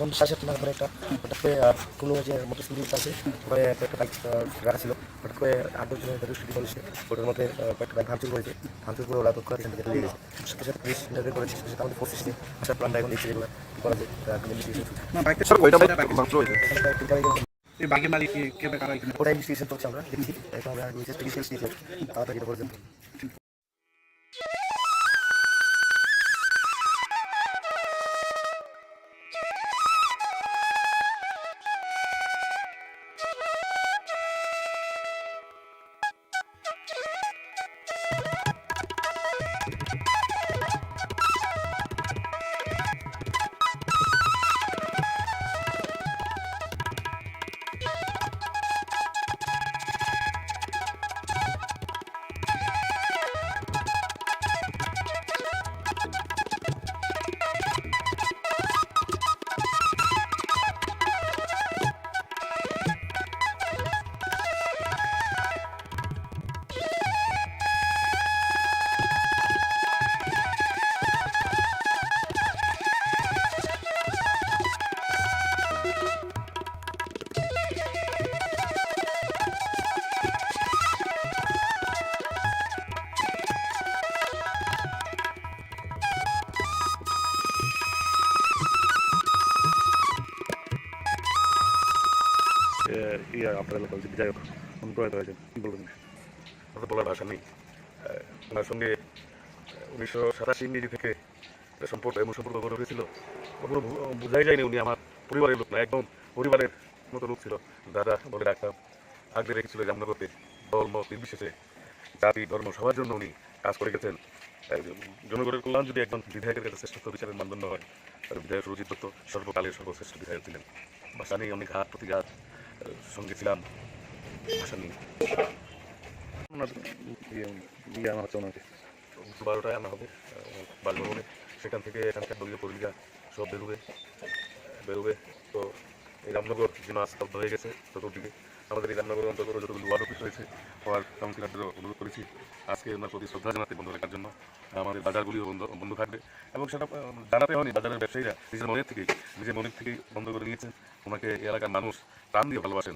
তখন 7:30 নাগাদ একটা হঠাৎ করে কোনো যে মোটর স্কুটি আছে ওখানে একটা বাইক রাখা ছিল, হঠাৎ করে 8-10 জনের দুষ্কৃতী দল এসে ওটার মধ্যে কয়েকটা বাইক ভাঙচুর করেছে। ভাঙচুর করে ওরা তৎক্ষণাৎ এখান থেকে চলে গেছে। সাথে সাথে পুলিশ ইন্টারভিউ করেছে, সাথে সাথে আমাদের ফোর্স এসে আসার প্ল্যানটা এখন দেখছি যেগুলো কী করা যায়। ওটা ইনভেস্টিগেশন করছি আমরা, দেখছি এখন আমরা ডিটেলস দিয়েছি তাড়াতাড়ি এটা করে দেবো। আপনার এলাকার যে বিধায়ক প্রয়াত হয়েছেন কি বলবেন? বলার ভাষা নেই। ওনার সঙ্গে 1987 ইংরেজি থেকে সম্পর্ক গড়ে উঠেছিল। কখনো বোঝাই যায়নি উনি আমার পরিবারের লোক না, একদম পরিবারের মতো লোক ছিল। দাদা বলে ডাকতাম। আগলে রেখেছিল জামনগরতে দল মত নির্বিশেষে জাতি ধর্ম সবার জন্য উনি কাজ করে গেছেন। জনগণের কল্যাণ যদি একজন বিধায়কের কাছে শ্রেষ্ঠ বিচারের মানদণ্ড হয়, তাহলে বিধায়ক সুরজিৎ দত্ত সর্বকালের সর্বশ্রেষ্ঠ বিধায়ক ছিলেন। ভাষা নেই, অনেক ঘাত প্রতিঘাত সঙ্গে ছিলাম, ভাষা নেই। 12টায় আনা হবে বাসভবনে, সেখান থেকে এখানকার দলীয় কর্মীরা সব বেরোবে। তো এই রামনগর যেন স্তব্ধ হয়ে গেছে চতুর্দিকে। আমাদের এই রামনগরের অন্তর্গত যতগুলো ওয়ার্ড অফিস রয়েছে, ওয়ার্ড কাউন্সিলরদেরও অনুরোধ করেছি আজকে ওনার প্রতি শ্রদ্ধা জানাতে বন্ধ রাখার জন্য। আমাদের বাজারগুলিও বন্ধ থাকবে এবং সেটা জানাতে হয়নি, বাজারের ব্যবসায়ীরা নিজের মনের থেকেই বন্ধ করে নিয়েছেন। ওনাকে এলাকার মানুষ প্রাণ দিয়ে ভালোবাসেন।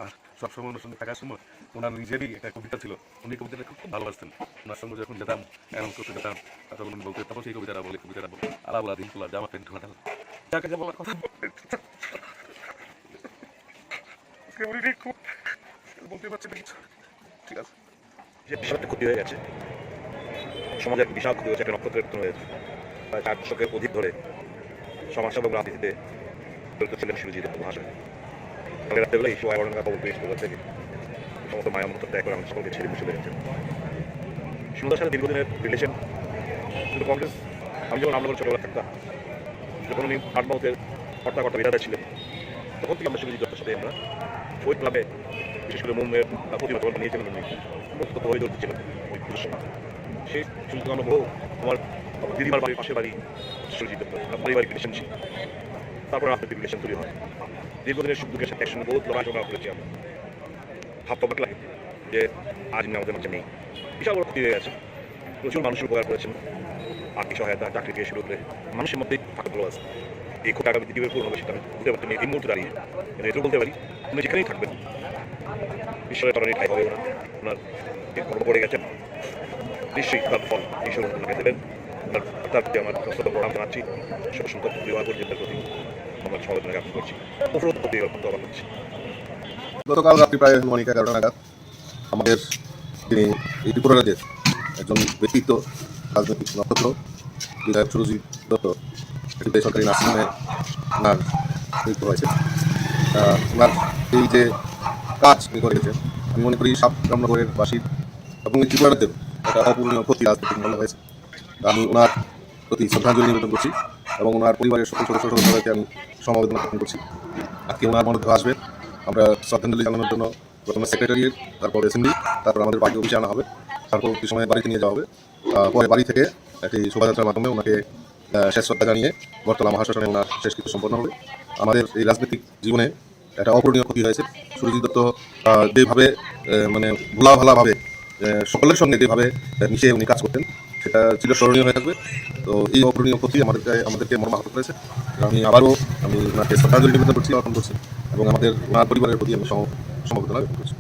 আর সবসময় ওনার সঙ্গে থাকার সময় ওনার নিজেরই একটা কবিতা ছিল, উনি কবিতাটা খুব ভালোবাসতেন। ওনার সঙ্গে যখন যেতাম অ্যানাউন্স করতে যেতাম, তখন উনি বলতেন, তখন সেই কবিতাটা বলে আলা বলা দিন খোলা জামা প্যান্ট ঢোলা যাকে যা বলার কথা বলতে পারছি না কিছু। ঠিক আছে, যে বিশাল একটা ক্ষতি হয়ে গেছে, সমাজের বিশাল ক্ষতি হয়েছে, একটা নক্ষত্রের মতো হয়েছে। প্রায় 4 দশকের অধিক ধরে সমাজসেবা এবং রাজনীতিতে জড়িত ছিলেন সুরজিৎ দত্ত মহাশয়। কালকে রাত্রেবেলায় 11:30 নাগাদ খবর পেয়েছি কলকাতা থেকে সমস্ত মায়া মমতা ত্যাগ করে আমাদের সকলকে ছেড়ে চলে গেছেন। সুন্দর সাথে দীর্ঘদিনের রিলেশন। কিন্তু কংগ্রেস, আমি যখন রামনগর ছোটবেলা থাকতাম, যখন উনি আটমাউতের কর্তা বিধাতা ছিলেন, তখন থেকে আমরা সুরজিৎ দত্তের সাথে আমরা ওই ক্লাবে বিশেষ করে মুম্বাইয়ের প্রতিভা নিয়েছিলেন। উনি সমস্ত পরিদর্শী ছিলেন ওই পুজোর সময়। সেই সুযোগ আমরা বহু আমার দিদিমার বাড়ির পাশের বাড়ি সুরজিৎ দত্ত পারিবারিক রিলেশন ছিল। তারপর রাজনৈতিক রিলেশন তৈরি হয়। দীর্ঘদিনের সুখ দুঃখের সাথে একসঙ্গে বহুত লড়াই সংগ্রাম করেছি আমরা। ভাবতে লাগে যে আজ আমাদের মাঝে নেই। বিশাল বড় ক্ষতি হয়ে গেছে। প্রচুর মানুষের উপকার করেছেন, আর্থিক সহায়তা, চাকরি থেকে শুরু করে মানুষের মধ্যেই থাকা ভালো আছে। এই খুব আগামী দ্বিতীয় পূর্ণ হবে সেটা আমি বুঝতে পারছি না এই মুহূর্তে দাঁড়িয়ে। এটাও বলতে পারি উনি যেখানেই থাকবেন ঈশ্বরের তরণী ঠাই হবে। ওনার কর্ম করে গেছেন, নিশ্চয়ই তার ফল ঈশ্বর ওনাকে দেবেন। তার প্রতি আমার সমস্ত প্রণাম জানাচ্ছি। সংখ্যক বিবাহ পর্যন্তের প্রতি আমার সমবেদনা জ্ঞাপন করছি। উপরোধ প্রতি অবাক হচ্ছি। গতকাল রাত্রি প্রায় 11:30 নাগাদ আমাদের তিনি এই ত্রিপুরা রাজ্যের একজন ব্যক্তিত্ব, রাজনৈতিক নক্ষত্র বিধায়ক সুরজিৎ দত্ত একটি বেসরকারি নার্সিংহোমে ওনার মৃত্যু হয়েছে। ওনার এই যে কাজ উনি করে গেছেন, আমি মনে করি রামনগরের বাসীর এবং এই ত্রিপুরা রাজ্যের একটা অপূরণীয় ক্ষতি রাজনৈতিক মূল্য হয়েছে। আমি ওনার প্রতি শ্রদ্ধাঞ্জলি নিবেদন করছি এবং ওনার পরিবারের সকল সদস্যকে আমি সমবেদনা জ্ঞাপন করছি। আজকে ওনার মধ্যে আসবে, আমরা শ্রদ্ধাঞ্জলি জানানোর জন্য প্রথমে সেক্রেটারিয়েট, তারপর অ্যাসেম্বলি, তারপর আমাদের পার্টি অফিসে আনা হবে, তারপর একটি সময় বাড়িতে নিয়ে যাওয়া হবে। পরে বাড়ি থেকে একটি শোভাযাত্রার মাধ্যমে ওনাকে শেষ শ্রদ্ধা জানিয়ে বটতলা মহাশ্মশানে ওনার শেষকৃত্য সম্পন্ন হবে। আমাদের এই রাজনৈতিক জীবনে একটা অপূরণীয় ক্ষতি হয়েছে। সুরজিৎ দত্ত যেভাবে মানে ভোলাভালাভাবে সকলের সঙ্গে যেভাবে মিশে উনি কাজ করতেন, সেটা চিরস্মরণীয় হয়ে থাকবে। তো এই অপূরণীয় ক্ষতি আমাদেরকে মর্মাহত করেছে। আমি ওনাকে শ্রদ্ধাঞ্জলি নিবেদন করছি, অর্পণ করছি এবং ওনার পরিবারের প্রতি আমি সমবেদনা ব্যক্ত করছি।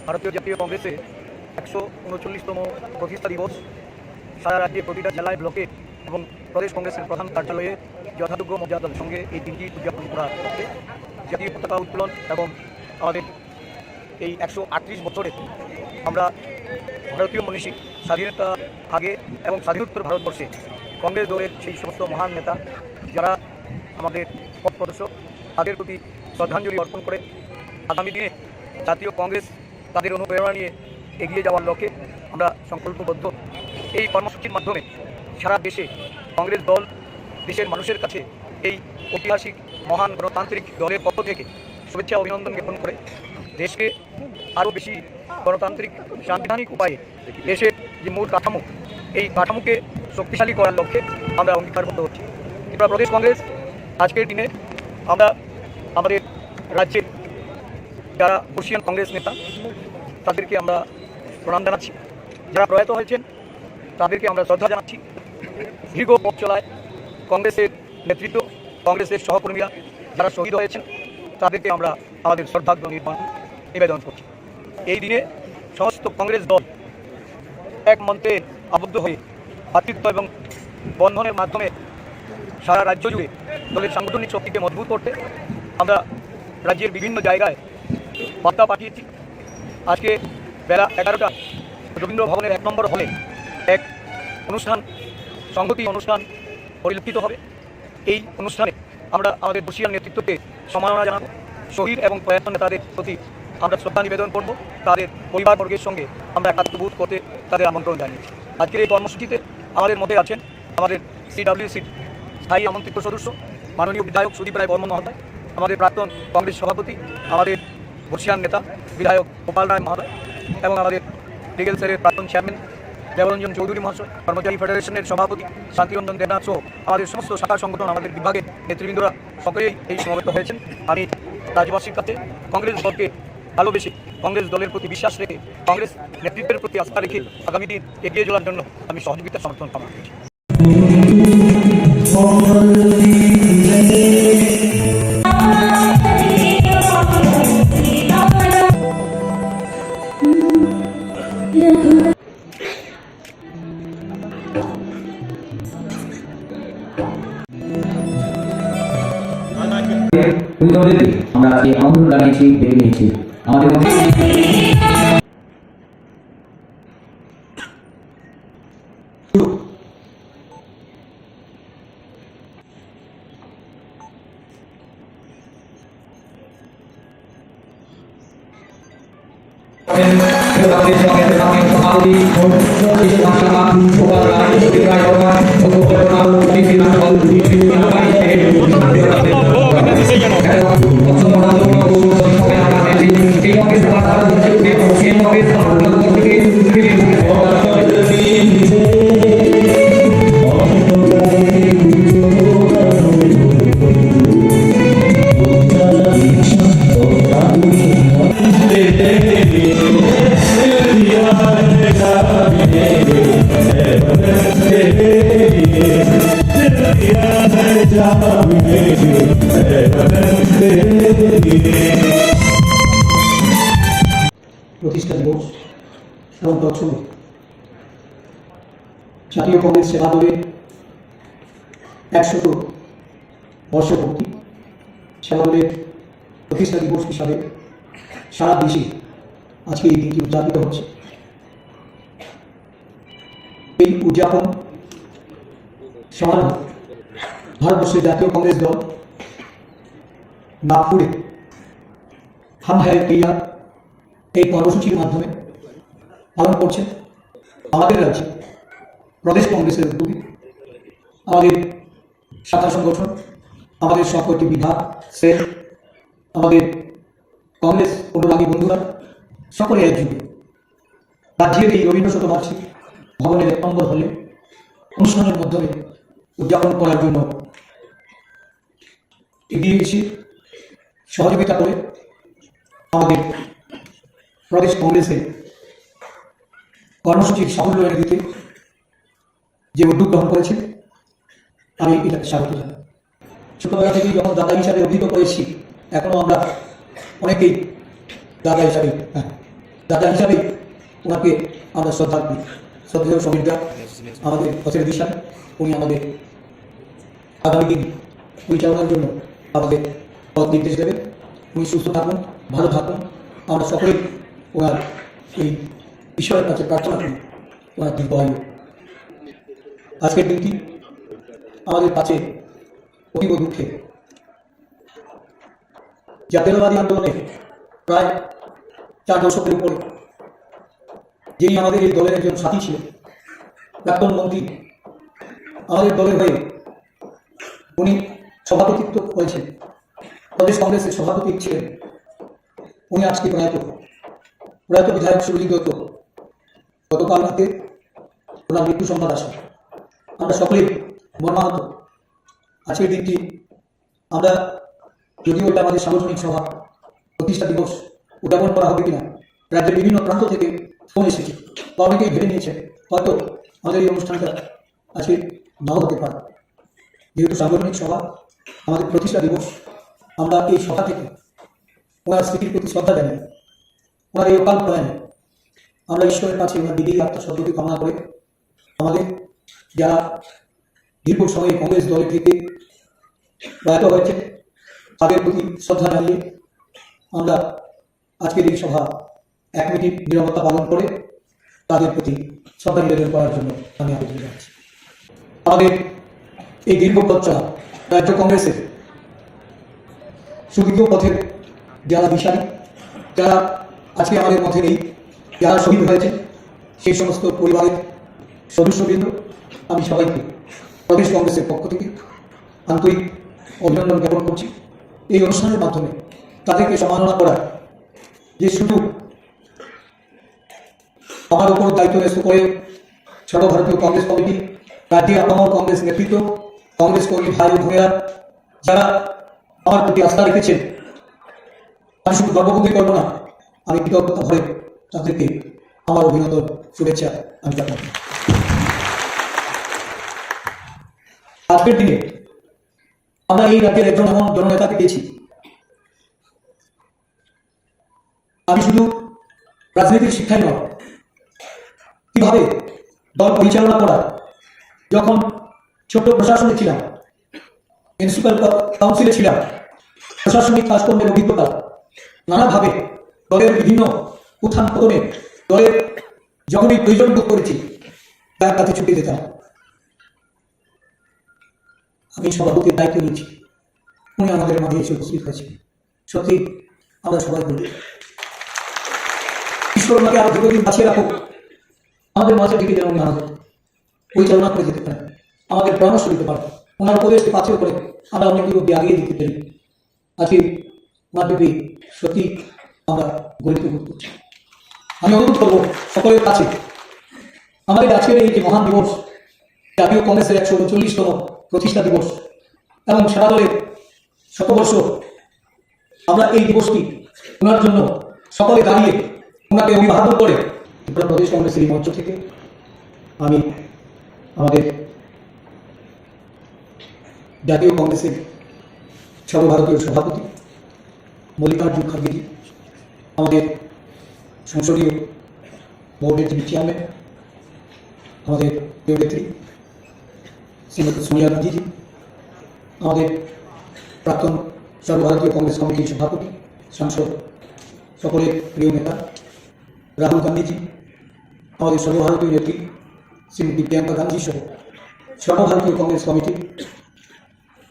ভারতীয় জাতীয় কংগ্রেসে 139তম প্রতিষ্ঠা দিবস সারা রাজ্যে প্রতিটা জেলায় ব্লকে এবং প্রদেশ কংগ্রেসের প্রধান কার্যালয়ে যথাযোগ্য মর্যাদার সঙ্গে এই দিনটি উদযাপন করা হচ্ছে। জাতীয় পতাকা উত্তোলন এবং আমাদের এই 138 বছরে আমরা ভারতীয় মনীষী স্বাধীনতা আগে এবং স্বাধীনোত্তর ভারতবর্ষে কংগ্রেস দলের সেই সমস্ত মহান নেতা যারা আমাদের পথ প্রদর্শক তাদের প্রতি শ্রদ্ধাঞ্জলি অর্পণ করে আগামী দিনে জাতীয় কংগ্রেস তাদের অনুপ্রেরণা নিয়ে এগিয়ে যাওয়ার লক্ষ্যে আমরা সংকল্পবদ্ধ। এই কর্মসূচির মাধ্যমে সারা দেশে কংগ্রেস দল দেশের মানুষের কাছে এই ঐতিহাসিক মহান গণতান্ত্রিক দলের পক্ষ থেকে শুভেচ্ছা অভিনন্দন জ্ঞাপন করে দেশকে আরও বেশি গণতান্ত্রিক সাংবিধানিক উপায়ে দেশের যে মূল কাঠামো এই কাঠামোকে শক্তিশালী করার লক্ষ্যে আমরা অঙ্গীকারবদ্ধ হচ্ছি। ত্রিপুরা প্রদেশ কংগ্রেস আজকের দিনে আমরা আমাদের রাজ্যের যারা বর্ষীয়ান কংগ্রেস নেতা তাদেরকে আমরা প্রণাম জানাচ্ছি, যারা প্রয়াত হয়েছেন তাদেরকে আমরা শ্রদ্ধা জানাচ্ছি। দীর্ঘ পথ চলায় কংগ্রেসের নেতৃত্ব কংগ্রেসের সহকর্মীরা যারা শহীদ হয়েছেন তাদেরকে আমরা আমাদের শ্রদ্ধার্ঘ্য নিবেদন করছি। এই দিনে সমস্ত কংগ্রেস দল এক মন্ত্রে আবদ্ধ হয়ে ভাতৃত্ব এবং বন্ধনের মাধ্যমে সারা রাজ্য জুড়ে দলের সাংগঠনিক শক্তিকে মজবুত করতে আমরা রাজ্যের বিভিন্ন জায়গায় বার্তা পাঠিয়েছি। আজকে বেলা 11টা রবীন্দ্র ভবনের 1 নম্বর হলে এক অনুষ্ঠান সংহতি অনুষ্ঠান পরিলক্ষিত হবে। এই অনুষ্ঠানে আমরা আমাদের বর্ষীয়ান নেতৃত্বকে সম্মাননা জানাবো, শহীদ এবং প্রয়াত নেতাদের প্রতি আমরা শ্রদ্ধা নিবেদন করব, তাদের পরিবারবর্গের সঙ্গে আমরা একাত্মবোধ করতে তাদের আমন্ত্রণ জানিয়েছি। আজকের এই কর্মসূচিতে আমাদের মধ্যে আছেন আমাদের CWC স্থায়ী আমন্ত্রিত সদস্য মাননীয় বিধায়ক সুদীপ রায় বর্মন মহোদয়, আমাদের প্রাক্তন কংগ্রেস সভাপতি, আমাদের বর্ষিয়ান নেতা বিধায়ক গোপাল রায় মহোদয় এবং আমাদের লিগেল সেলের প্রাক্তন চেয়ারম্যান দেবরঞ্জন চৌধুরী মহাশয়, কর্মচারী ফেডারেশনের সভাপতি শান্তিরঞ্জন দেবনাথ সহ আমাদের সমস্ত শাখা সংগঠন, আমাদের বিভাগের নেতৃবৃন্দরা সকলেই এই সমবেত হয়েছেন। আমি রাজ্যবাসীর কাছে কংগ্রেস দলকে ভালোবেসে, কংগ্রেস দলের প্রতি বিশ্বাস রেখে, কংগ্রেস নেতৃত্বের প্রতি আস্থা রেখে আগামী দিন এগিয়ে চলার জন্য আমি সহযোগিতা সমর্থন কামনা করছি। আমরা এই আমন্ত্রণ জানিয়েছি, ডেকে নিয়েছি আমাদের প্রতিষ্ঠা দিবস এবং তৎসঙ্গে জাতীয় কংগ্রেস সেবা দলের 100 বর্ষপূর্তি সেবা দলের প্রতিষ্ঠা দিবস হিসাবে সারা দেশে আজকে এই দিনটি উদযাপিত হচ্ছে। এই উদযাপন সমারোহ ভারতবর্ষের জাতীয় কংগ্রেস দল নাগপুরে হাম হ্যায় তৈয়ার এই কর্মসূচির মাধ্যমে পালন করছে। আমাদের রাজ্যে প্রদেশ কংগ্রেসের উদ্যোগে আমাদের শাখা সংগঠন, আমাদের সবকটি বিভাগ, সেল, আমাদের কংগ্রেস অনুরাগী বন্ধুরা সকলে একযোগে রাজ্যের এই রবীন্দ্র শতবার্ষিক ভবনের 1 নম্বর হলে অনুষ্ঠানের মাধ্যমে উদযাপন করার জন্য এগিয়ে এসে সহযোগিতা করে আমাদের প্রদেশ কংগ্রেসের কর্মসূচির সাফল্য এনে দিতে যে উদ্যোগ গ্রহণ করেছে আমি এটাকে স্বাগত জানাই। ছোটবেলা থেকেই যখন দাদা হিসাবে অভিহিত করেছি, এখনও আমরা অনেকেই দাদা হিসাবে ওনাকে আমরা শ্রদ্ধা করি। শ্রদ্ধেয় সমীরদা আমাদের হসের দিশা, উনি আমাদের আগামী দিন পরিচালনার জন্য আমাদের পথ নির্দেশ দেবেন। উনি সুস্থ থাকুন, ভালো থাকুন, আমরা সকলেই ওনার এই ঈশ্বরের কাছে প্রার্থনা করি ওনার দীর্ঘায়ু। আজকের দিনটি আমাদের কাছে অতীব দুঃখে। জাতীয়তাবাদী আন্দোলনে প্রায় 4 দশকের উপরে যিনি আমাদের এই দলের একজন সাথী ছিলেন, প্রাক্তন মন্ত্রী, আমাদের দলের হয়ে উনি সভাপতিত্ব করেছেন, প্রদেশ কংগ্রেসের সভাপতি ছিলেন, উনি আজকে প্রয়াত বিধায়ক সুরজিৎ দত্ত গতকাল রাতে ওনার মৃত্যু সংবাদ আসে। আমরা সকলেই মর্মাহত। আজকের দিনটি আমরা, যদিও এটা আমাদের সাংগঠনিক সভা প্রতিষ্ঠা দিবস উদযাপন করা হবে কিনা রাজ্যের বিভিন্ন প্রান্ত থেকে ফোন এসেছে, অনেকেই ভেবে নিয়েছে হয়তো আমাদের এই অনুষ্ঠানটা আজকে নাও হতে পারে। যেহেতু সাংগঠনিক সভা, আমাদের প্রতিষ্ঠা দিবস, আমরা এই সভা থেকে ওনার স্মৃতির প্রতি শ্রদ্ধা জানাই। ওনার এই অকাল প্রয়াণে আমরা ঈশ্বরের কাছে ওনার বিদেহী আত্মার সদ্গতি কামনা করে আমাদের যারা দীর্ঘ সময়ে কংগ্রেস দলের থেকে প্রয়াত হয়েছে তাদের প্রতি শ্রদ্ধা জানিয়ে আমরা আজকের এই সভা 1 মিনিট নীরবতা পালন করে তাদের প্রতি শ্রদ্ধা নিবেদন করার জন্য আমি আবেদন জানাচ্ছি। আমাদের এই দীর্ঘ পথ চলা রাজ্য কংগ্রেসের সুদীর্ঘ পথের যারা দিশারি, যারা আজকে আমাদের মধ্যে নেই, যারা শহীদ হয়েছে, সেই সমস্ত পরিবারের সদস্যবৃন্দ, আমি সবাইকে প্রদেশ কংগ্রেসের পক্ষ থেকে আন্তরিক অভিনন্দন জ্ঞাপন করছি এই অনুষ্ঠানের মাধ্যমে তাদেরকে সম্মাননা করার যে সুযোগ আমার উপর দায়িত্ব ন্যস্ত করে সর্বভারতীয় কংগ্রেস কমিটি, রাজ্যের আপামর কংগ্রেস নেতৃত্ব, কংগ্রেস কর্মী ভাই ও বোনেরা যারা আমার প্রতি আস্থা রেখেছেন, আমি শুধু গর্ববোধই করবো না, আমি কৃতজ্ঞতা ভরে তাদেরকে আমার অভিনন্দন, শুভেচ্ছা আমি জানাই। আজকের দিনে আমরা এই রাজ্যের একজন এমন জননেতাকে পেয়েছি, আমি শুধু রাজনীতির শিক্ষাই নয়, কিভাবে দল পরিচালনা করা, যখন ছোট্ট প্রশাসনে ছিলাম, মিউনিসিপ্যাল কাউন্সিলে ছিলাম, প্রশাসনিক কাজকর্মের অভিজ্ঞতা, নানাভাবে দলের বিভিন্ন উত্থান পতনে দলের যখনই প্রয়োজন বোধ করেছি তার কাছে ছুটে যেতাম। আমি সভাপতির দায়িত্ব নিয়েছি, উনি আমাদের মাঝে এসে উপস্থিত হয়েছে। সত্যি আমরা সবাই বলি ঈশ্বর ওনাকে আরো দীর্ঘদিন বাঁচিয়ে রাখুক, আমাদের মাঝে থেকে যেন উনি আমাদের পরিচালনা করে যেতে পারেন, আমাদের পরামর্শ দিতে পারেন, ওনার উপদেশকে পাথেয় করে আমরা অনেক দূর অব্দি আগিয়ে দিতে পারি। আজকে ওনার পেপে সত্যি আমরা গরিব বোধ করছি। আমি অনুরোধ করবো সকলের কাছে, আমাদের আজকের এই যে মহান দিবস, জাতীয় কংগ্রেসের 139তম প্রতিষ্ঠা দিবস এবং সারা দলের শতবর্ষ, আমরা এই দিবসটি ওনার জন্য সকলে দাঁড়িয়ে ওনাকে অভিবাদন করে ত্রিপুরা প্রদেশ কংগ্রেসের এই মঞ্চ থেকে আমি আমাদের জাতীয় কংগ্রেসের সর্বভারতীয় সভাপতি মল্লিকার্জুন খার্গেজি, আমাদের সংসদীয় বোর্ডের যিনি চেয়ারম্যান, আমাদের প্রিয় নেত্রী শ্রীমতী সোনিয়া গান্ধীজি, আমাদের প্রাক্তন সর্বভারতীয় কংগ্রেস কমিটির সভাপতি সাংসদ সকলের প্রিয় নেতা রাহুল গান্ধীজি, আমাদের সর্বভারতীয় নেত্রী শ্রীমতী প্রিয়াঙ্কা গান্ধী সহ সর্বভারতীয় কংগ্রেস কমিটি,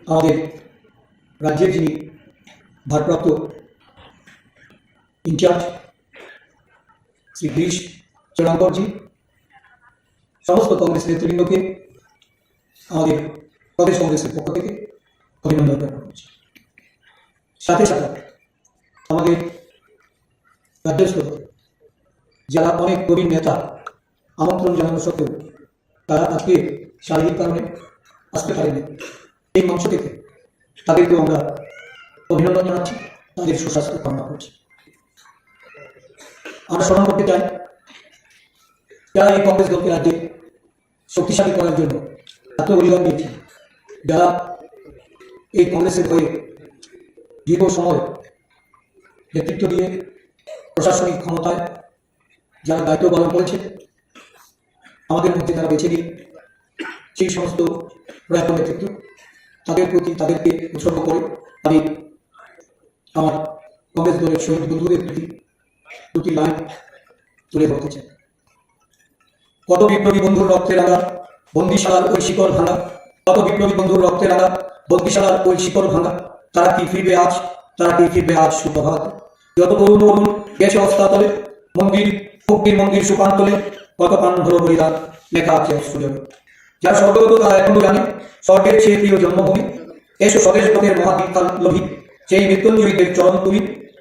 আমাদের রাজ্যের যিনি ভারপ্রাপ্ত ইনচার্জ শ্রী গিরিশ চোড়াঙ্করজি, সমস্ত কংগ্রেস নেতৃবৃন্দকে আমাদের প্রদেশ কংগ্রেসের পক্ষ থেকে অভিনন্দন জ্ঞাপন করছি। সাথে সাথে আমাদের রাজ্যস্থ যারা অনেক প্রবীণ নেতা আমন্ত্রণ জানানো সত্ত্বেও তারা আজকে শারীরিক কারণে আসতে পারেনি, এই মঞ্চ থেকে তাদেরকেও আমরা অভিনন্দন জানাচ্ছি, তাদের সুস্বাস্থ্য কামনা করছি। আমরা স্মরণ করতে চাই যারা এই কংগ্রেস দলকে রাজ্যে শক্তিশালী করার জন্য এত বলিদান দিয়েছে, যারা এই কংগ্রেসের হয়ে দীর্ঘ সময় নেতৃত্ব দিয়ে প্রশাসনিক ক্ষমতায় যারা দায়িত্ব পালন করেছে, আমাদের মধ্যে যারা বেছে দিয়ে সেই সমস্ত প্রয়াত নেতৃত্ব, তাদের প্রতি তাদেরকে উৎসর্গ করে আমি আমার কংগ্রেস দলের শহীদ বন্ধুদের প্রতি দুটি লাইন তুলে ধরতে চাই। কত বিপ্লবী বন্ধুর রক্তে রাঙা বন্দিশালার ওই শিকড় ভাঙা, কত বিপ্লবী বন্ধুর রক্তে রাঙা বন্দিশালার ওই শিকড় ভাঙা, তারা কি ফিরবে আজ, তারা কি ফিরবে আজ সুপ্রভাত। যত তরুণ অরুণ গেছে অস্তাতলে, মন্দির মুক্তির মন্দির সুপান্তলে, কত প্রাণ ধরো বলিদান লেখা আছে অস্ত্রজলে। যারা স্বর্গগত তারা এখনো জানে স্বর্গের চেয়ে প্রিয় জন্মভূমি, এসো স্বদেশ লোকের মহাদীক্ষা লোভী, সেই মৃত্যুঞ্জয়ীদের চরণ তুমি।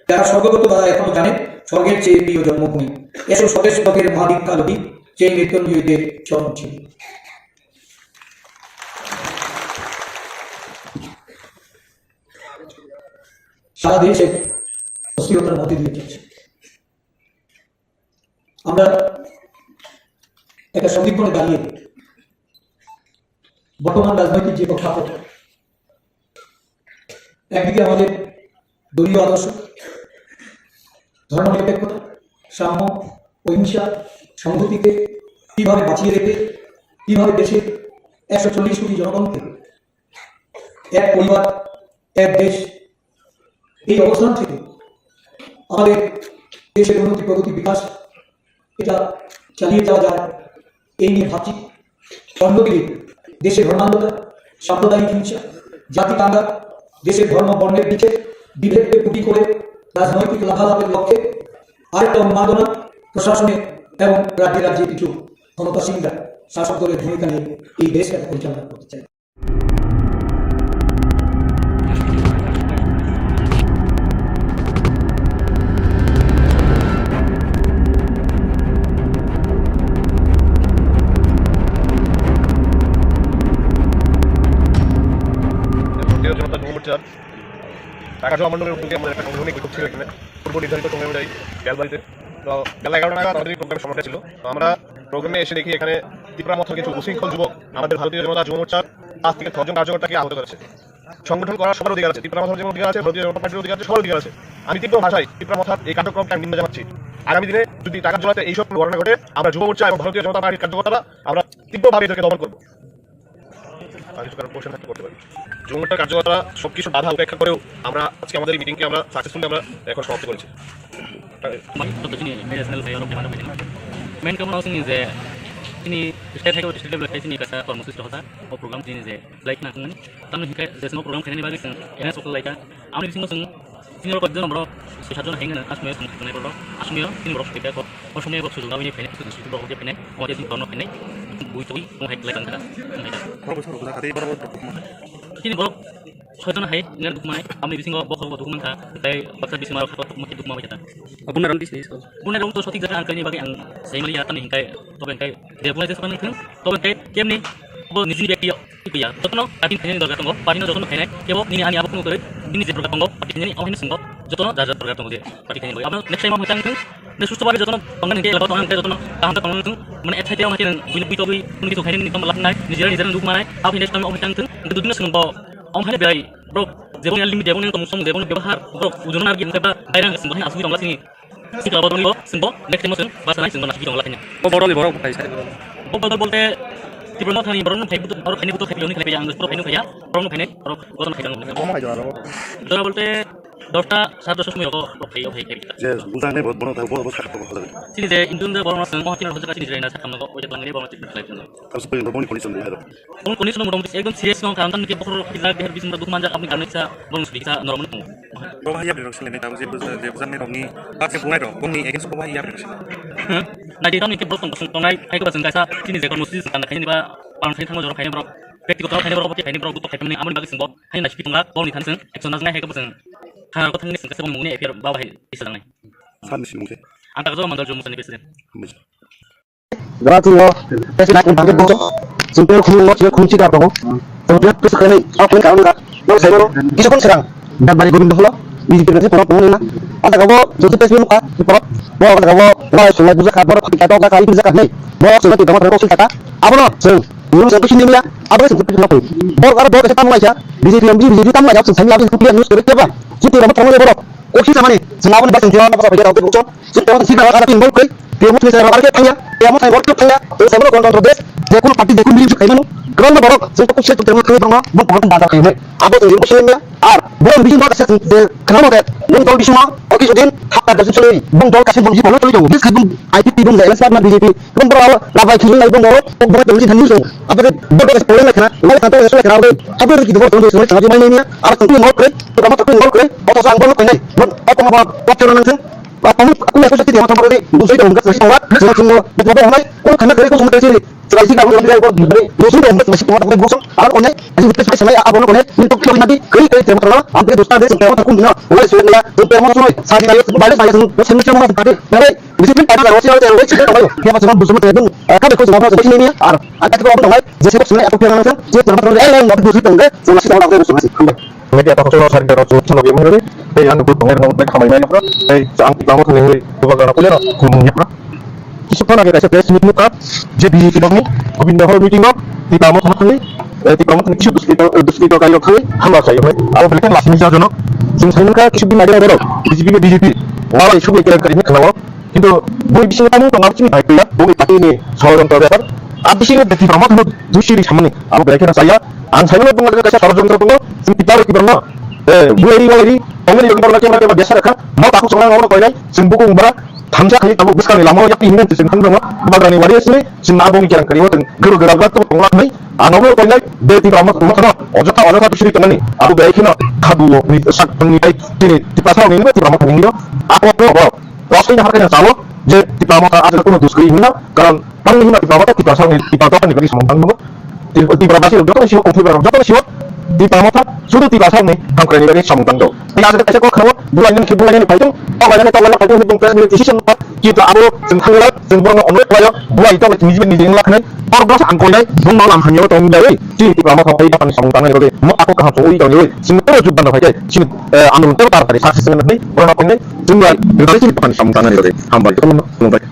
যারা স্বর্গগত তারা এখনো জানে স্বর্গের চেয়ে প্রিয় জন্মভূমি, এসো স্বদেশ লোকের মহাদীক্ষা লোভী, সেই মৃত্যুঞ্জয়ীদের চরণ ছিল। সারা দেশে অস্থিরতার মধ্যে দিয়ে চলছে। আমরা একটা সন্দিগ্ধনে দাঁড়িয়ে বর্তমান রাজনৈতিক যে প্রেক্ষাপট, একদিকে আমাদের দলীয় আদর্শ, ধর্মনিরপেক্ষতা, সাম্য, অহিংসা, সংহতিকে কিভাবে বাঁচিয়ে রেখে কিভাবে দেশের 140 কোটি জনগণকে এক পরিবার, এক দেশ, এই অবস্থান থেকে আমাদের দেশের উন্নতি, প্রগতি, বিকাশ এটা চালিয়ে যাওয়া যায়, এই নিয়ে ভাবছি। অন্যদিকে দেশের ধর্মান্ধতা, সাম্প্রদায়িক হিংসা, জাতি দাঙ্গা, দেশের ধর্ম বর্ণের দিকে বিভেদকে পুঁটি করে রাজনৈতিক লাভালাভের লক্ষ্যে আরেকটা উন্মাদনা প্রশাসনে এবং রাজ্যে রাজ্যে কিছু ক্ষমতাসীনরা শাসক দলের ভূমিকা নিয়ে এই দেশকে পরিচালনা করতে চায়। রাজু আমন্ডলের উদ্যোগে আমাদের একটা সাংগঠনিক বৈঠক ছিল এখানে পূর্ব নির্ধারিত সময় অনুযায়ী বেলবাড়িতে। তো বেলা 11টা নাগাদ আমাদের প্রোগ্রামের সময়টা ছিল। তো আমরা প্রোগ্রামে এসে দেখি এখানে ত্রিপুরা মথার কিছু উশৃঙ্খল যুবক আমাদের ভারতীয় জনতা যুব মোর্চার 5 থেকে 6 জন কার্যকর্তাকে আহত করেছে। সংগঠন করার সবার অধিকার আছে, ত্রিপুরা মথার যেমন অধিকার আছে, ভারতীয় জনতা পার্টির অধিকার আছে, সবার অধিকার আছে। আমি তীব্র ভাষায় ত্রিপুরা মথার এই কার্যক্রমকে আমি নিন্দা জানাচ্ছি। আগামী দিনে যদি টাকার জলাতে এইসব ঘটনা ঘটে, আমরা যুব মোর্চা এবং ভারতীয় জনতা পার্টির কার্যকর্তারা আমরা তীব্রভাবে এদেরকে দমন করবো। যুব মোর্চার কার্যকর্তারা সবকিছু বাধা উপেক্ষা করেও আমরা আজকে আমাদের এই মিটিংকে আমরা সাকসেসফুলি আমরা এখন সমাপ্ত করেছি। मेन कामना जोंनि जे दिनै स्टेट हाइकआव स्टेट लेभेल जोंनि गासै कर्मसुचि हता अ प्रग्राम दिनै जे लाइक नांगोन तामनि हिंखाय जेसेबां प्रग्राम खायनायनि बागै जों एनएस अफ लाइका आमनि बिथिङाव जों जोंनि रकजन नम्बर 7 जन हायगोन आसमिया संनाय बर आसमिया तिन बर फैबाय को असमिया बर सुजुगा बिनि फैनाय सुजुग बर हजे फैनाय अमादे जों करनो फैनाय बुइतोइ हाय लाइक नांगोन तिन बर 6 जन हाय इन दुखमाय आमनि बिथिङाव बखर दुखमान था ताय बाक्सा बिसिमार खात मखि दुखमाय था बुनारन दिस बुनारन तो सठिक जागा आंखायनि बागै आं सायमालि यातानि हिंखाय तबे हिंखाय जे बुनाय जेसेबां नोंथों तबे हिंखाय केमनि बो निजिनि व्यक्ति गैया जतन पार्टी फैनायनि दरकार दङ पार्टीनो जतन फैनाय केवल निनि आनि आबो करे दिनि जे दरकार दङ पार्टी फैनायनि अहिनो सिंग जतन जाजा दरकार दङ जे पार्टी फैनायनि आबो नेक्स्ट टाइम होइतां नोंथों ने सुस्थभाबे जतन पंगान हिंखाय लाबा दङ जतन काहांता दङ नोंथों माने एथाइतेयाव माने बुनि बुइतोबि कुनि किसु फैनायनि निकम लाबनाय निजेरा दुख मानाय आ फैनाय टाइम होइतां नोंथों दुदिनो सिंग अमहाय बेय ब्रो जेबों लिमिट जेबों तमुसम जेबों व्यवहार ब्रो उजुना गिन केबा बायरां सिंबो हासुबि दंला सिनि सिक्ला बदलनिबो सिंबो नेक्स्ट टाइम जों बासानाय सिंबो नासबि दंला खिनि ओ बरनि बर फायसा ओ बदल बोलते टिब्रनो थानि बरनो फाइबो और फाइने बुतो फाइबोनि खालाय आं स्पर फाइनो फाया बरनो फाइने और गदन फाइदां कम हाय जारो दरा बोलते 10टा 7:10 समय को फाइयो फाइ केबि जे बुजाने बहुत बनो था बहुत सारा तो होला सिनि जे इन्दुन जे बरनो सं महतिन हजका सिनि जेना साखामनो ओजे लांगनि बरनो टिप खालाय जों अब सब बनि कन्डिसन दे कोन कन्डिसन मोदम एकदम सिरियस नङ खालामतान के बखर किला गेहर बिसिम दुख मानजा आपनि गानैसा बरनो सुबिसा नरमन दङ बाबाया बेरक्सलेने ताव जे बुजाने रंनि बासे बुनाय रं गंनि एगेन्स बाबाया बेरक्सलेने नायदि तामनि के ब्रसं बसं तंनाय फाइगो जों गासा सिनि जे कर्मसुचि जों खायनि बा पानसाय थांनो जर खायनि ब्र व्यक्तिगत खायनि ब्र बति खायनि ब्र गुतो खायनि आमनि बागै जों हाय नासबि दंला गावनि थानसों एक्सन नाजनाय हायगो जों थांगा थांनि जों गासै मुनि एफियार बाबाय इसांनाय साननि सिमुसे आं तागो मंडल जो मुसनि बेसे Gracias, president ng Bango. Simpel khumlo siya khumchi ka ko. Tawag ko sa kanay, ako ng karon ka. No sa mo, isa kon sarang. Dagbalik ko dito. Hindi ko kasi puro na. Ang taga mo, so president ka, puro. Mo ang taga mo, wala sa busa ka puro ka to ka kay bisa ka nay. Mo sa ti mo ko sa ka. Abo no, sir. Yung sa kusini niya, abo sa president ko. Mo ara bo sa tamay siya. BJP tamay jawab sa sabi ko news ko ba. Suti mo tamo boro. Oksi sa mani. Sinabi ba sa tiyan pa sa pagkatao ko ko. Suti mo sigara ka tin mo ko. Dia mesti saya rakyat kaya, dia mesti work kaya, itu saya boleh kontrol deh. Dia pun parti dia pun bilang kayak mana? Kalau borok, saya takut saya terima kaya bang, bang pokoknya bandar kayak mana? Apa tuh yang musim ya? Boleh bikin banget saya, kenapa kayak? Bang tol bisma, oke sudah, hak ada sesuatu. Bang tol kasih bang sih kalau tuh, bis kibung, IPP bang saya sebab nak BJP. Bang berapa, laba kiri lagi bang borok, bang tol sih hanus. Apa tuh, borok kasih pola nak, malah kantor sesuatu kenapa? Apa tuh kita borok tol sesuatu sengaja main ini ya? Ada tentu yang mau kre, terutama tentu yang mau kre, atau sang borok kayak, bang apa mau waktu orang nanti? Aku aku seperti dia macam berarti musuh itu enggak masih kuat semua betul betul oh karena kali aku semua dari sini selagi kamu yang dari musuh itu masih kuat aku gosong aku punya masih betul sama ya abang punya untuk kali nanti kali terima kasih hampir dosa deh sampai aku punya mulai sudah mulai sampai mau semua saat ini balik saya semua semua tadi dari disiplin pada kalau saya dari sini tahu dia macam musuh itu kan aku semua seperti ini ya ada aku apa namanya jadi sebenarnya aku punya namanya jadi terima kasih yang mau musuh itu enggak semua sih orang aku masih media atau soal saring terus channel game ini yang aku pengen ngomong mereka main apa ang lama tuh nih bukan aku lihat ngomongnya apa Isipon agak kasih press meeting muka jadi tidak nih kubindah hall meeting up di tamu sama kali di tamu kan kisah dus kita kayu kali hamba saya aku berikan last message jono sebenarnya kan kisah bima ada berapa BJP wala isu kira ini kenapa কিন্তু বই বিষয়ে আমি তোমার চিনি ভাই কইয়া বই পাতি নি ষড়যন্ত্র ব্যাপার আদি সিনে দেখি প্রমাণ হলো দুশির সামনে আমি দেখেন সাইয়া আন সাইলো তোমাদের কাছে ষড়যন্ত্র করলো তুমি পারো কি পারো বুয়েরি বুয়েরি অঙ্গনি যোগ করলা কেমন কেমন দেশে রাখা মত aku সংগ্রাম আমরা কইলাই সিম্বুকু উমরা থামজা খালি তাবো বুসকানি লামো ইয়াতি হিনেন সিন থামদङ বাদ্রানি ওয়ারি আসলে সিন নাবং কিরাং করি ওতেন গরু গরাবাত তো পংলা নাই আনবো কইলাই দেতি প্রমাণ মতন অযথা অযথা দুশির তমানি আবু বেখিনা খাবু নি সাকনি আই তিনি তিপাসাও নি তি প্রমাণ নিও আপো Rasanya harga yang sama, jadi tipe mata ada kono duskri hina, karena paling hina tipe mata kita sama tipe mata kan dibagi sama bang, tipe berapa sih? Jatuh sih, konflik berapa? Jatuh sih, di pamotan sudah tiba saat ni angkran ini sambutan do ini ada kaca kok kamu bulan ini payung ini tahu payung itu press decision kita abu sengkala sengborong onward player buat itu ni jeng lakne or belas angkoi dai bung malam hanya tahu dari sini tiba mau kau dapat sambutan ini doi mau aku kaham soi doi sini terus juban do pakai sini anu terus tar tadi saksi sebenarnya orang aku ni jumlah dari sini pakai sambutan ini doi hamba itu belum baik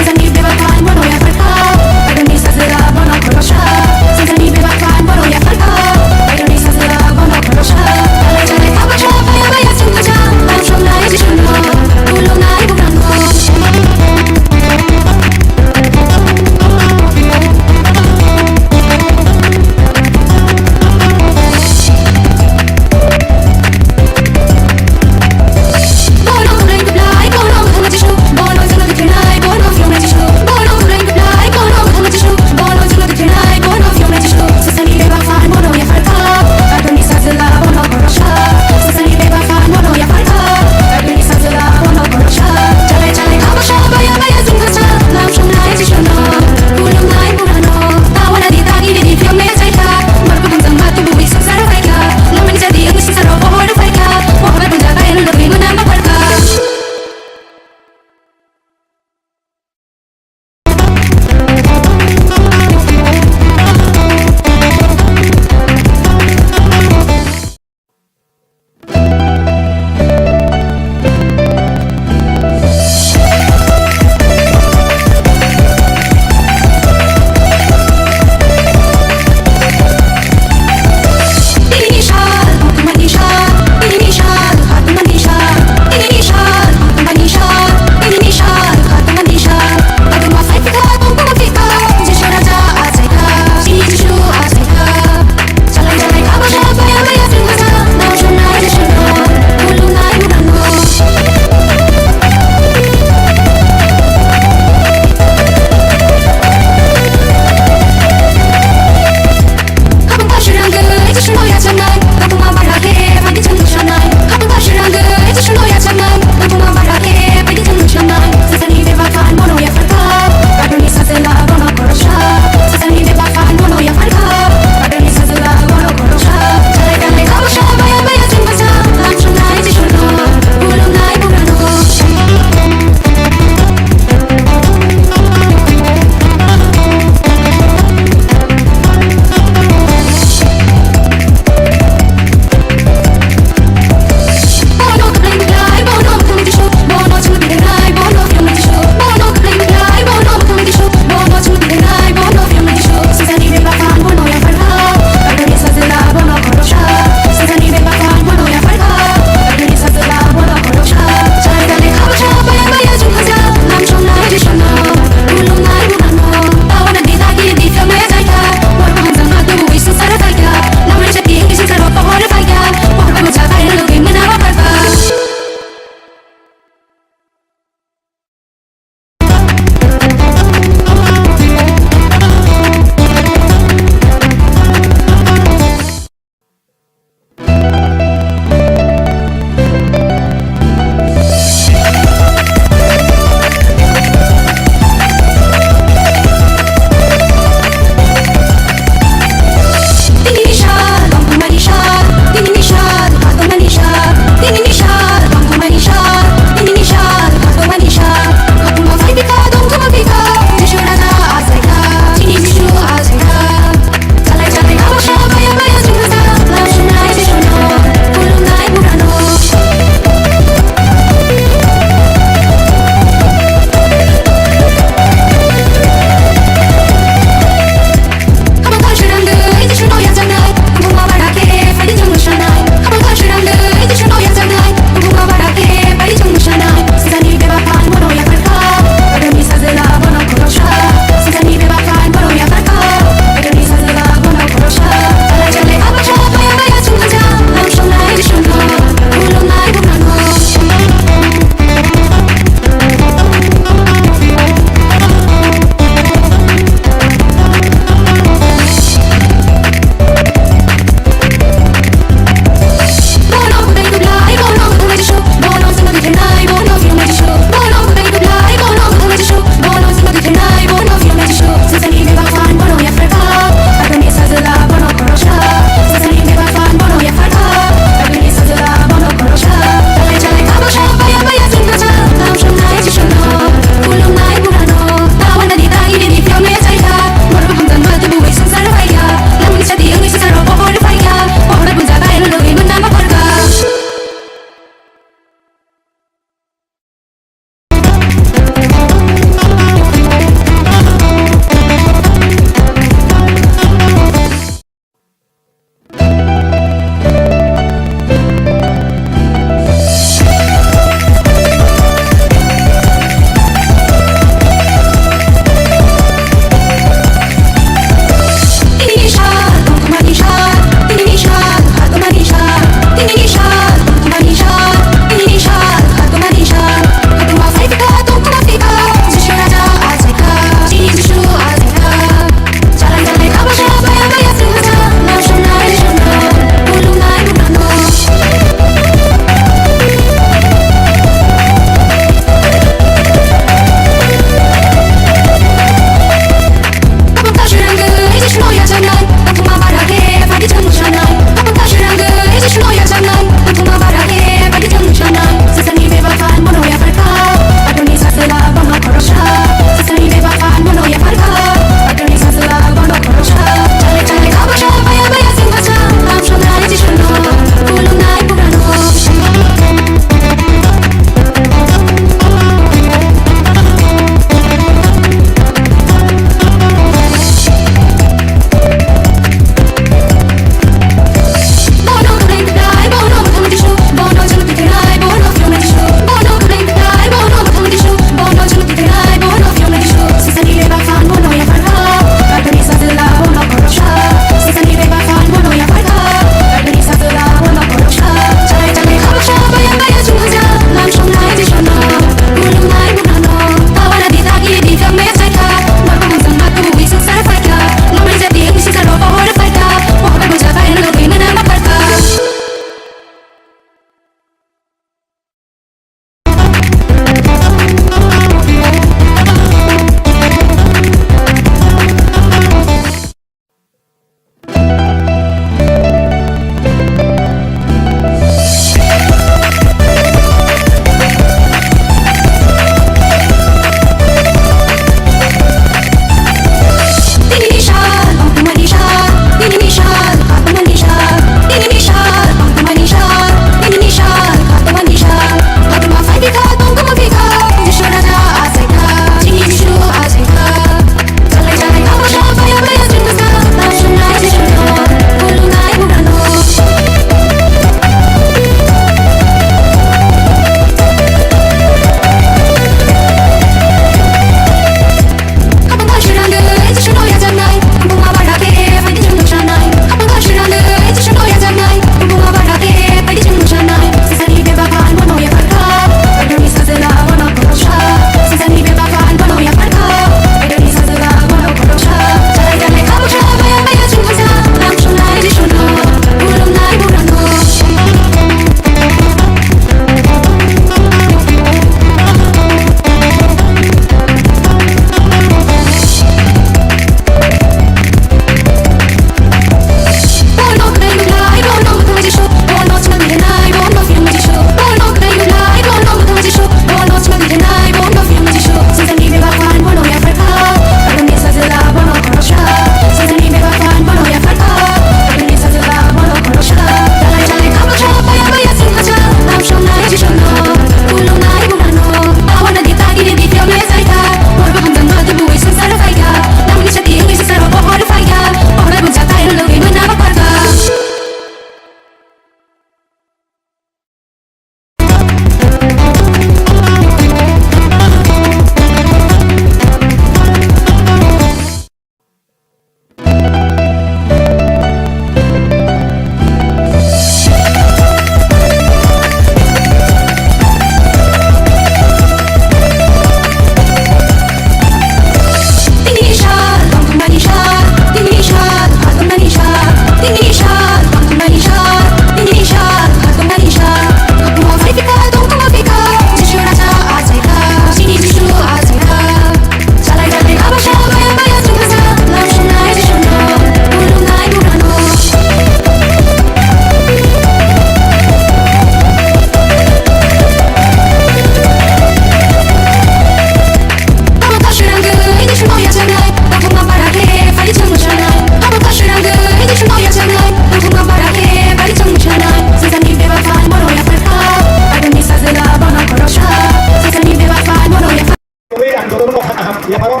야바로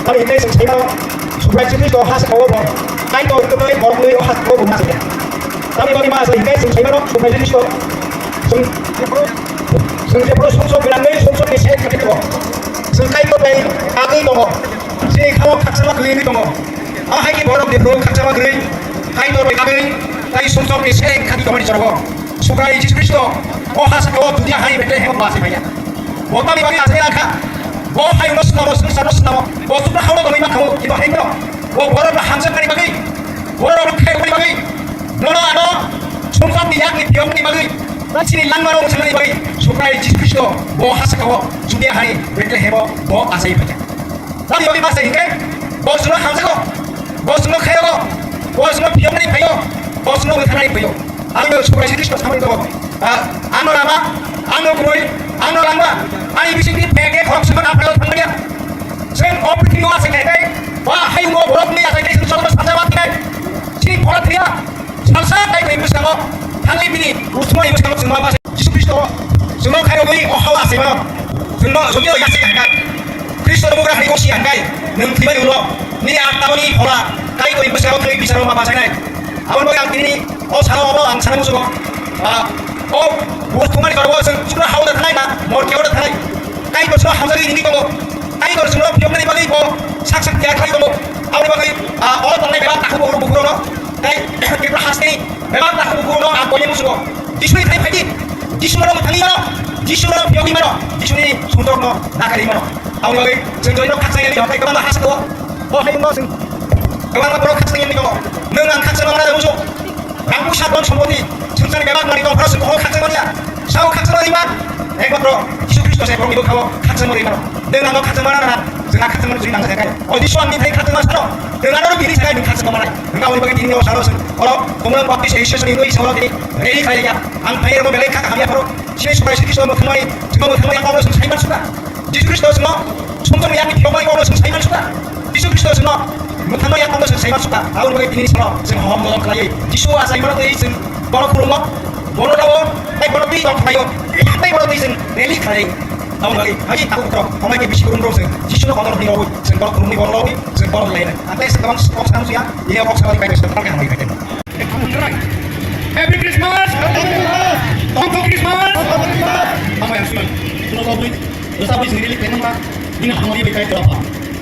아니 이제 세마로 수발지도 하스고 뭐 아이도 그거에 머리로 하스고 뭐 나서야 tapi bagaimana sehingga sebenarnya supaya itu sebenarnya sosok bilangai sosok di saya ketika sengkai itu dari kaki dong sini kamu kaksama kiri dong hai ki borok di borok kaksama kiri hai dong kaki dari sosok di saya kaki dong di sana supaya itu Kristo has kau dunia hari betul hebat masih banyak bukan bagi saya kan oh hai unos nama oh sudah halu dong ini kamu itu hai dong oh borok hamzah kali bagi borok kali bagi Nono ano, sumpah dia ni tiang ni bagi, sini langgar orang sana ni bagi, supaya Yesus Kristus bawa hasil kau, sudah hari betul hebo bawa asai baca. Tapi bagi masa ini, bawa semua hamzah kau, bawa semua kaya kau, bawa semua tiang ni payo, bawa semua berkana ni payo. Anu supaya Yesus Kristus sama itu, anu lama, anu kurui, anu lama, anu bising ni pege orang semua apa yang panggil dia, sen opini orang sekali, wah hai mau borok ni asai Kristus sama sama sekali, sini borok dia. Salsa kayak ibu sama, hal ini semua ibu sama semua bahasa Yesus Kristus, semua kayak ini hawa semua, semua yang sih kan, Kristus bukan hari kau siang kai, nanti baru lo, ni apa ni hawa, kayak ibu sama kayak bisa sama bahasa ini, awal yang ini, sama apa, sama musuh, buat cuma kalau semua hawa terkait na, mau kau terkait, kayak semua hawa ini kamu, kayak semua pion ini bagi kau, sak dia kayak kamu, awal bagi, orang tanah bebas tak kau buku lo. Kita hasni, memang tak berguna apa yang musuh. Jisu ini tadi, jisu mana mutali mana, jisu mana pioni mana, jisu ini suntuk mana, nak kali mana. Awal lagi, sentuh ini kat saya ni, apa yang bahas tu? Oh, hari mana sen? Kawan apa kat saya ni kau? Nengang kat saya mana musuh? Kamu siapa semua ni? Sentuh memang mari kau proses kau kat saya mana? Sao kat saya mana? Bro, Yesus Kristus saya ibu kau kat saya mana? Dengan kau kat saya mana? Dengan kat saya mana? Sudah saya. Oh, di suami saya kat saya mana? Dengan orang bini saya kat saya mana? Engkau ini bagi ini orang salah. Kalau kemudian baptis Yesus ini sama ini, ini kaya angkai orang beli kami apa? Yesus Kristus semua kembali yang Allah saya sudah. Yesus Kristus semua yang kembali Allah saya sudah. Yesus Kristus semua kembali yang Allah saya sudah. Tahun bagi ini semua semua orang kaya. Yesus saya mana ini baru kurang, baru tahu, baru di orang kaya, baru di ini kaya. Tahun lagi, haji takut kau, kau lagi bisa kurang terus. Yesus nak orang di orang, sebab kurang di orang lagi, sebab lain. Atas sekarang sekarang dia, dia orang sekali kaya sebab orang kaya. Happy Christmas! Thankful Christmas! Apa yang sudah? Sudah tahu dosa bui sendiri memang tak. Ini hamil berkait berapa?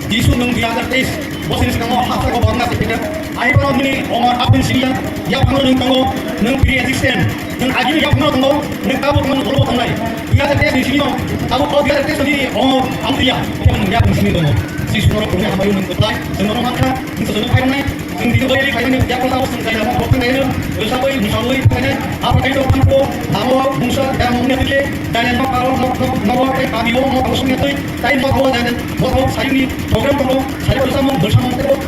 Yesus mengiajar tes. Bos ini sekarang apa kau bangga sekitar? Ayo orang ini orang apa sih yang kamu nengkau nengpiri existence, neng aji yang kamu nengkau nengkau kamu tolong tangai. Dia tes di sini dong. Kamu kau dia tes di orang Ampria yang di sini dong. Si semua punya apa yang nengkau semua makan, semua kain naik. Hindi ko balik kayo ni Jack Paul sa kaya mo bukod ngayon doon sa boy musawi kanya apa kayo ang ko amo musa yang mo nitile dan mo karo mo kay kami mo mo usung nitoy tayo mo ko dan mo ko sa ini program ko sa iyo sa mo ko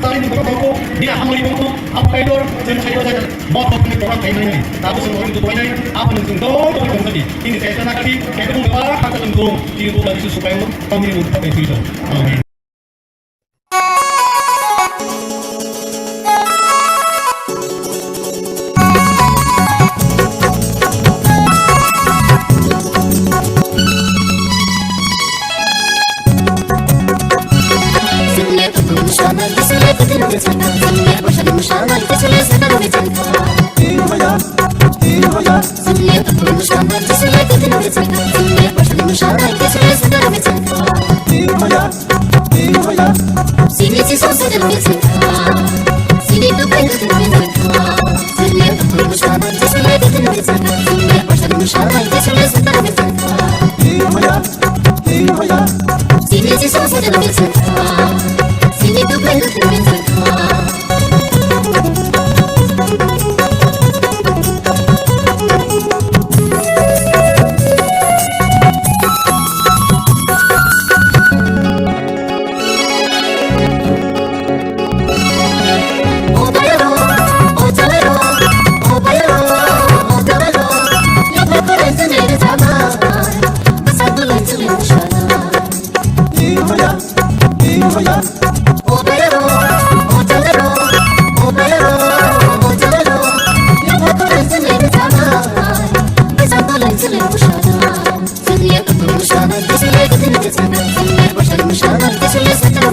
tayo ni ko dia hamuli mo apa kayo din sa iyo dan mo ko ni program kayo ni tapos mo rin tuloy na apa nung tundo to ko sabi hindi sa nakati kayo mo ba kata tundo hindi ko ba supaya mo kami mo pa dito amen. This is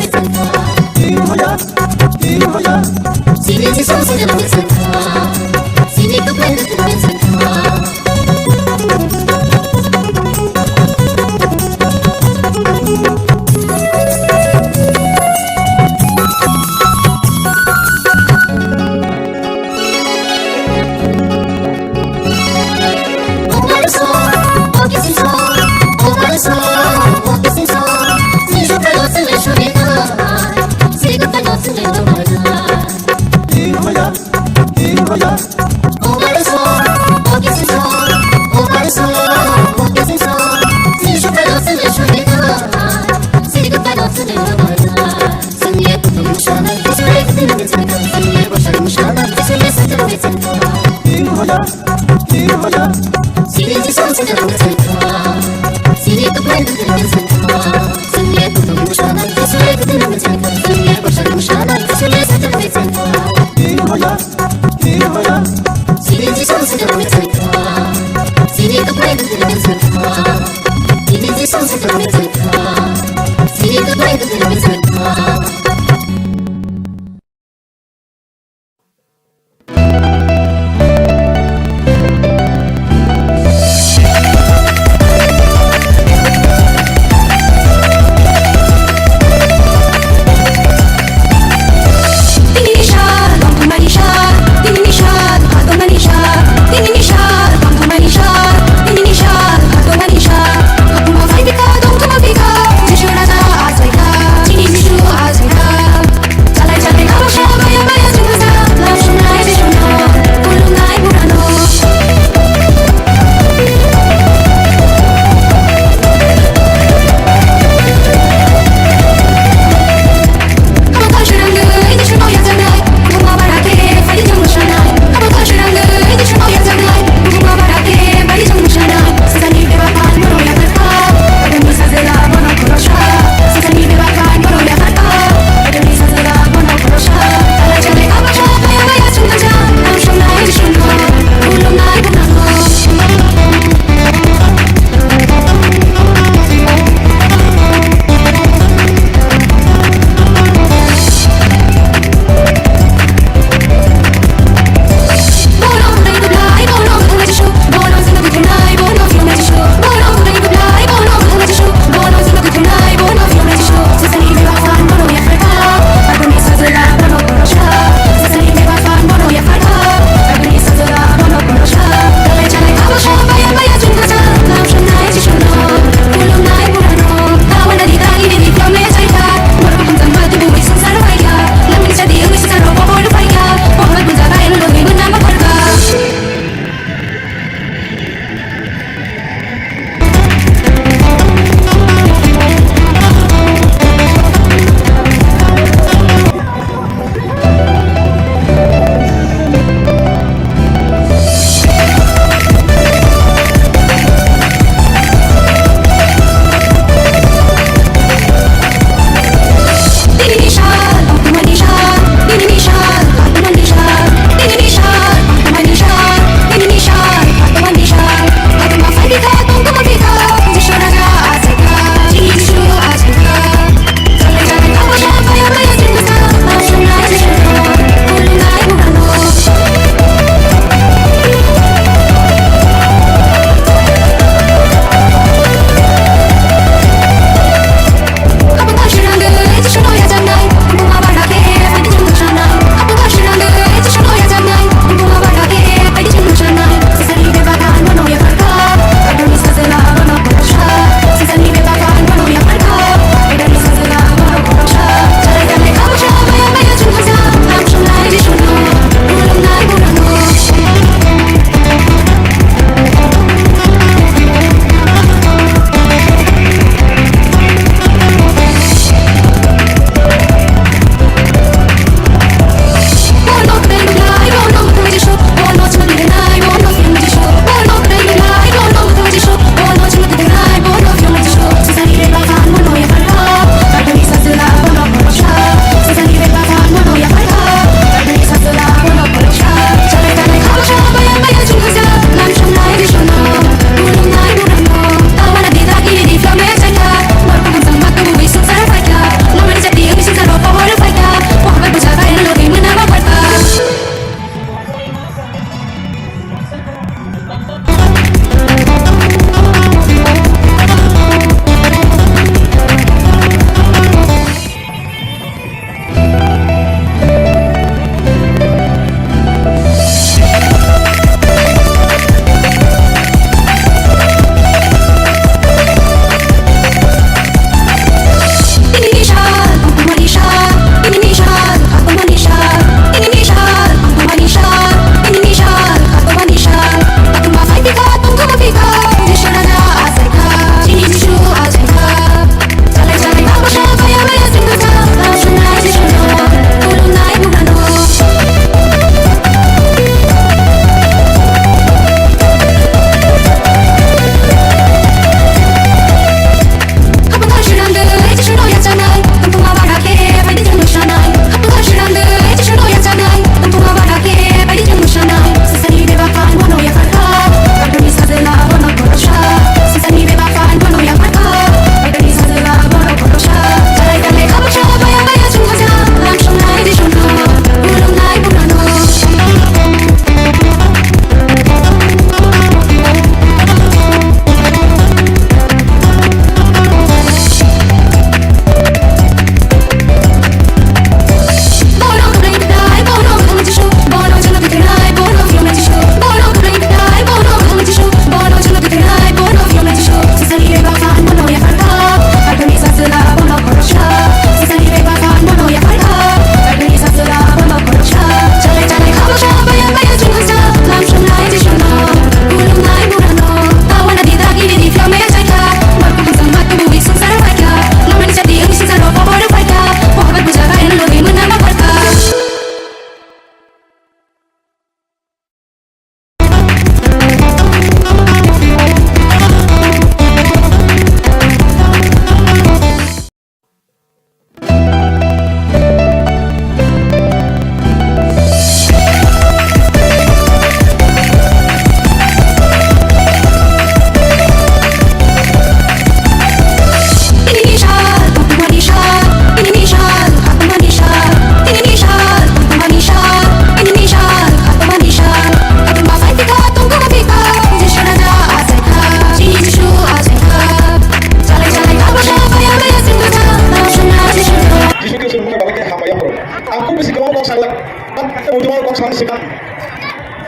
hamaya bro aku bisi kau kau salah aku cuma kau salah sih kan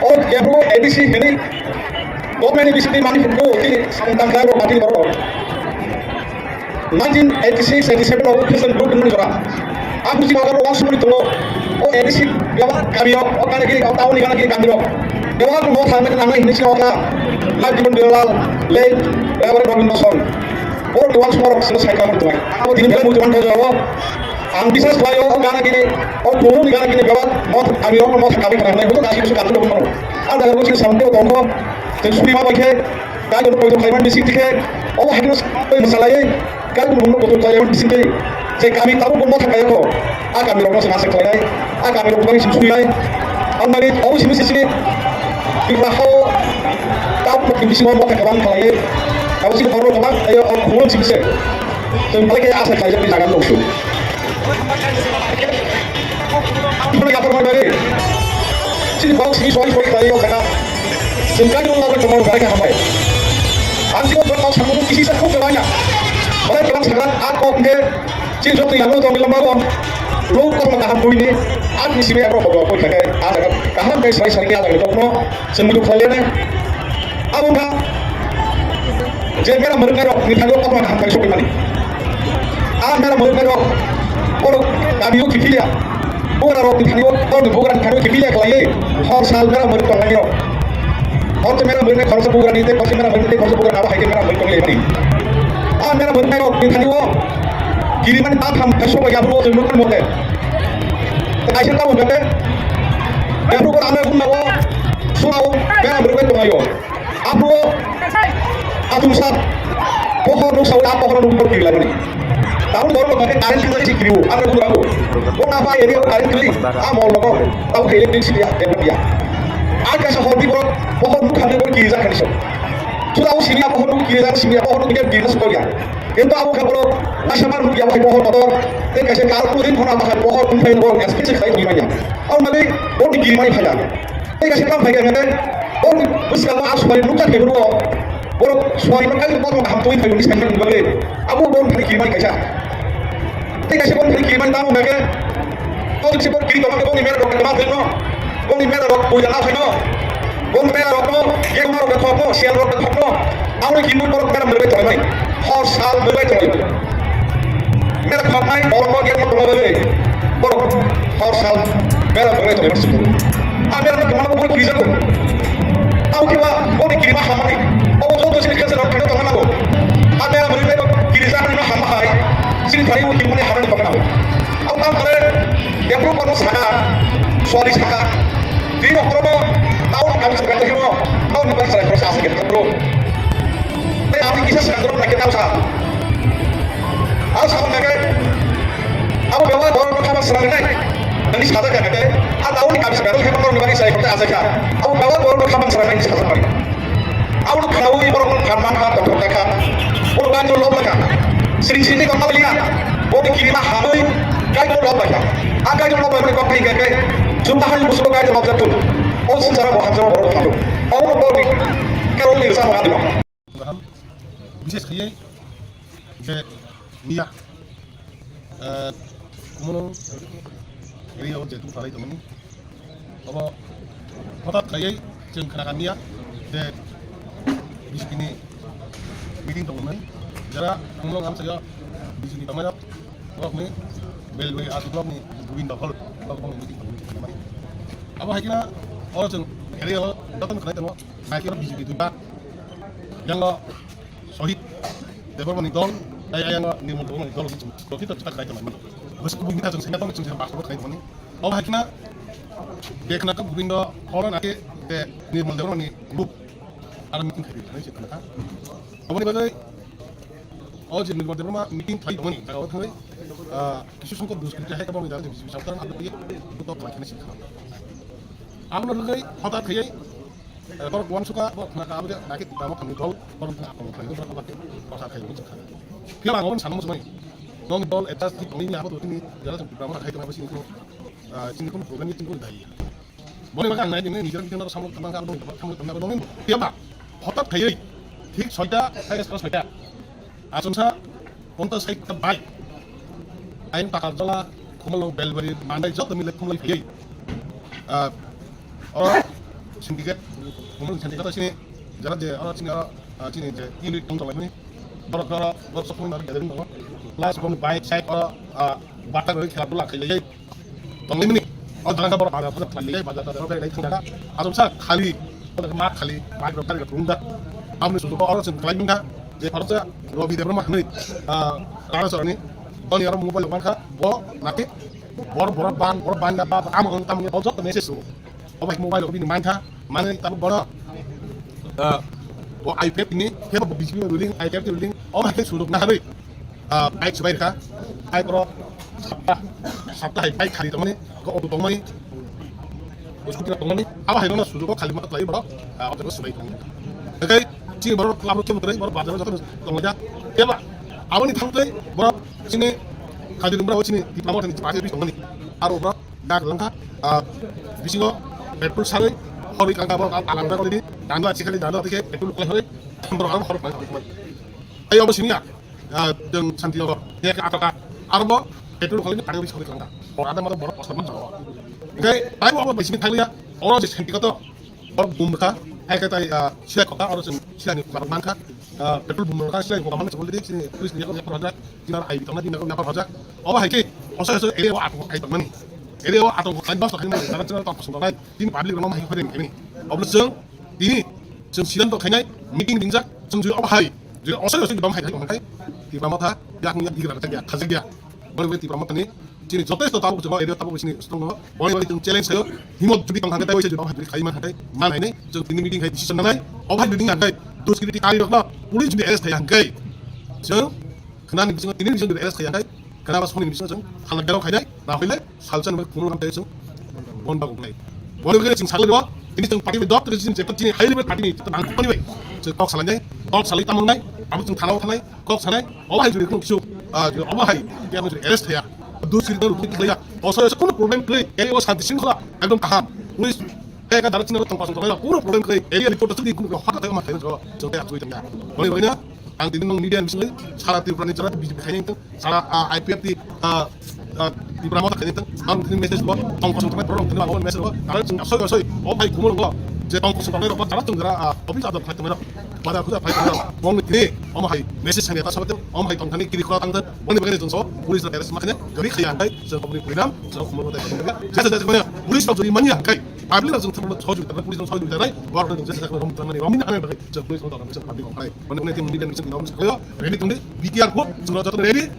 oh ya bro edisi ini government bisi di mana bro ini sampai kau mati bro 1986 87 aku present group ini juga aku sih kalau langsung itu oh edisi ya kami oh karena gini kau tahu nih karena gini kami Dewa aku mau sama dengan ini sih orang lagi mendelal late Reverend Robinson. Oh tuan semua orang selesai kamu tuan. Aku tidak mau tuan jawab. Ang bisa selalu karena gini, oh turun karena gini jawab. Mau kami orang mau kami karena itu kasih suka dulu mau. Ada aku sih sampai tunggu. Terus lima bagi. Kalau untuk kalian di sini ke, oh harus masalahnya. Kalau untuk kalian di sini, saya kami tahu mau kalian kok. Kami orang masing-masing kalian. Kami orang masing-masing. Almari, oh sini. Ibaho tahu mungkin bisa ngomong ke kawan kalian kalau sih orang kawan ayo orang kurang sih bisa dan paling kayak asal kalian bisa kan langsung itu nggak pernah dari sini bau sini soal kalian karena sehingga itu lalu cuma mereka apa ya anti orang tahu sama isi satu banyak mereka bilang sekarang aku enggak sini satu yang lo tahu bilang baru lo kok menahan dulu ini aku sini apa bawa kayak ada kaham kayak sering-sering ada gitu no semua kalian aku enggak jadi mereka mendengar kita lo kok menahan kayak sopi mani mereka mendengar orang kami yuk kipilya bukan orang kita yuk orang bukan kami yuk kipilya kalian harus hal mereka mendengar lagi no orang mereka mendengar kalau sebulan itu pasti mereka mendengar kalau sebulan apa yang mereka mendengar lagi mereka mendengar kita yuk kiriman tatam kaso ya bro itu bukan model Aisyah tahu berapa? Ya bro kalau anda pun mau suau, ya berapa itu ayo. Aku sah, pohon lu saudara pohon lu pergi lagi. Tahun baru pakai kain kita sih kiriu, anda pun tahu. Mau apa ya dia kain kiri? Mau lo tahu kain kiri sih dia, dia. Agak sehobi bro, pohon lu kali pergi jangan sih. Sudah aku sini pohon lu kiri jangan sini pohon lu dia kiri sekolah. Itu aku kalau nasional lu yang pohon motor, ini kasih kartu ini pohon apa pohon pun pohon yang spesifik saya gimana? Aku nanti pohon di gimana saja. Ini kasih kamu bagian nanti, pohon bersama aku supaya luka kayak bro, pohon supaya mereka itu pohon menghantui kayu di sana kembali. Aku pohon di gimana saja. Ini kasih pohon di gimana kamu bagian, pohon di pohon kiri kamu pohon di merah dokter mati no, pohon di merah dokter punya nafsu no, pohon di merah dokter, dia kemarin dokter no, sial dokter no, aku di gimana pohon merah berbeda lagi. Harus hal berbeda lagi. Mereka pakai orang dia mau berbeda. Orang harus hal mereka berbeda lagi semua. Mereka kemana pun bisa tu. Aku kira orang kiri mah hamai. Orang tu sini kerja orang kerja tangan aku. Mereka berbeda kiri sana ni hamai. Sini kali aku kiri mana hamai di tangan aku. Aku tahu kalau dia perlu orang sana, suami sana. Dia orang tahu kami sekarang tu semua. Tahu ni pasal proses kita bro. Tapi kisah sekarang nak kita usah. Asal mereka, aku bawa orang kamar serang ini. Dan disana kan ada. Atau ni kami sekarang kita orang negara saya kita asal. Aku bawa orang kamar serang ini sekarang. Aku nak tahu ini orang kamar atau mereka. Orang kan jual mereka. Sini kau tahu lihat. Orang kiri mah hamil. Kau jual mereka. Agak jual mereka kau pergi ke. Sumpah hari musuh kau jual mereka tu. Oh secara bukan sama orang kamu. Orang bawa kalau ni sama orang. বিশেষ করে যে নিয়া কোনো এরিয়াও যেহেতু তারাই তেমন তবে হঠাৎ খাইয়াই जों खोनागानिया যে बिजेपिनि मिटिं दंमोन যারা हमलोग आम सजा बिजेपि तमाम ब्लकनि बेलवे आसु ब्लकनि गोविंद हल ब्लकनि मिटिं दंमोन अब हायकिना और जों एरियाव दतन खानाय दङ हायकिना बिजेपि दुबा yang शहीद देवरमनि दल yang निर्मल देवरमनि दल जों kita cetak खानाय दङ गोसोखौ बिनि थाखाय जों सेंग्रा जों बासबो खानाय दङ अब हायकिना देखना का गोविंद हल नाके दे निर्मल देवरमनि ग्रुप आरो मिटिं खालामनाय से खोना अबनि बागै और जे निर्मल देवरमा मिटिं खालामदोंमोन जागाव थाङै किसु संकट दुष्कृति हाय गावनि दाजों बिजेपि सरकार आरो बियो गथ' खालामनाय से खालाम आंनो लगै हठात खैयै बर वन सुका नाका आबो नाके दामा थांनि दल बर थांनि थांनि बर बाके बासा खायनो जों खाना फिला आंगोन सानमो समै दं दल एटास दि दंनि आबो दनि जरा जों ब्रामा खायनो बासि सिनि कोन प्रग्रामनि थिंखौ दायो बने बागा आंनाय दिनै निजर बिथिङाव सामल खालामनांगौ दं खामो खालामनांगौ दं फियाबा हठात खैयै ठीक 6टा साइस 6टा आसनसा 50 बाय आइन पाका जला Kumalang Belbari, Manday, Jot, Mila Kumlay Pay. Syndicate, Kumalang Syndicate, sini, jalan je, orang sini je, ini tunggu lagi ni. Orang sepuluh orang gathering orang, last pun baik saya batal dari kelab bola kali. Tunggu ni, orang jangan kabar ada apa kali, baca ada orang dari tunggu. Asal saya kali, mak kali, baik berapa kali tunggu. Kami sudah orang sini kali ni, jadi orang saya dua video berapa ni, orang seorang ni, orang yang mobile bank nanti, bor ban apa, amal orang tamu orang jauh message tu, orang mobile orang ni mana tamu bola. iPad ini, kita bikin ruling, iPad ruling, orang kita suruh nak hari, baik sebaik kah, baik kalau sabda baik kali teman ni, kau untuk teman ni, usku kita teman ni, apa hari mana suruh kau kali mata lagi baru, orang terus sebaik teman. Jadi, sini baru kelab tu mungkin baru baca baca teman aja, ya pak, awal ni tahu tu, baru sini kali ni baru sini di pelabuhan ni pakai bis teman ni, aru baru dah langkah, bising petrol sari. Hari kan kabar alam dah kalau ini, jangan cikali jangan tiket betul kalau hari, berapa hari paling. Ayo apa sini ya, dengan santi orang, ya ke apa arbo betul kalau ini paling hari kan. Orang ada macam berapa pasal macam. Okay, ayo apa di sini kali ya, orang di santi kata, orang bumrka, ayo kata sila kota orang sila ni kalau mangka, betul bumrka sila kalau mana sebelum ini sini tulis dia kalau projek, kita ayo kita nanti nak projek, apa hari ke, masa itu ini apa ayo teman ni. Ini awak atau lain bahasa kini mana? Cara tak pasang lain. Ini public ramai mahu kering ini. Apabila ini sidang tu kini meeting dinjak, juga apa hari? Jadi asal asal di bawah hari orang di bawah mata, yang dikira kerja, kerja dia. Boleh di bawah mata ni. Jadi jodoh itu tahu cuma area tahu sini setengah. Boleh itu challenge saya. Himot jadi tangkap kita di bawah hari kaiman hari. Mana ini? Jadi ini meeting hari decision mana? Apa hari meeting hari? Terus kita kali nak boleh jadi LS hari. Jadi kenapa ini bisa jadi LS hari? Kenapa sekolah ini bisa jeng? Kalau kalau kaya, rakyatnya salsan berkumul kan jeng, bon bagus naik. Boleh kita jeng salah dua, ini jeng parti bedok terus jeng cepat jeng high level parti ini kita bangkit pun ini. Jeng kok salahnya, kok salah tamu naik, apa jeng tanah naik, kok salah, apa hari jadi kau apa hari dia menjadi LS ya. Dua siri baru kita lihat. Also sekolah problem kali, ini was hanti sini lah, ekdom tahan. Nulis, kayak darat sini tempat tempat lain, pura problem kali. Ini report tu di kumul hak ada macam mana jeng kayak tu itu ya. Boleh ang tinong media misalnya salah ti pranin cara bijib kanya itu salah IPF di pramota kanya itu ang tinong message buat tong kosong tempat orang tinong awal message buat karena soy oh baik kumul buat jadi tong kosong tempat orang cara tuh gara opin ada fight tempat pada aku fight tempat wong ini om hai message hanya atas apa om hai tong kani kiri kau tangtan wong ini begini jengso polis terkait makanya kami kaya hai sebagai peminam sebagai kumul tadi jadi sebenarnya polis tahu jadi mana kai Abli langsung terlalu jauh juga, polis langsung jauh juga, baru nanti saya akan ngomong tentang ini. Kami bagi, jadi polis langsung bisa publik orang lain. Mana tim media bisa ngomong sekali, ready tunggu, BTR pun sudah jatuh ready.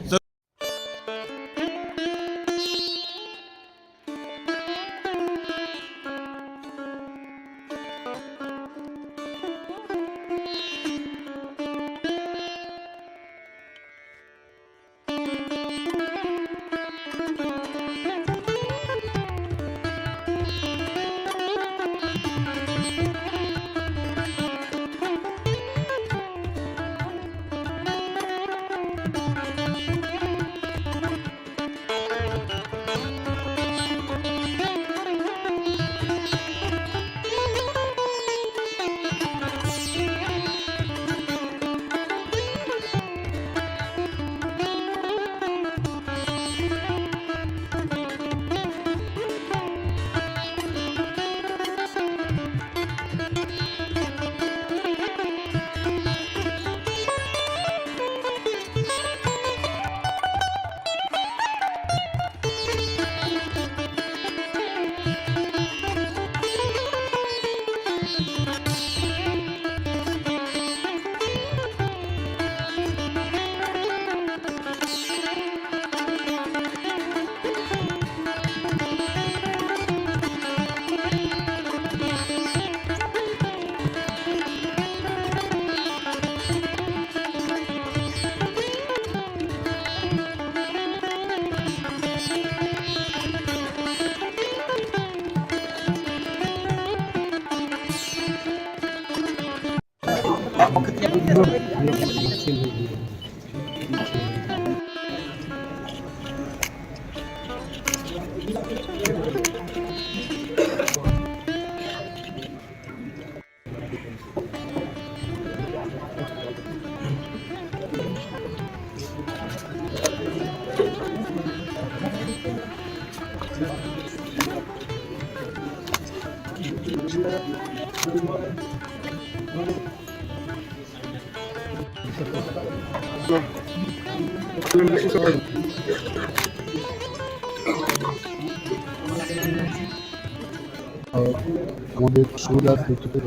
আমাদের সুবিধার ভিত্তিতে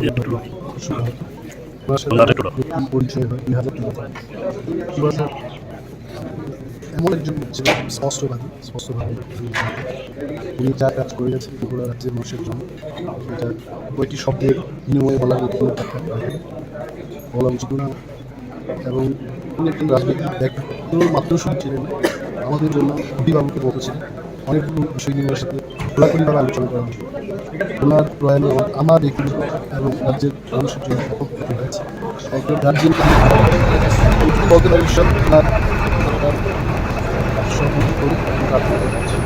পরিচয় হয় 2000 এমন একজন ছিল স্পষ্টভাবে উনি যা কাজ করে গেছেন ত্রিপুরা রাজ্যের মানুষের জন্য এটা কয়েকটি শব্দের বিনিময়ে বলা উচিত না এবং উনি একজন রাজনৈতিক ব্যক্তি মাত্র শুধু ছিলেন আমাদের জন্য অভিভাবকের মতো ছিলেন অনেকগুলো বিষয় নিয়ে ওনার সাথে খোলাখুলিভাবে আলোচনা করা হয়েছে ওনার প্রয়াণে আমার ব্যক্তি এবং রাজ্যের মানুষের জন্য ব্যাপক হয়েছে একজন গার্জিয়ান বলতে পারি ওনার সহমতি করি প্রার্থনা করছি।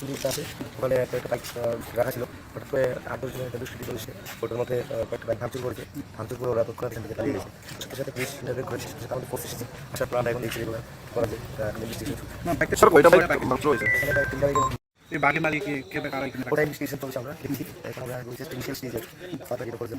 শুরু আছে ওখানে কয়েকটা বাইক রাখা ছিল হঠাৎ করে 8-10 জনের একটা দুষ্কৃতি চলেছে ওটার মধ্যে কয়েকটা বাইক ভাঙচুর করেছে ভাঙচুর করে ওরা তৎক্ষণাৎ এখান থেকে পালিয়ে গেছে সাথে সাথে পুলিশ ইন্টারভিউ করেছে সাথে আমাদের ফোর্স এসেছে আসার প্ল্যান এখন দেখছি এগুলো করা যায় এই বাকি মালিক কে কারা এখানে ওটা ইনভেস্টিগেশন চলছে আমরা দেখি এখন আমরা ইনিশিয়াল স্টেজে ফার্দার যেটা করতে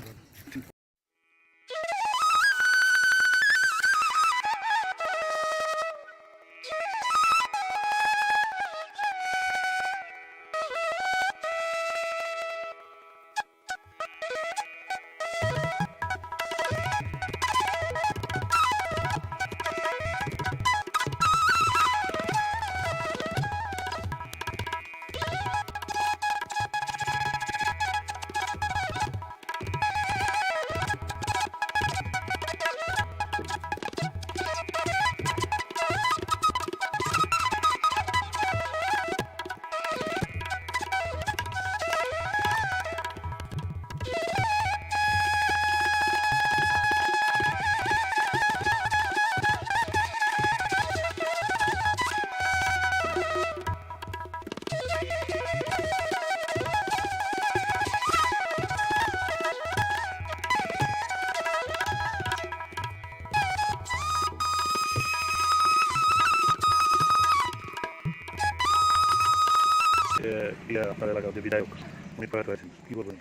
আপনার এলাকার যে বিধায়ক উনি প্রয়াত হয়েছেন কি বলবেন?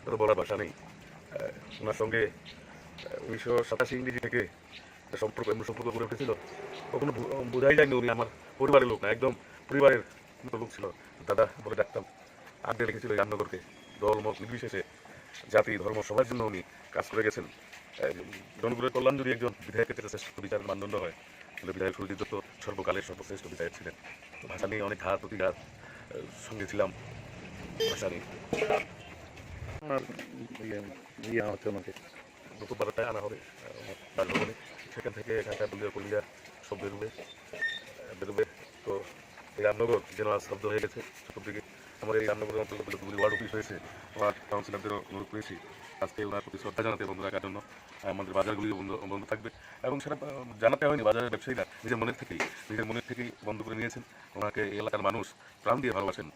তার বলার ভাষা নেই। ওনার সঙ্গে 1987 ইংরেজি থেকে সম্পর্ক গড়ে উঠেছিল। কখনো বোঝাই যায়নি উনি আমার পরিবারের লোক না, একদম পরিবারের মতো লোক ছিল। দাদা বলে ডাকতাম। আগে রেখেছিল এই রামনগরকে দল মত নির্বিশেষে জাতি ধর্ম সবার জন্য উনি কাজ করে গেছেন। জনগণের কল্যাণ যদি একজন বিধায়কের কাছে শ্রেষ্ঠ বিচারের মানদণ্ড হয় তাহলে বিধায়ক সুরজিৎ দত্ত সর্বকালের সর্বশ্রেষ্ঠ বিধায়ক ছিলেন। ভাষা নিয়ে অনেক ঘাত প্রতিঘাত সঙ্গে ছিলাম, ভাষা নেই। গত 12টায় আনা হবে রাজভবনে, সেখান থেকে এখানকার দলীয় কর্মীরা সব বেরোবে। তো এই রামনগর যেন আজ স্তব্ধ হয়ে গেছে চতুর্দিকে। আমাদের এই রামনগরের অন্তর্গত যতগুলি ওয়ার্ড অফিস হয়েছে, ওয়ার্ড কাউন্সিলরদেরও অনুরোধ করেছি আজকে ওনার প্রতি শ্রদ্ধা জানাতে বন্ধ রাখার জন্য। আমাদের বাজারগুলিও বন্ধ থাকবে এবং সেটা জানাতে হয়নি, বাজারের ব্যবসায়ীরা নিজের মনের থেকেই বন্ধ করে নিয়েছেন। ওনাকে এই এলাকার মানুষ প্রাণ দিয়ে ভালোবাসেন।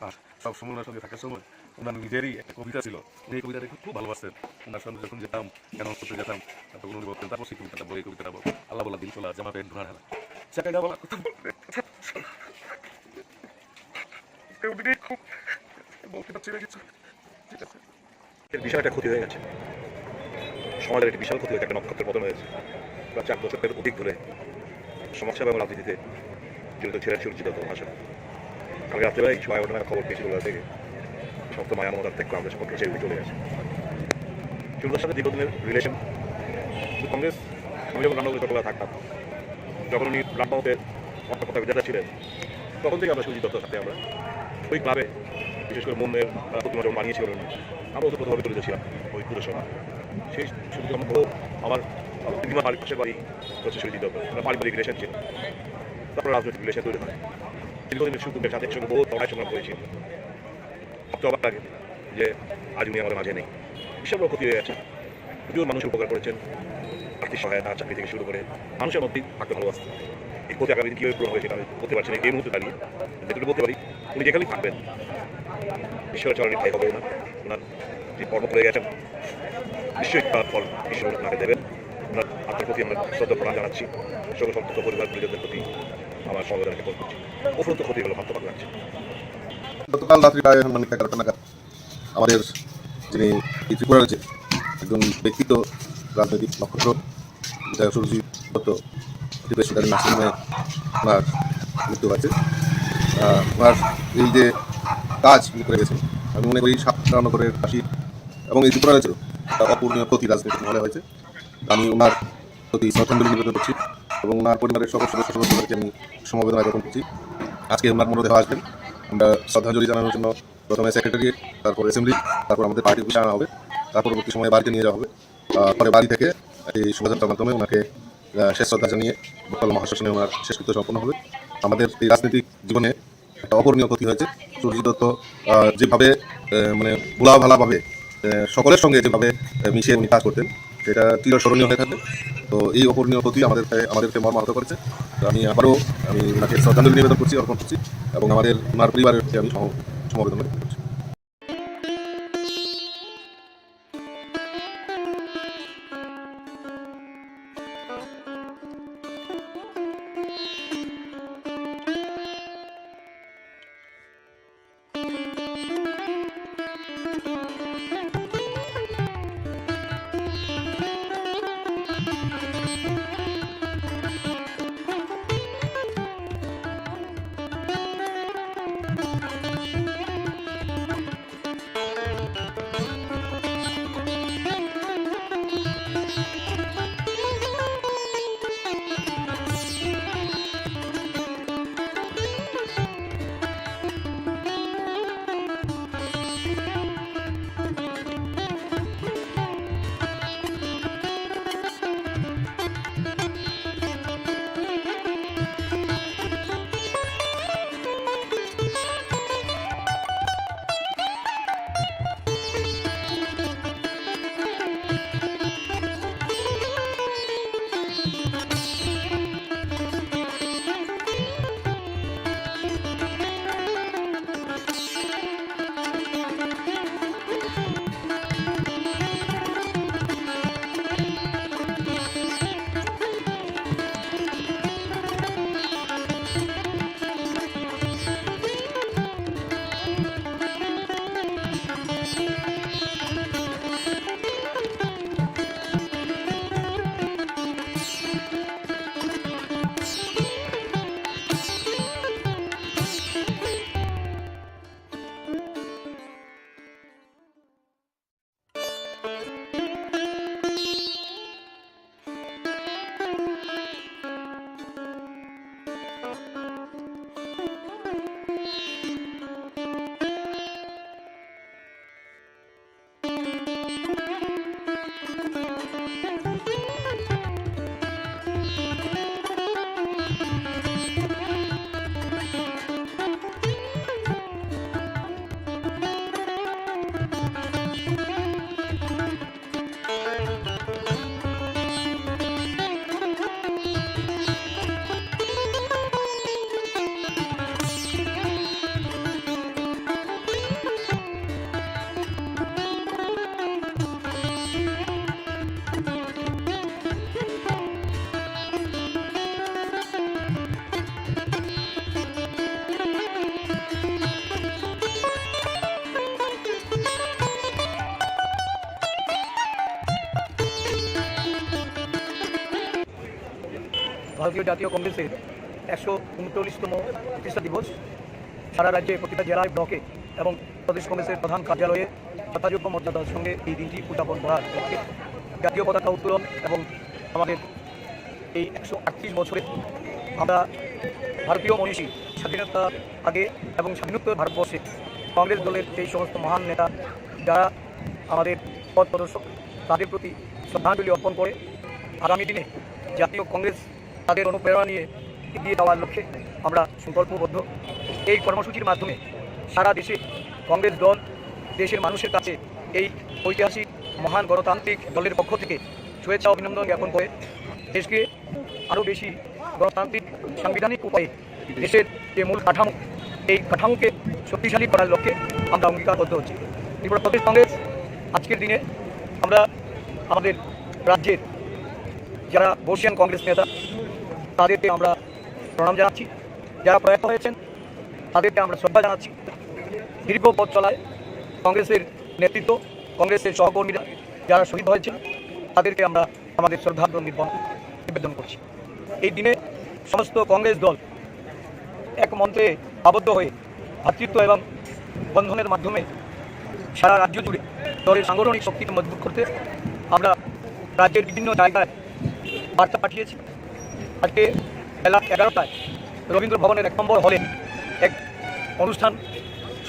আর সব সময় ওনার সঙ্গে থাকার সময় ওনার নিজেরই একটা কবিতা ছিল, এই কবিতাটা খুব ভালোবাসতেন। ওনার সঙ্গে যখন যেতাম অ্যানাউন্স করতে যেতাম তখন উনি বলতেন, তারপর সেই কবিতাটা বই, এই কবিতাটা বল, আল্লাহ বলা দিন চলা জামা প্যান্ট ধোঁয়ার হালা চাকাইটা বলা কথা বলতে পারছি না কিছু। ঠিক আছে, বিশাল একটা ক্ষতি হয়ে গেছে, সমাজের একটি বিশাল ক্ষতি হয়েছে, একটা নক্ষত্রের পতন হয়েছে। প্রায় 4 দশকের অধিক ধরে সমাজসেবা এবং রাজনীতিতে জড়িত ছিলেন সুরজিৎ দত্ত মহাশয়। কালকে রাত্রেবেলায় 11:30 নাগাদ খবর পেয়েছি কলকাতা থেকে সমস্ত মায়া মমতার ত্যাগ করে আমাদের সম্পর্কে ছেড়ে চলে গেছে। সুরজিৎ সাথে দীর্ঘদিনের রিলেশন। কংগ্রেস, আমি যখন রান্নাগুলো ছোটবেলা থাকতাম, যখন উনি রামবাবুদের কথা বিধাতা ছিলেন, তখন থেকে আমরা সুরজিৎ দত্তর সাথে আমরা ওই ক্লাবে, বিশেষ করে মন্দির প্রতিমা যখন বানিয়েছিলেন, আমরা ওতপ্রোতভাবে জড়িত ছিলাম ওই পুজোর সময়। সেই সুরজিৎ আমার প্রতিমা বাড়ির পাশের বাড়ি হচ্ছে সুরজিৎ দত্ত, পারিবারিক রিলেশন ছিল। তারপরে রাজনৈতিক রিলেশন তৈরি হয়। দীর্ঘদিনের সুকুমের সাথে একসঙ্গে বহু লড়াই সংগ্রাম করেছি। সবচেয়ে অবাক লাগে যে আজ উনি আমাদের মাঝে নেই। বিশাল বড় ক্ষতি হয়ে গেছে। প্রচুর মানুষ উপকার করেছেন, আর্থিক সহায়তা, চাকরি থেকে শুরু করে মানুষের মধ্যেই থাকতে ভালোবাসতেন। এই ক্ষতি আগামী দিন কীভাবে পূরণ হবে সেটা আমি বলতে পারছি না এই মুহূর্তে দাঁড়িয়ে। যেটুকু বলতে পারি, উনি যেখানেই থাকবেন ঈশ্বরের চরণে ঠাই হবে। ওনার যে কর্ম করে গেছেন নিশ্চয়ই তার ফল ঈশ্বর ওনাকে দেবেন। ওনার আত্মার প্রতি আমরা শ্রদ্ধা প্রণাম জানাচ্ছি। সকল সন্তপ্ত পরিবার পরিজনদের প্রতি আমার সমবেদনা জ্ঞাপন করছি। উপরন্ত ক্ষতি হলো ভাবতে পারবে লাগছে। গতকাল রাত্রি প্রায় 11টা নাগাদ আমাদের যিনি এই ত্রিপুরা রাজ্যে একজন ব্যক্তিত্ব রাজনৈতিক নক্ষত্র বিধায়ক সুরজিৎ দত্ত বেসরকারি নার্সিংহোমে ওনার মৃত্যু হয়েছে। ওনার এই যে কাজ উনি করে গেছেন, আমি মনে করি রামনগরের বাসী এবং এই ত্রিপুরা রাজ্যেরও অপূর্ণীয় ক্ষতি রাজনৈতিক মহলে হয়েছে। আমি ওনার প্রতি শ্রদ্ধাঞ্জলি নিবেদন করছি এবং ওনার পরিবারের সকল সদস্যদেরকে আমি সমবেদনা জ্ঞাপন করছি। আজকে ওনার মরদেহ আসবেন, আমরা শ্রদ্ধাঞ্জলি জানানোর জন্য প্রথমে সেক্রেটারিয়েট, তারপর অ্যাসেম্বলি, তারপর আমাদের পার্টি অফিসে আনা হবে। তার পরবর্তী সময়ে বাড়িতে নিয়ে যাওয়া হবে। পরে বাড়ি থেকে এই শোভাযাত্রার মাধ্যমে ওনাকে শেষ শ্রদ্ধা জানিয়ে বটতলা মহাশ্মশানে ওনার শেষকৃত্য সম্পন্ন হবে। আমাদের এই রাজনৈতিক জীবনে একটা অপূরণীয় ক্ষতি হয়েছে। সুরজিৎ দত্ত যেভাবে মানে ভোলাভালাভাবে সকলের সঙ্গে যেভাবে মিশিয়ে উনি কাজ করতেন, সেটা চিরস্মরণীয় হয়ে থাকে। তো এই অপূরণীয় ক্ষতি আমাদেরকে মর্মাহত করেছে। তো আমি আবারও ওনাকে শ্রদ্ধাঞ্জলি নিবেদন করছি, অর্পণ করছি এবং ওনার পরিবারের আমি সমবেদনা ব্যক্ত করছি। ভারতীয় জাতীয় কংগ্রেসের 139তম প্রতিষ্ঠা দিবস সারা রাজ্যে প্রতিটা জেলায় ব্লকে এবং প্রদেশ কংগ্রেসের প্রধান কার্যালয়ে যথাযোগ্য মর্যাদার সঙ্গে এই দিনটি উদযাপন করার লক্ষ্যে জাতীয় পতাকা উত্তোলন এবং আমাদের এই 138 বছরে আমরা ভারতীয় মনীষী স্বাধীনতার আগে এবং স্বাধীনোত্তর ভারতবর্ষে কংগ্রেস দলের এই সমস্ত মহান নেতা যারা আমাদের পথ প্রদর্শক তাদের প্রতি শ্রদ্ধাঞ্জলি অর্পণ করে আগামী দিনে জাতীয় কংগ্রেস তাদের অনুপ্রেরণা নিয়ে এগিয়ে যাওয়ার লক্ষ্যে আমরা সংকল্পবদ্ধ। এই কর্মসূচির মাধ্যমে সারা দেশে কংগ্রেস দল দেশের মানুষের কাছে এই ঐতিহাসিক মহান গণতান্ত্রিক দলের পক্ষ থেকে শুভেচ্ছা অভিনন্দন জ্ঞাপন করে দেশকে আরও বেশি গণতান্ত্রিক সাংবিধানিক উপায়ে দেশের যে মূল কাঠামো এই কাঠামোকে শক্তিশালী করার লক্ষ্যে আমরা অঙ্গীকারবদ্ধ হচ্ছি। ত্রিপুরা প্রদেশ কংগ্রেস আজকের দিনে আমরা আমাদের রাজ্যের যারা বর্ষিয়ান কংগ্রেস নেতা তাদেরকে আমরা প্রণাম জানাচ্ছি, যারা প্রয়াত হয়েছেন তাদেরকে আমরা শ্রদ্ধা জানাচ্ছি। দীর্ঘ পথ চলায় কংগ্রেসের নেতৃত্ব, কংগ্রেসের সহকর্মীরা যারা শহীদ হয়েছেন তাদেরকে আমরা আমাদের শ্রদ্ধাঞ্জলি নিবেদন করছি। এই দিনে সমস্ত কংগ্রেস দল এক মন্ত্রে আবদ্ধ হয়ে ভ্রাতৃত্ব এবং বন্ধনের মাধ্যমে সারা রাজ্য জুড়ে দলের সাংগঠনিক শক্তিকে মজবুত করতে আমরা রাজ্যের বিভিন্ন জায়গায় বার্তা পাঠিয়েছি। আজকে বেলা 11টায় রবীন্দ্র ভবনের 1 নম্বর হলে এক অনুষ্ঠান,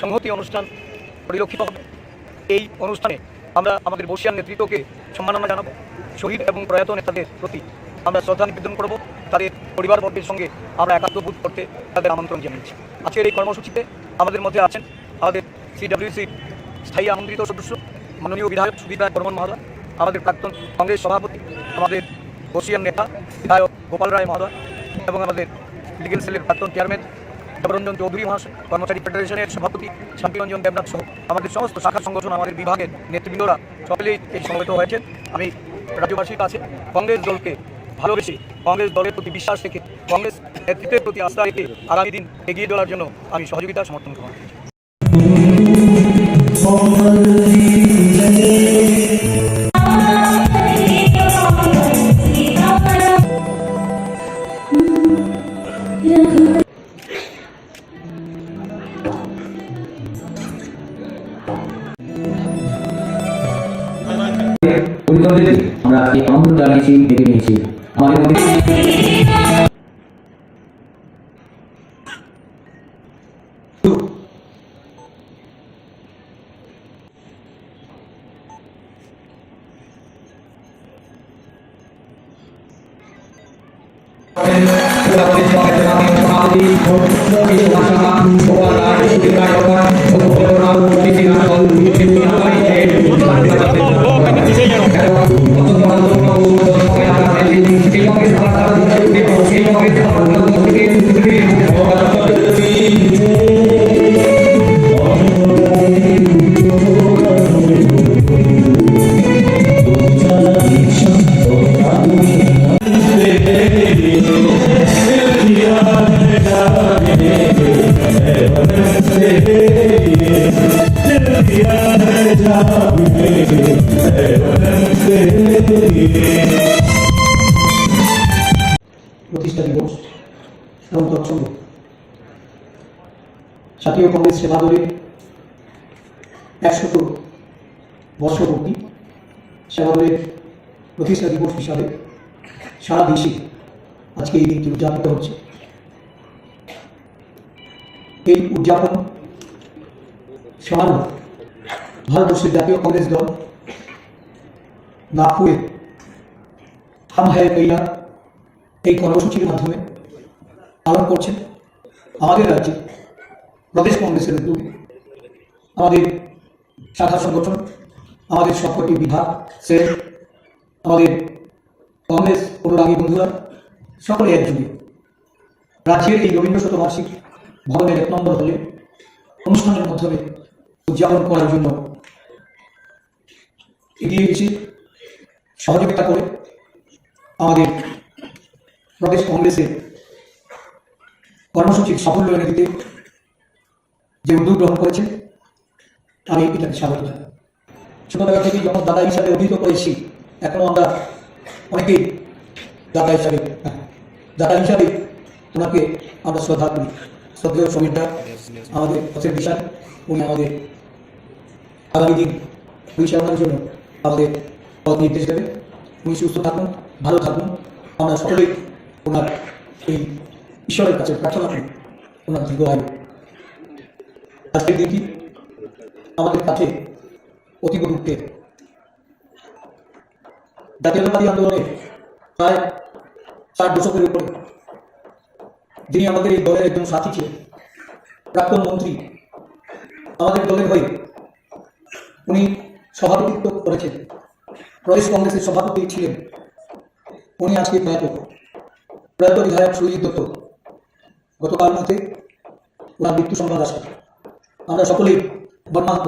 সংহতি অনুষ্ঠান পরিলক্ষিত হবে। এই অনুষ্ঠানে আমরা আমাদের বর্ষিয়ান নেতৃত্বকে সম্মাননা জানাবো, শহীদ এবং প্রয়াত নেতাদের প্রতি আমরা শ্রদ্ধা নিবেদন করব, তাদের পরিবারবর্গের সঙ্গে আমরা একাত্মবোধ করতে তাদের আমন্ত্রণ জানিয়েছি। আজকের এই কর্মসূচিতে আমাদের মধ্যে আছেন আমাদের CWC-র স্থায়ী আমন্ত্রিত সদস্য মাননীয় বিধায়ক সুদীপ রায় বর্মন মহোদয়, আমাদের প্রাক্তন কংগ্রেস সভাপতি, আমাদের বর্ষিয়ান নেতা বিধায়ক গোপাল রায় মহোদয়, এবং আমাদের লিগেল সেলের প্রাক্তন চেয়ারম্যান দেবরঞ্জন চৌধুরী মহাশয়, কর্মচারী ফেডারেশনের সভাপতি শান্তিরঞ্জন দেবনাথ সহ আমাদের সমস্ত শাখা সংগঠন, আমাদের বিভাগের নেতৃবৃন্দরা সকলেই এই সমবেত হয়েছেন। আমি রাজ্যবাসীর কাছে কংগ্রেস দলকে ভালোবেসে, কংগ্রেস দলের প্রতি বিশ্বাস রেখে, কংগ্রেস নেতৃত্বের প্রতি আস্থা রেখে আগামী দিন এগিয়ে চলার জন্য আমি সহযোগিতা সমর্থন করব। আমরা এই আমন্ত্রণ জানিয়েছি, ডেকে নিয়েছি আমাদের মধ্যে। প্রতিষ্ঠা দিবস এবং তৎসঙ্গে জাতীয় কংগ্রেস সেবা দলের 100 বর্ষপূর্তি সেবা দলের প্রতিষ্ঠা দিবস হিসাবে সারা দেশে আজকে এই দিনটি উদযাপিত হচ্ছে। এই উদযাপন সমারোহ ভারতবর্ষের জাতীয় কংগ্রেস দল নাগপুরে হাম হ্যায় কৈলা এই কর্মসূচির মাধ্যমে পালন করছেন। আমাদের রাজ্যে প্রদেশ কংগ্রেসের উদ্যোগে আমাদের শাখা সংগঠন, আমাদের সবকটি বিভাগ, সেল, আমাদের কংগ্রেস অনুরাগী বন্ধুরা সকলে একযোগে রাজ্যের এই রবীন্দ্র শতবার্ষিক ভবনের 1 নম্বর হলে অনুষ্ঠানের মাধ্যমে উদযাপন করার জন্য এগিয়ে এসে সহযোগিতা করে আমাদের প্রদেশ কংগ্রেসের কর্মসূচির সাফল্য এনে দিতে যে উদ্যোগ গ্রহণ করেছে আমি এটাকে স্বাগত জানাই। ছোটবেলা থেকে যখন দাদা হিসাবে অভিহিত করেছি, এখনো আমরা অনেকেই দাদা হিসাবে ওনাকে আমরা শ্রদ্ধা করি। শ্রদ্ধেয় সমীরদা আমাদের পথের দিশায়, উনি আমাদের আগামী দিন পরিচালনার জন্য আমাদের পথ নির্দেশ দেবে। উনি সুস্থ থাকুন, ভালো থাকুন, আমরা সকলেই ওনার এই ঈশ্বরের কাছে প্রার্থনা করি ওনার দীর্ঘ আয়ু। আজকের দিনটি আমাদের কাছে অতীব দুঃখের। জাতীয়তাবাদী আন্দোলনে প্রায় 60 দশকের উপরে যিনি আমাদের এই দলের একজন সাথী ছিলেন, প্রাক্তন মন্ত্রী, আমাদের দলের হয়ে উনি সভাপতিত্ব করেছেন, প্রদেশ কংগ্রেসের সভাপতি ছিলেন। উনি আজকে প্রয়াত বিধায়ক সুরজিৎ দত্ত গতকাল রাতে ওনার মৃত্যু সংবাদ আসে। আমরা সকলেই মর্মাহত।